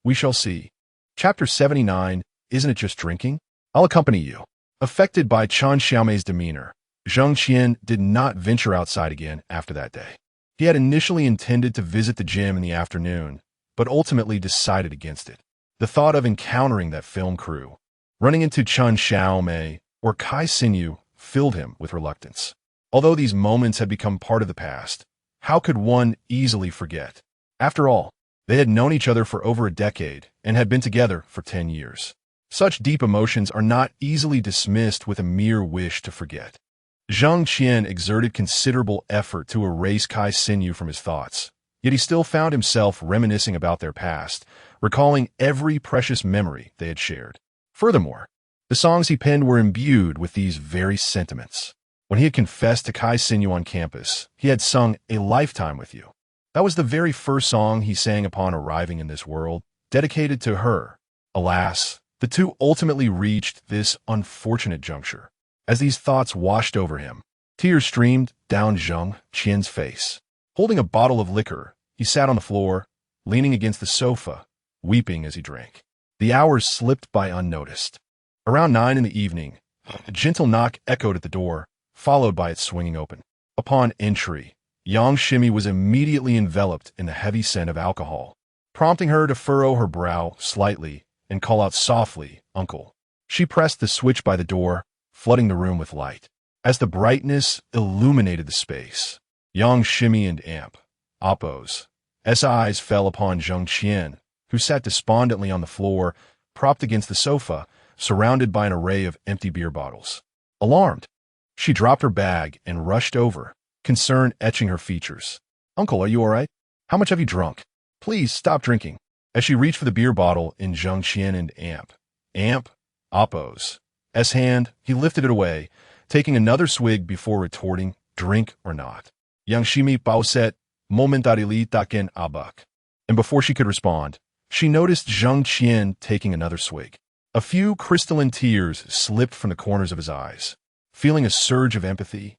we shall see." Chapter 79, Isn't It Just Drinking? I'll accompany you. Affected by Chen Xiaomei's demeanor, Jang Xien did not venture outside again after that day. He had initially intended to visit the gym in the afternoon, but ultimately decided against it. The thought of encountering that film crew, running into Chen Xiaomei or Kai Sinyu, filled him with reluctance. Although these moments had become part of the past, how could one easily forget? After all, they had known each other for over a decade and had been together for 10 years. Such deep emotions are not easily dismissed with a mere wish to forget. Jang Xien exerted considerable effort to erase Kai Sinyu from his thoughts, yet he still found himself reminiscing about their past, recalling every precious memory they had shared. Furthermore, the songs he penned were imbued with these very sentiments. When he had confessed to Kai Sinyu on campus, he had sung "A Lifetime with You," That was the very first song he sang upon arriving in this world, dedicated to her. Alas, the two ultimately reached this unfortunate juncture. As these thoughts washed over him, tears streamed down Jang Xien's face. Holding a bottle of liquor, he sat on the floor, leaning against the sofa, weeping as he drank. The hours slipped by unnoticed. Around 9 in the evening, a gentle knock echoed at the door, followed by it swinging open. Upon entry, Yang Xien was immediately enveloped in the heavy scent of alcohol, prompting her to furrow her brow slightly and call out softly, "Uncle." She pressed the switch by the door, flooding the room with light. As the brightness illuminated the space, Yang Xien and Amp, Oppo's eyes fell upon Jang Xien, who sat despondently on the floor, propped against the sofa, surrounded by an array of empty beer bottles. Alarmed, she dropped her bag and rushed over, concern etching her features. "Uncle, are you all right? How much have you drunk? Please stop drinking." As she reached for the beer bottle in Jang Xien and Amp, Oppo's hand, he lifted it away, taking another swig before retorting, "Drink or not. Yang Ximi pauset momentarily taken abak." And before she could respond, she noticed Jang Xien taking another swig. A few crystalline tears slipped from the corners of his eyes. Feeling a surge of empathy,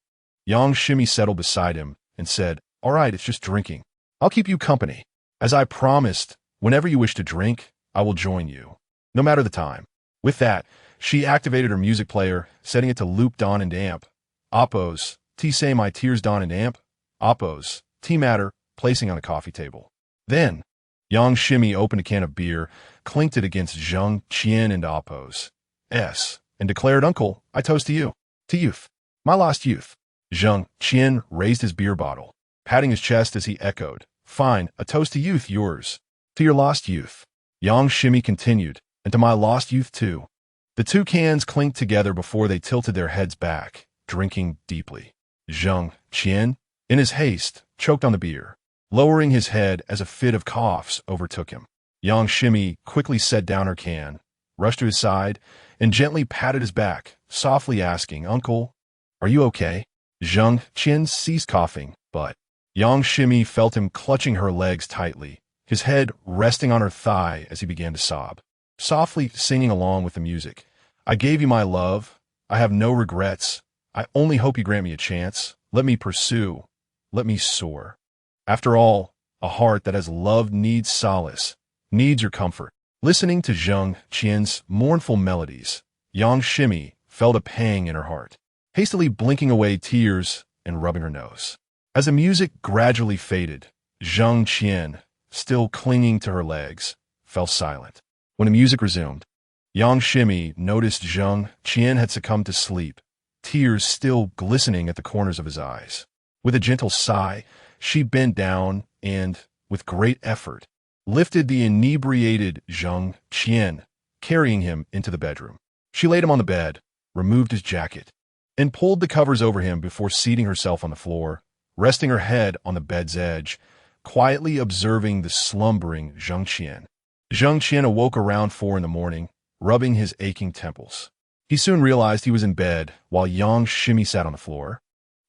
Yang Ximi settled beside him and said, "All right, it's just drinking. I'll keep you company. As I promised, whenever you wish to drink, I will join you, no matter the time." With that, she activated her music player, setting it to loop Dawn and Amp. Oppo's, "Tea say my tears Dawn and Amp." Oppo's, "Tea matter," placing on a coffee table. Then, Yang Ximi opened a can of beer, clinked it against Jang Xien and Oppo's and declared, "Uncle, I toast to you. To youth. My lost youth." Jang Xien raised his beer bottle, patting his chest as he echoed, "Fine, a toast to youth, yours. To your lost youth." Yang Ximi continued, "And to my lost youth too." The two cans clinked together before they tilted their heads back, drinking deeply. Jang Xien, in his haste, choked on the beer, lowering his head as a fit of coughs overtook him. Yang Ximi quickly set down her can, rushed to his side, and gently patted his back, softly asking, "Uncle, are you okay?" Jang Xien ceased coughing, but Yang Ximi felt him clutching her legs tightly, his head resting on her thigh as he began to sob, softly singing along with the music. "I gave you my love. I have no regrets. I only hope you grant me a chance. Let me pursue. Let me soar." After all, a heart that has loved needs solace, needs your comfort. Listening to Jang Qian's mournful melodies, Yang Ximi felt a pang in her heart, hastily blinking away tears and rubbing her nose. As the music gradually faded, Jang Qian, still clinging to her legs, fell silent. When the music resumed, Yang Ximi noticed Jang Qian had succumbed to sleep, tears still glistening at the corners of his eyes. With a gentle sigh, she bent down and, with great effort, lifted the inebriated Jang Qian, carrying him into the bedroom. She laid him on the bed, removed his jacket, and pulled the covers over him before seating herself on the floor, resting her head on the bed's edge, quietly observing the slumbering Jang Qian. Jang Qian awoke around 4 in the morning, rubbing his aching temples. He soon realized he was in bed while Yang Ximi sat on the floor,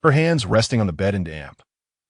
her hands resting on the bed and Amp.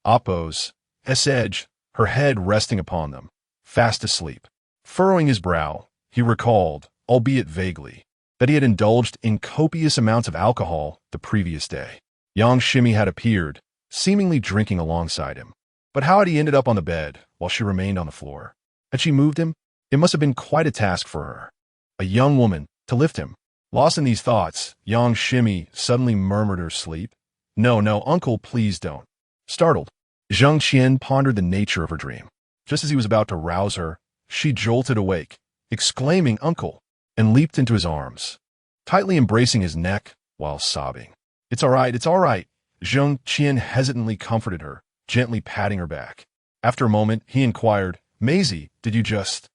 Oppo's edge, her head resting upon them, fast asleep. Furrowing his brow, he recalled, albeit vaguely, that he had indulged in copious amounts of alcohol the previous day. Yang Ximi had appeared, seemingly drinking alongside him. But how had he ended up on the bed while she remained on the floor? Had she moved him? It must have been quite a task for her, a young woman, to lift him. Lost in these thoughts, Yang Ximi suddenly murmured her sleep. "No, no, uncle, please don't." Startled, Jang Qian pondered the nature of her dream. Just as he was about to rouse her, she jolted awake, exclaiming, "Uncle," and leaped into his arms, tightly embracing his neck while sobbing. It's all right." Jang Qian hesitantly comforted her, gently patting her back. After a moment, he inquired, "Maisie, did you just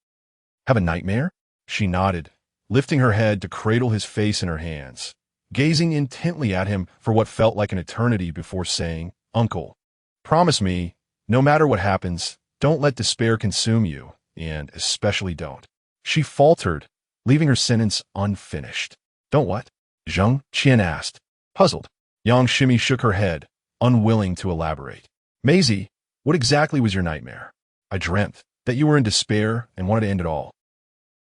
have a nightmare?" She nodded, lifting her head to cradle his face in her hands, gazing intently at him for what felt like an eternity before saying, "Uncle, promise me, no matter what happens, don't let despair consume you, and especially don't." She faltered, leaving her sentence unfinished. "Don't what?" Jang Qian asked, puzzled. Yang Ximi shook her head, unwilling to elaborate. "Maisie, What exactly was your nightmare? I dreamt that you were in despair and wanted to end it all.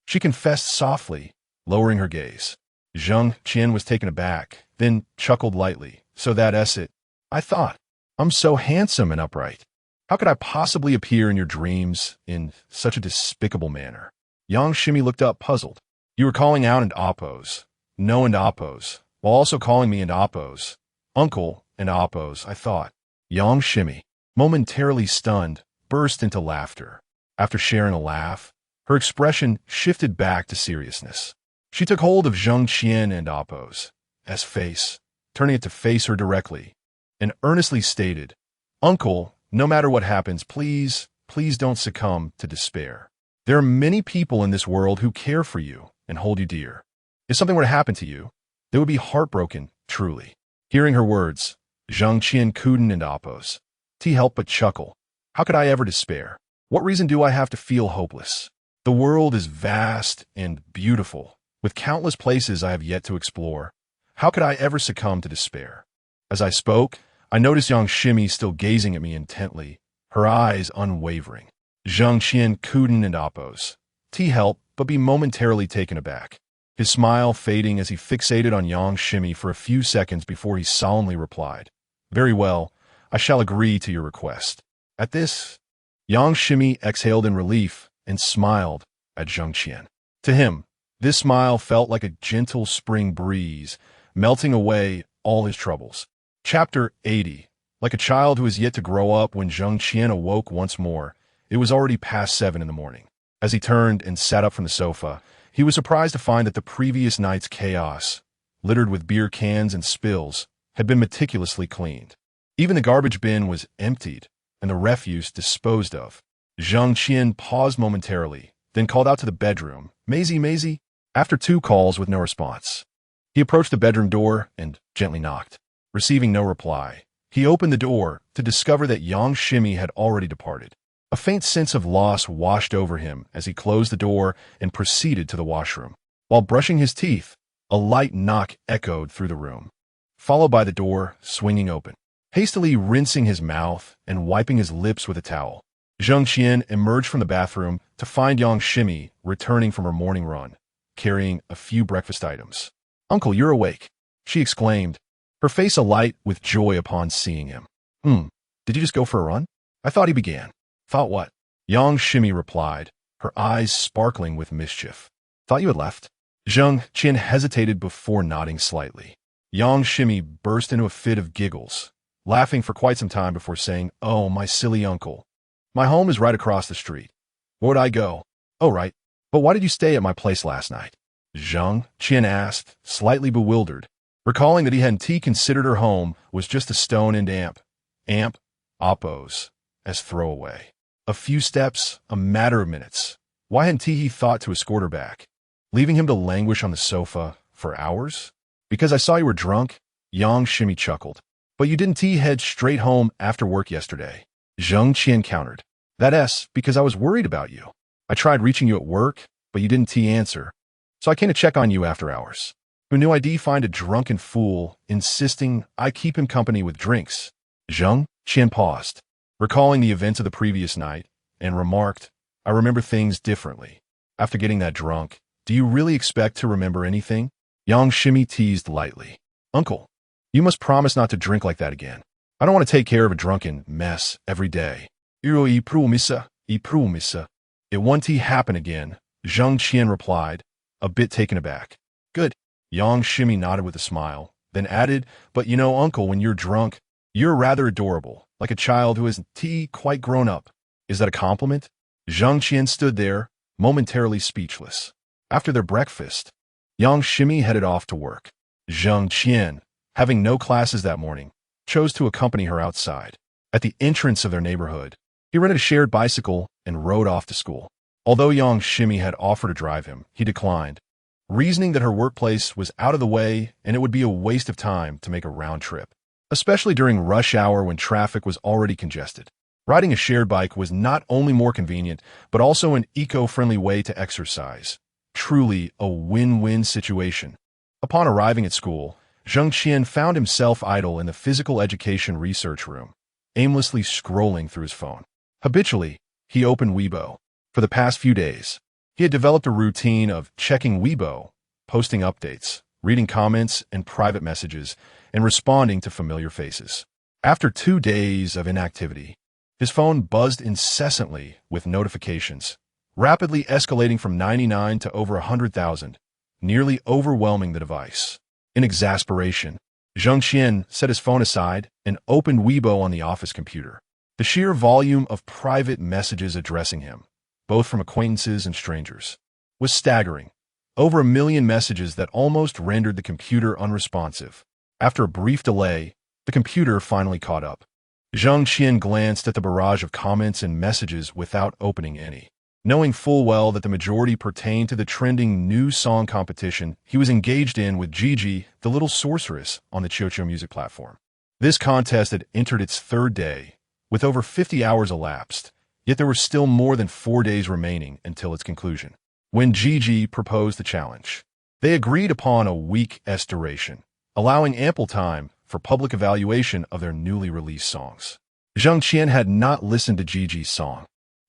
She confessed softly, lowering her gaze. Jang Xien was taken aback, then chuckled lightly. So that's it. I thought, I'm so handsome and upright. How could I possibly appear in your dreams in such a despicable manner? Yang Shimi looked up, puzzled. You were calling out and oppose. No and oppose, while also calling me and oppose. Uncle and oppose, I thought. Yang Shimi, momentarily stunned, burst into laughter. After sharing a laugh, her expression shifted back to seriousness. She took hold of Jang Xien and oppose, as face, turning it to face her directly, and earnestly stated, Uncle, no matter what happens, please don't succumb to despair. There are many people in this world who care for you and hold you dear. If something were to happen to you, they would be heartbroken, truly. Hearing her words, Jang Xien couldn't and oppose. He helped but chuckle. How could I ever despair? What reason do I have to feel hopeless? The world is vast and beautiful, with countless places I have yet to explore. How could I ever succumb to despair? As I spoke, I noticed Yang Shimi still gazing at me intently, her eyes unwavering. Jang Xien couldn't and oppose. He helped but be momentarily taken aback, his smile fading as he fixated on Yang Shimi for a few seconds before he solemnly replied, Very well, I shall agree to your request. At this, Yang Shimi exhaled in relief and smiled at Jang Xien. To him, this smile felt like a gentle spring breeze, melting away all his troubles. Chapter 80. Like a child who is yet to grow up, when Jang Xien awoke once more, it was already past 7 in the morning. As he turned and sat up from the sofa, he was surprised to find that the previous night's chaos, littered with beer cans and spills, had been meticulously cleaned. Even the garbage bin was emptied, and the refuse disposed of. Jang Xien paused momentarily, then called out to the bedroom, Maisie, Maisie, after 2 calls with no response. He approached the bedroom door and gently knocked. Receiving no reply, he opened the door to discover that Yang Shimi had already departed. A faint sense of loss washed over him as he closed the door and proceeded to the washroom. While brushing his teeth, a light knock echoed through the room, followed by the door swinging open. Hastily rinsing his mouth and wiping his lips with a towel, Jang Xien emerged from the bathroom to find Yang Shimi returning from her morning run, carrying a few breakfast items. Uncle, you're awake, she exclaimed, her face alight with joy upon seeing him. Did you just go for a run? I thought he began. Thought what? Yang Shimi replied, her eyes sparkling with mischief. Thought you had left. Jang Xien hesitated before nodding slightly. Yang Shimi burst into a fit of giggles, laughing for quite some time before saying, Oh, my silly uncle. My home is right across the street. Where would I go? Oh, right. But why did you stay at my place last night? Jang Xien asked, slightly bewildered, recalling that he hadn't considered her home was just a stone and amp, oppose, as throwaway. A few steps, a matter of minutes. Why hadn't he thought to escort her back, leaving him to languish on the sofa for hours? Because I saw you were drunk, Yang Shimi chuckled. But you didn't head straight home after work yesterday. Jang Xien countered. That's because I was worried about you. I tried reaching you at work, but you didn't answer. So I came to check on you after hours. Who knew I'd find a drunken fool insisting I keep him company with drinks? Jang Xien paused, recalling the events of the previous night, and remarked, I remember things differently. After getting that drunk, do you really expect to remember anything? Yang Shimi teased lightly. Uncle, you must promise not to drink like that again. I don't want to take care of a drunken mess every day. I promise. It won't happen again, Jang Xien replied, a bit taken aback. Good. Yang Shimi nodded with a smile, then added, But you know, uncle, when you're drunk, you're rather adorable, like a child who isn't quite grown up. Is that a compliment? Jang Xien stood there, momentarily speechless. After their breakfast, Yang Shimi headed off to work. Jang Xien, having no classes that morning, chose to accompany her outside. At the entrance of their neighborhood, he rented a shared bicycle and rode off to school. Although Yang Shimi had offered to drive him, he declined, reasoning that her workplace was out of the way and it would be a waste of time to make a round trip, especially during rush hour when traffic was already congested. Riding a shared bike was not only more convenient, but also an eco-friendly way to exercise. Truly a win-win situation. Upon arriving at school, Jang Xien found himself idle in the physical education research room. aimlessly scrolling through his phone. Habitually, he opened Weibo. For the past few days, he had developed a routine of checking Weibo, posting updates, reading comments and private messages, and responding to familiar faces. After 2 days of inactivity, his phone buzzed incessantly with notifications, rapidly escalating from 99 to over 100,000, nearly overwhelming the device. In exasperation, Jang Xien set his phone aside and opened Weibo on the office computer. The sheer volume of private messages addressing him, both from acquaintances and strangers, was staggering. Over 1 million messages that almost rendered the computer unresponsive. After a brief delay, the computer finally caught up. Jang Xien glanced at the barrage of comments and messages without opening any. Knowing full well that the majority pertained to the trending new song competition he was engaged in with Gigi, the little sorceress, on the QQ music platform. This contest had entered its 3rd day, with over 50 hours elapsed, yet there were still more than 4 days remaining until its conclusion. When Gigi proposed the challenge, they agreed upon a week's duration, allowing ample time for public evaluation of their newly released songs. Jang Xien had not listened to Gigi's song,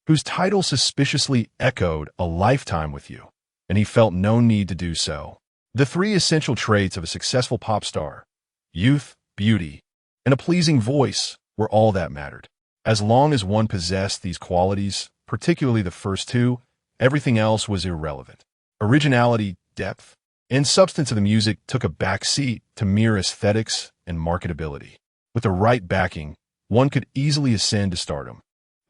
whose title suspiciously echoed "A Lifetime with You," and he felt no need to do so. The 3 essential traits of a successful pop star, youth, beauty, and a pleasing voice, were all that mattered. As long as one possessed these qualities, particularly the first 2, everything else was irrelevant. Originality, depth, and substance of the music took a back seat to mere aesthetics and marketability. With the right backing, one could easily ascend to stardom.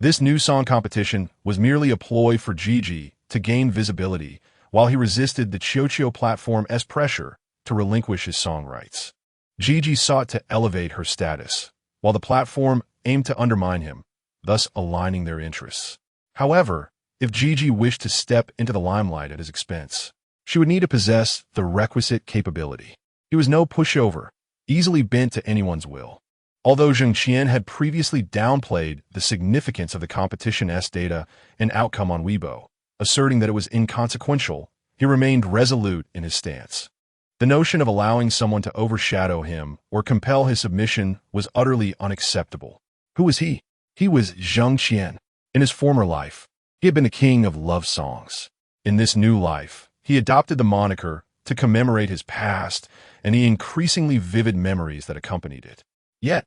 This new song competition was merely a ploy for Gigi to gain visibility, while he resisted the QQ platform's pressure to relinquish his song rights. Gigi sought to elevate her status, while the platform aimed to undermine him, thus aligning their interests. However, if Gigi wished to step into the limelight at his expense, she would need to possess the requisite capability. He was no pushover, easily bent to anyone's will. Although Jang Xien had previously downplayed the significance of the competition's data and outcome on Weibo, asserting that it was inconsequential, he remained resolute in his stance. The notion of allowing someone to overshadow him or compel his submission was utterly unacceptable. Who was he? He was Jang Xien. In his former life, he had been the king of love songs. In this new life, he adopted the moniker to commemorate his past and the increasingly vivid memories that accompanied it. Yet,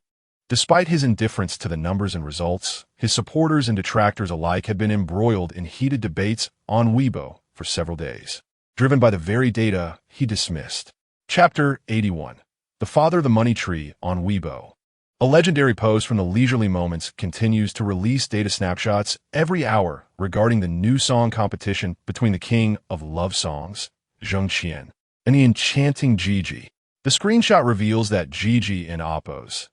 despite his indifference to the numbers and results, his supporters and detractors alike had been embroiled in heated debates on Weibo for several days, driven by the very data he dismissed. Chapter 81. The Father of the Money Tree on Weibo. A legendary post from the Leisurely Moments continues to release data snapshots every hour regarding the new song competition between the king of love songs, Jang Xien, and the enchanting Gigi. The screenshot reveals that Gigi and Oppo's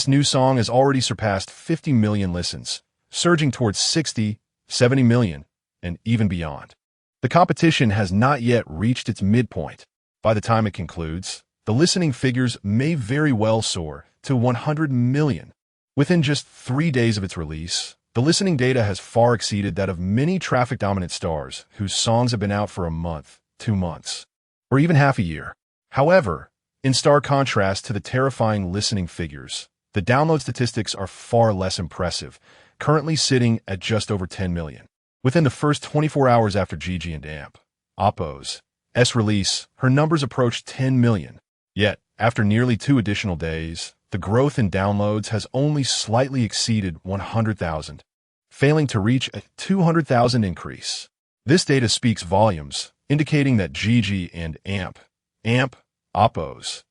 new song has already surpassed 50 million listens, surging towards 60, 70 million, and even beyond. The competition has not yet reached its midpoint. By the time it concludes, the listening figures may very well soar to 100 million. Within just 3 days of its release, the listening data has far exceeded that of many traffic-dominant stars whose songs have been out for a month, 2 months, or even half a year. However, in stark contrast to the terrifying listening figures, the download statistics are far less impressive, currently sitting at just over 10 million. Within the first 24 hours after Gigi and Oppo's release, her numbers approached 10 million. Yet, after nearly 2 additional days, the growth in downloads has only slightly exceeded 100,000, failing to reach a 200,000 increase. This data speaks volumes, indicating that Gigi and Oppo's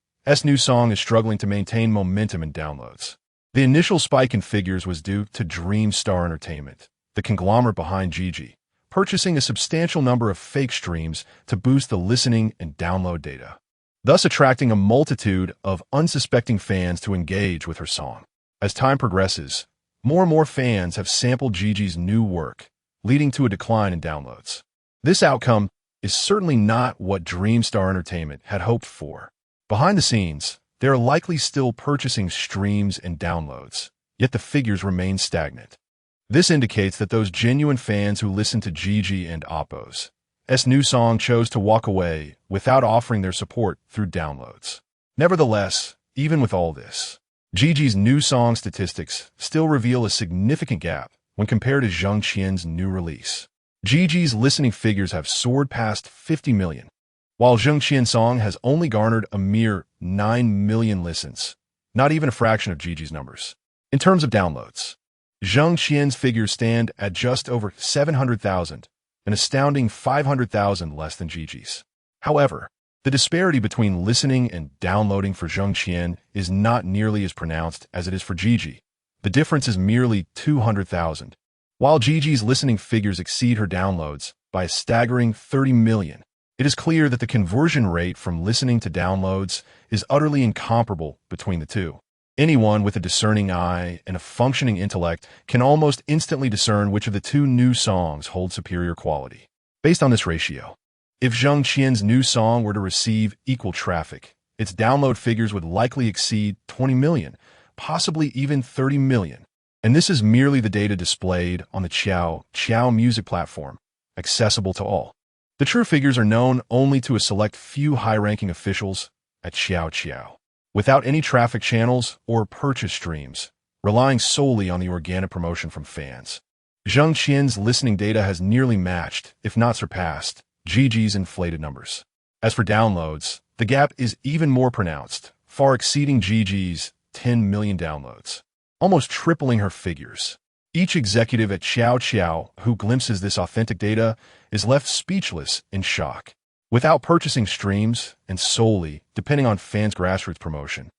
new song is struggling to maintain momentum in downloads. The initial spike in figures was due to Dreamstar Entertainment, the conglomerate behind Gigi, purchasing a substantial number of fake streams to boost the listening and download data, thus attracting a multitude of unsuspecting fans to engage with her song. As time progresses, more and more fans have sampled Gigi's new work, leading to a decline in downloads. This outcome is certainly not what Dreamstar Entertainment had hoped for. Behind the scenes, they are likely still purchasing streams and downloads, yet the figures remain stagnant. This indicates that those genuine fans who listened to Gigi and Oppo's new song chose to walk away without offering their support through downloads. Nevertheless, even with all this, Gigi's new song statistics still reveal a significant gap when compared to Jang Xien's new release. Gigi's listening figures have soared past 50 million, while Jang Xien's song has only garnered a mere 9 million listens, not even a fraction of Gigi's numbers. In terms of downloads, Jang Xien's figures stand at just over 700,000, an astounding 500,000 less than Gigi's. However, the disparity between listening and downloading for Jang Xien is not nearly as pronounced as it is for Gigi. The difference is merely 200,000. While Gigi's listening figures exceed her downloads by a staggering 30 million, it is clear that the conversion rate from listening to downloads is utterly incomparable between the two. Anyone with a discerning eye and a functioning intellect can almost instantly discern which of the two new songs hold superior quality. Based on this ratio, if Jang Xien's new song were to receive equal traffic, its download figures would likely exceed 20 million, possibly even 30 million. And this is merely the data displayed on the Qiao music platform, accessible to all. The true figures are known only to a select few high-ranking officials at Qiao, without any traffic channels or purchase streams, relying solely on the organic promotion from fans. Jang Xien's listening data has nearly matched, if not surpassed, Gigi's inflated numbers. As for downloads, the gap is even more pronounced, far exceeding Gigi's 10 million downloads, almost tripling her figures. Each executive at Qiao who glimpses this authentic data is left speechless in shock. Without purchasing streams and solely depending on fans' grassroots promotion,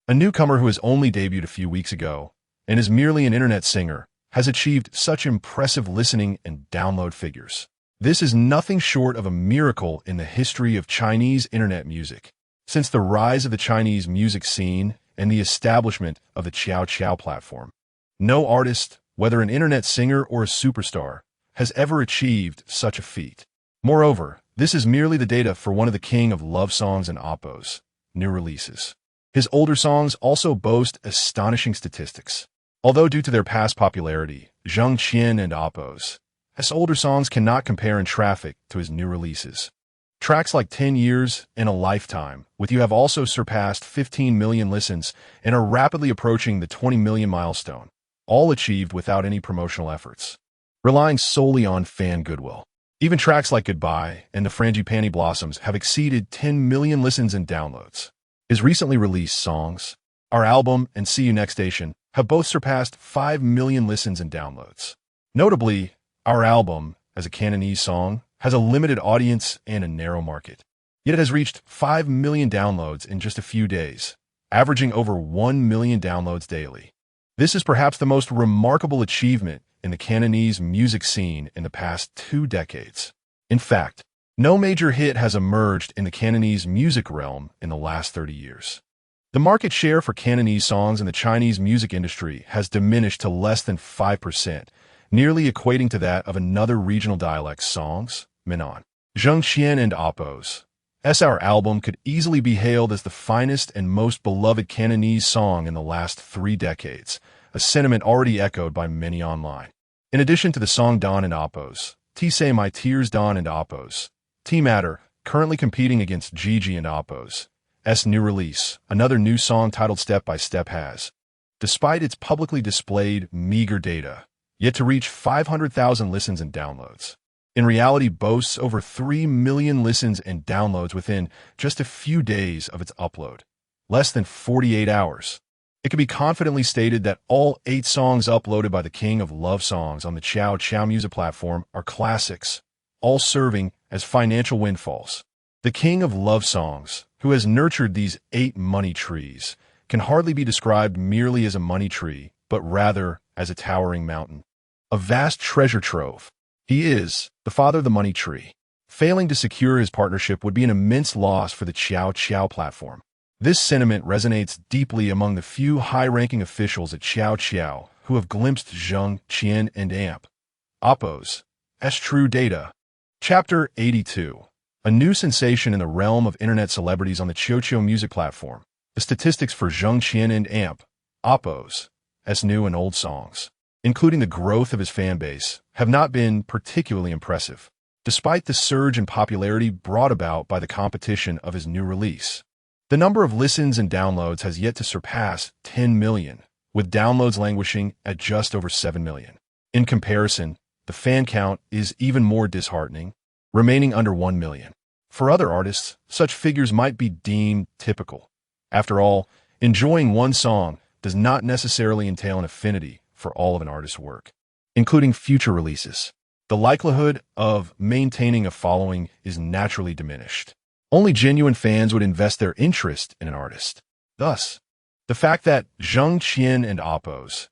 a newcomer who has only debuted a few weeks ago and is merely an internet singer has achieved such impressive listening and download figures. This is nothing short of a miracle in the history of Chinese internet music. Since the rise of the Chinese music scene and the establishment of the Qiao platform, no artist, whether an internet singer or a superstar, has ever achieved such a feat. Moreover, this is merely the data for one of the king of love songs and oppos, new releases. His older songs also boast astonishing statistics. Although due to their past popularity, Jang Xien and oppos, his older songs cannot compare in traffic to his new releases. Tracks like 10 Years and A Lifetime with You have also surpassed 15 million listens and are rapidly approaching the 20 million milestone, all achieved without any promotional efforts, relying solely on fan goodwill. Even tracks like Goodbye and The Frangipani Blossoms have exceeded 10 million listens and downloads. His recently released songs, Our Album and See You Next Station, have both surpassed 5 million listens and downloads. Notably, Our Album, as a Cantonese song, has a limited audience and a narrow market. Yet it has reached 5 million downloads in just a few days, averaging over 1 million downloads daily. This is perhaps the most remarkable achievement in the Cantonese music scene in the past 2 decades. In fact, no major hit has emerged in the Cantonese music realm in the last 30 years. The market share for Cantonese songs in the Chinese music industry has diminished to less than 5%, nearly equating to that of another regional dialect's songs, Minnan. Jang Xien and oppos, Our Album could easily be hailed as the finest and most beloved Cantonese song in the last 3 decades, a sentiment already echoed by many online. In addition to the song Dawn and oppos, T Say My Tears Dawn and oppos, T Matter, currently competing against Gigi and oppos, new release, another new song titled Step by Step has, despite its publicly displayed meager data, yet to reach 500,000 listens and downloads. In reality, boasts over 3 million listens and downloads within just a few days of its upload, less than 48 hours. It can be confidently stated that all 8 songs uploaded by the king of love songs on the Qiao music platform are classics, all serving as financial windfalls. The king of love songs, who has nurtured these 8 money trees, can hardly be described merely as a money tree, but rather as a towering mountain. A vast treasure trove. He is the father of the money tree. Failing to secure his partnership would be an immense loss for the Qiao platform. This sentiment resonates deeply among the few high-ranking officials at Qiao who have glimpsed Jang Xien and oppos, true data. Chapter 82. A new sensation in the realm of internet celebrities on the Qiao music platform. The statistics for Jang Xien and oppos, new and old songs, including the growth of his fan base, have not been particularly impressive, despite the surge in popularity brought about by the competition of his new release. The number of listens and downloads has yet to surpass 10 million, with downloads languishing at just over 7 million. In comparison, the fan count is even more disheartening, remaining under 1 million. For other artists, such figures might be deemed typical. After all, enjoying one song does not necessarily entail an affinity for all of an artist's work, including future releases. The likelihood of maintaining a following is naturally diminished. Only genuine fans would invest their interest in an artist. Thus, the fact that Jang Xien and Appo's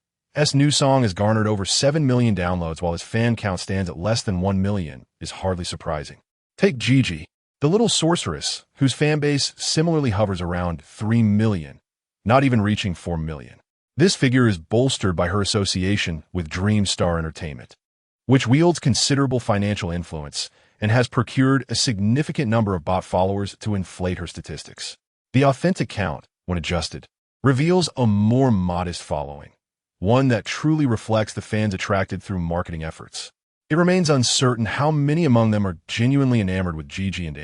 new song has garnered over 7 million downloads while his fan count stands at less than 1 million is hardly surprising. Take Gigi, the little sorceress, whose fan base similarly hovers around 3 million, not even reaching 4 million. This figure is bolstered by her association with Dream Star Entertainment, which wields considerable financial influence and has procured a significant number of bot followers to inflate her statistics. The authentic count, when adjusted, reveals a more modest following, one that truly reflects the fans attracted through marketing efforts. It remains uncertain how many among them are genuinely enamored with Gigi and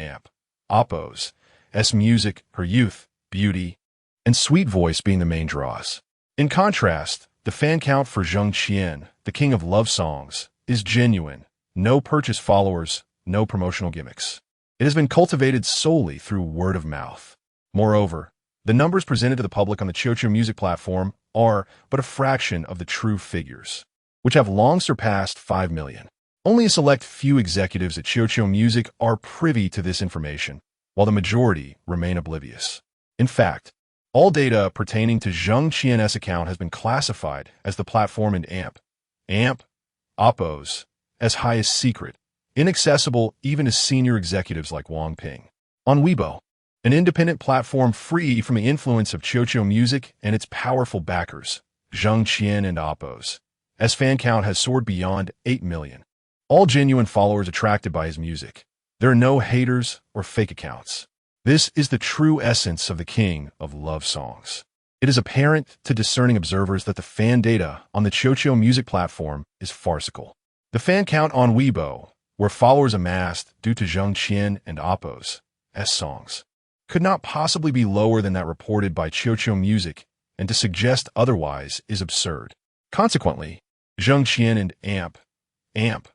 Appo's music, her youth, beauty, and sweet voice being the main draws. In contrast, the fan count for Jang Xien, the king of love songs, is genuine. No purchase followers, no promotional gimmicks. It has been cultivated solely through word of mouth. Moreover, the numbers presented to the public on the QQ Music platform are but a fraction of the true figures, which have long surpassed 5 million. Only a select few executives at QQ Music are privy to this information, while the majority remain oblivious. In fact, all data pertaining to Jang Xien's account has been classified as the platform and Appo's as highest secret, inaccessible even to senior executives like Wang Ping. On Weibo, an independent platform free from the influence of QQ Music and its powerful backers, Jang Xien and Appo's fan count has soared beyond 8 million. All genuine followers attracted by his music. There are no haters or fake accounts. This is the true essence of the king of love songs. It is apparent to discerning observers that the fan data on the QQ Music platform is farcical. The fan count on Weibo, where followers amassed due to Jang Xien and Appo's songs, could not possibly be lower than that reported by QQ Music, and to suggest otherwise is absurd. Consequently, Jang Xien and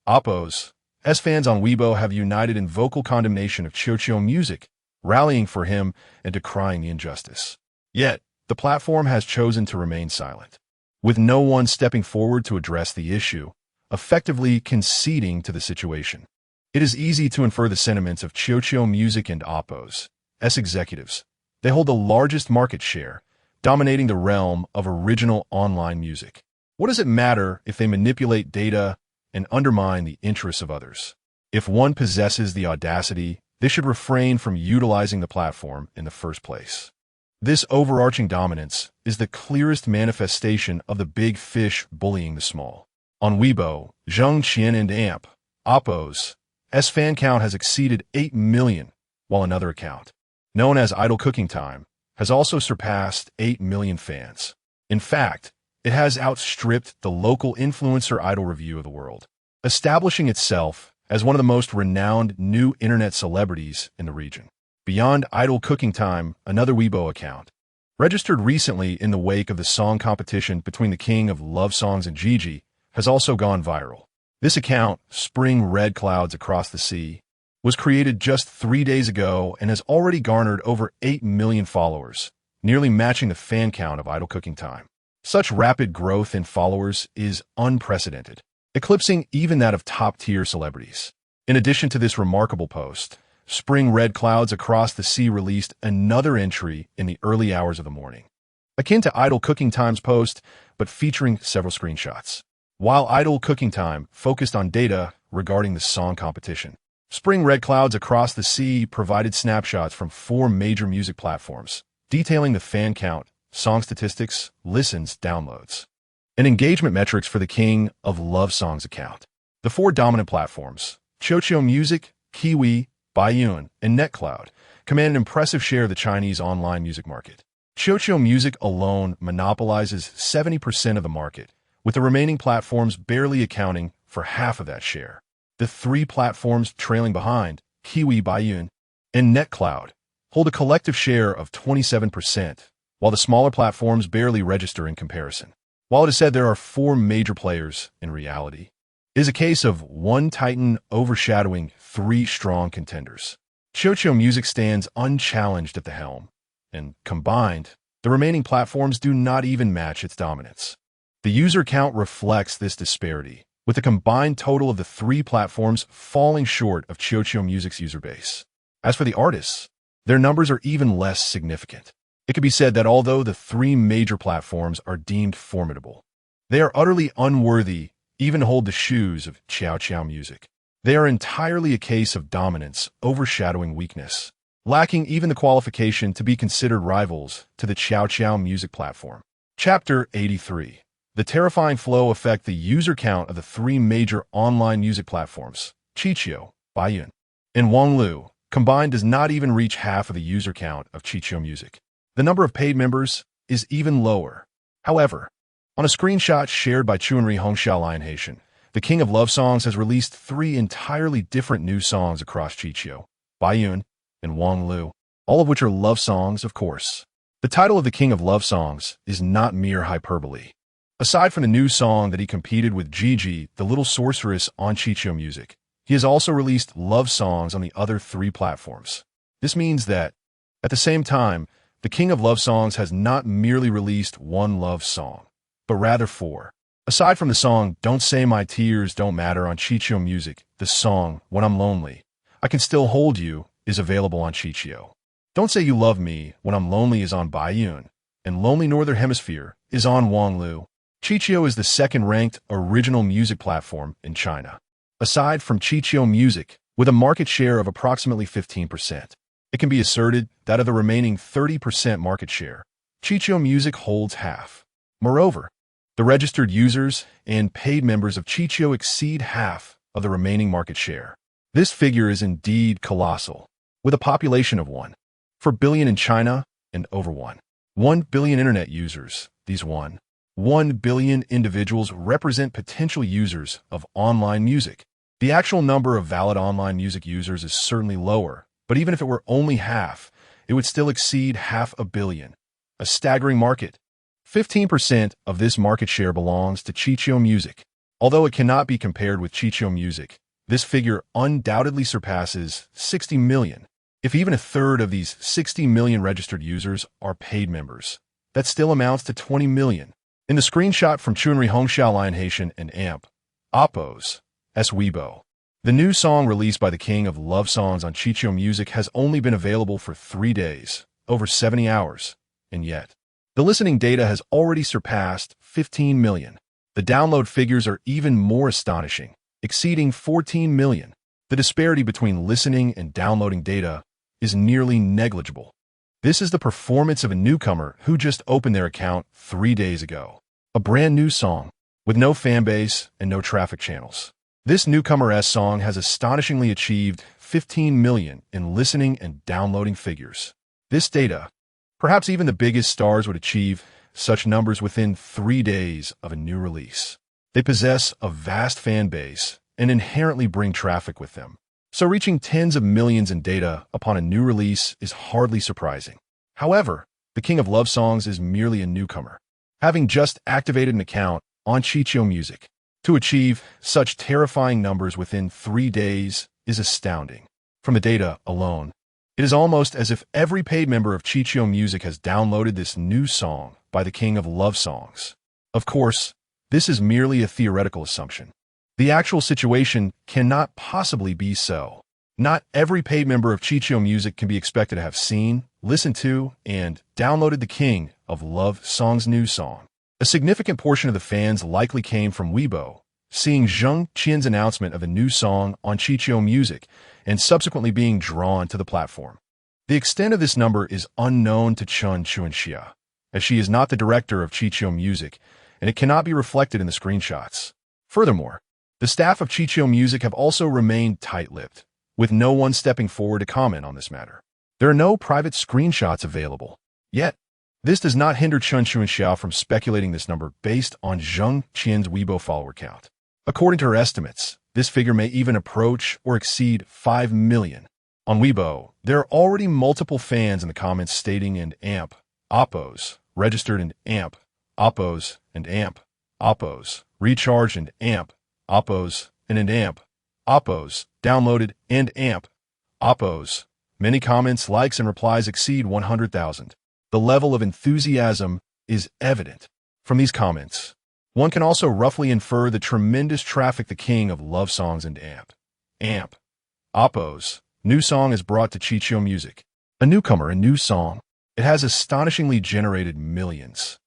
Appo's fans on Weibo have united in vocal condemnation of QQ Music, rallying for him and decrying the injustice. Yet, the platform has chosen to remain silent, with no one stepping forward to address the issue, effectively conceding to the situation. It is easy to infer the sentiments of QQ Music and Appo's executives. They hold the largest market share, dominating the realm of original online music. What does it matter if they manipulate data and undermine the interests of others? If one possesses the audacity, they should refrain from utilizing the platform in the first place. This overarching dominance is the clearest manifestation of the big fish bullying the small. On Weibo, Jang Xien and Appo's fan count has exceeded 8 million, while another account, known as Idol Cooking Time, has also surpassed 8 million fans. In fact, it has outstripped the local influencer idol review of the world, establishing itself as one of the most renowned new internet celebrities in the region. Beyond Idol Cooking Time, another Weibo account, registered recently in the wake of the song competition between the king of love songs and Gigi, has also gone viral. This account, Spring Red Clouds Across the Sea, was created just 3 days ago and has already garnered over 8 million followers, nearly matching the fan count of Idol Cooking Time. Such rapid growth in followers is unprecedented, eclipsing even that of top-tier celebrities. In addition to this remarkable post, Spring Red Clouds Across the Sea released another entry in the early hours of the morning, akin to Idol Cooking Time's post, but featuring several screenshots. While Idol Cooking Time focused on data regarding the song competition, Spring Red Clouds Across the Sea provided snapshots from 4 major music platforms, detailing the fan count, song statistics, listens, downloads, and engagement metrics for the King of Love Songs account. The 4 dominant platforms, QQ Music, Kiwi, Baiyun, and NetCloud, command an impressive share of the Chinese online music market. QQ Music alone monopolizes 70% of the market, with the remaining platforms barely accounting for half of that share. The 3 platforms trailing behind, Kiwi, Baiyun, and NetCloud, hold a collective share of 27%, while the smaller platforms barely register in comparison. While it is said there are 4 major players, in reality, it is a case of one titan overshadowing 3 strong contenders. QQ Music stands unchallenged at the helm, and combined, the remaining platforms do not even match its dominance. The user count reflects this disparity, with the combined total of the 3 platforms falling short of QQ Music's user base. As for the artists, their numbers are even less significant. It can be said that although the 3 major platforms are deemed formidable, they are utterly unworthy even to hold the shoes of QQ Music. They are entirely a case of dominance overshadowing weakness, lacking even the qualification to be considered rivals to the QQ Music platform. Chapter 83. The terrifying flow affect the user count of the 3 major online music platforms, QQ, Baiyan, and Wanglu, combined does not even reach half of the user count of QQ Music. The number of paid members is even lower. However, on a screenshot shared by Chuanri Hongxiao Lianhaitian, the King of Love Songs has released 3 entirely different new songs across QQ, Baiyan, and Wanglu, all of which are love songs, of course. The title of the King of Love Songs is not mere hyperbole. Aside from the new song that he competed with Gigi, the Little Sorceress, on QQ Music, he has also released love songs on the other 3 platforms. This means that, at the same time, the King of Love Songs has not merely released 1 love song, but rather 4. Aside from the song Don't Say My Tears Don't Matter on QQ Music, the song When I'm Lonely, I Can Still Hold You is available on QQ. Don't Say You Love Me When I'm Lonely is on Baiyan, and Lonely Northern Hemisphere is on Wanglu. QQ is the second-ranked original music platform in China. Aside from QQ Music, with a market share of approximately 15%, it can be asserted that of the remaining 30% market share, QQ Music holds half. Moreover, the registered users and paid members of QQ exceed half of the remaining market share. This figure is indeed colossal, with a population of 1.4 billion in China and over 1 billion internet users. These 1 billion individuals represent potential users of online music. The actual number of valid online music users is certainly lower, but even if it were only half, it would still exceed 500 million. A staggering market. 15% of this market share belongs to QQ Music. Although it cannot be compared with QQ Music, this figure undoubtedly surpasses 60 million. If even a third of these 60 million registered users are paid members, that still amounts to 20 million. In the screenshot from Chuanri Hongxiao Lianhaitian and Oppo's Weibo, the new song released by the King of Love Songs on QQ Music has only been available for 3 days, over 70 hours, and yet, the listening data has already surpassed 15 million. The download figures are even more astonishing, exceeding 14 million. The disparity between listening and downloading data is nearly negligible. This is the performance of a newcomer who just opened their account 3 days ago. A brand new song, with no fan base and no traffic channels. This newcomer's song has astonishingly achieved 15 million in listening and downloading figures. This data, perhaps even the biggest stars would achieve such numbers within 3 days of a new release. They possess a vast fan base and inherently bring traffic with them. So reaching tens of millions in data upon a new release is hardly surprising. However, the King of Love Songs is merely a newcomer, having just activated an account on QQ Music. To achieve such terrifying numbers within 3 days is astounding. From the data alone, it is almost as if every paid member of QQ Music has downloaded this new song by the King of Love Songs. Of course, this is merely a theoretical assumption. The actual situation cannot possibly be so. Not every paid member of QQ Music can be expected to have seen, listened to, and downloaded the King of Love Songs' new song. A significant portion of the fans likely came from Weibo, seeing Jang Xien's announcement of a new song on QQ Music and subsequently being drawn to the platform. The extent of this number is unknown to Chun Chuanxia, as she is not the director of QQ Music, and it cannot be reflected in the screenshots. Furthermore, the staff of QQ Music have also remained tight-lipped, with no one stepping forward to comment on this matter. There are no private screenshots available. Yet, this does not hinder Chun Chuanxia from speculating this number based on Jang Xien's Weibo follower count. According to her estimates, this figure may even approach or exceed 5 million. On Weibo, there are already multiple fans in the comments stating and amp, oppos, registered and amp, oppos, and amp, oppos, recharged and amp, oppos, and amp, oppos, downloaded and amp, oppos. Many comments, likes, and replies exceed 100,000. The level of enthusiasm is evident from these comments. One can also roughly infer the tremendous traffic the king of love songs and amp, oppos. New song is brought to Chichio Music. A newcomer, a new song. It has astonishingly generated millions,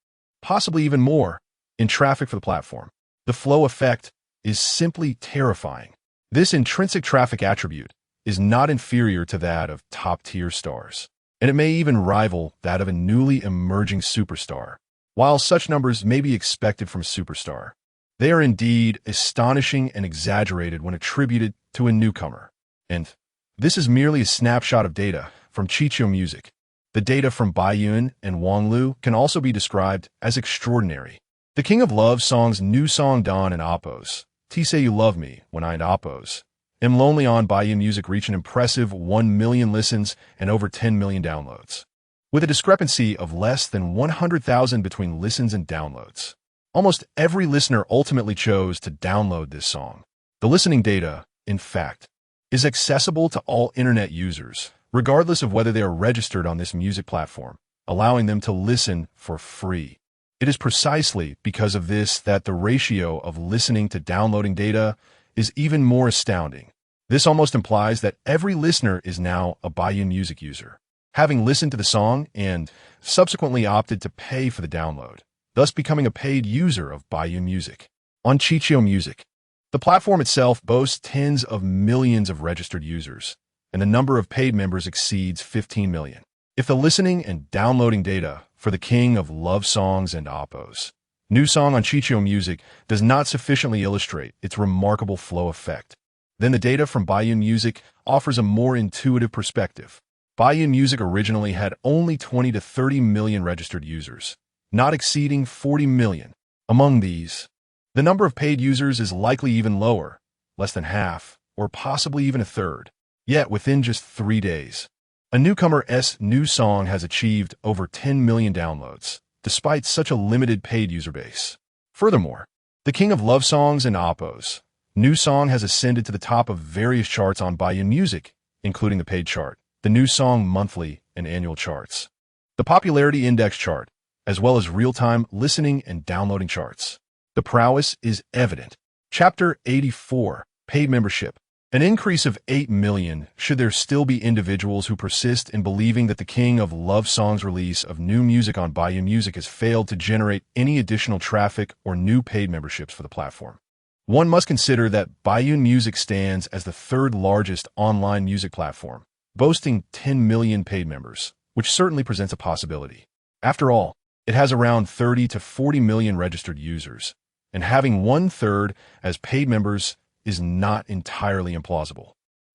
possibly even more, in traffic for the platform. The flow effect is simply terrifying. This intrinsic traffic attribute is not inferior to that of top-tier stars, and it may even rival that of a newly emerging superstar. While such numbers may be expected from a superstar, they are indeed astonishing and exaggerated when attributed to a newcomer. And this is merely a snapshot of data from Chichio Music. The data from Baiyun and Wanglu can also be described as extraordinary. The King of Love song's new song Dawn and Oppos, T Say You Love Me When I and Oppos, Am Lonely on Baiyun Music reach an impressive 1 million listens and over 10 million downloads, with a discrepancy of less than 100,000 between listens and downloads. Almost every listener ultimately chose to download this song. The listening data, in fact, is accessible to all internet users, regardless of whether they are registered on this music platform, allowing them to listen for free. It is precisely because of this that the ratio of listening to downloading data is even more astounding. This almost implies that every listener is now a Baiyun Music user, having listened to the song and subsequently opted to pay for the download, thus becoming a paid user of Baiyun Music. On Chichio Music, the platform itself boasts tens of millions of registered users, and the number of paid members exceeds 15 million. If the listening and downloading data for the king of love songs and oppos, new song on Chichio Music, does not sufficiently illustrate its remarkable flow effect, then the data from Baiyun Music offers a more intuitive perspective. Baiyun Music originally had only 20 to 30 million registered users, not exceeding 40 million. Among these, the number of paid users is likely even lower, less than half, or possibly even a third. Yet within just 3 days, a newcomer's new song has achieved over 10 million downloads, despite such a limited paid user base. Furthermore, the king of love songs and oppos, new song has ascended to the top of various charts on Baiyun Music, including the paid chart, the new song monthly and annual charts, the popularity index chart, as well as real-time listening and downloading charts. The prowess is evident. Chapter 84, Paid Membership. An increase of 8 million should there still be individuals who persist in believing that the king of love songs release of new music on Baiyun Music has failed to generate any additional traffic or new paid memberships for the platform. One must consider that Baiyun Music stands as the third largest online music platform, boasting 10 million paid members, which certainly presents a possibility. After all, it has around 30 to 40 million registered users, and having 1/3 as paid members is not entirely implausible.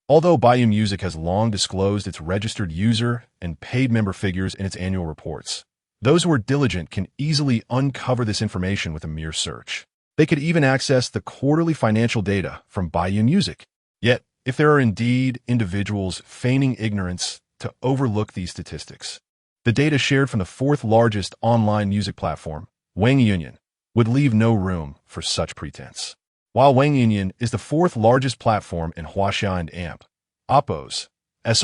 Although Baiyun Music has long disclosed its registered user and paid member figures in its annual reports, those who are diligent can easily uncover this information with a mere search. They could even access the quarterly financial data from Baiyun Music. Yet, if there are indeed individuals feigning ignorance to overlook these statistics, the data shared from the fourth largest online music platform, Wang Union, would leave no room for such pretense. While Wang Union is the fourth largest platform in Huaxia and AMP, Oppo's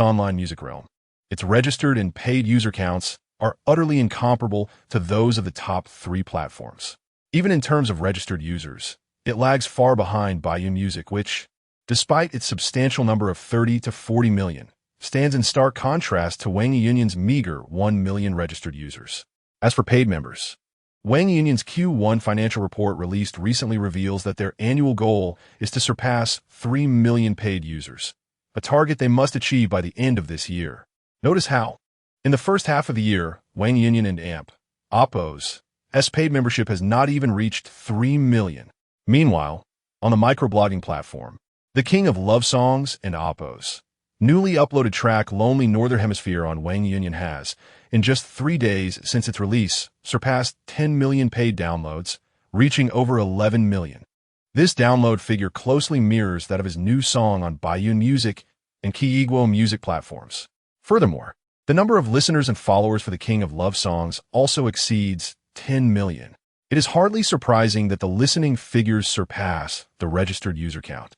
online music realm, its registered and paid user counts are utterly incomparable to those of the top 3 platforms. Even in terms of registered users, it lags far behind Baiyun Music, which, despite its substantial number of 30 to 40 million, stands in stark contrast to Wang Union's meager 1 million registered users. As for paid members, Wang Union's Q1 financial report released recently reveals that their annual goal is to surpass 3 million paid users, a target they must achieve by the end of this year. Notice how, in the first half of the year, Wang Union and AMP, Oppo's paid membership has not even reached 3 million. Meanwhile, on the microblogging platform, the king of love songs and Oppo's newly uploaded track Lonely Northern Hemisphere on Wang Union has, in just 3 days since its release, surpassed 10 million paid downloads, reaching over 11 million. This download figure closely mirrors that of his new song on Baiyun Music and Kiigwo music platforms. Furthermore, the number of listeners and followers for the King of Love songs also exceeds 10 million. It is hardly surprising that the listening figures surpass the registered user count,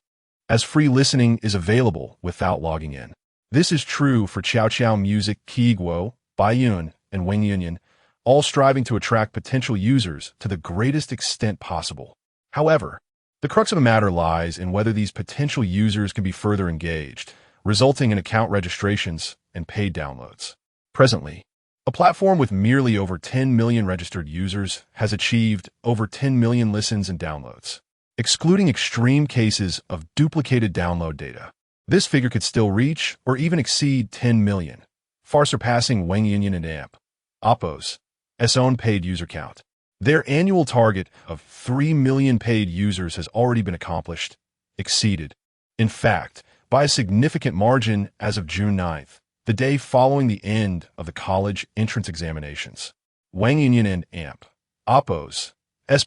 as free listening is available without logging in. This is true for Chow Chow Music, Kiigwo, Baiyun, and Wengyunyan, all striving to attract potential users to the greatest extent possible. However, the crux of the matter lies in whether these potential users can be further engaged, resulting in account registrations and paid downloads. Presently, a platform with merely over 10 million registered users has achieved over 10 million listens and downloads. Excluding extreme cases of duplicated download data, this figure could still reach or even exceed 10 million, far surpassing Wengyunyan and Oppo's own paid user count. Their annual target of 3 million paid users has already been exceeded. In fact, by a significant margin as of June 9th, the day following the end of the college entrance examinations. Wengyunyan and Oppo's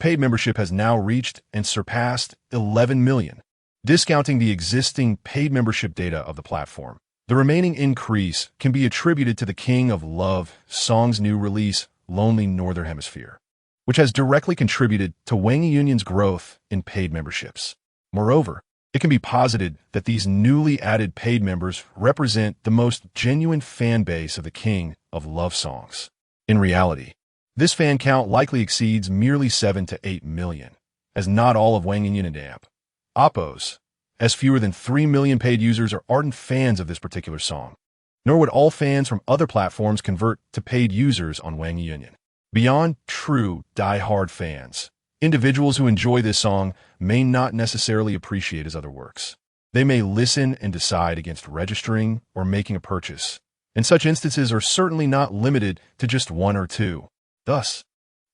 paid membership has now reached and surpassed 11 million. Discounting the existing paid membership data of the platform, the remaining increase can be attributed to the King of Love song's new release, Lonely Northern Hemisphere, which has directly contributed to Wengyunyan's growth in paid memberships. Moreover, it can be posited that these newly added paid members represent the most genuine fan base of the King of Love songs. In reality, this fan count likely exceeds merely 7 to 8 million, as not all of Wengyunyan and Oppo's fewer than 3 million paid users are ardent fans of this particular song, nor would all fans from other platforms convert to paid users on Wengyunyan. Beyond true die-hard fans, individuals who enjoy this song may not necessarily appreciate his other works. They may listen and decide against registering or making a purchase, and such instances are certainly not limited to just one or two. Thus,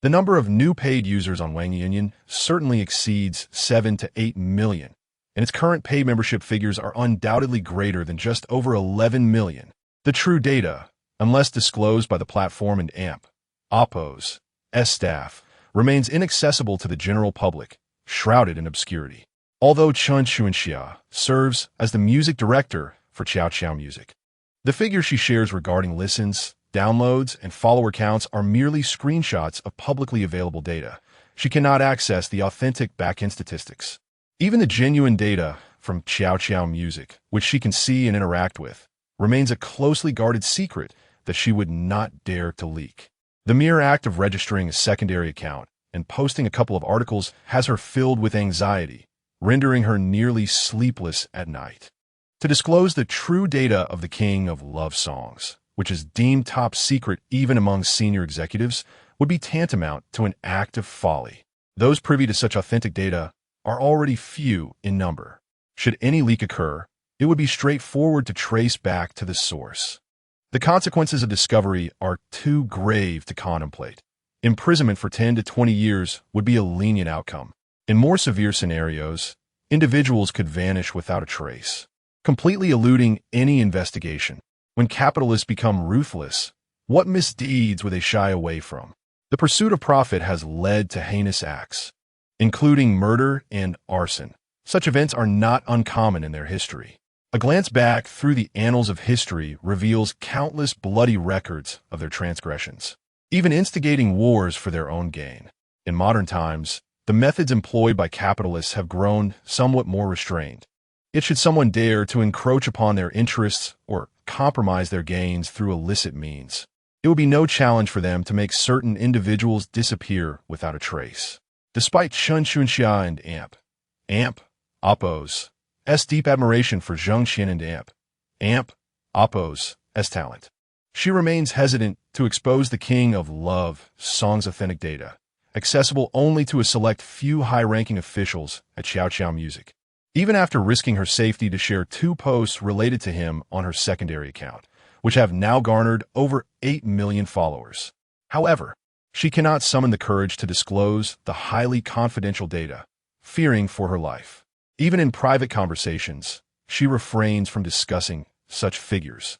the number of new paid users on Wengyunyan certainly exceeds 7 to 8 million, and its current paid membership figures are undoubtedly greater than just over 11 million. The true data, unless disclosed by the platform and Oppo's staff, remains inaccessible to the general public, shrouded in obscurity. Although Chun Xuanxia serves as the music director for Chow Chow Music, the figures she shares regarding listens, downloads, and follower counts are merely screenshots of publicly available data. She cannot access the authentic back-end statistics. Even the genuine data from Chow Chow Music, which she can see and interact with, remains a closely guarded secret that she would not dare to leak. The mere act of registering a secondary account and posting a couple of articles has her filled with anxiety, rendering her nearly sleepless at night. To disclose the true data of the King of Love songs, which is deemed top secret even among senior executives, would be tantamount to an act of folly. Those privy to such authentic data are already few in number. Should any leak occur, it would be straightforward to trace back to the source. The consequences of discovery are too grave to contemplate. Imprisonment for 10 to 20 years would be a lenient outcome. In more severe scenarios, individuals could vanish without a trace, completely eluding any investigation. When capitalists become ruthless, what misdeeds would they shy away from? The pursuit of profit has led to heinous acts, including murder and arson. Such events are not uncommon in their history. A glance back through the annals of history reveals countless bloody records of their transgressions, even instigating wars for their own gain. In modern times, the methods employed by capitalists have grown somewhat more restrained. Yet should someone dare to encroach upon their interests or compromise their gains through illicit means, it would be no challenge for them to make certain individuals disappear without a trace. Despite Chun Xuanxia and Oppo's deep admiration for Jang Xien and Oppo's talent, she remains hesitant to expose the King of Love song's authentic data, accessible only to a select few high-ranking officials at Chow Chow Music, even after risking her safety to share 2 posts related to him on her secondary account, which have now garnered over 8 million followers. However, she cannot summon the courage to disclose the highly confidential data, fearing for her life. Even in private conversations, she refrains from discussing such figures,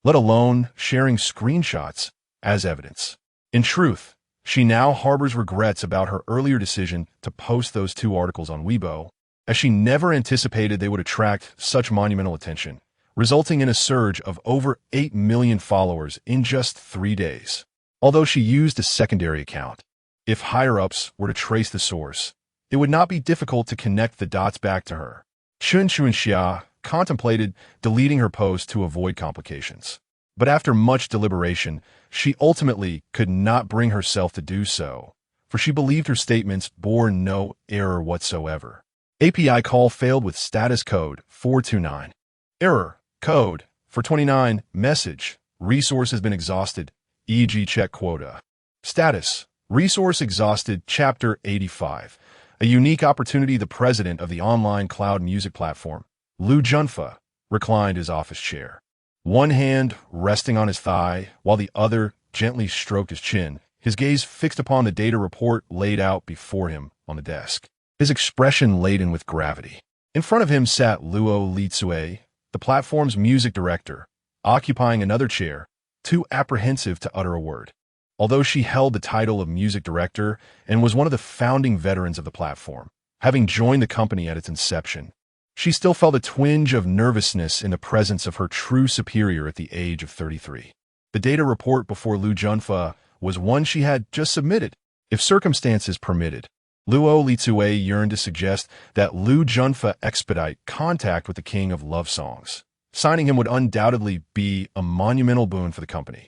let alone sharing screenshots as evidence. In truth, she now harbors regrets about her earlier decision to post those 2 articles on Weibo, as she never anticipated they would attract such monumental attention, resulting in a surge of over 8 million followers in just 3 days. Although she used a secondary account, if higher-ups were to trace the source, it would not be difficult to connect the dots back to her. Chun Chuanxia contemplated deleting her post to avoid complications. But after much deliberation, she ultimately could not bring herself to do so, for she believed her statements bore no error whatsoever. API call failed with status code 429. Error code 429 message. Resource has been exhausted, e.g. check quota. Status resource exhausted. Chapter 85. A unique opportunity. The president of the online cloud music platform, Liu Junfa, reclined his office chair, one hand resting on his thigh while the other gently stroked his chin, his gaze fixed upon the data report laid out before him on the desk, his expression laden with gravity. In front of him sat Luo Litsue, the platform's music director, occupying another chair, too apprehensive to utter a word. Although she held the title of music director and was one of the founding veterans of the platform, having joined the company at its inception, she still felt a twinge of nervousness in the presence of her true superior at the age of 33. The data report before Liu Junfa was one she had just submitted. If circumstances permitted, Luo Litsue yearned to suggest that Liu Junfa expedite contact with the king of love songs. Signing him would undoubtedly be a monumental boon for the company.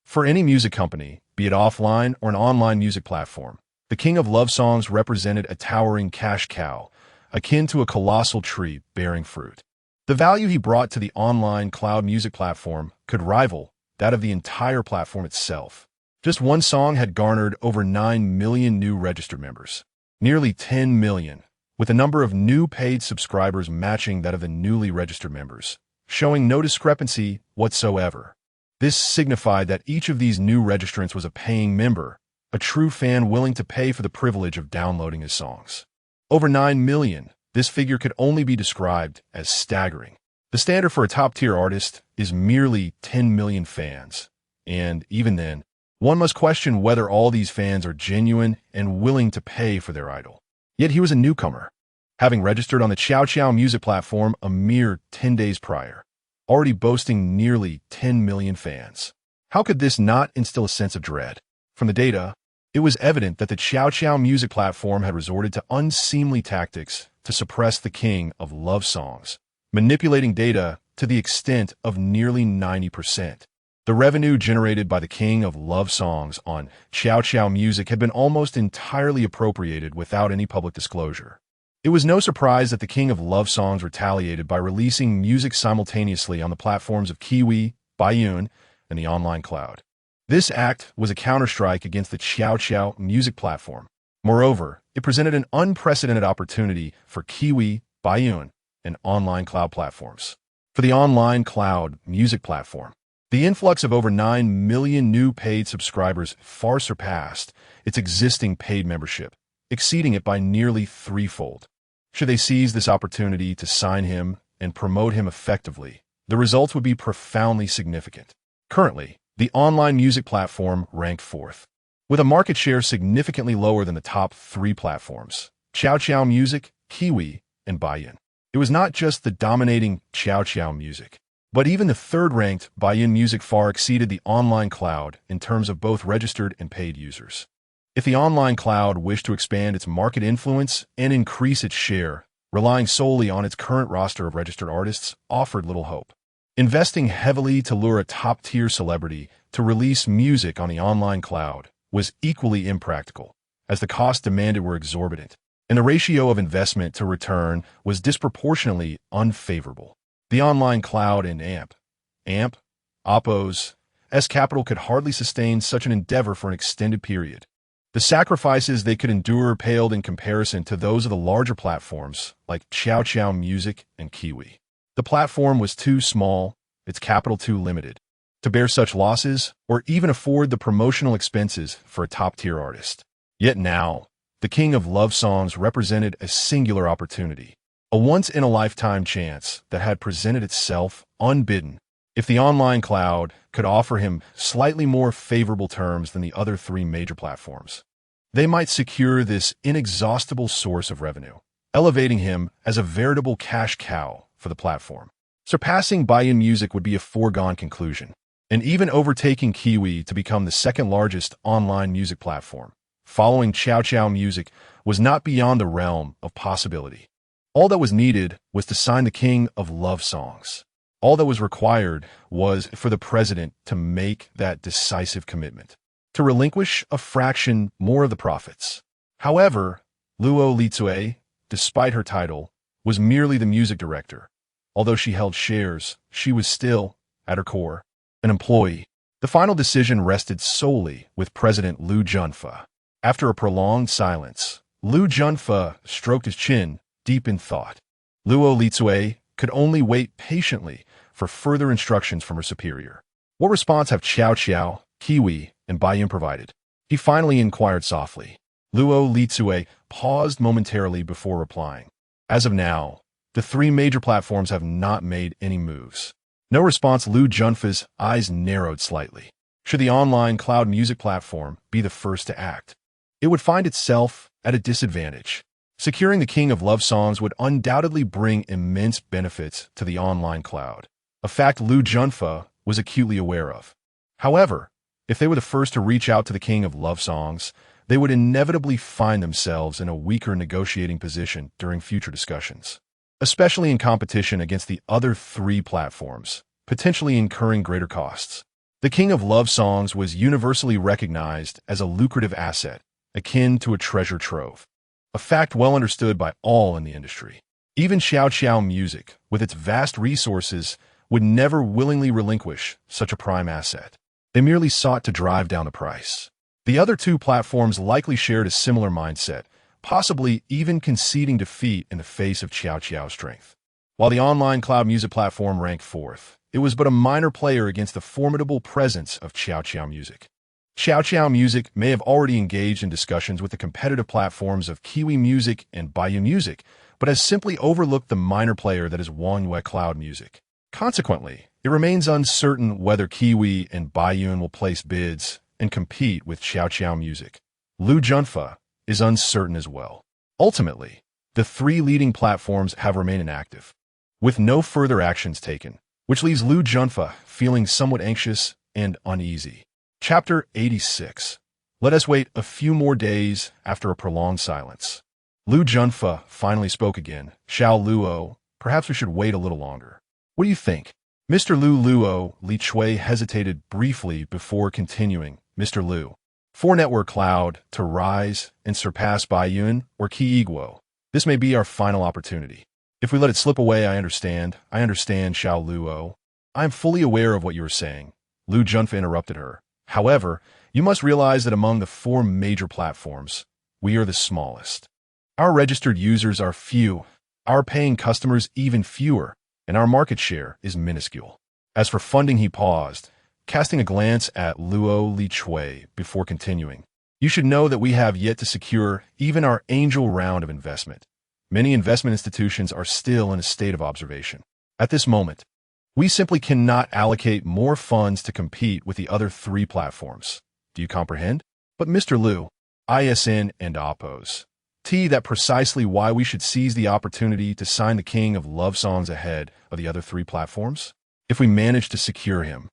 For any music company, be it offline or an online music platform, the king of love songs represented a towering cash cow, akin to a colossal tree bearing fruit. The value he brought to the online cloud music platform could rival that of the entire platform itself. Just one song had garnered over 9 million new registered members, nearly 10 million, with the number of new paid subscribers matching that of the newly registered members, showing no discrepancy whatsoever. This signified that each of these new registrants was a paying member, a true fan willing to pay for the privilege of downloading his songs. Over 9 million, this figure could only be described as staggering. The standard for a top-tier artist is merely 10 million fans, and even then, one must question whether all these fans are genuine and willing to pay for their idol. Yet he was a newcomer, having registered on the Xiao music platform a mere 10 days prior, already boasting nearly 10 million fans. How could this not instill a sense of dread? From the data, it was evident that the Xiao music platform had resorted to unseemly tactics to suppress the king of love songs, manipulating data to the extent of nearly 90%. The revenue generated by the king of love songs on Xiao music had been almost entirely appropriated without any public disclosure. It was no surprise that the king of love songs retaliated by releasing music simultaneously on the platforms of Kiwi, Baiyun, and the online cloud. This act was a counterstrike against the Xiao music platform. Moreover, it presented an unprecedented opportunity for Kiwi, Baiyun, and online cloud platforms. For the online cloud music platform, the influx of over 9 million new paid subscribers far surpassed its existing paid membership, exceeding it by nearly threefold. Should they seize this opportunity to sign him and promote him effectively, the results would be profoundly significant. Currently, the online music platform ranked fourth, with a market share significantly lower than the top 3 platforms, Xiao Music, Kiwi, and Baiyun. It was not just the dominating Xiao Music, but even the third-ranked Baiyun Music far exceeded the online cloud in terms of both registered and paid users. If the online cloud wished to expand its market influence and increase its share, relying solely on its current roster of registered artists offered little hope. Investing heavily to lure a top-tier celebrity to release music on the online cloud was equally impractical, as the costs demanded were exorbitant, and the ratio of investment to return was disproportionately unfavorable. The online cloud and Oppo's capital could hardly sustain such an endeavor for an extended period. The sacrifices they could endure paled in comparison to those of the larger platforms like Xiao Music and Kiwi. The platform was too small, its capital too limited, to bear such losses or even afford the promotional expenses for a top-tier artist. Yet now, the king of love songs represented a singular opportunity, a once-in-a-lifetime chance that had presented itself unbidden. If the online cloud could offer him slightly more favorable terms than the other 3 major platforms, they might secure this inexhaustible source of revenue, elevating him as a veritable cash cow for the platform. Surpassing Baiyan Music would be a foregone conclusion, and even overtaking Kiwi to become the second largest online music platform, following Chow Chow Music, was not beyond the realm of possibility. All that was needed was to sign the king of love songs. All that was required was for the president to make that decisive commitment, to relinquish a fraction more of the profits. However, Luo Litsue, despite her title, was merely the music director. Although she held shares, she was still, at her core, an employee. The final decision rested solely with President Liu Junfa. After a prolonged silence, Liu Junfa stroked his chin, deep in thought. Luo Litsue could only wait patiently for further instructions from her superior. What response have Chow Chow, Kiwi, and Baiyan provided? He finally inquired softly. Luo Litsue paused momentarily before replying. As of now, the three major platforms have not made any moves. No response. Liu Junfa's eyes narrowed slightly. Should the online cloud music platform be the first to act, it would find itself at a disadvantage. Securing the king of love songs would undoubtedly bring immense benefits to the online cloud, a fact Liu Junfa was acutely aware of. However, if they were the first to reach out to the king of love songs, they would inevitably find themselves in a weaker negotiating position during future discussions, especially in competition against the other three platforms, potentially incurring greater costs. The king of love songs was universally recognized as a lucrative asset, akin to a treasure trove, a fact well understood by all in the industry. Even Xiao Xiao Music, with its vast resources, would never willingly relinquish such a prime asset. They merely sought to drive down the price. The other two platforms likely shared a similar mindset, possibly even conceding defeat in the face of Xiao Xiao's strength. While the online cloud music platform ranked fourth, it was but a minor player against the formidable presence of Xiao Xiao Music. Xiao Xiao Music may have already engaged in discussions with the competitive platforms of Kiwi Music and Baiyu Music, but has simply overlooked the minor player that is Wangyue Cloud Music. Consequently, it remains uncertain whether Kiwi and Baiyun will place bids and compete with Xiao Xiao Music. Liu Junfa is uncertain as well. Ultimately, the three leading platforms have remained inactive, with no further actions taken, which leaves Liu Junfa feeling somewhat anxious and uneasy. Chapter 86. Let us wait a few more days. After a prolonged silence, Liu Junfa finally spoke again. Xiao Luo, perhaps we should wait a little longer. What do you think? Mr. Luo Li Chui hesitated briefly before continuing. Mr. Liu, for Network Cloud to rise and surpass Baiyun or Qi Guo, this may be our final opportunity. If we let it slip away, I understand, Xiao Luo. I am fully aware of what you are saying. Liu Junfa interrupted her. However, you must realize that among the four major platforms, we are the smallest. Our registered users are few, our paying customers even fewer, and our market share is minuscule. As for funding, he paused, casting a glance at Luo Li Chui before continuing. You should know that we have yet to secure even our angel round of investment. Many investment institutions are still in a state of observation. At this moment, we simply cannot allocate more funds to compete with the other three platforms. Do you comprehend? But Mr. Liu, ISN and Oppos. That's precisely why we should seize the opportunity to sign the king of love songs ahead of the other three platforms. If we manage to secure him,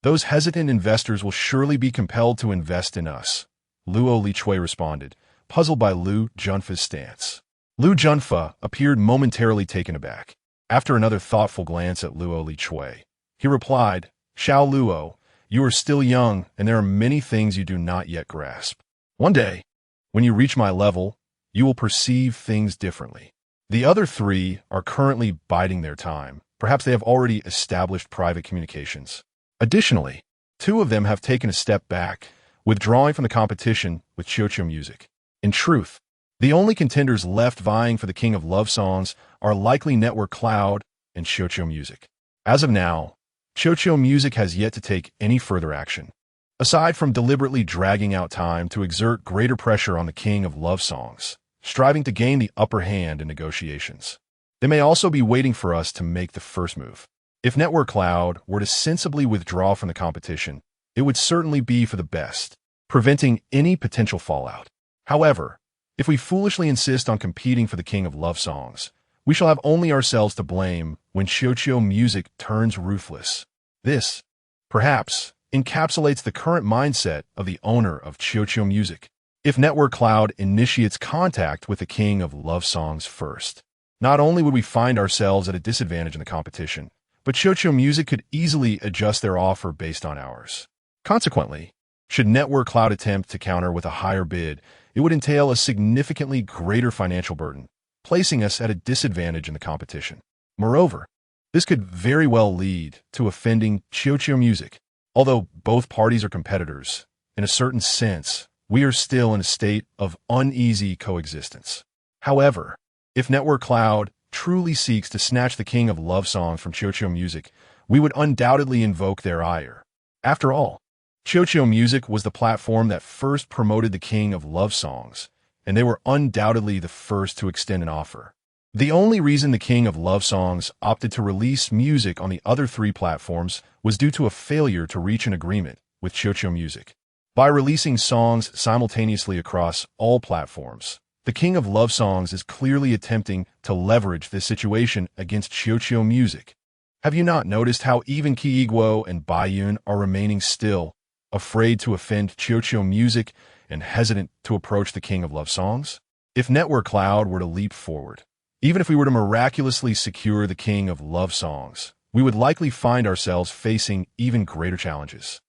those hesitant investors will surely be compelled to invest in us. Luo Li Chui responded, puzzled by Liu Junfa's stance. Liu Junfa appeared momentarily taken aback. After another thoughtful glance at Luo Li Chui, he replied, Xiao Luo, you are still young and there are many things you do not yet grasp. One day, when you reach my level, you will perceive things differently. The other three are currently biding their time. Perhaps they have already established private communications. Additionally, two of them have taken a step back, withdrawing from the competition with Xiaoqiu Music. In truth, the only contenders left vying for the king of love songs are likely Network Cloud and Xiaoqiu Music. As of now, Xiaoqiu Music has yet to take any further action, aside from deliberately dragging out time to exert greater pressure on the king of love songs, striving to gain the upper hand in negotiations. They may also be waiting for us to make the first move. If Network Cloud were to sensibly withdraw from the competition, it would certainly be for the best, preventing any potential fallout. However, if we foolishly insist on competing for the king of love songs, We shall have only ourselves to blame when Qiuqiu music turns ruthless. This, perhaps, encapsulates the current mindset of the owner of Qiuqiu music. If Network Cloud initiates contact with the king of love songs first, not only would we find ourselves at a disadvantage in the competition, but Qiuqiu music could easily adjust their offer based on ours. Consequently, should Network Cloud attempt to counter with a higher bid, it would entail a significantly greater financial burden, placing us at a disadvantage in the competition. Moreover, this could very well lead to offending Qiuqiu music. Although both parties are competitors, in a certain sense, we are still in a state of uneasy coexistence. However, if Network Cloud truly seeks to snatch the king of love songs from Qiuqiu music, we would undoubtedly invoke their ire. After all, Qiuqiu music was the platform that first promoted the king of love songs, and they were undoubtedly the first to extend an offer. The only reason the king of love songs opted to release music on the other three platforms was due to a failure to reach an agreement with Qiuqiu music. By releasing songs simultaneously across all platforms, the king of love songs is clearly attempting to leverage this situation against Qiuqiu music. Have you not noticed how even Qiguo and Baiyun are remaining still, afraid to offend Qiuqiu music and hesitant to approach the king of love songs? If Network Cloud were to leap forward, even if we were to miraculously secure the king of love songs, we would likely find ourselves facing even greater challenges.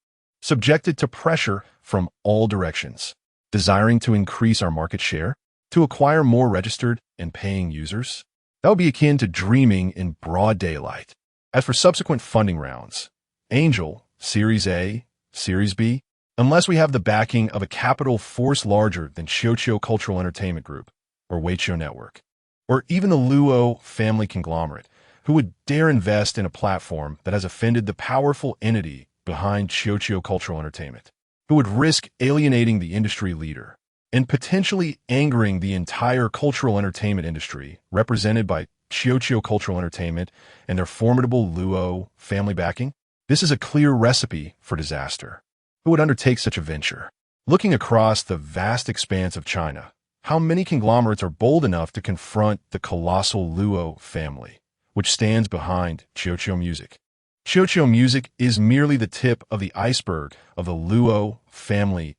Subjected to pressure from all directions, desiring to increase our market share, to acquire more registered and paying users, that would be akin to dreaming in broad daylight. As for subsequent funding rounds, Angel, Series A, Series B, unless we have the backing of a capital force larger than Qiuqiu Cultural Entertainment Group, or Weiqiu Network, or even the Luo family conglomerate, who would dare invest in a platform that has offended the powerful entity behind Qiuqiu Cultural Entertainment, who would risk alienating the industry leader and potentially angering the entire cultural entertainment industry represented by Qiuqiu Cultural Entertainment and their formidable Luo family backing? This is a clear recipe for disaster. Who would undertake such a venture? Looking across the vast expanse of China, how many conglomerates are bold enough to confront the colossal Luo family, which stands behind Qiuqiu music? Qiuqiu music is merely the tip of the iceberg of the Luo family's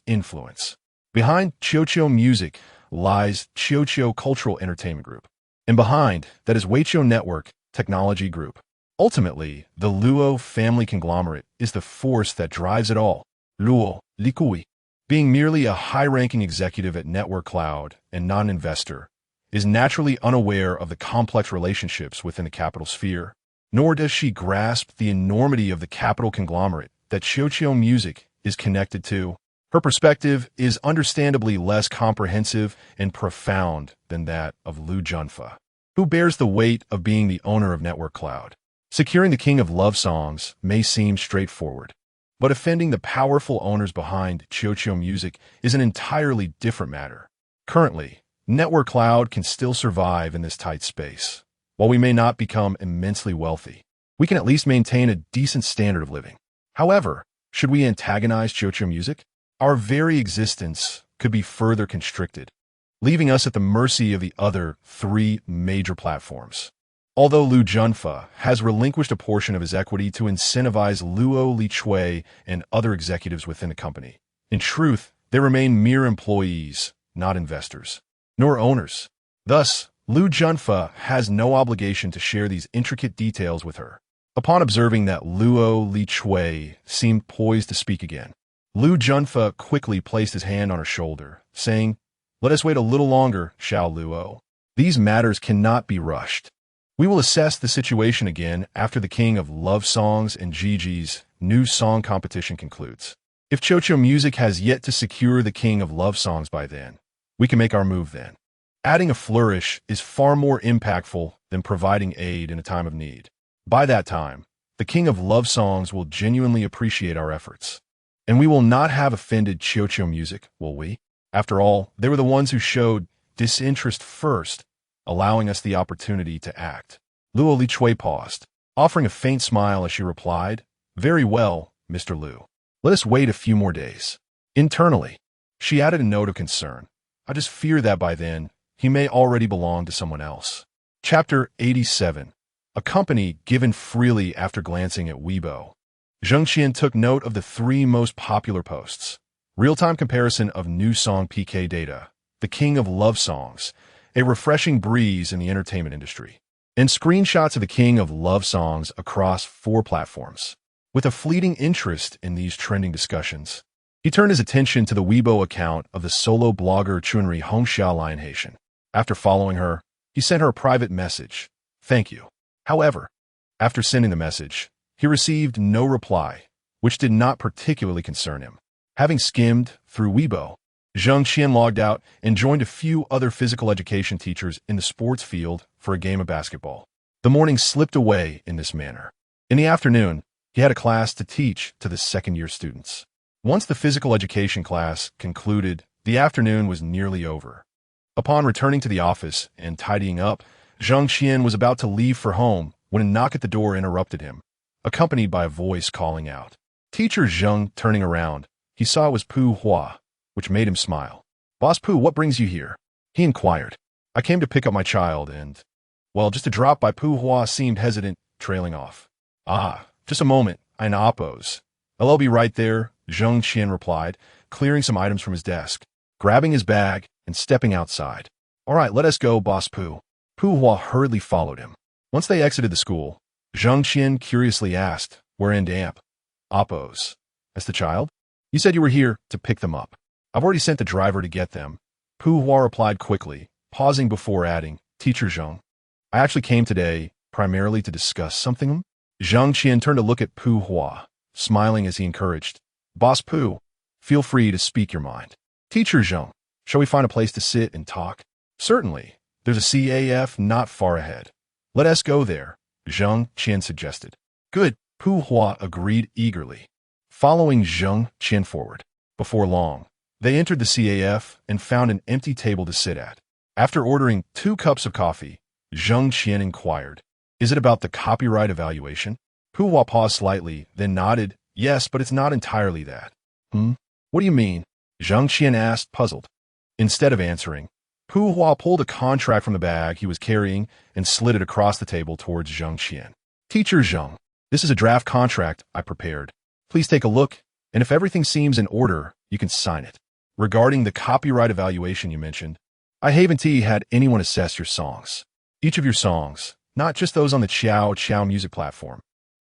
influence. Behind Qiuqiu music lies Qiuqiu Cultural Entertainment Group, and behind that is Weiqiu Network Technology Group. Ultimately, the Luo family conglomerate is the force that drives it all. Luo Likui, being merely a high-ranking executive at Network Cloud and not an investor, is naturally unaware of the complex relationships within the capital sphere, nor does she grasp the enormity of the capital conglomerate that Qiuqiu music is connected to. Her perspective is understandably less comprehensive and profound than that of Lu Junfa, who bears the weight of being the owner of Network Cloud. Securing the king of love songs may seem straightforward, but offending the powerful owners behind Qiuqiu music is an entirely different matter. Currently, Network Cloud can still survive in this tight space. While we may not become immensely wealthy, we can at least maintain a decent standard of living. However, should we antagonize Qiuqiu music, our very existence could be further constricted, leaving us at the mercy of the other three major platforms. Although Lu Junfa has relinquished a portion of his equity to incentivize Luo Lichui and other executives within the company, in truth, they remain mere employees, not investors, nor owners. Thus, Lu Junfa has no obligation to share these intricate details with her. Upon observing that Luo Lichui seemed poised to speak again, Lu Junfa quickly placed his hand on her shoulder, saying, "Let us wait a little longer, Xiao Luo. These matters cannot be rushed. We will assess the situation again after the King of Love Songs and Gigi's new song competition concludes. If Qiuqiu music has yet to secure the King of Love Songs by then, we can make our move then. Adding a flourish is far more impactful than providing aid in a time of need. By that time, the King of Love Songs will genuinely appreciate our efforts. And we will not have offended Qiuqiu music, will we? After all, they were the ones who showed disinterest first, allowing us the opportunity to act." Luo Lichui paused, offering a faint smile as she replied, "Very well, Mr. Lu. Let us wait a few more days." Internally, she added a note of concern. "I just fear that by then, he may already belong to someone else." Chapter 87. A company given freely after glancing at Weibo. Jang Xien took note of the three most popular posts. Real-time comparison of new song PK data, the king of love songs, a refreshing breeze in the entertainment industry, and screenshots of the king of love songs across 4 platforms. With a fleeting interest in these trending discussions, he turned his attention to the Weibo account of the solo blogger Chunri Hongxiao Lianhaitian. After following her, he sent her a private message. Thank you. However, after sending the message, he received no reply, which did not particularly concern him. Having skimmed through Weibo, Jang Xien logged out and joined a few other physical education teachers in the sports field for a game of basketball. The morning slipped away in this manner. In the afternoon, he had a class to teach to the second-year students. Once the physical education class concluded, the afternoon was nearly over. Upon returning to the office and tidying up, Jang Xien was about to leave for home when a knock at the door interrupted him, accompanied by a voice calling out. Teacher Zheng turning around, he saw it was Pu Hua, which made him smile. Boss Pu, what brings you here? He inquired. I came to pick up my child and, well, just to drop by. Pu Hua seemed hesitant, trailing off. Ah, just a moment, I oppose. I'll be right there, Jang Xien replied, clearing some items from his desk, grabbing his bag, and stepping outside. All right, let us go, Boss Pu. Pu Hua hurriedly followed him. Once they exited the school, Jang Xien curiously asked, where in damp? Oppose. As the child? You said you were here to pick them up. I've already sent the driver to get them. Pu Hua replied quickly, pausing before adding, Teacher Zheng. I actually came today primarily to discuss something. Jang Xien turned to look at Pu Hua, smiling as he encouraged. Boss Pu, feel free to speak your mind. Teacher Zheng, shall we find a place to sit and talk? Certainly. There's a CAF not far ahead. Let us go there, Jang Xien suggested. Good, Pu Hua agreed eagerly, following Jang Xien forward. Before long, they entered the CAF and found an empty table to sit at. After ordering 2 cups of coffee, Jang Xien inquired, is it about the copyright evaluation? Pu Hua paused slightly, then nodded, yes, but it's not entirely that. What do you mean? Jang Xien asked, puzzled. Instead of answering, Pu Hua pulled a contract from the bag he was carrying and slid it across the table towards Jang Xien. Teacher Zheng, this is a draft contract I prepared. Please take a look, and if everything seems in order, you can sign it. Regarding the copyright evaluation you mentioned, I haven't had anyone assess your songs. Each of your songs, not just those on the Xiao music platform,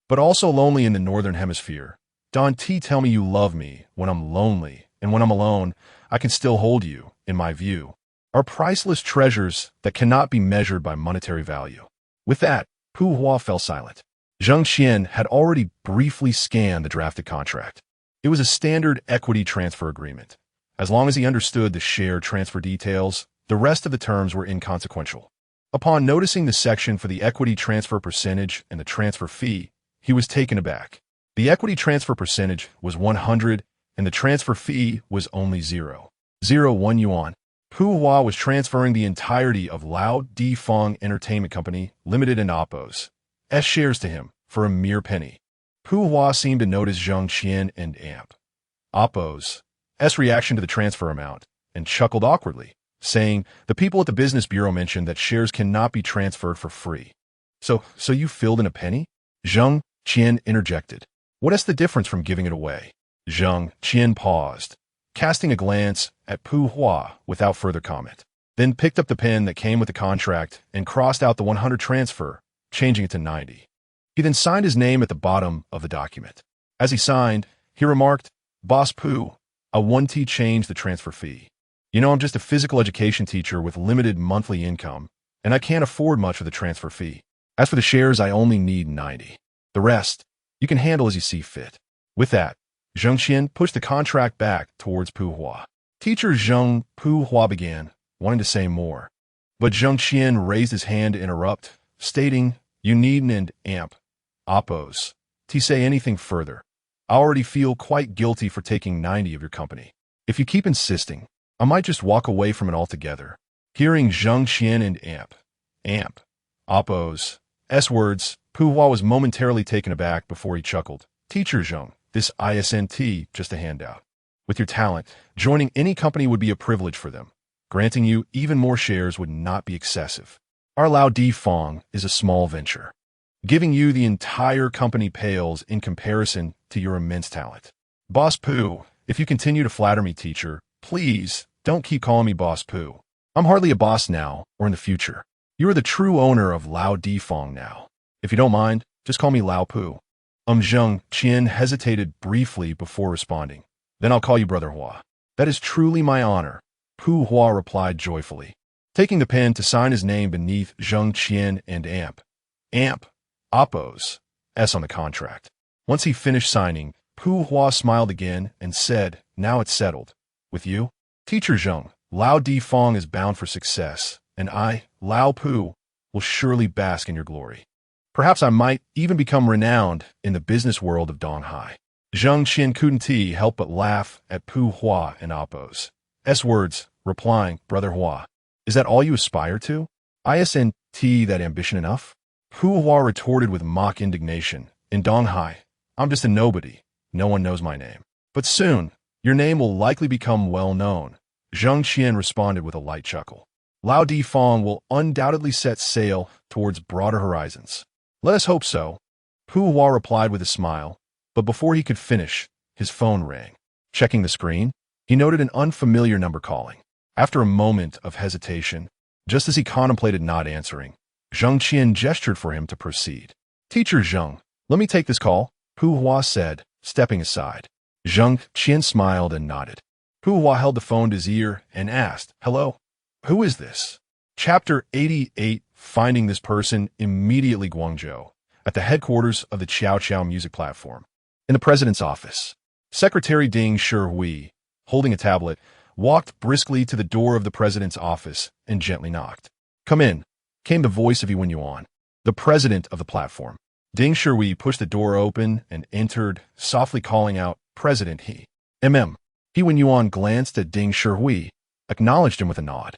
but also lonely in the Northern Hemisphere. Don T tell me you love me when I'm lonely, and when I'm alone, I can still hold you, in my view, are priceless treasures that cannot be measured by monetary value. With that, Pu Hua fell silent. Jang Xien had already briefly scanned the drafted contract. It was a standard equity transfer agreement. As long as he understood the share transfer details, the rest of the terms were inconsequential. Upon noticing the section for the equity transfer percentage and the transfer fee, he was taken aback. The equity transfer percentage was 100 and the transfer fee was only 0.01 yuan. Pu Hua was transferring the entirety of Lao Di Feng Entertainment Company Limited and Oppo's shares to him for a mere penny. Pu Hua seemed to notice Jang Xien and Oppo's reaction to the transfer amount and chuckled awkwardly, saying, the people at the business bureau mentioned that shares cannot be transferred for free. So you filled in a penny? Jang Xien interjected. What is the difference from giving it away? Jang Xien paused, casting a glance at Pu Hua without further comment, then picked up the pen that came with the contract and crossed out the 100 transfer, changing it to 90. He then signed his name at the bottom of the document. As he signed, he remarked, Boss Pu, a 1T change the transfer fee. You know, I'm just a physical education teacher with limited monthly income, and I can't afford much of the transfer fee. As for the shares, I only need 90. The rest, you can handle as you see fit. With that, Jang Xien pushed the contract back towards Pu Hua. Teacher Zheng, Pu Hua began, wanting to say more. But Jang Xien raised his hand to interrupt, stating, you needn't oppose to say anything further. I already feel quite guilty for taking 90 of your company. If you keep insisting, I might just walk away from it altogether. Hearing Jang Xien and oppose words, Pu Hua was momentarily taken aback before he chuckled. Teacher Zheng, this isn't just a handout. With your talent, joining any company would be a privilege for them. Granting you even more shares would not be excessive. Our Lao Di Fong is a small venture. Giving you the entire company pales in comparison to your immense talent. Boss Pooh, if you continue to flatter me, teacher, please don't keep calling me Boss Pooh. I'm hardly a boss now or in the future. You are the true owner of Lao Di Fong now. If you don't mind, just call me Lao Pooh. Jang Xien hesitated briefly before responding. Then I'll call you Brother Hua. That is truly my honor, Pooh Hua replied joyfully, taking the pen to sign his name beneath Jang Xien and Amp, Oppo's S on the contract. Once he finished signing, Pooh Hua smiled again and said, now it's settled. With you? Teacher Zheng, Lao Di Fong is bound for success, and I, Lao Pooh, will surely bask in your glory. Perhaps I might even become renowned in the business world of Donghai. Jang Xien couldn't help but laugh at Pooh Hua and Oppo's S words, replying, Brother Hua, is that all you aspire to? Isn't that ambition enough? Pooh Hua retorted with mock indignation, in Donghai, I'm just a nobody. No one knows my name. But soon, your name will likely become well known. Jang Xien responded with a light chuckle. Lao Di Fong will undoubtedly set sail towards broader horizons. Let us hope so. Pooh Hua replied with a smile, but before he could finish, his phone rang. Checking the screen, he noted an unfamiliar number calling. After a moment of hesitation, just as he contemplated not answering, Jang Xien gestured for him to proceed. Teacher Zheng, let me take this call, Pooh Hua said, stepping aside. Jang Xien smiled and nodded. Pooh Hua held the phone to his ear and asked, hello? Who is this? Chapter 88, Finding This Person immediately Guangzhou, at the headquarters of the Qiao Qiao music platform. In the president's office, Secretary Ding Shihui, holding a tablet, walked briskly to the door of the president's office and gently knocked. Come in, came the voice of Yuan Yuan, the president of the platform. Ding Shihui pushed the door open and entered, softly calling out, President He. Yuan Yuan glanced at Ding Shihui, acknowledged him with a nod,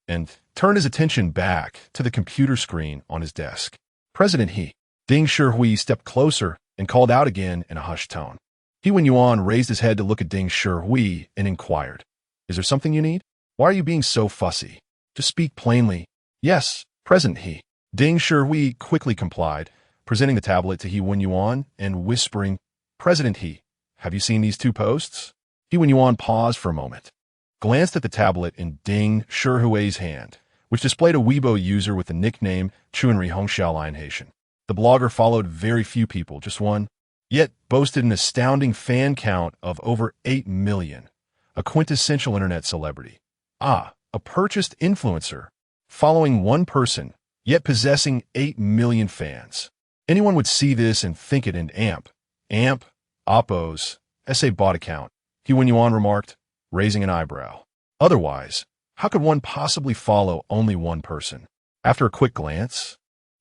and turned his attention back to the computer screen on his desk. President He. Ding Shihui stepped closer and called out again in a hushed tone. Yuan Yuan raised his head to look at Ding Shihui and inquired, is there something you need? Why are you being so fussy? Just speak plainly. Yes, President He. Ding Shihui quickly complied, presenting the tablet to Yuan Yuan and whispering, President He, have you seen these two posts? Yuan Yuan paused for a moment, glanced at the tablet in Ding Shihui's hand, which displayed a Weibo user with the nickname Chunri Hongxiao Lianhaitian. The blogger followed very few people, just one, yet boasted an astounding fan count of over 8 million, a quintessential internet celebrity. A purchased influencer, following one person, yet possessing 8 million fans. Anyone would see this and think it an Amp, Oppo's SA bot account, Yuan Yuan remarked, raising an eyebrow. Otherwise, how could one possibly follow only one person? After a quick glance,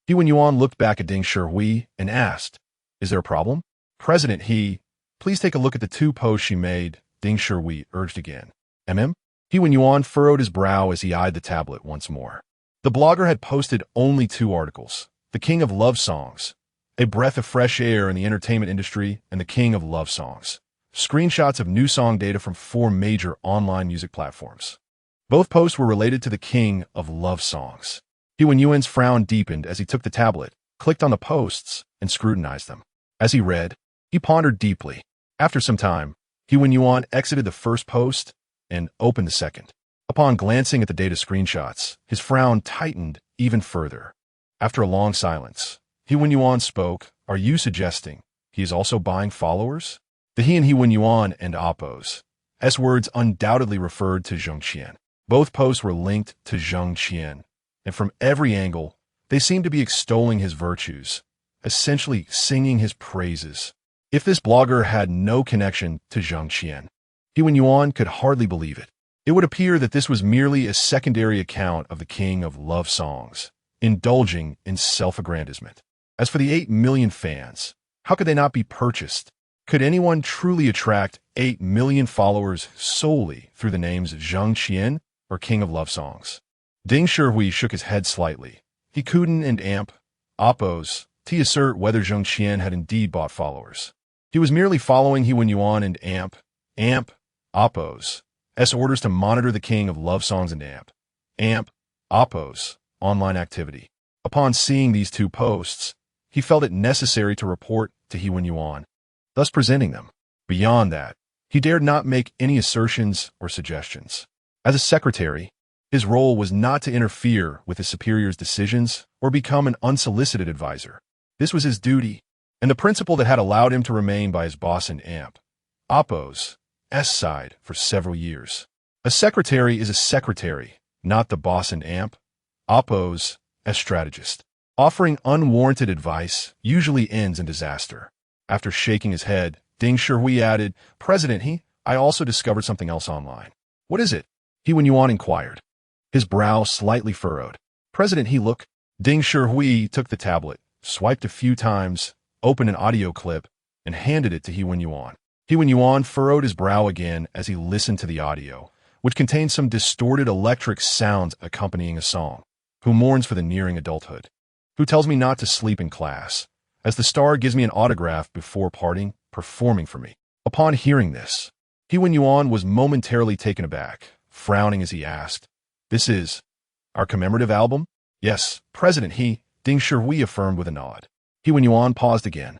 Yuan Yuan looked back at Ding Shihui and asked, is there a problem? President He, please take a look at the two posts she made, Ding Shihui urged again. Yuan Yuan furrowed his brow as he eyed the tablet once more. The blogger had posted only 2 articles, The King of Love Songs, a breath of fresh air in the entertainment industry, and The King of Love Songs, screenshots of new song data from 4 major online music platforms. Both posts were related to The King of Love Songs. Yuan Yuan's frown deepened as he took the tablet, clicked on the posts, and scrutinized them. As he read, he pondered deeply. After some time, Yuan Yuan exited the first post and opened the second. Upon glancing at the data screenshots, his frown tightened even further. After a long silence, Yuan Yuan spoke, are you suggesting he is also buying followers? The he and Yuan Yuan and Oppo's S words undoubtedly referred to Jang Xien. Both posts were linked to Jang Xien, and from every angle, they seemed to be extolling his virtues, essentially singing his praises. If this blogger had no connection to Jang Xien, Yuan Yuan could hardly believe it. It would appear that this was merely a secondary account of the King of Love Songs, indulging in self-aggrandizement. As for the 8 million fans, how could they not be purchased? Could anyone truly attract 8 million followers solely through the names Jang Xien or King of Love Songs? Ding Shihui shook his head slightly. He couldn't and Oppo's to assert whether Jang Xien had indeed bought followers. He was merely following Yuan Yuan and Oppo's S orders to monitor the King of Love Songs and Oppo's online activity. Upon seeing these two posts, he felt it necessary to report to He Wen-yuan, thus presenting them. Beyond that, he dared not make any assertions or suggestions. As a secretary, his role was not to interfere with his superior's decisions or become an unsolicited advisor. This was his duty, and the principle that had allowed him to remain by his boss and amp, Oppo's side for several years. A secretary is a secretary, not the boss and amp, Oppo's strategist. Offering unwarranted advice usually ends in disaster. After shaking his head, Ding Shihui added, President, I also discovered something else online. What is it? He Wen-yuan inquired. His brow slightly furrowed. President, look. Ding Shihui took the tablet, swiped a few times, opened an audio clip, and handed it to He Wen-yuan. He Wen-yuan furrowed his brow again as he listened to the audio, which contained some distorted electric sounds accompanying a song. Who mourns for the nearing adulthood? Who tells me not to sleep in class? As the star gives me an autograph before parting, performing for me. Upon hearing this, He Wen-yuan was momentarily taken aback, frowning as he asked, This is our commemorative album? Yes, President, Ding Shihui affirmed with a nod. He Wen-yuan paused again,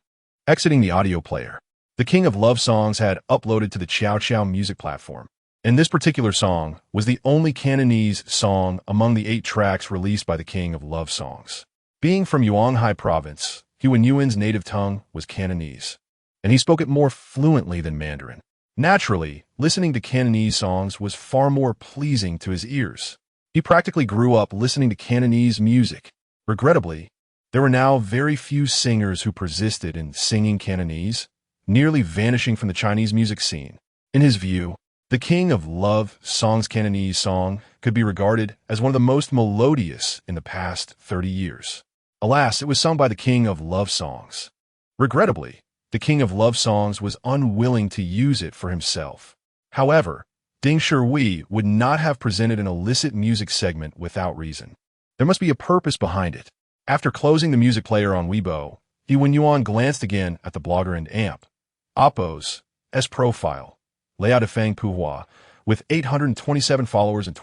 exiting the audio player. The King of Love songs had uploaded to the Chow Chow music platform, and this particular song was the only Cantonese song among the 8 tracks released by the King of Love songs. Being from Yuanhai province, He Wen-yuan's native tongue was Cantonese, and he spoke it more fluently than Mandarin. Naturally, listening to Cantonese songs was far more pleasing to his ears. He practically grew up listening to Cantonese music. Regrettably, there were now very few singers who persisted in singing Cantonese, nearly vanishing from the Chinese music scene. In his view, the King of Love song's Cantonese song could be regarded as one of the most melodious in the past 30 years. Alas, it was sung by the King of Love songs. Regrettably, the King of Love songs was unwilling to use it for himself. However, Ding Shihui would not have presented an illicit music segment without reason. There must be a purpose behind it. After closing the music player on Weibo, He Wen-yuan glanced again at the blogger and amp, Oppo's profile, Layout of Fang Puhua, with 827 followers and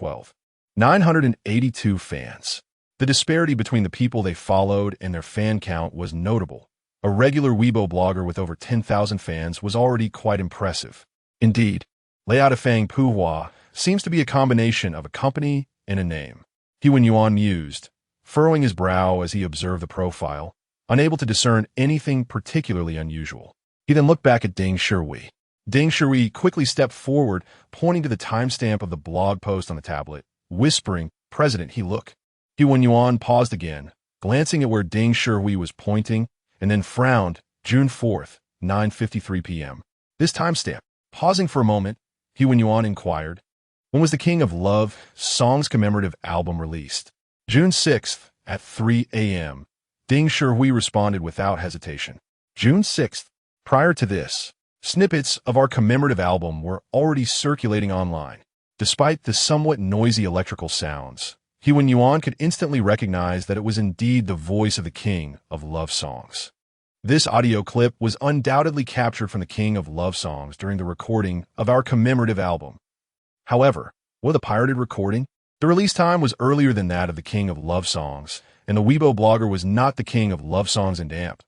982 fans. The disparity between the people they followed and their fan count was notable. A regular Weibo blogger with over 10,000 fans was already quite impressive. Indeed, Layout of Fang Puhua seems to be a combination of a company and a name. He Wen-yuan mused, furrowing his brow as he observed the profile, unable to discern anything particularly unusual. He then looked back at Ding Shihui. Ding Shihui quickly stepped forward, pointing to the timestamp of the blog post on the tablet, whispering, President, look. He Wen-yuan paused again, glancing at where Ding Shihui was pointing, and then frowned, June 4th, 9:53 p.m. This timestamp. Pausing for a moment, He Wen-yuan inquired, when was the King of Love song's commemorative album released? June 6th, at 3 a.m. Ding Shihui responded without hesitation. June 6th. Prior to this, snippets of our commemorative album were already circulating online. Despite the somewhat noisy electrical sounds, He Wen-yuan could instantly recognize that it was indeed the voice of the King of Love songs. This audio clip was undoubtedly captured from the King of Love songs during the recording of our commemorative album. However, with a pirated recording, the release time was earlier than that of the King of Love songs, and the Weibo blogger was not the King of Love songs and amp,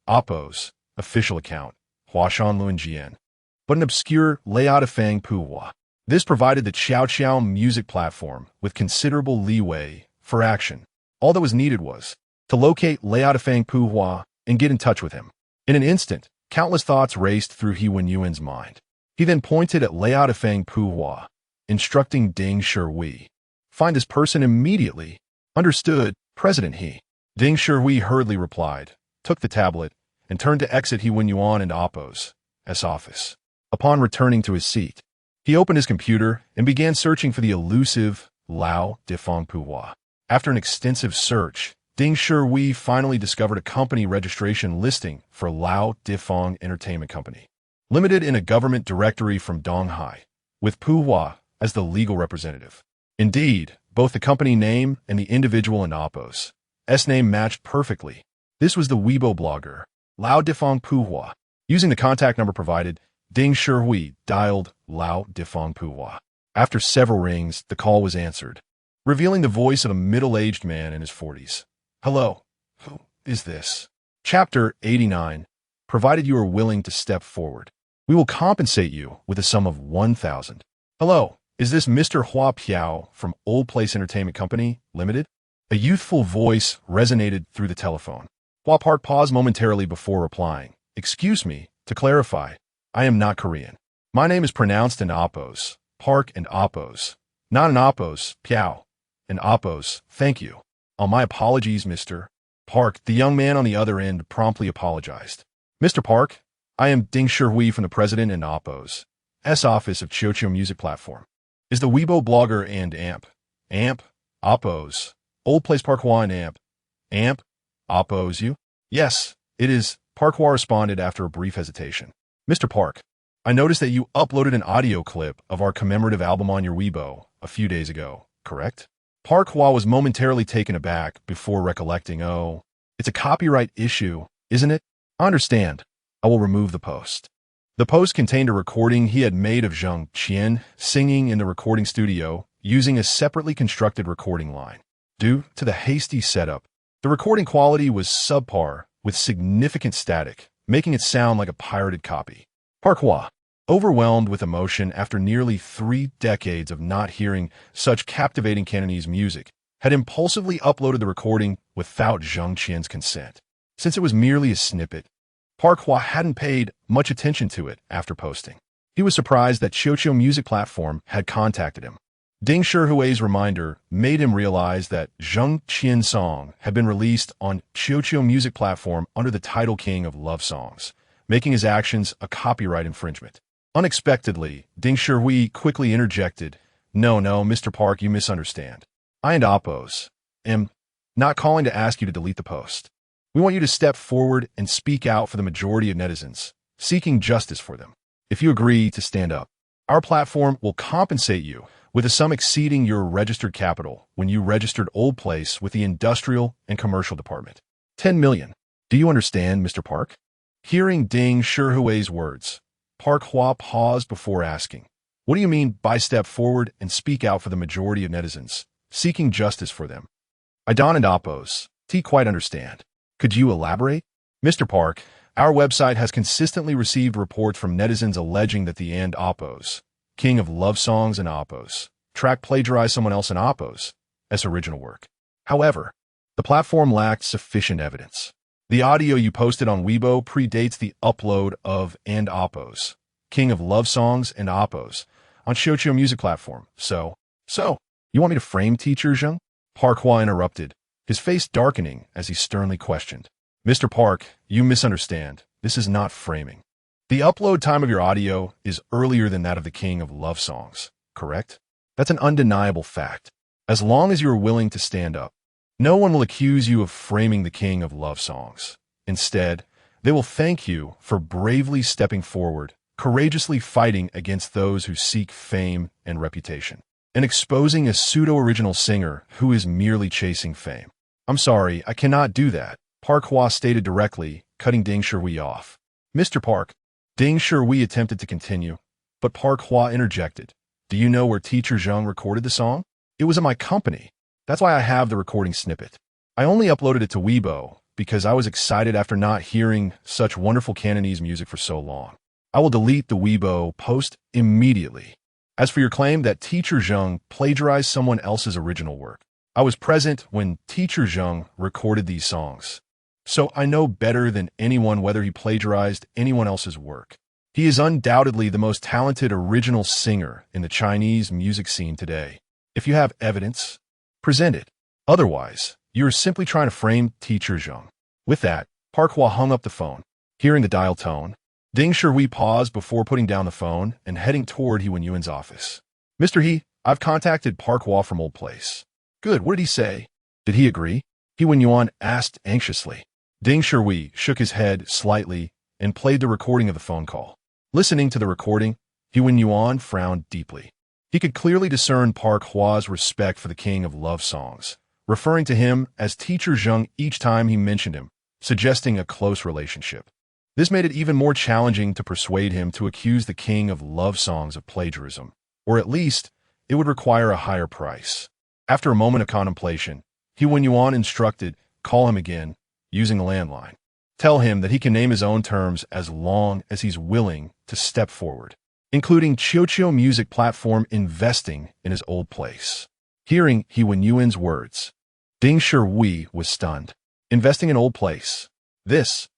Oppo's official account, Huashan Luanjian, but an obscure Layout of Fang Puhua. This provided the Chow Chow music platform with considerable leeway for action. All that was needed was to locate Layout of Fang Puhua and get in touch with him. In an instant, countless thoughts raced through He Wen-yuan's mind. He then pointed at Layout of Fang Puhua, instructing Ding Shihui, find this person immediately. Understood, President Ding Shihui hurriedly replied, took the tablet, and turned to exit He Wen-yuan and Oppo's office. Upon returning to his seat, he opened his computer and began searching for the elusive Lao Difong Puhua. After an extensive search, Ding Shihui finally discovered a company registration listing for Lao Difong Entertainment Company, limited in a government directory from Donghai, with Puhua as the legal representative. Indeed, both the company name and the individual in Oppo's name matched perfectly. This was the Weibo blogger, Lao Difong Puhua. Using the contact number provided, Ding Shihui dialed Lao Difong Puhua. After several rings, the call was answered. revealing the voice of a middle-aged man in his 40s. Hello, who is this? Chapter 89. Provided you are willing to step forward, we will compensate you with a sum of 1,000. Hello, is this Mr. Hua Piao from Old Place Entertainment Company, Limited? A youthful voice resonated through the telephone. Hua Park paused momentarily before replying. Excuse me, to clarify, I am not Korean. My name is pronounced in Oppos, Park and Oppos. Not in Oppos, Piao. In Oppos, thank you. Oh, my apologies, Mr. Park. The young man on the other end promptly apologized. Mr. Park, I am Ding Sherhui from the president in Oppos, S office of Chocho Music Platform. Is the Weibo blogger and AMP, Oppos, Old Place Park Hua and AMP, Oppos you? Yes, it is, Park Hua responded after a brief hesitation. Mr. Park, I noticed that you uploaded an audio clip of our commemorative album on your Weibo a few days ago, correct? Park Hua was momentarily taken aback before recollecting, oh, it's a copyright issue, isn't it? I understand. I will remove the post. The post contained a recording he had made of Jang Xien singing in the recording studio using a separately constructed recording line. Due to the hasty setup, the recording quality was subpar with significant static, making it sound like a pirated copy. Park Hua, overwhelmed with emotion after nearly 3 decades of not hearing such captivating Cantonese music, had impulsively uploaded the recording without Jang Qian's consent. Since it was merely a snippet, Park Hua hadn't paid much attention to it after posting. He was surprised that Chocho Music Platform had contacted him. Ding Sherhui's reminder made him realize that Jang Qian's song had been released on Chocho Music Platform under the title King of Love Songs, making his actions a copyright infringement. Unexpectedly, Ding Sherhui quickly interjected, No, Mr. Park, you misunderstand. I and Oppos am not calling to ask you to delete the post. We want you to step forward and speak out for the majority of netizens, seeking justice for them. If you agree to stand up, our platform will compensate you with a sum exceeding your registered capital when you registered Old Place with the Industrial and Commercial Department. 10 million. Do you understand, Mr. Park? Hearing Ding Sherhui's words, Park Hua paused before asking, What do you mean by step forward and speak out for the majority of netizens, seeking justice for them? I don't and Oppos, quite understand. Could you elaborate? Mr. Park, our website has consistently received reports from netizens alleging that the and Oppos, King of Love Songs and Oppos, track plagiarized someone else in Oppos as original work. However, the platform lacked sufficient evidence. The audio you posted on Weibo predates the upload of and Oppos, King of Love Songs and Oppos, on Chocho Music Platform. So, you want me to frame Teacher Zheng? Park Hua interrupted, his face darkening as he sternly questioned. Mr. Park, you misunderstand. This is not framing. The upload time of your audio is earlier than that of the King of Love Songs, correct? That's an undeniable fact. As long as you are willing to stand up, no one will accuse you of framing the King of Love Songs. Instead, they will thank you for bravely stepping forward, courageously fighting against those who seek fame and reputation, and exposing a pseudo-original singer who is merely chasing fame. I'm sorry, I cannot do that, Park Hua stated directly, cutting Ding Sherhui off. Mr. Park, Ding Sherhui attempted to continue, but Park Hua interjected. Do you know where Teacher Zheng recorded the song? It was at my company. That's why I have the recording snippet. I only uploaded it to Weibo because I was excited after not hearing such wonderful Cantonese music for so long. I will delete the Weibo post immediately. As for your claim that Teacher Zheng plagiarized someone else's original work, I was present when Teacher Zheng recorded these songs, so I know better than anyone whether he plagiarized anyone else's work. He is undoubtedly the most talented original singer in the Chinese music scene today. If you have evidence, present it. Otherwise, you are simply trying to frame Teacher Zheng. With that, Park Hua hung up the phone. Hearing the dial tone, Ding Sherhui paused before putting down the phone and heading toward He Wenyuan's office. Mr. He, I've contacted Park Hua from Old Place. Good, what did he say? Did he agree? He Wenyuan asked anxiously. Ding Sherhui shook his head slightly and played the recording of the phone call. Listening to the recording, He Wenyuan frowned deeply. He could clearly discern Park Hua's respect for the King of Love Songs, referring to him as Teacher Zheng each time he mentioned him, suggesting a close relationship. This made it even more challenging to persuade him to accuse the King of Love Songs of plagiarism, or at least, it would require a higher price. After a moment of contemplation, He Wen-Yuan instructed, call him again, using a landline. Tell him that he can name his own terms as long as he's willing to step forward, including Chiu Music Platform investing in his old place. Hearing He Wen-Yuan's words, Ding Shui was stunned. Investing in old place. This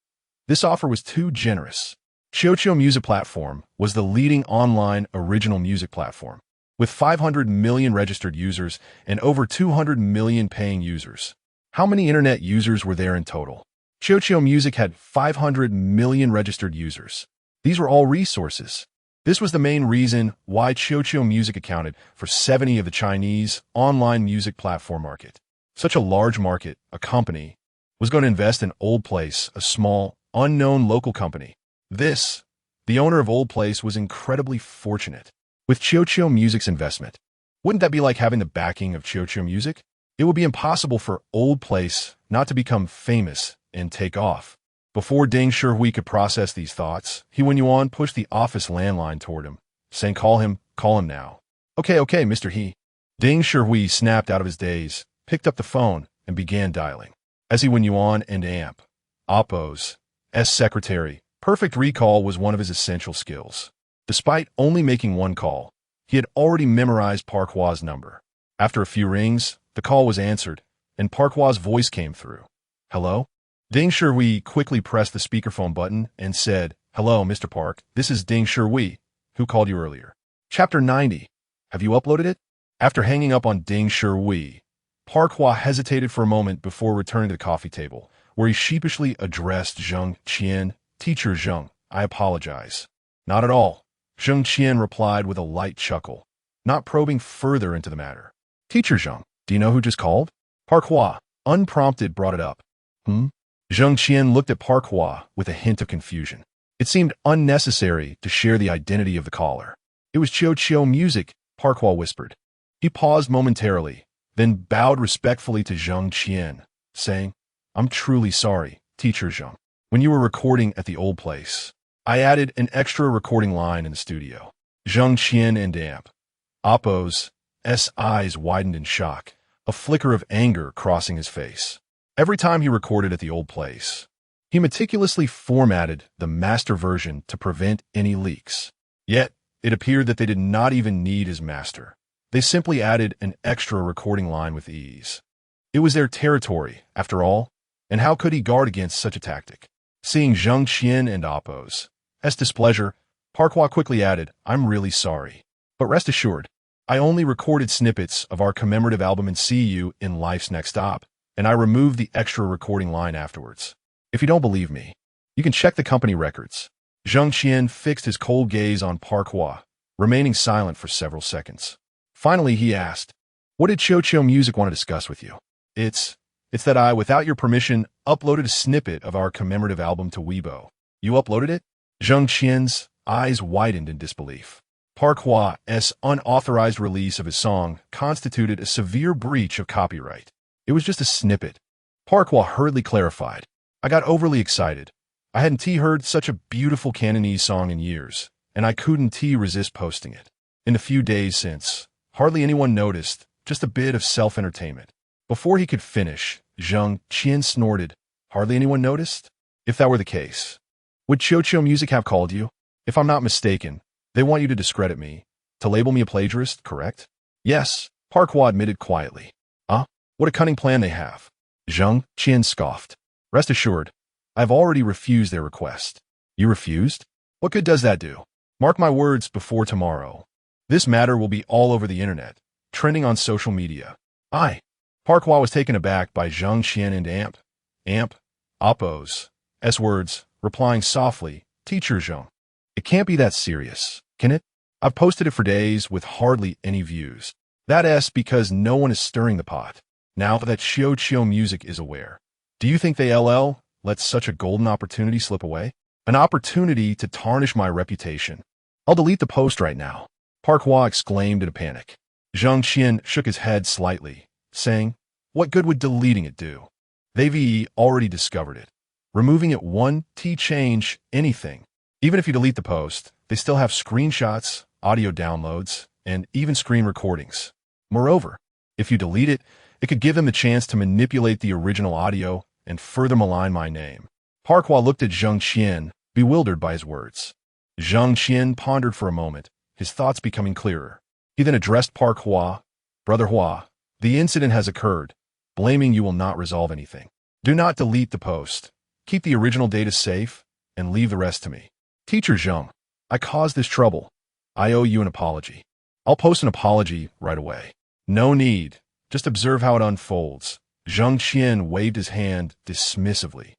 offer was too generous. Chiu Music Platform was the leading online original music platform, with 500 million registered users and over 200 million paying users. How many internet users were there in total? Chiu Music had 500 million registered users. These were all resources. This was the main reason why Chiu Music accounted for 70% of the Chinese online music platform market. Such a large market, a company, was going to invest in Old Place, a small, unknown local company. The owner of Old Place was incredibly fortunate. With Chiu Music's investment, wouldn't that be like having the backing of Chiu Music? It would be impossible for Old Place not to become famous and take off. Before Ding Shui could process these thoughts, He Wen-Yuan pushed the office landline toward him, saying, call him now. Okay, Mr. He. Ding Shui snapped out of his daze, picked up the phone, and began dialing. As He Wen-Yuan and AMP, Oppo's secretary, perfect recall was one of his essential skills. Despite only making one call, he had already memorized Parkwa's number. After a few rings, the call was answered, and Parkwa's voice came through. Hello? Ding Shui quickly pressed the speakerphone button and said, Hello, Mr. Park, this is Ding Shui, who called you earlier. Chapter 90. Have you uploaded it? After hanging up on Ding Shui, Parkwa hesitated for a moment before returning to the coffee table, where he sheepishly addressed Jang Xien. Teacher Zheng, I apologize. Not at all. Jang Xien replied with a light chuckle, not probing further into the matter. Teacher Zheng, do you know who just called? Parkwa, unprompted, brought it up. Jang Xien looked at Parkwa with a hint of confusion. It seemed unnecessary to share the identity of the caller. It was Chiu Music, Parkwa whispered. He paused momentarily, then bowed respectfully to Jang Xien, saying, I'm truly sorry, Teacher Zheng. When you were recording at the Old Place, I added an extra recording line in the studio. Jang Xien and AMP. Oppo's eyes widened in shock, a flicker of anger crossing his face. Every time he recorded at the Old Place, he meticulously formatted the master version to prevent any leaks. Yet, it appeared that they did not even need his master. They simply added an extra recording line with ease. It was their territory, after all, and how could he guard against such a tactic? Seeing Jang Xien and Oppo's displeasure, Parkwa quickly added, I'm really sorry. But rest assured, I only recorded snippets of our commemorative album and See You in Life's Next Stop, and I removed the extra recording line afterwards. If you don't believe me, you can check the company records. Jang Xien fixed his cold gaze on Parkwa, remaining silent for several seconds. Finally, he asked, what did Chiu Music want to discuss with you? It's that I, without your permission, uploaded a snippet of our commemorative album to Weibo. You uploaded it? Jang Xien's eyes widened in disbelief. Parkwa's unauthorized release of his song constituted a severe breach of copyright. It was just a snippet. Parkwa hurriedly clarified. I got overly excited. I hadn't heard such a beautiful Cantonese song in years, and I couldn't resist posting it. In the few days since, hardly anyone noticed, just a bit of self-entertainment. Before he could finish, Jang Xien snorted. Hardly anyone noticed? If that were the case, would Chiu Music have called you? If I'm not mistaken, they want you to discredit me, to label me a plagiarist, correct? Yes, Parkwa admitted quietly. What a cunning plan they have. Jang Xien scoffed. Rest assured, I've already refused their request. You refused? What good does that do? Mark my words, before tomorrow, this matter will be all over the internet, trending on social media. Parkwa was taken aback by Jang Xien and AMP, Oppo's words, replying softly, Teacher Zheng. It can't be that serious, can it? I've posted it for days with hardly any views. That's because no one is stirring the pot. Now that Chiu Music is aware, do you think they let such a golden opportunity slip away? An opportunity to tarnish my reputation. I'll delete the post right now, Parkwa exclaimed in a panic. Jang Xien shook his head slightly, saying, what good would deleting it do? They've already discovered it. Removing it won't change anything. Even if you delete the post, they still have screenshots, audio downloads, and even screen recordings. Moreover, If you delete it, it could give them the chance to manipulate the original audio and further malign my name. Park Hwa looked at Jang Xien, bewildered by his words. Jang Xien pondered for a moment, his thoughts becoming clearer. He then addressed Park Hwa. Brother Hwa, the incident has occurred. Blaming you will not resolve anything. Do not delete the post. Keep the original data safe and leave the rest to me. Teacher Zheng, I caused this trouble. I owe you an apology. I'll post an apology right away. No need. Just observe how it unfolds. Jang Xien waved his hand dismissively.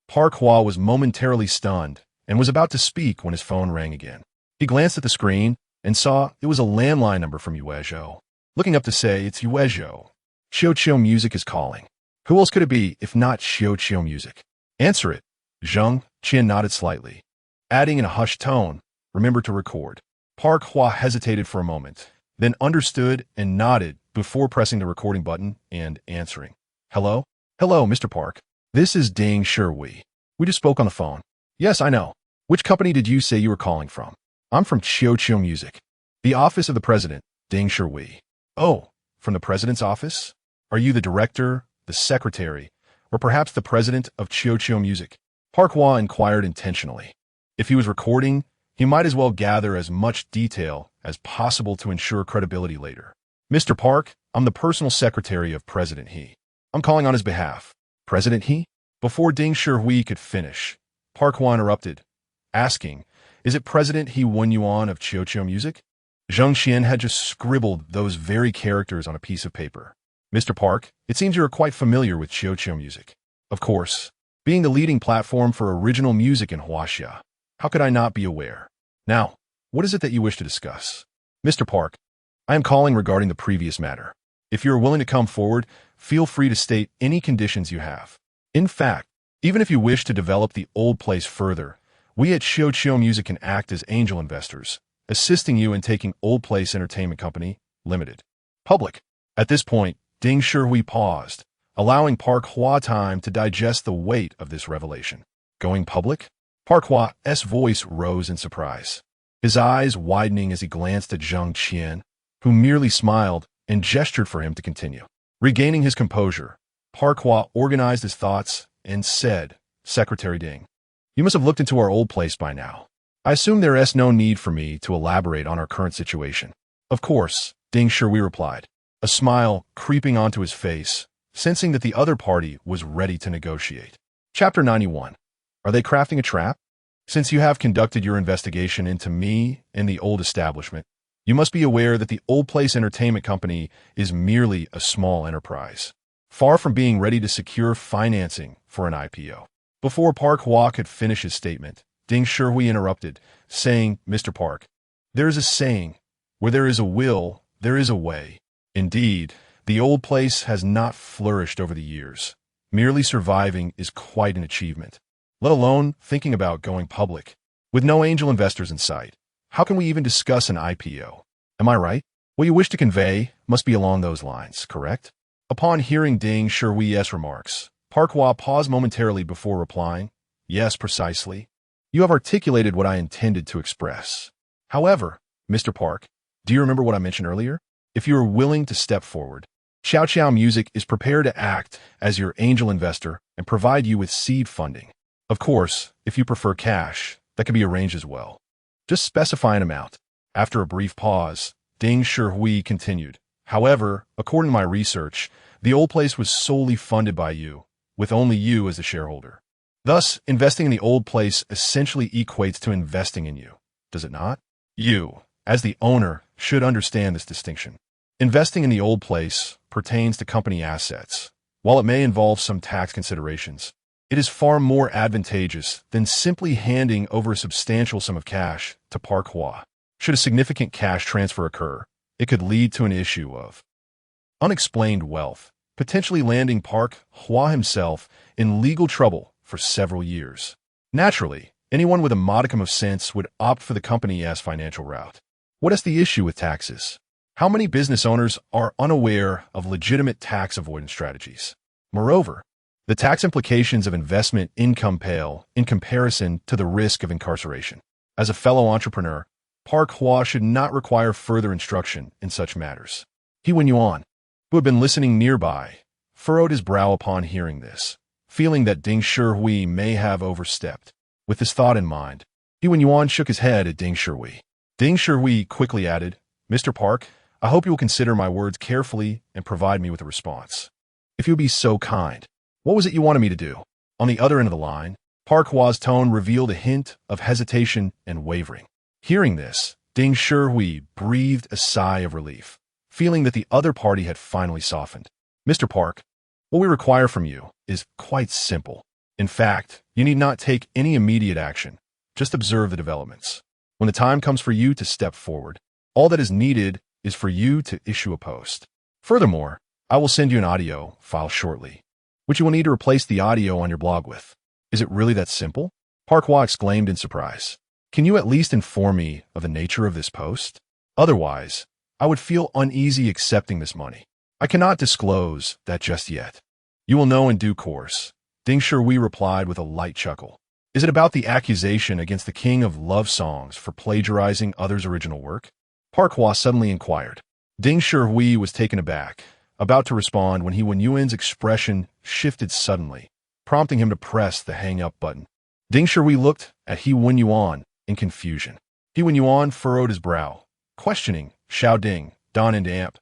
Park Hwa was momentarily stunned and was about to speak when his phone rang again. He glanced at the screen and saw it was a landline number from Yuezhou. Looking up to say, it's Yuezhou. Xiao Music is calling. Who else could it be if not Xiao Music? Answer it. Jang Xien nodded slightly. Adding in a hushed tone, remember to record. Park Hwa hesitated for a moment, then understood and nodded before pressing the recording button and answering. Hello? Hello, Mr. Park. This is Ding Shui. We just spoke on the phone. Yes, I know. Which company did you say you were calling from? I'm from Xiao Music. The office of the president, Ding Shui. Oh, from the president's office? Are you the director, the secretary, or perhaps the president of Xiao Music? Park Hwa inquired intentionally. If he was recording, he might as well gather as much detail as possible to ensure credibility later. Mr. Park, I'm the personal secretary of President He. I'm calling on his behalf. President He? Before Ding Shui could finish, Park Hwa interrupted, asking, is it President He Wen Yuan of Xiao Music? Jang Xien had just scribbled those very characters on a piece of paper. Mr. Park, it seems you are quite familiar with Xiao Music. Of course, being the leading platform for original music in Huaxia. How could I not be aware? Now, what is it that you wish to discuss? Mr. Park, I am calling regarding the previous matter. If you are willing to come forward, feel free to state any conditions you have. In fact, even if you wish to develop the old place further, we at Xiao Music can act as angel investors, assisting you in taking Old Place Entertainment Company, Limited, public. At this point, Ding Shui paused, allowing Park Hwa time to digest the weight of this revelation. Going public? Park Hwa's voice rose in surprise, his eyes widening as he glanced at Jang Xien, who merely smiled and gestured for him to continue. Regaining his composure, Park Hwa organized his thoughts and said, Secretary Ding, you must have looked into our old place by now. I assume there is no need for me to elaborate on our current situation. Of course, Ding Shui replied, a smile creeping onto his face, sensing that the other party was ready to negotiate. Chapter 91. Are they crafting a trap? Since you have conducted your investigation into me and the old establishment, you must be aware that the Old Place Entertainment Company is merely a small enterprise, far from being ready to secure financing for an IPO. Before Park Hwa could finish his statement, Ding Shui interrupted, saying, Mr. Park, there is a saying, where there is a will, there is a way. Indeed, the old place has not flourished over the years. Merely surviving is quite an achievement, let alone thinking about going public. With no angel investors in sight, how can we even discuss an IPO? Am I right? What you wish to convey must be along those lines, correct? Upon hearing Ding Shui's remarks, Park Hwa paused momentarily before replying, yes, precisely. You have articulated what I intended to express. However, Mr. Park, do you remember what I mentioned earlier? If you are willing to step forward, Xiao Music is prepared to act as your angel investor and provide you with seed funding. Of course, if you prefer cash, that can be arranged as well. Just specify an amount. After a brief pause, Ding Shui continued. However, according to my research, the old place was solely funded by you, with only you as the shareholder. Thus, investing in the old place essentially equates to investing in you, does it not? You, as the owner, should understand this distinction. Investing in the old place pertains to company assets. While it may involve some tax considerations, it is far more advantageous than simply handing over a substantial sum of cash to Park Hwa. Should a significant cash transfer occur, it could lead to an issue of unexplained wealth, potentially landing Park Hwa himself in legal trouble for several years. Naturally, anyone with a modicum of sense would opt for the company as financial route. What is the issue with taxes? How many business owners are unaware of legitimate tax avoidance strategies? Moreover, the tax implications of investment income pale in comparison to the risk of incarceration. As a fellow entrepreneur, Park Hwa should not require further instruction in such matters. He Wen Yuan. who had been listening nearby, furrowed his brow upon hearing this, feeling that Ding Shihui may have overstepped. With this thought in mind, He Yuan shook his head at Ding Shihui. Ding Shihui quickly added, "Mr. Park, I hope you will consider my words carefully and provide me with a response. If you would be so kind, what was it you wanted me to do?" On the other end of the line, Park Hua's tone revealed a hint of hesitation and wavering. Hearing this, Ding Shihui breathed a sigh of relief, feeling that the other party had finally softened. "Mr. Park, what we require from you is quite simple. In fact, you need not take any immediate action. Just observe the developments. When the time comes for you to step forward, all that is needed is for you to issue a post. Furthermore, I will send you an audio file shortly, which you will need to replace the audio on your blog with." "Is it really that simple?" Park Hua exclaimed in surprise. "Can you at least inform me of the nature of this post? Otherwise, I would feel uneasy accepting this money." "I cannot disclose that just yet. You will know in due course," Ding Shihui replied with a light chuckle. "Is it about the accusation against the king of love songs for plagiarizing others' original work?" Park Hua suddenly inquired. Ding Shihui was taken aback, about to respond when He Yuan's expression shifted suddenly, prompting him to press the hang-up button. Ding Shihui looked at He Yuan in confusion. He Yuan furrowed his brow, questioning, "Showdown, Don and Amp.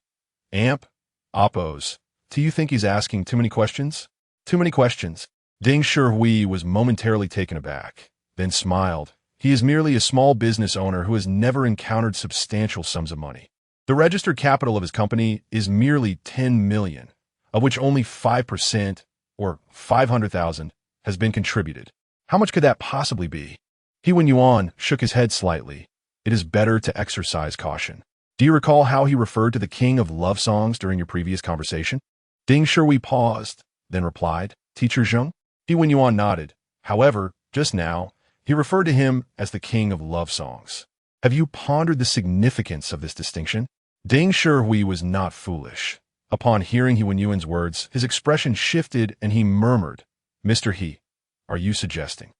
Amp? Oppos. Do you think he's asking too many questions?" "Too many questions?" Ding Shihui was momentarily taken aback, then smiled. "He is merely a small business owner who has never encountered substantial sums of money. The registered capital of his company is merely 10 million, of which only 5%, or 500,000, has been contributed. How much could that possibly be?" He Yuan shook his head slightly. "It is better to exercise caution. Do you recall how he referred to the king of love songs during your previous conversation?" Ding Shihui paused, then replied, "Teacher Zheng?" He Yuan nodded. "However, just now, he referred to him as the king of love songs. Have you pondered the significance of this distinction?" Ding Shihui was not foolish. Upon hearing He Yuan's words, his expression shifted and he murmured, "Mr. He, are you suggesting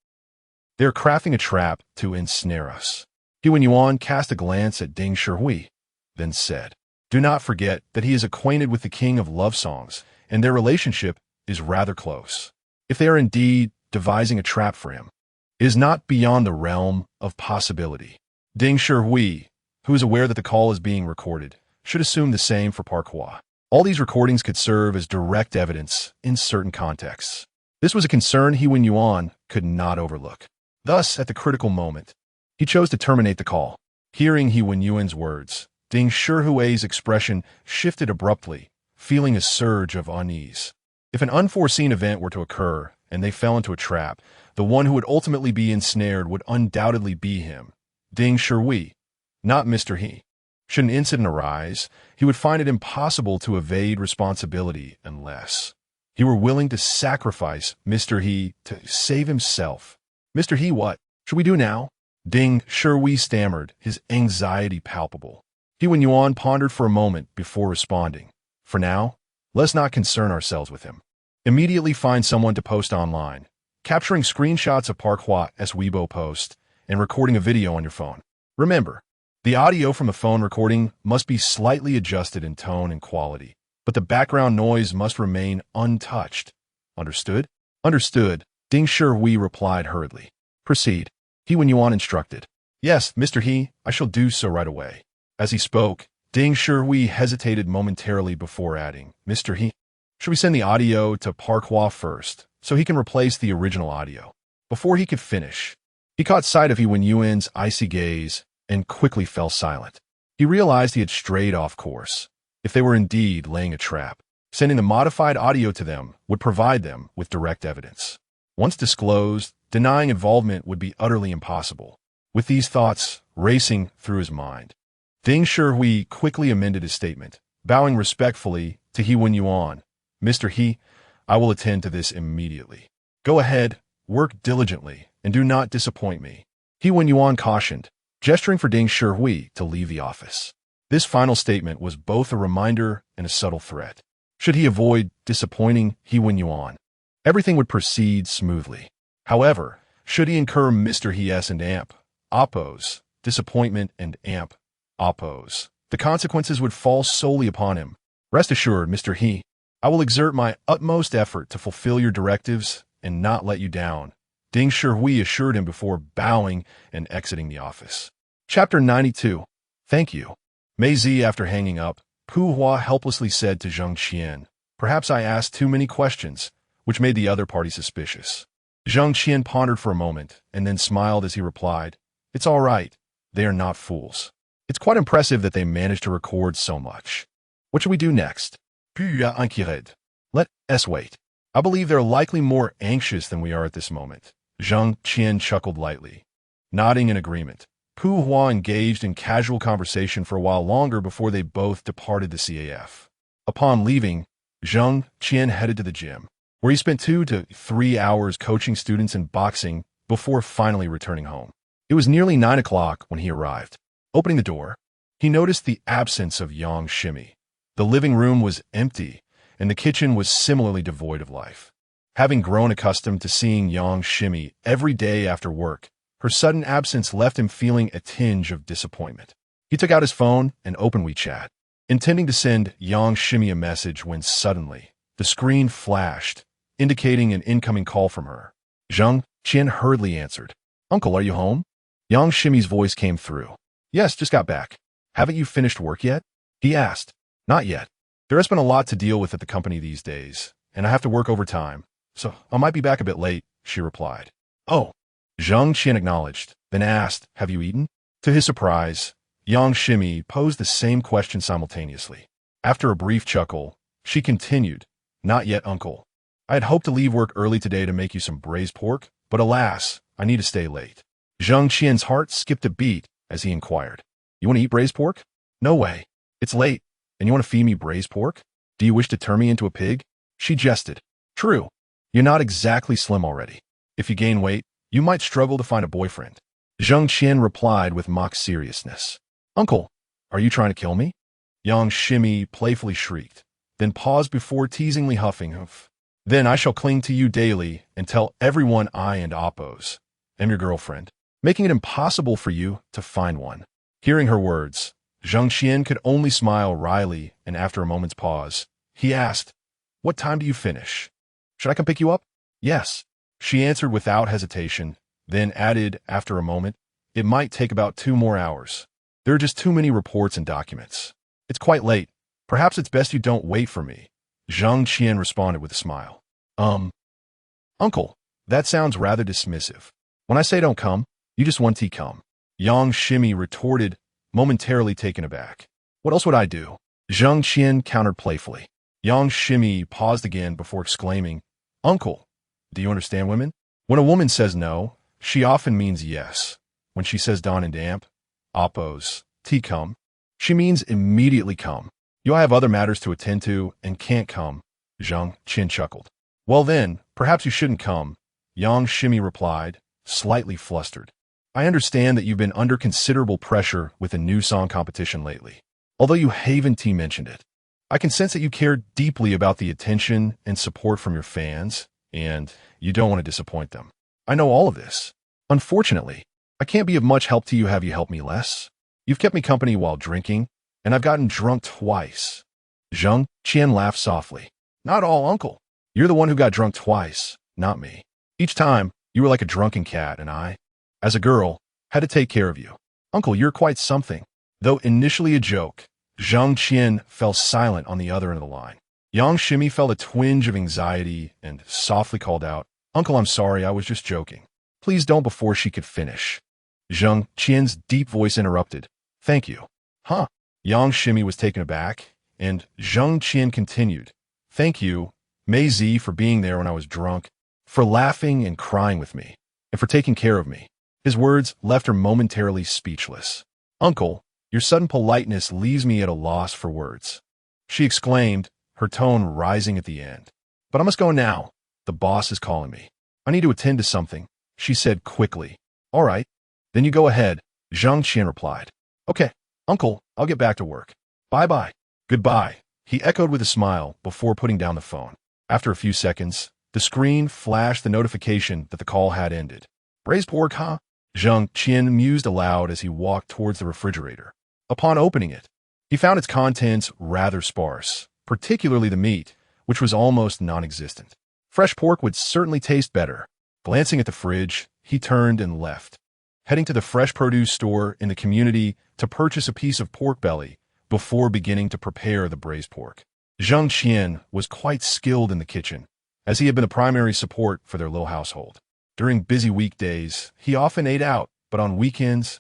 they are crafting a trap to ensnare us?" He Yuan cast a glance at Ding Shihui, then said, "Do not forget that he is acquainted with the king of love songs, and their relationship is rather close. If they are indeed devising a trap for him, it is not beyond the realm of possibility." Ding Shihui, who is aware that the call is being recorded, should assume the same for Park Hua. All these recordings could serve as direct evidence in certain contexts. This was a concern He Yuan could not overlook. Thus, at the critical moment, he chose to terminate the call. Hearing He Yuan's words, Ding Shihui's expression shifted abruptly, feeling a surge of unease. If an unforeseen event were to occur and they fell into a trap, the one who would ultimately be ensnared would undoubtedly be him, Ding Shihui, not Mr. He. Should an incident arise, he would find it impossible to evade responsibility unless he were willing to sacrifice Mr. He to save himself. "Mr. He, what should we do now?" Ding Shihui stammered, his anxiety palpable. He Yuan pondered for a moment before responding. "For now, let's not concern ourselves with him. Immediately find someone to post online, capturing screenshots of Park Hua's Weibo post and recording a video on your phone. Remember, the audio from the phone recording must be slightly adjusted in tone and quality, but the background noise must remain untouched. Understood?" "Understood," Ding Shihui replied hurriedly. "Proceed," He Yuan instructed. "Yes, Mr. He, I shall do so right away." As he spoke, Ding Shihui hesitated momentarily before adding, "Mr. He, should we send the audio to Park Hua first, so he can replace the original audio?" Before he could finish, he caught sight of He Yuan's icy gaze and quickly fell silent. He realized he had strayed off course. If they were indeed laying a trap, sending the modified audio to them would provide them with direct evidence. Once disclosed, denying involvement would be utterly impossible. With these thoughts racing through his mind, Ding Shihui quickly amended his statement, bowing respectfully to He Yuan. "Mr. He, I will attend to this immediately. Go ahead, work diligently, and do not disappoint me," He Yuan cautioned, gesturing for Ding Shihui to leave the office. This final statement was both a reminder and a subtle threat. Should he avoid disappointing He Yuan, everything would proceed smoothly. However, should he incur Mr. He's and Amp Oppo's disappointment and Amp Oppos, the consequences would fall solely upon him. Rest assured, Mr. He, I will exert my utmost effort to fulfill your directives and not let you down, Ding Shihui assured him before bowing and exiting the office. Chapter 92. Thank you. Mei Zi, after hanging up, Pu Hua helplessly said to Jang Xien, perhaps I asked too many questions, which made the other party suspicious. Jang Xien pondered for a moment and then smiled as he replied, it's all right. They are not fools. It's quite impressive that they managed to record so much. What should we do next? Let us wait. I believe they're likely more anxious than we are at this moment. Jang Xien chuckled lightly. Nodding in agreement, Pu Hua engaged in casual conversation for a while longer before they both departed the CAF. Upon leaving, Jang Xien headed to the gym, where he spent 2 to 3 hours coaching students in boxing before finally returning home. It was nearly 9 o'clock when he arrived. Opening the door, he noticed the absence of Yang Shimi. The living room was empty, and the kitchen was similarly devoid of life. Having grown accustomed to seeing Yang Shimi every day after work, her sudden absence left him feeling a tinge of disappointment. He took out his phone and opened WeChat, intending to send Yang Shimi a message when suddenly the screen flashed, indicating an incoming call from her. Jang Xien hurriedly answered. Uncle, are you home? Yang Shimi's voice came through. Yes, just got back. Haven't you finished work yet? He asked. Not yet. There has been a lot to deal with at the company these days, and I have to work overtime, so I might be back a bit late, she replied. Oh. Jang Xien acknowledged, then asked, have you eaten? To his surprise, Yang Shimi posed the same question simultaneously. After a brief chuckle, she continued, not yet, uncle. I had hoped to leave work early today to make you some braised pork, but alas, I need to stay late. Jang Xian's heart skipped a beat as he inquired, you want to eat braised pork? No way. It's late, and you want to feed me braised pork? Do you wish to turn me into a pig? She jested. True. You're not exactly slim already. If you gain weight, you might struggle to find a boyfriend. Jang Xien replied with mock seriousness. Uncle, are you trying to kill me? Yang Shimi playfully shrieked, then paused before teasingly huffing. Then I shall cling to you daily and tell everyone I and Oppos am your girlfriend, making it impossible for you to find one. Hearing her words, Jang Xien could only smile wryly, and after a moment's pause, he asked, what time do you finish? Should I come pick you up? Yes. She answered without hesitation, then added after a moment, it might take about 2 more hours. There are just too many reports and documents. It's quite late. Perhaps it's best you don't wait for me. Jang Xien responded with a smile. Uncle, that sounds rather dismissive. When I say don't come, you just want to come. Yang Shimi retorted, momentarily taken aback. What else would I do? Jang Xien countered playfully. Yang Shimi paused again before exclaiming, Uncle, do you understand women? When a woman says no, she often means yes. When she says don and damp, oppos, come, she means immediately come. You have other matters to attend to and can't come. Jang Xien chuckled. Well then, perhaps you shouldn't come, Yang Shimi replied, slightly flustered. I understand that you've been under considerable pressure with a new song competition lately, although you haven't mentioned it. I can sense that you care deeply about the attention and support from your fans, and you don't want to disappoint them. I know all of this. Unfortunately, I can't be of much help to you. Have you helped me less? You've kept me company while drinking, and I've gotten drunk twice. Jang Xien laughed softly. Not all, uncle. You're the one who got drunk twice, not me. Each time, you were like a drunken cat, and I, as a girl, had to take care of you. Uncle, you're quite something. Though initially a joke, Jang Xien fell silent on the other end of the line. Yang Shimi felt a twinge of anxiety and softly called out, Uncle, I'm sorry, I was just joking. Please don't. Before she could finish, Jang Qian's deep voice interrupted. Thank you. Huh? Yang Shimi was taken aback, and Jang Qian continued. Thank you, Mei Zi, for being there when I was drunk, for laughing and crying with me, and for taking care of me. His words left her momentarily speechless. Uncle, your sudden politeness leaves me at a loss for words, she exclaimed, her tone rising at the end. But I must go now. The boss is calling me. I need to attend to something, she said quickly. All right. Then you go ahead, Jang Qian replied. Okay, uncle, I'll get back to work. Bye-bye. Goodbye, he echoed with a smile before putting down the phone. After a few seconds, the screen flashed the notification that the call had ended. Braised pork, huh? Jang Qian mused aloud as he walked towards the refrigerator. Upon opening it, he found its contents rather sparse, particularly the meat, which was almost non-existent. Fresh pork would certainly taste better. Glancing at the fridge, he turned and left, heading to the fresh produce store in the community to purchase a piece of pork belly before beginning to prepare the braised pork. Jang Xien was quite skilled in the kitchen, as he had been the primary support for their little household. During busy weekdays, he often ate out, but on weekends,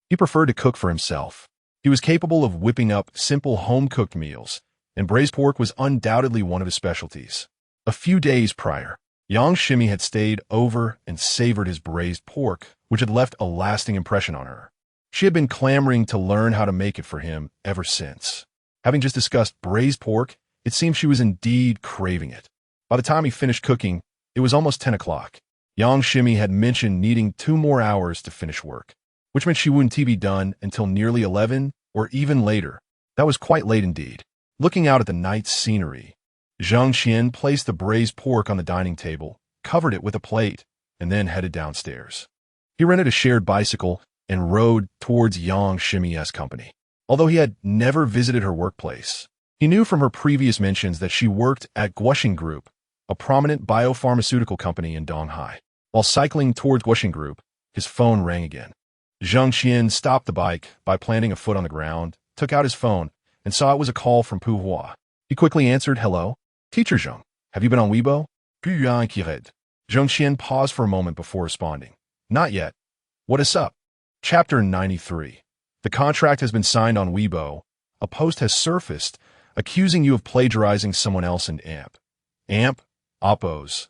he preferred to cook for himself. He was capable of whipping up simple home-cooked meals, and braised pork was undoubtedly one of his specialties. A few days prior, Jang Xien had stayed over and savored his braised pork, which had left a lasting impression on her. She had been clamoring to learn how to make it for him ever since. Having just discussed braised pork, it seemed she was indeed craving it. By the time he finished cooking, it was almost 10 o'clock. Jang Xien had mentioned needing 2 more hours to finish work, which meant she wouldn't be done until nearly 11 or even later. That was quite late indeed. Looking out at the night's scenery, Jang Xien placed the braised pork on the dining table, covered it with a plate, and then headed downstairs. He rented a shared bicycle and rode towards Jang Xien's company. Although he had never visited her workplace, he knew from her previous mentions that she worked at Guoxing Group, a prominent biopharmaceutical company in Donghai. While cycling towards Guoxing Group, his phone rang again. Jang Xien stopped the bike by planting a foot on the ground, took out his phone, and saw it was a call from Pu Hua. He quickly answered, "Hello? Teacher Zhang, have you been on Weibo?" Pu Yuan Kired. Jang Xien paused for a moment before responding. "Not yet. What is up?" Chapter 93. The contract has been signed on Weibo. A post has surfaced accusing you of plagiarizing someone else in AMP, Oppo's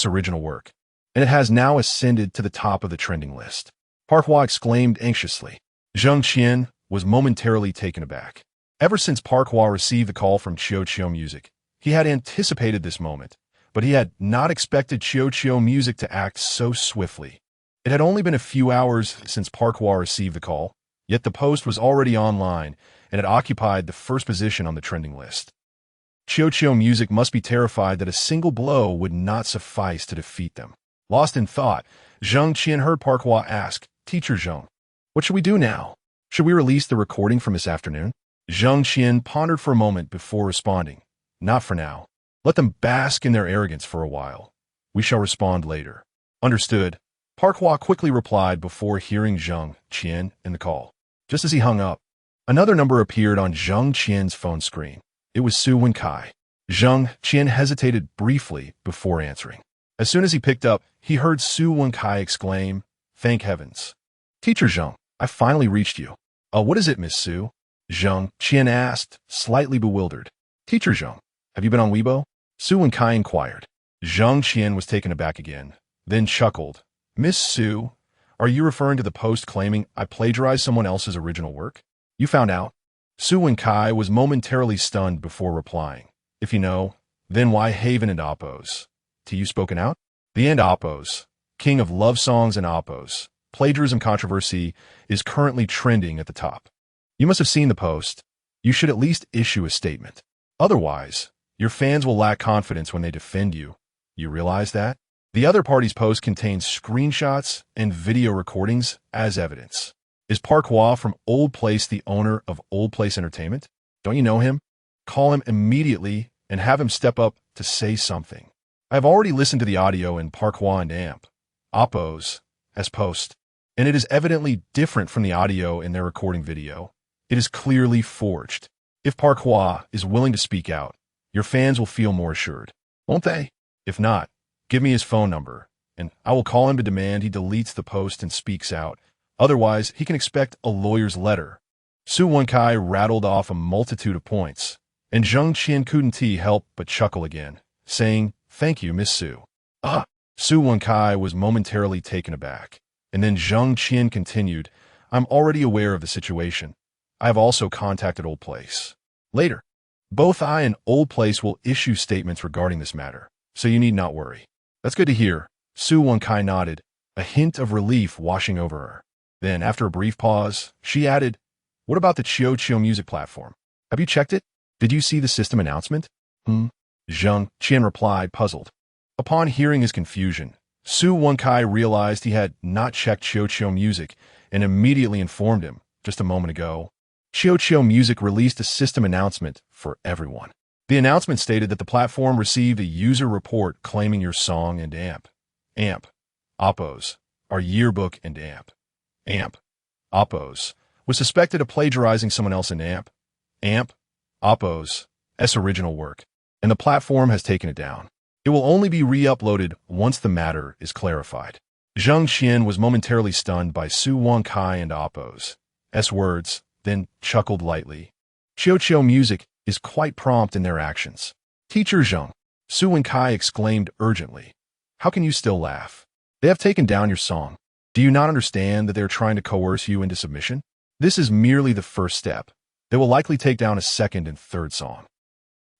original work, and it has now ascended to the top of the trending list. Park Hua exclaimed anxiously. Jang Xien was momentarily taken aback. Ever since Park Hua received the call from Chio Music, he had anticipated this moment, but he had not expected Chio Music to act so swiftly. It had only been a few hours since Park Hua received the call, yet the post was already online and had occupied the first position on the trending list. Chio Music must be terrified that a single blow would not suffice to defeat them. Lost in thought, Jang Xien heard Park Hua ask, "Teacher Zhang, what should we do now? Should we release the recording from this afternoon?" Jang Xien pondered for a moment before responding, "Not for now. Let them bask in their arrogance for a while. We shall respond later." Understood. Park Hua quickly replied before hearing Jang Xien in the call. Just as he hung up, another number appeared on Jang Qian's phone screen. It was Su Wenkai. Jang Xien hesitated briefly before answering. As soon as he picked up, he heard Su Wenkai exclaim, "Thank heavens. Teacher Zhang, I finally reached you." What is it, Miss Su?" Jang Xien asked, slightly bewildered. "Teacher Zhang, have you been on Weibo?" Su Wenkai inquired. Jang Xien was taken aback again, then chuckled. "Miss Su, are you referring to the post claiming I plagiarized someone else's original work? You found out?" Su Wenkai was momentarily stunned before replying. "If you know, then why Haven and Oppos? To you spoken out?" The end Oppos, king of love songs and Oppos, plagiarism controversy, is currently trending at the top. You must have seen the post. You should at least issue a statement. Otherwise, your fans will lack confidence when they defend you. You realize that? The other party's post contains screenshots and video recordings as evidence. Is Park Hua from Old Place the owner of Old Place Entertainment? Don't you know him? Call him immediately and have him step up to say something. I have already listened to the audio in Park Hua and AMP, Oppos, as post, and it is evidently different from the audio in their recording video. It is clearly forged. If Park Hua is willing to speak out, your fans will feel more assured, won't they? If not, give me his phone number, and I will call him to demand he deletes the post and speaks out. Otherwise, he can expect a lawyer's letter. Su Wenkai rattled off a multitude of points, and Jang Xien couldn't help but chuckle again, saying, "Thank you, Miss Su." Su Wenkai was momentarily taken aback, and then Jang Xien continued, "I'm already aware of the situation. I have also contacted Old Place. Later, both I and Old Place will issue statements regarding this matter, so you need not worry." "That's good to hear." Su Wenkai nodded, a hint of relief washing over her. Then, after a brief pause, she added, "What about the Chio Music platform? Have you checked it? Did you see the system announcement?" Jang Xien replied, puzzled. Upon hearing his confusion, Su Wenkai realized he had not checked Chio Music and immediately informed him, just a moment ago. Chio Music released a system announcement for everyone. The announcement stated that the platform received a user report claiming your song and amp, Oppos, our yearbook and amp, Oppos, was suspected of plagiarizing someone else in amp, Oppos' original work, and the platform has taken it down. It will only be re-uploaded once the matter is clarified. Jang Xien was momentarily stunned by Su Wankai and Oppos' words, then chuckled lightly. Xiao music is quite prompt in their actions. Teacher Zheng, Su Wankai exclaimed urgently. How can you still laugh? They have taken down your song. Do you not understand that they are trying to coerce you into submission? This is merely the first step. They will likely take down a second and third song.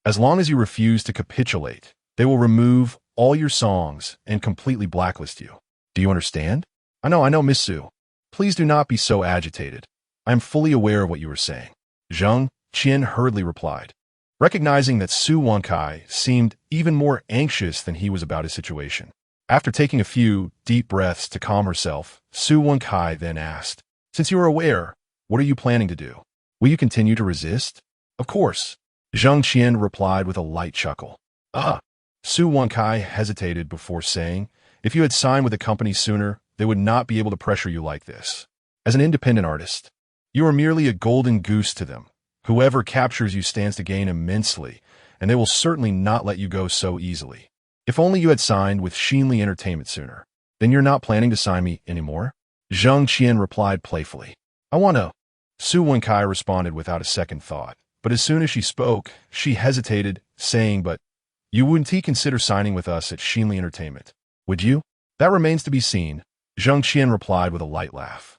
As long as you refuse to capitulate, they will remove all your songs and completely blacklist you. Do you understand? I know, Miss Su. Please do not be so agitated. I am fully aware of what you are saying. Jang Xien hurriedly replied, recognizing that Su Wankai seemed even more anxious than he was about his situation. After taking a few deep breaths to calm herself, Su Wankai then asked, since you are aware, what are you planning to do? Will you continue to resist? Of course. Jang Xien replied with a light chuckle. Su Wankai hesitated before saying, if you had signed with the company sooner, they would not be able to pressure you like this. As an independent artist, you are merely a golden goose to them. Whoever captures you stands to gain immensely, and they will certainly not let you go so easily. If only you had signed with Xinli Entertainment sooner. Then you're not planning to sign me anymore? Jang Xien replied playfully. I want to. Su Wankai responded without a second thought, but as soon as she spoke, she hesitated, saying, but you wouldn't consider signing with us at Xinli Entertainment, would you? That remains to be seen, Jang Xien replied with a light laugh.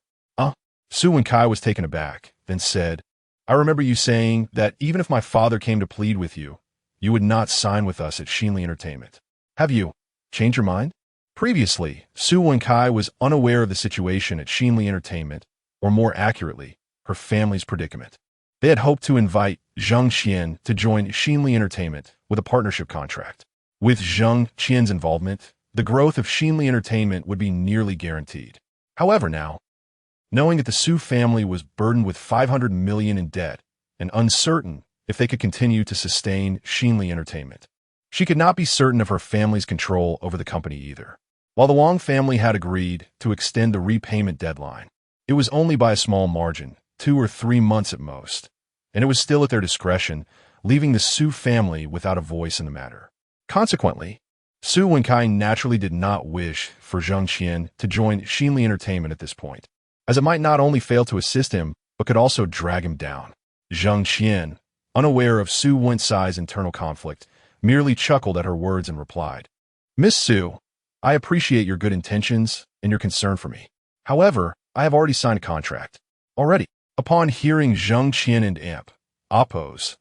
Su Wankai was taken aback, then said, I remember you saying that even if my father came to plead with you, you would not sign with us at Xinli Entertainment. Have you changed your mind? Previously, Su Wankai was unaware of the situation at Xinli Entertainment, or more accurately, her family's predicament. They had hoped to invite Jang Xien to join Xinli Entertainment with a partnership contract. With Jang Xien's involvement, the growth of Xinli Entertainment would be nearly guaranteed. However now, knowing that the Su family was burdened with $500 million in debt and uncertain if they could continue to sustain Xinli Entertainment, she could not be certain of her family's control over the company either. While the Wang family had agreed to extend the repayment deadline, it was only by a small margin, 2 or 3 months at most, and it was still at their discretion, leaving the Su family without a voice in the matter. Consequently, Su Wankai naturally did not wish for Jang Xien to join Xinli Entertainment at this point, as it might not only fail to assist him, but could also drag him down. Jang Xien, unaware of Su Wankai's internal conflict, merely chuckled at her words and replied, Miss Su, I appreciate your good intentions and your concern for me. However, I have already signed a contract. Already. Upon hearing Jang Xien and Oppos'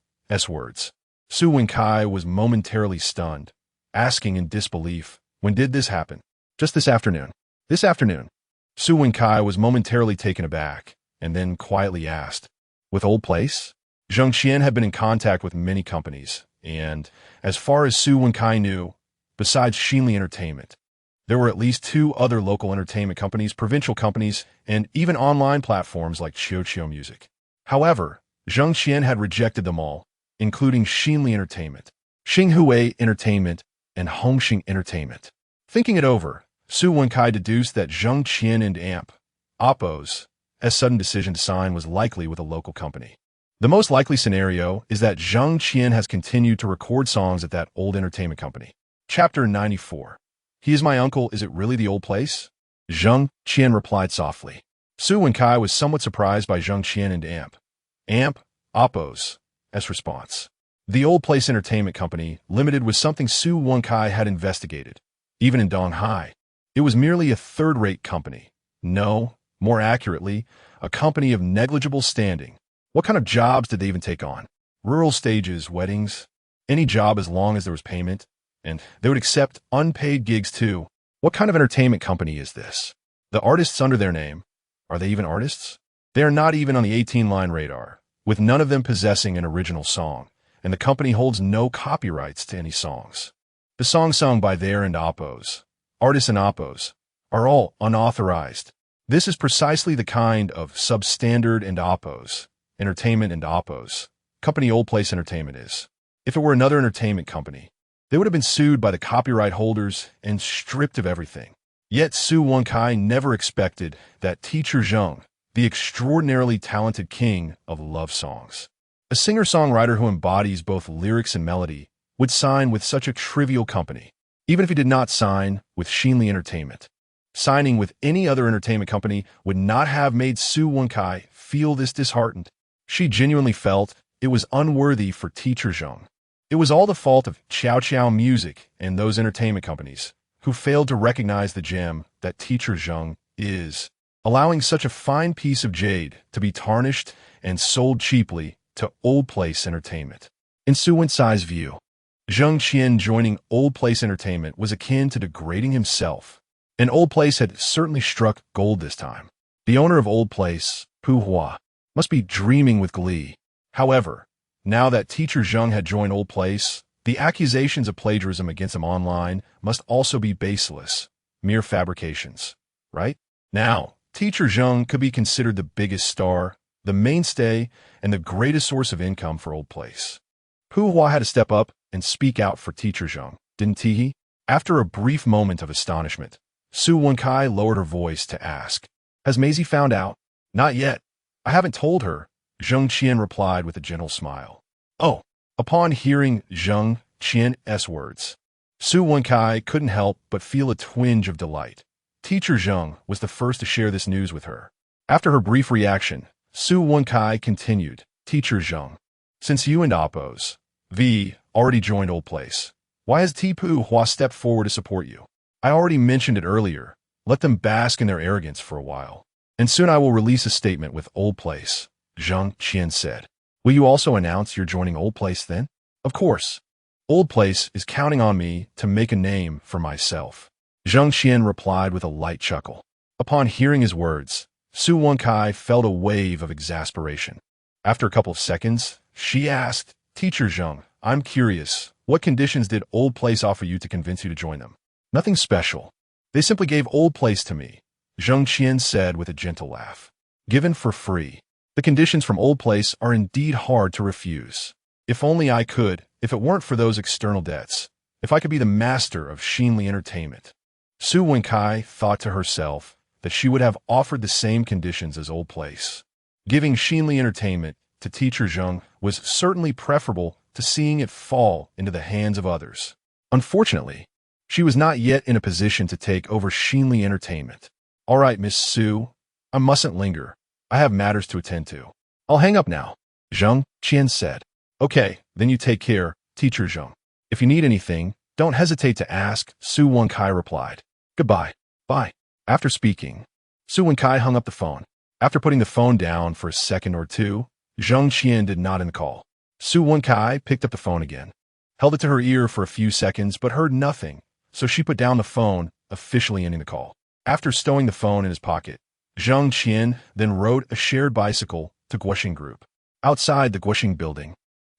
words, Su Wankai was momentarily stunned, asking in disbelief, when did this happen? Just this afternoon. This afternoon. Su Wankai was momentarily taken aback, and then quietly asked, with Old Place? Jang Xien had been in contact with many companies, and, as far as Su Wankai knew, besides Xinli Entertainment, there were at least 2 other local entertainment companies, provincial companies, and even online platforms like Xiao Music. However, Jang Xien had rejected them all, including Xinli Entertainment, Xinghue Entertainment, and Hongxing Entertainment. Thinking it over, Su Wankai deduced that Jang Xien and Oppos' sudden decision to sign was likely with a local company. The most likely scenario is that Jang Xien has continued to record songs at that old entertainment company. Chapter 94. He is my uncle, is it really the old place? Jang Xien replied softly. Su Wankai was somewhat surprised by Jang Xien and Oppos' response. The Old Place Entertainment Company Limited was something Su Wankai had investigated. Even in Donghai, it was merely a third-rate company. No, more accurately, a company of negligible standing. What kind of jobs did they even take on? Rural stages, weddings, any job as long as there was payment, and they would accept unpaid gigs too. What kind of entertainment company is this? The artists under their name, are they even artists? They are not even on the 18-line radar, with none of them possessing an original song, and the company holds no copyrights to any songs. The songs sung by their and Oppos, artists and Oppos, are all unauthorized. This is precisely the kind of substandard and Oppos, entertainment and Oppos, company Old Place Entertainment is. If it were another entertainment company, they would have been sued by the copyright holders and stripped of everything. Yet Su Wenkai never expected that teacher Zheng, the extraordinarily talented king of love songs, a singer-songwriter who embodies both lyrics and melody, would sign with such a trivial company, even if he did not sign with Xinli Entertainment. Signing with any other entertainment company would not have made Su Wenkai feel this disheartened. She genuinely felt it was unworthy for teacher Zheng. It was all the fault of Chow Chow Music and those entertainment companies who failed to recognize the gem that teacher Zheng is, allowing such a fine piece of jade to be tarnished and sold cheaply to Old Place Entertainment. In Su Wenkai's view, Jang Xien joining Old Place Entertainment was akin to degrading himself, and Old Place had certainly struck gold this time. The owner of Old Place, Pu Hua, must be dreaming with glee. However, now that teacher Zheng had joined Old Place, the accusations of plagiarism against him online must also be baseless, mere fabrications, right? Now, teacher Zheng could be considered the biggest star, the mainstay, and the greatest source of income for Old Place. Pu Hua had to step up and speak out for teacher Zheng, didn't he? After a brief moment of astonishment, Su Wenkai lowered her voice to ask, "Has Maisie found out?" "Not yet. I haven't told her," Jang Xien replied with a gentle smile. "Oh." Upon hearing Jang Qian's words, Su Wenkai couldn't help but feel a twinge of delight. Teacher Zheng was the first to share this news with her. After her brief reaction, Su Wenkai continued, "Teacher Zheng, since you and Appos V already joined Old Place, why has Pu Hua stepped forward to support you? I already mentioned it earlier. Let them bask in their arrogance for a while, and soon I will release a statement with Old Place," Jang Xien said. "Will you also announce you're joining Old Place then?" "Of course. Old Place is counting on me to make a name for myself," Jang Xien replied with a light chuckle. Upon hearing his words, Su Wenkai felt a wave of exasperation. After a couple of seconds, she asked, "Teacher Zheng, I'm curious, what conditions did Old Place offer you to convince you to join them?" "Nothing special. They simply gave Old Place to me," Jang Xien said with a gentle laugh. "Given for free. The conditions from Old Place are indeed hard to refuse. If only I could, if it weren't for those external debts, if I could be the master of Xinli Entertainment." Su Wenkai thought to herself that she would have offered the same conditions as Old Place. Giving Xinli Entertainment to teacher Zheng was certainly preferable to seeing it fall into the hands of others. Unfortunately, she was not yet in a position to take over Xinli Entertainment. "All right, Miss Su, I mustn't linger. I have matters to attend to. I'll hang up now," Jang Xien said. "Okay, then you take care, teacher Zheng. If you need anything, don't hesitate to ask," Su Wenkai replied. "Goodbye." "Bye." After speaking, Su Wenkai hung up the phone. After putting the phone down for a second or two, Jang Xien did not end the call. Su Wenkai picked up the phone again, held it to her ear for a few seconds but heard nothing, so she put down the phone, officially ending the call. After stowing the phone in his pocket, Jang Xien then rode a shared bicycle to Guoxing Group. Outside the Guoxing building,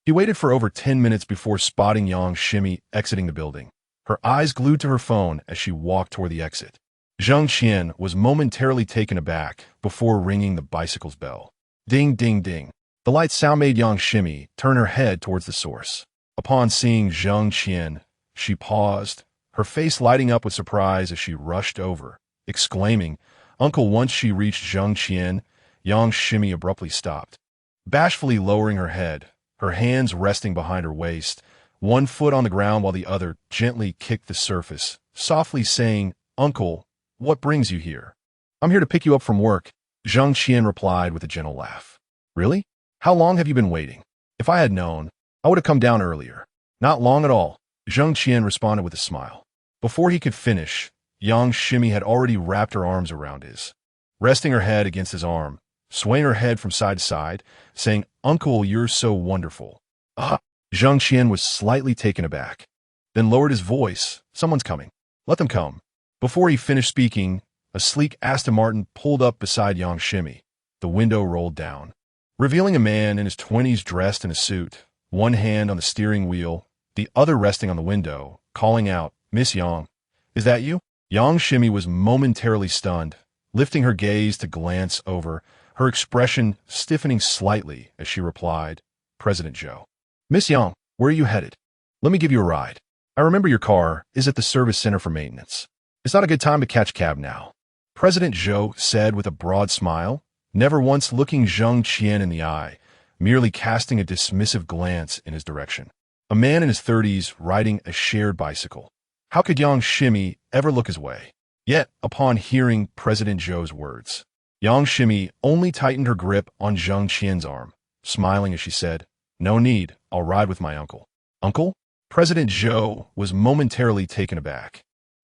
he waited for over 10 minutes before spotting Yang Shimi exiting the building, her eyes glued to her phone as she walked toward the exit. Jang Xien was momentarily taken aback before ringing the bicycle's bell. Ding, ding, ding. The light sound made Yang Shimi turn her head towards the source. Upon seeing Jang Xien, she paused, her face lighting up with surprise as she rushed over, exclaiming, "Uncle!" Once she reached Jang Xien, Yang Shimi abruptly stopped. Bashfully lowering her head, her hands resting behind her waist, one foot on the ground while the other gently kicked the surface, softly saying, "Uncle, what brings you here?" "I'm here to pick you up from work," Jang Xien replied with a gentle laugh. "Really? How long have you been waiting? If I had known, I would have come down earlier." "Not long at all," Jang Xien responded with a smile. Before he could finish, Yang Shimi had already wrapped her arms around his, resting her head against his arm, swaying her head from side to side, saying, "Uncle, you're so wonderful." "Ah!" Jang Xien was slightly taken aback, then lowered his voice. "Someone's coming. Let them come." Before he finished speaking, a sleek Aston Martin pulled up beside Yang Shimi. The window rolled down, revealing a man in his 20s dressed in a suit, one hand on the steering wheel, the other resting on the window, calling out, "Miss Yang, is that you?" Yang Shimi was momentarily stunned, lifting her gaze to glance over, her expression stiffening slightly as she replied, "President Zhou." "Miss Yang, Where are you headed? Let me give you a ride. I remember your car is at the service center for maintenance. It's not a good time to catch a cab now. President Zhou said with a broad smile, never once looking Jang Xien in the eye, merely casting a dismissive glance in his direction. A man in his 30s riding a shared bicycle. How could Yang Shimi ever look his way? Yet, upon hearing President Zhou's words, Yang Shimi only tightened her grip on Jang Qian's arm, smiling as she said, "No need, I'll ride with my uncle." Uncle? President Zhou was momentarily taken aback,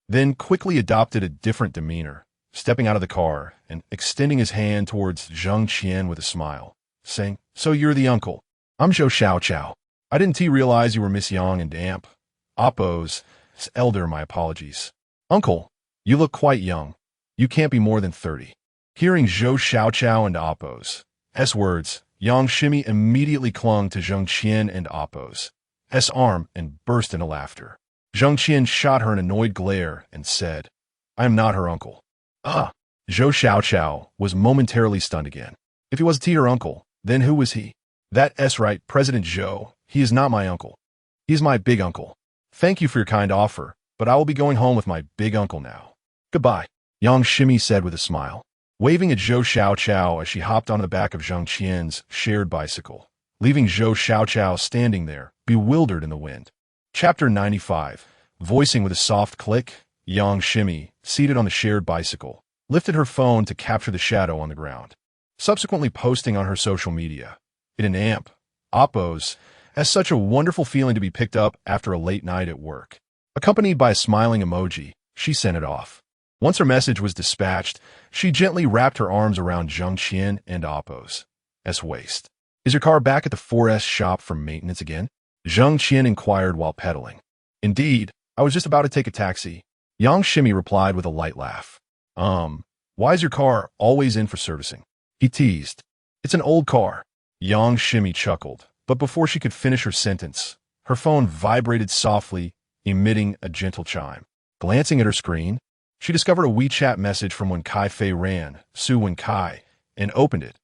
then quickly adopted a different demeanor, stepping out of the car and extending his hand towards Jang Qian with a smile, saying, "So you're the uncle. I'm Zhou Xiaoqiao. I didn't realize you were Miss Yang and Damp. Oppo's elder, my apologies. Uncle, you look quite young. You can't be more than 30. Hearing Zhou Xiaoqiao and Oppo's words, Yang Shimi immediately clung to Zhang Qian and Oppo's arm and burst into laughter. Zhang Qian shot her an annoyed glare and said, "I am not her uncle." Ah! Zhou Xiaoqiao was momentarily stunned again. If he wasn't her uncle, then who was he? That's right, President Zhou. He is not my uncle. He is my big uncle. Thank you for your kind offer, but I will be going home with my big uncle now. Goodbye, Yang Shimi said with a smile, waving at Zhou Xiaoqiao as she hopped on the back of Zhang Qian's shared bicycle, leaving Zhou Xiaoqiao standing there, bewildered in the wind. Chapter 95. Voicing with a soft click, Yang Shimi, seated on the shared bicycle, lifted her phone to capture the shadow on the ground, subsequently posting on her social media. In an amp, Oppo's has such a wonderful feeling to be picked up after a late night at work. Accompanied by a smiling emoji, she sent it off. Once her message was dispatched, she gently wrapped her arms around Zhang Qian and Oppo's waist. Is your car back at the 4S shop for maintenance again? Zhang Qian inquired while pedaling. Indeed, I was just about to take a taxi. Yang Shimi replied with a light laugh. Why is your car always in for servicing? He teased. It's an old car. Yang Shimi chuckled, but before she could finish her sentence, her phone vibrated softly, emitting a gentle chime. Glancing at her screen, she discovered a WeChat message from Wen Kai Fei Ran, Su Wen Kai, and opened it.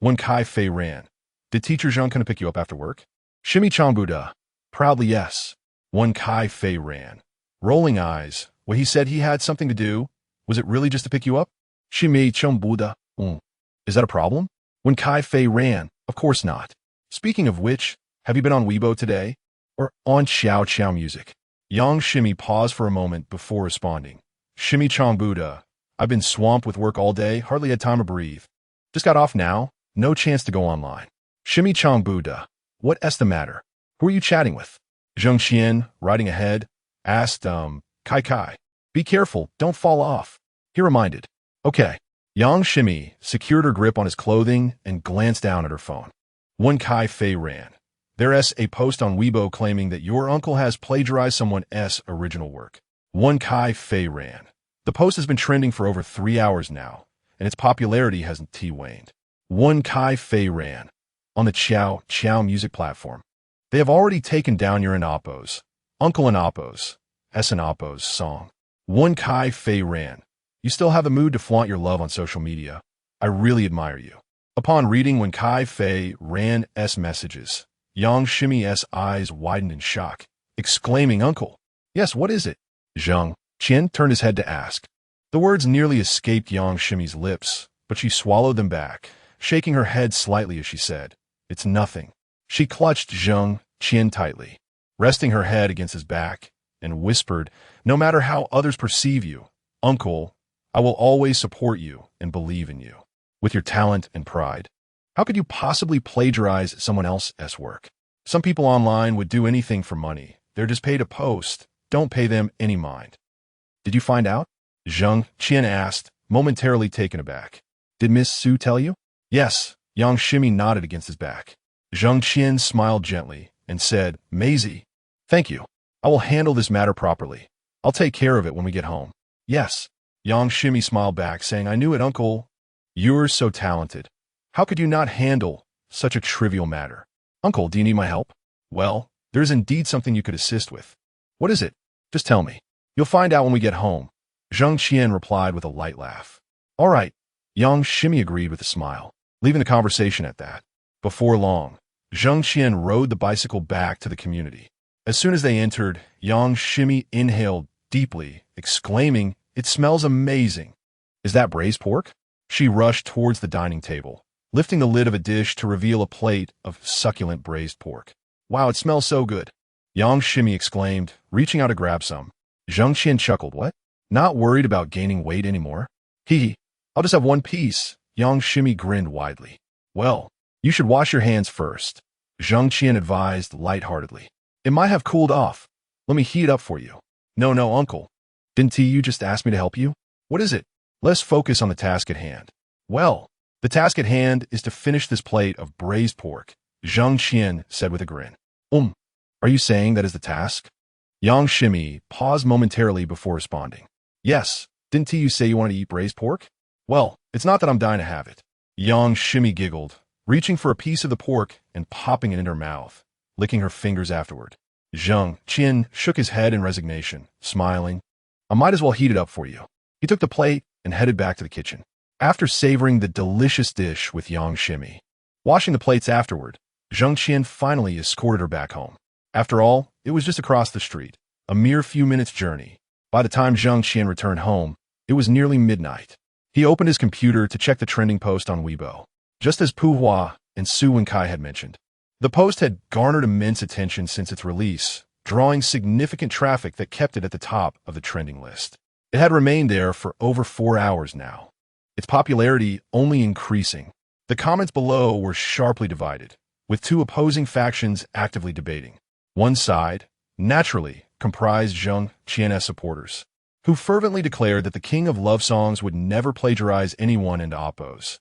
Wen Kai Fei Ran. Did Teacher Zhang come to pick you up after work? Shimi Changbuda. Proudly yes. Wen Kai Fei Ran. Rolling eyes. When he said he had something to do, was it really just to pick you up? Shimi Changbuda. Is that a problem? Wen Kai Fei Ran. Of course not. Speaking of which, have you been on Weibo today? Or on Xiao Xiao Music? Yang Shimi paused for a moment before responding. Shimi Changbuda. I've been swamped with work all day, hardly had time to breathe. Just got off now, no chance to go online. Shimi Changbuda. What's the matter? Who are you chatting with? Zhang Qian, riding ahead, asked, Kai Kai. Be careful, don't fall off. He reminded. Okay. Yang Shimi secured her grip on his clothing and glanced down at her phone. Wen Kai Fei Ran. There's a post on Weibo claiming that your uncle has plagiarized someone's original work. Wen Kai Fei Ran. The post has been trending for over 3 hours now, and its popularity hasn't waned. Wen Kai Fei Ran. On the Xiao Xiao music platform. They have already taken down your and Oppo's, Uncle and Oppo's, and Oppo's song. Wen Kai Fei Ran. You still have the mood to flaunt your love on social media. I really admire you. Upon reading Wen Kai Fei Ran's messages, Yang Shimi's eyes widened in shock, exclaiming, Uncle. Yes, what is it? Zhang Qian turned his head to ask. The words nearly escaped Yang Shimi's lips, but she swallowed them back, shaking her head slightly as she said, It's nothing. She clutched Zhang Qian tightly, resting her head against his back, and whispered, No matter how others perceive you, Uncle, I will always support you and believe in you. With your talent and pride. How could you possibly plagiarize someone else's work? Some people online would do anything for money. They're just paid to post. Don't pay them any mind. Did you find out? Zhang Qian asked, momentarily taken aback. Did Miss Su tell you? Yes. Yang Shimi nodded against his back. Zhang Qian smiled gently and said, Maisie, thank you. I will handle this matter properly. I'll take care of it when we get home. Yes. Yang Shimi smiled back, saying, I knew it, Uncle. You're so talented. How could you not handle such a trivial matter? Uncle, do you need my help? Well, there's indeed something you could assist with. What is it? Just tell me. You'll find out when we get home. Zhang Qian replied with a light laugh. All right. Yang Shimi agreed with a smile, leaving the conversation at that. Before long, Jang Xien rode the bicycle back to the community. As soon as they entered, Yang Shimi inhaled deeply, exclaiming, "It smells amazing." "Is that braised pork?" She rushed towards the dining table, lifting the lid of a dish to reveal a plate of succulent braised pork. "Wow, it smells so good," Yang Shimi exclaimed, reaching out to grab some. Jang Xien chuckled. "What? Not worried about gaining weight anymore?" "Hee, I'll just have one piece." Yang Shimi grinned widely. "Well, you should wash your hands first," Jang Qian advised lightheartedly. "It might have cooled off. Let me heat it up for you." No, uncle. Didn't you just ask me to help you?" "What is it?" "Let's focus on the task at hand." "Well, the task at hand is to finish this plate of braised pork," Jang Qian said with a grin. Are you saying that is the task?" Yang Shimi paused momentarily before responding. "Yes, didn't you say you wanted to eat braised pork?" "Well, it's not that I'm dying to have it." Yang Shimi giggled, reaching for a piece of the pork and popping it in her mouth, licking her fingers afterward. Jang Qian shook his head in resignation, smiling. "I might as well heat it up for you." He took the plate and headed back to the kitchen. After savoring the delicious dish with Yang Shimi, washing the plates afterward, Jang Qian finally escorted her back home. After all, it was just across the street, a mere few minutes' journey. By the time Jang Qian returned home, it was nearly midnight. He opened his computer to check the trending post on Weibo, just as Pu Hua and Su Wenkai had mentioned. The post had garnered immense attention since its release, drawing significant traffic that kept it at the top of the trending list. It had remained there for over 4 hours now, its popularity only increasing. The comments below were sharply divided, with two opposing factions actively debating. One side, naturally, comprised Jang Qian's supporters, who fervently declared that the king of love songs would never plagiarize anyone into Oppo's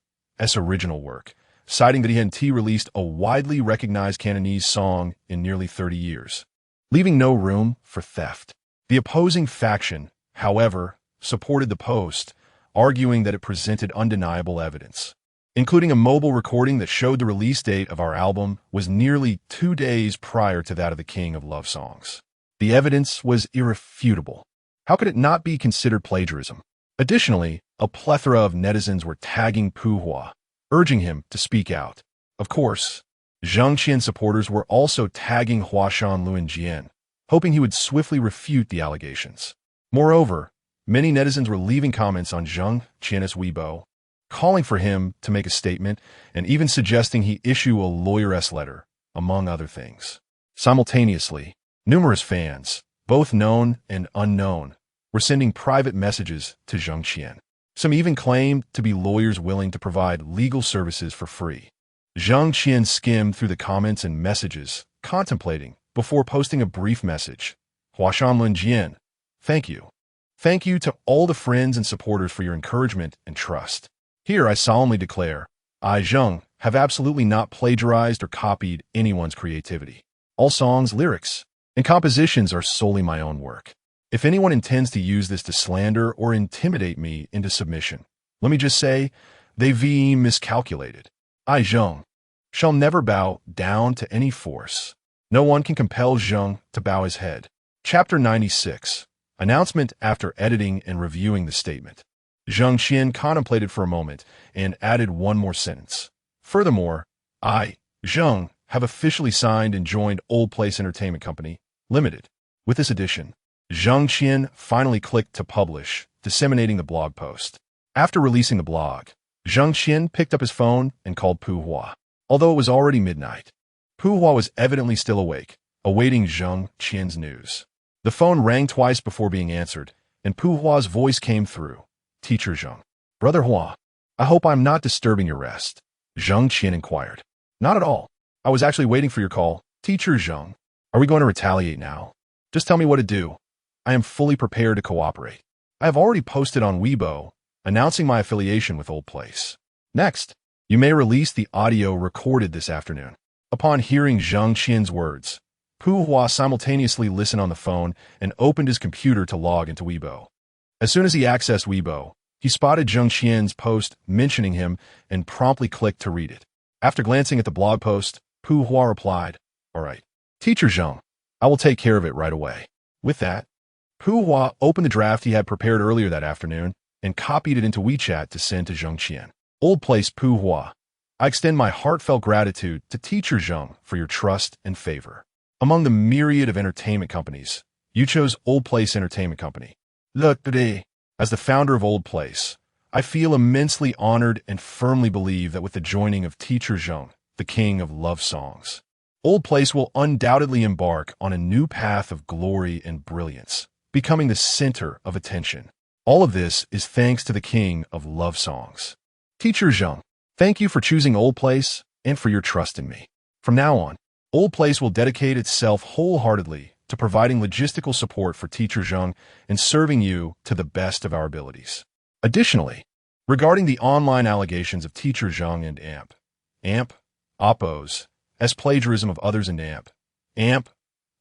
original work, citing that he hadn't released a widely recognized Cantonese song in nearly 30 years, leaving no room for theft. The opposing faction, however, supported the post, arguing that it presented undeniable evidence, including a mobile recording that showed the release date of our album was nearly 2 days prior to that of the king of love songs. The evidence was irrefutable. How could it not be considered plagiarism? Additionally, a plethora of netizens were tagging Pu Hua, urging him to speak out. Of course, Jang Qian supporters were also tagging Huashan Luanjian, hoping he would swiftly refute the allegations. Moreover, many netizens were leaving comments on Jang Qian's Weibo, calling for him to make a statement and even suggesting he issue a lawyer's letter, among other things. Simultaneously, numerous fans, both known and unknown, were sending private messages to Jang Qian. Some even claimed to be lawyers willing to provide legal services for free. Jang Qian skimmed through the comments and messages, contemplating, before posting a brief message. Huashan Lunjian, thank you. Thank you to all the friends and supporters for your encouragement and trust. Here I solemnly declare, I, Zheng, have absolutely not plagiarized or copied anyone's creativity. All songs, lyrics, and compositions are solely my own work. If anyone intends to use this to slander or intimidate me into submission, let me just say, they've miscalculated. I, Zheng, shall never bow down to any force. No one can compel Zheng to bow his head. Chapter 96. Announcement after editing and reviewing the statement. Jang Xien contemplated for a moment and added one more sentence. Furthermore, I, Zheng, have officially signed and joined Old Place Entertainment Company, Limited. With this addition, Jang Xien finally clicked to publish, disseminating the blog post. After releasing the blog, Jang Xien picked up his phone and called Pu Hua. Although it was already midnight, Pu Hua was evidently still awake, awaiting Jang Qian's news. The phone rang twice before being answered, and Pu Hua's voice came through. Teacher Zheng. Brother Hua, I hope I'm not disturbing your rest, Jang Qian inquired. Not at all. I was actually waiting for your call. Teacher Zheng, are we going to retaliate now? Just tell me what to do. I am fully prepared to cooperate. I have already posted on Weibo, announcing my affiliation with Old Place. Next, you may release the audio recorded this afternoon. Upon hearing Jang Qian's words, Pu Hua simultaneously listened on the phone and opened his computer to log into Weibo. As soon as he accessed Weibo, he spotted Jang Qian's post mentioning him and promptly clicked to read it. After glancing at the blog post, Pu Hua replied, All right, Teacher Zheng, I will take care of it right away. With that, Pu Hua opened the draft he had prepared earlier that afternoon and copied it into WeChat to send to Jang Qian. Old Place Pu Hua. I extend my heartfelt gratitude to Teacher Zheng for your trust and favor. Among the myriad of entertainment companies, you chose Old Place Entertainment Company. As the founder of Old Place, I feel immensely honored and firmly believe that with the joining of Teacher Zheng, the king of love songs, Old Place will undoubtedly embark on a new path of glory and brilliance, becoming the center of attention. All of this is thanks to the king of love songs. Teacher Zheng, thank you for choosing Old Place and for your trust in me. From now on, Old Place will dedicate itself wholeheartedly to providing logistical support for Teacher Zheng and serving you to the best of our abilities. Additionally, regarding the online allegations of Teacher Zheng and AMP oppose as plagiarism of others and AMP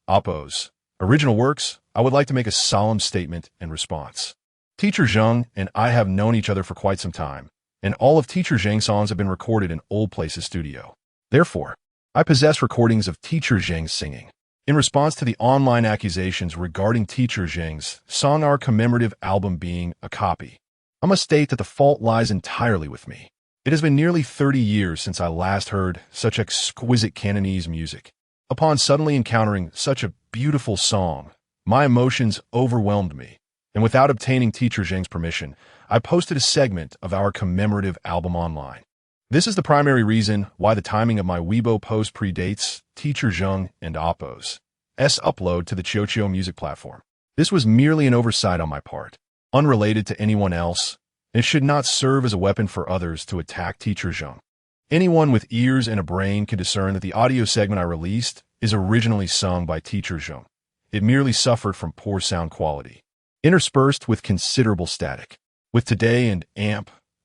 oppose original works, I would like to make a solemn statement in response. Teacher Zheng and I have known each other for quite some time, and all of Teacher Zheng's songs have been recorded in Old Place's studio. Therefore, I possess recordings of Teacher Zheng singing. In response to the online accusations regarding Teacher Zheng's song Our commemorative album being a copy, I must state that the fault lies entirely with me. It has been nearly 30 years since I last heard such exquisite Cantonese music. Upon suddenly encountering such a beautiful song, my emotions overwhelmed me, and without obtaining Teacher Zheng's permission, I posted a segment of our commemorative album online. This is the primary reason why the timing of my Weibo post predates Teacher Zheng and Oppo's upload to the QQ music platform. This was merely an oversight on my part, unrelated to anyone else, and it should not serve as a weapon for others to attack Teacher Zheng. Anyone with ears and a brain can discern that the audio segment I released is originally sung by Teacher Zheng. It merely suffered from poor sound quality, interspersed with considerable static. With today and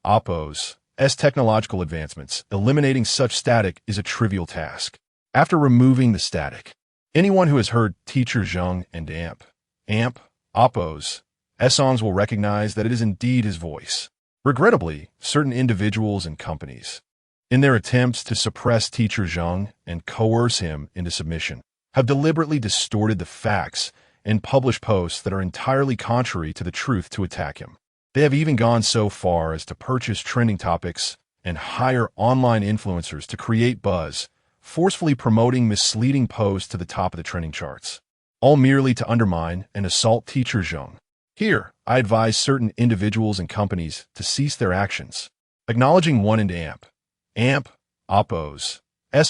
Oppo's technological advancements, eliminating such static is a trivial task. After removing the static, anyone who has heard Teacher Zheng and Oppo's songs will recognize that it is indeed his voice. Regrettably, certain individuals and companies, in their attempts to suppress Teacher Zheng and coerce him into submission, have deliberately distorted the facts and published posts that are entirely contrary to the truth to attack him. They have even gone so far as to purchase trending topics and hire online influencers to create buzz, forcefully promoting misleading posts to the top of the trending charts, all merely to undermine and assault Teacher Zheng. Here, I advise certain individuals and companies to cease their actions, acknowledging one and Oppo's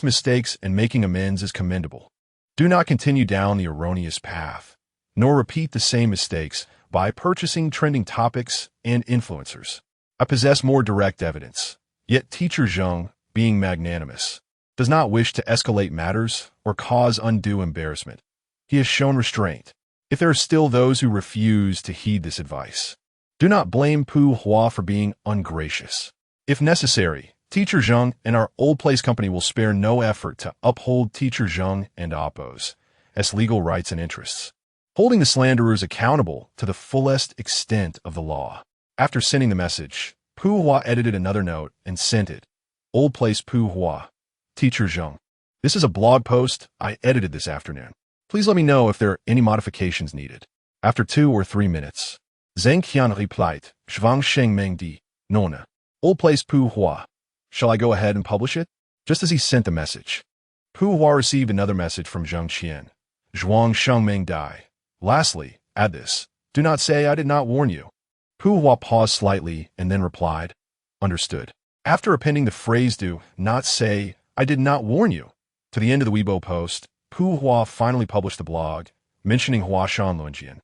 mistakes and making amends is commendable. Do not continue down the erroneous path, nor repeat the same mistakes by purchasing trending topics and influencers. I possess more direct evidence, yet Teacher Zheng, being magnanimous, does not wish to escalate matters or cause undue embarrassment. He has shown restraint. If there are still those who refuse to heed this advice, do not blame Pu Hua for being ungracious. If necessary, Teacher Zheng and our Old Place company will spare no effort to uphold Teacher Zheng and Oppo's legal rights and interests, holding the slanderers accountable to the fullest extent of the law. After sending the message, Pu Hua edited another note and sent it. Old Place Pu Hua, Teacher Zheng. This is a blog post I edited this afternoon. Please let me know if there are any modifications needed. After 2 or 3 minutes, Jang Xien replied, Zhuang Sheng Meng Di, Nona. Old Place Pu Hua. Shall I go ahead and publish it? Just as he sent the message, Pu Hua received another message from Jang Xien. Zhuang Sheng Meng Dai. Lastly, add this. Do not say I did not warn you. Pu Hua paused slightly and then replied, Understood. After appending the phrase do not say I did not warn you to the end of the Weibo post, Pu Hua finally published the blog, mentioning Huashan Luanjian,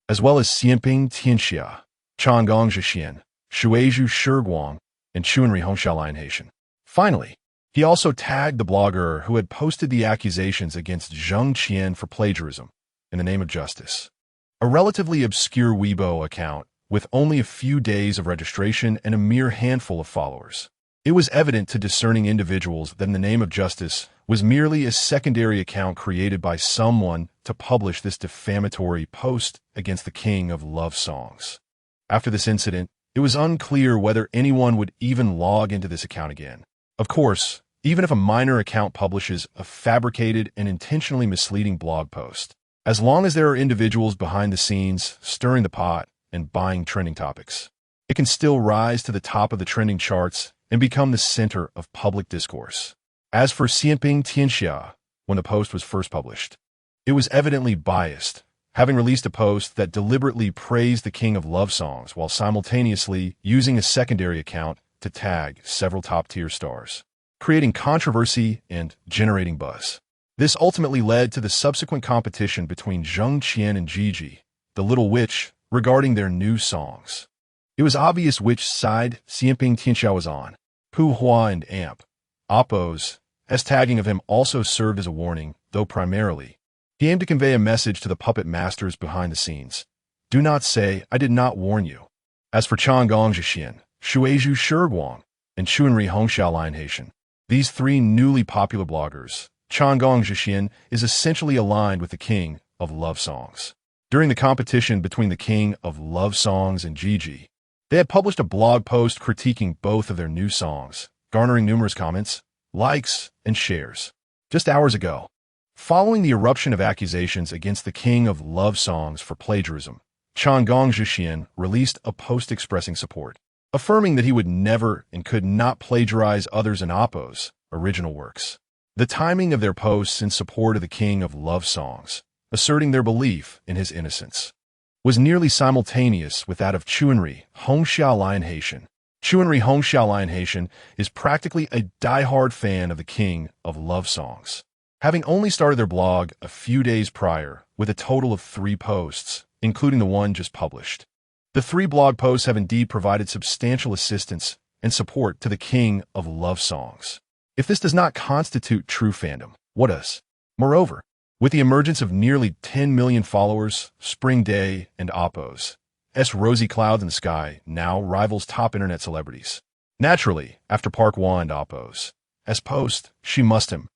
as well as Xianping Tianxia, Changgong Zhixian, Shuizhu Shiguang, and Chuanri Hongshaolian Haitian. Finally, he also tagged the blogger who had posted the accusations against Jang Xien for plagiarism in the name of justice. A relatively obscure Weibo account with only a few days of registration and a mere handful of followers. It was evident to discerning individuals that in the name of justice was merely a secondary account created by someone to publish this defamatory post against the king of love songs. After this incident, it was unclear whether anyone would even log into this account again. Of course, even if a minor account publishes a fabricated and intentionally misleading blog post, as long as there are individuals behind the scenes stirring the pot and buying trending topics, it can still rise to the top of the trending charts and become the center of public discourse. As for Xianping Tianxia, when the post was first published, it was evidently biased, having released a post that deliberately praised the king of love songs while simultaneously using a secondary account to tag several top-tier stars, creating controversy and generating buzz. This ultimately led to the subsequent competition between Jang Xien and Gigi, the Little Witch, regarding their new songs. It was obvious which side Xianping Tianxia was on. Pu Hua and Amp. Oppo's tagging of him also served as a warning, though primarily, he aimed to convey a message to the puppet masters behind the scenes. Do not say, I did not warn you. As for Changong Zhixin, Shuizhu Shiguang, and Chuanri Hongxiao Haitian, these three newly popular bloggers, Changong Zhixin is essentially aligned with the king of love songs. During the competition between the king of love songs and Gigi, they had published a blog post critiquing both of their new songs, garnering numerous comments, likes, and shares. Just hours ago, following the eruption of accusations against the king of love songs for plagiarism, Changong Zhixin released a post expressing support, affirming that he would never and could not plagiarize others in Oppo's original works. The timing of their posts in support of the king of love songs, asserting their belief in his innocence, was nearly simultaneous with that of Chuanri Hongxiao Haitian. Chuanri Hongxiao Haitian is practically a die-hard fan of the king of love songs, having only started their blog a few days prior with a total of 3 posts, including the one just published. The 3 blog posts have indeed provided substantial assistance and support to the king of love songs. If this does not constitute true fandom, what does? Moreover, with the emergence of nearly 10 million followers, Spring Day and Oppo's rosy clouds in the sky now rivals top internet celebrities. Naturally, after Park Hwa and Oppo's post, she must him,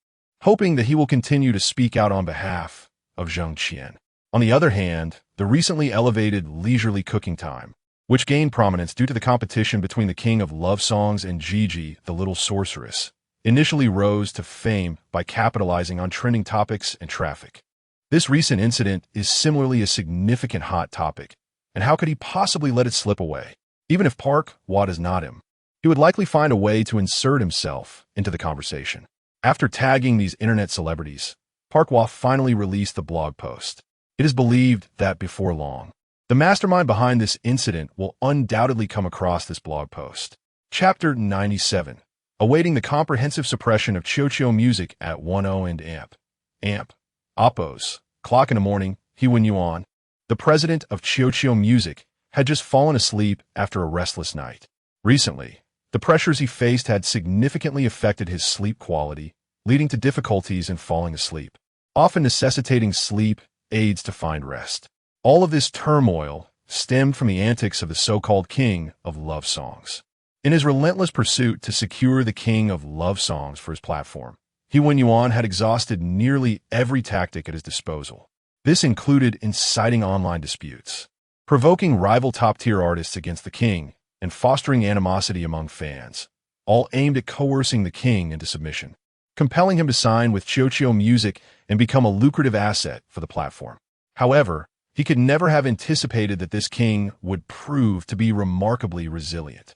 hoping that he will continue to speak out on behalf of Jang Xien. On the other hand, the recently elevated leisurely cooking time, which gained prominence due to the competition between the king of love songs and Gigi, the little sorceress, initially rose to fame by capitalizing on trending topics and traffic. This recent incident is similarly a significant hot topic, and how could he possibly let it slip away? Even if Park Hwa is not him, he would likely find a way to insert himself into the conversation. After tagging these internet celebrities, Park Hwa finally released the blog post. It is believed that before long, the mastermind behind this incident will undoubtedly come across this blog post. Chapter 97. Awaiting the comprehensive suppression of Qiuqiu music at 1.0 and Amp. Oppo's clock in the morning, Hewen Yuan, the president of Qiuqiu Music, had just fallen asleep after a restless night. Recently, the pressures he faced had significantly affected his sleep quality, leading to difficulties in falling asleep, often necessitating sleep aids to find rest. All of this turmoil stemmed from the antics of the so-called king of love songs. In his relentless pursuit to secure the king of love songs for his platform, Hewen Yuan had exhausted nearly every tactic at his disposal. This included inciting online disputes, provoking rival top-tier artists against the king, and fostering animosity among fans, all aimed at coercing the king into submission, compelling him to sign with Qiuqiu Music and become a lucrative asset for the platform. However, he could never have anticipated that this king would prove to be remarkably resilient.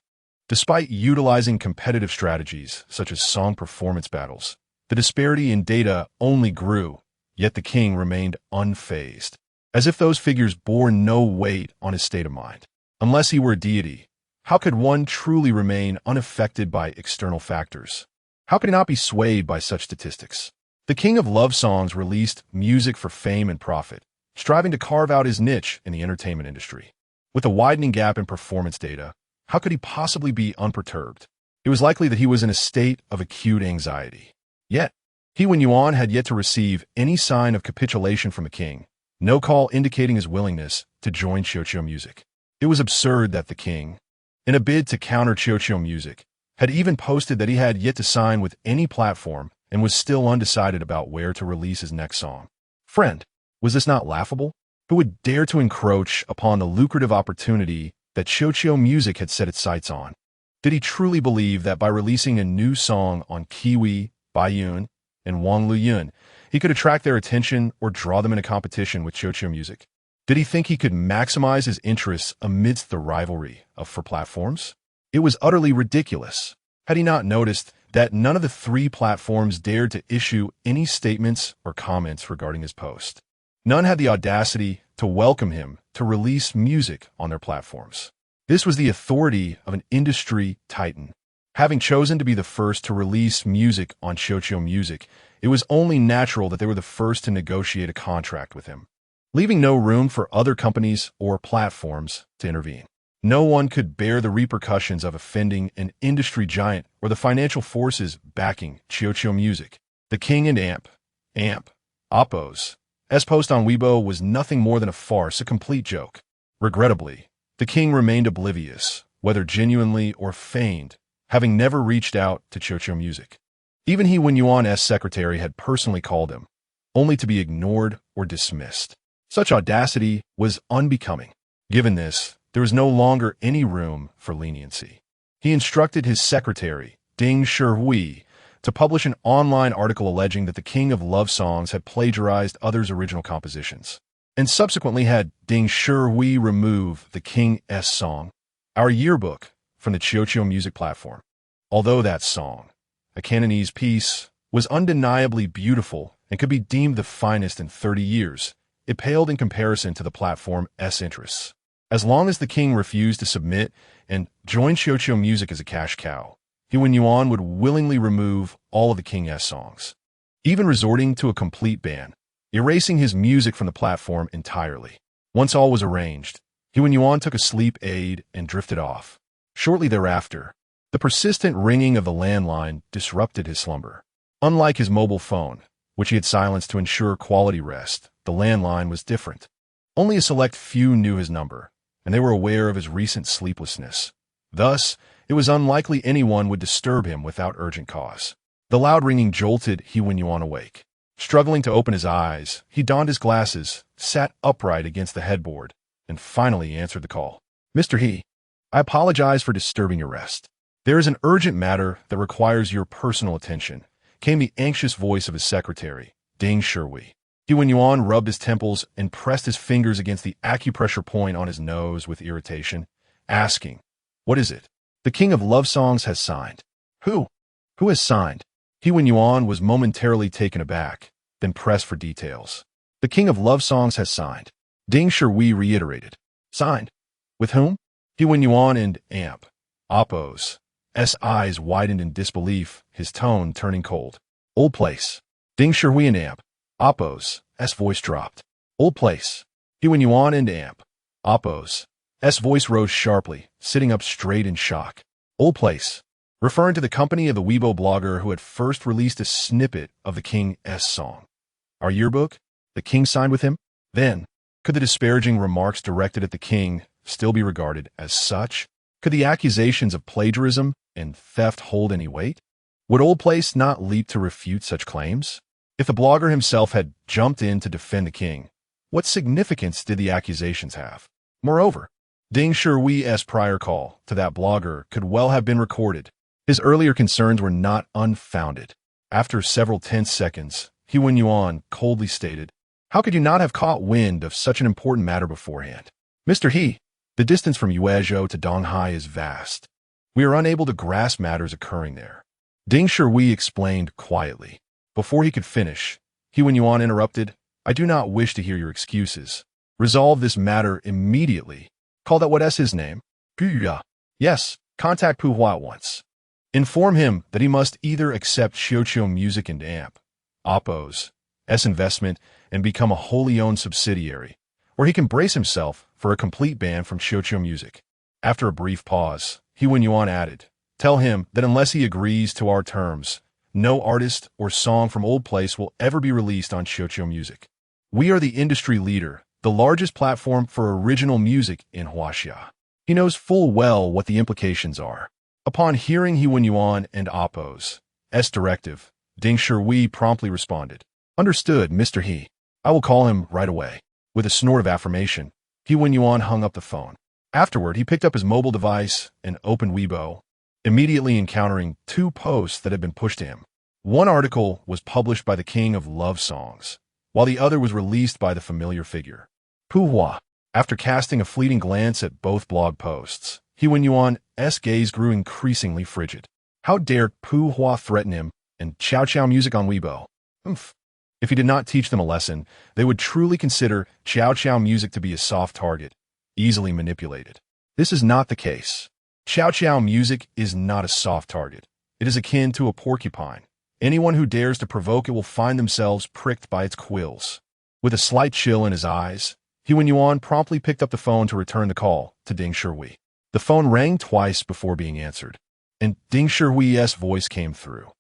Despite utilizing competitive strategies such as song performance battles, the disparity in data only grew, yet the king remained unfazed, as if those figures bore no weight on his state of mind. Unless he were a deity, how could one truly remain unaffected by external factors? How could he not be swayed by such statistics? The king of love songs released music for fame and profit, striving to carve out his niche in the entertainment industry. With a widening gap in performance data, how could he possibly be unperturbed? It was likely that he was in a state of acute anxiety. Yet, Hewen Yuan had yet to receive any sign of capitulation from the king, no call indicating his willingness to join Qiuqiu Music. It was absurd that the king, in a bid to counter Qiuqiu Music, had even posted that he had yet to sign with any platform and was still undecided about where to release his next song. Friend, was this not laughable? Who would dare to encroach upon the lucrative opportunity that Qiuqiu Music had set its sights on? Did he truly believe that by releasing a new song on Kiwi, Baiyun, and Wang Luyun, he could attract their attention or draw them in a competition with Qiuqiu Music? Did he think he could maximize his interests amidst the rivalry for platforms? It was utterly ridiculous. had he not noticed that none of the three platforms dared to issue any statements or comments regarding his post. None had the audacity to welcome him to release music on their platforms. This was the authority of an industry titan. Having chosen to be the first to release music on Showdown Music, it was only natural that they were the first to negotiate a contract with him, leaving no room for other companies or platforms to intervene. No one could bear the repercussions of offending an industry giant or the financial forces backing Showdown Music. The King and Amp, Oppo's post on Weibo was nothing more than a farce, a complete joke. Regrettably, the king remained oblivious, whether genuinely or feigned, having never reached out to Showdown Music. Even He Wen-yuan's secretary had personally called him, only to be ignored or dismissed. Such audacity was unbecoming. Given this, there was no longer any room for leniency. He instructed his secretary, Ding Shihui, to publish an online article alleging that the King of Love Songs had plagiarized others' original compositions, and subsequently had Ding Shihui remove the King's song, Our Yearbook, from the Showdown Music platform. Although that song, a Cantonese piece, was undeniably beautiful and could be deemed the finest in 30 years, it paled in comparison to the platform's interests. As long as the king refused to submit and join Showdown Music as a cash cow, He Wen-yuan would willingly remove all of the King's songs, even resorting to a complete ban, erasing his music from the platform entirely. Once all was arranged, He Wen-yuan took a sleep aid and drifted off. Shortly thereafter, the persistent ringing of the landline disrupted his slumber. Unlike his mobile phone, which he had silenced to ensure quality rest, the landline was different. Only a select few knew his number, and they were aware of his recent sleeplessness. Thus, it was unlikely anyone would disturb him without urgent cause. The loud ringing jolted He Wen-yuan awake. Struggling to open his eyes, he donned his glasses, sat upright against the headboard, and finally answered the call. "Mr. He, I apologize for disturbing your rest. There is an urgent matter that requires your personal attention," came the anxious voice of his secretary, Ding Shihui. He Wen-yuan rubbed his temples and pressed his fingers against the acupressure point on his nose with irritation, asking, "What is it?" "The King of Love Songs has signed." "Who? Who has signed?" He Wen-yuan was momentarily taken aback, then pressed for details. "The King of Love Songs has signed," Ding Shihui reiterated. "Signed? With whom?" He Wen-yuan and Oppo's eyes widened in disbelief, his tone turning cold. "Old place." Ding Shihui and Oppo's voice dropped. "Old place." He Wen-yuan and Oppo's voice rose sharply, sitting up straight in shock. "Old place," referring to the company of the Weibo blogger who had first released a snippet of the King's song. "Our Yearbook? The king signed with him?" Then, could the disparaging remarks directed at the king still be regarded as such? Could the accusations of plagiarism and theft hold any weight? Would Old Place not leap to refute such claims? If the blogger himself had jumped in to defend the king, what significance did the accusations have? Moreover, Ding Shihui's prior call to that blogger could well have been recorded. His earlier concerns were not unfounded. After several tense seconds, He Wen-yuan coldly stated, "How could you not have caught wind of such an important matter beforehand? Mr. He, the distance from Yuezhou to Donghai is vast. We are unable to grasp matters occurring there." Ding Shihui explained quietly. Before he could finish, He Wen-yuan interrupted, "I do not wish to hear your excuses. Resolve this matter immediately. Call that what's his name? Puya. Yes, contact Puhua at once. Inform him that he must either accept Showdown Music and Oppo's investment and become a wholly owned subsidiary, or he can brace himself for a complete ban from Showdown Music." After a brief pause, He Wen-yuan added, "Tell him that unless he agrees to our terms, no artist or song from Old Place will ever be released on Showdown Music. We are the industry leader, the largest platform for original music in Huaxia." He knows full well what the implications are. Upon hearing He Wen-yuan and Oppo's directive, Ding Shihui promptly responded, "Understood, Mr. He. I will call him right away." With a snort of affirmation, He Wen-yuan hung up the phone. Afterward, he picked up his mobile device and opened Weibo, immediately encountering two posts that had been pushed to him. One article was published by the King of Love Songs, while the other was released by the familiar figure, Puhua. After casting a fleeting glance at both blog posts, He Wen-yuan's gaze grew increasingly frigid. How dare Pu Hua threaten him and Chow Chow Music on Weibo? Oomph. If he did not teach them a lesson, they would truly consider Chow Chow Music to be a soft target, easily manipulated. This is not the case. Chow Chow Music is not a soft target. It is akin to a porcupine. Anyone who dares to provoke it will find themselves pricked by its quills. With a slight chill in his eyes, He Yuan promptly picked up the phone to return the call to Ding Shihui. The phone rang twice before being answered, and Ding Shihui's voice came through.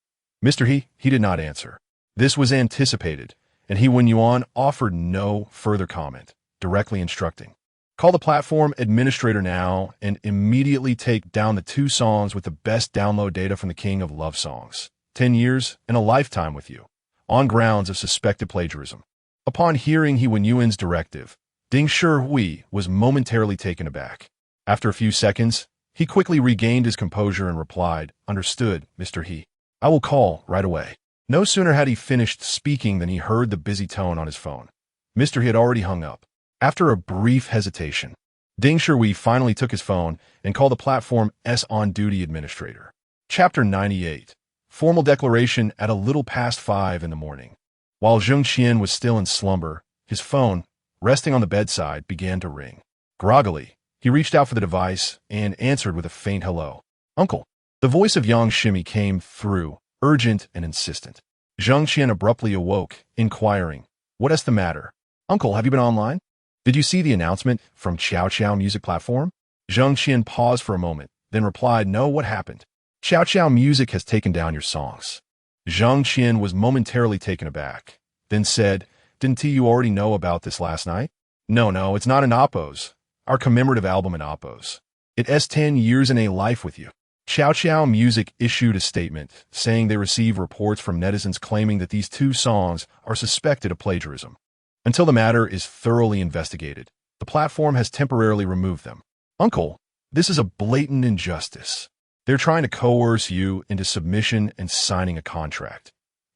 Mr. He did not answer. This was anticipated, and He Yuan offered no further comment, directly instructing. Call the platform administrator now and immediately take down the 2 songs with the best download data from the King of Love Songs. 10 years and a lifetime with you, on grounds of suspected plagiarism. Upon hearing He Yuan's directive, Ding Shihui was momentarily taken aback. After a few seconds, he quickly regained his composure and replied, "Understood, Mr. He. I will call right away." No sooner had he finished speaking than he heard the busy tone on his phone. Mr. He had already hung up. After a brief hesitation, Ding Shihui finally took his phone and called the platform's on-duty administrator. Chapter 98. Formal declaration at a little past 5 in the morning. While Jang Xien was still in slumber, his phone, resting on the bedside, began to ring. Groggily, he reached out for the device and answered with a faint hello. "Uncle." The voice of Yang Xien came through, urgent and insistent. Jang Xien abruptly awoke, inquiring, "What is the matter? Uncle, have you been online? Did you see the announcement from Chow Chow Music platform?" Jang Xien paused for a moment, then replied, "No, what happened?" "Chow Chow Music has taken down your songs." Jang Xien was momentarily taken aback, then said, "Didn't you already know about this last night?" No, it's not an Oppos. Our commemorative album in Oppos. It's 10 years in a life with you." Chow Chow Music issued a statement saying they received reports from netizens claiming that these 2 songs are suspected of plagiarism. Until the matter is thoroughly investigated, the platform has temporarily removed them. "Uncle, this is a blatant injustice. They're trying to coerce you into submission and signing a contract.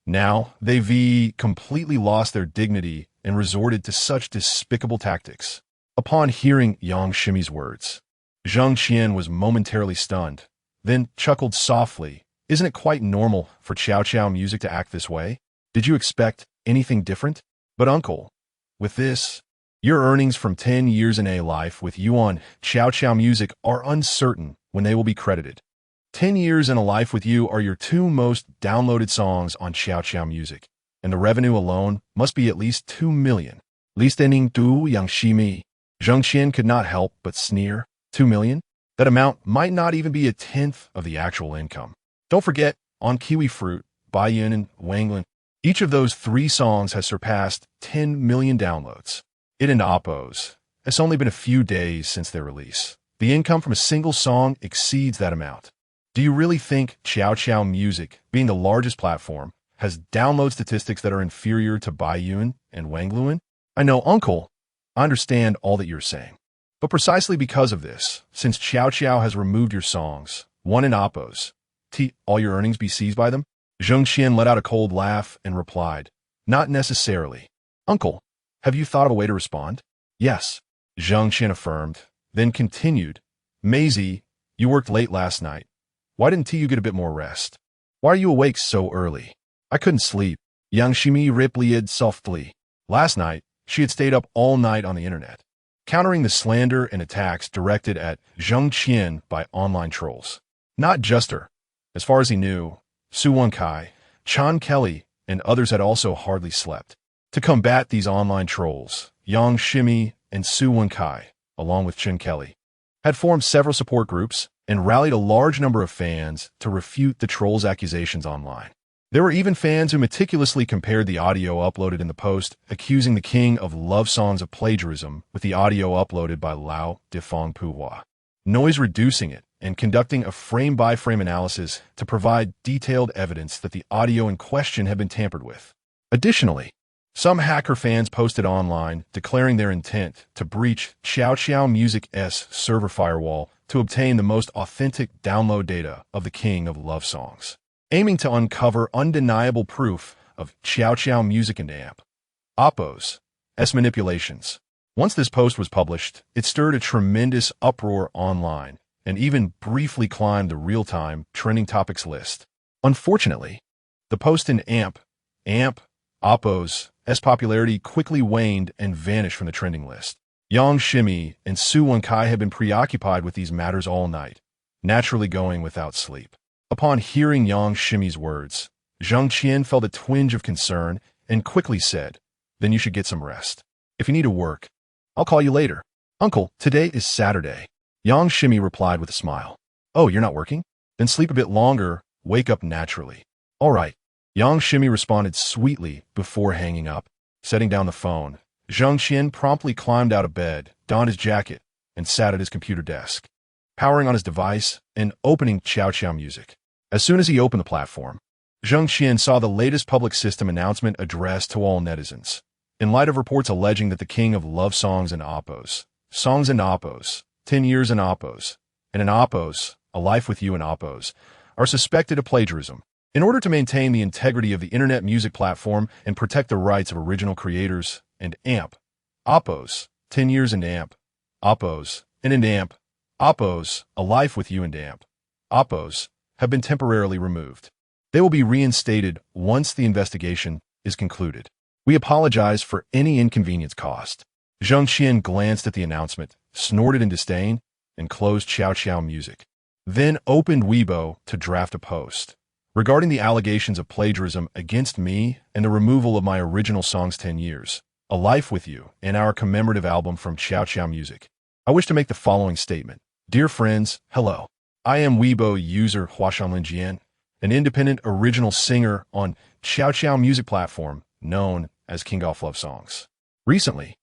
Now, they've completely lost their dignity and resorted to such despicable tactics." Upon hearing Yang Xien's words, Jang Xien was momentarily stunned, then chuckled softly. "Isn't it quite normal for Chow Chow Music to act this way? Did you expect anything different?" "But uncle, with this, your earnings from 10 years in a life with you on Chow Chow Music are uncertain when they will be credited. 10 years in a life with you are your 2 most downloaded songs on Chow Chow Music, and the revenue alone must be at least 2 million. Listening to Yang Ximi." Jang Xien could not help but sneer. 2 million? That amount might not even be a tenth of the actual income. Don't forget, on Kiwi Fruit, Baiyun, and Wanglin, each of those 3 songs has surpassed 10 million downloads. It and Oppos. It's only been a few days since their release. The income from a single song exceeds that amount. Do you really think Chow Chow Music, being the largest platform, has download statistics that are inferior to Baiyun and Wangluan? I know, uncle, I understand all that you're saying. But precisely because of this, since Chow Chow has removed your songs, one in Oppos, all your earnings be seized by them? Jang Xien let out a cold laugh and replied, "Not necessarily. Uncle, have you thought of a way to respond?" "Yes," Jang Xien affirmed, then continued, "Maisie, you worked late last night. Why didn't you get a bit more rest? Why are you awake so early?" "I couldn't sleep," Yang Ximi replied softly. Last night, she had stayed up all night on the internet, countering the slander and attacks directed at Jang Xien by online trolls. Not just her. As far as he knew, Su Wenkai, Chan Kelly, and others had also hardly slept. To combat these online trolls, Yang Ximi and Su Wenkai, along with Chen Kelly, had formed several support groups and rallied a large number of fans to refute the trolls' accusations online. There were even fans who meticulously compared the audio uploaded in the post, accusing the King of Love Songs of plagiarism with the audio uploaded by Lao Defong Puhua, noise reducing it, and conducting a frame-by-frame analysis to provide detailed evidence that the audio in question had been tampered with. Additionally, some hacker fans posted online declaring their intent to breach Chow Chow Music's server firewall to obtain the most authentic download data of the King of Love Songs, aiming to uncover undeniable proof of Chow Chow Music and AMP. Oppos. Manipulations. Once this post was published, it stirred a tremendous uproar online, and even briefly climbed the real-time trending topics list. Unfortunately, the post in Oppo's popularity quickly waned and vanished from the trending list. Jang Xien and Su Wenkai had been preoccupied with these matters all night, naturally going without sleep. Upon hearing Jang Xien's words, Jang Xien felt a twinge of concern and quickly said, "Then you should get some rest. If you need to work, I'll call you later." "Uncle, today is Saturday." Jang Xien replied with a smile. "Oh, you're not working? Then sleep a bit longer, wake up naturally." "All right." Jang Xien responded sweetly before hanging up. Setting down the phone, Jang Xien promptly climbed out of bed, donned his jacket, and sat at his computer desk, powering on his device and opening Chow Music. As soon as he opened the platform, Jang Xien saw the latest public system announcement addressed to all netizens. In light of reports alleging that the king of love songs and Oppos, 10 years in Oppos, and in Oppos, A Life with You in Oppos, are suspected of plagiarism. In order to maintain the integrity of the internet music platform and protect the rights of original creators, and Oppos, 10 years in Oppos, and in Oppos, A Life with You and Oppos, have been temporarily removed. They will be reinstated once the investigation is concluded. We apologize for any inconvenience caused. Jang Xien glanced at the announcement, snorted in disdain, and closed Chow Music. Then opened Weibo to draft a post regarding the allegations of plagiarism against me and the removal of my original songs 10 years, A Life with You, and our commemorative album from Chow Music. I wish to make the following statement. Dear friends, hello. I am Weibo user Huashanlin Jian, an independent original singer on Chow Music platform known as King of Love Songs. Recently,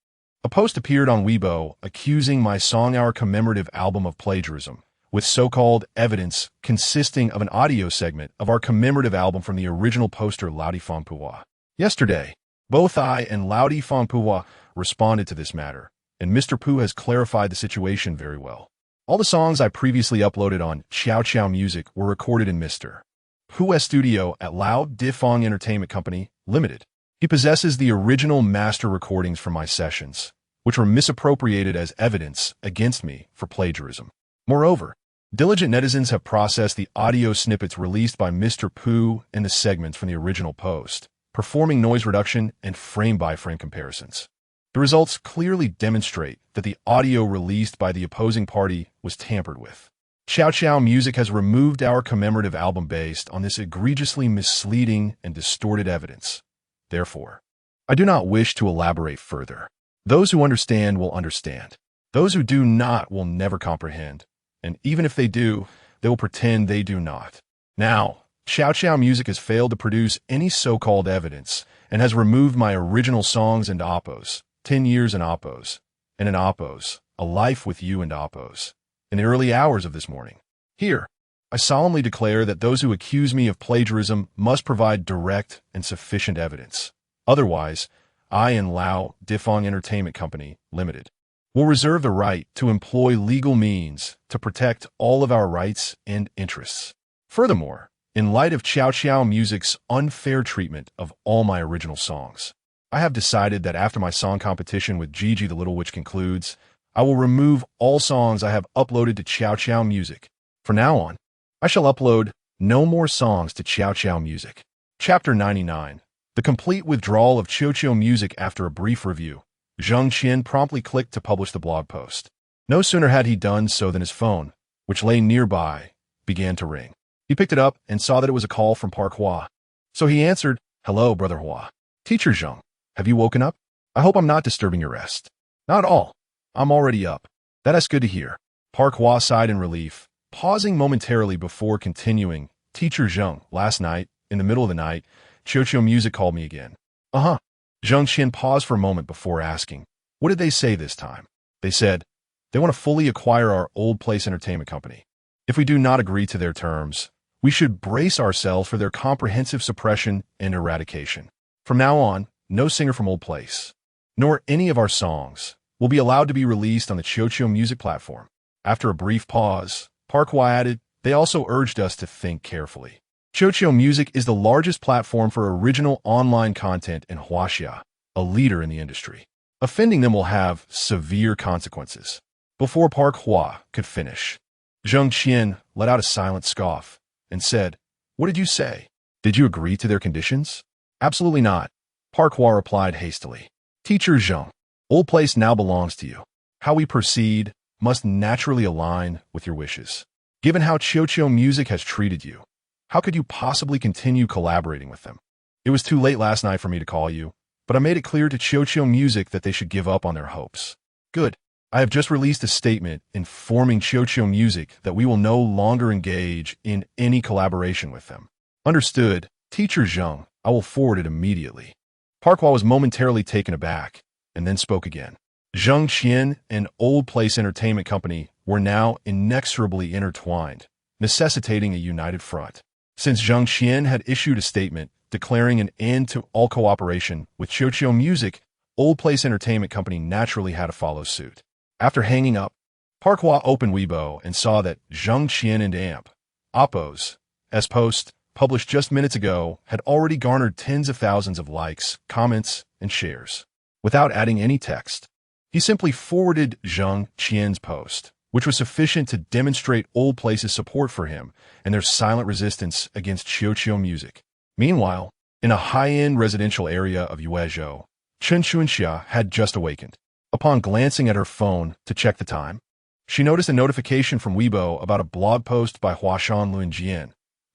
a post appeared on Weibo accusing my song Our Commemorative Album of plagiarism, with so-called evidence consisting of an audio segment of our commemorative album from the original poster Laudi Fongpua. Yesterday, both I and Laudi Fongpua responded to this matter, and Mr. Poo has clarified the situation very well. All the songs I previously uploaded on Chow Music were recorded in Mr. Poo's studio at Lao Difong Entertainment Company, Limited. He possesses the original master recordings from my sessions, which were misappropriated as evidence against me for plagiarism. Moreover, diligent netizens have processed the audio snippets released by Mr. Poo and the segments from the original post, performing noise reduction and frame-by-frame comparisons. The results clearly demonstrate that the audio released by the opposing party was tampered with. Chow Music has removed our commemorative album based on this egregiously misleading and distorted evidence. Therefore, I do not wish to elaborate further. Those who understand will understand. Those who do not will never comprehend. And even if they do, they will pretend they do not. Now, Chow Music has failed to produce any so-called evidence and has removed my original songs and Oppos, 10 years in Oppos, and in Oppos, A Life with You and Oppos, in the early hours of this morning. Here, I solemnly declare that those who accuse me of plagiarism must provide direct and sufficient evidence. Otherwise, I and Lao Difong Entertainment Company, Limited, will reserve the right to employ legal means to protect all of our rights and interests. Furthermore, in light of Chow Music's unfair treatment of all my original songs, I have decided that after my song competition with Gigi the Little Witch concludes, I will remove all songs I have uploaded to Chow Music. From now on, I shall upload no more songs to Chow Music. Chapter 99. The complete withdrawal of Chow Music after a brief review. Jang Xien promptly clicked to publish the blog post. No sooner had he done so than his phone, which lay nearby, began to ring. He picked it up and saw that it was a call from Park Hua. So he answered, "Hello, Brother Hua. Teacher Zhang, have you woken up? I hope I'm not disturbing your rest." "Not at all. I'm already up." "That is good to hear." Park Hua sighed in relief, pausing momentarily before continuing. "Teacher Zhang, last night, in the middle of the night, Chow Music called me again." "Uh-huh." Jang Xien paused for a moment before asking, "What did they say this time?" "They said, they want to fully acquire our Old Place Entertainment Company. If we do not agree to their terms, we should brace ourselves for their comprehensive suppression and eradication. From now on, no singer from Old Place, nor any of our songs, will be allowed to be released on the Chow Music platform." After a brief pause, Park Hua added, "They also urged us to think carefully. Chow Music is the largest platform for original online content in Huaxia, a leader in the industry. Offending them will have severe consequences." Before Park Hua could finish, Jang Xien let out a silent scoff and said, "What did you say? Did you agree to their conditions?" "Absolutely not," Parkwa replied hastily. "Teacher Zhang, old place now belongs to you. How we proceed must naturally align with your wishes. Given how Chiochio Music has treated you, how could you possibly continue collaborating with them? It was too late last night for me to call you, but I made it clear to Chiochio Music that they should give up on their hopes." "Good. I have just released a statement informing Chiochio Music that we will no longer engage in any collaboration with them." "Understood, Teacher Zhang. I will forward it immediately." Parkwa was momentarily taken aback and then spoke again. Jang Xien and Old Place Entertainment Company were now inexorably intertwined, necessitating a united front. Since Jang Xien had issued a statement declaring an end to all cooperation with Chiochio Music, Old Place Entertainment Company naturally had to follow suit. After hanging up, Parkwa opened Weibo and saw that Jang Xien and AMP, Oppo's, as post, published just minutes ago, had already garnered tens of thousands of likes, comments, and shares. Without adding any text, he simply forwarded Jang Qian's post, which was sufficient to demonstrate Old Place's support for him and their silent resistance against Chiochio Music. Meanwhile, in a high-end residential area of Yuezhou, Chen Xuanxia had just awakened. Upon glancing at her phone to check the time, she noticed a notification from Weibo about a blog post by Huashan Lunjian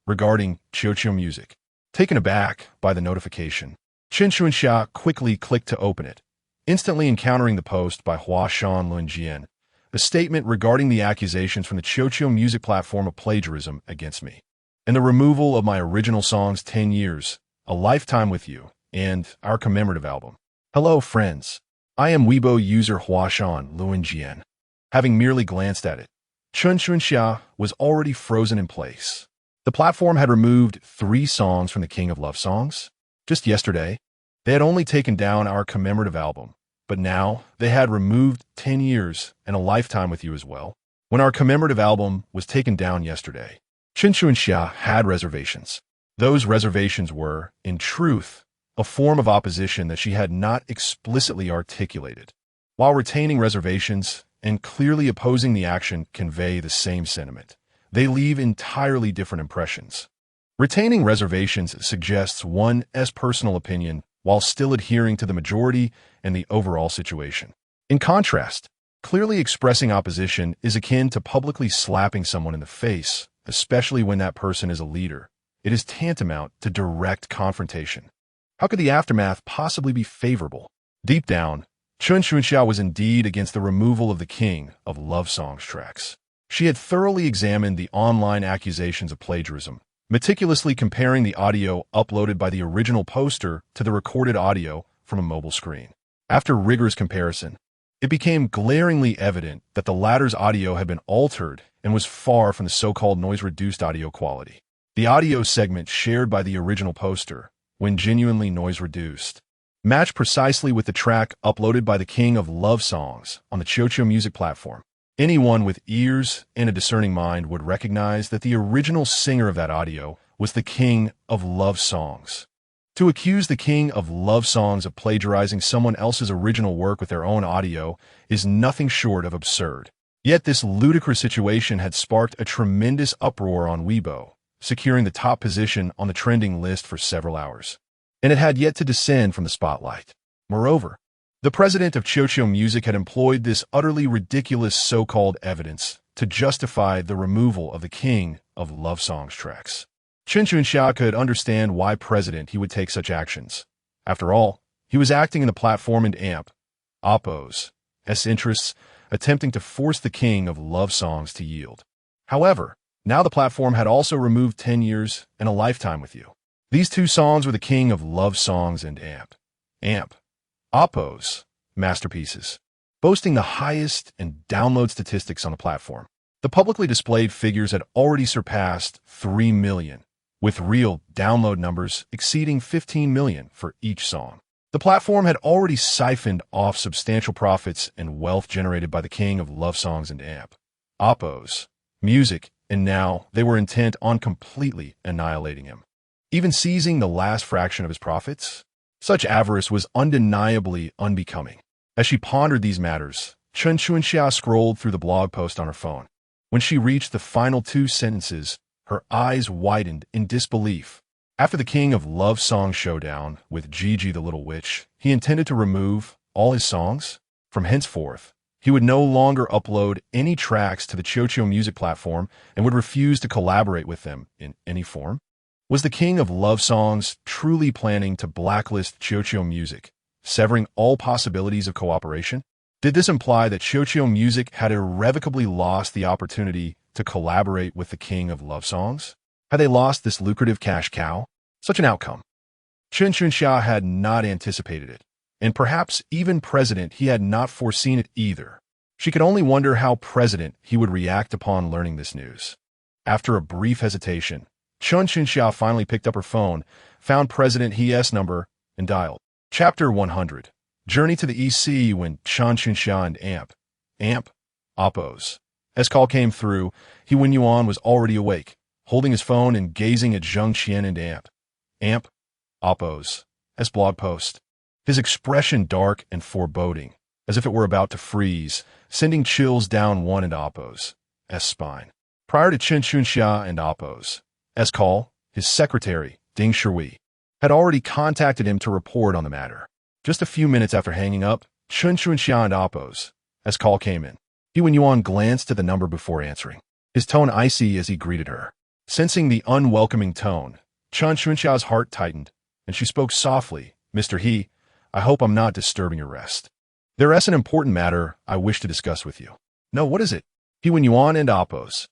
regarding Chiochio Music. Taken aback by the notification, Chen Xuanxia quickly clicked to open it, instantly encountering the post by Huashan Lunjian, a statement regarding the accusations from the Chiochio Music platform of plagiarism against me, and the removal of my original songs 10 Years, A Lifetime with You, and our commemorative album. "Hello, friends. I am Weibo user Huashan Luanjian." Having merely glanced at it, Chen Xuanxia was already frozen in place. The platform had removed 3 songs from the King of Love songs. Just yesterday, they had only taken down our commemorative album, but now they had removed 10 Years and A Lifetime with You as well. When our commemorative album was taken down yesterday, Chen Xuanxia had reservations. Those reservations were, in truth, a form of opposition that she had not explicitly articulated. While retaining reservations and clearly opposing the action convey the same sentiment, they leave entirely different impressions. Retaining reservations suggests one's personal opinion while still adhering to the majority and the overall situation. In contrast, clearly expressing opposition is akin to publicly slapping someone in the face, especially when that person is a leader. It is tantamount to direct confrontation. How could the aftermath possibly be favorable? Deep down, Chen Xuanxia was indeed against the removal of the King of Love Songs tracks. She had thoroughly examined the online accusations of plagiarism, meticulously comparing the audio uploaded by the original poster to the recorded audio from a mobile screen. After rigorous comparison, it became glaringly evident that the latter's audio had been altered and was far from the so-called noise-reduced audio quality. The audio segment shared by the original poster, when genuinely noise-reduced, matched precisely with the track uploaded by the King of Love Songs on the Chiochio Music platform. Anyone with ears and a discerning mind would recognize that the original singer of that audio was the King of Love Songs. To accuse the King of Love Songs of plagiarizing someone else's original work with their own audio is nothing short of absurd. Yet this ludicrous situation had sparked a tremendous uproar on Weibo, securing the top position on the trending list for several hours. And it had yet to descend from the spotlight. Moreover, the president of Chiochio Music had employed this utterly ridiculous so-called evidence to justify the removal of the King of Love Songs tracks. Chen Xuanxia could understand why president he would take such actions. After all, he was acting in the platform and AMP, Oppo's, interests, attempting to force the King of Love Songs to yield. However, now the platform had also removed 10 Years and A Lifetime with You. These 2 songs were the King of Love Songs and AMP, Oppo's masterpieces, boasting the highest and download statistics on the platform. The publicly displayed figures had already surpassed 3 million, with real download numbers exceeding 15 million for each song. The platform had already siphoned off substantial profits and wealth generated by the King of Love Songs and AMP, Oppo's music, and now they were intent on completely annihilating him, even seizing the last fraction of his profits. Such avarice was undeniably unbecoming. As she pondered these matters, Chen Xuanxia scrolled through the blog post on her phone. When she reached the final two sentences, her eyes widened in disbelief. After the King of Love Song Showdown with Gigi the Little Witch, he intended to remove all his songs. From henceforth, he would no longer upload any tracks to the Chocho music platform and would refuse to collaborate with them in any form. Was the King of Love Songs truly planning to blacklist Chocho music, severing all possibilities of cooperation? Did this imply that Chocho music had irrevocably lost the opportunity to collaborate with the King of Love Songs? Had they lost this lucrative cash cow? Such an outcome. Chen Chunxia had not anticipated it, and perhaps even President he had not foreseen it either. She could only wonder how President he would react upon learning this news. After a brief hesitation, Chen Chunxia finally picked up her phone, found President He's number, and dialed. Chapter 100. Journey to the EC when Chen Chunxia and Amp, Oppos. As call came through, He Wen Yuan was already awake, holding his phone and gazing at Jang Xien and Amp, Oppos, as blog post. His expression dark and foreboding, as if it were about to freeze, sending chills down one and Oppos' spine. Prior to Chen Chunxia and Oppos' call, his secretary, Ding Shui, had already contacted him to report on the matter. Just a few minutes after hanging up, Chen Chunxia and Oppos' call came in. He Wen Yuan glanced at the number before answering, his tone icy as he greeted her. Sensing the unwelcoming tone, Chen Chunxia's heart tightened, and she spoke softly, "Mr. He, I hope I'm not disturbing your rest. There is an important matter I wish to discuss with you." "No, what is it?" He Wen Yuan and Oppos'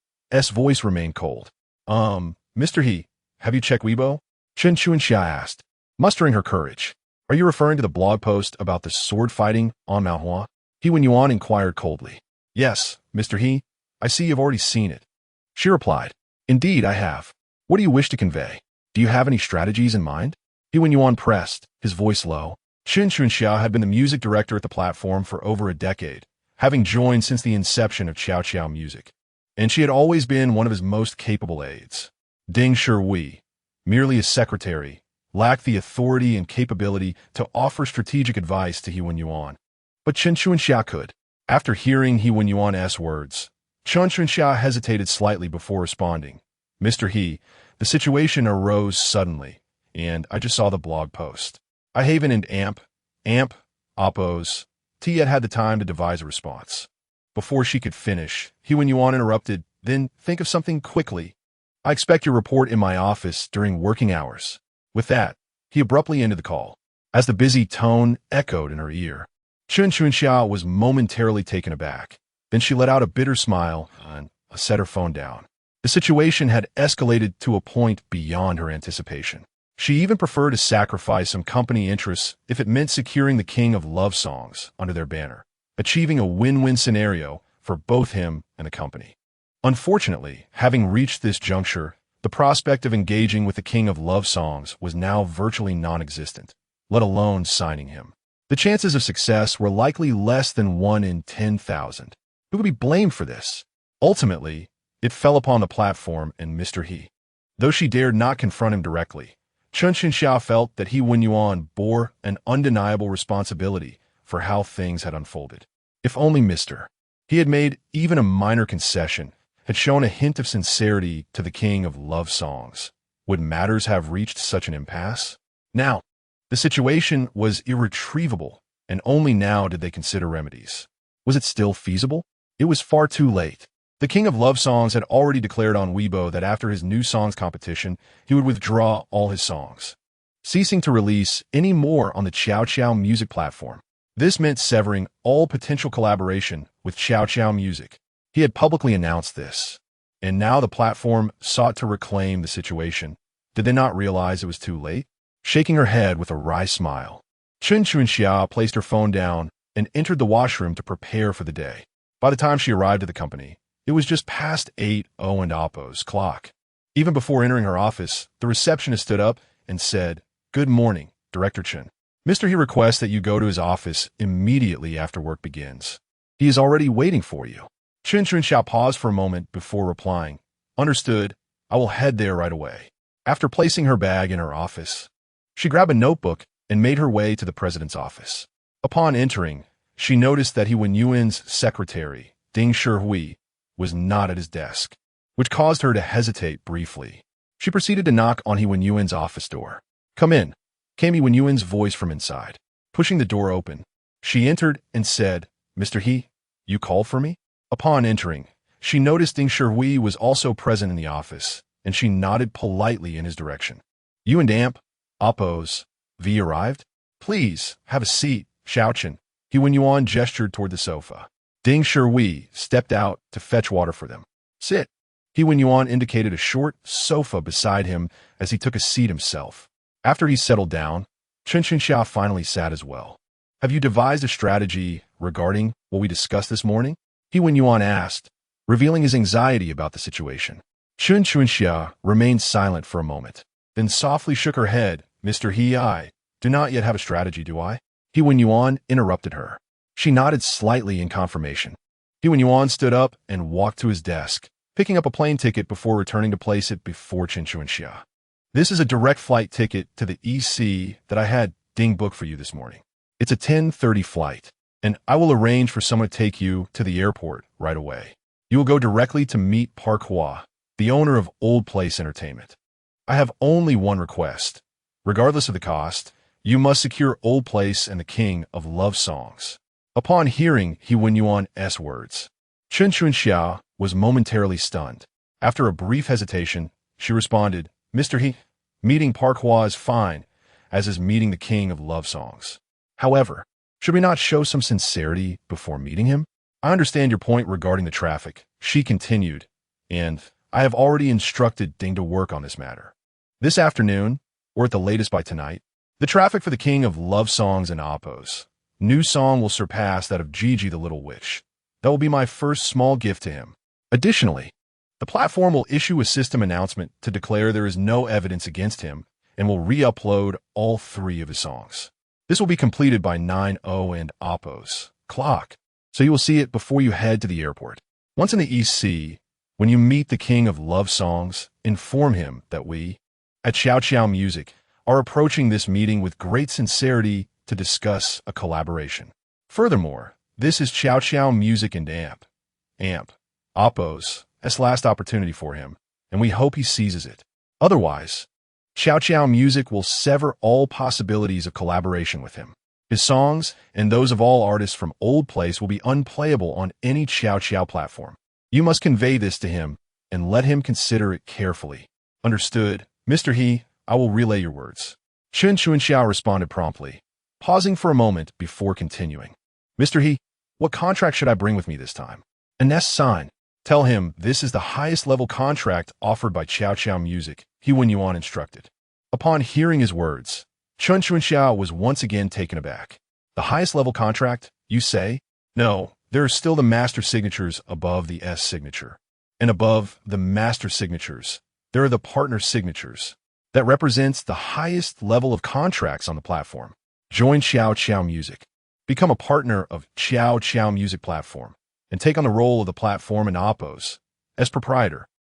voice remained cold. Mr. He, have you checked Weibo?" Chen Chunxia asked, mustering her courage. "Are you referring to the blog post about the sword fighting on Maohua?" He Wen Yuan inquired coldly. "Yes, Mr. He, I see you've already seen it." She replied, "Indeed, I have. What do you wish to convey? Do you have any strategies in mind?" He Wen Yuan pressed, his voice low. Chen Chunxia had been the music director at the platform for over a decade, having joined since the inception of Chow Chow Music, and she had always been one of his most capable aides. Ding Shui, merely his secretary, lacked the authority and capability to offer strategic advice to He Wen Yuan. But Chen Chunxia could. After hearing He Wen Yuan's words, Chen Chunxia hesitated slightly before responding. "Mr. He, the situation arose suddenly, and I just saw the blog post. I Haven and Amp, Oppos, T yet had the time to devise a response." Before she could finish, He Wen Yuan interrupted, "Then think of something quickly. I expect your report in my office during working hours." With that, he abruptly ended the call. As the busy tone echoed in her ear, Chen Chunxia was momentarily taken aback. Then she let out a bitter smile and set her phone down. The situation had escalated to a point beyond her anticipation. She even preferred to sacrifice some company interests if it meant securing the King of Love Songs under their banner, achieving a win-win scenario for both him and the company. Unfortunately, having reached this juncture, the prospect of engaging with the King of Love Songs was now virtually non-existent, let alone signing him. The chances of success were likely less than 1 in 10,000. Who could be blamed for this? Ultimately, it fell upon the platform and Mr. He. Though she dared not confront him directly, Chen Chunxia felt that He Wen Yuan bore an undeniable responsibility for how things had unfolded. If only Mr. He had made even a minor concession, had shown a hint of sincerity to the King of Love Songs, would matters have reached such an impasse? Now, the situation was irretrievable, and only now did they consider remedies. Was it still feasible? It was far too late. The King of Love Songs had already declared on Weibo that after his new songs competition, he would withdraw all his songs, ceasing to release any more on the Chow Chow Music platform. This meant severing all potential collaboration with Chow Chow Music. He had publicly announced this, and now the platform sought to reclaim the situation. Did they not realize it was too late? Shaking her head with a wry smile, Chen Chunxia placed her phone down and entered the washroom to prepare for the day. By the time she arrived at the company, it was just past 8:00 and Oppo's clock. Even before entering her office, the receptionist stood up and said, "Good morning, Director Chen. Mr. He requests that you go to his office immediately after work begins. He is already waiting for you." Chen Chunxia paused for a moment before replying, "Understood. I will head there right away." After placing her bag in her office, she grabbed a notebook and made her way to the president's office. Upon entering, she noticed that He Wen Yuan's secretary, Ding Shui, was not at his desk, which caused her to hesitate briefly. She proceeded to knock on He Wenyuan's office door. "Come in," came He Wenyuan's voice from inside. Pushing the door open, she entered and said, "Mr. He, you called for me?" Upon entering, she noticed Ding Shui was also present in the office, and she nodded politely in his direction. "You and Amp, Oppos, V arrived? Please, have a seat, Xiaochen." He Wenyuan gestured toward the sofa. Ding Shui stepped out to fetch water for them. "Sit." He Wenyuan indicated a short sofa beside him as he took a seat himself. After he settled down, Chen Xia finally sat as well. "Have you devised a strategy regarding what we discussed this morning?" He Wenyuan asked, revealing his anxiety about the situation. Chen Xia remained silent for a moment, then softly shook her head. "Mr. He, I do not yet have a strategy, do I?" He Wenyuan interrupted her. She nodded slightly in confirmation. He Wenyuan stood up and walked to his desk, picking up a plane ticket before returning to place it before Chen Xia. "This is a direct flight ticket to the EC that I had Ding book for you this morning. It's a 10:30 flight, and I will arrange for someone to take you to the airport right away. You will go directly to meet Park Hua, the owner of Old Place Entertainment. I have only one request. Regardless of the cost, you must secure Old Place and the King of Love Songs." Upon hearing He Wenyuan's words, Chen Xia was momentarily stunned. After a brief hesitation, she responded, "Mr. He, meeting Park Hua is fine, as is meeting the King of Love Songs. However, should we not show some sincerity before meeting him? I understand your point regarding the traffic," she continued, "and I have already instructed Ding to work on this matter. This afternoon, or at the latest by tonight, the traffic for the King of Love Songs and Oppos new song will surpass that of Gigi the Little Witch. That will be my first small gift to him. Additionally, the platform will issue a system announcement to declare there is no evidence against him and will re-upload all 3 of his songs. This will be completed by 9:00 and Oppos clock, so you will see it before you head to the airport. Once in the EC, when you meet the King of Love Songs, inform him that we, at Xiao Music, are approaching this meeting with great sincerity to discuss a collaboration. Furthermore, this is Xiao Music and Amp, Oppos, as last opportunity for him, and we hope he seizes it. Otherwise, Xiao Music will sever all possibilities of collaboration with him. His songs, and those of all artists from Old Place, will be unplayable on any Xiao platform. You must convey this to him, and let him consider it carefully. Understood, Mr. He, I will relay your words." Chen Xia responded promptly, pausing for a moment before continuing. "Mr. He, what contract should I bring with me this time?" "Ines sign. Tell him this is the highest level contract offered by Xiao Music," He Wenyuan instructed. Upon hearing his words, Chen Xia was once again taken aback. "The highest level contract, you say?" "No, there are still the master signatures above the S signature. And above the master signatures, there are the partner signatures. That represents the highest level of contracts on the platform. Join Xiao Music. Become a partner of Xiao Music platform and take on the role of the platform in Oppos as proprietor.